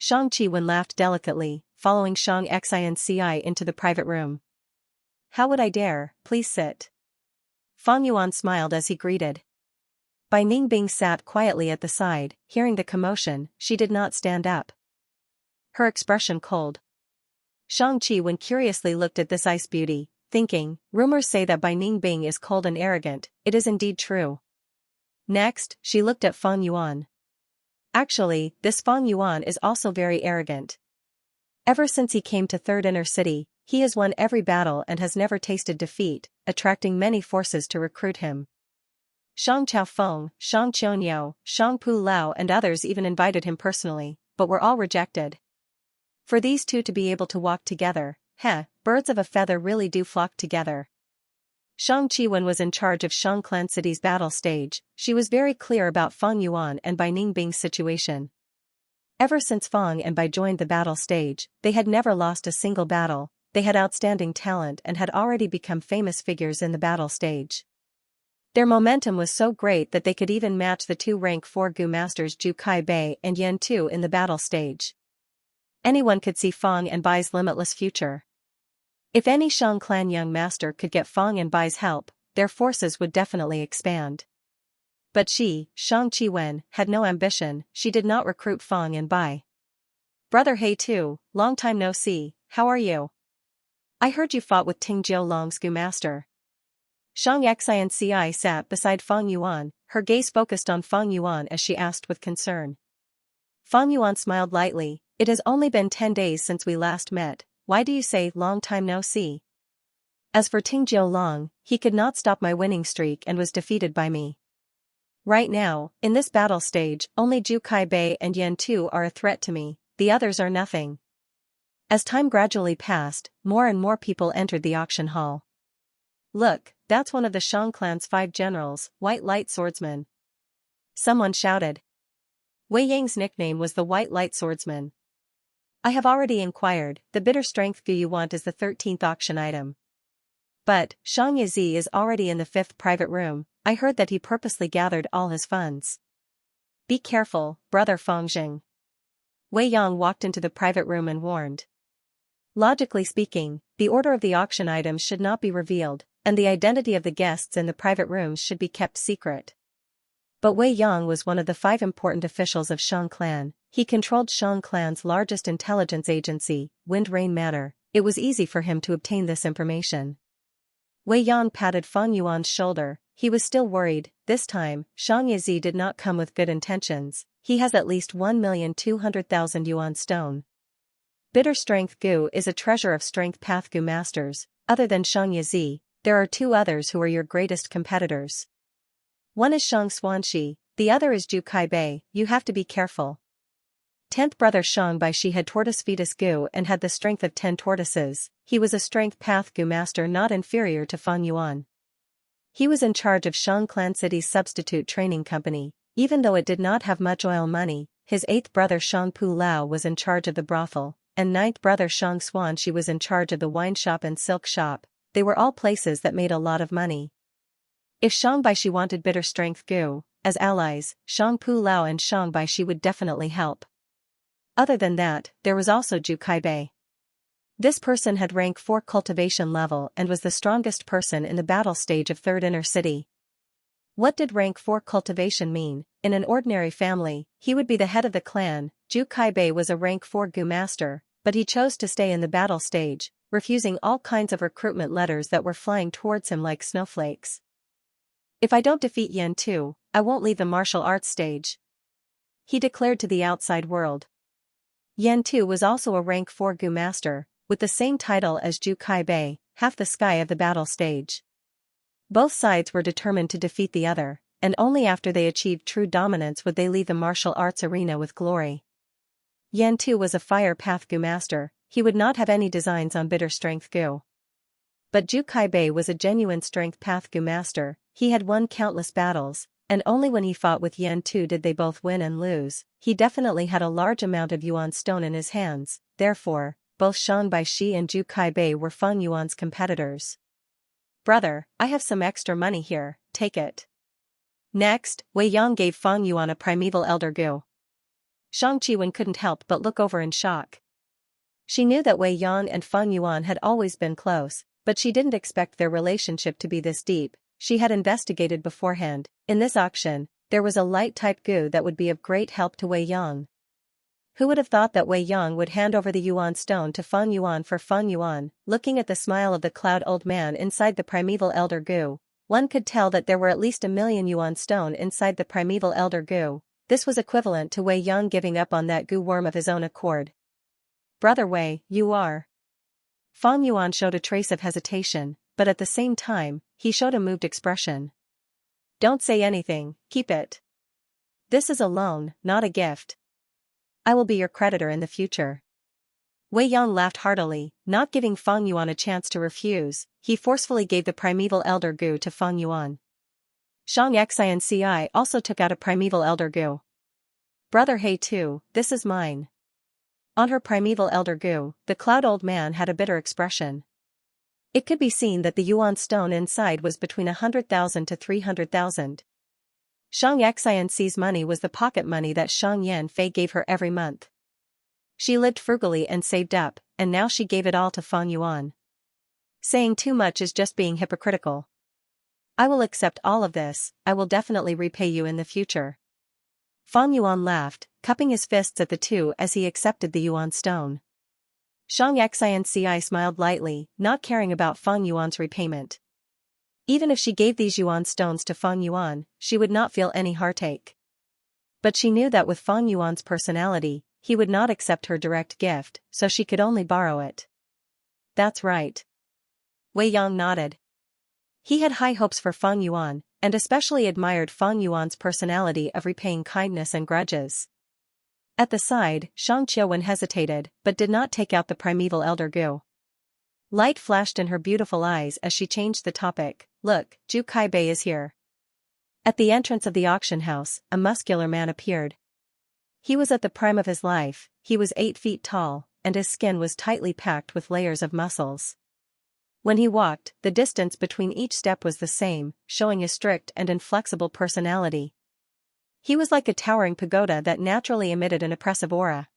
Shang Qiwen laughed delicately, following Xianxia into the private room. How would I dare, please sit. Fang Yuan smiled as he greeted. Bai Ningbing sat quietly at the side, hearing the commotion, she did not stand up. Her expression cold. Shang Qiwen curiously looked at this ice beauty, thinking, rumors say that Bai Ningbing is cold and arrogant, it is indeed true. Next, she looked at Fang Yuan. Actually, this Fang Yuan is also very arrogant. Ever since he came to Third Inner City, he has won every battle and has never tasted defeat, attracting many forces to recruit him. Shang Chaofeng, Shang Qionyou, Shang Pu Lao and others even invited him personally, but were all rejected. For these 2 to be able to walk together, birds of a feather really do flock together. Shang Qiwen was in charge of Shang Clan City's battle stage, she was very clear about Fang Yuan and Bai Ningbing's situation. Ever since Fang and Bai joined the battle stage, they had never lost a single battle, they had outstanding talent and had already become famous figures in the battle stage. Their momentum was so great that they could even match the 2 rank 4 Gu masters Zhu Kai Bei and Yan Tu in the battle stage. Anyone could see Fang and Bai's limitless future. If any Shang clan young master could get Fang and Bai's help, their forces would definitely expand. But she, Shang Qiwen, had no ambition, she did not recruit Fang and Bai. Brother He Tu, long time no see, how are you? I heard you fought with Ting Jiu Long's Gu master. Xianxia sat beside Fang Yuan, her gaze focused on Feng Yuan as she asked with concern. Feng Yuan smiled lightly. It has only been 10 days since we last met, why do you say long time no see? As for Tingjiu Long, he could not stop my winning streak and was defeated by me. Right now, in this battle stage, only Zhu Kaibei and Yan Tu are a threat to me, the others are nothing. As time gradually passed, more and more people entered the auction hall. Look, that's one of the Shang clan's 5 generals, White Light Swordsman. Someone shouted. Wei Yang's nickname was the White Light Swordsman. I have already inquired, the bitter strength gu you want is the 13th auction item. But, Xianxia is already in the 5th private room, I heard that he purposely gathered all his funds. Be careful, brother Fengzheng. Wei Yang walked into the private room and warned. Logically speaking, the order of the auction items should not be revealed, and the identity of the guests in the private rooms should be kept secret. But Wei Yang was one of the 5 important officials of Shang clan. He controlled Shang clan's largest intelligence agency, Wind Rain Manor. It was easy for him to obtain this information. Wei Yang patted Feng Yuan's shoulder. He was still worried. This time, Xianxia did not come with good intentions. He has at least 1,200,000 yuan stone. Bitter Strength Gu is a treasure of Strength Path Gu masters. Other than Xianxia, there are 2 others who are your greatest competitors. One is Shang Xuanxi, the other is Zhu Kaibei. You have to be careful. 10th brother Shang Baishi had Tortoise Fetus Gu and had the strength of 10 tortoises. He was a Strength Path Gu master not inferior to Feng Yuan. He was in charge of Shang Clan City's substitute training company. Even though it did not have much oil money, his 8th brother Shang Pu Lao was in charge of the brothel, and 9th brother Shang Xuanxi was in charge of the wine shop and silk shop. They were all places that made a lot of money. If Shang Baishi wanted Bitter Strength Gu, as allies, Shang Pu Lao and Shang Baishi would definitely help. Other than that, there was also Zhu Kaibei. This person had rank 4 cultivation level and was the strongest person in the battle stage of 3rd Inner City. What did rank 4 cultivation mean? In an ordinary family, he would be the head of the clan. Zhu Kaibei was a rank 4 Gu master, but he chose to stay in the battle stage, refusing all kinds of recruitment letters that were flying towards him like snowflakes. If I don't defeat Yan Tu, I won't leave the martial arts stage, he declared to the outside world. Yan Tu was also a rank 4 Gu master, with the same title as Zhu Kaibei, half the sky of the battle stage. Both sides were determined to defeat the other, and only after they achieved true dominance would they leave the martial arts arena with glory. Yan Tu was a fire path Gu master, he would not have any designs on Bitter Strength Gu. But Zhu Kaibei was a genuine Strength Path Gu master, he had won countless battles, and only when he fought with Yan Tu did they both win and lose. He definitely had a large amount of yuan stone in his hands, therefore, both Shang Baishi and Zhu Kaibei were Feng Yuan's competitors. Brother, I have some extra money here, take it. Next, Wei Yang gave Feng Yuan a primeval elder Gu. Shang Qiwen couldn't help but look over in shock. She knew that Wei Yang and Feng Yuan had always been close, but she didn't expect their relationship to be this deep. She had investigated beforehand. In this auction, there was a light-type Gu that would be of great help to Wei Yang. Who would have thought that Wei Yang would hand over the yuan stone to Feng Yuan for Feng Yuan? Looking at the smile of the cloud old man inside the primeval elder Gu, one could tell that there were at least 1,000,000 yuan stone inside the primeval elder Gu. This was equivalent to Wei Yang giving up on that Gu worm of his own accord. Brother Wei, you are. Feng Yuan showed a trace of hesitation, but at the same time, he showed a moved expression. Don't say anything, keep it. This is a loan, not a gift. I will be your creditor in the future. Wei Yang laughed heartily, not giving Feng Yuan a chance to refuse. He forcefully gave the primeval elder Gu to Feng Yuan. Xianxia also took out a primeval elder Gu. Brother He too, this is mine. On her primeval elder Gu, the cloud old man had a bitter expression. It could be seen that the yuan stone inside was between 100,000 to 300,000. Xianxia's money was the pocket money that Shang Yanfei gave her every month. She lived frugally and saved up, and now she gave it all to Feng Yuan. Saying too much is just being hypocritical. I will accept all of this, I will definitely repay you in the future. Feng Yuan laughed, cupping his fists at the two as he accepted the yuan stone. Xianxia smiled lightly, not caring about Feng Yuan's repayment. Even if she gave these yuan stones to Fang Yuan, she would not feel any heartache. But she knew that with Fang Yuan's personality, he would not accept her direct gift, so she could only borrow it. That's right. Wei Yang nodded. He had high hopes for Fang Yuan, and especially admired Fang Yuan's personality of repaying kindness and grudges. At the side, Xianxia hesitated, but did not take out the primeval elder Gu. Light flashed in her beautiful eyes as she changed the topic. Look, Zhu Kaibei is here. At the entrance of the auction house, a muscular man appeared. He was at the prime of his life, he was 8 feet tall, and his skin was tightly packed with layers of muscles. When he walked, the distance between each step was the same, showing a strict and inflexible personality. He was like a towering pagoda that naturally emitted an oppressive aura.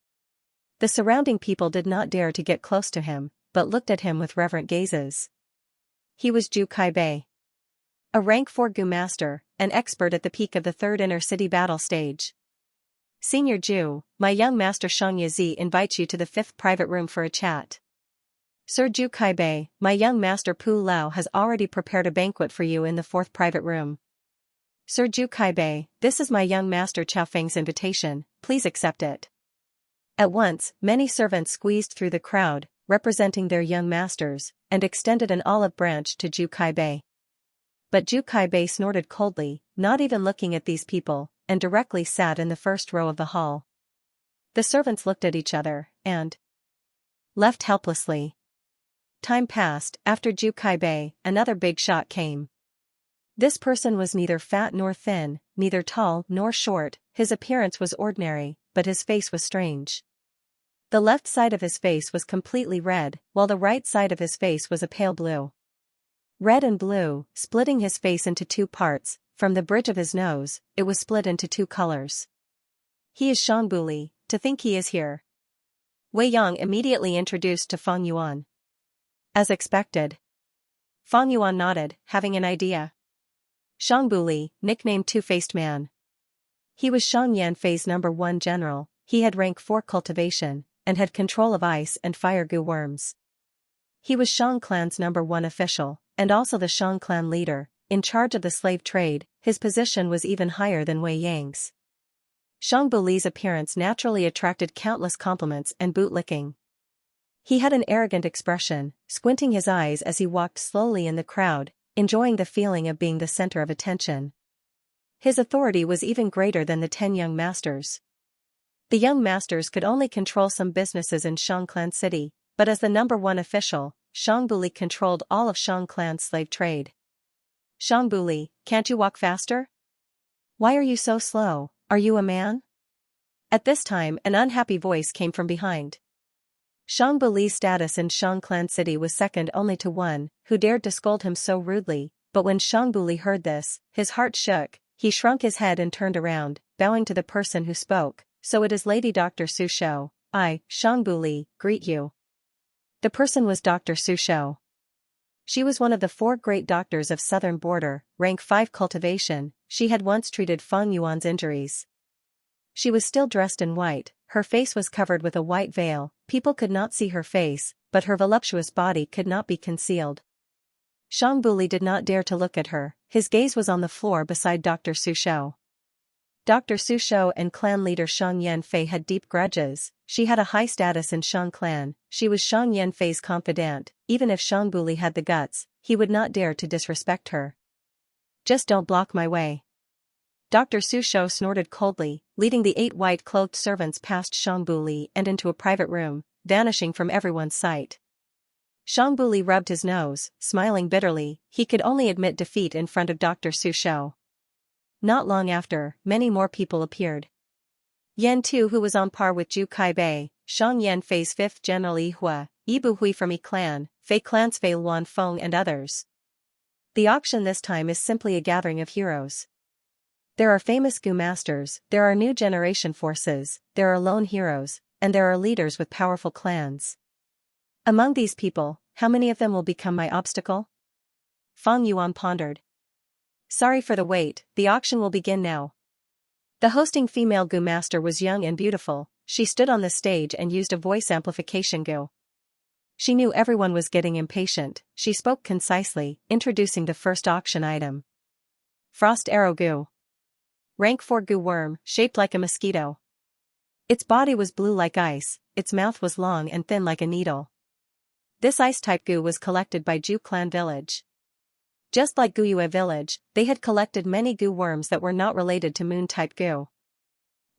The surrounding people did not dare to get close to him, but looked at him with reverent gazes. He was Zhu Kaibei. A rank 4 Gu master, an expert at the peak of the 3rd inner city battle stage. Senior Zhu, my young master Xianxia invites you to the 5th private room for a chat. Sir Zhu Kaibei, my young master Pu Lao has already prepared a banquet for you in the 4th private room. Sir Zhu Kaibei, this is my young master Chao Feng's invitation, please accept it. At once, many servants squeezed through the crowd, representing their young masters, and extended an olive branch to Zhu Kaibei. But Zhu Kaibei snorted coldly, not even looking at these people, and directly sat in the first row of the hall. The servants looked at each other, and left helplessly. Time passed. After Zhu Kaibei, another big shot came. This person was neither fat nor thin, neither tall nor short, his appearance was ordinary, but his face was strange. The left side of his face was completely red, while the right side of his face was a pale blue. Red and blue, splitting his face into 2 parts, from the bridge of his nose, it was split into 2 colors. He is Xiangbuli, to think he is here. Wei Yang immediately introduced to Fang Yuan. As expected. Fang Yuan nodded, having an idea. Xiangbuli, nicknamed Two-Faced Man. He was Xianxia's number 1 general, he had rank 4 cultivation, and had control of ice and fire Gu worms. He was Shang clan's number 1 official, and also the Shang clan leader, in charge of the slave trade. His position was even higher than Wei Yang's. Xiangbuli's appearance naturally attracted countless compliments and boot-licking. He had an arrogant expression, squinting his eyes as he walked slowly in the crowd, enjoying the feeling of being the center of attention. His authority was even greater than the 10 young masters. The young masters could only control some businesses in Shang Clan City, but as the number 1 official, Xiangbuli controlled all of Shang Clan's slave trade. Xiangbuli, can't you walk faster? Why are you so slow, are you a man? At this time an unhappy voice came from behind. Xiangbuli's status in Shang Clan City was second only to one who dared to scold him so rudely, but when Xiangbuli heard this, his heart shook, he shrunk his head and turned around, bowing to the person who spoke. So it is Lady Dr. Su Shou. I, Xiangbuli, greet you. The person was Dr. Su Shou. She was one of the 4 great doctors of southern border, rank 5 cultivation. She had once treated Fang Yuan's injuries. She was still dressed in white, her face was covered with a white veil, people could not see her face, but her voluptuous body could not be concealed. Xiangbuli did not dare to look at her, his gaze was on the floor beside Dr. Su Shou. Dr. Su Shou and clan leader Shang Yanfei had deep grudges. She had a high status in Shang clan, she was Shang Yanfei's confidant. Even if Xiangbuli had the guts, he would not dare to disrespect her. Just don't block my way. Dr. Su Shou snorted coldly, leading the 8 white-cloaked servants past Xiangbuli and into a private room, vanishing from everyone's sight. Xiangbuli rubbed his nose, smiling bitterly, he could only admit defeat in front of Dr. Su Shou. Not long after, many more people appeared. Yan Tu, who was on par with Zhu Kaibei, Shang Yanfei's 5th general Yihua, Yibu Hui from Yi clan, Fei clan's Fei Luan Feng and others. The auction this time is simply a gathering of heroes. There are famous Gu masters, there are new generation forces, there are lone heroes, and there are leaders with powerful clans. Among these people, how many of them will become my obstacle? Fang Yuan pondered. Sorry for the wait, the auction will begin now. The hosting female Gu master was young and beautiful, she stood on the stage and used a voice amplification Gu. She knew everyone was getting impatient. She spoke concisely, introducing the first auction item. Frost Arrow Goo. Rank 4 goo worm, shaped like a mosquito. Its body was blue like ice, its mouth was long and thin like a needle. This ice-type goo was collected by Ju clan village. Just like Guyue village, they had collected many goo worms that were not related to moon-type goo.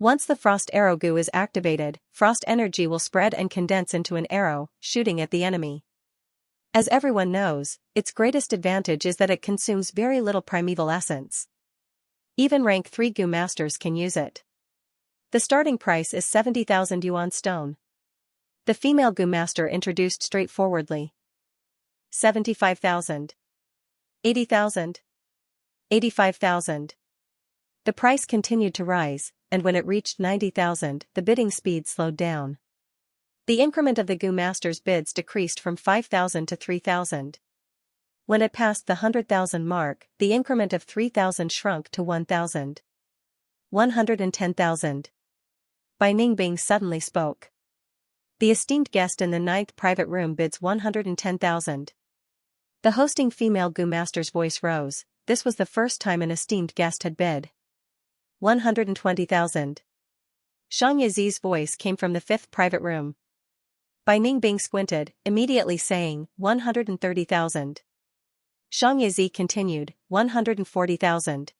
Once the Frost Arrow Goo is activated, frost energy will spread and condense into an arrow, shooting at the enemy. As everyone knows, its greatest advantage is that it consumes very little primeval essence. Even rank 3 goo masters can use it. The starting price is 70,000 yuan stone. The female goo master introduced straightforwardly. 75,000. 80,000. 85,000. The price continued to rise, and when it reached 90,000, the bidding speed slowed down. The increment of the goo master's bids decreased from 5,000 to 3,000. When it passed the 100,000 mark, the increment of 3,000 shrunk to 1,000. 110,000. Bai Ningbing suddenly spoke. The esteemed guest in the 9th private room bids 110,000. The hosting female goo master's voice rose. This was the first time an esteemed guest had bid 120,000. Xianxia Zi's voice came from the 5th private room. Bai Ningbing squinted, immediately saying, 130,000. Xianxia Zi continued, 140,000.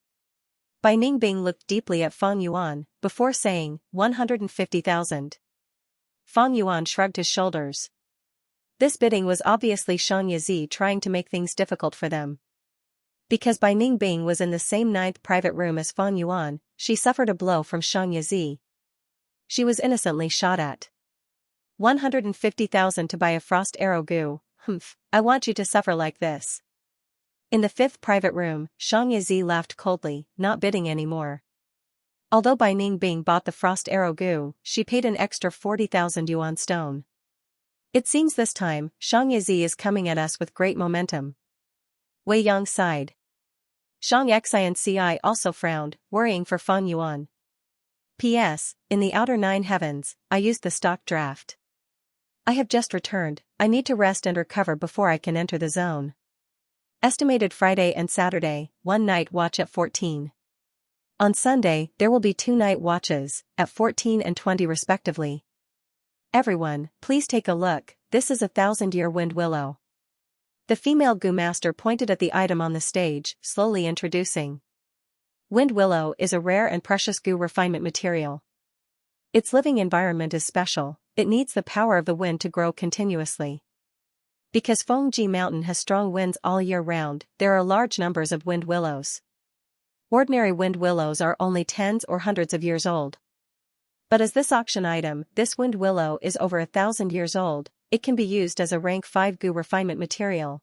Bai Ningbing looked deeply at Fang Yuan, before saying, 150,000. Fang Yuan shrugged his shoulders. This bidding was obviously Xianxia Zi trying to make things difficult for them. Because Bai Ningbing was in the same 9th private room as Fang Yuan, she suffered a blow from Xianxia Zi. She was innocently shot at. 150,000 to buy a Frost Arrow Goo, humph, I want you to suffer like this. In the 5th private room, Xianxia Zi laughed coldly, not bidding anymore. Although Bai Ningbing bought the Frost Arrow Goo, she paid an extra 40,000 yuan stone. It seems this time, Xianxia Zi is coming at us with great momentum. Wei Yang sighed. Xianxia also frowned, worrying for Fang Yuan. P.S. In the outer 9 heavens, I used the stock draft. I have just returned, I need to rest and recover before I can enter the zone. Estimated Friday and Saturday, 1 night watch at 14. On Sunday, there will be 2 night watches, at 14 and 20 respectively. Everyone, please take a look, this is a 1,000-year wind willow. The female goo master pointed at the item on the stage, slowly introducing. Wind willow is a rare and precious goo refinement material. Its living environment is special, it needs the power of the wind to grow continuously. Because Fengji Mountain has strong winds all year round, there are large numbers of wind willows. Ordinary wind willows are only tens or hundreds of years old. But as this auction item, this wind willow is over 1,000 years old, it can be used as a rank 5 goo refinement material.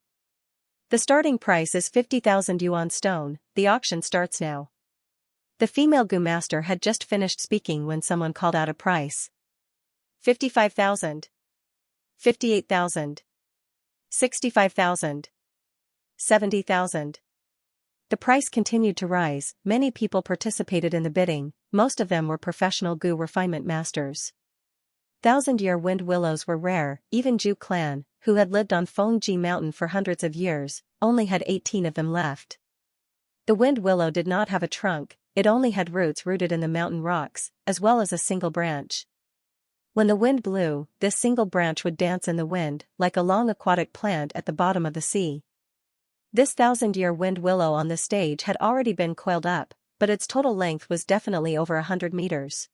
The starting price is 50,000 yuan stone, the auction starts now. The female goo master had just finished speaking when someone called out a price. 55,000. 58,000. 65,000. 70,000. The price continued to rise, many people participated in the bidding, most of them were professional goo refinement masters. 1,000-year wind willows were rare, even Ju clan, who had lived on Fengji Mountain for hundreds of years, only had 18 of them left. The wind willow did not have a trunk, it only had roots rooted in the mountain rocks, as well as a single branch. When the wind blew, this single branch would dance in the wind, like a long aquatic plant at the bottom of the sea. This 1,000-year wind willow on the stage had already been coiled up, but its total length was definitely over 100 meters.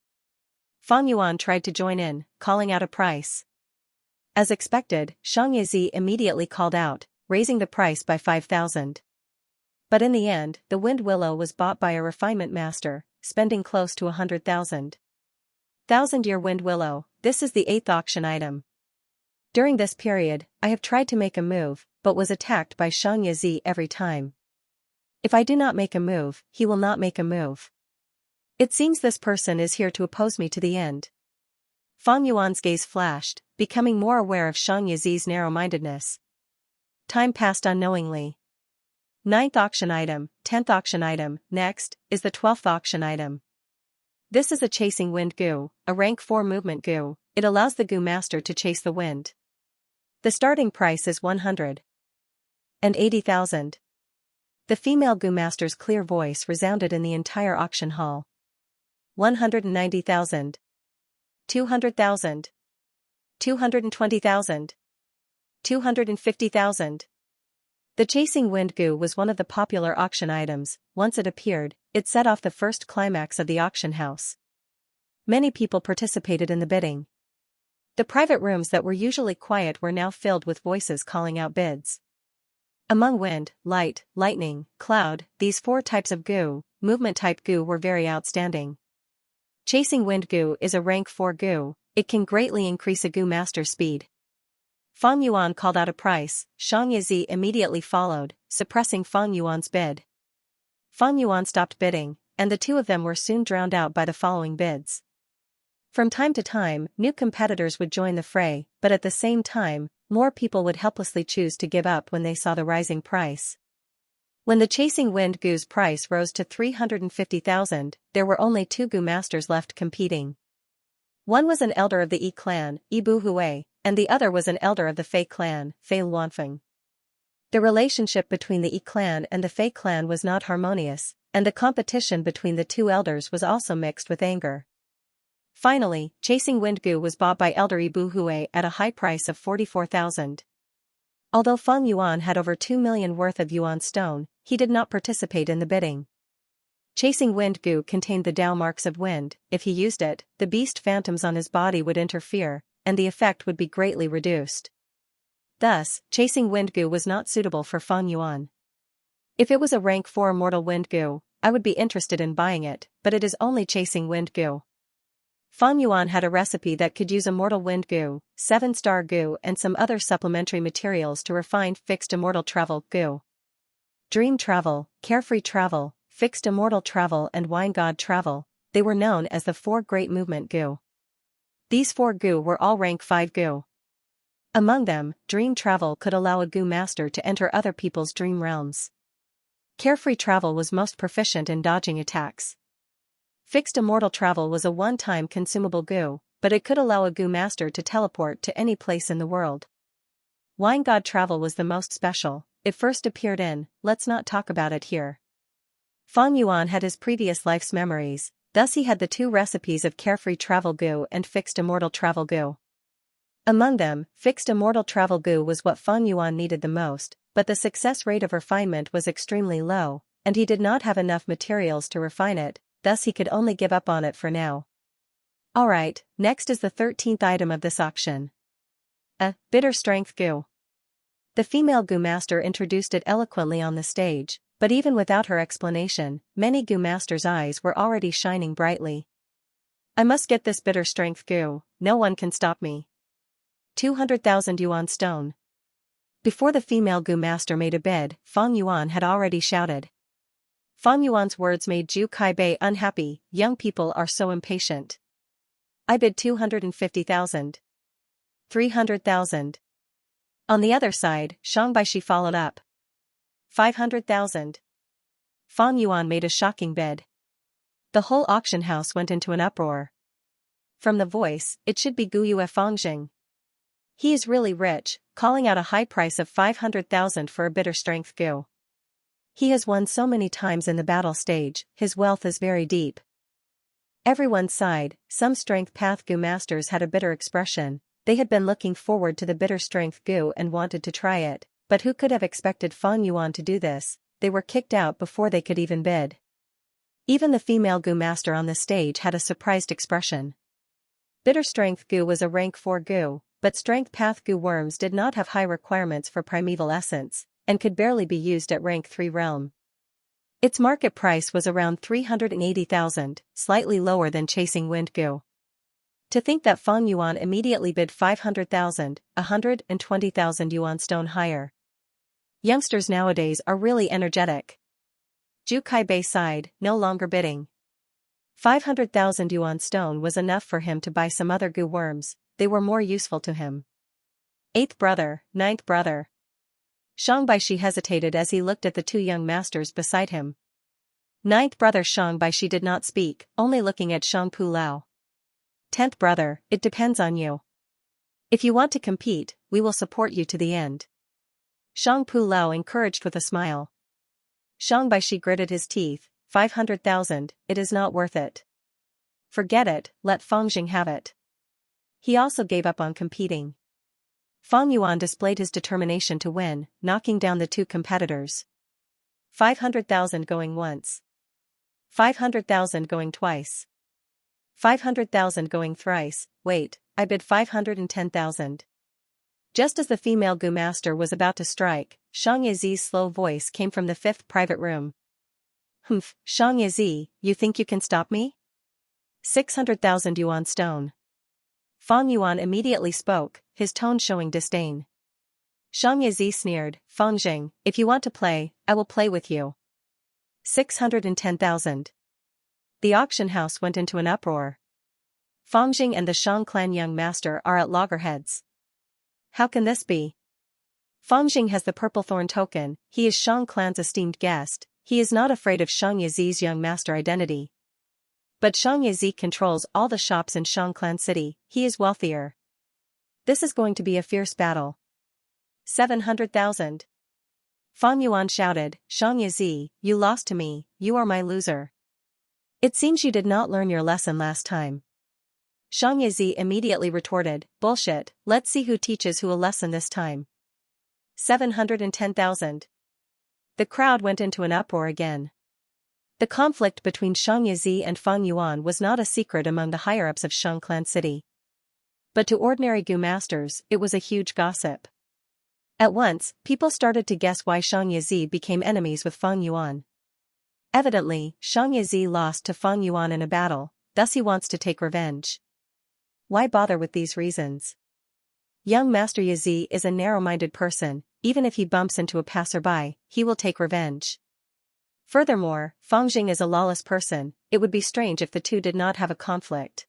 Fang Yuan tried to join in, calling out a price. As expected, Xianxia Zi immediately called out, raising the price by 5,000. But in the end, the wind willow was bought by a refinement master, spending close to 100,000. 1,000-year wind willow, this is the 8th auction item. During this period, I have tried to make a move, but was attacked by Xianxia Zi every time. If I do not make a move, he will not make a move. It seems this person is here to oppose me to the end. Fang Yuan's gaze flashed, becoming more aware of Xianxia Zi's narrow-mindedness. Time passed unknowingly. 9th auction item, 10th auction item, next, is the 12th auction item. This is a chasing wind goo, a rank 4 movement goo, it allows the goo master to chase the wind. The starting price is 180,000. The female Gu master's clear voice resounded in the entire auction hall. 190,000. 200,000. 220,000. 250,000. The chasing wind Gu was one of the popular auction items. Once it appeared, it set off the first climax of the auction house. Many people participated in the bidding. The private rooms that were usually quiet were now filled with voices calling out bids. Among wind, light, lightning, cloud, these four types of Gu, movement type Gu were very outstanding. Chasing wind Gu is a rank 4 Gu. It can greatly increase a Gu master's speed. Fang Yuan called out a price. Xianxia immediately followed, suppressing Fang Yuan's bid. Fang Yuan stopped bidding, and the two of them were soon drowned out by the following bids. From time to time, new competitors would join the fray, but at the same time, more people would helplessly choose to give up when they saw the rising price. When the chasing wind Gu's price rose to 350,000, there were only two Gu masters left competing. One was an elder of the Yi clan, Yi Buhui, and the other was an elder of the Fei clan, Fei Luanfeng. The relationship between the Yi clan and the Fei clan was not harmonious, and the competition between the two elders was also mixed with anger. Finally, chasing wind Gu was bought by elder Yi Buhui at a high price of 44,000. Although Fang Yuan had over 2 million worth of yuan stone, he did not participate in the bidding. Chasing wind Gu contained the Dao marks of wind. If he used it, the beast phantoms on his body would interfere, and the effect would be greatly reduced. Thus, chasing wind Gu was not suitable for Fang Yuan. If it was a rank 4 mortal wind Gu, I would be interested in buying it, but it is only chasing wind Gu. Fang Yuan had a recipe that could use immortal wind Gu, 7-star Gu and some other supplementary materials to refine fixed immortal travel Gu. Dream travel, carefree travel, fixed immortal travel and wine god travel, they were known as the 4 great movement Gu. These 4 Gu were all rank 5 Gu. Among them, dream travel could allow a Gu master to enter other people's dream realms. Carefree travel was most proficient in dodging attacks. Fixed immortal travel was a one-time consumable Gu, but it could allow a Gu master to teleport to any place in the world. Wine god travel was the most special. It first appeared in Let's Not Talk About It Here. Fang Yuan had his previous life's memories, thus he had the 2 recipes of carefree travel Gu and fixed immortal travel Gu. Among them, fixed immortal travel Gu was what Fang Yuan needed the most, but the success rate of refinement was extremely low, and he did not have enough materials to refine it. Thus he could only give up on it for now. Alright, next is the 13th item of this auction. A bitter strength Gu. The female Gu master introduced it eloquently on the stage, but even without her explanation, many Gu masters' eyes were already shining brightly. I must get this bitter strength Gu, no one can stop me. 200,000 yuan stone. Before the female Gu master made a bid, Fang Yuan had already shouted. Fang Yuan's words made Zhu Kaibei unhappy. Young people are so impatient. I bid 250,000. 300,000. On the other side, Xianxia followed up. 500,000. Fang Yuan made a shocking bid. The whole auction house went into an uproar. From the voice, it should be Gu Yue Fangjing. He is really rich, calling out a high price of 500,000 for a bitter strength Gu. He has won so many times in the battle stage, his wealth is very deep. Everyone sighed. Some strength path Gu masters had a bitter expression. They had been looking forward to the bitter strength Gu and wanted to try it, but who could have expected Fang Yuan to do this? They were kicked out before they could even bid. Even the female Gu master on the stage had a surprised expression. Bitter strength Gu was a rank 4 Gu, but strength path Gu worms did not have high requirements for primeval essence, and could barely be used at rank 3 realm. Its market price was around 380,000, slightly lower than chasing wind Gu. To think that Fang Yuan immediately bid 500,000, 120,000 yuan stone higher. Youngsters nowadays are really energetic. Zhu Kaibei sighed, no longer bidding. 500,000 yuan stone was enough for him to buy some other Gu worms, they were more useful to him. 8th brother, 9th brother. Xianxia hesitated as he looked at the 2 young masters beside him. 9th brother Xianxia did not speak, only looking at Xiangpu Lao. 10th brother, it depends on you. If you want to compete, we will support you to the end. Shang Pu Lao encouraged with a smile. Shang Baishi gritted his teeth. 500,000, it is not worth it. Forget it, let Fang Jing have it. He also gave up on competing. Fang Yuan displayed his determination to win, knocking down the two competitors. 500,000 going once. 500,000 going twice. 500,000 going thrice. Wait, I bid 510,000. Just as the female Gu master was about to strike, Xianxia's slow voice came from the fifth private room. Humph, Xianxia, you think you can stop me? 600,000 yuan stone. Fang Yuan immediately spoke, his tone showing disdain. Xianxia sneered, Fang Jing, if you want to play, I will play with you. 610,000. The auction house went into an uproar. Fang Jing and the Shang clan young master are at loggerheads. How can this be? Fang Jing has the purple thorn token, he is Shang clan's esteemed guest, he is not afraid of Xianxia's young master identity. But Xianxia controls all the shops in Shang clan city, he is wealthier. This is going to be a fierce battle. 700,000. Fang Yuan shouted, Xianxia, you lost to me, you are my loser. It seems you did not learn your lesson last time. Xianxia immediately retorted, bullshit, let's see who teaches who a lesson this time. 710,000. The crowd went into an uproar again. The conflict between Xianxia and Fang Yuan was not a secret among the higher-ups of Shang clan city. But to ordinary Gu masters, it was a huge gossip. At once, people started to guess why Xianxia became enemies with Fang Yuan. Evidently, Xianxia lost to Fang Yuan in a battle, thus he wants to take revenge. Why bother with these reasons? Young Master Yazi is a narrow-minded person, even if he bumps into a passerby, he will take revenge. Furthermore, Fang Jing is a lawless person, it would be strange if the two did not have a conflict.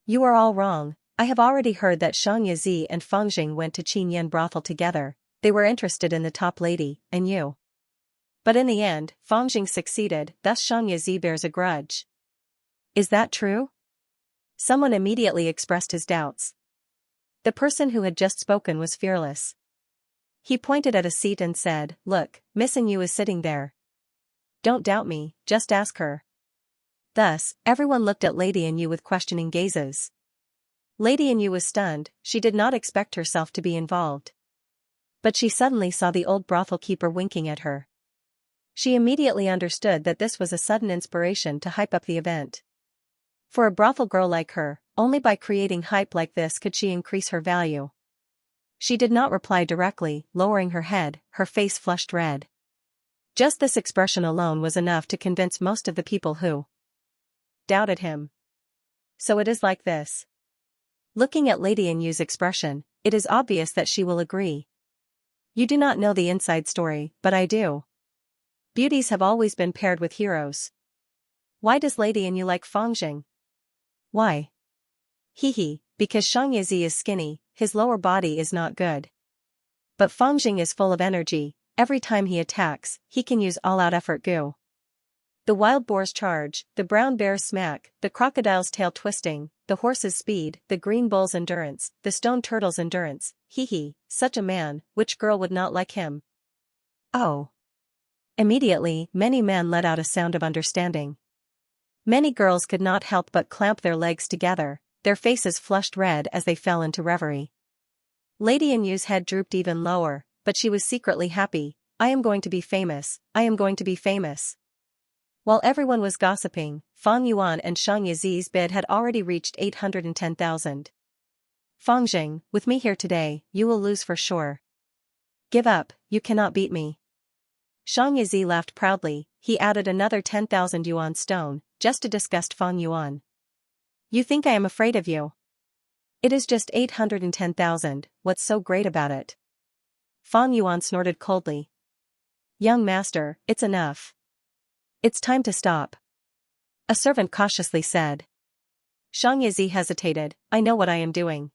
You are all wrong, I have already heard that Xianxia and Fang Jing went to Qin Yan brothel together, they were interested in the top lady, and you. But in the end, Fang Jing succeeded, thus Xianxia bears a grudge. Is that true? Someone immediately expressed his doubts. The person who had just spoken was fearless. He pointed at a seat and said, look, Missing You is sitting there. Don't doubt me, just ask her. Thus, everyone looked at Lady Yu with questioning gazes. Lady Yu was stunned, she did not expect herself to be involved. But she suddenly saw the old brothel keeper winking at her. She immediately understood that this was a sudden inspiration to hype up the event. For a brothel girl like her, only by creating hype like this could she increase her value. She did not reply directly, lowering her head, her face flushed red. Just this expression alone was enough to convince most of the people who doubted him. So it is like this. Looking at Lady Yu's expression, it is obvious that she will agree. You do not know the inside story, but I do. Beauties have always been paired with heroes. Why does Lady Yu like Fang Jing? Why? Because Xianxia is skinny, his lower body is not good. But Fang Jing is full of energy, every time he attacks, he can use all-out effort Gu. The wild boar's charge, the brown bear's smack, the crocodile's tail twisting, the horse's speed, the green bull's endurance, the stone turtle's endurance, such a man, which girl would not like him? Oh. Immediately, many men let out a sound of understanding. Many girls could not help but clamp their legs together, their faces flushed red as they fell into reverie. Lady Yu's head drooped even lower, but she was secretly happy. I am going to be famous, I am going to be famous. While everyone was gossiping, Fang Yuan and Xianxia's bid had already reached 810,000. Fang Jing, with me here today, you will lose for sure. Give up, you cannot beat me. Xianxia laughed proudly, he added another 10,000 yuan stone, just to disgust Fang Yuan. You think I am afraid of you? It is just 810,000, what's so great about it? Fang Yuan snorted coldly. Young master, it's enough. It's time to stop. A servant cautiously said. Xianxia hesitated, I know what I am doing.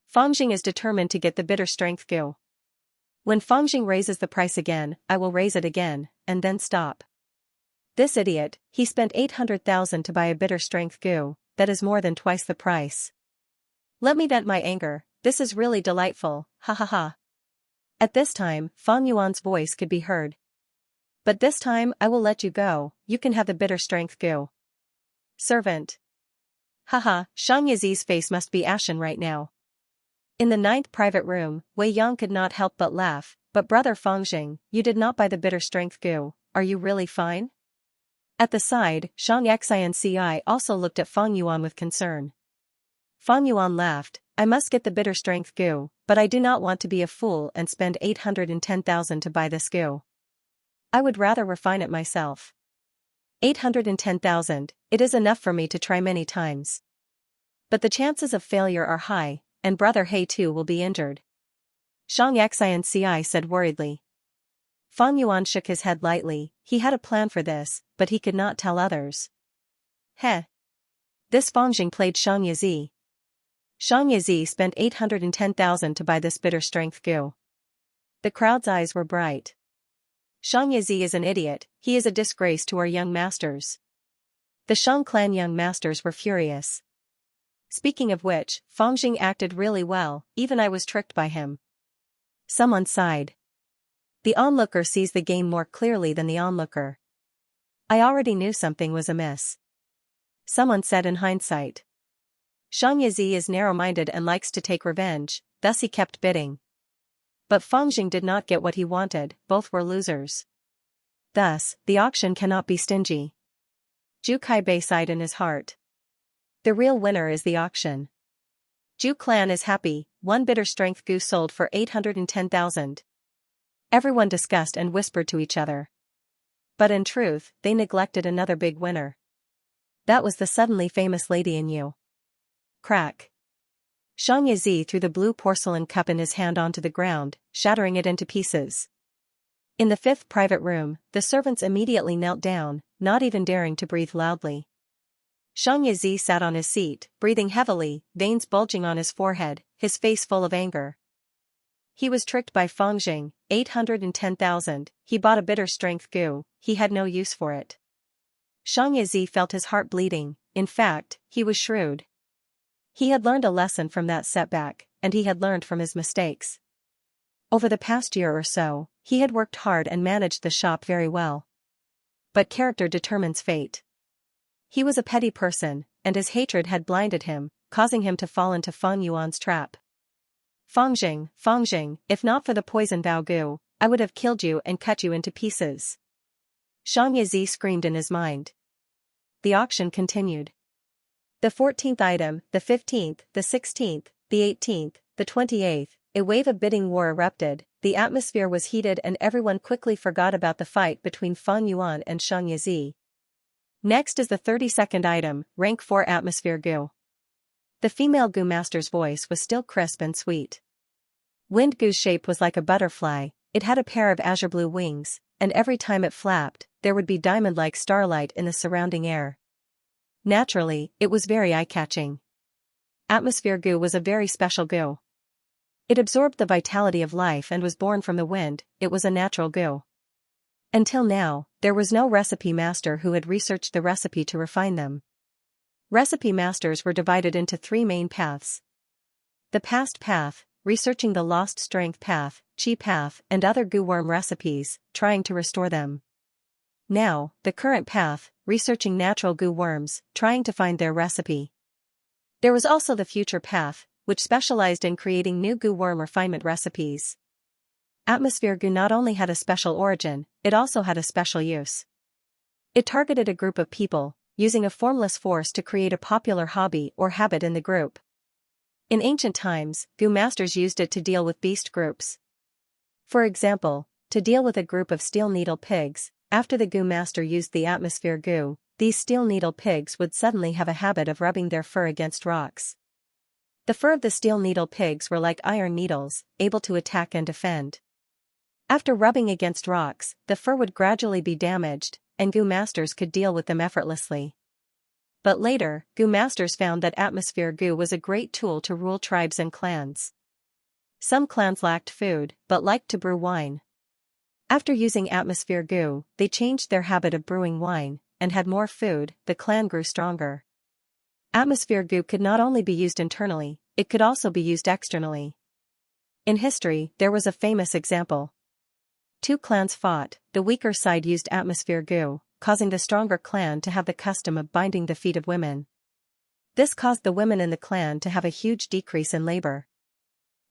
Fang Jing is determined to get the bitter strength Gu. When Fang Jing raises the price again, I will raise it again, and then stop. This idiot, he spent 800,000 to buy a bitter strength Gu, that is more than twice the price. Let me vent my anger, this is really delightful, ha ha ha. At this time, Fang Yuan's voice could be heard. But this time I will let you go, you can have the bitter strength goo. Servant. Haha, Xianxia's face must be ashen right now. In the 9th private room, Wei Yang could not help but laugh, but brother Fangjing, you did not buy the bitter strength goo, are you really fine? At the side, Xianxia also looked at Fang Yuan with concern. Fang Yuan laughed, I must get the bitter strength goo, but I do not want to be a fool and spend 810,000 to buy this goo. I would rather refine it myself. 810,000, it is enough for me to try many times. But the chances of failure are high, and brother He too will be injured. Xianxia said worriedly. Fang Yuan shook his head lightly, he had a plan for this, but he could not tell others. Heh. This Fangjing played Xianxia. Xianxia spent 810,000 to buy this bitter strength goo. The crowd's eyes were bright. Xianxia is an idiot, he is a disgrace to our young masters. The Shang clan young masters were furious. Speaking of which, Fangjing acted really well, even I was tricked by him. Someone sighed. The onlooker sees the game more clearly than the onlooker. I already knew something was amiss. Someone said in hindsight. Xianxia is narrow-minded and likes to take revenge, thus he kept bidding. But Fangjing did not get what he wanted, both were losers. Thus, the auction cannot be stingy. Zhu Kaibei sighed in his heart. The real winner is the auction. Zhu clan is happy, one bitter strength goo sold for 810,000. Everyone discussed and whispered to each other. But in truth, they neglected another big winner. That was the suddenly famous lady in you. Crack. Xianxia threw the blue porcelain cup in his hand onto the ground, shattering it into pieces. In the 5th private room, the servants immediately knelt down, not even daring to breathe loudly. Xianxia sat on his seat, breathing heavily, veins bulging on his forehead, his face full of anger. He was tricked by Fangjing, 810,000, he bought a bitter strength goo, he had no use for it. Xianxia felt his heart bleeding, in fact, he was shrewd. He had learned a lesson from that setback, and he had learned from his mistakes. Over the past year or so, he had worked hard and managed the shop very well. But character determines fate. He was a petty person, and his hatred had blinded him, causing him to fall into Fang Yuan's trap. Fangjing, if not for the poison Bao Gu, I would have killed you and cut you into pieces. Xianxia screamed in his mind. The auction continued. The 14th item, the 15th, the 16th, the 18th, the 28th, a wave of bidding war erupted, the atmosphere was heated and everyone quickly forgot about the fight between Fang Yuan and Xianxia. Next is the 32nd item, rank 4 atmosphere Gu. The female Gu master's voice was still crisp and sweet. Wind Gu's shape was like a butterfly, it had a pair of azure blue wings, and every time it flapped, there would be diamond-like starlight in the surrounding air. Naturally, it was very eye-catching. Atmosphere Gu was a very special Gu. It absorbed the vitality of life and was born from the wind, it was a natural Gu. Until now, there was no recipe master who had researched the recipe to refine them. Recipe masters were divided into 3 main paths. The past path, researching the lost strength path, chi path, and other Gu worm recipes, trying to restore them. Now, the current path, researching natural Gu worms, trying to find their recipe. There was also the future path, which specialized in creating new Gu worm refinement recipes. Atmosphere Gu not only had a special origin, it also had a special use. It targeted a group of people, using a formless force to create a popular hobby or habit in the group. In ancient times, Gu masters used it to deal with beast groups. For example, to deal with a group of steel needle pigs, after the Gu master used the atmosphere Gu, these steel needle pigs would suddenly have a habit of rubbing their fur against rocks. The fur of the steel needle pigs were like iron needles, able to attack and defend. After rubbing against rocks, the fur would gradually be damaged, and Gu masters could deal with them effortlessly. But later, Gu masters found that atmosphere Gu was a great tool to rule tribes and clans. Some clans lacked food, but liked to brew wine. After using atmosphere Gu, they changed their habit of brewing wine, and had more food, the clan grew stronger. Atmosphere goo could not only be used internally, it could also be used externally. In history, there was a famous example. Two clans fought, the weaker side used atmosphere goo, causing the stronger clan to have the custom of binding the feet of women. This caused the women in the clan to have a huge decrease in labor.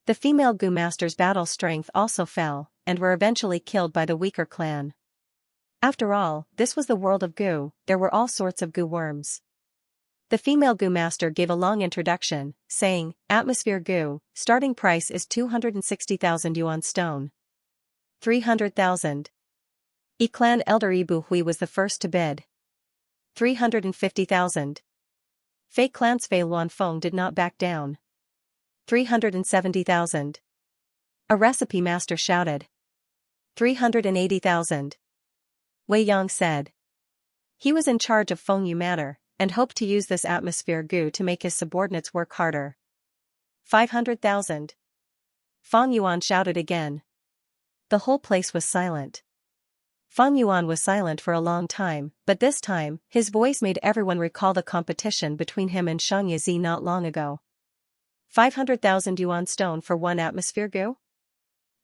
The female goo masters' battle strength also fell, and were eventually killed by the weaker clan. After all, this was the world of goo, there were all sorts of goo worms. The female goo master gave a long introduction, saying, "Atmosphere goo, starting price is 260,000 yuan stone. 300,000. E-clan elder Ibu Hui was the first to bid. 350,000. Fei clan's Fei Luanfeng did not back down. 370,000. A recipe master shouted. 380,000. Wei Yang said. He was in charge of Fengyu matter, and hoped to use this atmosphere goo to make his subordinates work harder. 500,000. Feng Yuan shouted again. The whole place was silent. Feng Yuan was silent for a long time, but this time, his voice made everyone recall the competition between him and Xianxia not long ago. 500,000 yuan stone for one atmosphere goo?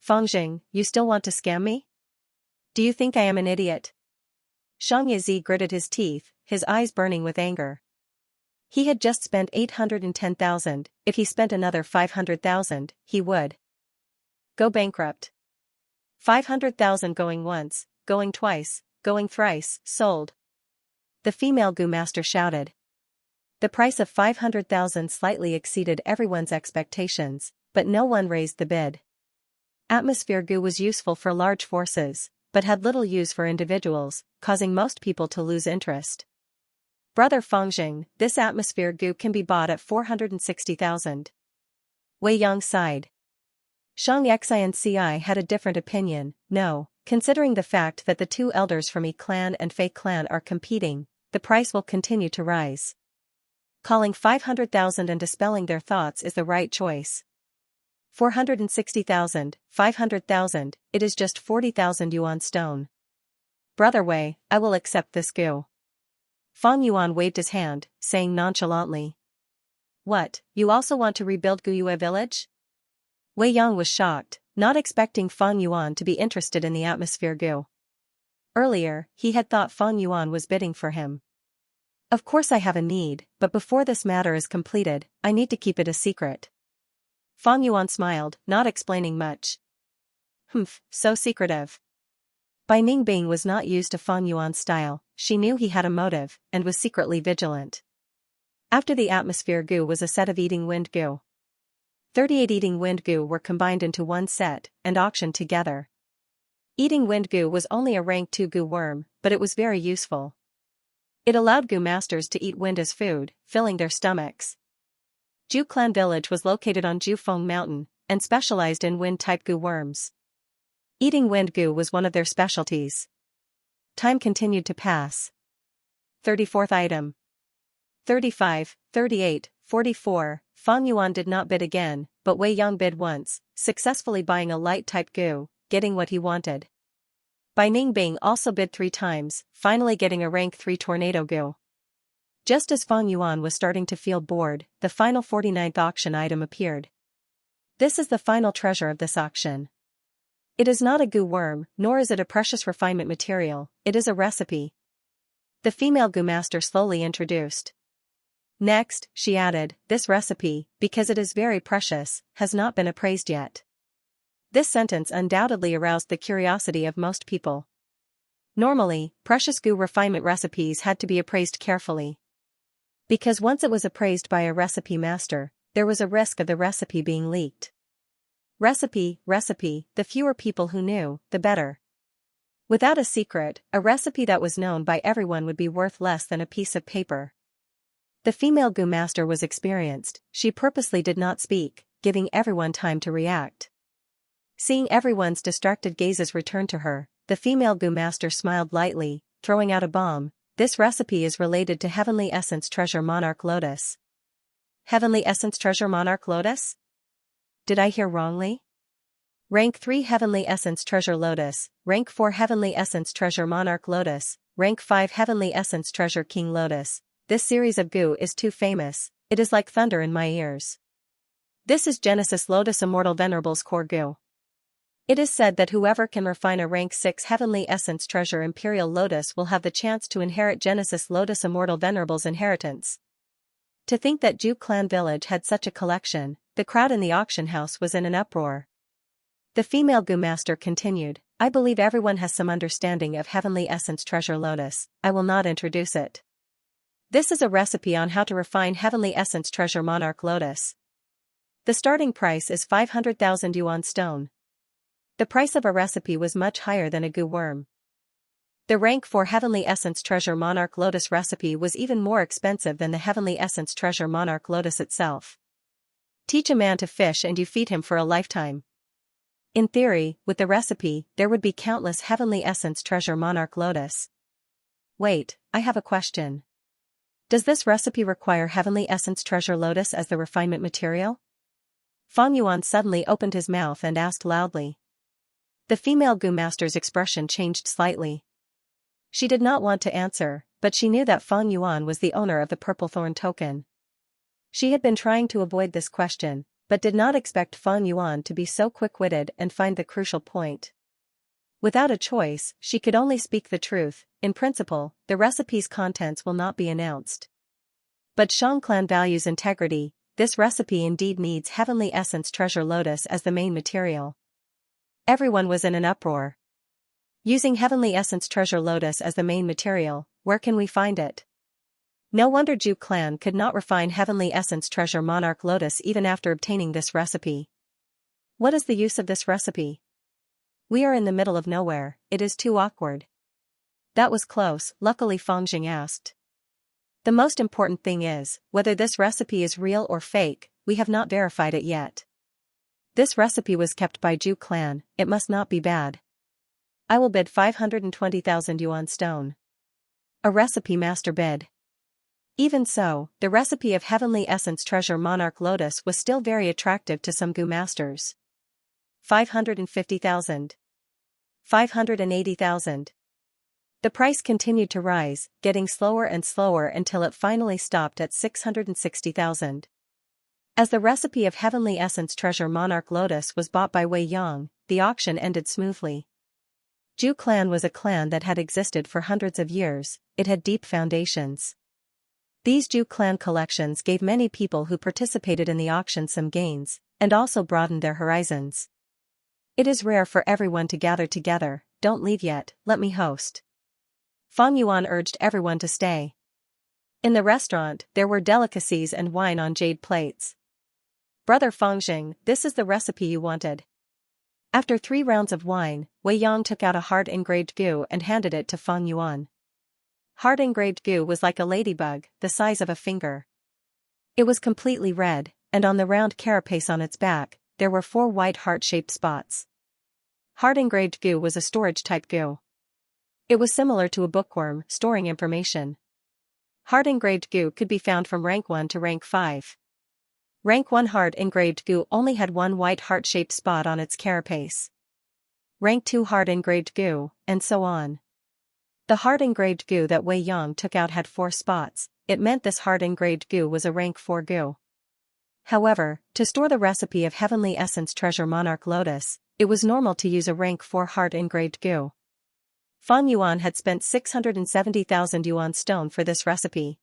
Fengjing, you still want to scam me? Do you think I am an idiot? Xianxia gritted his teeth, his eyes burning with anger. He had just spent 810,000, if he spent another 500,000, he would go bankrupt. 500,000 going once, going twice, going thrice, sold. The female goo master shouted. The price of 500,000 slightly exceeded everyone's expectations, but no one raised the bid. Atmosphere goo was useful for large forces, but had little use for individuals, causing most people to lose interest. Brother Fengjing, this atmosphere goo can be bought at 460,000. Wei Yang sighed. Xianxia and Ci had a different opinion. No, considering the fact that the two elders from Yi clan and Fei clan are competing, the price will continue to rise. Calling 500,000 and dispelling their thoughts is the right choice. 460,000, 500,000, it is just 40,000 yuan stone. Brother Wei, I will accept this goo. Feng Yuan waved his hand, saying nonchalantly. What, you also want to rebuild Guyue village? Wei Yang was shocked, not expecting Feng Yuan to be interested in the atmosphere goo. Earlier, he had thought Feng Yuan was bidding for him. Of course I have a need, but before this matter is completed, I need to keep it a secret. Feng Yuan smiled, not explaining much. So secretive. Bai Ningbing was not used to Feng Yuan's style, she knew he had a motive, and was secretly vigilant. After the atmosphere goo was a set of eating wind goo. 38 eating wind goo were combined into one set, and auctioned together. Eating wind goo was only a rank 2 goo worm, but it was very useful. It allowed goo masters to eat wind as food, filling their stomachs. Ju Clan village was located on Jufeng Mountain, and specialized in wind-type goo worms. Eating wind goo was one of their specialties. Time continued to pass. 34th item. 35, 38, 44, Feng Yuan did not bid again, but Wei Yang bid once, successfully buying a light-type goo, getting what he wanted. Bai Ningbing also bid 3 times, finally getting a rank 3 tornado goo. Just as Feng Yuan was starting to feel bored, the final 49th auction item appeared. This is the final treasure of this auction. It is not a goo worm, nor is it a precious refinement material, it is a recipe. The female goo master slowly introduced. Next, she added, this recipe, because it is very precious, has not been appraised yet. This sentence undoubtedly aroused the curiosity of most people. Normally, precious goo refinement recipes had to be appraised carefully. Because once it was appraised by a recipe master, there was a risk of the recipe being leaked. Recipe, the fewer people who knew, the better. Without a secret, a recipe that was known by everyone would be worth less than a piece of paper. The female goo master was experienced, she purposely did not speak, giving everyone time to react. Seeing everyone's distracted gazes return to her, the female goo master smiled lightly, throwing out a bomb. This recipe is related to Heavenly Essence Treasure Monarch Lotus. Heavenly Essence Treasure Monarch Lotus? Did I hear wrongly? Rank 3 Heavenly Essence Treasure Lotus, Rank 4 Heavenly Essence Treasure Monarch Lotus, Rank 5 Heavenly Essence Treasure King Lotus. this series of goo is too famous, it is like thunder in my ears. This is Genesis Lotus Immortal Venerable's core goo. It is said that whoever can refine a rank 6 Heavenly Essence Treasure Imperial Lotus will have the chance to inherit Genesis Lotus Immortal Venerable's inheritance. To think that Ju Clan Village had such a collection, the crowd in the auction house was in an uproar. The female goo master continued, I believe everyone has some understanding of Heavenly Essence Treasure Lotus, I will not introduce it. This is a recipe on how to refine Heavenly Essence Treasure Monarch Lotus. The starting price is 500,000 yuan stone. The price of a recipe was much higher than a goo worm. The rank 4 Heavenly Essence Treasure Monarch Lotus recipe was even more expensive than the Heavenly Essence Treasure Monarch Lotus itself. Teach a man to fish and you feed him for a lifetime. In theory, with the recipe, there would be countless Heavenly Essence Treasure Monarch Lotus. Wait, I have a question. Does this recipe require Heavenly Essence Treasure Lotus as the refinement material? Fang Yuan suddenly opened his mouth and asked loudly. The female goo master's expression changed slightly. She did not want to answer, but she knew that Fang Yuan was the owner of the purple thorn token. She had been trying to avoid this question, but did not expect Fang Yuan to be so quick-witted and find the crucial point. Without a choice, she could only speak the truth. In principle, the recipe's contents will not be announced. But Xianxia values integrity. This recipe indeed needs Heavenly Essence Treasure Lotus as the main material. Everyone was in an uproar. Using Heavenly Essence Treasure Lotus as the main material, where can we find it? No wonder Ju Clan could not refine Heavenly Essence Treasure Monarch Lotus even after obtaining this recipe. What is the use of this recipe? We are in the middle of nowhere, it is too awkward. That was close, luckily Fang Jing asked. The most important thing is, whether this recipe is real or fake, we have not verified it yet. This recipe was kept by Ju Clan, it must not be bad. I will bid 520,000 yuan stone. A recipe master bid. Even so, the recipe of Heavenly Essence Treasure Monarch Lotus was still very attractive to some goo masters. 550,000. 580,000. The price continued to rise, getting slower and slower until it finally stopped at 660,000. As the recipe of Heavenly Essence Treasure Monarch Lotus was bought by Wei Yang, the auction ended smoothly. Ju Clan was a clan that had existed for hundreds of years, it had deep foundations. These Ju Clan collections gave many people who participated in the auction some gains, and also broadened their horizons. It is rare for everyone to gather together, don't leave yet, let me host. Fang Yuan urged everyone to stay. In the restaurant, there were delicacies and wine on jade plates. Brother Fang Jing, this is the recipe you wanted. After 3 rounds of wine, Wei Yang took out a hard-engraved goo and handed it to Fang Yuan. Hard-engraved goo was like a ladybug, the size of a finger. It was completely red, and on the round carapace on its back, there were 4 white heart-shaped spots. Hard-engraved goo was a storage-type goo. It was similar to a bookworm, storing information. Hard-engraved goo could be found from rank 1 to rank 5. Rank 1 hard-engraved goo only had 1 white heart-shaped spot on its carapace. Rank 2 hard-engraved goo, and so on. The hard-engraved goo that Wei Yang took out had 4 spots, it meant this hard-engraved goo was a rank 4 goo. However, to store the recipe of Heavenly Essence Treasure Monarch Lotus, it was normal to use a rank 4 hard-engraved goo. Fang Yuan had spent 670,000 yuan stone for this recipe.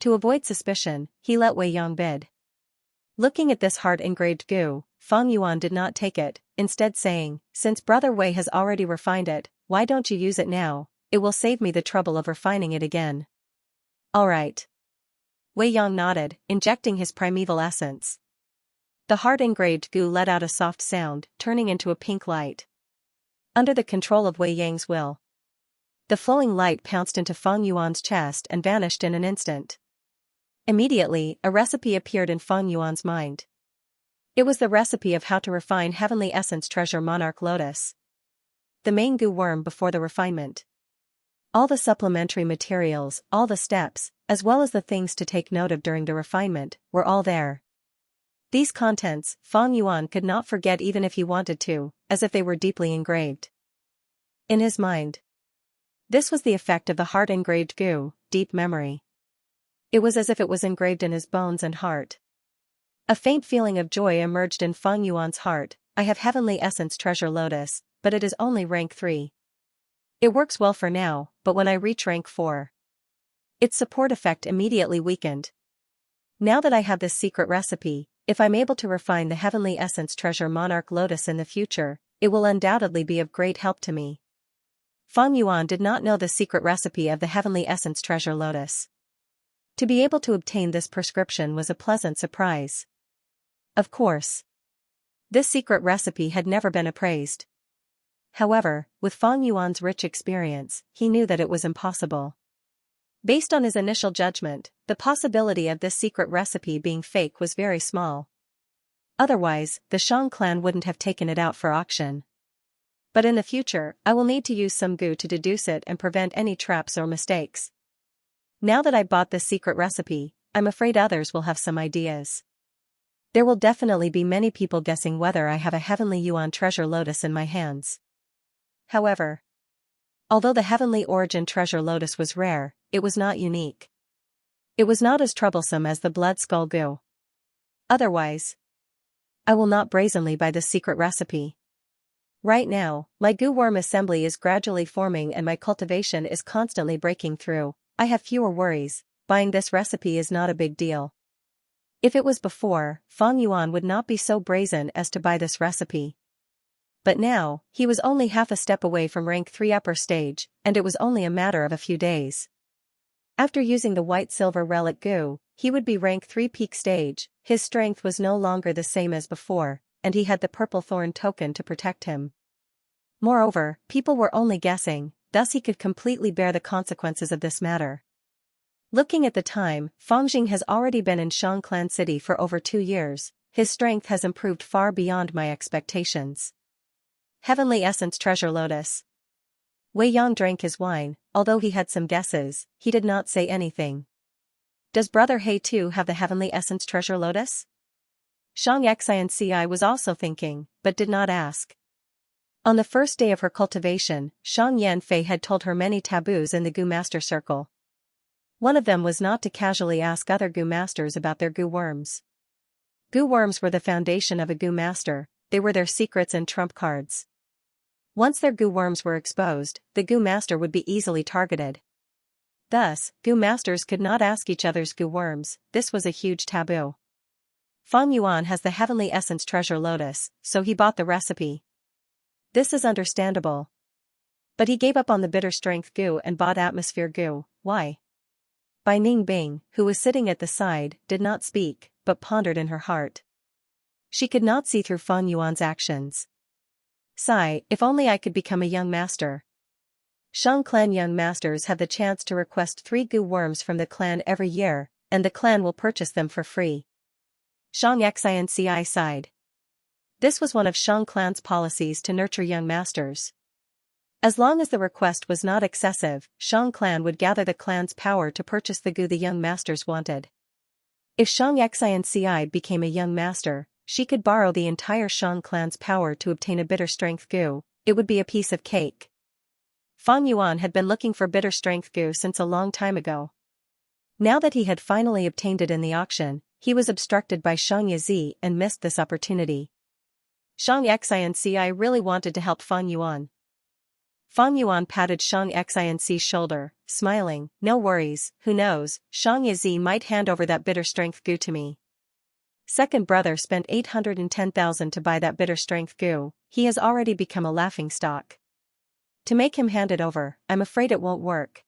To avoid suspicion, he let Wei Yang bid. Looking at this hard-engraved goo, Fang Yuan did not take it, instead saying, since Brother Wei has already refined it, why don't you use it now? It will save me the trouble of refining it again. Alright. Wei Yang nodded, injecting his primeval essence. The hard-engraved goo let out a soft sound, turning into a pink light. Under the control of Wei Yang's will, the flowing light pounced into Fang Yuan's chest and vanished in an instant. Immediately, a recipe appeared in Fang Yuan's mind. It was the recipe of how to refine Heavenly Essence Treasure Monarch Lotus. The main goo worm before the refinement. All the supplementary materials, all the steps, as well as the things to take note of during the refinement, were all there. These contents, Fang Yuan could not forget even if he wanted to, as if they were deeply engraved in his mind. This was the effect of the hard-engraved goo, deep memory. It was as if it was engraved in his bones and heart. A faint feeling of joy emerged in Feng Yuan's heart. I have heavenly essence treasure lotus, but it is only rank 3. It works well for now, but when I reach rank 4. Its support effect immediately weakened. Now that I have this secret recipe, if I'm able to refine the heavenly essence treasure monarch lotus in the future, it will undoubtedly be of great help to me. Feng Yuan did not know the secret recipe of the heavenly essence treasure lotus. To be able to obtain this prescription was a pleasant surprise. Of course, this secret recipe had never been appraised. However, with Feng Yuan's rich experience, he knew that it was impossible. Based on his initial judgment, the possibility of this secret recipe being fake was very small. Otherwise, the Shang clan wouldn't have taken it out for auction. But in the future, I will need to use some goo to deduce it and prevent any traps or mistakes. Now that I bought this secret recipe, I'm afraid others will have some ideas. There will definitely be many people guessing whether I have a heavenly yuan treasure lotus in my hands. However, although the heavenly origin treasure lotus was rare, it was not unique. It was not as troublesome as the blood skull goo. Otherwise, I will not brazenly buy this secret recipe. Right now, my goo worm assembly is gradually forming and my cultivation is constantly breaking through. I have fewer worries. Buying this recipe is not a big deal. If it was before, Feng Yuan would not be so brazen as to buy this recipe. But now, he was only half a step away from rank 3 upper stage, and it was only a matter of a few days. After using the white-silver relic goo, he would be rank 3 peak stage. His strength was no longer the same as before, and he had the purple thorn token to protect him. Moreover, people were only guessing, thus he could completely bear the consequences of this matter. Looking at the time, Fangjing has already been in Shang Clan City for over 2 years. His strength has improved far beyond my expectations. Heavenly Essence Treasure Lotus. Wei Yang drank his wine. Although he had some guesses, he did not say anything. Does Brother He too have the Heavenly Essence Treasure Lotus? Xianxia was also thinking, but did not ask. On the first day of her cultivation, Shang Yanfei had told her many taboos in the Goo Master Circle. One of them was not to casually ask other Goo Masters about their Goo worms. Goo worms were the foundation of a Goo Master, they were their secrets and trump cards. Once their Goo worms were exposed, the Goo Master would be easily targeted. Thus, Goo Masters could not ask each other's Goo worms. This was a huge taboo. Feng Yuan has the Heavenly Essence Treasure Lotus, so he bought the recipe. This is understandable. But he gave up on the bitter strength goo and bought atmosphere goo. Why? Bai Ningbing, who was sitting at the side, did not speak, but pondered in her heart. She could not see through Feng Yuan's actions. Sigh, if only I could become a young master. Shang clan young masters have the chance to request 3 goo worms from the clan every year, and the clan will purchase them for free. Xianxia sighed. This was one of Shang clan's policies to nurture young masters. As long as the request was not excessive, Shang clan would gather the clan's power to purchase the goo the young masters wanted. If Xianxia became a young master, she could borrow the entire Shang clan's power to obtain a bitter strength goo. It would be a piece of cake. Feng Yuan had been looking for bitter strength goo since a long time ago. Now that he had finally obtained it in the auction, he was obstructed by Xianxia and missed this opportunity. Xianxia really wanted to help Feng Yuan. Feng Yuan patted Xianxia's shoulder, smiling, no worries, who knows, Xianxia might hand over that bitter strength goo to me. Second brother spent 810,000 to buy that bitter strength goo, he has already become a laughingstock. To make him hand it over, I'm afraid it won't work.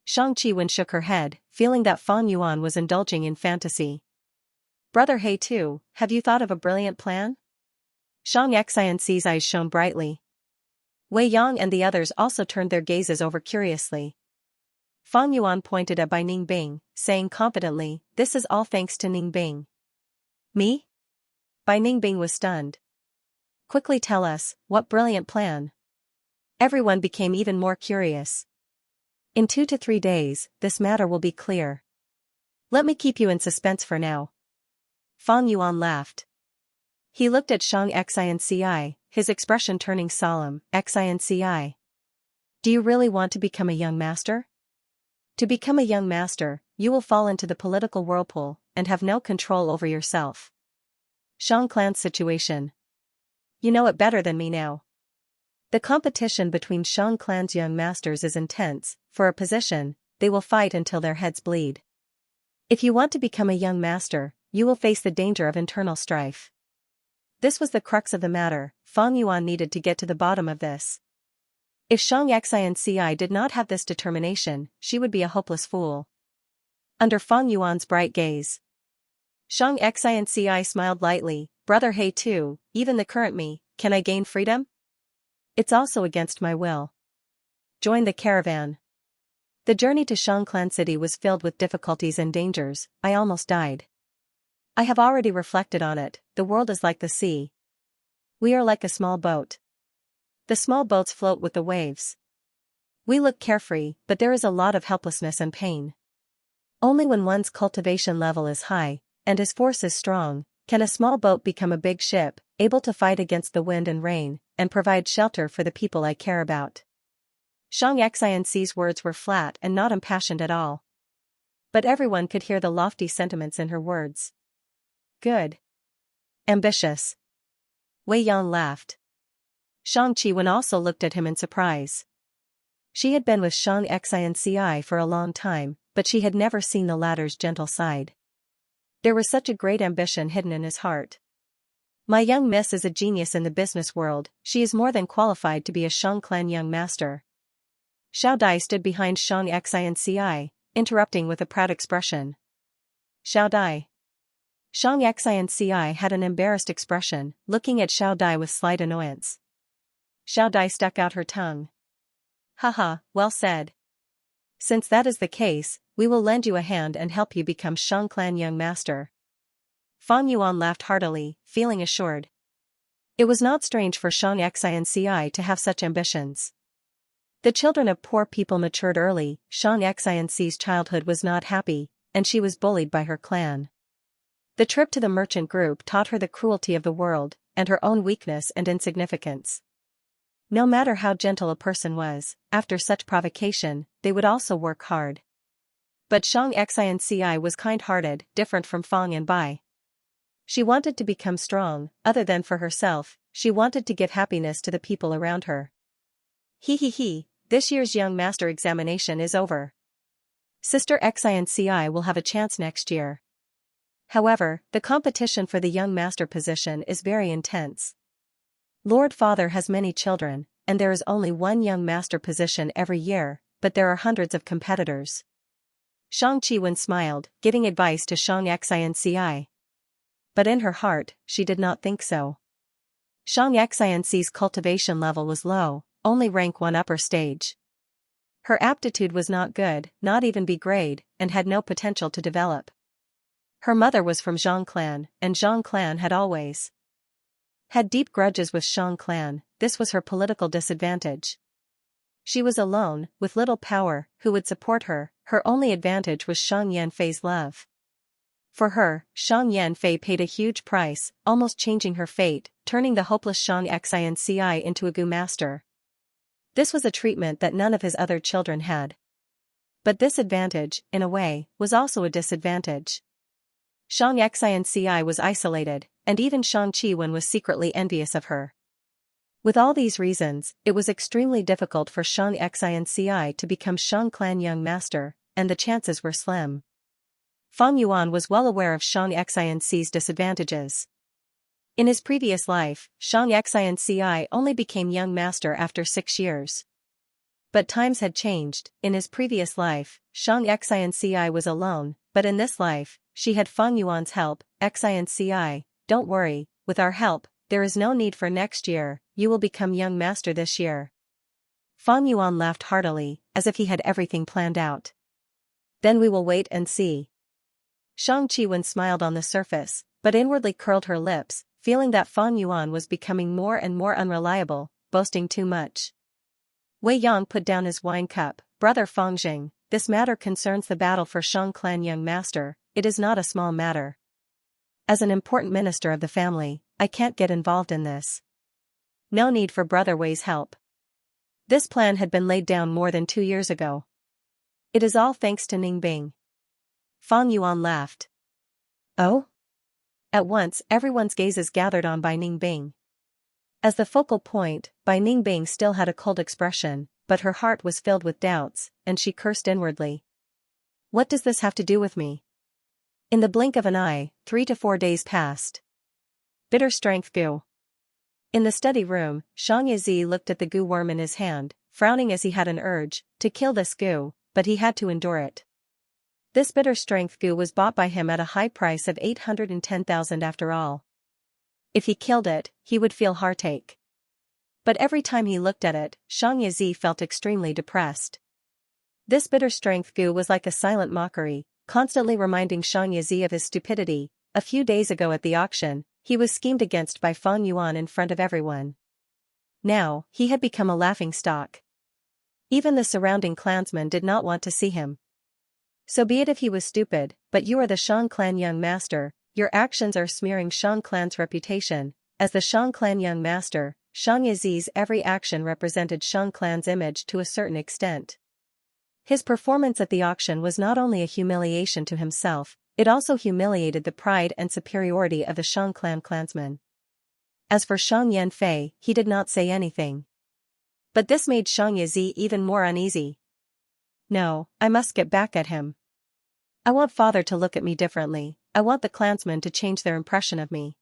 Shang Qiwen shook her head, feeling that Feng Yuan was indulging in fantasy. Brother He too, have you thought of a brilliant plan? Xianxia's eyes shone brightly. Wei Yang and the others also turned their gazes over curiously. Feng Yuan pointed at Bai Ningbing, saying confidently, this is all thanks to Ningbing. Me? Bai Ningbing was stunned. Quickly tell us, what brilliant plan? Everyone became even more curious. In 2 to 3 days, this matter will be clear. Let me keep you in suspense for now. Feng Yuan laughed. He looked at Xianxia, his expression turning solemn. Xianxia. Do you really want to become a young master? To become a young master, you will fall into the political whirlpool and have no control over yourself. Xianxia situation. You know it better than me now. The competition between Xianxia's young masters is intense. For a position, they will fight until their heads bleed. If you want to become a young master, you will face the danger of internal strife. This was the crux of the matter. Fang Yuan needed to get to the bottom of this. If Xianxia did not have this determination, she would be a hopeless fool. Under Fang Yuan's bright gaze, Xianxia smiled lightly. Brother He too, even the current me, can I gain freedom? It's also against my will. Join the caravan. The journey to Xianxia City was filled with difficulties and dangers. I almost died. I have already reflected on it. The world is like the sea. We are like a small boat. The small boats float with the waves. We look carefree, but there is a lot of helplessness and pain. Only when one's cultivation level is high, and his force is strong, can a small boat become a big ship, able to fight against the wind and rain, and provide shelter for the people I care about. Xianxia's words were flat and not impassioned at all. But everyone could hear the lofty sentiments in her words. Good. Ambitious. Wei Yang laughed. Xianxia also looked at him in surprise. She had been with Xianxia for a long time, but she had never seen the latter's gentle side. There was such a great ambition hidden in his heart. My young miss is a genius in the business world. She is more than qualified to be a Xianxia young master. Xiao Dai stood behind Xianxia, interrupting with a proud expression. Xiao Dai. Xianxia had an embarrassed expression, looking at Xiao Dai with slight annoyance. Xiao Dai stuck out her tongue. Haha, well said. Since that is the case, we will lend you a hand and help you become Xianxia young master. Fang Yuan laughed heartily, feeling assured. It was not strange for Xianxia to have such ambitions. The children of poor people matured early. Xianxia's childhood was not happy, and she was bullied by her clan. The trip to the merchant group taught her the cruelty of the world, and her own weakness and insignificance. No matter how gentle a person was, after such provocation, they would also work hard. But Xianxia was kind-hearted, different from Fang and Bai. She wanted to become strong, other than for herself, she wanted to give happiness to the people around her. He, this year's young master examination is over. Sister Xianxia will have a chance next year. However, the competition for the young master position is very intense. Lord Father has many children, and there is only one young master position every year, but there are hundreds of competitors. Xianxia smiled, giving advice to Xianxia. But in her heart, she did not think so. Xianxia's cultivation level was low, only rank 1 upper stage. Her aptitude was not good, not even B grade, and had no potential to develop. Her mother was from Zhang clan, and Zhang clan had always had deep grudges with Xiang clan. This was her political disadvantage. She was alone, with little power. Who would support her? Her only advantage was Shang Yanfei's love. For her, Shang Yanfei paid a huge price, almost changing her fate, turning the hopeless Xianxia into a gu master. This was a treatment that none of his other children had. But this advantage, in a way, was also a disadvantage. Xianxia was isolated, and even Xianxia was secretly envious of her. With all these reasons, it was extremely difficult for Xianxia to become Xianxia young master, and the chances were slim. Fang Yuan was well aware of Xianxia's disadvantages. In his previous life, Xianxia only became young master after 6 years. But times had changed. In his previous life, Xianxia was alone, but in this life, she had Fang Yuan's help. Xianxia, don't worry, with our help, there is no need for next year, you will become young master this year. Fang Yuan laughed heartily, as if he had everything planned out. Then we will wait and see. Xianxia smiled on the surface, but inwardly curled her lips, feeling that Fang Yuan was becoming more and more unreliable, boasting too much. Wei Yang put down his wine cup. Brother Fangjing, this matter concerns the battle for Xianxia young master. It is not a small matter. As an important minister of the family, I can't get involved in this. No need for Brother Wei's help. This plan had been laid down more than 2 years ago. It is all thanks to Ningbing. Fang Yuan laughed. Oh? At once everyone's gazes gathered on Bai Ningbing. As the focal point, Bai Ningbing still had a cold expression, but her heart was filled with doubts, and she cursed inwardly. What does this have to do with me? In the blink of an eye, 3 to 4 days passed. Bitter strength goo. In the study room, Xianxia looked at the goo worm in his hand, frowning as he had an urge to kill this goo, but he had to endure it. This bitter strength goo was bought by him at a high price of 810,000 after all. If he killed it, he would feel heartache. But every time he looked at it, Xianxia felt extremely depressed. This bitter strength goo was like a silent mockery, constantly reminding Xianxia of his stupidity. A few days ago at the auction, he was schemed against by Fang Yuan in front of everyone. Now, he had become a laughingstock. Even the surrounding clansmen did not want to see him. So be it if he was stupid, but you are the Shang clan young master, your actions are smearing Shang clan's reputation. As the Shang clan young master, Xianxia's every action represented Shang clan's image to a certain extent. His performance at the auction was not only a humiliation to himself, it also humiliated the pride and superiority of the Shang clan clansmen. As for Shang Yanfei, he did not say anything. But this made Xianxia even more uneasy. No, I must get back at him. I want father to look at me differently, I want the clansmen to change their impression of me.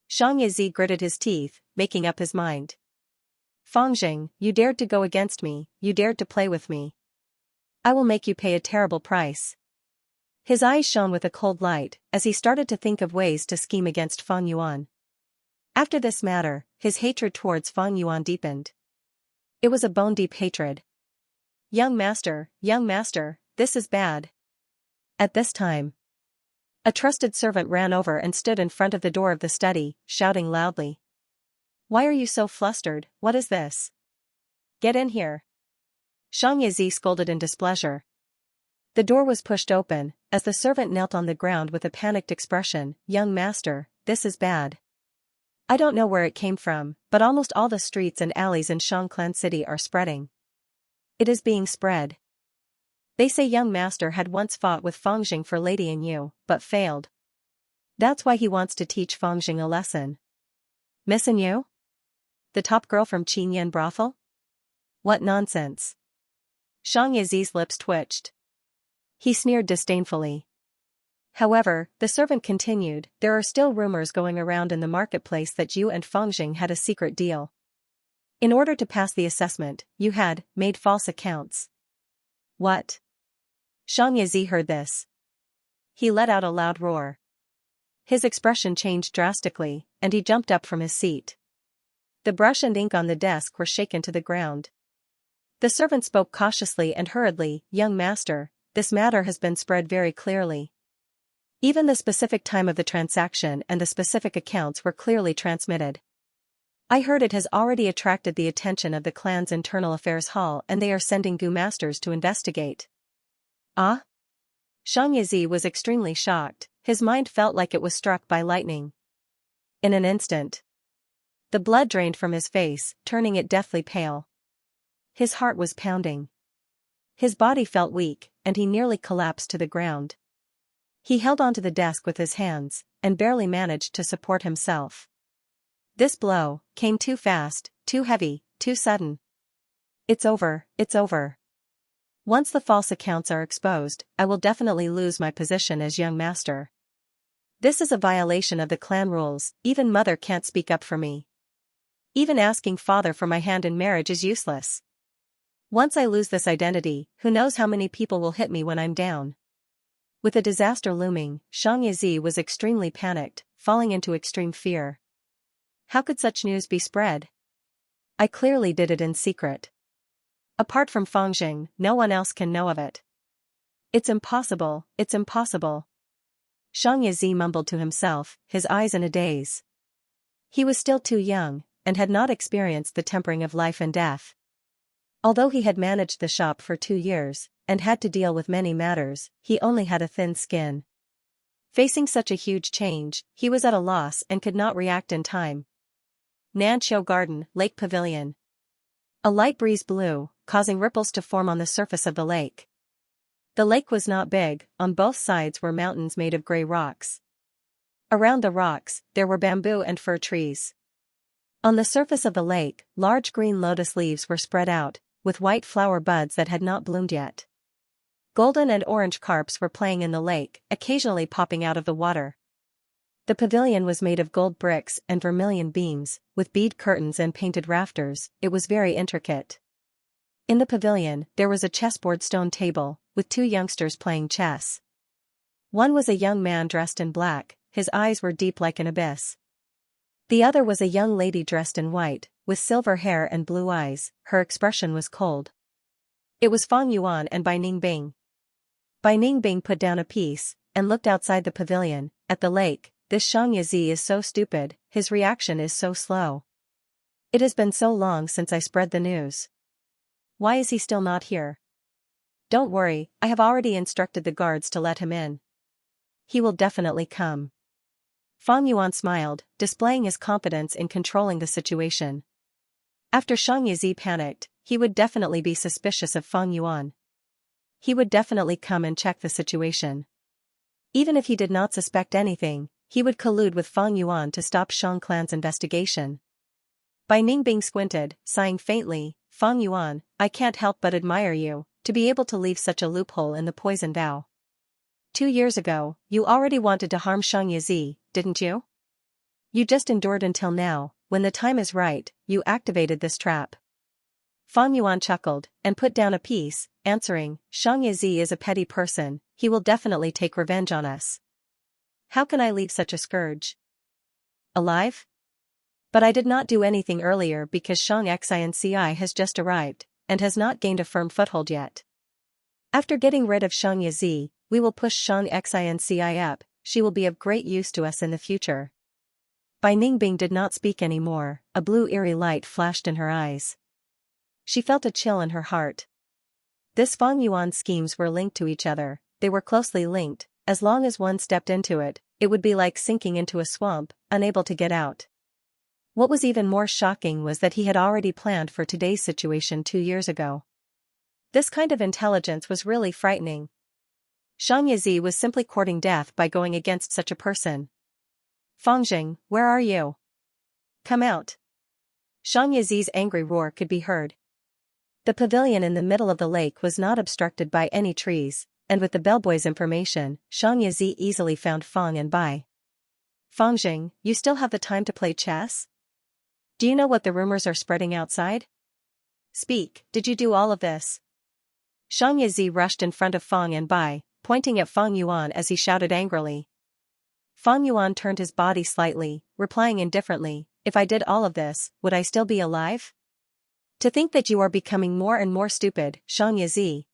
Xianxia gritted his teeth, making up his mind. Fangjing, you dared to go against me, you dared to play with me. I will make you pay a terrible price. His eyes shone with a cold light, as he started to think of ways to scheme against Fang Yuan. After this matter, his hatred towards Fang Yuan deepened. It was a bone-deep hatred. Young master, this is bad. At this time, a trusted servant ran over and stood in front of the door of the study, shouting loudly. Why are you so flustered, what is this? Get in here. Xianxia scolded in displeasure. The door was pushed open, as the servant knelt on the ground with a panicked expression. Young master, this is bad. I don't know where it came from, but almost all the streets and alleys in Shang Clan City are spreading. It is being spread. They say young master had once fought with Fangjing for Lady and you, but failed. That's why he wants to teach Fangjing a lesson. Miss and you? The top girl from Qinyan brothel? What nonsense. Xianxia's lips twitched. He sneered disdainfully. However, the servant continued, there are still rumors going around in the marketplace that you and Fangjing had a secret deal. In order to pass the assessment, you had made false accounts. What? Xianxia heard this. He let out a loud roar. His expression changed drastically, and he jumped up from his seat. The brush and ink on the desk were shaken to the ground. The servant spoke cautiously and hurriedly, young master, this matter has been spread very clearly. Even the specific time of the transaction and the specific accounts were clearly transmitted. I heard it has already attracted the attention of the clan's internal affairs hall and they are sending Gu masters to investigate. Ah? Xianxia was extremely shocked, his mind felt like it was struck by lightning. In an instant, the blood drained from his face, turning it deathly pale. His heart was pounding. His body felt weak, and he nearly collapsed to the ground. He held onto the desk with his hands, and barely managed to support himself. This blow came too fast, too heavy, too sudden. It's over, it's over. Once the false accounts are exposed, I will definitely lose my position as young master. This is a violation of the clan rules, even mother can't speak up for me. Even asking father for my hand in marriage is useless. Once I lose this identity, who knows how many people will hit me when I'm down. With a disaster looming, Xianxia was extremely panicked, falling into extreme fear. How could such news be spread? I clearly did it in secret. Apart from Fangjing, no one else can know of it. It's impossible, it's impossible. Xianxia mumbled to himself, his eyes in a daze. He was still too young, and had not experienced the tempering of life and death. Although he had managed the shop for 2 years, and had to deal with many matters, he only had a thin skin. Facing such a huge change, he was at a loss and could not react in time. Nanqiu Garden, Lake Pavilion. A light breeze blew, causing ripples to form on the surface of the lake. The lake was not big, on both sides were mountains made of gray rocks. Around the rocks, there were bamboo and fir trees. On the surface of the lake, large green lotus leaves were spread out, with white flower buds that had not bloomed yet. Golden and orange carps were playing in the lake, occasionally popping out of the water. The pavilion was made of gold bricks and vermilion beams, with bead curtains and painted rafters. It was very intricate. In the pavilion, there was a chessboard stone table, with 2 youngsters playing chess. One was a young man dressed in black, his eyes were deep like an abyss. The other was a young lady dressed in white, with silver hair and blue eyes. Her expression was cold. It was Fang Yuan and Bai Ningbing. Bai Ningbing put down a piece, and looked outside the pavilion, at the lake. This Xianxia is so stupid, his reaction is so slow. It has been so long since I spread the news. Why is he still not here? Don't worry, I have already instructed the guards to let him in. He will definitely come. Fang Yuan smiled, displaying his confidence in controlling the situation. After Xianxia panicked, he would definitely be suspicious of Fang Yuan. He would definitely come and check the situation. Even if he did not suspect anything, he would collude with Fang Yuan to stop Shang clan's investigation. Bai Ningbing squinted, sighing faintly. Fang Yuan, I can't help but admire you, to be able to leave such a loophole in the poison vow. 2 years ago, you already wanted to harm Xianxia, didn't you? You just endured until now. When the time is right, you activated this trap. Fang Yuan chuckled, and put down a piece, answering, Xianxia is a petty person, he will definitely take revenge on us. How can I leave such a scourge alive? But I did not do anything earlier because Xianxia has just arrived, and has not gained a firm foothold yet. After getting rid of Xianxia, we will push Xianxia up, she will be of great use to us in the future. Bai Ningbing did not speak anymore, a blue eerie light flashed in her eyes. She felt a chill in her heart. This Fang Yuan's schemes were linked to each other, they were closely linked. As long as one stepped into it, it would be like sinking into a swamp, unable to get out. What was even more shocking was that he had already planned for today's situation 2 years ago. This kind of intelligence was really frightening. Xianxia was simply courting death by going against such a person. Fangjing, where are you? Come out. Xianxia's angry roar could be heard. The pavilion in the middle of the lake was not obstructed by any trees. And with the bellboy's information, Xianxia easily found Fang and Bai. Fangjing, you still have the time to play chess? Do you know what the rumors are spreading outside? Speak, did you do all of this? Xianxia rushed in front of Fang and Bai, pointing at Fang Yuan as he shouted angrily. Fang Yuan turned his body slightly, replying indifferently, if I did all of this, would I still be alive? To think that you are becoming more and more stupid, Xianxia.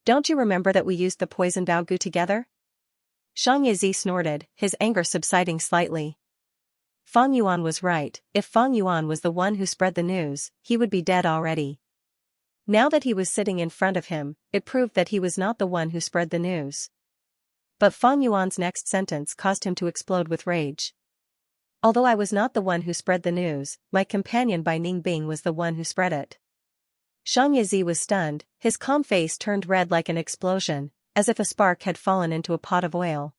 Don't you remember that we used the poison Baogu together? Xianxia snorted, his anger subsiding slightly. Fang Yuan was right, if Fang Yuan was the one who spread the news, he would be dead already. Now that he was sitting in front of him, it proved that he was not the one who spread the news. But Fang Yuan's next sentence caused him to explode with rage. Although I was not the one who spread the news, my companion Bai Ningbing was the one who spread it. Xianxia was stunned, his calm face turned red like an explosion, as if a spark had fallen into a pot of oil.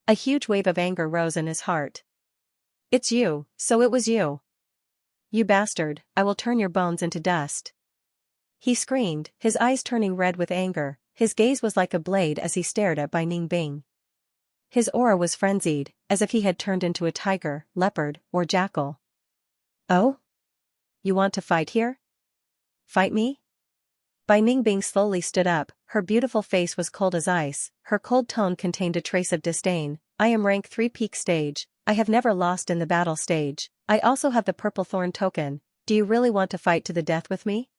A huge wave of anger rose in his heart. It's you, so it was you. You bastard, I will turn your bones into dust. He screamed, his eyes turning red with anger, his gaze was like a blade as he stared at Bai Ningbing. His aura was frenzied, as if he had turned into a tiger, leopard, or jackal. Oh? You want to fight here? Fight me? Bai Ningbing slowly stood up, her beautiful face was cold as ice, her cold tone contained a trace of disdain. I am rank 3 peak stage, I have never lost in the battle stage, I also have the purple thorn token, do you really want to fight to the death with me?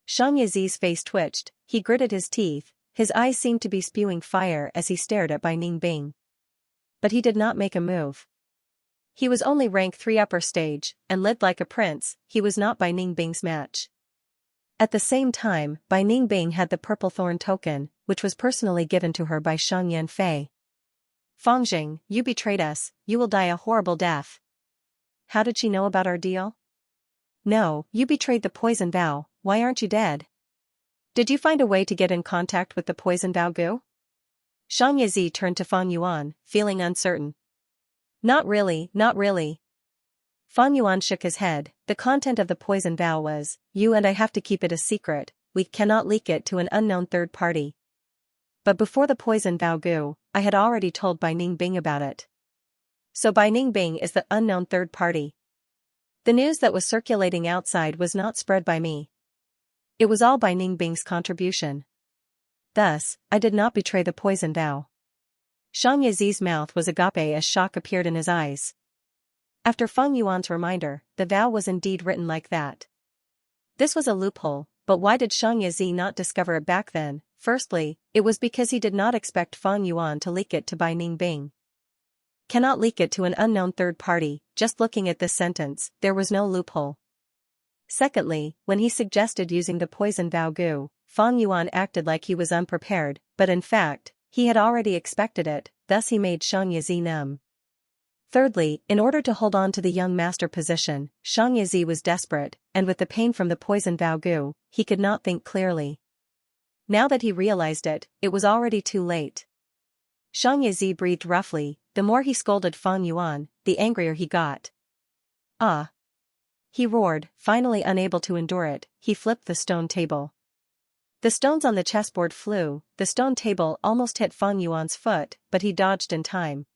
Xianxia's face twitched, he gritted his teeth, his eyes seemed to be spewing fire as he stared at Bai Ningbing. But he did not make a move. He was only rank 3 upper stage, and lived like a prince, he was not Bai Ningbing's match. At the same time, Bai Ningbing had the purple thorn token, which was personally given to her by Shang Yanfei. Fangjing, you betrayed us, you will die a horrible death. How did she know about our deal? No, you betrayed the poison vow, why aren't you dead? Did you find a way to get in contact with the poison Baogu? Xianxia turned to Fang Yuan, feeling uncertain. Not really, not really. Fang Yuan shook his head. The content of the poison vow was, you and I have to keep it a secret, we cannot leak it to an unknown third party. But before the poison Baogu, I had already told Bai Ningbing about it. So Bai Ningbing is the unknown third party. The news that was circulating outside was not spread by me. It was all Bai Ningbing's contribution. Thus, I did not betray the poison vow. Xiangyazi's mouth was agape as shock appeared in his eyes. After Feng Yuan's reminder, the vow was indeed written like that. This was a loophole, but why did Xiangyazi not discover it back then? Firstly, it was because he did not expect Feng Yuan to leak it to Bai Ningbing. Cannot leak it to an unknown third party. Just looking at this sentence, there was no loophole. Secondly, when he suggested using the poison Baogu, Feng Yuan acted like he was unprepared, but in fact, he had already expected it, thus he made Xiangyazi numb. Thirdly, in order to hold on to the young master position, Xiangyazi was desperate, and with the pain from the poison Baogu, he could not think clearly. Now that he realized it, it was already too late. Xiangyazi breathed roughly. The more he scolded Feng Yuan, the angrier he got. Ah! He roared, finally unable to endure it, he flipped the stone table. The stones on the chessboard flew, the stone table almost hit Feng Yuan's foot, but he dodged in time.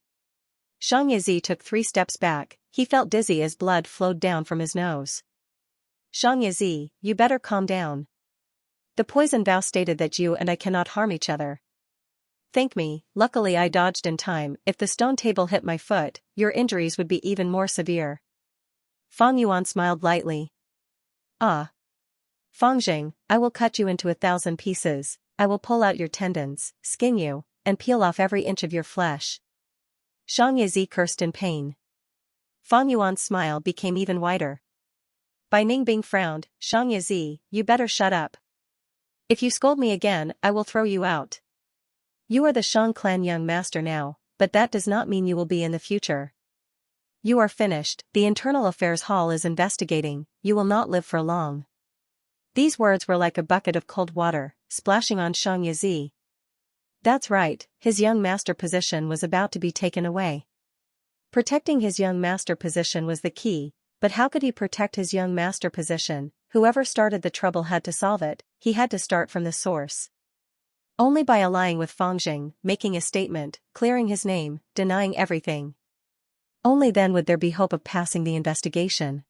Xiangyazi took 3 steps back, he felt dizzy as blood flowed down from his nose. Xiangyazi, you better calm down. The poison vow stated that you and I cannot harm each other. Thank me, luckily I dodged in time. If the stone table hit my foot, your injuries would be even more severe. Feng Yuan smiled lightly. Ah. Fangjing, I will cut you into 1,000 pieces, I will pull out your tendons, skin you, and peel off every inch of your flesh. Xiangyazi cursed in pain. Feng Yuan's smile became even wider. Bai Ningbing frowned. Xiangyazi, you better shut up. If you scold me again, I will throw you out. You are the Shang clan young master now, but that does not mean you will be in the future. You are finished, the Internal Affairs Hall is investigating, you will not live for long. These words were like a bucket of cold water, splashing on Xiangyazi. That's right, his young master position was about to be taken away. Protecting his young master position was the key, but how could he protect his young master position? Whoever started the trouble had to solve it, he had to start from the source. Only by allying with Fangjing, making a statement, clearing his name, denying everything. Only then would there be hope of passing the investigation.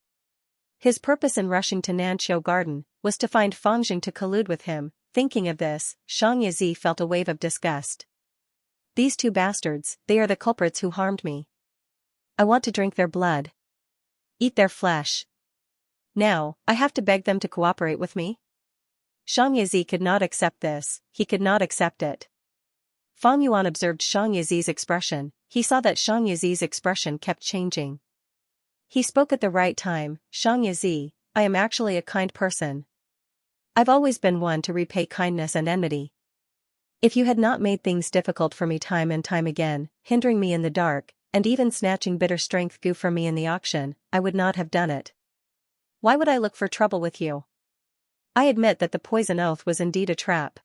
His purpose in rushing to Nanqiu Garden was to find Fangjing to collude with him. Thinking of this, Xiangyazi felt a wave of disgust. These 2 bastards, they are the culprits who harmed me. I want to drink their blood. Eat their flesh. Now, I have to beg them to cooperate with me? Xiangyazi could not accept this, he could not accept it. Feng Yuan observed Xiangyazi's expression, he saw that Xiangyazi's expression kept changing. He spoke at the right time. Xiangyazi, I am actually a kind person. I've always been one to repay kindness and enmity. If you had not made things difficult for me time and time again, hindering me in the dark, and even snatching bitter strength goo from me in the auction, I would not have done it. Why would I look for trouble with you? I admit that the poison oath was indeed a trap.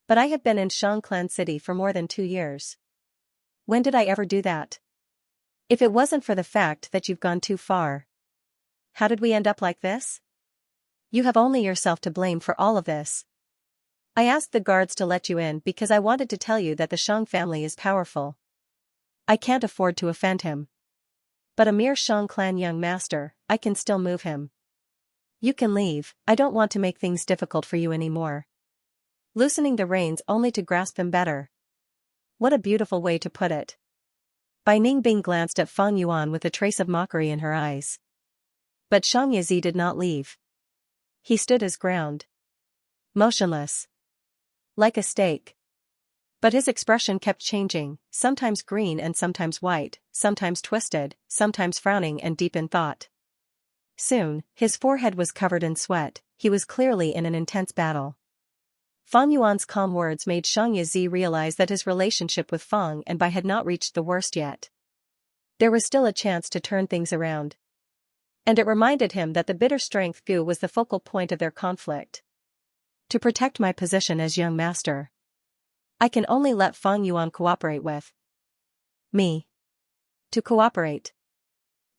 But I have been in Shang Clan City for more than 2 years. When did I ever do that? If it wasn't for the fact that you've gone too far. How did we end up like this? You have only yourself to blame for all of this. I asked the guards to let you in because I wanted to tell you that the Shang family is powerful. I can't afford to offend him. But a mere Shang Clan young master, I can still move him. You can leave, I don't want to make things difficult for you anymore. Loosening the reins only to grasp them better. What a beautiful way to put it. Bai Ningbing glanced at Feng Yuan with a trace of mockery in her eyes. But Xiangyazi did not leave. He stood his ground. Motionless. Like a stake. But his expression kept changing, sometimes green and sometimes white, sometimes twisted, sometimes frowning and deep in thought. Soon, his forehead was covered in sweat, he was clearly in an intense battle. Feng Yuan's calm words made Xiangyazi realize that his relationship with Feng and Bai had not reached the worst yet. There was still a chance to turn things around. And it reminded him that the bitter strength goo was the focal point of their conflict. To protect my position as young master. I can only let Fang Yuan cooperate with me. To cooperate.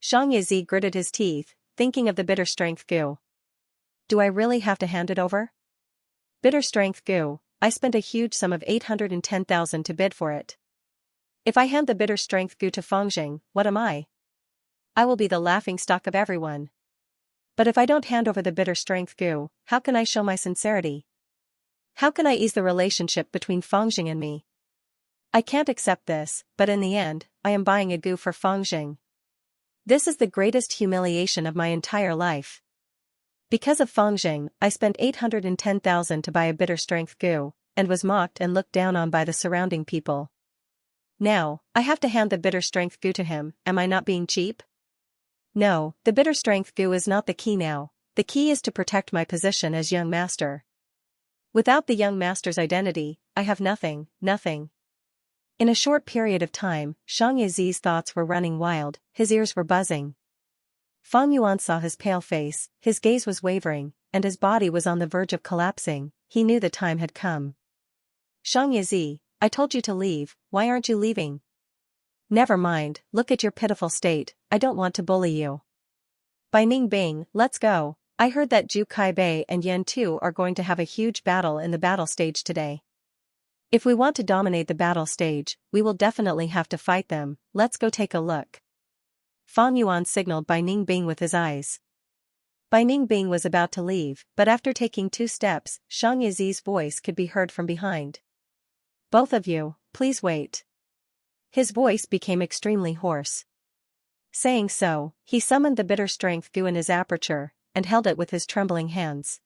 Xianxia gritted his teeth, thinking of the bitter strength goo. Do I really have to hand it over? Bitter strength goo, I spent a huge sum of 810,000 to bid for it. If I hand the bitter strength goo to Fengjing, what am I? I will be the laughingstock of everyone. But if I don't hand over the bitter strength goo, how can I show my sincerity? How can I ease the relationship between Fengjing and me? I can't accept this, but in the end, I am buying a goo for Fengjing. This is the greatest humiliation of my entire life. Because of Fengjing, I spent 810,000 to buy a bitter strength goo, and was mocked and looked down on by the surrounding people. Now, I have to hand the bitter strength goo to him. Am I not being cheap? No, the bitter strength goo is not the key now. The key is to protect my position as young master. Without the young master's identity, I have nothing. In a short period of time, Xianxia's thoughts were running wild, his ears were buzzing. Fang Yuan saw his pale face, his gaze was wavering, and his body was on the verge of collapsing. He knew the time had come. Xianxia, I told you to leave, why aren't you leaving? Never mind, look at your pitiful state, I don't want to bully you. Bai Ningbing, let's go. I heard that Zhu Kaibei and Yan Tu are going to have a huge battle in the battle stage today. If we want to dominate the battle stage, we will definitely have to fight them. Let's go take a look. Fang Yuan signaled Bai Ningbing with his eyes. Bai Ningbing was about to leave, but after taking 2 steps, Xianxia's voice could be heard from behind. Both of you, please wait. His voice became extremely hoarse. Saying so, he summoned the bitter strength goo in his aperture, and held it with his trembling hands.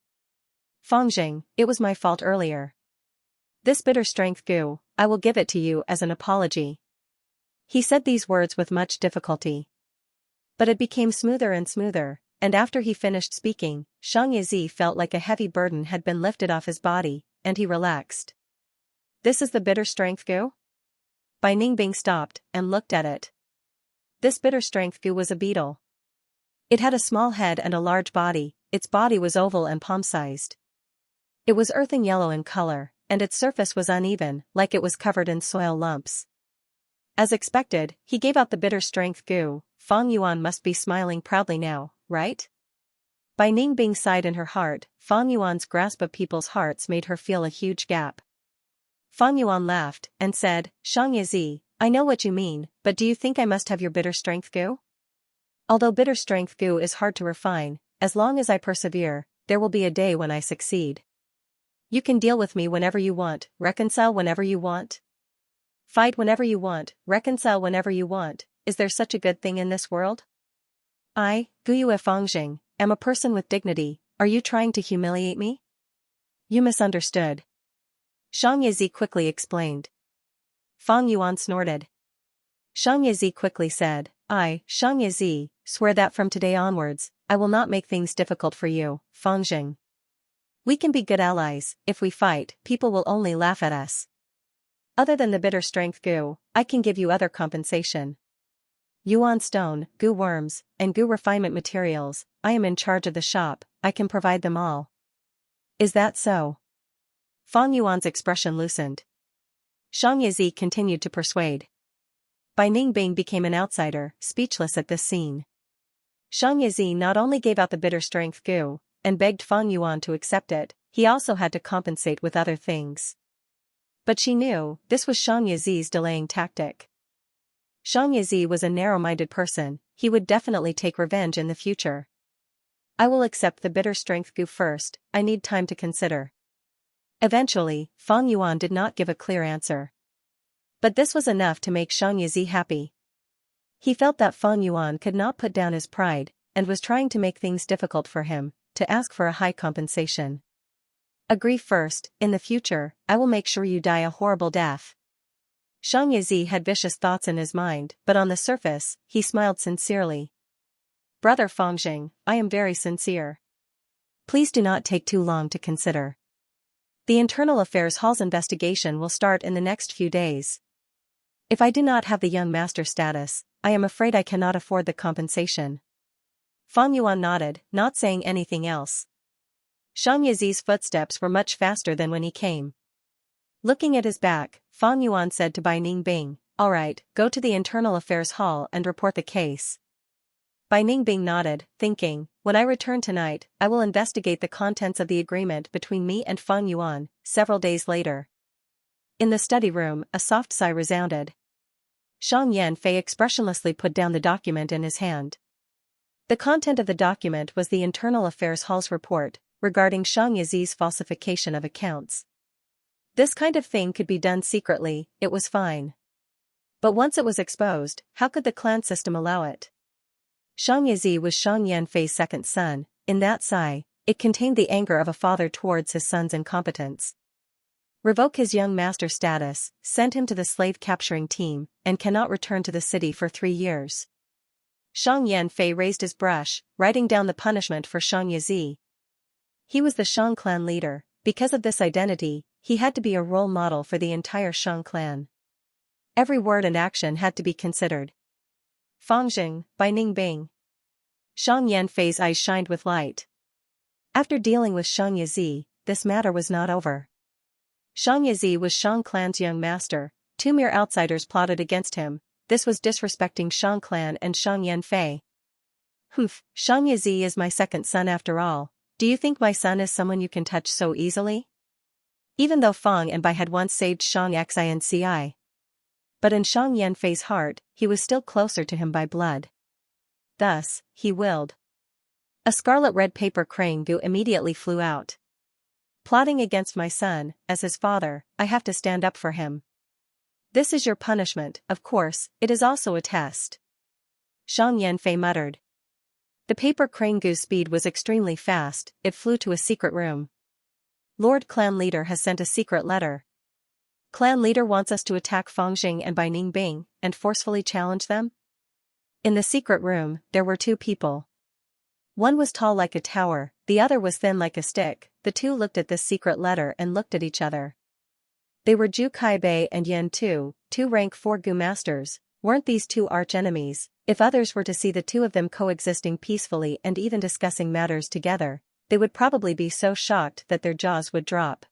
Fengjing, it was my fault earlier. This bitter strength goo, I will give it to you as an apology. He said these words with much difficulty. But it became smoother and smoother, and after he finished speaking, Xianxia felt like a heavy burden had been lifted off his body, and he relaxed. This is the bitter strength goo? Bai Ningbing stopped and looked at it. This bitter strength goo was a beetle. It had a small head and a large body, its body was oval and palm-sized. It was earthen yellow in color, and its surface was uneven, like it was covered in soil lumps. As expected, he gave out the bitter strength goo. Fang Yuan must be smiling proudly now, right? Bai Ningbing sighed in her heart. Fang Yuan's grasp of people's hearts made her feel a huge gap. Fang Yuan laughed, and said, Xianxia, I know what you mean, but do you think I must have your bitter strength goo? Although bitter strength goo is hard to refine, as long as I persevere, there will be a day when I succeed. You can deal with me whenever you want, reconcile whenever you want. Fight whenever you want, reconcile whenever you want. Is there such a good thing in this world? I, Guyue Fengjing, am a person with dignity. Are you trying to humiliate me? You misunderstood. Xianxia quickly explained. Fang Yuan snorted. Xianxia quickly said, I, Xianxia, swear that from today onwards, I will not make things difficult for you, Fengjing. We can be good allies. If we fight, people will only laugh at us. Other than the bitter strength goo, I can give you other compensation. Yuan stone, goo worms, and goo refinement materials. I am in charge of the shop, I can provide them all. Is that so? Fang Yuan's expression loosened. Xianxia continued to persuade. Bai Ningbing became an outsider, speechless at this scene. Xianxia not only gave out the bitter strength goo, and begged Fang Yuan to accept it, he also had to compensate with other things. But she knew, this was Xianxia's delaying tactic. Xianxia was a narrow-minded person, he would definitely take revenge in the future. I will accept the bitter strength goo first, I need time to consider. Eventually, Fang Yuan did not give a clear answer. But this was enough to make Xianxia happy. He felt that Fang Yuan could not put down his pride, and was trying to make things difficult for him, to ask for a high compensation. Agree first, in the future, I will make sure you die a horrible death. Xianxia had vicious thoughts in his mind, but on the surface, he smiled sincerely. Brother Fengjing, I am very sincere. Please do not take too long to consider. The Internal Affairs Hall's investigation will start in the next few days. If I do not have the young master status, I am afraid I cannot afford the compensation. Fang Yuan nodded, not saying anything else. Xianxia's footsteps were much faster than when he came. Looking at his back, Fang Yuan said to Bai Ningbing, "Alright, go to the Internal Affairs Hall and report the case." Bai Ningbing nodded, thinking, "When I return tonight, I will investigate the contents of the agreement between me and Fang Yuan." Several days later, in the study room, a soft sigh resounded. Xianxia expressionlessly put down the document in his hand. The content of the document was the Internal Affairs Hall's report regarding Xianxia's falsification of accounts. This kind of thing could be done secretly, it was fine. But once it was exposed, how could the clan system allow it? Xianxia was Xianxia's second son. In that sigh, it contained the anger of a father towards his son's incompetence. Revoke his young master status, send him to the slave-capturing team, and cannot return to the city for 3 years. Xianxia raised his brush, writing down the punishment for Xianxia. He was the Shang clan leader. Because of this identity, he had to be a role model for the entire Shang clan. Every word and action had to be considered. Fangjing, Bai Ningbing. Xianxia's eyes shined with light. After dealing with Xianxia, this matter was not over. Xianxia was Shang clan's young master. 2 mere outsiders plotted against him. This was disrespecting Shang clan and Xianxia. Humph, Xianxia is my second son after all. Do you think my son is someone you can touch so easily? Even though Fang and Bai had once saved Xianxia. But in Xianxia's heart, he was still closer to him by blood. Thus, he willed. A scarlet-red paper crane immediately flew out. Plotting against my son, as his father, I have to stand up for him. This is your punishment. Of course, it is also a test. Xianxia muttered. The paper crane's speed was extremely fast. It flew to a secret room. Lord Clan Leader has sent a secret letter. Clan Leader wants us to attack Fangjing and Bai Ningbing, and forcefully challenge them? In the secret room, there were 2 people. One was tall like a tower, the other was thin like a stick. The 2 looked at this secret letter and looked at each other. They were Zhu Kaibei and Yan Tu, 2 rank 4 Gu masters. Weren't these 2 arch-enemies? If others were to see the 2 of them coexisting peacefully and even discussing matters together, they would probably be so shocked that their jaws would drop.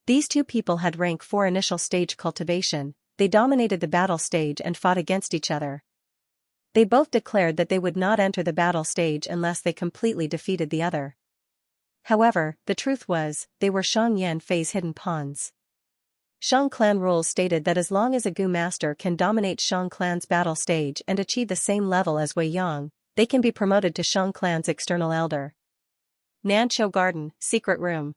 These 2 people had rank 4 initial stage cultivation. They dominated the battle stage and fought against each other. They both declared that they would not enter the battle stage unless they completely defeated the other. However, the truth was, they were Xianxia's hidden pawns. Shang clan rules stated that as long as a Gu master can dominate Shang clan's battle stage and achieve the same level as Wei Yang, they can be promoted to Shang clan's external elder. Nanchou Garden, Secret Room.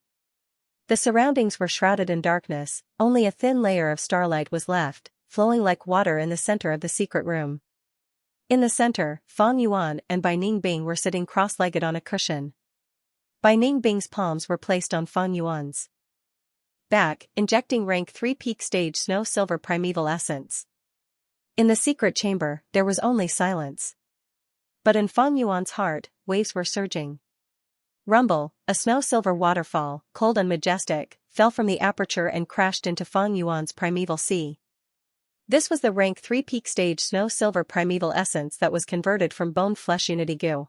The surroundings were shrouded in darkness, only a thin layer of starlight was left, flowing like water in the center of the secret room. In the center, Fang Yuan and Bai Ningbing were sitting cross-legged on a cushion. Bai Ningbing's palms were placed on Fang Yuan's back, injecting rank 3 peak stage snow silver primeval essence. In the secret chamber, there was only silence. But in Fang Yuan's heart, waves were surging. Rumble, a snow silver waterfall, cold and majestic, fell from the aperture and crashed into Fang Yuan's primeval sea. This was the rank 3 peak stage snow silver primeval essence that was converted from bone flesh unity Gu.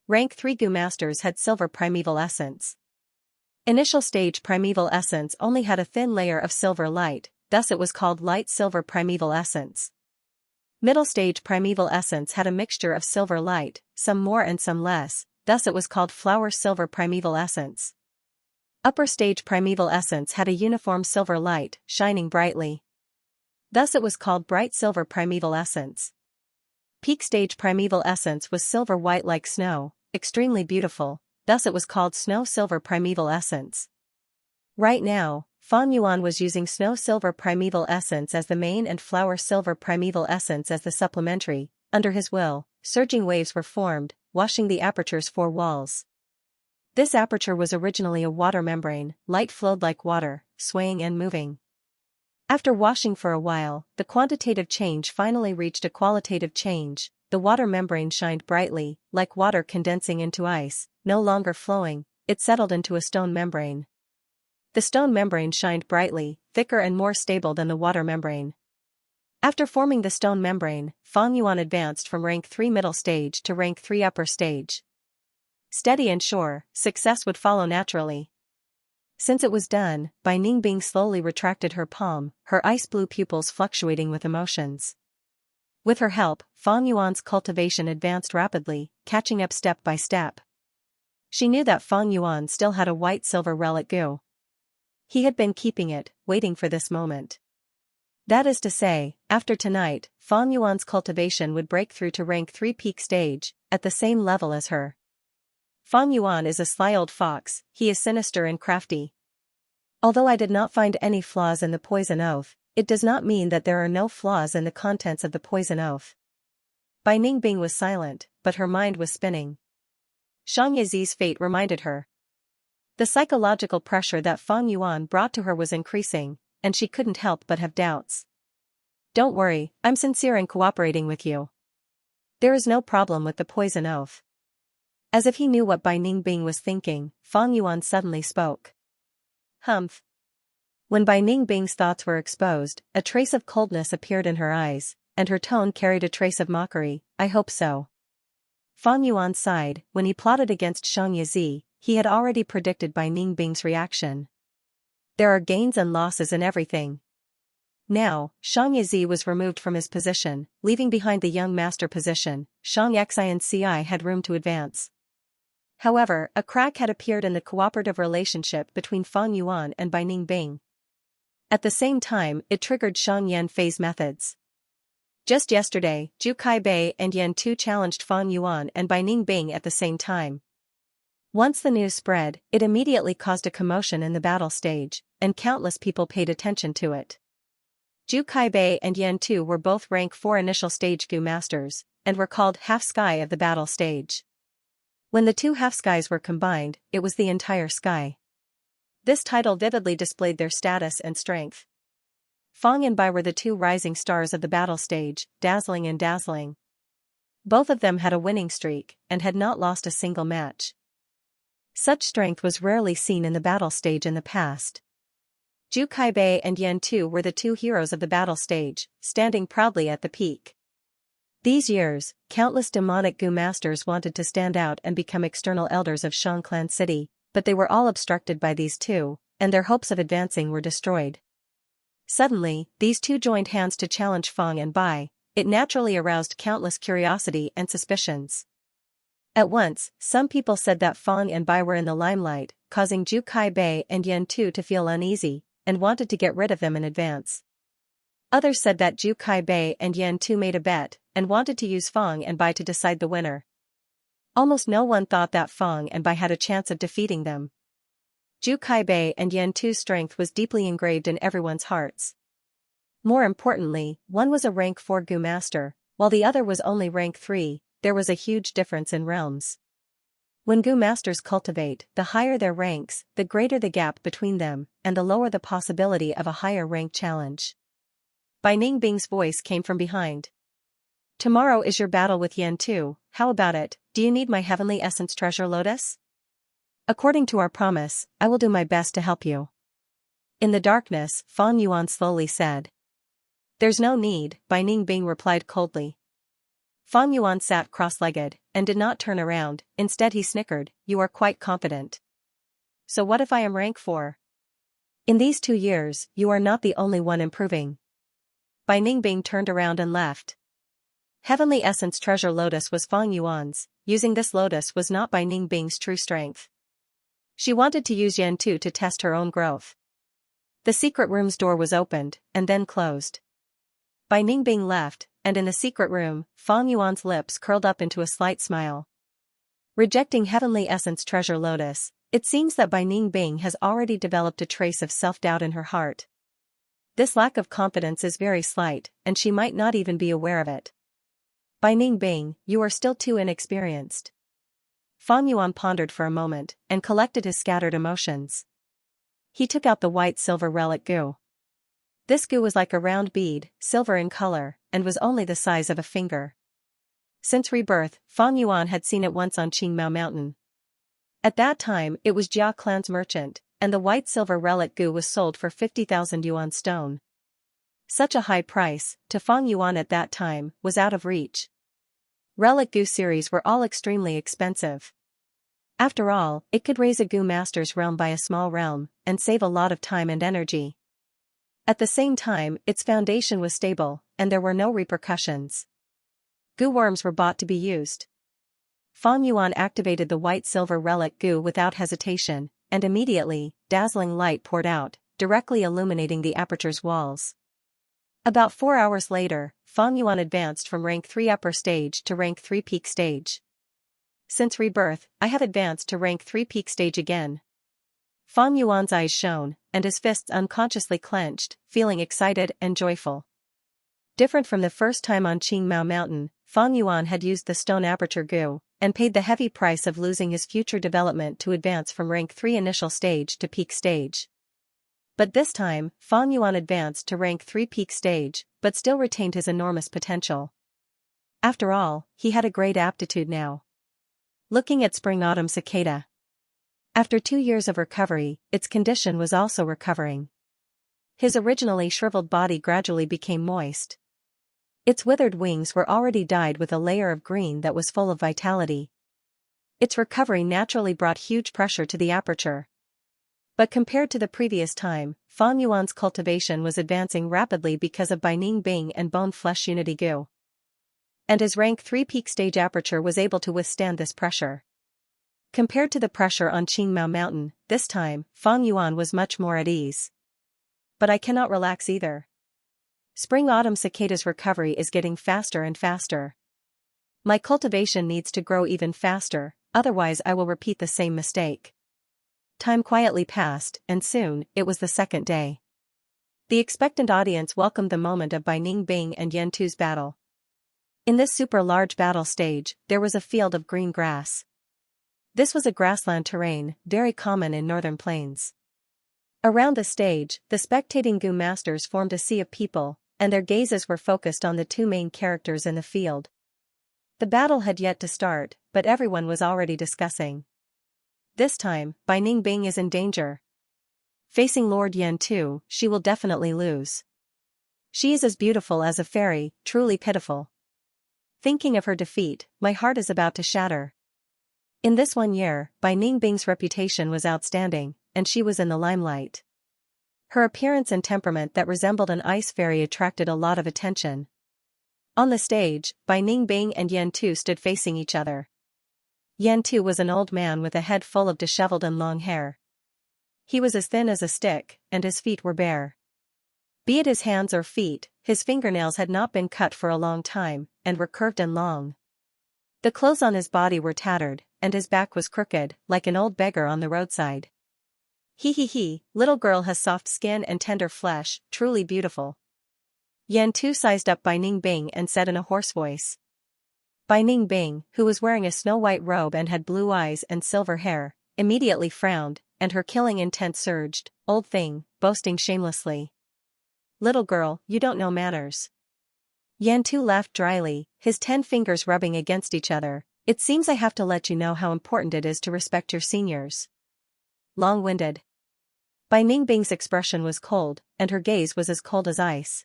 Rank 3 Gu masters had silver primeval essence. Initial stage primeval essence only had a thin layer of silver light, thus it was called light silver primeval essence. Middle stage primeval essence had a mixture of silver light, some more and some less, thus it was called flower silver primeval essence. Upper stage primeval essence had a uniform silver light, shining brightly. Thus it was called bright silver primeval essence. Peak stage primeval essence was silver white like snow, extremely beautiful, thus it was called snow silver primeval essence. Right now, Fang Yuan was using snow silver primeval essence as the main and flower silver primeval essence as the supplementary. Under his will, surging waves were formed, washing the aperture's 4 walls. This aperture was originally a water membrane, light flowed like water, swaying and moving. After washing for a while, the quantitative change finally reached a qualitative change. The water membrane shined brightly, like water condensing into ice, no longer flowing, it settled into a stone membrane. The stone membrane shined brightly, thicker and more stable than the water membrane. After forming the stone membrane, Fang Yuan advanced from rank 3 middle stage to rank 3 upper stage. Steady and sure, success would follow naturally. Since it was done, Bai Ningbing slowly retracted her palm, her ice-blue pupils fluctuating with emotions. With her help, Fang Yuan's cultivation advanced rapidly, catching up step by step. She knew that Fang Yuan still had a white-silver relic gu. He had been keeping it, waiting for this moment. That is to say, after tonight, Fang Yuan's cultivation would break through to rank 3 peak stage, at the same level as her. Fang Yuan is a sly old fox, he is sinister and crafty. Although I did not find any flaws in the poison oath, it does not mean that there are no flaws in the contents of the poison oath. Bai Ningbing was silent, but her mind was spinning. Xianxia's fate reminded her. The psychological pressure that Fang Yuan brought to her was increasing, and she couldn't help but have doubts. Don't worry, I'm sincere in cooperating with you. There is no problem with the poison oath. As if he knew what Bai Ningbing was thinking, Fang Yuan suddenly spoke. Humph. When Bai Ningbing's thoughts were exposed, a trace of coldness appeared in her eyes, and her tone carried a trace of mockery. I hope so. Fang Yuan sighed. When he plotted against Xianxia, he had already predicted Bai Ningbing's reaction. There are gains and losses in everything. Now, Xianxia was removed from his position, leaving behind the young master position. Xianxia had room to advance. However, a crack had appeared in the cooperative relationship between Fang Yuan and Bai Ningbing. At the same time, it triggered Shang Yanfei's methods. Just yesterday, Zhu Kaibei and Yan Tu challenged Fang Yuan and Bai Ningbing at the same time. Once the news spread, it immediately caused a commotion in the battle stage, and countless people paid attention to it. Zhu Kaibei and Yan Tu were both rank 4 initial stage Gu masters, and were called half-sky of the battle stage. When the two half-skies were combined, it was the entire sky. This title vividly displayed their status and strength. Fang and Bai were the 2 rising stars of the battle stage, dazzling and dazzling. Both of them had a winning streak, and had not lost a single match. Such strength was rarely seen in the battle stage in the past. Zhu Kaibei and Yan Tu were the 2 heroes of the battle stage, standing proudly at the peak. These years, countless demonic Gu masters wanted to stand out and become external elders of Shangclan City, but they were all obstructed by these 2, and their hopes of advancing were destroyed. Suddenly, these 2 joined hands to challenge Fang and Bai. It naturally aroused countless curiosity and suspicions. At once, some people said that Fang and Bai were in the limelight, causing Zhu Kaibei and Yan Tu to feel uneasy, and wanted to get rid of them in advance. Others said that Zhu Kaibei and Yan Tu made a bet, and wanted to use Fang and Bai to decide the winner. Almost no one thought that Fang and Bai had a chance of defeating them. Zhu Kaibei and Yan Tu's strength was deeply engraved in everyone's hearts. More importantly, one was a rank 4 Gu master, while the other was only rank 3, there was a huge difference in realms. When Gu masters cultivate, the higher their ranks, the greater the gap between them, and the lower the possibility of a higher rank challenge. Bai Ningbing's voice came from behind. Tomorrow is your battle with Yan Tu, how about it? Do you need my heavenly essence treasure lotus? According to our promise, I will do my best to help you. In the darkness, Fang Yuan slowly said. There's no need, Bai Ningbing replied coldly. Fang Yuan sat cross-legged, and did not turn around. Instead he snickered, you are quite confident. So what if I am rank 4? In these 2 years, you are not the only one improving. Bai Ningbing turned around and left. Heavenly Essence Treasure Lotus was Fang Yuan's. Using this lotus was not Bai Ningbing's true strength. She wanted to use Yan Tu to test her own growth. The secret room's door was opened, and then closed. Bai Ningbing left, and in the secret room, Fang Yuan's lips curled up into a slight smile. Rejecting Heavenly Essence Treasure Lotus, it seems that Bai Ningbing has already developed a trace of self-doubt in her heart. This lack of confidence is very slight, and she might not even be aware of it. Bai Ningbing, you are still too inexperienced. Fang Yuan pondered for a moment, and collected his scattered emotions. He took out the white-silver relic gu. This gu was like a round bead, silver in color, and was only the size of a finger. Since rebirth, Fang Yuan had seen it once on Qingmao Mountain. At that time it was Jia Clan's merchant, and the white-silver relic gu was sold for 50,000 yuan stone. Such a high price, to Fang Yuan at that time, was out of reach. Relic gu series were all extremely expensive. After all, it could raise a Gu master's realm by a small realm, and save a lot of time and energy. At the same time, its foundation was stable, and there were no repercussions. Gu worms were bought to be used. Fang Yuan activated the white-silver relic Gu without hesitation, and immediately, dazzling light poured out, directly illuminating the aperture's walls. About 4 hours later, Fang Yuan advanced from rank 3 upper stage to rank 3 peak stage. Since rebirth, I have advanced to rank 3 peak stage again. Fang Yuan's eyes shone, and his fists unconsciously clenched, feeling excited and joyful. Different from the first time on Qingmao Mountain, Fang Yuan had used the stone aperture Gu, and paid the heavy price of losing his future development to advance from rank 3 initial stage to peak stage. But this time, Fang Yuan advanced to rank 3 peak stage, but still retained his enormous potential. After all, he had a great aptitude now. Looking at spring-autumn cicada. After 2 years of recovery, its condition was also recovering. His originally shriveled body gradually became moist. Its withered wings were already dyed with a layer of green that was full of vitality. Its recovery naturally brought huge pressure to the aperture. But compared to the previous time, Fang Yuan's cultivation was advancing rapidly because of Baining Bing and Bone Flesh Unity Gu. And his rank 3 peak stage aperture was able to withstand this pressure. Compared to the pressure on Qingmao Mountain, this time, Fang Yuan was much more at ease. But I cannot relax either. Spring-autumn cicada's recovery is getting faster and faster. My cultivation needs to grow even faster, otherwise I will repeat the same mistake. Time quietly passed, and soon, it was the second day. The expectant audience welcomed the moment of Baining Bing and Yan Tu's battle. In this super-large battle stage, there was a field of green grass. This was a grassland terrain, very common in northern plains. Around the stage, the spectating Gu masters formed a sea of people, and their gazes were focused on the 2 main characters in the field. The battle had yet to start, but everyone was already discussing. This time, Baining Bing is in danger. Facing Lord Yan Tu, she will definitely lose. She is as beautiful as a fairy, truly pitiful. Thinking of her defeat, my heart is about to shatter. In this 1 year, Baining Bing's reputation was outstanding, and she was in the limelight. Her appearance and temperament that resembled an ice fairy attracted a lot of attention. On the stage, Baining Bing and Yan Tu stood facing each other. Yan Tu was an old man with a head full of disheveled and long hair. He was as thin as a stick, and his feet were bare. Be it his hands or feet, his fingernails had not been cut for a long time, and were curved and long. The clothes on his body were tattered, and his back was crooked, like an old beggar on the roadside. He, little girl has soft skin and tender flesh, truly beautiful. Yan Tu sized up Baining Bing and said in a hoarse voice. Baining Bing, who was wearing a snow-white robe and had blue eyes and silver hair, immediately frowned, and her killing intent surged. Old thing, boasting shamelessly. Little girl, you don't know manners. Yan Tu laughed dryly, his 10 fingers rubbing against each other. It seems I have to let you know how important it is to respect your seniors. Long-winded. Baining Bing's expression was cold, and her gaze was as cold as ice.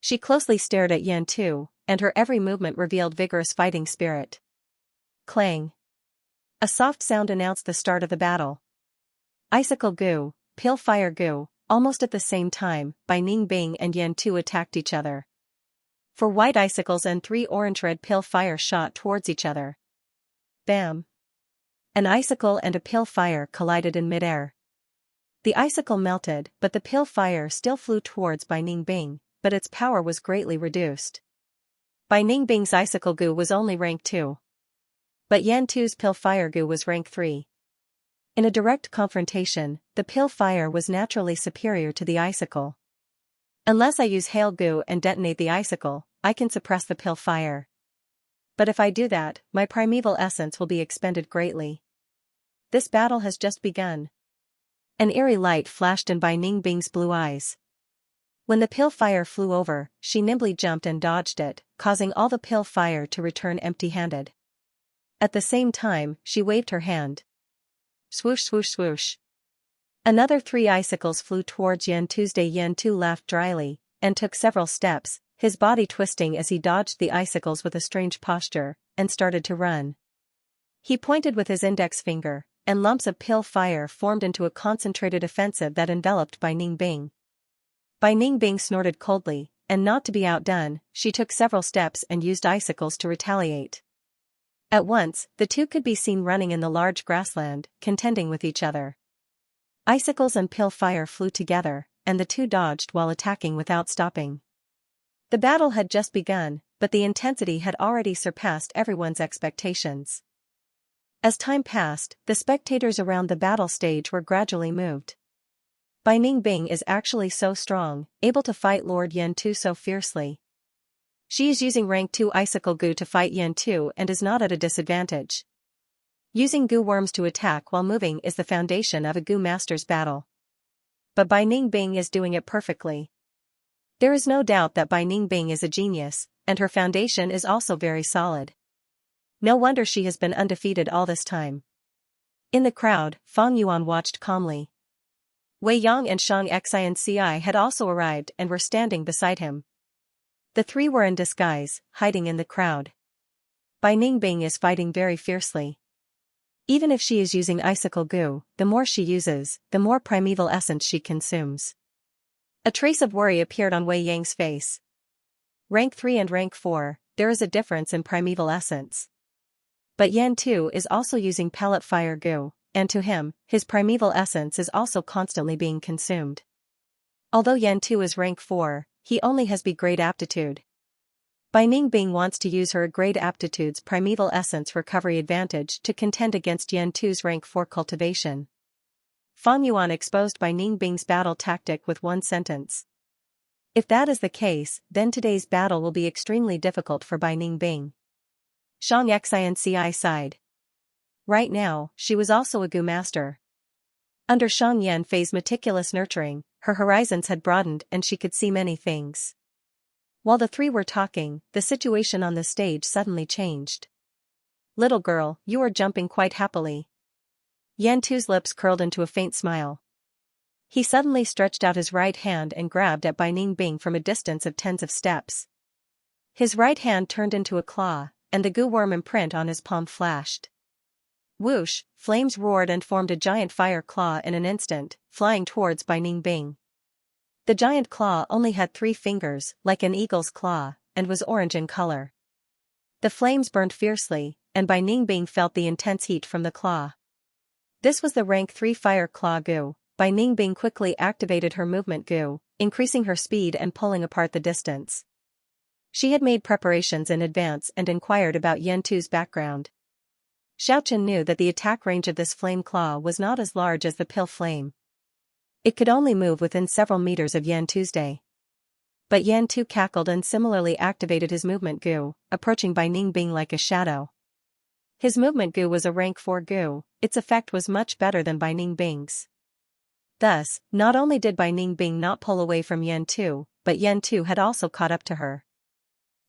She closely stared at Yan Tu, and her every movement revealed vigorous fighting spirit. Clang. A soft sound announced the start of the battle. Icicle Gu, Pale Fire Gu, almost at the same time, Baining Bing and Yan Tu attacked each other. 4 white icicles and 3 orange-red pale fire shot towards each other. Bam! An icicle and a pale fire collided in midair. The icicle melted, but the pale fire still flew towards Baining Bing, but its power was greatly reduced. Baining Bing's icicle Gu was only rank 2. But Yan Tu's pale fire Gu was rank 3. In a direct confrontation, the pale fire was naturally superior to the icicle. Unless I use Hail Gu and detonate the icicle, I can suppress the pale fire. But if I do that, my primeval essence will be expended greatly. This battle has just begun. An eerie light flashed in Baining Bing's blue eyes. When the pale fire flew over, she nimbly jumped and dodged it, causing all the pale fire to return empty-handed. At the same time, she waved her hand. Swoosh swoosh swoosh. Another 3 icicles flew towards Yan Tuesday. Yan Tu laughed dryly, and took several steps, his body twisting as he dodged the icicles with a strange posture, and started to run. He pointed with his index finger, and lumps of pale fire formed into a concentrated offensive that enveloped Bai Ningbing. Bai Ningbing snorted coldly, and not to be outdone, she took several steps and used icicles to retaliate. At once, the two could be seen running in the large grassland, contending with each other. Icicles and pale fire flew together, and the two dodged while attacking without stopping. The battle had just begun, but the intensity had already surpassed everyone's expectations. As time passed, the spectators around the battle stage were gradually moved. Bai Ningbing is actually so strong, able to fight Lord Yan Tu so fiercely. She is using rank 2 icicle goo to fight Yan Tu and is not at a disadvantage. Using goo worms to attack while moving is the foundation of a goo master's battle. But Bai Ningbing is doing it perfectly. There is no doubt that Bai Ningbing is a genius, and her foundation is also very solid. No wonder she has been undefeated all this time. In the crowd, Fang Yuan watched calmly. Wei Yang and Xianxia had also arrived and were standing beside him. The three were in disguise, hiding in the crowd. Bai Ningbing is fighting very fiercely. Even if she is using icicle goo, the more she uses, the more primeval essence she consumes. A trace of worry appeared on Wei Yang's face. Rank 3 and rank 4, there is a difference in primeval essence. But Yan Tu is also using pellet fire goo, and to him, his primeval essence is also constantly being consumed. Although Yan Tu is rank 4, he only has B grade aptitude. Bai Ningbing wants to use her grade aptitude's primeval essence recovery advantage to contend against Yan Tu's rank 4 cultivation. Fang Yuan exposed Bai Ningbing's battle tactic with one sentence. If that is the case, then today's battle will be extremely difficult for Bai Ningbing. Xianxia sighed. Right now, she was also a goo master. Under Shang Yanfei's meticulous nurturing, her horizons had broadened and she could see many things. While the three were talking, the situation on the stage suddenly changed. Little girl, you are jumping quite happily. Yan Tu's lips curled into a faint smile. He suddenly stretched out his right hand and grabbed at Bai Ningbing from a distance of tens of steps. His right hand turned into a claw, and the goo worm imprint on his palm flashed. Whoosh, flames roared and formed a giant fire claw in an instant, flying towards Bai Ningbing. The giant claw only had 3 fingers, like an eagle's claw, and was orange in color. The flames burned fiercely, and Bai Ningbing felt the intense heat from the claw. This was the rank 3 fire claw goo. Bai Ningbing quickly activated her movement goo, increasing her speed and pulling apart the distance. She had made preparations in advance and inquired about Yan Tu's background. Xiaochen knew that the attack range of this flame claw was not as large as the pill flame. It could only move within several meters of Yan Tu's day. But Yan Tu cackled and similarly activated his movement goo, approaching Bai Ningbing like a shadow. His movement goo was a rank 4 goo, its effect was much better than Bai Ningbing's. Thus, not only did Bai Ningbing not pull away from Yan Tu, but Yan Tu had also caught up to her.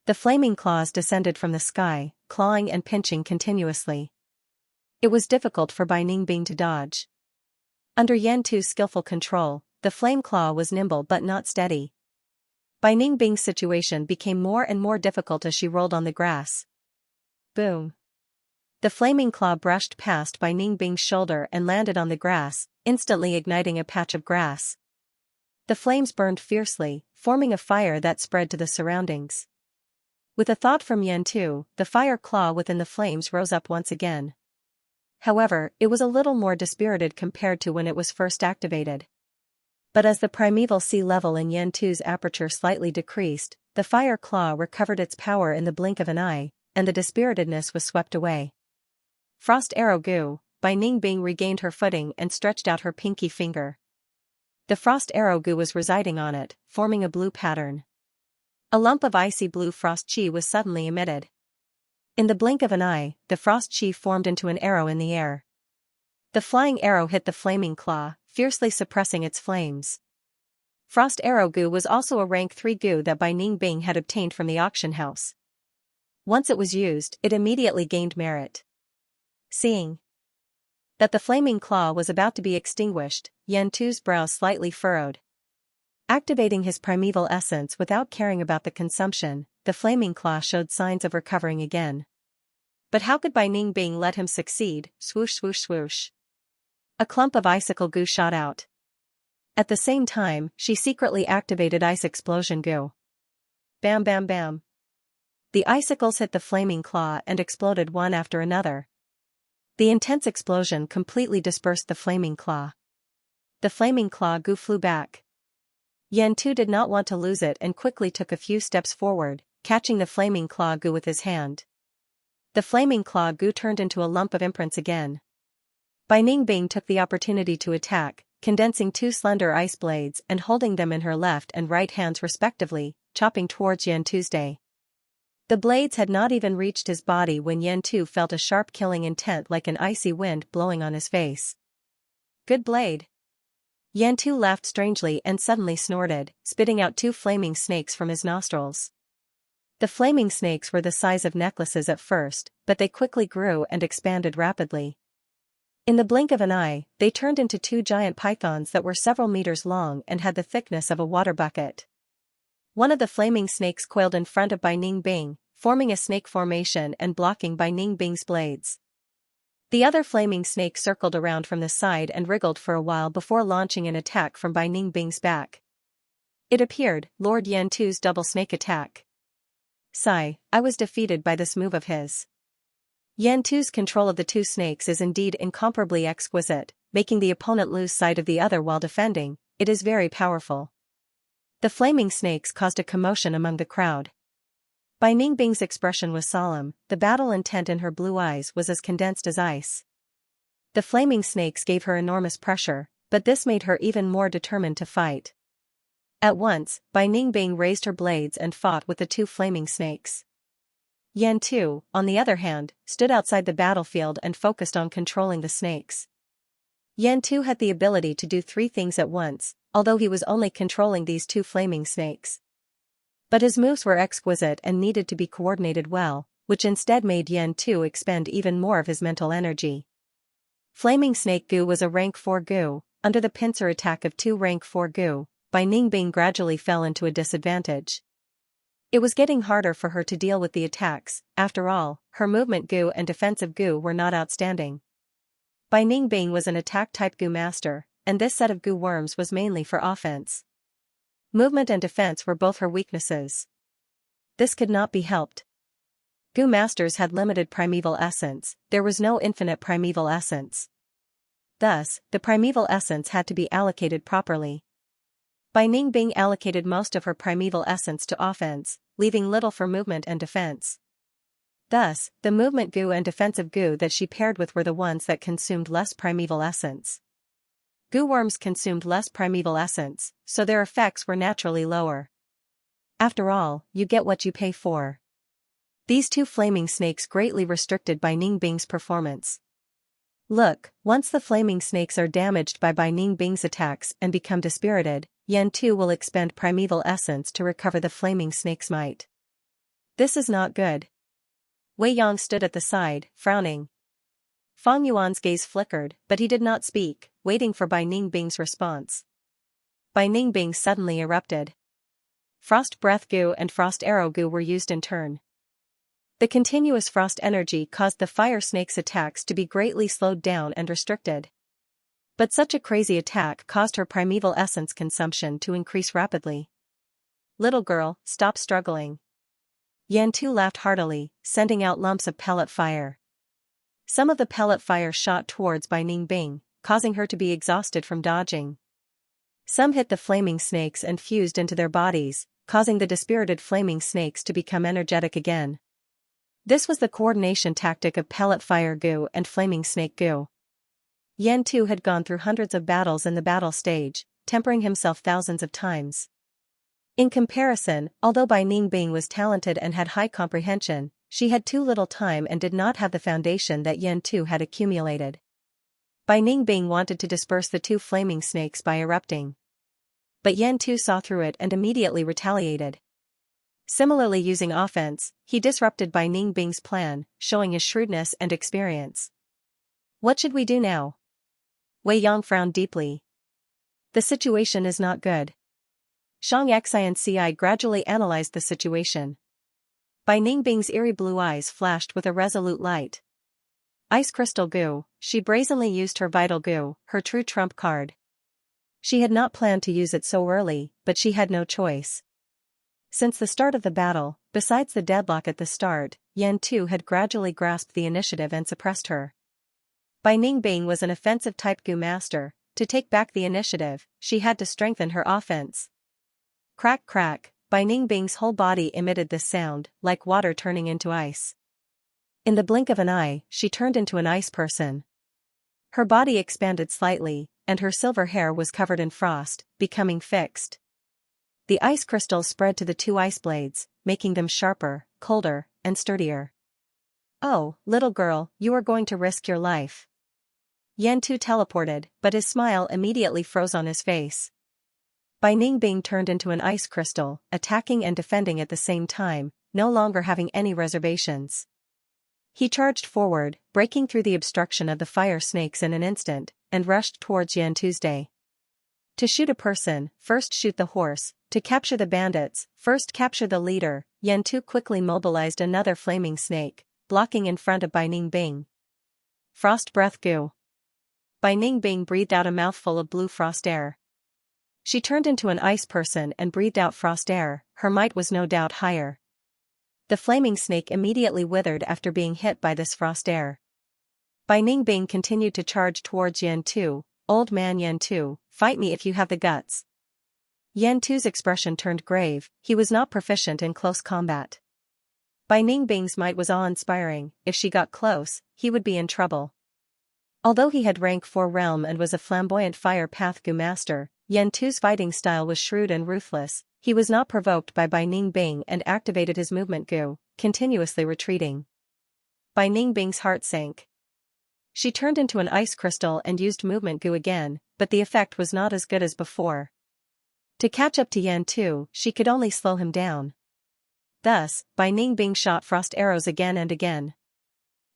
The flaming claws descended from the sky, clawing and pinching continuously. It was difficult for Bai Ningbing to dodge. Under Yan Tu's skillful control, the flame claw was nimble but not steady. Bai Ningbing's situation became more and more difficult as she rolled on the grass. Boom! The flaming claw brushed past Bai Ningbing's shoulder and landed on the grass, instantly igniting a patch of grass. The flames burned fiercely, forming a fire that spread to the surroundings. With a thought from Yan Tu, the fire claw within the flames rose up once again. However, it was a little more dispirited compared to when it was first activated. But as the primeval sea level in Yan Tu's aperture slightly decreased, the fire claw recovered its power in the blink of an eye, and the dispiritedness was swept away. Frost arrow goo, Bai Ningbing regained her footing and stretched out her pinky finger. The frost arrow goo was residing on it, forming a blue pattern. A lump of icy blue frost chi was suddenly emitted. In the blink of an eye, the frost chi formed into an arrow in the air. The flying arrow hit the flaming claw, fiercely suppressing its flames. Frost arrow goo was also a rank 3 goo that Bai Ningbing had obtained from the auction house. Once it was used, it immediately gained merit. Seeing that the flaming claw was about to be extinguished, Yan Tu's brow slightly furrowed. Activating his primeval essence without caring about the consumption, the flaming claw showed signs of recovering again. But how could Bai Ningbing let him succeed? Swoosh swoosh swoosh. A clump of icicle goo shot out. At the same time, she secretly activated ice explosion goo. Bam bam bam. The icicles hit the flaming claw and exploded one after another. The intense explosion completely dispersed the flaming claw. The flaming claw goo flew back. Yan-Tu did not want to lose it and quickly took a few steps forward, catching the flaming claw goo with his hand. The flaming claw goo turned into a lump of imprints again. Bai Ningbing took the opportunity to attack, condensing two slender ice blades and holding them in her left and right hands respectively, chopping towards Yan-Tu's day. The blades had not even reached his body when Yan-Tu felt a sharp killing intent like an icy wind blowing on his face. Good blade. Yan-Tu laughed strangely and suddenly snorted, spitting out two flaming snakes from his nostrils. The flaming snakes were the size of necklaces at first, but they quickly grew and expanded rapidly. In the blink of an eye, they turned into two giant pythons that were several meters long and had the thickness of a water bucket. One of the flaming snakes coiled in front of Bai Ningbing, forming a snake formation and blocking Bai Ningbing's blades. The other flaming snake circled around from the side and wriggled for a while before launching an attack from Bai Ningbing's back. It appeared, Lord Yan-Tu's double snake attack. Sigh, I was defeated by this move of his. Yan-Tu's control of the two snakes is indeed incomparably exquisite, making the opponent lose sight of the other while defending. It is very powerful. The flaming snakes caused a commotion among the crowd. Bai Ningbing's expression was solemn, the battle intent in her blue eyes was as condensed as ice. The flaming snakes gave her enormous pressure, but this made her even more determined to fight. At once, Bai Ningbing raised her blades and fought with the two flaming snakes. Yan-Tu, on the other hand, stood outside the battlefield and focused on controlling the snakes. Yan-Tu had the ability to do three things at once, although he was only controlling these two flaming snakes. But his moves were exquisite and needed to be coordinated well, which instead made Yan-Tu expend even more of his mental energy. Flaming Snake Goo was a rank 4 goo. Under the pincer attack of two rank 4 goo, Bai Ningbing gradually fell into a disadvantage. It was getting harder for her to deal with the attacks. After all, her movement goo and defensive goo were not outstanding. Bai Ningbing was an attack-type goo master, and this set of goo worms was mainly for offense. Movement and defense were both her weaknesses. This could not be helped. Goo masters had limited primeval essence, there was no infinite primeval essence. Thus, the primeval essence had to be allocated properly. Bai Ningbing allocated most of her primeval essence to offense, leaving little for movement and defense. Thus, the movement goo and defensive goo that she paired with were the ones that consumed less primeval essence. Goo worms consumed less primeval essence, so their effects were naturally lower. After all, you get what you pay for. These two flaming snakes greatly restricted Bai Ningbing's performance. Look, once the flaming snakes are damaged by Bai Ningbing's attacks and become dispirited, Yan-Tu will expend primeval essence to recover the flaming snake's might. This is not good. Wei Yang stood at the side, frowning. Fang Yuan's gaze flickered, but he did not speak, waiting for Bai Ningbing's response. Bai Ningbing suddenly erupted. Frost Breath Goo and Frost Arrow Goo were used in turn. The continuous frost energy caused the fire snake's attacks to be greatly slowed down and restricted. But such a crazy attack caused her primeval essence consumption to increase rapidly. Little girl, stop struggling. Yan-Tu laughed heartily, sending out lumps of pellet fire. Some of the pellet fire shot towards Bai Ningbing, causing her to be exhausted from dodging. Some hit the flaming snakes and fused into their bodies, causing the dispirited flaming snakes to become energetic again. This was the coordination tactic of pellet fire goo and flaming snake goo. Yan-Tu had gone through hundreds of battles in the battle stage, tempering himself thousands of times. In comparison, although Bai Ningbing was talented and had high comprehension, she had too little time and did not have the foundation that Yan-Tu had accumulated. Bai Ningbing wanted to disperse the two flaming snakes by erupting. But Yan-Tu saw through it and immediately retaliated. Similarly, using offense, he disrupted Bai Ningbing's plan, showing his shrewdness and experience. What should we do now? Wei Yang frowned deeply. The situation is not good. Xianxia gradually analyzed the situation. Bai Ningbing's eerie blue eyes flashed with a resolute light. Ice crystal goo, she brazenly used her vital goo, her true trump card. She had not planned to use it so early, but she had no choice. Since the start of the battle, besides the deadlock at the start, Yan Tu had gradually grasped the initiative and suppressed her. Bai Ningbing was an offensive-type goo master. To take back the initiative, she had to strengthen her offense. Crack crack, Bai Ningbing's whole body emitted this sound, like water turning into ice. In the blink of an eye, she turned into an ice person. Her body expanded slightly, and her silver hair was covered in frost, becoming fixed. The ice crystals spread to the two ice blades, making them sharper, colder, and sturdier. "Oh, little girl, you are going to risk your life." Yan Tu teleported, but his smile immediately froze on his face. Bai Ningbing turned into an ice crystal, attacking and defending at the same time, no longer having any reservations. He charged forward, breaking through the obstruction of the fire snakes in an instant, and rushed towards Yan Tuesday. To shoot a person, first shoot the horse. To capture the bandits, first capture the leader. Yan Tu quickly mobilized another flaming snake, blocking in front of Bai Ningbing. Frost breath goo. Bai Ningbing breathed out a mouthful of blue frost air. She turned into an ice person and breathed out frost air. Her might was no doubt higher. The flaming snake immediately withered after being hit by this frost air. Bai Ningbing continued to charge towards Yan Tu. "Old man Yan Tu, fight me if you have the guts." Yan Tu's expression turned grave. He was not proficient in close combat. Bai Ningbing's might was awe-inspiring. If she got close, he would be in trouble. Although he had rank 4 realm and was a flamboyant fire path goo master, Yan Tu's fighting style was shrewd and ruthless. He was not provoked by Bai Ningbing and activated his movement goo, continuously retreating. Bai Ningbing's heart sank. She turned into an ice crystal and used movement goo again, but the effect was not as good as before. To catch up to Yan Tu, she could only slow him down. Thus, Bai Ningbing shot frost arrows again and again.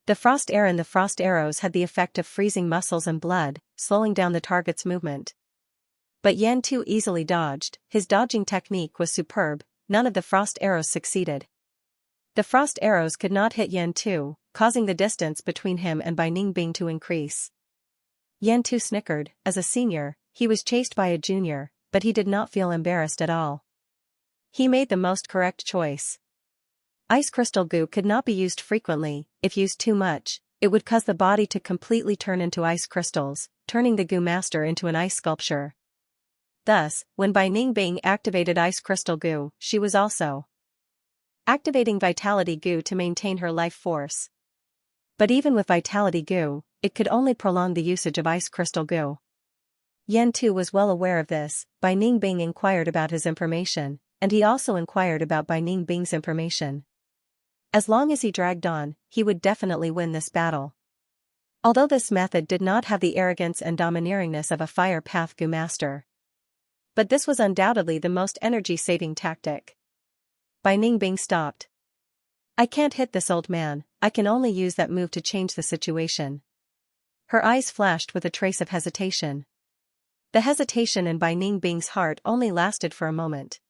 The frost air and the frost arrows had the effect of freezing muscles and blood, slowing down the target's movement. But Yan Tu easily dodged. His dodging technique was superb. None of the frost arrows succeeded. The frost arrows could not hit Yan Tu, causing the distance between him and Bai Ningbing to increase. Yan Tu snickered. As a senior, he was chased by a junior, but he did not feel embarrassed at all. He made the most correct choice. Ice crystal goo could not be used frequently. If used too much, it would cause the body to completely turn into ice crystals, turning the goo master into an ice sculpture. Thus, when Bai Ningbing activated ice crystal goo, she was also activating vitality goo to maintain her life force. But even with vitality goo, it could only prolong the usage of ice crystal goo. Yan Tu was well aware of this. Bai Ningbing inquired about his information, and he also inquired about Bai Ningbing's information. As long as he dragged on, he would definitely win this battle. Although this method did not have the arrogance and domineeringness of a fire path goo master. But this was undoubtedly the most energy-saving tactic. Bai Ningbing stopped. "I can't hit this old man, I can only use that move to change the situation." Her eyes flashed with a trace of hesitation. The hesitation in Bai Ningbing's heart only lasted for a moment.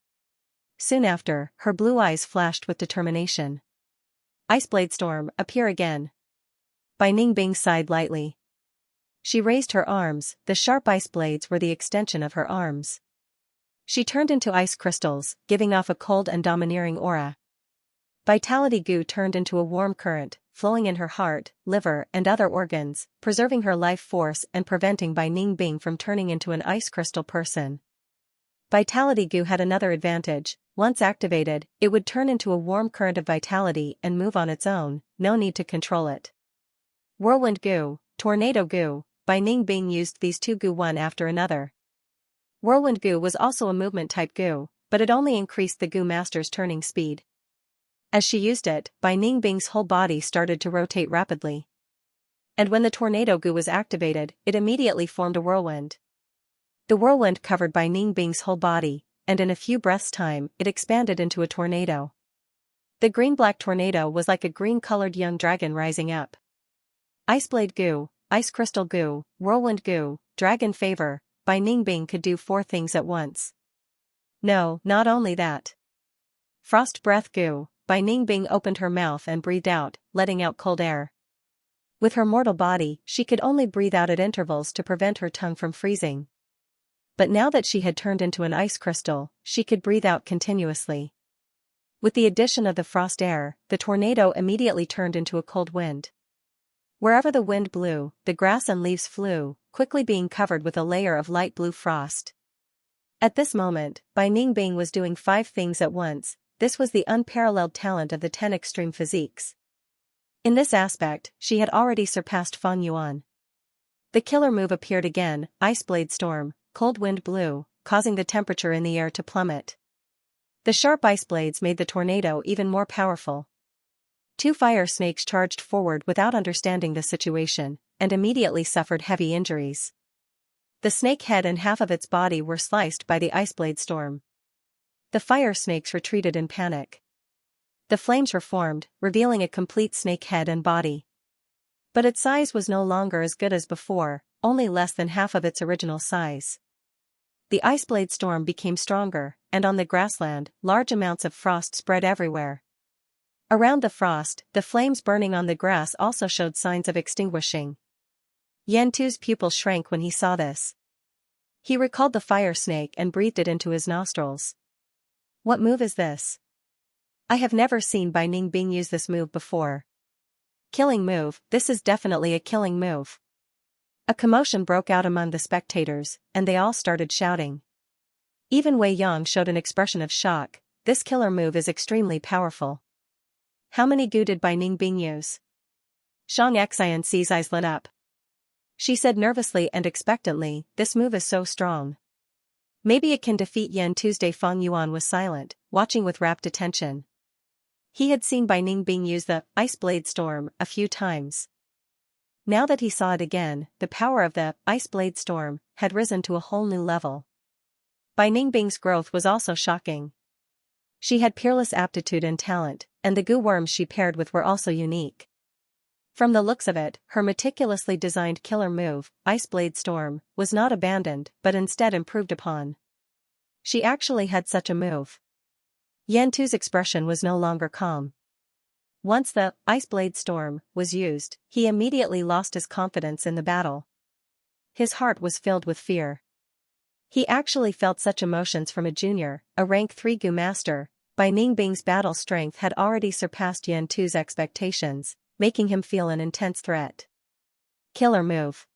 Soon after, her blue eyes flashed with determination. "Iceblade Storm, appear again." Bai Ningbing sighed lightly. She raised her arms. The sharp ice blades were the extension of her arms. She turned into ice crystals, giving off a cold and domineering aura. Vitality goo turned into a warm current, flowing in her heart, liver, and other organs, preserving her life force and preventing Bai Ningbing from turning into an ice crystal person. Vitality goo had another advantage. Once activated, it would turn into a warm current of vitality and move on its own, no need to control it. Whirlwind goo, tornado goo, Bai Ningbing used these two goo one after another. Whirlwind goo was also a movement type goo, but it only increased the goo master's turning speed. As she used it, Bai Ningbing's whole body started to rotate rapidly. And when the tornado goo was activated, it immediately formed a whirlwind. The whirlwind covered Bai Ningbing's whole body, and in a few breaths' time, it expanded into a tornado. The green-black tornado was like a green-colored young dragon rising up. Iceblade goo, ice crystal goo, whirlwind goo, dragon favor. Bai Ningbing could do 4 things at once. No, not only that. Frost breath goo, Bai Ningbing opened her mouth and breathed out, letting out cold air. With her mortal body, she could only breathe out at intervals to prevent her tongue from freezing. But now that she had turned into an ice crystal, she could breathe out continuously. With the addition of the frost air, the tornado immediately turned into a cold wind. Wherever the wind blew, the grass and leaves flew, quickly being covered with a layer of light blue frost. At this moment, Bai Ningbing was doing 5 things at once. This was the unparalleled talent of the 10 extreme physiques. In this aspect, she had already surpassed Feng Yuan. The killer move appeared again, Ice Blade Storm. Cold wind blew, causing the temperature in the air to plummet. The sharp ice blades made the tornado even more powerful. 2 fire snakes charged forward without understanding the situation, and immediately suffered heavy injuries. The snake head and half of its body were sliced by the ice blade storm. The fire snakes retreated in panic. The flames reformed, revealing a complete snake head and body. But its size was no longer as good as before, only less than half of its original size. The ice blade storm became stronger, and on the grassland, large amounts of frost spread everywhere. Around the frost, the flames burning on the grass also showed signs of extinguishing. Yan Tu's pupil shrank when he saw this. He recalled the fire snake and breathed it into his nostrils. What move is this? I have never seen Bai Ningbing use this move before. Killing move, this is definitely a killing move. A commotion broke out among the spectators, and they all started shouting. Even Wei Yang showed an expression of shock. This killer move is extremely powerful. How many gu did Bai Ningbing use? Xianxia's eyes lit up. She said nervously and expectantly, this move is so strong. Maybe it can defeat Yan Tuesday. Feng Yuan was silent, watching with rapt attention. He had seen Bai Ningbing use the Ice Blade Storm a few times. Now that he saw it again, the power of the Ice Blade Storm had risen to a whole new level. Bai Ningbing's growth was also shocking. She had peerless aptitude and talent, and the goo worms she paired with were also unique. From the looks of it, her meticulously designed killer move, Ice Blade Storm, was not abandoned but instead improved upon. She actually had such a move. Yan Tu's expression was no longer calm. Once the Ice Blade Storm was used, he immediately lost his confidence in the battle. His heart was filled with fear. He actually felt such emotions from a junior, a rank 3 Gu master. Bai Ningbing's battle strength had already surpassed Yan Tu's expectations, making him feel an intense threat. Killer move.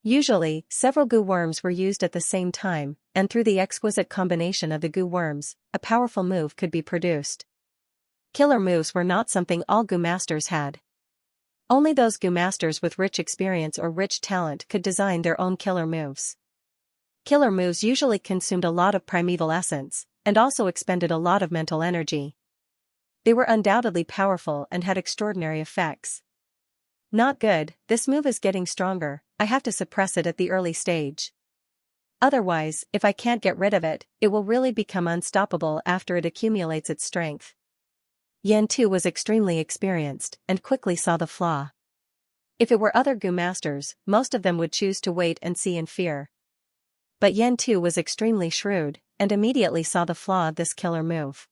Usually, several goo worms were used at the same time, and through the exquisite combination of the goo worms, a powerful move could be produced. Killer moves were not something all goo masters had. Only those goo masters with rich experience or rich talent could design their own killer moves. Killer moves usually consumed a lot of primeval essence, and also expended a lot of mental energy. They were undoubtedly powerful and had extraordinary effects. Not good, this move is getting stronger, I have to suppress it at the early stage. Otherwise, if I can't get rid of it, it will really become unstoppable after it accumulates its strength. Yan Tu was extremely experienced, and quickly saw the flaw. If it were other goo masters, most of them would choose to wait and see in fear. But Yan Tu was extremely shrewd, and immediately saw the flaw of this killer move.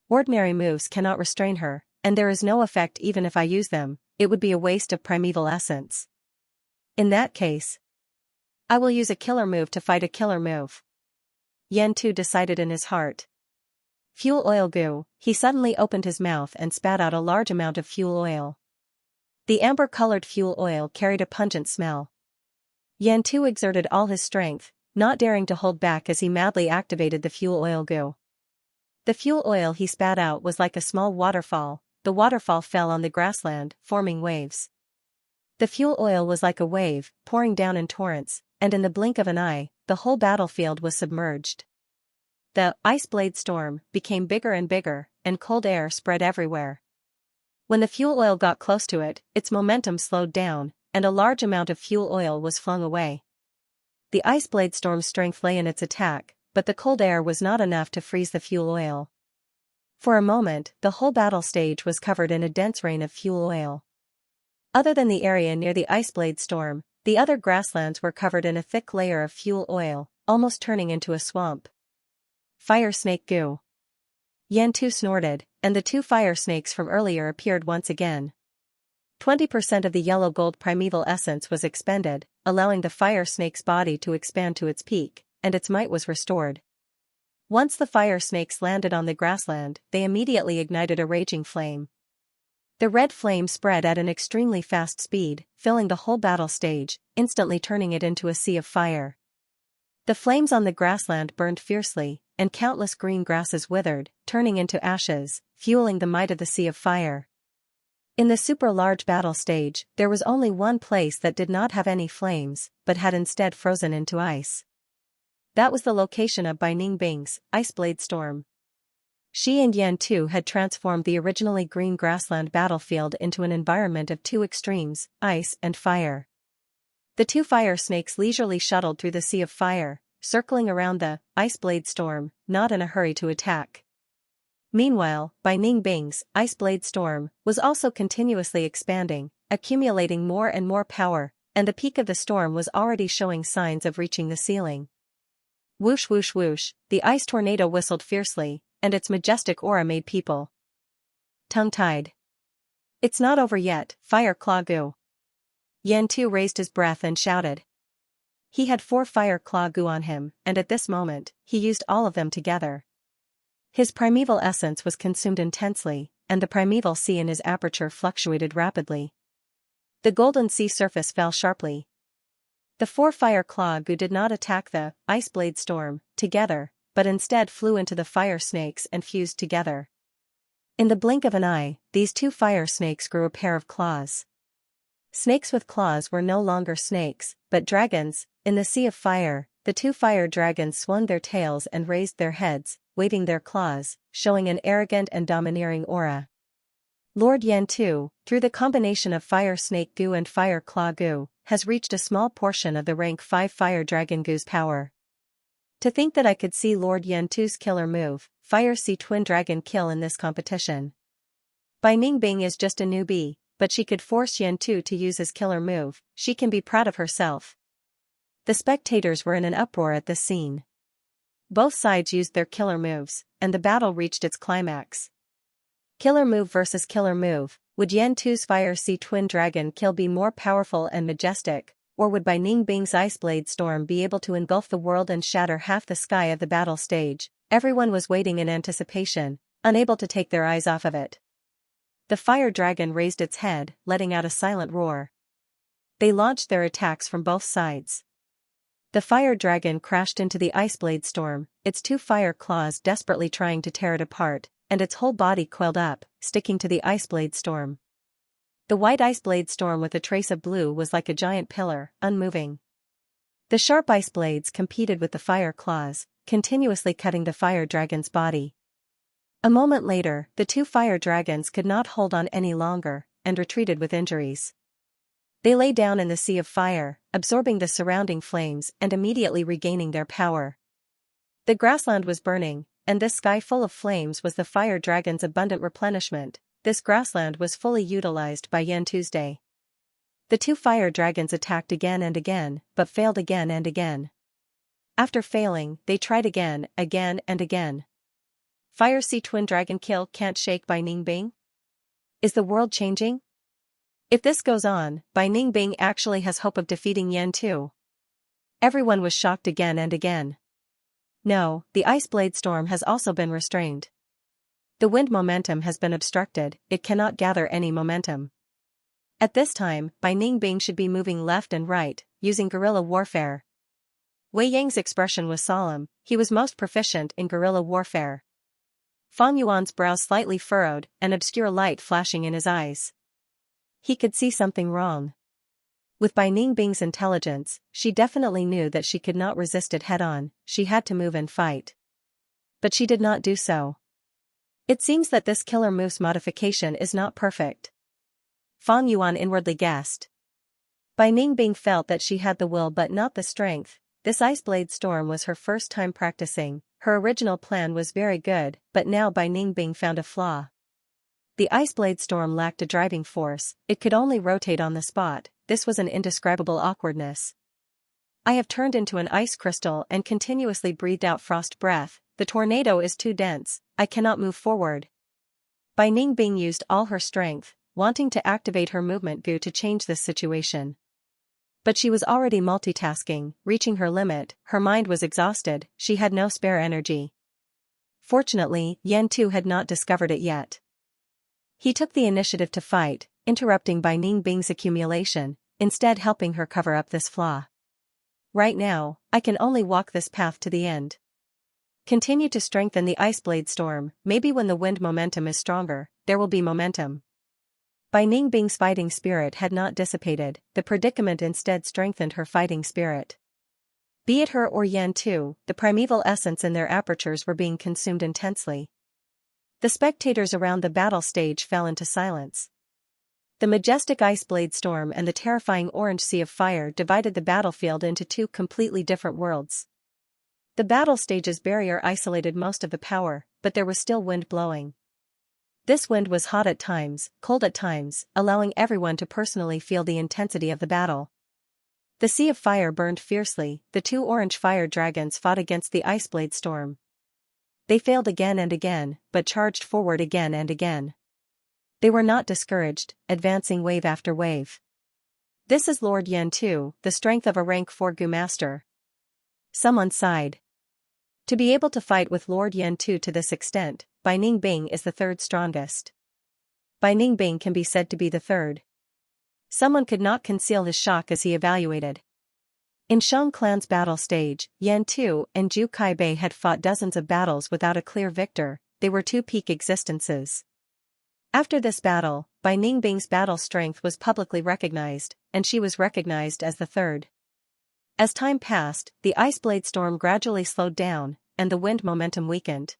Ordinary moves cannot restrain her, and there is no effect even if I use them, it would be a waste of primeval essence. In that case, I will use a killer move to fight a killer move. Yan Tu decided in his heart. Fuel oil goo, he suddenly opened his mouth and spat out a large amount of fuel oil. The amber-colored fuel oil carried a pungent smell. Yan Tu exerted all his strength, not daring to hold back as he madly activated the fuel oil goo. The fuel oil he spat out was like a small waterfall. The waterfall fell on the grassland, forming waves. The fuel oil was like a wave, pouring down in torrents, and in the blink of an eye, the whole battlefield was submerged. The Ice Blade Storm became bigger and bigger, and cold air spread everywhere. When the fuel oil got close to it, its momentum slowed down, and a large amount of fuel oil was flung away. The Ice Blade Storm's strength lay in its attack, but the cold air was not enough to freeze the fuel oil. For a moment, the whole battle stage was covered in a dense rain of fuel oil. Other than the area near the Ice Blade Storm, the other grasslands were covered in a thick layer of fuel oil, almost turning into a swamp. Fire snake goo. Yan Tu snorted, and the two fire snakes from earlier appeared once again. 20% of the yellow gold primeval essence was expended, allowing the fire snake's body to expand to its peak, and its might was restored. Once the fire snakes landed on the grassland, they immediately ignited a raging flame. The red flame spread at an extremely fast speed, filling the whole battle stage, instantly turning it into a sea of fire. The flames on the grassland burned fiercely, and countless green grasses withered, turning into ashes, fueling the might of the sea of fire. In the super-large battle stage, there was only one place that did not have any flames, but had instead frozen into ice. That was the location of Bai Ningbing's Iceblade Storm. She and Yan Tu had transformed the originally green grassland battlefield into an environment of two extremes, ice and fire. The two fire snakes leisurely shuttled through the sea of fire, circling around the Iceblade Storm, not in a hurry to attack. Meanwhile, Bai Ningbing's Iceblade Storm was also continuously expanding, accumulating more and more power, and the peak of the storm was already showing signs of reaching the ceiling. Whoosh whoosh whoosh, the ice tornado whistled fiercely, and its majestic aura made people tongue-tied. It's not over yet, Fire Claw Goo. Yan Tu raised his breath and shouted. He had 4 Fire Claw Goo on him, and at this moment, he used all of them together. His primeval essence was consumed intensely, and the primeval sea in his aperture fluctuated rapidly. The golden sea surface fell sharply. The 4 Fire Claw Goo did not attack the Iceblade Storm together, but instead flew into the fire snakes and fused together. In the blink of an eye, these 2 fire snakes grew a pair of claws. Snakes with claws were no longer snakes, but dragons. In the sea of fire, the 2 fire dragons swung their tails and raised their heads, waving their claws, showing an arrogant and domineering aura. Lord Yan Tu, through the combination of Fire Snake Goo and Fire Claw Goo, has reached a small portion of the rank 5 Fire Dragon Goo's power. To think that I could see Lord Yan Tu's killer move, Fire Sea Twin Dragon kill in this competition. Bai Ningbing is just a newbie, but she could force Yan Tu to use his killer move. She can be proud of herself. The spectators were in an uproar at this scene. Both sides used their killer moves, and the battle reached its climax. Killer move versus killer move. Would Yan Tu's Fire Sea Twin Dragon kill be more powerful and majestic, or would Bai Ningbing's Iceblade Storm be able to engulf the world and shatter half the sky of the battle stage? Everyone was waiting in anticipation, unable to take their eyes off of it. The fire dragon raised its head, letting out a silent roar. They launched their attacks from both sides. The fire dragon crashed into the Iceblade Storm, its 2 fire claws desperately trying to tear it apart, and its whole body coiled up, sticking to the Iceblade Storm. The white Iceblade Storm with a trace of blue was like a giant pillar, unmoving. The sharp ice blades competed with the fire claws, continuously cutting the fire dragon's body. A moment later, the 2 fire dragons could not hold on any longer, and retreated with injuries. They lay down in the sea of fire, absorbing the surrounding flames and immediately regaining their power. The grassland was burning, and this sky full of flames was the fire dragon's abundant replenishment. This grassland was fully utilized by Yan Tuesday. The 2 fire dragons attacked again and again, but failed again and again. After failing, they tried again and again. Fire Sea Twin Dragon kill can't shake Bai Ningbing? Is the world changing? If this goes on, Bai Ningbing actually has hope of defeating Yan Tu. Everyone was shocked again and again. No, the Iceblade Storm has also been restrained. The wind momentum has been obstructed, it cannot gather any momentum. At this time, Bai Ningbing should be moving left and right, using guerrilla warfare. Wei Yang's expression was solemn, he was most proficient in guerrilla warfare. Fang Yuan's brows slightly furrowed, an obscure light flashing in his eyes. He could see something wrong. With Bai Ningbing's intelligence, she definitely knew that she could not resist it head-on, she had to move and fight. But she did not do so. It seems that this killer move's modification is not perfect. Fang Yuan inwardly guessed. Bai Ningbing felt that she had the will but not the strength. This Iceblade Storm was her first time practicing. Her original plan was very good, but now Bai Ningbing found a flaw. The Iceblade Storm lacked a driving force, it could only rotate on the spot. This was an indescribable awkwardness. I have turned into an ice crystal and continuously breathed out frost breath. the tornado is too dense, I cannot move forward. Bai Ningbing used all her strength, wanting to activate her movement goo to change this situation. But she was already multitasking, reaching her limit, her mind was exhausted, she had no spare energy. Fortunately, Yan Tu had not discovered it yet. He took the initiative to fight, interrupting Bai Ningbing's accumulation, instead helping her cover up this flaw. Right now, I can only walk this path to the end. Continue to strengthen the ice blade storm, maybe when the wind momentum is stronger, there will be momentum. Bai Ningbing's fighting spirit had not dissipated, the predicament instead strengthened her fighting spirit. Be it her or Yan Tu, the primeval essence in their apertures were being consumed intensely. The spectators around the battle stage fell into silence. The majestic ice blade storm and the terrifying orange sea of fire divided the battlefield into two completely different worlds. The battle stage's barrier isolated most of the power, but there was still wind blowing. This wind was hot at times, cold at times, allowing everyone to personally feel the intensity of the battle. The sea of fire burned fiercely, the two orange fire dragons fought against the ice blade storm. They failed again and again, but charged forward again and again. They were not discouraged, advancing wave after wave. This is Lord Yan Tu, the strength of a rank 4 Gu master. Someone sighed. To be able to fight with Lord Yan Tu to this extent, Bai Ningbing is the third strongest. Bai Ningbing can be said to be the third. Someone could not conceal his shock as he evaluated. In Shang clan's battle stage, Yan Tu and Zhu Kaibei had fought dozens of battles without a clear victor, they were two peak existences. After this battle, Bai Ningbing's battle strength was publicly recognized, and she was recognized as the third. As time passed, the ice blade storm gradually slowed down, and the wind momentum weakened.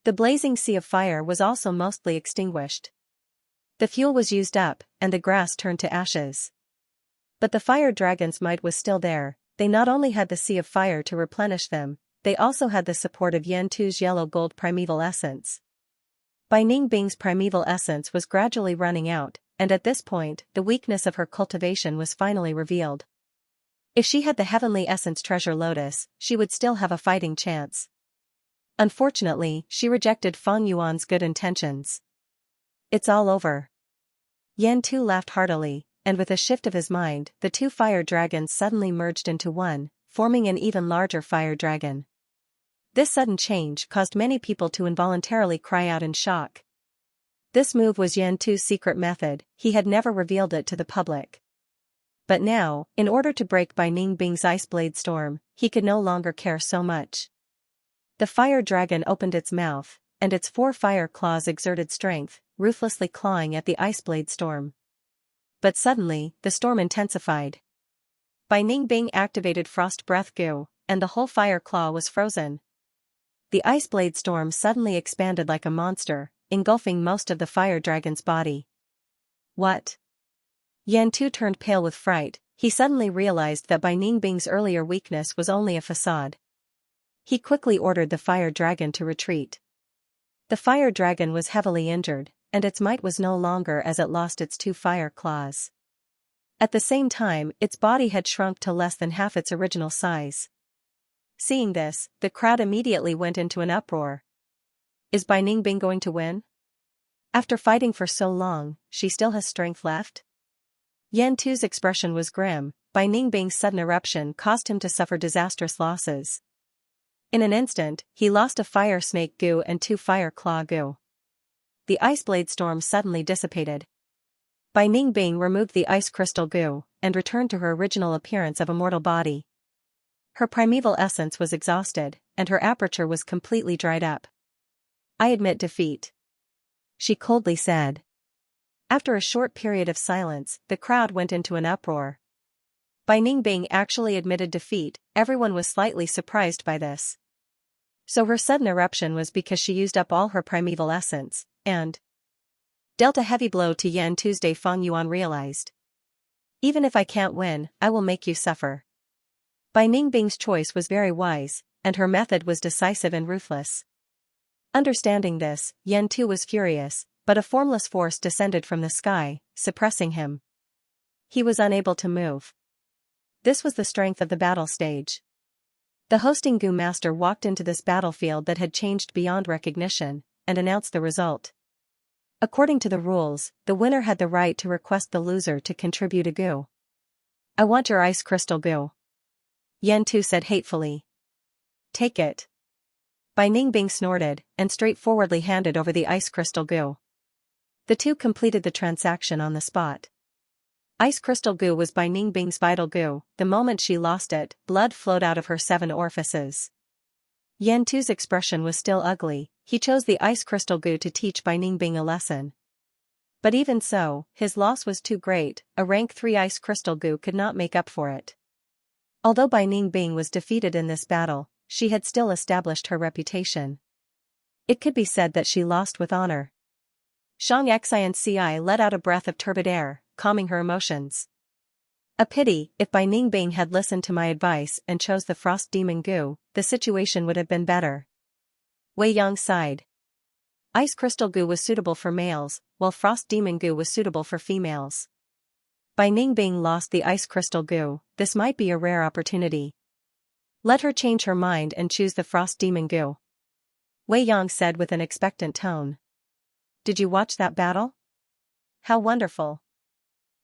The blazing sea of fire was also mostly extinguished. The fuel was used up, and the grass turned to ashes. But the fire dragon's might was still there, they not only had the sea of fire to replenish them, they also had the support of Yan Tu's yellow-gold primeval essence. Bai Ningbing's primeval essence was gradually running out, and at this point, the weakness of her cultivation was finally revealed. If she had the heavenly essence treasure lotus, she would still have a fighting chance. Unfortunately, she rejected Feng Yuan's good intentions. It's all over. Yan Tu laughed heartily, and with a shift of his mind, the two fire dragons suddenly merged into one, forming an even larger fire dragon. This sudden change caused many people to involuntarily cry out in shock. This move was Yan Tu's secret method, he had never revealed it to the public. But now, in order to break Bai Ningbing's ice blade storm, he could no longer care so much. The fire dragon opened its mouth, and its 4 fire claws exerted strength, ruthlessly clawing at the ice blade storm. But suddenly, the storm intensified. Bai Ningbing activated frost breath goo, and the whole fire claw was frozen. The ice blade storm suddenly expanded like a monster, engulfing most of the fire dragon's body. What? Yan Tu turned pale with fright, he suddenly realized that Bai Ningbing's earlier weakness was only a facade. He quickly ordered the fire dragon to retreat. The fire dragon was heavily injured, and its might was no longer as it lost its 2 fire claws. At the same time, its body had shrunk to less than half its original size. Seeing this, the crowd immediately went into an uproar. Is Bai Ningbing going to win? After fighting for so long, she still has strength left? Yan Tu's expression was grim, Bai Ningbing's sudden eruption caused him to suffer disastrous losses. In an instant, he lost a fire snake goo and 2 fire claw goo. The ice blade storm suddenly dissipated. Bai Ningbing removed the ice crystal goo, and returned to her original appearance of a mortal body. Her primeval essence was exhausted, and her aperture was completely dried up. I admit defeat, she coldly said. After a short period of silence, the crowd went into an uproar. Bai Ningbing actually admitted defeat, everyone was slightly surprised by this. So her sudden eruption was because she used up all her primeval essence, and dealt a heavy blow to Yan Tuesday. Feng Yuan realized. Even if I can't win, I will make you suffer. Bai Ningbing's choice was very wise, and her method was decisive and ruthless. Understanding this, Yan Tu was furious, but a formless force descended from the sky, suppressing him. He was unable to move. This was the strength of the battle stage. The hosting Gu master walked into this battlefield that had changed beyond recognition, and announced the result. According to the rules, the winner had the right to request the loser to contribute a Gu. I want your ice crystal Gu. Yan Tu said hatefully. Take it. Bai Ningbing snorted, and straightforwardly handed over the ice crystal Gu. The two completed the transaction on the spot. Ice crystal Gu was Bai Ningbing's vital Gu. The moment she lost it, blood flowed out of her 7 orifices. Yan Tu's expression was still ugly. He chose the ice crystal Gu to teach Bai Ningbing a lesson. But even so, his loss was too great. A rank 3 ice crystal Gu could not make up for it. Although Bai Ningbing was defeated in this battle, she had still established her reputation. It could be said that she lost with honor. Xianxia let out a breath of turbid air, calming her emotions. A pity, if Bai Ningbing had listened to my advice and chose the Frost Demon Gu, the situation would have been better. Wei Yang sighed. Ice Crystal Gu was suitable for males, while Frost Demon Gu was suitable for females. Bai Ningbing lost the Ice Crystal Gu. This might be a rare opportunity. Let her change her mind and choose the Frost Demon Gu. Wei Yang said with an expectant tone. Did you watch that battle? How wonderful.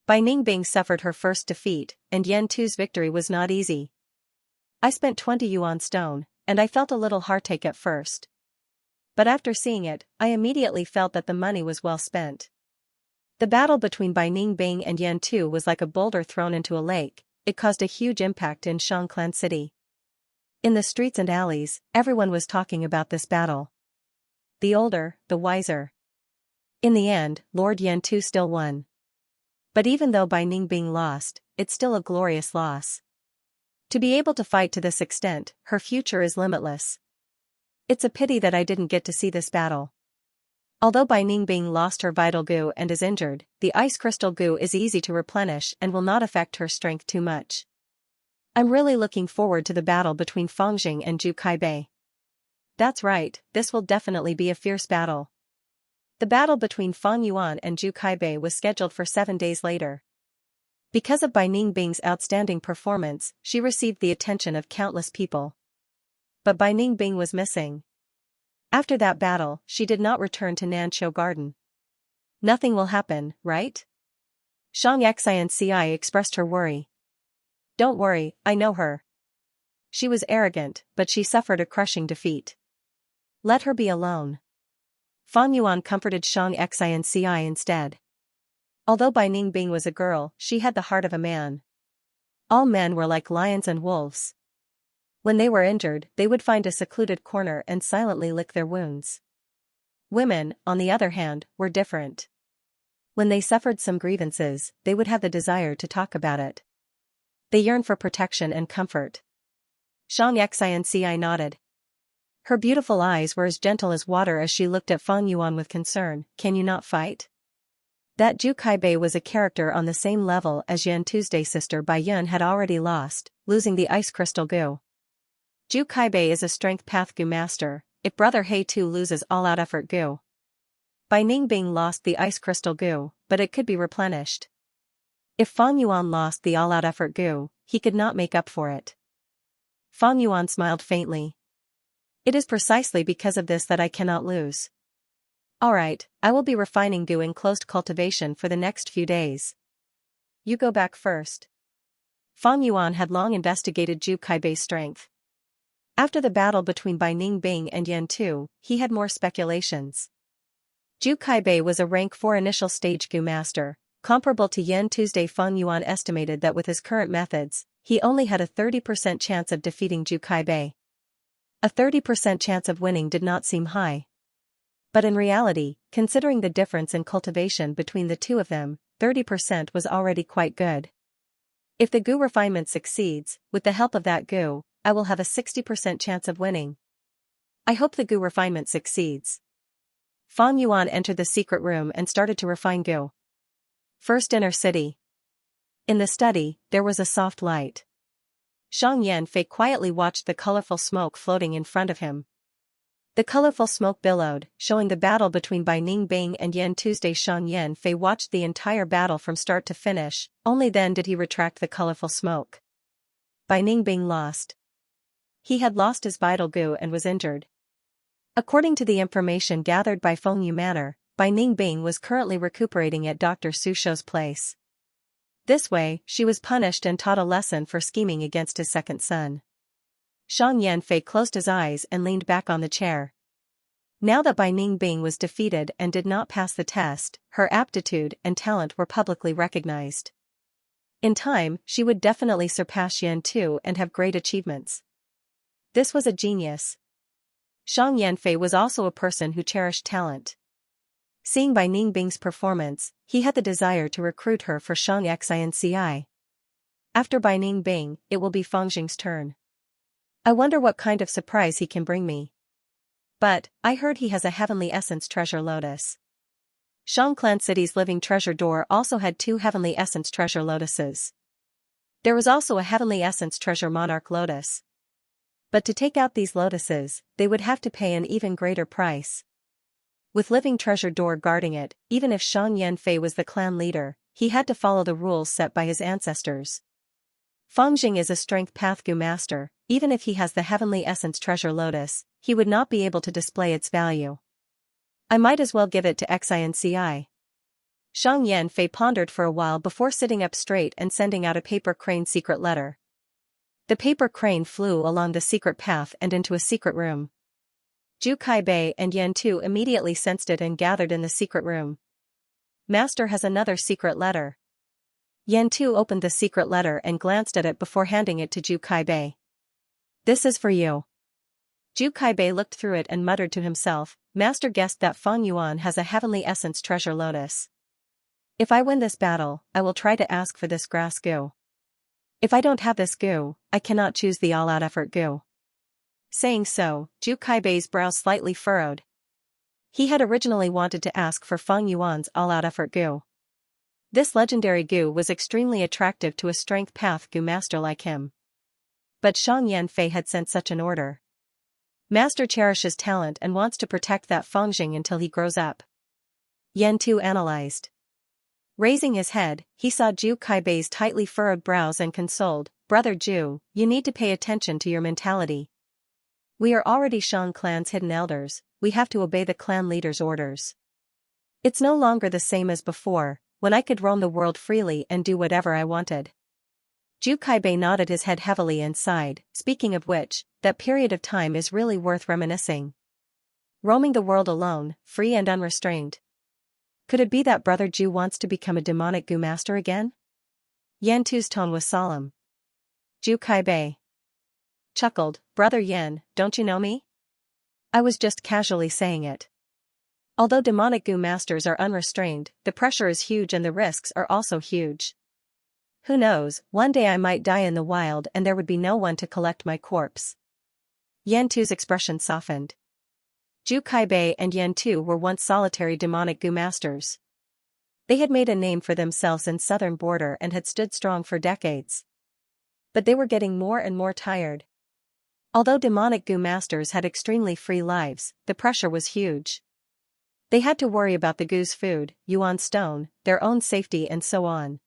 Bai Ningbing suffered her first defeat, and Yan Tu's victory was not easy. I spent 20 yuan stone, and I felt a little heartache at first. But after seeing it, I immediately felt that the money was well spent. The battle between Bai Ningbing and Yan Tu was like a boulder thrown into a lake. It caused a huge impact in Xianxia City. In the streets and alleys, everyone was talking about this battle. The older, the wiser. In the end, Lord Yan Tu still won. But even though Bai Ningbing lost, it's still a glorious loss. To be able to fight to this extent, her future is limitless. It's a pity that I didn't get to see this battle. Although Bai Ningbing lost her vital Gu and is injured, the Ice Crystal Gu is easy to replenish and will not affect her strength too much. I'm really looking forward to the battle between Fangjing and Zhu Kaibei. That's right, this will definitely be a fierce battle. The battle between Fang Yuan and Zhu Kaibei was scheduled for 7 days later. Because of Bai Ningbing's outstanding performance, she received the attention of countless people. But Bai Ningbing was missing. After that battle, she did not return to Nanqiu Garden. Nothing will happen, right? Xianxia expressed her worry. Don't worry, I know her. She was arrogant, but she suffered a crushing defeat. Let her be alone. Fang Yuan comforted Xianxia instead. Although Bai Ningbing was a girl, she had the heart of a man. All men were like lions and wolves. When they were injured, they would find a secluded corner and silently lick their wounds. Women, on the other hand, were different. When they suffered some grievances, they would have the desire to talk about it. They yearned for protection and comfort. Xianxia nodded. Her beautiful eyes were as gentle as water as she looked at Fang Yuan with concern. Can you not fight? That Zhu Kaibei was a character on the same level as Yan Tuesday's sister Bai Yun had already lost, losing the Ice Crystal Gu. Zhu Kaibei is a strength path Gu master. If brother He Tu loses all-out effort Gu. Bai Ningbing lost the Ice Crystal Gu, but it could be replenished. If Fang Yuan lost the all-out effort Gu, he could not make up for it. Fang Yuan smiled faintly. It is precisely because of this that I cannot lose. Alright, I will be refining Gu in closed cultivation for the next few days. You go back first. Fang Yuan had long investigated Zhu Kaibei's strength. After the battle between Bai Ningbing and Yan Tu, he had more speculations. Zhu Kaibei was a rank 4 initial stage Gu master, comparable to Yan Tuesday. Fang Yuan estimated that with his current methods, he only had a 30% chance of defeating Zhu Kaibei. A 30% chance of winning did not seem high. But in reality, considering the difference in cultivation between the two of them, 30% was already quite good. If the Gu refinement succeeds, with the help of that Gu, I will have a 60% chance of winning. I hope the Gu refinement succeeds. Fang Yuan entered the secret room and started to refine Gu. First inner city. In the study, there was a soft light. Shang Yanfei quietly watched the colorful smoke floating in front of him. The colorful smoke billowed, showing the battle between Bai Ningbing and Yan Tuesday. Shang Yanfei watched the entire battle from start to finish, only then did he retract the colorful smoke. Bai Ningbing lost. he had lost his vital gu and was injured. According to the information gathered by Fengyu Manor, Bai Ningbing was currently recuperating at Dr. Sushou's place. This way, she was punished and taught a lesson for scheming against his second son. Xiang Yanfei closed his eyes and leaned back on the chair. Now that Bai Ningbing was defeated and did not pass the test, her aptitude and talent were publicly recognized. In time, she would definitely surpass Yan Tu and have great achievements. This was a genius. Xiang Yanfei was also a person who cherished talent. Seeing Bai Ningbing's performance, he had the desire to recruit her for Xianxia. After Bai Ningbing, it will be Fengjing's turn. I wonder what kind of surprise he can bring me. But, I heard he has a heavenly essence treasure lotus. Shangclan City's living treasure door also had 2 heavenly essence treasure lotuses. There was also a heavenly essence treasure monarch lotus. But to take out these lotuses, they would have to pay an even greater price. With living treasure door guarding it, even if Xiang Yanfei was the clan leader, he had to follow the rules set by his ancestors. Fengjing is a strength path gu master. Even if he has the heavenly essence treasure lotus, he would not be able to display its value. I might as well give it to Xianxia. Xiang Yanfei pondered for a while before sitting up straight and sending out a paper crane secret letter. The paper crane flew along the secret path and into a secret room. Zhu Kaibei and Yan Tu immediately sensed it and gathered in the secret room. Master has another secret letter. Yan Tu opened the secret letter and glanced at it before handing it to Zhu Kaibei. This is for you. Zhu Kaibei looked through it and muttered to himself, Master guessed that Feng Yuan has a heavenly essence treasure lotus. If I win this battle, I will try to ask for this grass gu. If I don't have this gu, I cannot choose the all-out effort gu. Saying so, Zhu Kaibei's brow slightly furrowed. He had originally wanted to ask for Feng Yuan's all-out effort gu. This legendary gu was extremely attractive to a strength path gu master like him. But Xiang Yanfei had sent such an order. Master cherishes talent and wants to protect that Fengjing until he grows up. Yan Tu analyzed. Raising his head, he saw Zhu Kaibei's tightly furrowed brows and consoled, Brother Zhu, you need to pay attention to your mentality. We are already Shang clan's hidden elders, we have to obey the clan leader's orders. It's no longer the same as before, when I could roam the world freely and do whatever I wanted. Zhu Kaibei nodded his head heavily and sighed, speaking of which, that period of time is really worth reminiscing. Roaming the world alone, free and unrestrained. Could it be that Brother Zhu wants to become a demonic gu master again? Yan Tu's tone was solemn. Zhu Kaibei chuckled, Brother Yan, don't you know me? I was just casually saying it. Although demonic gu masters are unrestrained, the pressure is huge and the risks are also huge. Who knows, one day I might die in the wild and there would be no one to collect my corpse. Yan Tu's expression softened. Zhu Kaibei and Yan Tu were once solitary demonic gu masters. They had made a name for themselves in southern border and had stood strong for decades. But they were getting more and more tired. Although demonic gu masters had extremely free lives, the pressure was huge. They had to worry about the gu's food, yuan stone, their own safety and so on.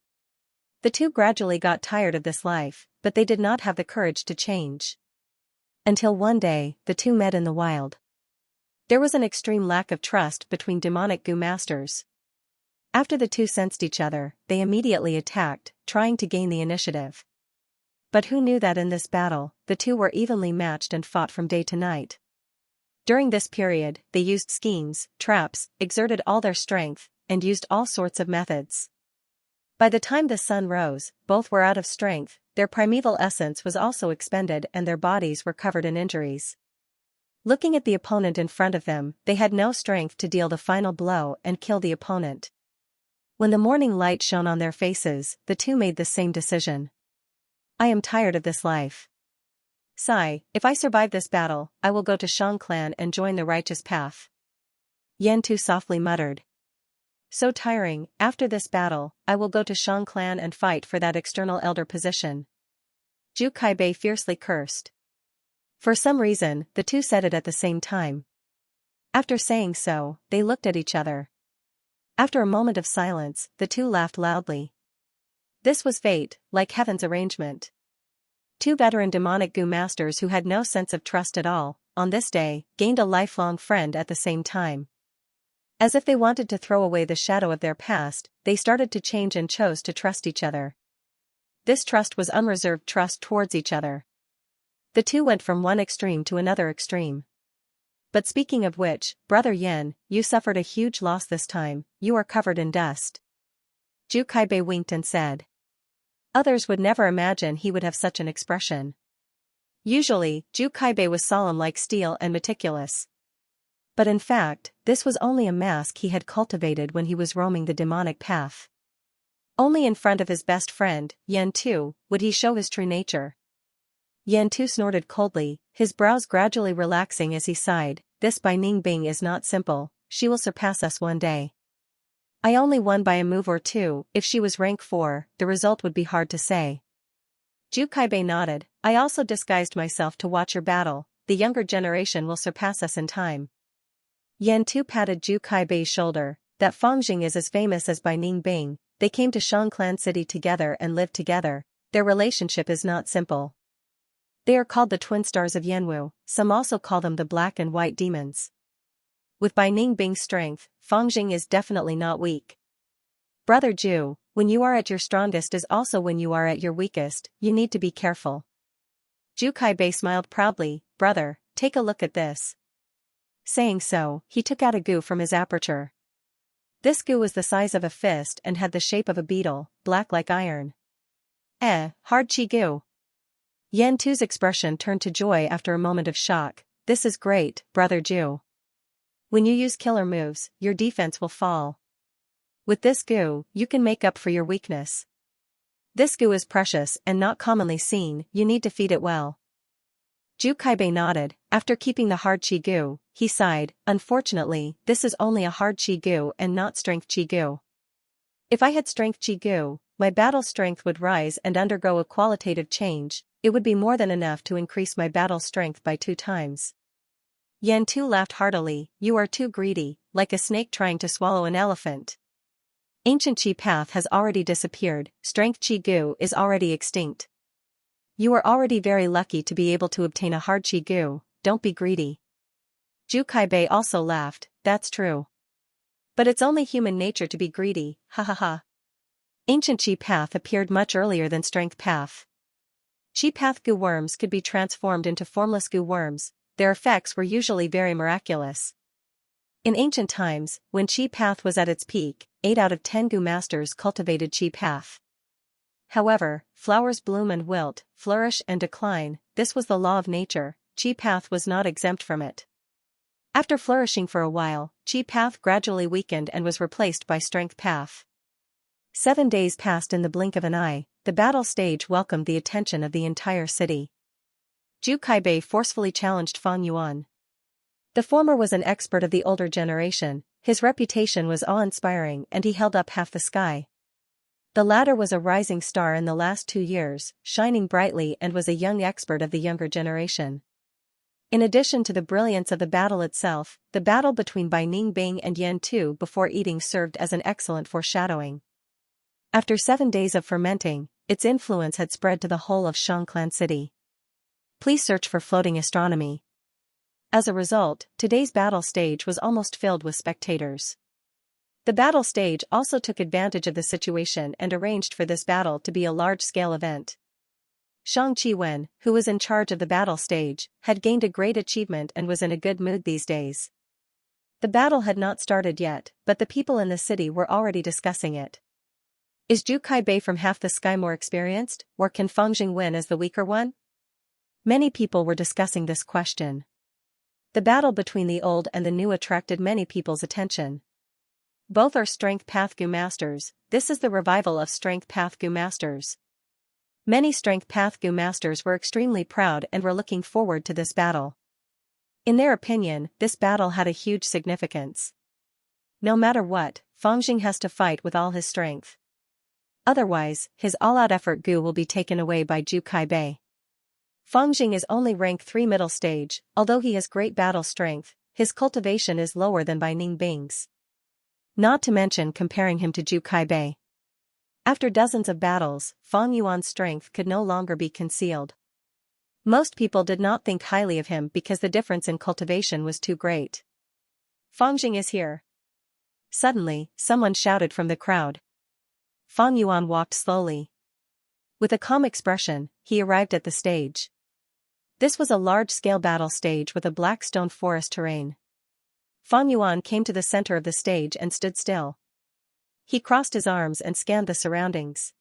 The two gradually got tired of this life, but they did not have the courage to change. Until one day, the two met in the wild. There was an extreme lack of trust between demonic gu masters. After the two sensed each other, they immediately attacked, trying to gain the initiative. But who knew that in this battle, the two were evenly matched and fought from day to night. During this period, they used schemes, traps, exerted all their strength, and used all sorts of methods. By the time the sun rose, both were out of strength, their primeval essence was also expended and their bodies were covered in injuries. Looking at the opponent in front of them, they had no strength to deal the final blow and kill the opponent. When the morning light shone on their faces, the two made the same decision. I am tired of this life. Sigh, if I survive this battle, I will go to Shang clan and join the righteous path. Yan Tu softly muttered. So tiring, after this battle, I will go to Shang clan and fight for that external elder position. Zhu Kaibei fiercely cursed. For some reason, the two said it at the same time. After saying so, they looked at each other. After a moment of silence, the two laughed loudly. This was fate, like heaven's arrangement. Two veteran demonic Gu masters who had no sense of trust at all, on this day, gained a lifelong friend at the same time. As if they wanted to throw away the shadow of their past, they started to change and chose to trust each other. This trust was unreserved trust towards each other. The two went from one extreme to another extreme. But speaking of which, Brother Yen, you suffered a huge loss this time, you are covered in dust. Ju Kaibei winked and said. Others would never imagine he would have such an expression. Usually, Ju Kaibei was solemn like steel and meticulous. But in fact, this was only a mask he had cultivated when he was roaming the demonic path. Only in front of his best friend, Yen Tu, would he show his true nature. Yen Tu snorted coldly, his brows gradually relaxing as he sighed, this Bai Ningbing is not simple, she will surpass us one day. I only won by a move or two, if she was rank 4, the result would be hard to say. Ju Kaibei nodded, I also disguised myself to watch your battle, the younger generation will surpass us in time. Yen Tu patted Ju Kaibei's shoulder, that Fangjing is as famous as Bai Ningbing, they came to Xianxia City together and lived together, their relationship is not simple. They are called the twin stars of Yanwu, some also call them the black and white demons. With Bai Ningbing's strength, Fangjing is definitely not weak. Brother Ju, when you are at your strongest is also when you are at your weakest, you need to be careful. Ju Kaibei smiled proudly, brother, take a look at this. Saying so, he took out a gu from his aperture. This gu was the size of a fist and had the shape of a beetle, black like iron. Hard chi gu. Yen Tu's expression turned to joy after a moment of shock, this is great, brother Ju. When you use killer moves, your defense will fall. With this gu, you can make up for your weakness. This gu is precious and not commonly seen, you need to feed it well. Ju Kaibei nodded, after keeping the hard chi gu, he sighed, unfortunately, this is only a hard chi gu and not strength chi gu. If I had strength chi gu, my battle strength would rise and undergo a qualitative change, it would be more than enough to increase my battle strength by 2 times. Yen Tu laughed heartily, you are too greedy, like a snake trying to swallow an elephant. Ancient chi path has already disappeared, strength chi gu is already extinct. You are already very lucky to be able to obtain a hard chi gu, don't be greedy. Ju Kaibei also laughed, that's true. But it's only human nature to be greedy, ha ha ha. Ancient chi path appeared much earlier than strength path. Chi path gu worms could be transformed into formless gu worms, their effects were usually very miraculous. In ancient times, when chi path was at its peak, 8 out of 10 gu masters cultivated chi path. However, flowers bloom and wilt, flourish and decline, this was the law of nature, chi path was not exempt from it. After flourishing for a while, chi path gradually weakened and was replaced by strength path. 7 days passed in the blink of an eye, the battle stage welcomed the attention of the entire city. Ju Kaibei forcefully challenged Fang Yuan. The former was an expert of the older generation, his reputation was awe-inspiring and he held up half the sky. The latter was a rising star in the last 2 years, shining brightly and was a young expert of the younger generation. In addition to the brilliance of the battle itself, the battle between Bai Ningbing and Yen Tu before eating served as an excellent foreshadowing. After 7 days of fermenting, its influence had spread to the whole of Xianxia City. Please search for floating astronomy. As a result, today's battle stage was almost filled with spectators. The battle stage also took advantage of the situation and arranged for this battle to be a large-scale event. Shang Qiwen, who was in charge of the battle stage, had gained a great achievement and was in a good mood these days. The battle had not started yet, but the people in the city were already discussing it. Is Ju Kaibei from half the sky more experienced, or can Fangjing win as the weaker one? Many people were discussing this question. The battle between the old and the new attracted many people's attention. Both are strength path gu masters, this is the revival of strength path gu masters. Many strength path gu masters were extremely proud and were looking forward to this battle. In their opinion, this battle had a huge significance. No matter what, Fangjing has to fight with all his strength. Otherwise, his all-out effort gu will be taken away by Ju Kaibei. Fangjing is only rank 3 middle stage, although he has great battle strength, his cultivation is lower than Bai Ningbing's. Not to mention comparing him to Ju Kaibei. After dozens of battles, Fang Yuan's strength could no longer be concealed. Most people did not think highly of him because the difference in cultivation was too great. Fang Jing is here. Suddenly, someone shouted from the crowd. Fang Yuan walked slowly. With a calm expression, he arrived at the stage. This was a large-scale battle stage with a black stone forest terrain. Fang Yuan came to the center of the stage and stood still. He crossed his arms and scanned the surroundings.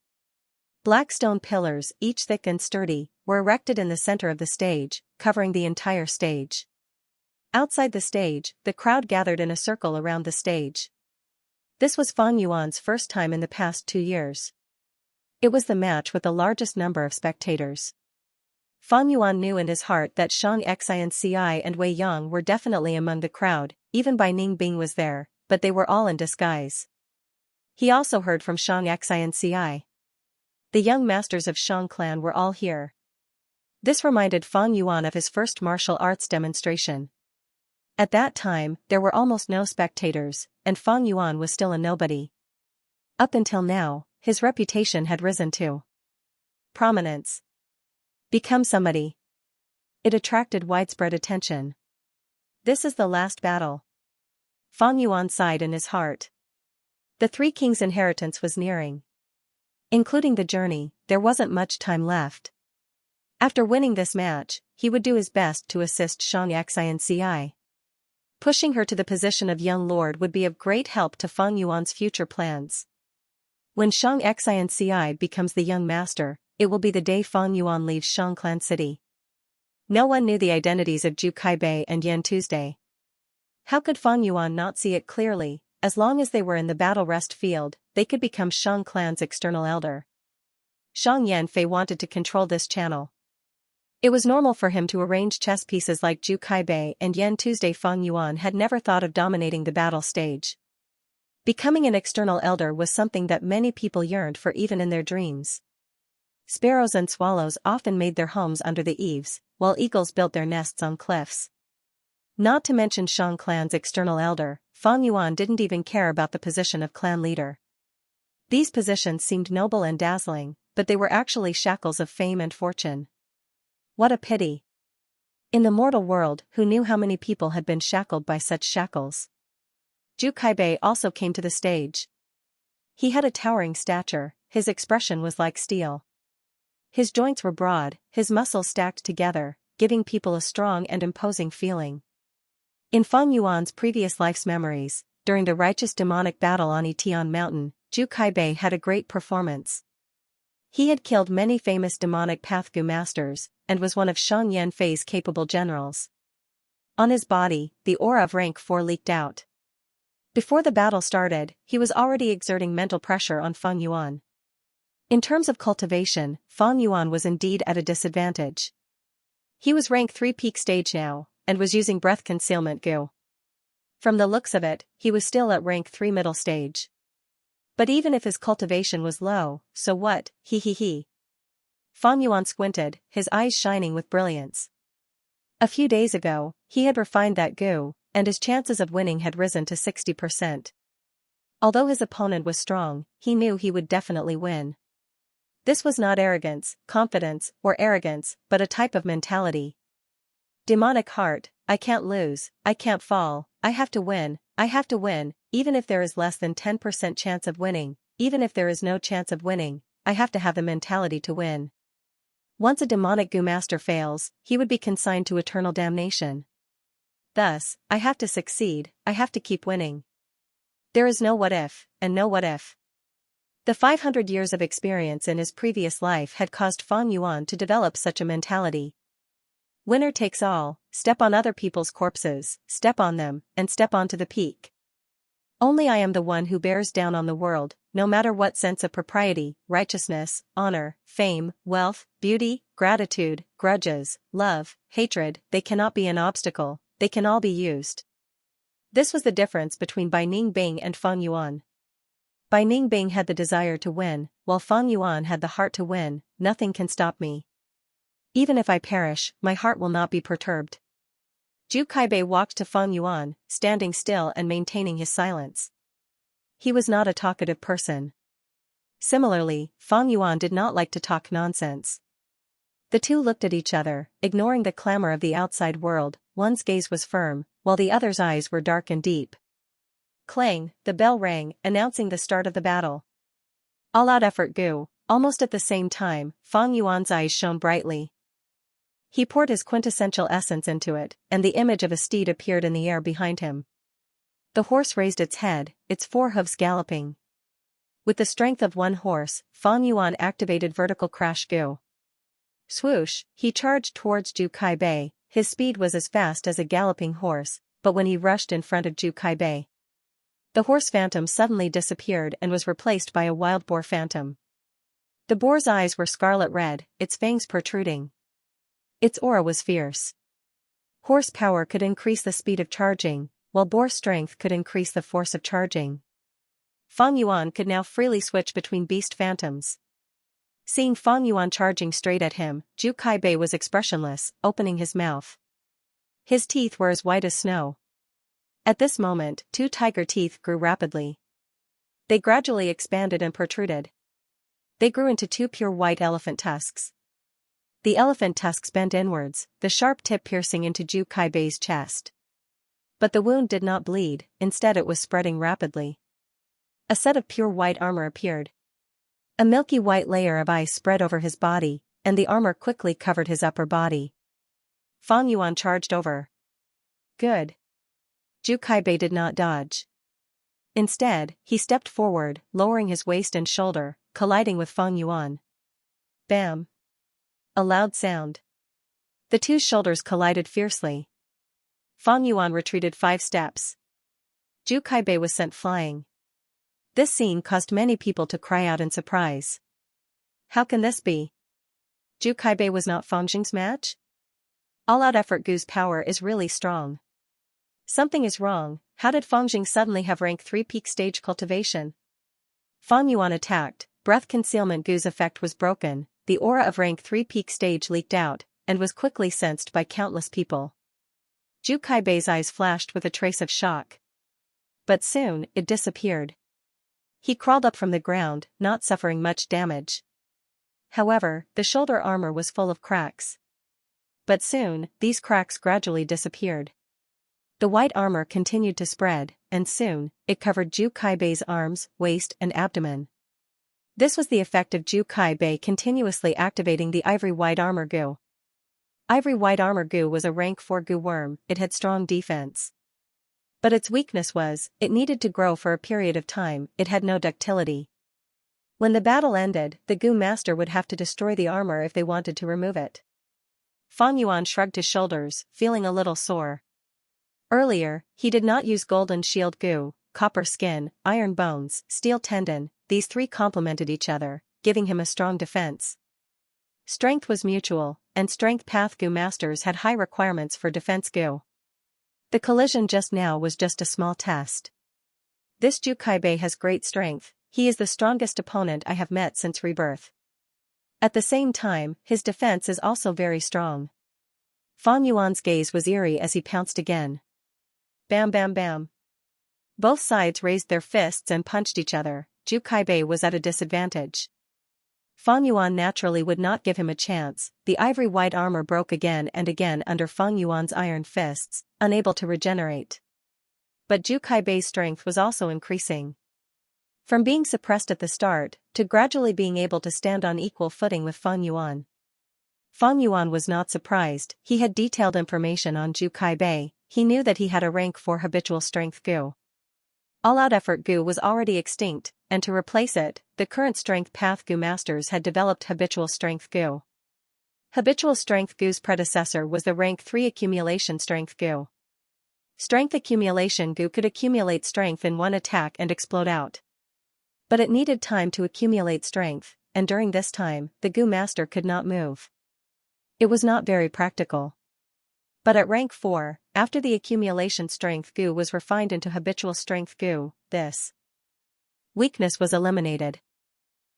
Black stone pillars, each thick and sturdy, were erected in the center of the stage, covering the entire stage. Outside the stage, the crowd gathered in a circle around the stage. This was Fang Yuan's first time in the past 2 years. It was the match with the largest number of spectators. Fang Yuan knew in his heart that Xianxia and Wei Yang were definitely among the crowd, even Bai Ningbing was there, but they were all in disguise. He also heard from Xianxia. The young masters of Shang clan were all here. This reminded Fang Yuan of his first martial arts demonstration. At that time, there were almost no spectators, and Fang Yuan was still a nobody. Up until now, his reputation had risen to prominence. Become somebody. It attracted widespread attention. This is the last battle. Fang Yuan sighed in his heart. The Three Kings' inheritance was nearing. Including the journey, there wasn't much time left. After winning this match, he would do his best to assist Xianxia. Pushing her to the position of young lord would be of great help to Fang Yuan's future plans. When Xianxia becomes the young master, it will be the day Fang Yuan leaves Shang clan city. No one knew the identities of Zhu Kaibei and Yan Tuesday. How could Fang Yuan not see it clearly? As long as they were in the battle rest field, they could become Shang clan's external elder. Shang Yanfei wanted to control this channel. It was normal for him to arrange chess pieces like Zhu Kaibei and Yan Tuesday. Fang Yuan had never thought of dominating the battle stage. Becoming an external elder was something that many people yearned for even in their dreams. Sparrows and swallows often made their homes under the eaves, while eagles built their nests on cliffs. Not to mention Shang clan's external elder, Fang Yuan didn't even care about the position of clan leader. These positions seemed noble and dazzling, but they were actually shackles of fame and fortune. What a pity. In the mortal world, who knew how many people had been shackled by such shackles? Zhu Kaibei also came to the stage. He had a towering stature, his expression was like steel. His joints were broad, his muscles stacked together, giving people a strong and imposing feeling. In Fang Yuan's previous life's memories, during the righteous demonic battle on Etian Mountain, Zhu Kaibei had a great performance. He had killed many famous demonic Pathgu masters, and was one of Shang Yanfei's capable generals. On his body, the aura of rank 4 leaked out. Before the battle started, he was already exerting mental pressure on Fang Yuan. In terms of cultivation, Fang Yuan was indeed at a disadvantage. He was rank 3 peak stage now, and was using breath concealment goo. From the looks of it, he was still at rank 3 middle stage. But even if his cultivation was low, so what, he. Fang Yuan squinted, his eyes shining with brilliance. A few days ago, he had refined that goo, and his chances of winning had risen to 60%. Although his opponent was strong, he knew he would definitely win. This was not arrogance, confidence, or arrogance, but a type of mentality. Demonic heart, I can't lose, I can't fall, I have to win, even if there is less than 10% chance of winning, even if there is no chance of winning, I have to have the mentality to win. Once a demonic goo master fails, he would be consigned to eternal damnation. Thus, I have to succeed, I have to keep winning. There is no what if, and no what if. The 500 years of experience in his previous life had caused Fang Yuan to develop such a mentality. Winner takes all, step on other people's corpses, step on them, and step onto the peak. Only I am the one who bears down on the world, no matter what sense of propriety, righteousness, honor, fame, wealth, beauty, gratitude, grudges, love, hatred, they cannot be an obstacle, they can all be used. This was the difference between Bai Ningbing and Fang Yuan. Bai Ningbing had the desire to win, while Fang Yuan had the heart to win. Nothing can stop me. Even if I perish, my heart will not be perturbed. Zhu Kaibei walked to Fang Yuan, standing still and maintaining his silence. He was not a talkative person. Similarly, Fang Yuan did not like to talk nonsense. The two looked at each other, ignoring the clamor of the outside world. One's gaze was firm, while the other's eyes were dark and deep. Clang, the bell rang, announcing the start of the battle. All-out effort Gu. Almost at the same time, Fang Yuan's eyes shone brightly. He poured his quintessential essence into it, and the image of a steed appeared in the air behind him. The horse raised its head, its four hooves galloping. With the strength of one horse, Fang Yuan activated vertical crash Gu. Swoosh, he charged towards Zhu Kaibei. His speed was as fast as a galloping horse, but when he rushed in front of Zhu Kaibei, the horse phantom suddenly disappeared and was replaced by a wild boar phantom. The boar's eyes were scarlet red, its fangs protruding. Its aura was fierce. Horsepower could increase the speed of charging, while boar strength could increase the force of charging. Fang Yuan could now freely switch between beast phantoms. Seeing Fang Yuan charging straight at him, Zhu Kaibei was expressionless, opening his mouth. His teeth were as white as snow. At this moment, two tiger teeth grew rapidly. They gradually expanded and protruded. They grew into two pure white elephant tusks. The elephant tusks bent inwards, the sharp tip piercing into Zhu Kaibei's chest. But the wound did not bleed, instead it was spreading rapidly. A set of pure white armor appeared. A milky white layer of ice spread over his body, and the armor quickly covered his upper body. Fang Yuan charged over. Good. Zhu Kaibei did not dodge. Instead, he stepped forward, lowering his waist and shoulder, colliding with Fang Yuan. Bam! A loud sound. The two shoulders collided fiercely. Fang Yuan retreated 5 steps. Zhu Kaibei was sent flying. This scene caused many people to cry out in surprise. How can this be? Zhu Kaibei was not Fang Jing's match? All-out effort Gu's power is really strong. Something is wrong. How did Fang Jing suddenly have rank 3 peak stage cultivation? Fang Yuan attacked, breath concealment Gu's effect was broken, the aura of rank 3 peak stage leaked out, and was quickly sensed by countless people. Zhu Kaibei's eyes flashed with a trace of shock. But soon, it disappeared. He crawled up from the ground, not suffering much damage. However, the shoulder armor was full of cracks. But soon, these cracks gradually disappeared. The white armor continued to spread, and soon, it covered Zhu Kaibei's arms, waist, and abdomen. This was the effect of Zhu Kaibei continuously activating the ivory white armor Gu. Ivory white armor Gu was a rank 4 Gu worm. It had strong defense. But its weakness was, it needed to grow for a period of time, it had no ductility. When the battle ended, the Gu master would have to destroy the armor if they wanted to remove it. Fang Yuan shrugged his shoulders, feeling a little sore. Earlier, he did not use golden shield Gu, copper skin, iron bones, steel tendon. These 3 complemented each other, giving him a strong defense. Strength was mutual, and strength path Gu masters had high requirements for defense Gu. The collision just now was just a small test. This Zhu Kaibei has great strength, he is the strongest opponent I have met since rebirth. At the same time, his defense is also very strong. Fang Yuan's gaze was eerie as he pounced again. Bam bam bam. Both sides raised their fists and punched each other. Zhu Kaibei was at a disadvantage. Fang Yuan naturally would not give him a chance. The ivory white armor broke again and again under Fang Yuan's iron fists, unable to regenerate. But Zhu Kaibei's strength was also increasing. From being suppressed at the start, to gradually being able to stand on equal footing with Fang Yuan. Fang Yuan was not surprised, he had detailed information on Zhu Kaibei, he knew that he had a rank 4 habitual strength Gu. All-out effort Gu was already extinct, and to replace it, the current strength path Gu masters had developed habitual strength Gu. Habitual strength Gu's predecessor was the rank 3 accumulation strength Gu. Strength accumulation Gu could accumulate strength in one attack and explode out. But it needed time to accumulate strength, and during this time, the Gu master could not move. It was not very practical. But at rank 4, after the accumulation strength Gu was refined into habitual strength Gu, this weakness was eliminated.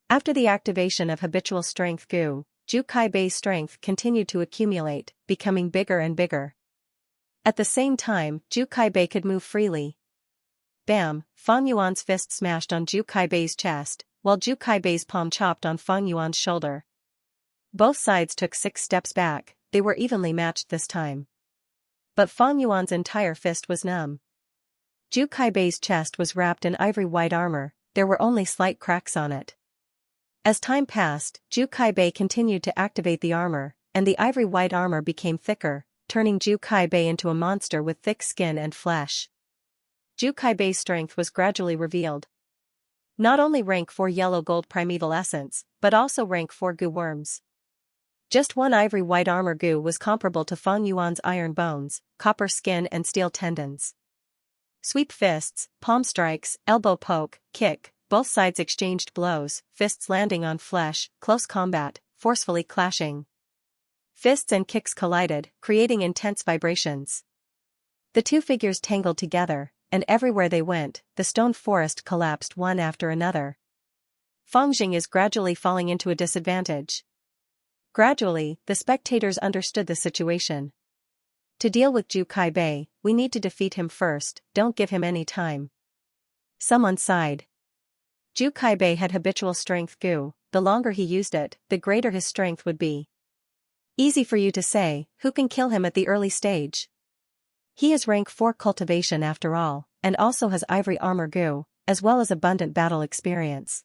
After the activation of habitual strength Gu, Zhu Kaibei's strength continued to accumulate, becoming bigger and bigger. At the same time, Zhu Kaibei could move freely. Bam! Fang Yuan's fist smashed on Zhu Kaibei's chest, while Zhu Kaibei's palm chopped on Fang Yuan's shoulder. Both sides took 6 steps back, they were evenly matched this time. But Fang Yuan's entire fist was numb. Zhu Kaibei's chest was wrapped in ivory white armor, there were only slight cracks on it. As time passed, Zhu Kaibei continued to activate the armor, and the ivory white armor became thicker, turning Zhu Kaibei into a monster with thick skin and flesh. Zhu Kaibei's strength was gradually revealed. Not only rank 4 yellow gold primeval essence, but also rank 4 goo worms. Just one ivory white armor goo was comparable to Fang Yuan's iron bones, copper skin and steel tendons. Sweep fists, palm strikes, elbow poke, kick, both sides exchanged blows, fists landing on flesh, close combat, forcefully clashing. Fists and kicks collided, creating intense vibrations. The two figures tangled together, and everywhere they went, the stone forest collapsed one after another. Fangjing is gradually falling into a disadvantage. Gradually, the spectators understood the situation. To deal with Zhu Kaibei, we need to defeat him first, don't give him any time. Someone sighed. Zhu Kaibei had habitual strength goo, the longer he used it, the greater his strength would be. Easy for you to say, who can kill him at the early stage? He is rank 4 cultivation after all, and also has ivory armor goo, as well as abundant battle experience.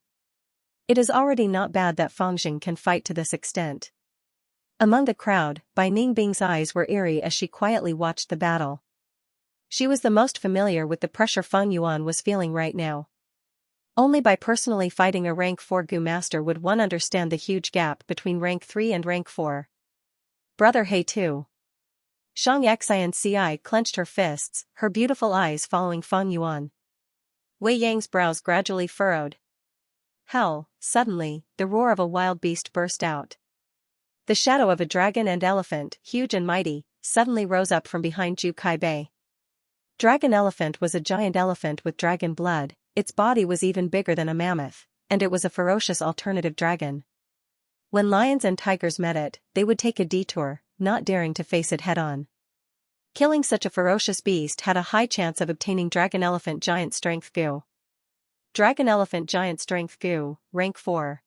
It is already not bad that Fangjing can fight to this extent. Among the crowd, Bai Ningbing's eyes were eerie as she quietly watched the battle. She was the most familiar with the pressure Fang Yuan was feeling right now. Only by personally fighting a rank 4 goo master would one understand the huge gap between rank 3 and rank 4. Brother He too. Xianxia clenched her fists, her beautiful eyes following Fang Yuan. Wei Yang's brows gradually furrowed. Hell, suddenly, the roar of a wild beast burst out. The shadow of a dragon and elephant, huge and mighty, suddenly rose up from behind Zhu Kaibei. Dragon elephant was a giant elephant with dragon blood, its body was even bigger than a mammoth, and it was a ferocious alternative dragon. When lions and tigers met it, they would take a detour, not daring to face it head-on. Killing such a ferocious beast had a high chance of obtaining Dragon Elephant Giant Strength goo. Dragon Elephant Giant Strength goo, rank 4.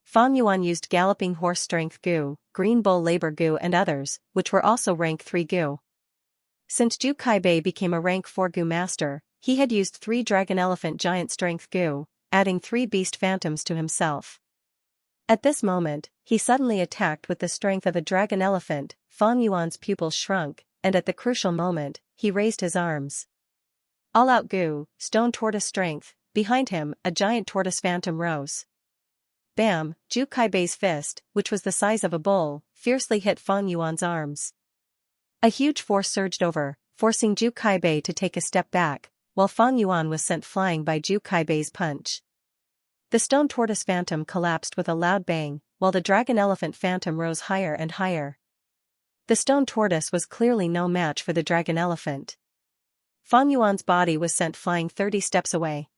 Fang Yuan used Galloping Horse Strength goo, Green Bull Labor goo and others, which were also rank 3 goo. Since Zhu Kaibei became a rank 4 goo master, he had used 3 Dragon Elephant Giant Strength goo, adding 3 Beast Phantoms to himself. At this moment, he suddenly attacked with the strength of a dragon elephant. Fang Yuan's pupils shrunk, and at the crucial moment, he raised his arms. All-out goo, stone tortoise strength, behind him, a giant tortoise phantom rose. Bam, Zhu Kaibei's fist, which was the size of a bull, fiercely hit Fang Yuan's arms. A huge force surged over, forcing Zhu Kaibei to take a step back, while Fang Yuan was sent flying by Zhu Kaibei's punch. The stone tortoise phantom collapsed with a loud bang, while the dragon elephant phantom rose higher and higher. The stone tortoise was clearly no match for the dragon elephant. Fang Yuan's body was sent flying 30 steps away.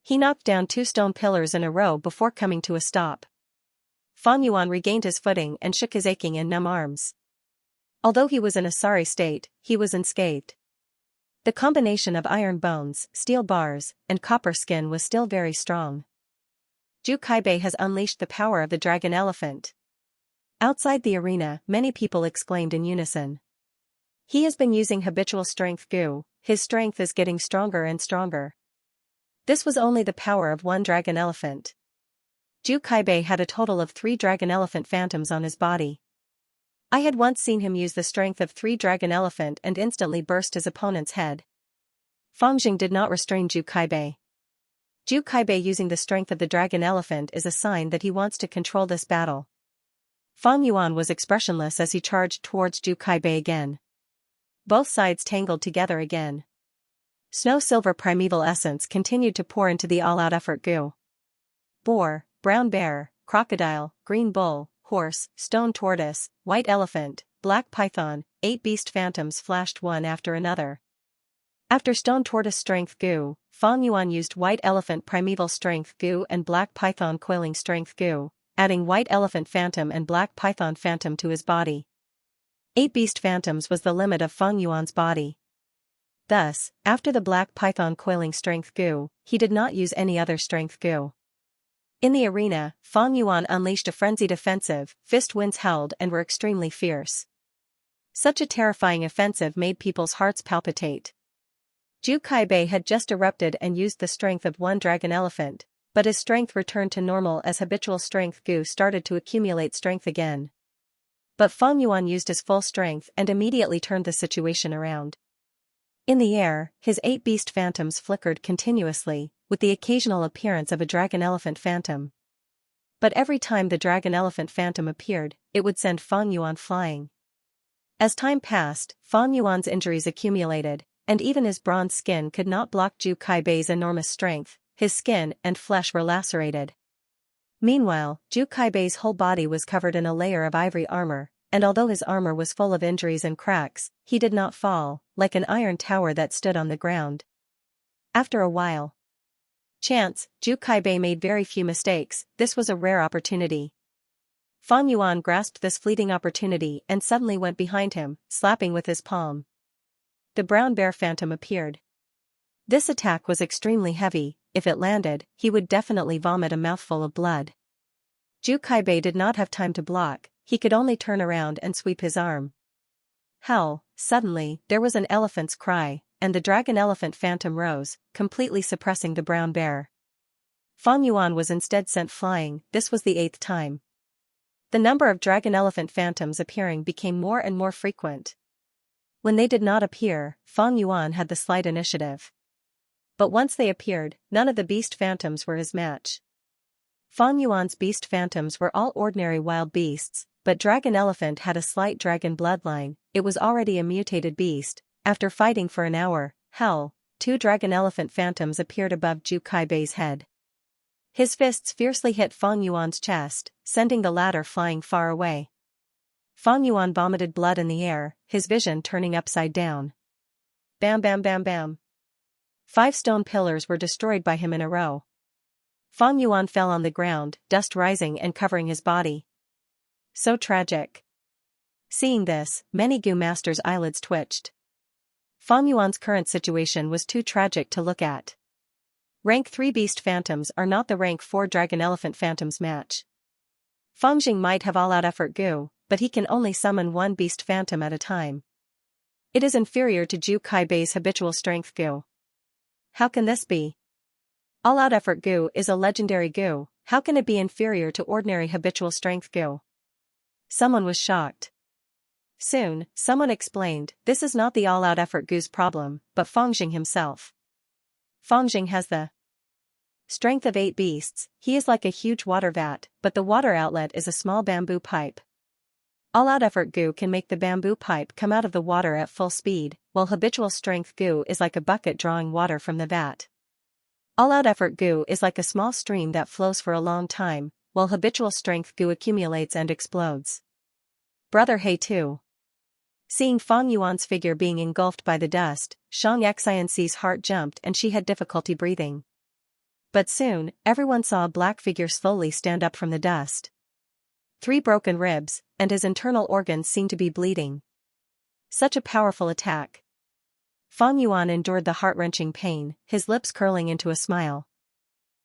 He knocked down 2 stone pillars in a row before coming to a stop. Fang Yuan regained his footing and shook his aching and numb arms. Although he was in a sorry state, he was unscathed. The combination of iron bones, steel bars, and copper skin was still very strong. Zhu Kaibei has unleashed the power of the dragon elephant. Outside the arena, many people exclaimed in unison. He has been using habitual strength goo, his strength is getting stronger and stronger. This was only the power of one dragon elephant. Zhu Kaibei had a total of 3 dragon elephant phantoms on his body. I had once seen him use the strength of 3 dragon elephant and instantly burst his opponent's head. Fangjing did not restrain Zhu Kaibei. Zhu Kaibei using the strength of the dragon elephant is a sign that he wants to control this battle. Fang Yuan was expressionless as he charged towards Zhu Kaibei again. Both sides tangled together again. Snow-silver primeval essence continued to pour into the all-out effort goo. Boar, brown bear, crocodile, green bull, horse, stone tortoise, white elephant, black python, 8 beast phantoms flashed one after another. After stone tortoise strength goo, Fang Yuan used white elephant primeval strength goo and black python coiling strength goo, adding white elephant phantom and black python phantom to his body. 8 beast phantoms was the limit of Fang Yuan's body. Thus, after the black python coiling strength goo, he did not use any other strength goo. In the arena, Fang Yuan unleashed a frenzied offensive, fist winds howled and were extremely fierce. Such a terrifying offensive made people's hearts palpitate. Zhu Kaibei had just erupted and used the strength of one dragon elephant, but his strength returned to normal as habitual strength Gu started to accumulate strength again. But Fang Yuan used his full strength and immediately turned the situation around. In the air, his 8 beast phantoms flickered continuously, with the occasional appearance of a dragon elephant phantom. But every time the dragon elephant phantom appeared, it would send Fang Yuan flying. As time passed, Fang Yuan's injuries accumulated, and even his bronze skin could not block Zhu Kaibei's enormous strength. His skin and flesh were lacerated. Meanwhile, Zhu Kaibei's whole body was covered in a layer of ivory armor, and although his armor was full of injuries and cracks, he did not fall, like an iron tower that stood on the ground. After a while, Zhu Kaibei made very few mistakes. This was a rare opportunity. Fang Yuan grasped this fleeting opportunity and suddenly went behind him, slapping with his palm. The brown bear phantom appeared. This attack was extremely heavy. If it landed, he would definitely vomit a mouthful of blood. Zhu Kaibei did not have time to block, he could only turn around and sweep his arm. Howl! Suddenly, there was an elephant's cry, and the dragon elephant phantom rose, completely suppressing the brown bear. Fang Yuan was instead sent flying. This was the 8th time. The number of dragon elephant phantoms appearing became more and more frequent. When they did not appear, Fang Yuan had the slight initiative. But once they appeared, none of the beast phantoms were his match. Fang Yuan's beast phantoms were all ordinary wild beasts, but Dragon Elephant had a slight dragon bloodline. It was already a mutated beast. After fighting for an hour, 2 Dragon Elephant phantoms appeared above Zhu Kaibei's head. His fists fiercely hit Fang Yuan's chest, sending the latter flying far away. Fang Yuan vomited blood in the air, his vision turning upside down. Bam bam bam bam. 5 stone pillars were destroyed by him in a row. Fang Yuan fell on the ground, dust rising and covering his body. So tragic. Seeing this, many Gu masters' eyelids twitched. Fang Yuan's current situation was too tragic to look at. Rank 3 beast phantoms are not the rank 4 dragon elephant phantoms match. Fang Jing might have all-out effort Gu, but he can only summon 1 beast phantom at a time. It is inferior to Zhu Kaibei's habitual strength Gu. How can this be? All-out effort Gu is a legendary Gu, how can it be inferior to ordinary habitual strength Gu? Someone was shocked. Soon, someone explained, this is not the all-out effort Gu's problem, but Fang Jing himself. Fang Jing has the strength of 8 beasts, he is like a huge water vat, but the water outlet is a small bamboo pipe. All-out effort Gu can make the bamboo pipe come out of the water at full speed, while habitual strength Gu is like a bucket drawing water from the vat. All-out effort Gu is like a small stream that flows for a long time, while habitual strength Gu accumulates and explodes. Brother Hey too. Seeing Fang Yuan's figure being engulfed by the dust, Xianxia's heart jumped and she had difficulty breathing. But soon, everyone saw a black figure slowly stand up from the dust. 3 broken ribs, and his internal organs seemed to be bleeding. Such a powerful attack. Fang Yuan endured the heart-wrenching pain, his lips curling into a smile.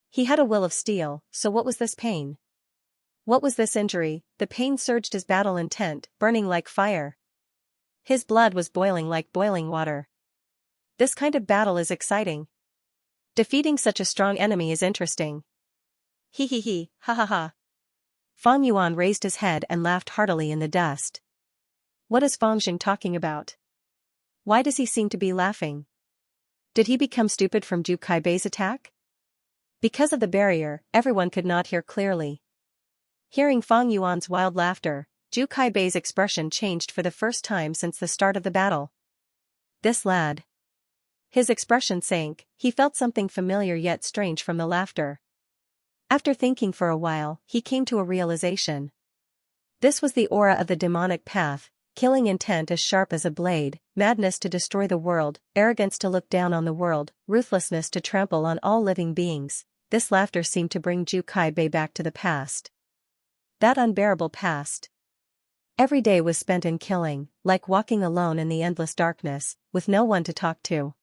He had a will of steel, so what was this pain? What was this injury? The pain surged his battle intent, burning like fire. His blood was boiling like boiling water. This kind of battle is exciting. Defeating such a strong enemy is interesting. He, ha ha ha. Fang Yuan raised his head and laughed heartily in the dust. What is Fang Jing talking about? Why does he seem to be laughing? Did he become stupid from Zhu Kaibei's attack? Because of the barrier, everyone could not hear clearly. Hearing Fang Yuan's wild laughter, Zhu Kaibei's expression changed for the first time since the start of the battle. This lad. His expression sank, he felt something familiar yet strange from the laughter. After thinking for a while, he came to a realization. This was the aura of the demonic path, killing intent as sharp as a blade, madness to destroy the world, arrogance to look down on the world, ruthlessness to trample on all living beings. This laughter seemed to bring Zhu Kaibei back to the past. That unbearable past. Every day was spent in killing, like walking alone in the endless darkness, with no one to talk to.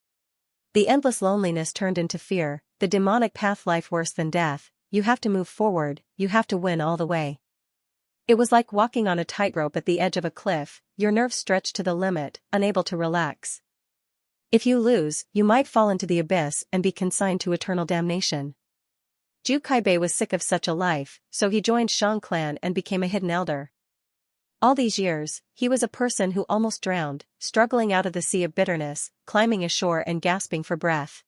The endless loneliness turned into fear, the demonic path life worse than death. you have to move forward, you have to win all the way. It was like walking on a tightrope at the edge of a cliff, your nerves stretched to the limit, unable to relax. If you lose, you might fall into the abyss and be consigned to eternal damnation. Zhu Kaibei was sick of such a life, so he joined Shang clan and became a hidden elder. All these years, he was a person who almost drowned, struggling out of the sea of bitterness, climbing ashore and gasping for breath.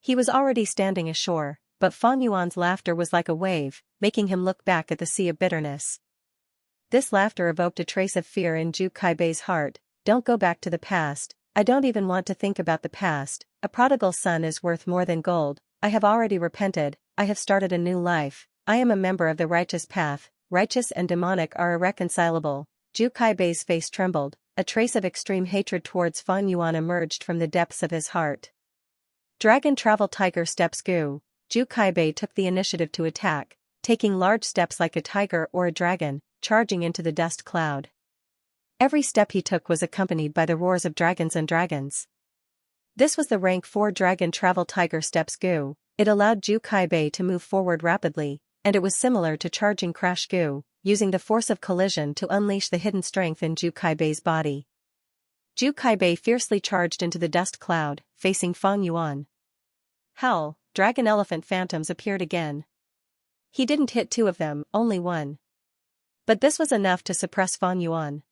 He was already standing ashore, but Fang Yuan's laughter was like a wave, making him look back at the sea of bitterness. This laughter evoked a trace of fear in Zhu Kaibei's heart. Don't go back to the past, I don't even want to think about the past, a prodigal son is worth more than gold, I have already repented, I have started a new life, I am a member of the righteous path, righteous and demonic are irreconcilable. Zhu Kaibei's face trembled, a trace of extreme hatred towards Fang Yuan emerged from the depths of his heart. Dragon Travel Tiger Steps Gu. Zhu Kaibei took the initiative to attack, taking large steps like a tiger or a dragon, charging into the dust cloud. Every step he took was accompanied by the roars of dragons and dragons. This was the rank 4 Dragon Travel Tiger Steps Gu. It allowed Zhu Kaibei to move forward rapidly, and it was similar to charging Crash Gu, using the force of collision to unleash the hidden strength in Zhu Kaibei's body. Zhu Kaibei fiercely charged into the dust cloud, facing Fang Yuan. Howl, dragon elephant phantoms appeared again. He didn't hit 2 of them, only 1. But this was enough to suppress Fang Yuan.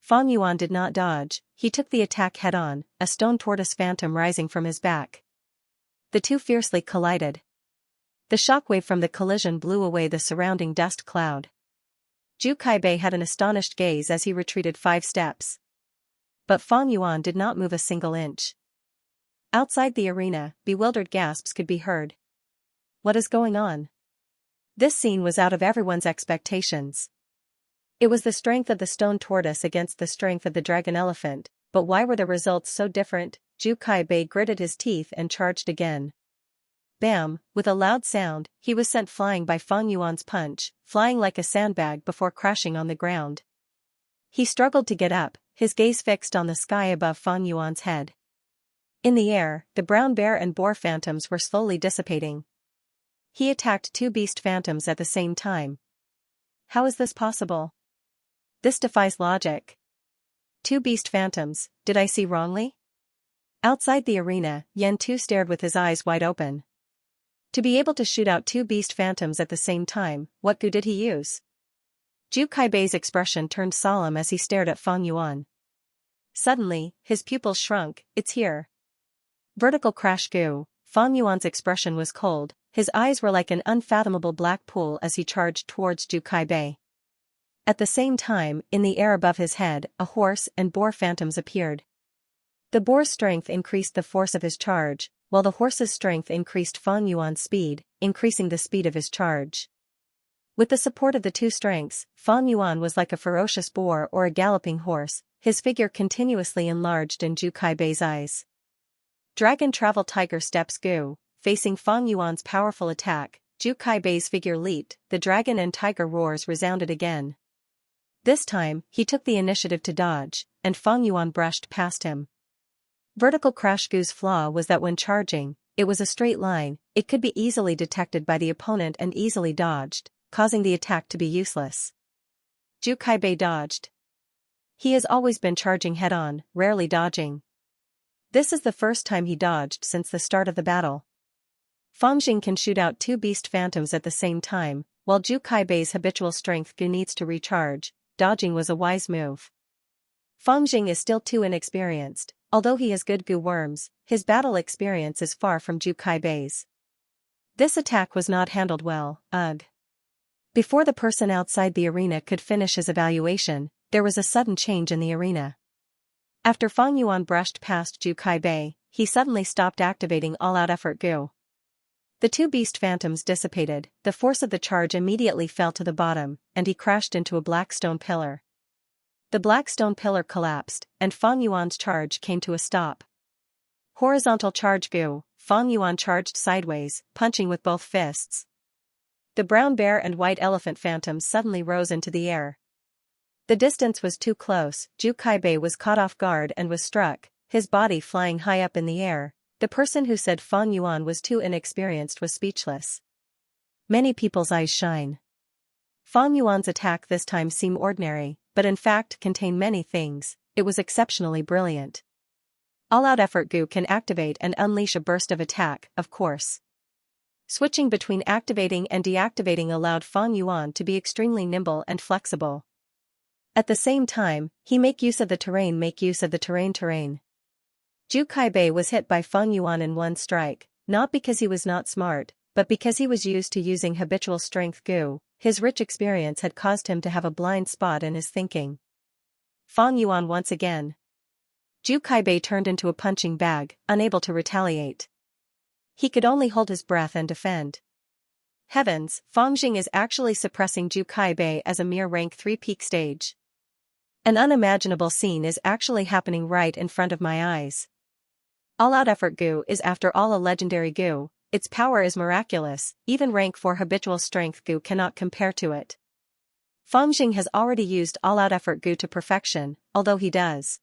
Fang Yuan did not dodge, he took the attack head-on, a stone tortoise phantom rising from his back. The two fiercely collided. The shockwave from the collision blew away the surrounding dust cloud. Zhu Kaibei had an astonished gaze as he retreated 5 steps. But Fang Yuan did not move a single inch. Outside the arena, bewildered gasps could be heard. What is going on? This scene was out of everyone's expectations. It was the strength of the stone tortoise against the strength of the dragon elephant, but why were the results so different? Zhu Kaibei gritted his teeth and charged again. Bam, with a loud sound, he was sent flying by Fang Yuan's punch, flying like a sandbag before crashing on the ground. He struggled to get up, his gaze fixed on the sky above Fang Yuan's head. In the air, the brown bear and boar phantoms were slowly dissipating. He attacked 2 beast phantoms at the same time. How is this possible? This defies logic. 2 beast phantoms, did I see wrongly? Outside the arena, Yan Tu stared with his eyes wide open. To be able to shoot out 2 beast phantoms at the same time, what gu did he use? Zhu Kaibei's expression turned solemn as he stared at Fang Yuan. Suddenly, his pupils shrunk, it's here. Vertical crash gu. Fang Yuan's expression was cold, his eyes were like an unfathomable black pool as he charged towards Zhu Kaibei. At the same time, in the air above his head, a horse and boar phantoms appeared. The boar's strength increased the force of his charge, while the horse's strength increased Fang Yuan's speed, increasing the speed of his charge. With the support of the 2 strengths, Fang Yuan was like a ferocious boar or a galloping horse, his figure continuously enlarged in Zhu Kaibei's eyes. Dragon Travel Tiger Steps Gu. Facing Fang Yuan's powerful attack, Zhu Kaibei's figure leaped, the dragon and tiger roars resounded again. This time, he took the initiative to dodge, and Fang Yuan brushed past him. Vertical Crash Gu's flaw was that when charging, it was a straight line, it could be easily detected by the opponent and easily dodged, causing the attack to be useless. Zhu Kaibei dodged. He has always been charging head-on, rarely dodging. This is the first time he dodged since the start of the battle. Fang Jing can shoot out 2 beast phantoms at the same time, while Zhu Kaibei's habitual strength gu needs to recharge, dodging was a wise move. Fang Jing is still too inexperienced, although he has good gu worms, his battle experience is far from Zhu Kaibei's. This attack was not handled well, ugh. Before the person outside the arena could finish his evaluation, there was a sudden change in the arena. After Fang Yuan brushed past Zhu Kaibei, he suddenly stopped activating all-out effort gu. The 2 beast phantoms dissipated, the force of the charge immediately fell to the bottom, and he crashed into a black stone pillar. The black stone pillar collapsed, and Fang Yuan's charge came to a stop. Horizontal charge gu. Fang Yuan charged sideways, punching with both fists. The brown bear and white elephant phantoms suddenly rose into the air. The distance was too close, Zhu Kaibei was caught off guard and was struck, his body flying high up in the air. The person who said Fang Yuan was too inexperienced was speechless. Many people's eyes shine. Fang Yuan's attack this time seemed ordinary, but in fact contained many things. It was exceptionally brilliant. All-out effort Gu can activate and unleash a burst of attack, of course. Switching between activating and deactivating allowed Fang Yuan to be extremely nimble and flexible. At the same time, he make use of the terrain. Zhu Kaibei was hit by Fang Yuan in one strike, not because he was not smart, but because he was used to using habitual strength Gu. His rich experience had caused him to have a blind spot in his thinking. Fang Yuan once again. Zhu Kaibei turned into a punching bag, unable to retaliate. He could only hold his breath and defend. Heavens, Fang Jing is actually suppressing Zhu Kaibei as a mere rank 3 peak stage. An unimaginable scene is actually happening right in front of my eyes. All-out effort Gu is after all a legendary Gu. Its power is miraculous, even rank 4 habitual strength Gu cannot compare to it. Fang Jing has already used all-out effort Gu to perfection, although he does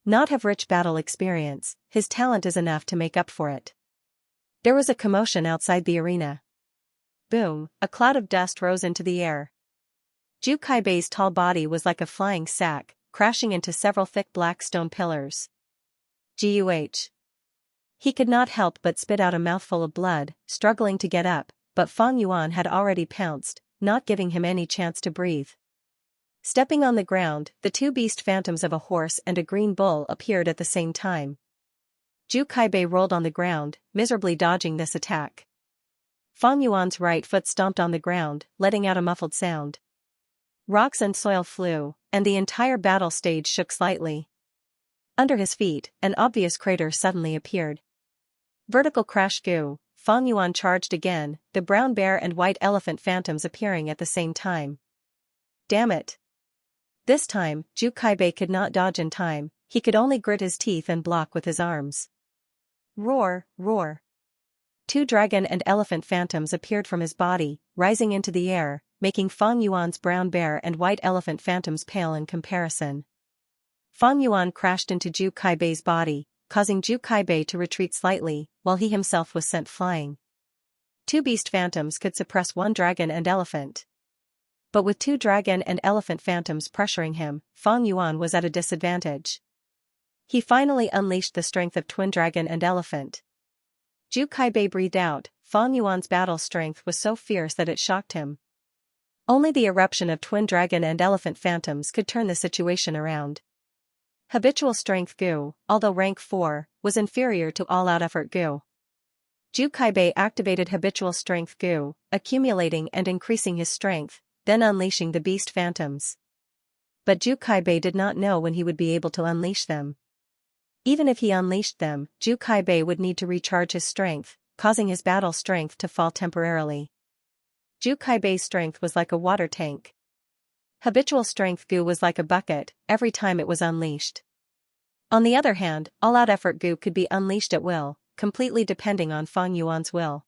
not have rich battle experience, his talent is enough to make up for it. There was a commotion outside the arena. Boom, a cloud of dust rose into the air. Zhu Kaibei's tall body was like a flying sack, crashing into several thick black stone pillars. Guh. He could not help but spit out a mouthful of blood, struggling to get up, but Fang Yuan had already pounced, not giving him any chance to breathe. Stepping on the ground, the 2 beast phantoms of a horse and a green bull appeared at the same time. Zhu Kaibei rolled on the ground, miserably dodging this attack. Fang Yuan's right foot stomped on the ground, letting out a muffled sound. Rocks and soil flew, and the entire battle stage shook slightly. Under his feet, an obvious crater suddenly appeared. Vertical crash Gu. Fang Yuan charged again, the brown bear and white elephant phantoms appearing at the same time. Damn it! This time, Zhu Kaibei could not dodge in time, he could only grit his teeth and block with his arms. Roar, roar. 2 dragon and elephant phantoms appeared from his body, rising into the air, making Fang Yuan's brown bear and white elephant phantoms pale in comparison. Fang Yuan crashed into Zhu Kaibei's body, causing Zhu Kaibei to retreat slightly, while he himself was sent flying. 2 beast phantoms could suppress 1 dragon and elephant. But with 2 dragon and elephant phantoms pressuring him, Fang Yuan was at a disadvantage. He finally unleashed the strength of twin dragon and elephant. Zhu Kaibei breathed out. Fang Yuan's battle strength was so fierce that it shocked him. Only the eruption of twin dragon and elephant phantoms could turn the situation around. Habitual strength Gu, although rank 4, was inferior to all-out effort Gu. Zhu Kaibei activated habitual strength Gu, accumulating and increasing his strength, then unleashing the beast phantoms. But Zhu Kaibei did not know when he would be able to unleash them. Even if he unleashed them, Zhu Kaibei would need to recharge his strength, causing his battle strength to fall temporarily. Zhu Kaibei's strength was like a water tank. Habitual strength Gu was like a bucket, every time it was unleashed. On the other hand, all-out effort Gu could be unleashed at will, completely depending on Fang Yuan's will.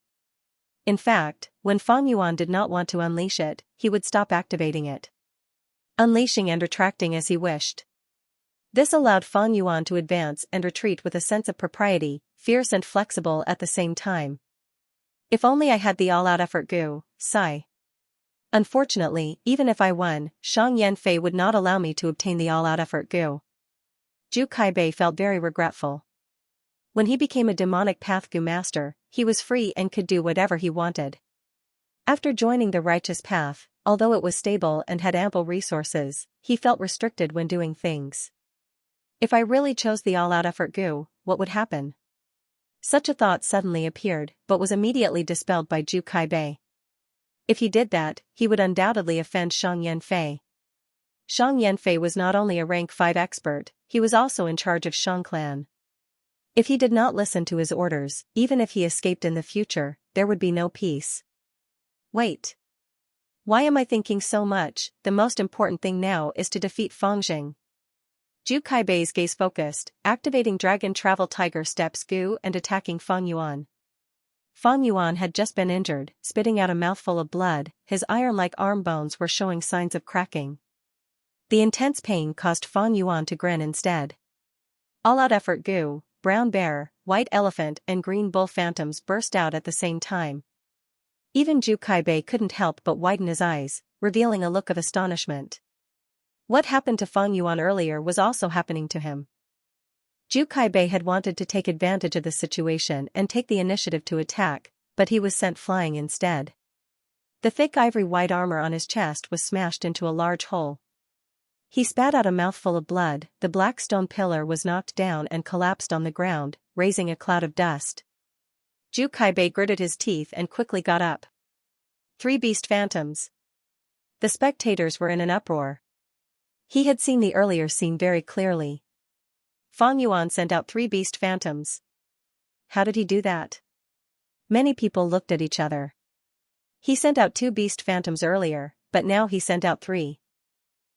In fact, when Fang Yuan did not want to unleash it, he would stop activating it, unleashing and retracting as he wished. This allowed Fang Yuan to advance and retreat with a sense of propriety, fierce and flexible at the same time. If only I had the all-out effort Gu, sigh. Unfortunately, even if I won, Xianxia would not allow me to obtain the all-out effort Gu. Zhu Kaibei felt very regretful. When he became a demonic path Gu master, he was free and could do whatever he wanted. After joining the righteous path, although it was stable and had ample resources, he felt restricted when doing things. If I really chose the all-out effort Gu, what would happen? Such a thought suddenly appeared, but was immediately dispelled by Zhu Kaibei. If he did that, he would undoubtedly offend Xianxia. Xianxia was not only a rank 5 expert, he was also in charge of Shang clan. If he did not listen to his orders, even if he escaped in the future, there would be no peace. Wait. Why am I thinking so much? The most important thing now is to defeat Fang Jing. Zhu Kaibei's gaze focused, activating Dragon Travel Tiger Steps Gu and attacking Fang Yuan. Fang Yuan had just been injured, spitting out a mouthful of blood, his iron-like arm bones were showing signs of cracking. The intense pain caused Fang Yuan to grin instead. All-out effort Gu, brown bear, white elephant and green bull phantoms burst out at the same time. Even Zhu Kaibei couldn't help but widen his eyes, revealing a look of astonishment. What happened to Fang Yuan earlier was also happening to him. Zhu Kaibei had wanted to take advantage of the situation and take the initiative to attack, but he was sent flying instead. The thick ivory white armor on his chest was smashed into a large hole. He spat out a mouthful of blood, the black stone pillar was knocked down and collapsed on the ground, raising a cloud of dust. Zhu Kaibei gritted his teeth and quickly got up. 3 beast phantoms. The spectators were in an uproar. He had seen the earlier scene very clearly. Fang Yuan sent out 3 beast phantoms. How did he do that? Many people looked at each other. He sent out 2 beast phantoms earlier, but now he sent out 3.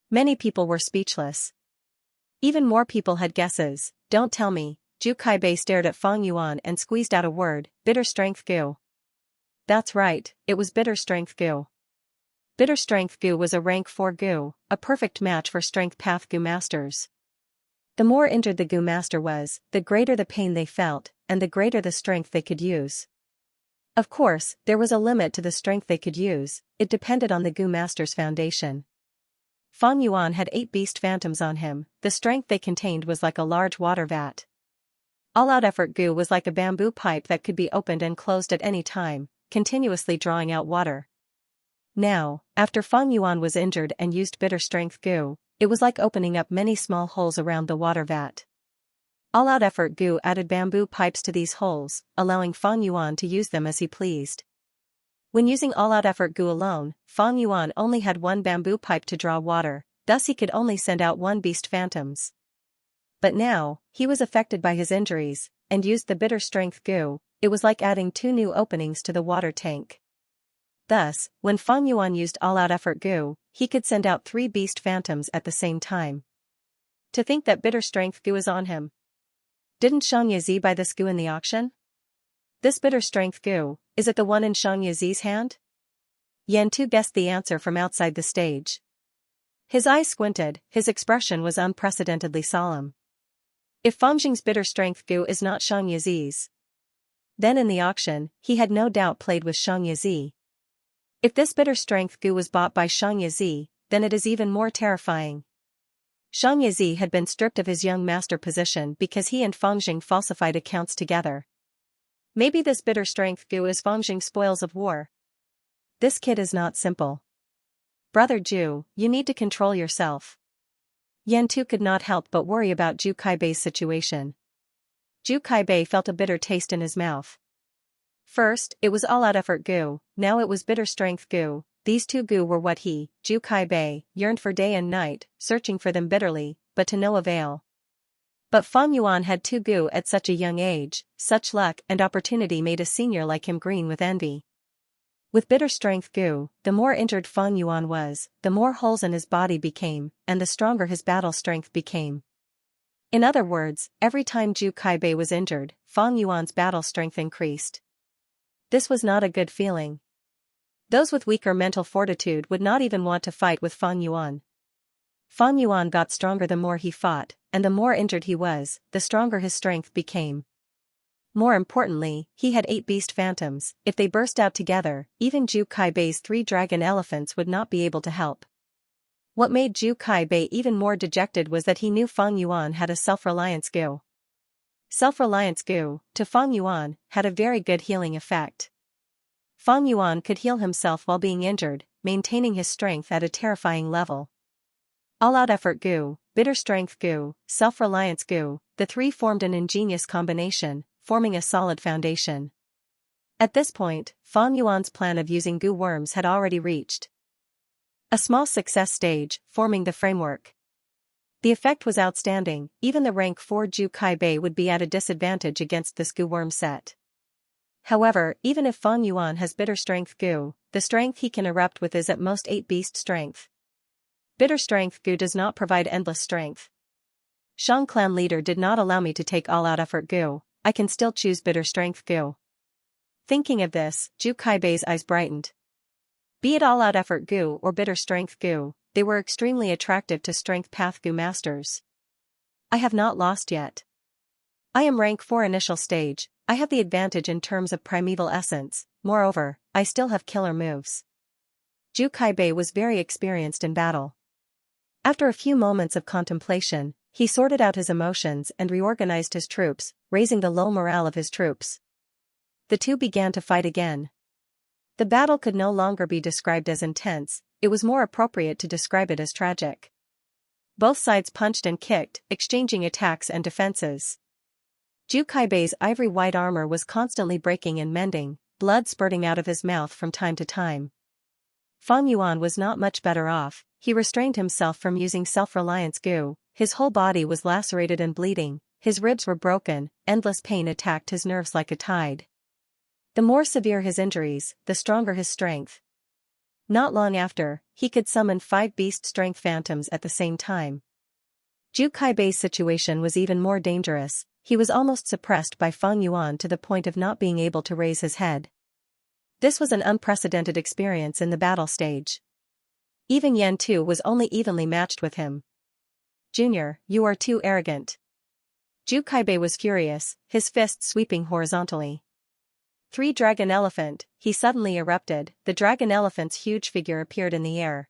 Many people were speechless. Even more people had guesses. Don't tell me. Zhu Kaibei stared at Fang Yuan and squeezed out a word, bitter strength goo. That's right, it was bitter strength goo. Bitter strength goo was a rank 4 goo, a perfect match for strength path goo masters. The more injured the goo master was, the greater the pain they felt, and the greater the strength they could use. Of course, there was a limit to the strength they could use, it depended on the goo master's foundation. Fang Yuan had 8 beast phantoms on him, the strength they contained was like a large water vat. All-out effort goo was like a bamboo pipe that could be opened and closed at any time, continuously drawing out water. Now, after Fang Yuan was injured and used bitter strength goo, it was like opening up many small holes around the water vat. All-out effort goo added bamboo pipes to these holes, allowing Fang Yuan to use them as he pleased. When using all-out effort goo alone, Fang Yuan only had 1 bamboo pipe to draw water, thus he could only send out 1 beast phantoms. But now, he was affected by his injuries, and used the bitter strength goo, it was like adding 2 new openings to the water tank. Thus, when Fang Yuan used all-out effort goo, he could send out 3 beast phantoms at the same time. To think that bitter strength goo is on him. Didn't Xianxia buy this goo in the auction? This bitter strength goo, is it the one in Xianxia's hand? Yan Tu guessed the answer from outside the stage. His eyes squinted, his expression was unprecedentedly solemn. If Fangjing's bitter strength goo is not Xianxia's, then in the auction, he had no doubt played with Xianxia. If this bitter strength goo was bought by Xianxia, then it is even more terrifying. Xianxia had been stripped of his young master position because he and Fangjing falsified accounts together. Maybe this bitter strength goo is Fangjing's spoils of war. This kid is not simple. Brother Zhu, you need to control yourself. Yan Tu could not help but worry about Zhu Kaibei's situation. Zhu Kaibei felt a bitter taste in his mouth. First, it was all-out effort goo, now it was bitter strength goo. These 2 goo were what he, Zhu Kaibei, yearned for day and night, searching for them bitterly, but to no avail. But Fang Yuan had 2 goo at such a young age, such luck and opportunity made a senior like him green with envy. With bitter strength goo, the more injured Fang Yuan was, the more holes in his body became, and the stronger his battle strength became. In other words, every time Zhu Kaibei was injured, Fang Yuan's battle strength increased. This was not a good feeling. Those with weaker mental fortitude would not even want to fight with Fang Yuan. Fang Yuan got stronger the more he fought, and the more injured he was, the stronger his strength became. More importantly, he had 8 beast phantoms, if they burst out together, even Zhu Kaibei's 3 dragon elephants would not be able to help. What made Zhu Kaibei even more dejected was that he knew Fang Yuan had a self-reliance goo. Self-reliance goo, to Fang Yuan, had a very good healing effect. Fang Yuan could heal himself while being injured, maintaining his strength at a terrifying level. All-out effort goo, bitter strength goo, self-reliance goo, the 3 formed an ingenious combination, forming a solid foundation. At this point, Fang Yuan's plan of using goo worms had already reached a small success stage, forming the framework. The effect was outstanding, even the rank 4 Zhu Kaibei would be at a disadvantage against this goo worm set. However, even if Fang Yuan has bitter strength goo, the strength he can erupt with is at most 8 beast strength. Bitter strength goo does not provide endless strength. Shang clan leader did not allow me to take all-out effort goo, I can still choose bitter strength goo. Thinking of this, Zhu Kaibei's eyes brightened. Be it all-out effort goo or bitter strength goo, they were extremely attractive to strength path goo masters. I have not lost yet. I am rank 4 initial stage, I have the advantage in terms of primeval essence, moreover, I still have killer moves. Zhu Kaibei was very experienced in battle. After a few moments of contemplation, he sorted out his emotions and reorganized his troops, raising the low morale of his troops. The two began to fight again. The battle could no longer be described as intense, it was more appropriate to describe it as tragic. Both sides punched and kicked, exchanging attacks and defenses. Zhu Kaibei's ivory white armor was constantly breaking and mending, blood spurting out of his mouth from time to time. Fang Yuan was not much better off. He restrained himself from using self-reliance goo, his whole body was lacerated and bleeding, his ribs were broken, endless pain attacked his nerves like a tide. The more severe his injuries, the stronger his strength. Not long after, he could summon 5 beast strength phantoms at the same time. Zhu Kaibei's situation was even more dangerous, he was almost suppressed by Fang Yuan to the point of not being able to raise his head. This was an unprecedented experience in the battle stage. Even Yan Tu was only evenly matched with him. Junior, you are too arrogant. Zhu Kaibei was furious, his fists sweeping horizontally. 3 Dragon Elephant, he suddenly erupted, the dragon elephant's huge figure appeared in the air.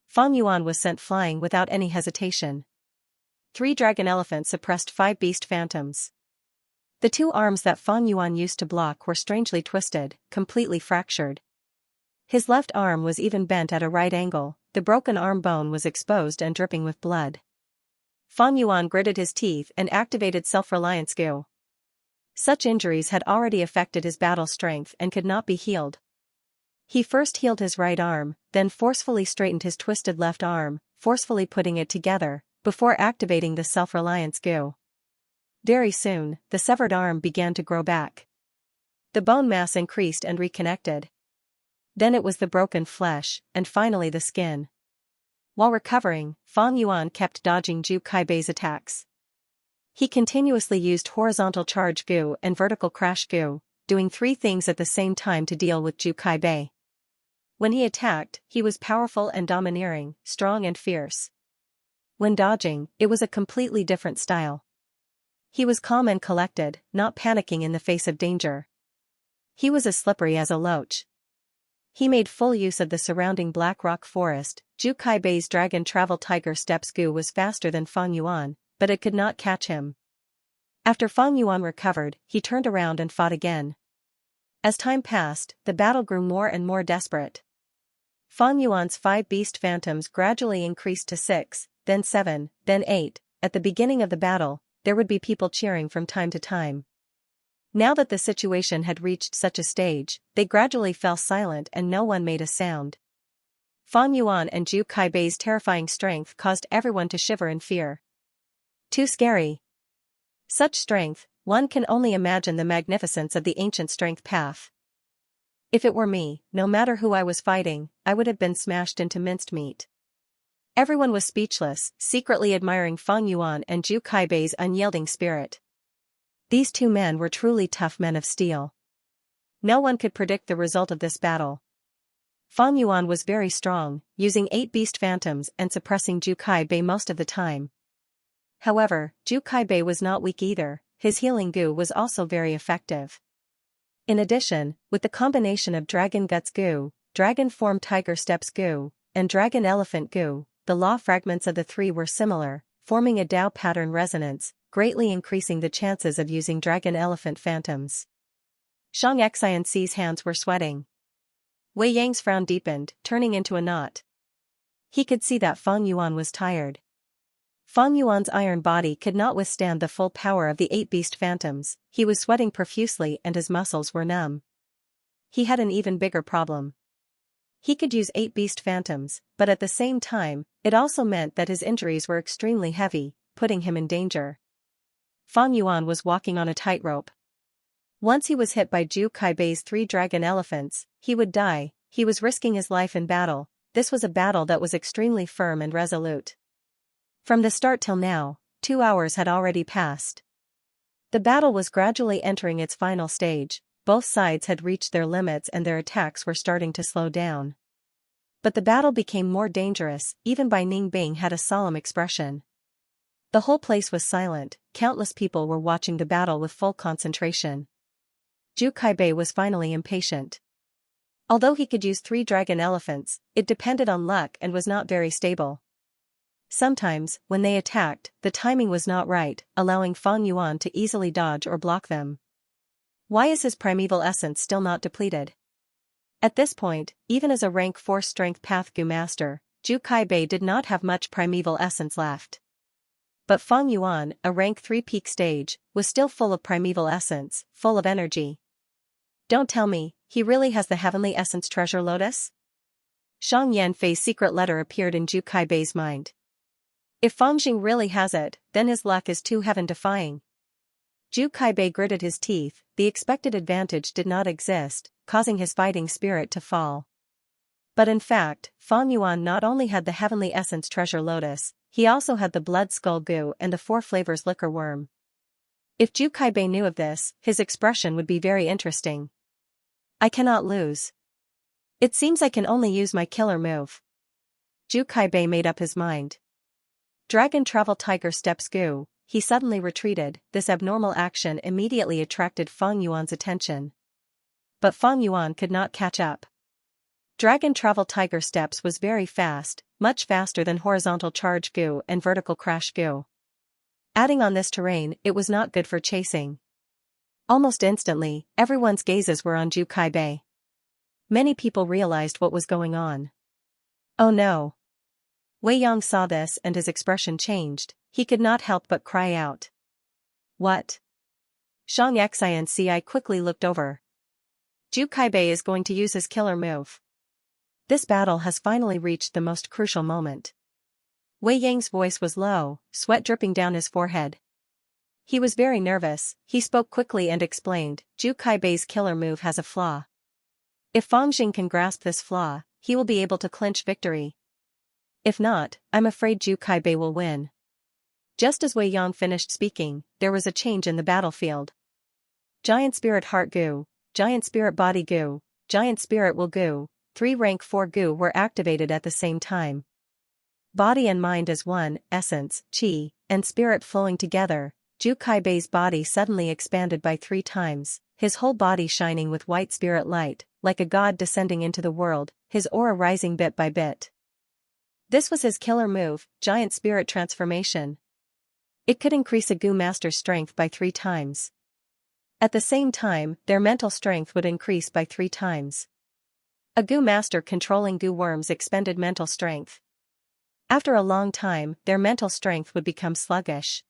Fang Yuan was sent flying without any hesitation. 3 Dragon Elephant suppressed 5 beast phantoms. The 2 arms that Fang Yuan used to block were strangely twisted, completely fractured. His left arm was even bent at a right angle, the broken arm bone was exposed and dripping with blood. Fang Yuan gritted his teeth and activated self-reliance goo. Such injuries had already affected his battle strength and could not be healed. He first healed his right arm, then forcefully straightened his twisted left arm, forcefully putting it together, before activating the self-reliance goo. Very soon, the severed arm began to grow back. The bone mass increased and reconnected. Then it was the broken flesh, and finally the skin. While recovering, Fang Yuan kept dodging Zhu Kaibei's attacks. He continuously used horizontal charge goo and vertical crash goo, doing 3 things at the same time to deal with Zhu Kaibei. When he attacked, he was powerful and domineering, strong and fierce. When dodging, it was a completely different style. He was calm and collected, not panicking in the face of danger. He was as slippery as a loach. He made full use of the surrounding black rock forest. Zhu Kaibei's dragon travel tiger steps goo was faster than Fang Yuan, but it could not catch him. After Fang Yuan recovered, he turned around and fought again. As time passed, the battle grew more and more desperate. Fang Yuan's 5 beast phantoms gradually increased to 6, then 7, then 8. At the beginning of the battle, there would be people cheering from time to time. Now that the situation had reached such a stage, they gradually fell silent and no one made a sound. Fang Yuan and Zhu Kaibei's terrifying strength caused everyone to shiver in fear. Too scary. Such strength, one can only imagine the magnificence of the ancient strength path. If it were me, no matter who I was fighting, I would have been smashed into minced meat. Everyone was speechless, secretly admiring Fang Yuan and Zhu Kaibei's unyielding spirit. These 2 men were truly tough men of steel. No one could predict the result of this battle. Fang Yuan was very strong, using 8 beast phantoms and suppressing Zhu Kaibei most of the time. However, Zhu Kaibei was not weak either, his healing goo was also very effective. In addition, with the combination of Dragon Guts goo, Dragon Form Tiger Steps goo, and Dragon Elephant goo, the law fragments of the 3 were similar, forming a Dao pattern resonance, greatly increasing the chances of using Dragon Elephant phantoms. Xianxia's hands were sweating. Wei Yang's frown deepened, turning into a knot. He could see that Fang Yuan was tired. Fang Yuan's iron body could not withstand the full power of the 8 beast phantoms, he was sweating profusely and his muscles were numb. He had an even bigger problem. He could use 8 beast phantoms, but at the same time, it also meant that his injuries were extremely heavy, putting him in danger. Fang Yuan was walking on a tightrope. Once he was hit by Zhu Kaibei's 3 dragon elephants, he would die. He was risking his life in battle. This was a battle that was extremely firm and resolute. From the start till now, 2 hours had already passed. The battle was gradually entering its final stage, both sides had reached their limits and their attacks were starting to slow down. But the battle became more dangerous, even Bai Ningbing had a solemn expression. The whole place was silent, countless people were watching the battle with full concentration. Zhu Kaibei was finally impatient. Although he could use 3 dragon elephants, it depended on luck and was not very stable. Sometimes, when they attacked, the timing was not right, allowing Fang Yuan to easily dodge or block them. Why is his primeval essence still not depleted? At this point, even as a rank 4 strength path Gu master, Zhu Kaibei did not have much primeval essence left. But Fang Yuan, a rank 3 peak stage, was still full of primeval essence, full of energy. Don't tell me, he really has the heavenly essence treasure lotus? Shang Yanfei's secret letter appeared in Zhu Kaibei's mind. If Fang Jing really has it, then his luck is too heaven-defying. Zhu Kaibei gritted his teeth. The expected advantage did not exist, causing his fighting spirit to fall. But in fact, Fang Yuan not only had the heavenly essence treasure lotus, he also had the blood skull goo and the 4 flavors liquor worm. If Zhu Kaibei knew of this, his expression would be very interesting. I cannot lose. It seems I can only use my killer move. Zhu Kaibei made up his mind. Dragon Travel Tiger Steps Goo. He suddenly retreated. This abnormal action immediately attracted Fang Yuan's attention. But Fang Yuan could not catch up. Dragon Travel Tiger Steps was very fast, much faster than Horizontal Charge Goo and Vertical Crash Goo. Adding on this terrain, it was not good for chasing. Almost instantly, everyone's gazes were on Zhu Kaibei. Many people realized what was going on. Oh no! Wei Yang saw this and his expression changed. He could not help but cry out. What? Xianxia and Ci quickly looked over. Zhu Kaibei is going to use his killer move. This battle has finally reached the most crucial moment. Wei Yang's voice was low, sweat dripping down his forehead. He was very nervous. He spoke quickly and explained, Zhu Kaibei's killer move has a flaw. If Fang Jing can grasp this flaw, he will be able to clinch victory. If not, I'm afraid Zhu Kaibei will win. Just as Wei Yang finished speaking, there was a change in the battlefield. Giant Spirit Heart Goo, Giant Spirit Body Goo, Giant Spirit Will Goo, 3 rank 4 Goo were activated at the same time. Body and mind as one, essence, qi, and spirit flowing together. Zhu Kaibei's body suddenly expanded by 3 times, his whole body shining with white spirit light, like a god descending into the world, his aura rising bit by bit. This was his killer move, Giant Spirit Transformation. It could increase a Goo master's strength by 3 times. At the same time, their mental strength would increase by 3 times. A Goo master controlling Goo worms expended mental strength. After a long time, their mental strength would become sluggish.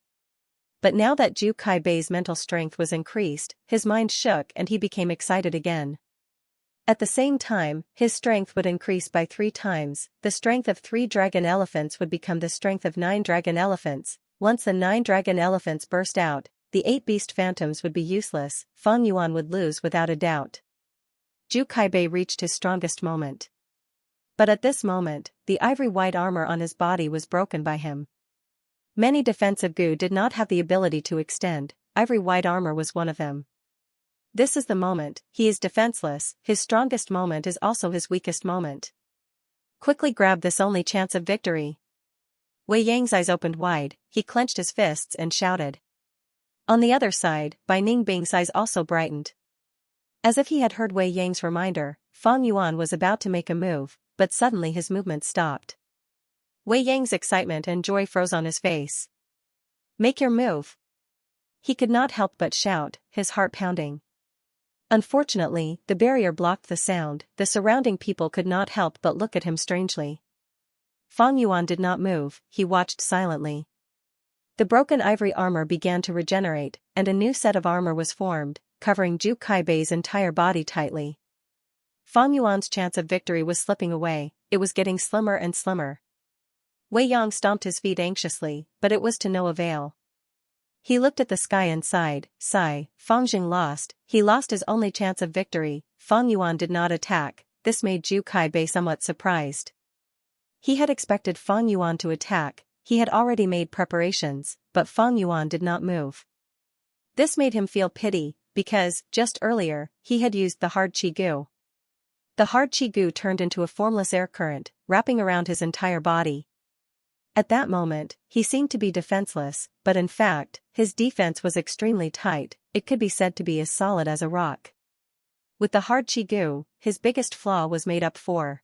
But now that Zhu Kaibei's mental strength was increased, his mind shook and he became excited again. At the same time, his strength would increase by 3 times. The strength of 3 dragon elephants would become the strength of 9 dragon elephants. Once the 9 dragon elephants burst out, the 8 beast phantoms would be useless. Fang Yuan would lose without a doubt. Zhu Kaibei reached his strongest moment. But at this moment, the ivory white armor on his body was broken by him. Many defensive Goo did not have the ability to extend. Ivory white armor was one of them. This is the moment. He is defenseless. His strongest moment is also his weakest moment. Quickly grab this only chance of victory. Wei Yang's eyes opened wide. He clenched his fists and shouted. On the other side, Bai Ningbing's eyes also brightened. As if he had heard Wei Yang's reminder, Fang Yuan was about to make a move, but suddenly his movement stopped. Wei Yang's excitement and joy froze on his face. Make your move. He could not help but shout, his heart pounding. Unfortunately, the barrier blocked the sound. The surrounding people could not help but look at him strangely. Fang Yuan did not move, he watched silently. The broken ivory armor began to regenerate, and a new set of armor was formed, covering Zhu Kaibei's entire body tightly. Fang Yuan's chance of victory was slipping away, it was getting slimmer and slimmer. Wei Yang stomped his feet anxiously, but it was to no avail. He looked at the sky and sighed, Fang Jing lost, he lost his only chance of victory. Fang Yuan did not attack, this made Zhu Kaibei somewhat surprised. He had expected Fang Yuan to attack, he had already made preparations, but Fang Yuan did not move. This made him feel pity, because, just earlier, he had used the hard Qi Goo. The hard Qi Goo turned into a formless air current, wrapping around his entire body. At that moment, he seemed to be defenseless, but in fact, his defense was extremely tight, it could be said to be as solid as a rock. With the hard Qi, his biggest flaw was made up for.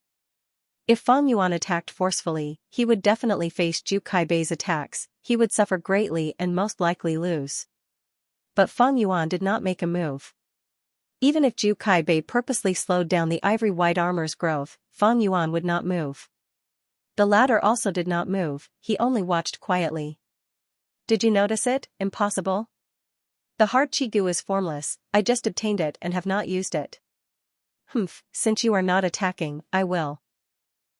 If Fang Yuan attacked forcefully, he would definitely face Zhu Kaibei's attacks, he would suffer greatly and most likely lose. But Fang Yuan did not make a move. Even if Zhu Kaibei purposely slowed down the ivory white armor's growth, Fang Yuan would not move. The latter also did not move, he only watched quietly. Did you notice it? Impossible? The hard Qi is formless, I just obtained it and have not used it. Humph, since you are not attacking, I will.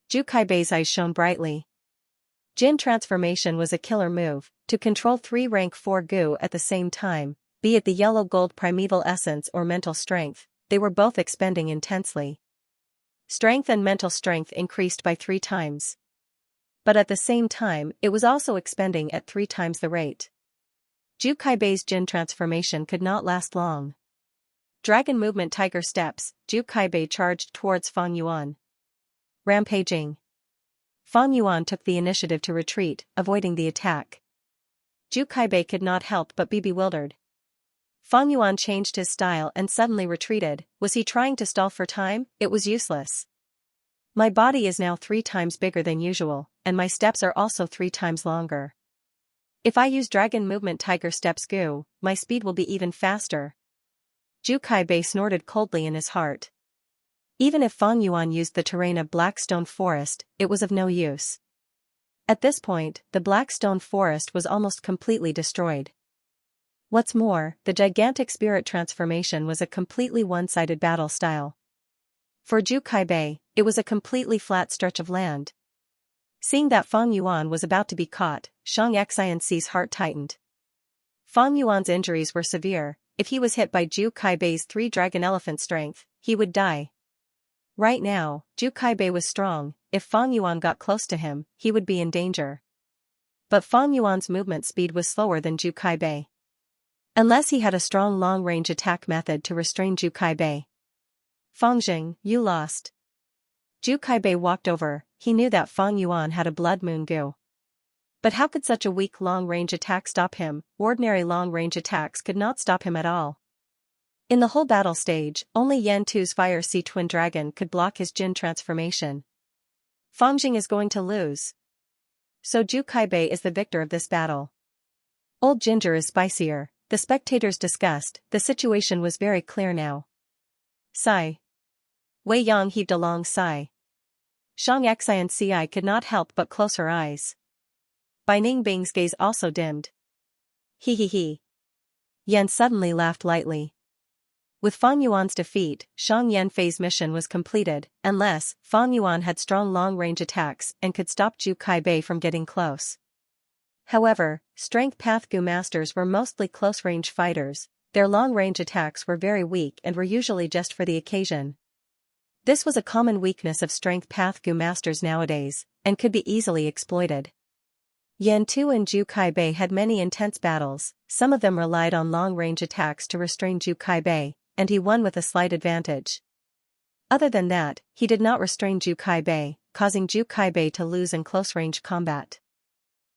Zhu Kaibei's eyes shone brightly. Jin transformation was a killer move, to control 3 rank 4 Gu at the same time, be it the yellow-gold primeval essence or mental strength, they were both expending intensely. Strength and mental strength increased by 3 times. But at the same time, it was also expending at 3 times the rate. Zhu Kaibei's Jin transformation could not last long. Dragon movement tiger steps, Zhu Kaibei charged towards Fang Yuan. Rampaging. Fang Yuan took the initiative to retreat, avoiding the attack. Zhu Kaibei could not help but be bewildered. Fang Yuan changed his style and suddenly retreated. Was he trying to stall for time? It was useless. My body is now 3 times bigger than usual, and my steps are also 3 times longer. If I use Dragon Movement Tiger Steps Gu, my speed will be even faster. Zhu Kaibei snorted coldly in his heart. Even if Fang Yuan used the terrain of Blackstone Forest, it was of no use. At this point, the Blackstone Forest was almost completely destroyed. What's more, the gigantic spirit transformation was a completely one-sided battle style. For Zhu Kaibei, it was a completely flat stretch of land. Seeing that Fang Yuan was about to be caught, Xianxia's heart tightened. Fang Yuan's injuries were severe. If he was hit by Zhu Kaibei's 3 dragon elephant strength, he would die. Right now, Zhu Kaibei was strong. If Fang Yuan got close to him, he would be in danger. But Fang Yuan's movement speed was slower than Zhu Kaibei. Unless he had a strong long-range attack method to restrain Zhu Kaibei. Fangjing, you lost. Zhu Kaibei walked over, he knew that Fang Yuan had a blood moon Gu. But how could such a weak long-range attack stop him? Ordinary long-range attacks could not stop him at all. In the whole battle stage, only Yan Tu's Fire Sea Twin Dragon could block his Jin transformation. Fangjing is going to lose. So Zhu Kaibei is the victor of this battle. Old ginger is spicier, the spectators discussed, the situation was very clear now. Sigh. Wei Yang heaved a long sigh. Xianxia could not help but close her eyes. Bai Ningbing's gaze also dimmed. He. Yan suddenly laughed lightly. With Fang Yuan's defeat, Shang Yanfei's mission was completed, unless Fang Yuan had strong long-range attacks and could stop Zhu Kaibei from getting close. However, Strength Path Gu masters were mostly close-range fighters, their long-range attacks were very weak and were usually just for the occasion. This was a common weakness of Strength Path Gu masters nowadays, and could be easily exploited. Yan Tu and Zhu Kaibei had many intense battles, some of them relied on long-range attacks to restrain Zhu Kaibei, and he won with a slight advantage. Other than that, he did not restrain Zhu Kaibei, causing Zhu Kaibei to lose in close-range combat.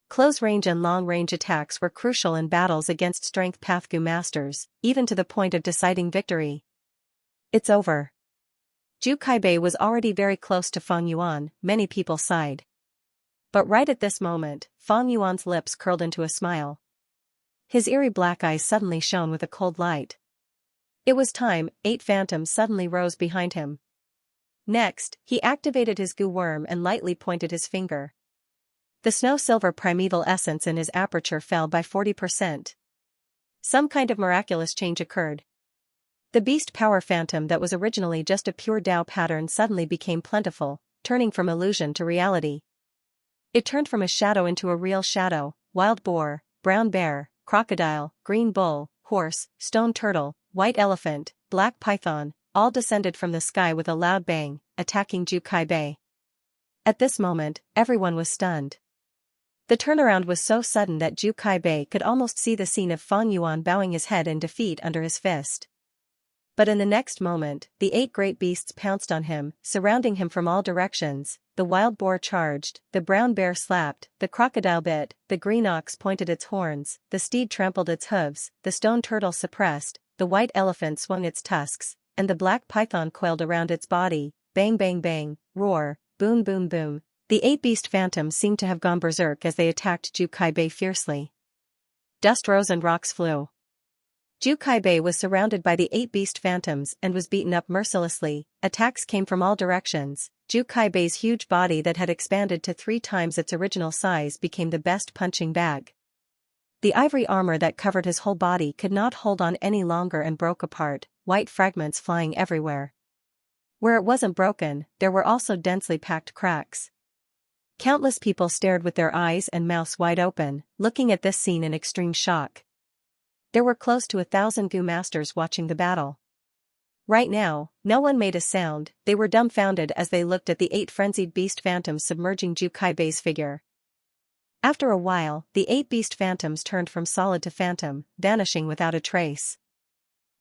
Close-range and long-range attacks were crucial in battles against Strength Path Gu masters, even to the point of deciding victory. It's over. Zhu Kaibei was already very close to Fang Yuan, many people sighed. But right at this moment, Fang Yuan's lips curled into a smile. His eerie black eyes suddenly shone with a cold light. It was time. 8 phantoms suddenly rose behind him. Next, he activated his Gu worm and lightly pointed his finger. The snow-silver primeval essence in his aperture fell by 40%. Some kind of miraculous change occurred. The beast power phantom that was originally just a pure Dao pattern suddenly became plentiful, turning from illusion to reality. It turned from a shadow into a real shadow: wild boar, brown bear, crocodile, green bull, horse, stone turtle, white elephant, black python, all descended from the sky with a loud bang, attacking Zhu Kaibei. At this moment, everyone was stunned. The turnaround was so sudden that Zhu Kaibei could almost see the scene of Fang Yuan bowing his head in defeat under his fist. But in the next moment, the 8 great beasts pounced on him, surrounding him from all directions. The wild boar charged, the brown bear slapped, the crocodile bit, the green ox pointed its horns, the steed trampled its hooves, the stone turtle suppressed, the white elephant swung its tusks, and the black python coiled around its body, bang bang bang, roar, boom boom boom. The 8 beast phantoms seemed to have gone berserk as they attacked Ju Kaibei fiercely. Dust rose and rocks flew. Ju Kaibei was surrounded by the 8 beast phantoms and was beaten up mercilessly. Attacks came from all directions. Ju Kaibei's huge body that had expanded to 3 times its original size became the best punching bag. The ivory armor that covered his whole body could not hold on any longer and broke apart, white fragments flying everywhere. Where it wasn't broken, there were also densely packed cracks. Countless people stared with their eyes and mouths wide open, looking at this scene in extreme shock. There were close to 1,000 Gu masters watching the battle. Right now, no one made a sound. They were dumbfounded as they looked at the 8 frenzied beast phantoms submerging Ju Kaibei's figure. After a while, the 8 beast phantoms turned from solid to phantom, vanishing without a trace.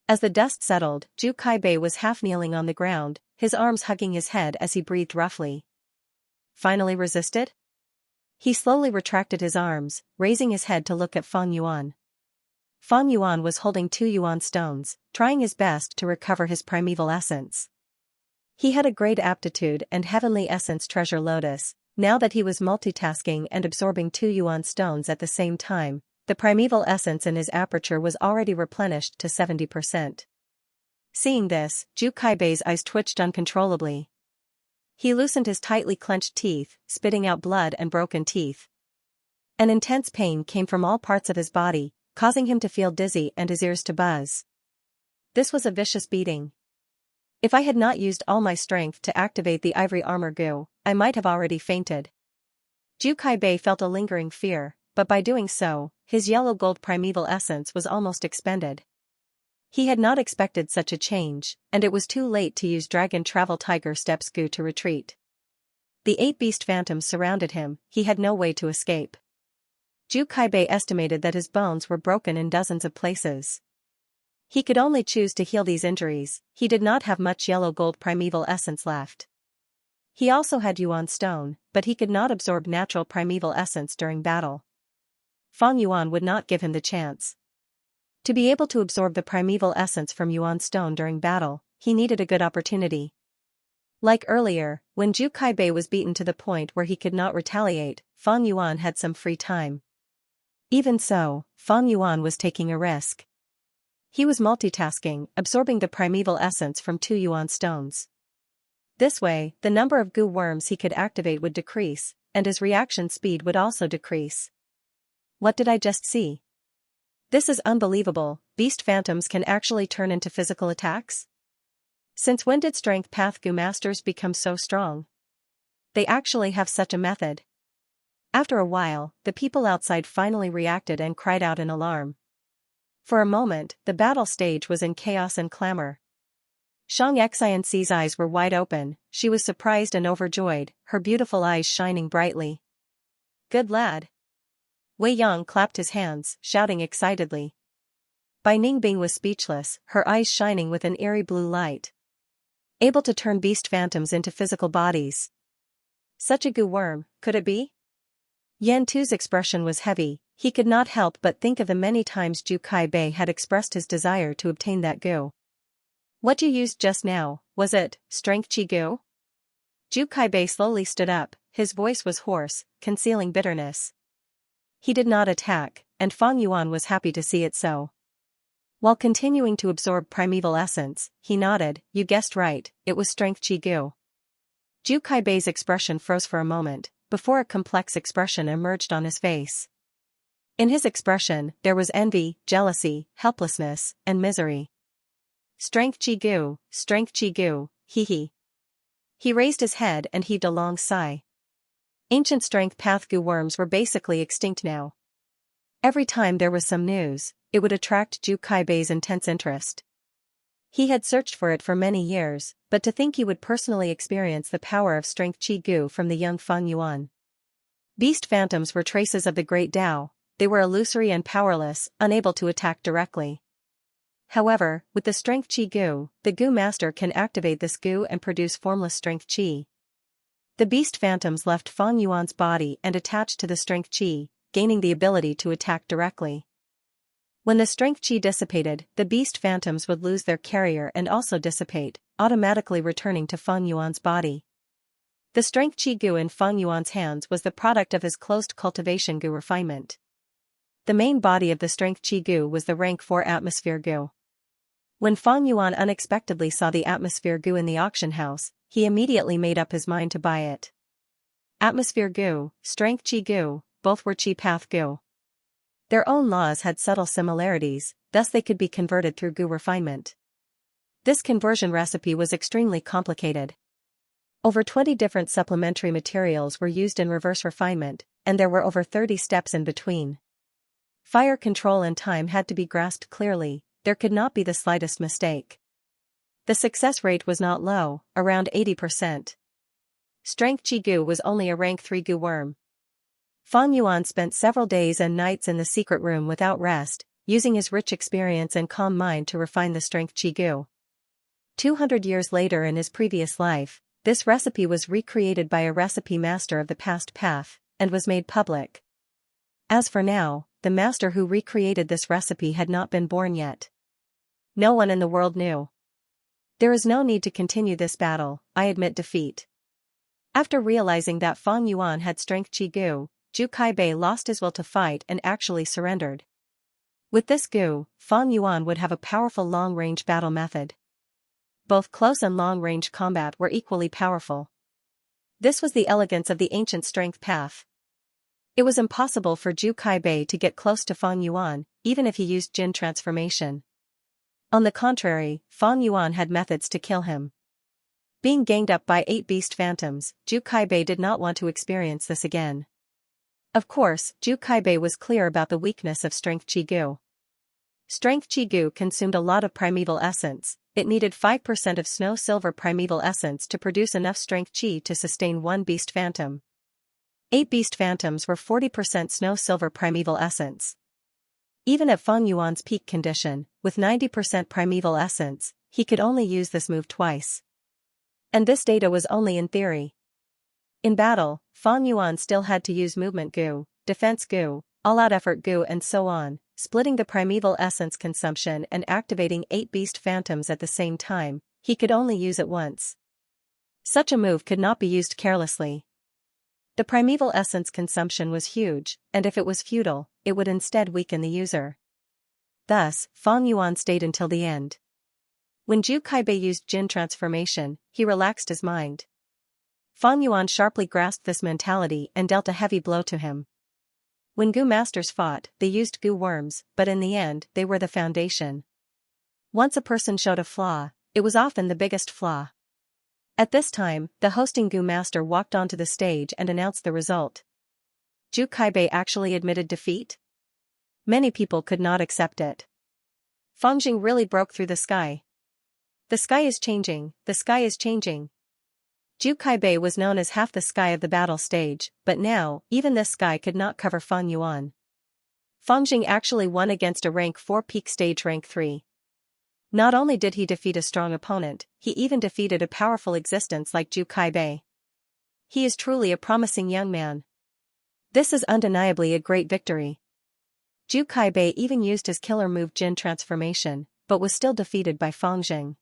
As the dust settled, Ju Kaibei was half kneeling on the ground, his arms hugging his head as he breathed roughly. Finally resisted? He slowly retracted his arms, raising his head to look at Feng Yuan. Feng Yuan was holding 2 yuan stones, trying his best to recover his primeval essence. He had a great aptitude and heavenly essence treasure lotus. Now that he was multitasking and absorbing 2 yuan stones at the same time, the primeval essence in his aperture was already replenished to 70%. Seeing this, Ju Kaibei's eyes twitched uncontrollably. He loosened his tightly clenched teeth, spitting out blood and broken teeth. An intense pain came from all parts of his body, causing him to feel dizzy and his ears to buzz. This was a vicious beating. If I had not used all my strength to activate the ivory armor Gu, I might have already fainted. Ju Kaibei felt a lingering fear, but by doing so, his yellow gold primeval essence was almost expended. He had not expected such a change, and it was too late to use Dragon Travel Tiger Steps Gu to retreat. The 8 beast phantoms surrounded him, he had no way to escape. Ju Kaibei estimated that his bones were broken in dozens of places. He could only choose to heal these injuries. He did not have much yellow gold primeval essence left. He also had Yuan Stone, but he could not absorb natural primeval essence during battle. Feng Yuan would not give him the chance. To be able to absorb the primeval essence from Yuan Stone during battle, he needed a good opportunity. Like earlier, when Ju Kaibei was beaten to the point where he could not retaliate, Feng Yuan had some free time. Even so, Feng Yuan was taking a risk. He was multitasking, absorbing the primeval essence from 2 yuan stones. This way, the number of Gu worms he could activate would decrease, and his reaction speed would also decrease. What did I just see? This is unbelievable. Beast phantoms can actually turn into physical attacks? Since when did Strength Path Gu masters become so strong? They actually have such a method. After a while, the people outside finally reacted and cried out in alarm. For a moment, the battle stage was in chaos and clamor. Xianxia's eyes were wide open. She was surprised and overjoyed, her beautiful eyes shining brightly. Good lad. Wei Yang clapped his hands, shouting excitedly. Bai Ningbing was speechless, her eyes shining with an eerie blue light. Able to turn beast phantoms into physical bodies. Such a Gu worm, could it be? Yan Tu's expression was heavy. He could not help but think of the many times Ju Kaibei had expressed his desire to obtain that Gu. What you used just now, was it Strength Chi Gu? Ju Kaibei slowly stood up, his voice was hoarse, concealing bitterness. He did not attack, and Feng Yuan was happy to see it so. While continuing to absorb primeval essence, he nodded, you guessed right, it was Strength Chi Gu. Ju Kaibei's expression froze for a moment, before a complex expression emerged on his face. In his expression, there was envy, jealousy, helplessness, and misery. Strength Chi Gu, Strength Chi Gu, he. He raised his head and heaved a long sigh. Ancient Strength Path Gu worms were basically extinct now. Every time there was some news, it would attract Ju Kaibei's intense interest. He had searched for it for many years, but to think he would personally experience the power of Strength Chi Gu from the young Feng Yuan. Beast phantoms were traces of the great Tao. They were illusory and powerless, unable to attack directly. However, with the Strength Chi Gu, the Gu master can activate this Gu and produce formless Strength Chi. The beast phantoms left Feng Yuan's body and attached to the Strength Chi, gaining the ability to attack directly. When the strength qi dissipated, the beast phantoms would lose their carrier and also dissipate, automatically returning to Feng Yuan's body. The strength qi gu in Feng Yuan's hands was the product of his closed cultivation gu refinement. The main body of the strength qi gu was the rank 4 atmosphere gu. When Feng Yuan unexpectedly saw the atmosphere gu in the auction house, he immediately made up his mind to buy it. Atmosphere gu, strength qi gu, both were qi path gu. Their own laws had subtle similarities, thus they could be converted through gu refinement. This conversion recipe was extremely complicated. Over 20 different supplementary materials were used in reverse refinement, and there were over 30 steps in between. Fire control and time had to be grasped clearly, there could not be the slightest mistake. The success rate was not low, around 80%. Strength qi gu was only a rank 3 gu worm. Feng Yuan spent several days and nights in the secret room without rest, using his rich experience and calm mind to refine the strength qi gu. 200 years later in his previous life, this recipe was recreated by a recipe master of the past path, and was made public. As for now, the master who recreated this recipe had not been born yet. No one in the world knew. There is no need to continue this battle, I admit defeat. After realizing that Feng Yuan had strength qi gu, Zhu Kaibei lost his will to fight and actually surrendered. With this gu, Feng Yuan would have a powerful long-range battle method. Both close and long-range combat were equally powerful. This was the elegance of the ancient strength path. It was impossible for Zhu Kaibei to get close to Feng Yuan, even if he used Jin transformation. On the contrary, Feng Yuan had methods to kill him. Being ganged up by 8 beast phantoms, Zhu Kaibei did not want to experience this again. Of course, Zhu Kaibei was clear about the weakness of strength qi gu. Strength qi gu consumed a lot of primeval essence, it needed 5% of snow-silver primeval essence to produce enough strength qi to sustain 1 beast phantom. 8 beast phantoms were 40% snow-silver primeval essence. Even at Feng Yuan's peak condition, with 90% primeval essence, he could only use this move twice. And this data was only in theory. In battle, Feng Yuan still had to use movement gu, defense gu, all-out effort gu and so on, splitting the primeval essence consumption and activating 8 beast phantoms at the same time, he could only use it once. Such a move could not be used carelessly. The primeval essence consumption was huge, and if it was futile, it would instead weaken the user. Thus, Feng Yuan stayed until the end. When Zhu Kaibei used Jin transformation, he relaxed his mind. Feng Yuan sharply grasped this mentality and dealt a heavy blow to him. When gu masters fought, they used gu worms, but in the end, they were the foundation. Once a person showed a flaw, it was often the biggest flaw. At this time, the hosting gu master walked onto the stage and announced the result. Zhu Kaibei actually admitted defeat? Many people could not accept it. Feng Jing really broke through the sky. The sky is changing, the sky is changing. Zhu Kaibei was known as half the sky of the battle stage, but now, even this sky could not cover Feng Yuan. Feng Jing actually won against a rank 4 peak stage rank 3. Not only did he defeat a strong opponent, he even defeated a powerful existence like Zhu Kaibei. He is truly a promising young man. This is undeniably a great victory. Zhu Kaibei even used his killer move Jin transformation, but was still defeated by Feng Jing.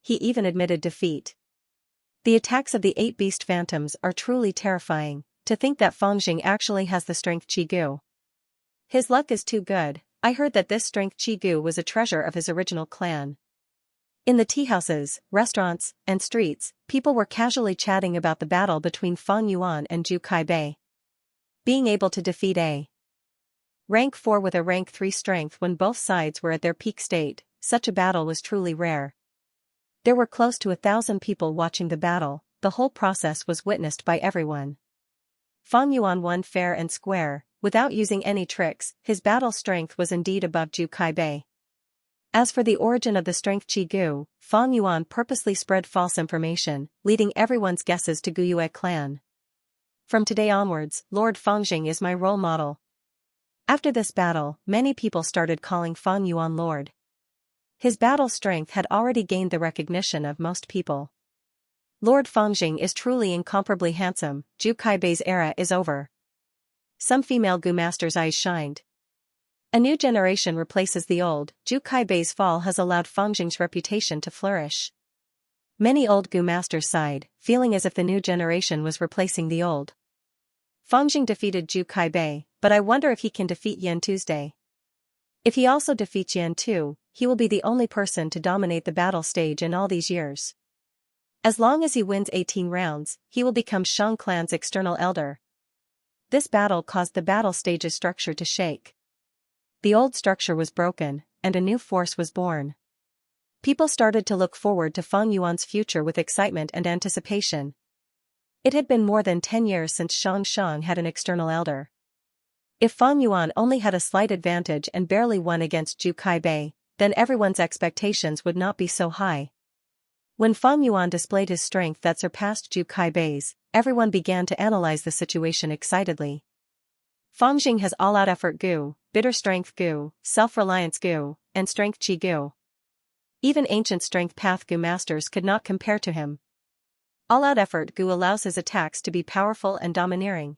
He even admitted defeat. The attacks of the 8 beast phantoms are truly terrifying, to think that Feng Jing actually has the strength qi gu. His luck is too good. I heard that this strength qi gu was a treasure of his original clan. In the teahouses, restaurants, and streets, people were casually chatting about the battle between Feng Yuan and Zhu Kaibei. Being able to defeat a rank 4 with a rank 3 strength when both sides were at their peak state, such a battle was truly rare. There were close to 1,000 people watching the battle, the whole process was witnessed by everyone. Feng Yuan won fair and square, without using any tricks, his battle strength was indeed above Zhu Kaibei. As for the origin of the strength qi gu, Feng Yuan purposely spread false information, leading everyone's guesses to Guyue clan. From today onwards, Lord Feng Jing is my role model. After this battle, many people started calling Feng Yuan Lord. His battle strength had already gained the recognition of most people. Lord Feng Jing is truly incomparably handsome, Zhu Kaibei's era is over. Some female gu masters' eyes shined. A new generation replaces the old. Zhu Kaibei's fall has allowed Feng Jing's reputation to flourish. Many old Gu masters sighed, feeling as if the new generation was replacing the old. Feng Jing defeated Zhu Kaibei, but I wonder if he can defeat Yan Tuesday. If he also defeats Yan Tu, he will be the only person to dominate the battle stage in all these years. As long as he wins 18 rounds, he will become Shang clan's external elder. This battle caused the battle stage's structure to shake. The old structure was broken, and a new force was born. People started to look forward to Feng Yuan's future with excitement and anticipation. It had been more than 10 years since Xianxia had an external elder. If Feng Yuan only had a slight advantage and barely won against Zhu Kaibei, then everyone's expectations would not be so high. When Feng Yuan displayed his strength that surpassed Zhu Kaibei's, everyone began to analyze the situation excitedly. Feng Jing has all-out effort Gu, bitter strength Gu, self-reliance Gu, and strength Qi Gu. Even ancient strength path Gu masters could not compare to him. All-out effort Gu allows his attacks to be powerful and domineering.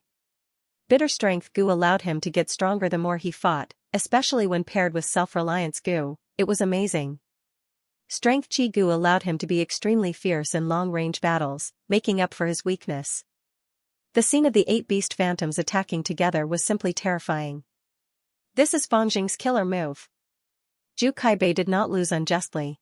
Bitter strength Gu allowed him to get stronger the more he fought, especially when paired with self-reliance Gu. It was amazing. Strength Qi Gu allowed him to be extremely fierce in long-range battles, making up for his weakness. The scene of the 8 beast phantoms attacking together was simply terrifying. This is Feng Jing's killer move. Zhu Kaibei did not lose unjustly.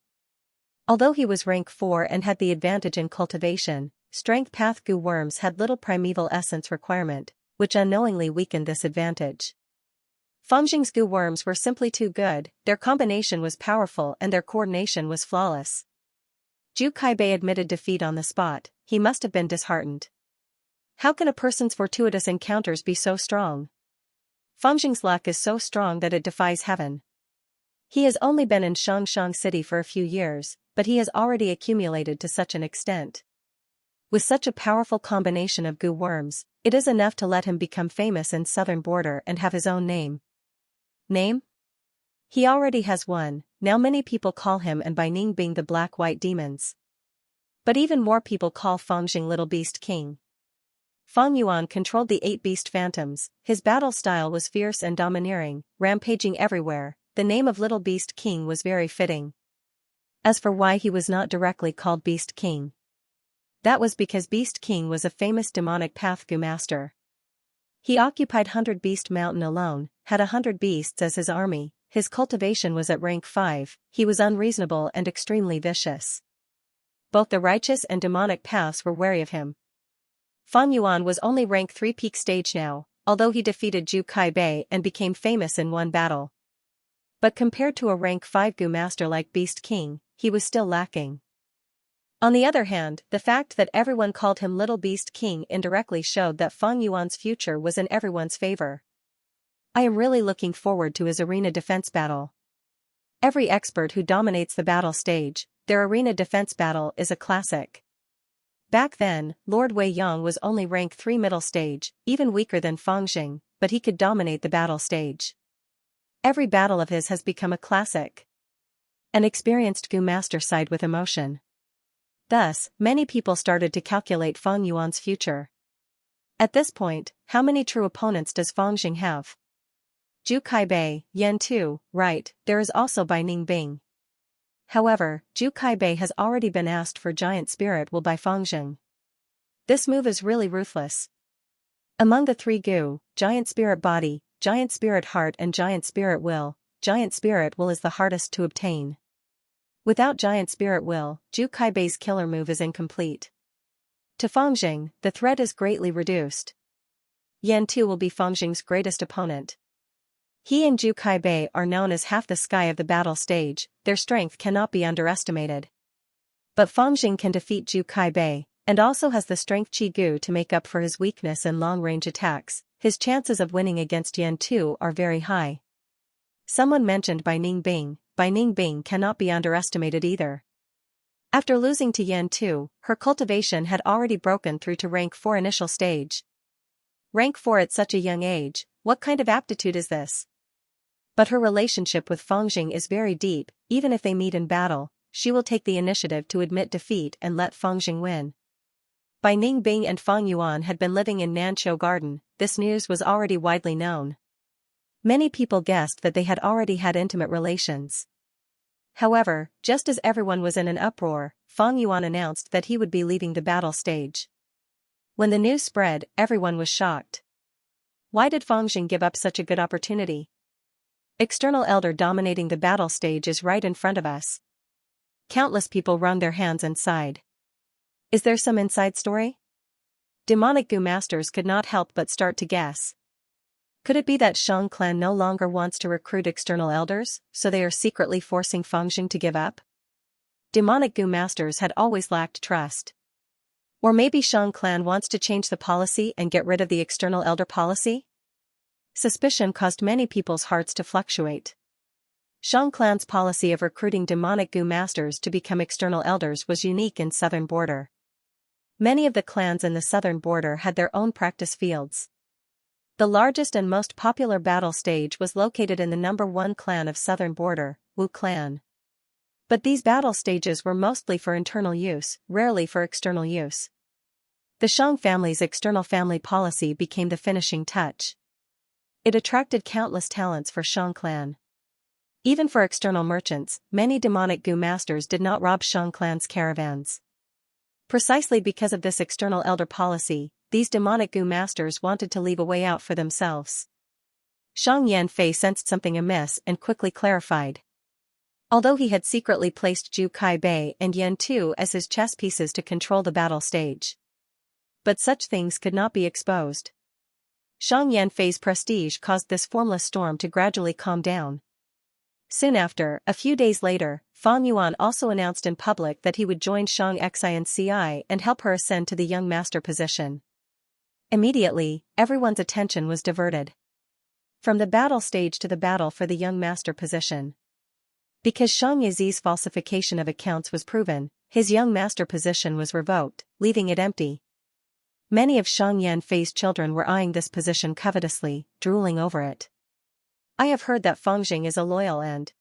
Although he was rank 4 and had the advantage in cultivation, strength path Gu worms had little primeval essence requirement, which unknowingly weakened this advantage. Feng Jing's Gu worms were simply too good, their combination was powerful and their coordination was flawless. Zhu Kaibei admitted defeat on the spot. He must have been disheartened. How can a person's fortuitous encounters be so strong? Feng Jing's luck is so strong that it defies heaven. He has only been in Xianxia City for a few years, but he has already accumulated to such an extent. With such a powerful combination of Gu worms, it is enough to let him become famous in southern border and have his own name. Name? He already has one. Now many people call him and Bai Ning being the black-white demons. But even more people call Feng Jing Little Beast King. Feng Yuan controlled the 8 beast phantoms. His battle style was fierce and domineering, rampaging everywhere. The name of Little Beast King was very fitting. As for why he was not directly called Beast King, that was because Beast King was a famous demonic path Gu master. He occupied 100 Beast Mountain alone, had 100 beasts as his army, his cultivation was at rank 5, he was unreasonable and extremely vicious. Both the righteous and demonic paths were wary of him. Feng Yuan was only rank 3 peak stage now, although he defeated Zhu Kaibei and became famous in one battle. But compared to a rank 5 Gu master like Beast King, he was still lacking. On the other hand, the fact that everyone called him Little Beast King indirectly showed that Feng Yuan's future was in everyone's favor. I am really looking forward to his arena defense battle. Every expert who dominates the battle stage, their arena defense battle is a classic. Back then, Lord Wei Yang was only rank 3 middle stage, even weaker than Feng Jing, but he could dominate the battle stage. Every battle of his has become a classic. An experienced Gu master sighed with emotion. Thus, many people started to calculate Feng Yuan's future. At this point, how many true opponents does Feng Jing have? Zhu Kaibei, Yan Tu, right, there is also Bai Ning Bing. However, Zhu Kaibei has already been asked for Giant Spirit Will by Feng Jing. This move is really ruthless. Among the 3 Gu, Giant Spirit Body, Giant Spirit Heart and Giant Spirit Will, Giant Spirit Will is the hardest to obtain. Without Giant Spirit Will, Zhu Kaibei's killer move is incomplete. To Feng Jing, the threat is greatly reduced. Yan Tu will be Feng Jing's greatest opponent. He and Zhu Kaibei are known as half the sky of the battle stage, their strength cannot be underestimated. But Feng Jing can defeat Zhu Kaibei, and also has the strength Qi Gu to make up for his weakness in long-range attacks. His chances of winning against Yan Tu are very high. Someone mentioned Bai Ning Bing. Bai Ning Bing cannot be underestimated either. After losing to Yan Tu, her cultivation had already broken through to rank 4 initial stage. Rank 4 at such a young age, what kind of aptitude is this? But her relationship with Feng Jing is very deep. Even if they meet in battle, she will take the initiative to admit defeat and let Feng Jing win. Bai Ning Bing and Feng Yuan had been living in Nanqiu Garden. This news was already widely known. Many people guessed that they had already had intimate relations. However, just as everyone was in an uproar, Fang Yuan announced that he would be leaving the battle stage. When the news spread, everyone was shocked. Why did Fang Jing give up such a good opportunity? External elder dominating the battle stage is right in front of us. Countless people wrung their hands and sighed. Is there some inside story? Demonic Gu masters could not help but start to guess. Could it be that Shang clan no longer wants to recruit external elders, so they are secretly forcing Fang Jing to give up? Demonic Gu masters had always lacked trust. Or maybe Shang clan wants to change the policy and get rid of the external elder policy? Suspicion caused many people's hearts to fluctuate. Shang clan's policy of recruiting demonic Gu masters to become external elders was unique in southern border. Many of the clans in the southern border had their own practice fields. The largest and most popular battle stage was located in the number 1 clan of southern border, Wu clan. But these battle stages were mostly for internal use, rarely for external use. The Shang family's external family policy became the finishing touch. It attracted countless talents for Shang clan. Even for external merchants, many demonic Gu masters did not rob Shang clan's caravans. Precisely because of this external elder policy, these demonic Gu masters wanted to leave a way out for themselves. Shang Yanfei sensed something amiss and quickly clarified. Although he had secretly placed Zhu Kaibei and Yan Tu as his chess pieces to control the battle stage. But such things could not be exposed. Shang Yanfei's prestige caused this formless storm to gradually calm down. Soon after, a few days later, Fang Yuan also announced in public that he would join Xianxia and help her ascend to the young master position. Immediately, everyone's attention was diverted from the battle stage to the battle for the young master position. Because Shang Yizi's falsification of accounts was proven, his young master position was revoked, leaving it empty. Many of Shang Yanfei's children were eyeing this position covetously, drooling over it. I have heard that Fang Jing is a loyal and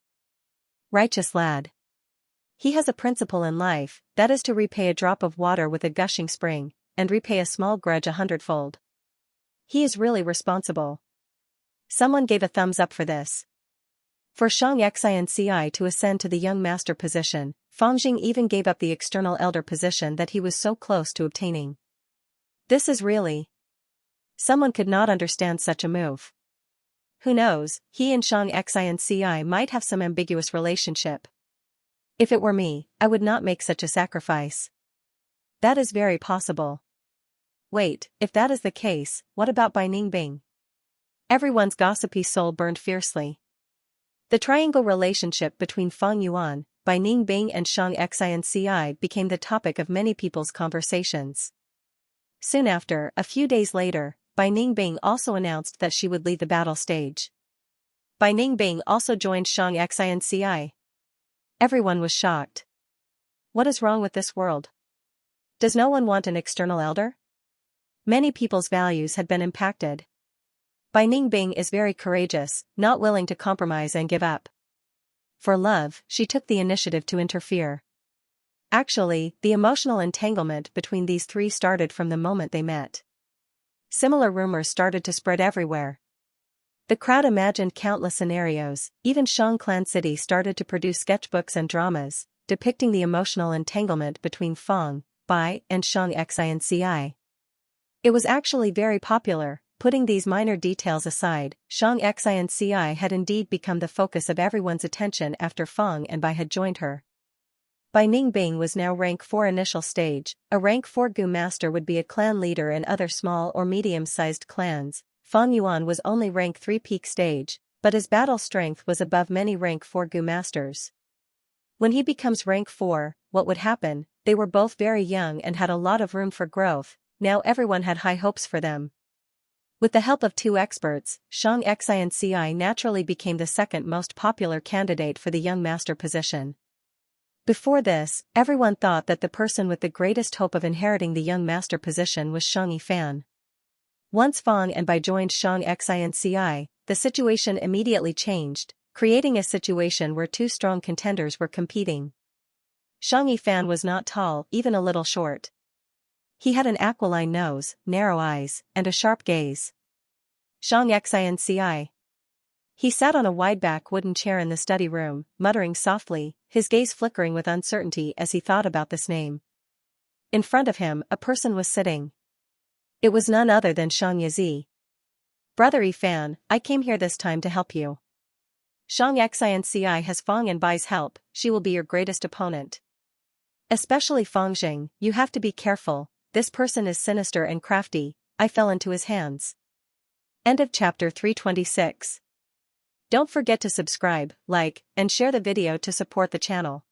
righteous lad. He has a principle in life, that is to repay a drop of water with a gushing spring, and repay a small grudge 100-fold. He is really responsible. Someone gave a thumbs up for this. For Xianxia to ascend to the young master position, Fang Jing even gave up the external elder position that he was so close to obtaining. This is really... Someone could not understand such a move. Who knows, he and Xianxia might have some ambiguous relationship. If it were me, I would not make such a sacrifice. That is very possible. Wait, if that is the case, what about Bai Ningbing? Everyone's gossipy soul burned fiercely. The triangle relationship between Fang Yuan, Bai Ningbing and Xianxia became the topic of many people's conversations. Soon after, a few days later, Bai Ningbing also announced that she would leave the battle stage. Bai Ningbing also joined Xianxia. Everyone was shocked. What is wrong with this world? Does no one want an external elder? Many people's values had been impacted. Bai Ningbing is very courageous, not willing to compromise and give up. For love, she took the initiative to interfere. Actually, the emotional entanglement between these three started from the moment they met. Similar rumors started to spread everywhere. The crowd imagined countless scenarios, even Shang Clan City started to produce sketchbooks and dramas, depicting the emotional entanglement between Fang, Bai, and Xianxia. It was actually very popular. Putting these minor details aside, Xianxia had indeed become the focus of everyone's attention after Fang and Bai had joined her. Bai Ningbing was now rank 4 initial stage. A rank 4 Gu master would be a clan leader in other small or medium-sized clans. Fang Yuan was only rank 3 peak stage, but his battle strength was above many rank 4 Gu masters. When he becomes rank 4, what would happen? They were both very young and had a lot of room for growth. Now everyone had high hopes for them. With the help of 2 experts, Xianxia naturally became the second most popular candidate for the young master position. Before this, everyone thought that the person with the greatest hope of inheriting the young master position was Shang Yifan. Once Fang and Bai joined Xianxia, the situation immediately changed, creating a situation where 2 strong contenders were competing. Shang Yifan was not tall, even a little short. He had an aquiline nose, narrow eyes, and a sharp gaze. Xianxia. He sat on a wide-back wooden chair in the study room, muttering softly, his gaze flickering with uncertainty as he thought about this name. In front of him, a person was sitting. It was none other than Xianxia. Brother Fan, I came here this time to help you. Xianxia has Fang and Bai's help, she will be your greatest opponent. Especially Fangjing, you have to be careful, this person is sinister and crafty, I fell into his hands. End of chapter 326. Don't forget to subscribe, like, and share the video to support the channel.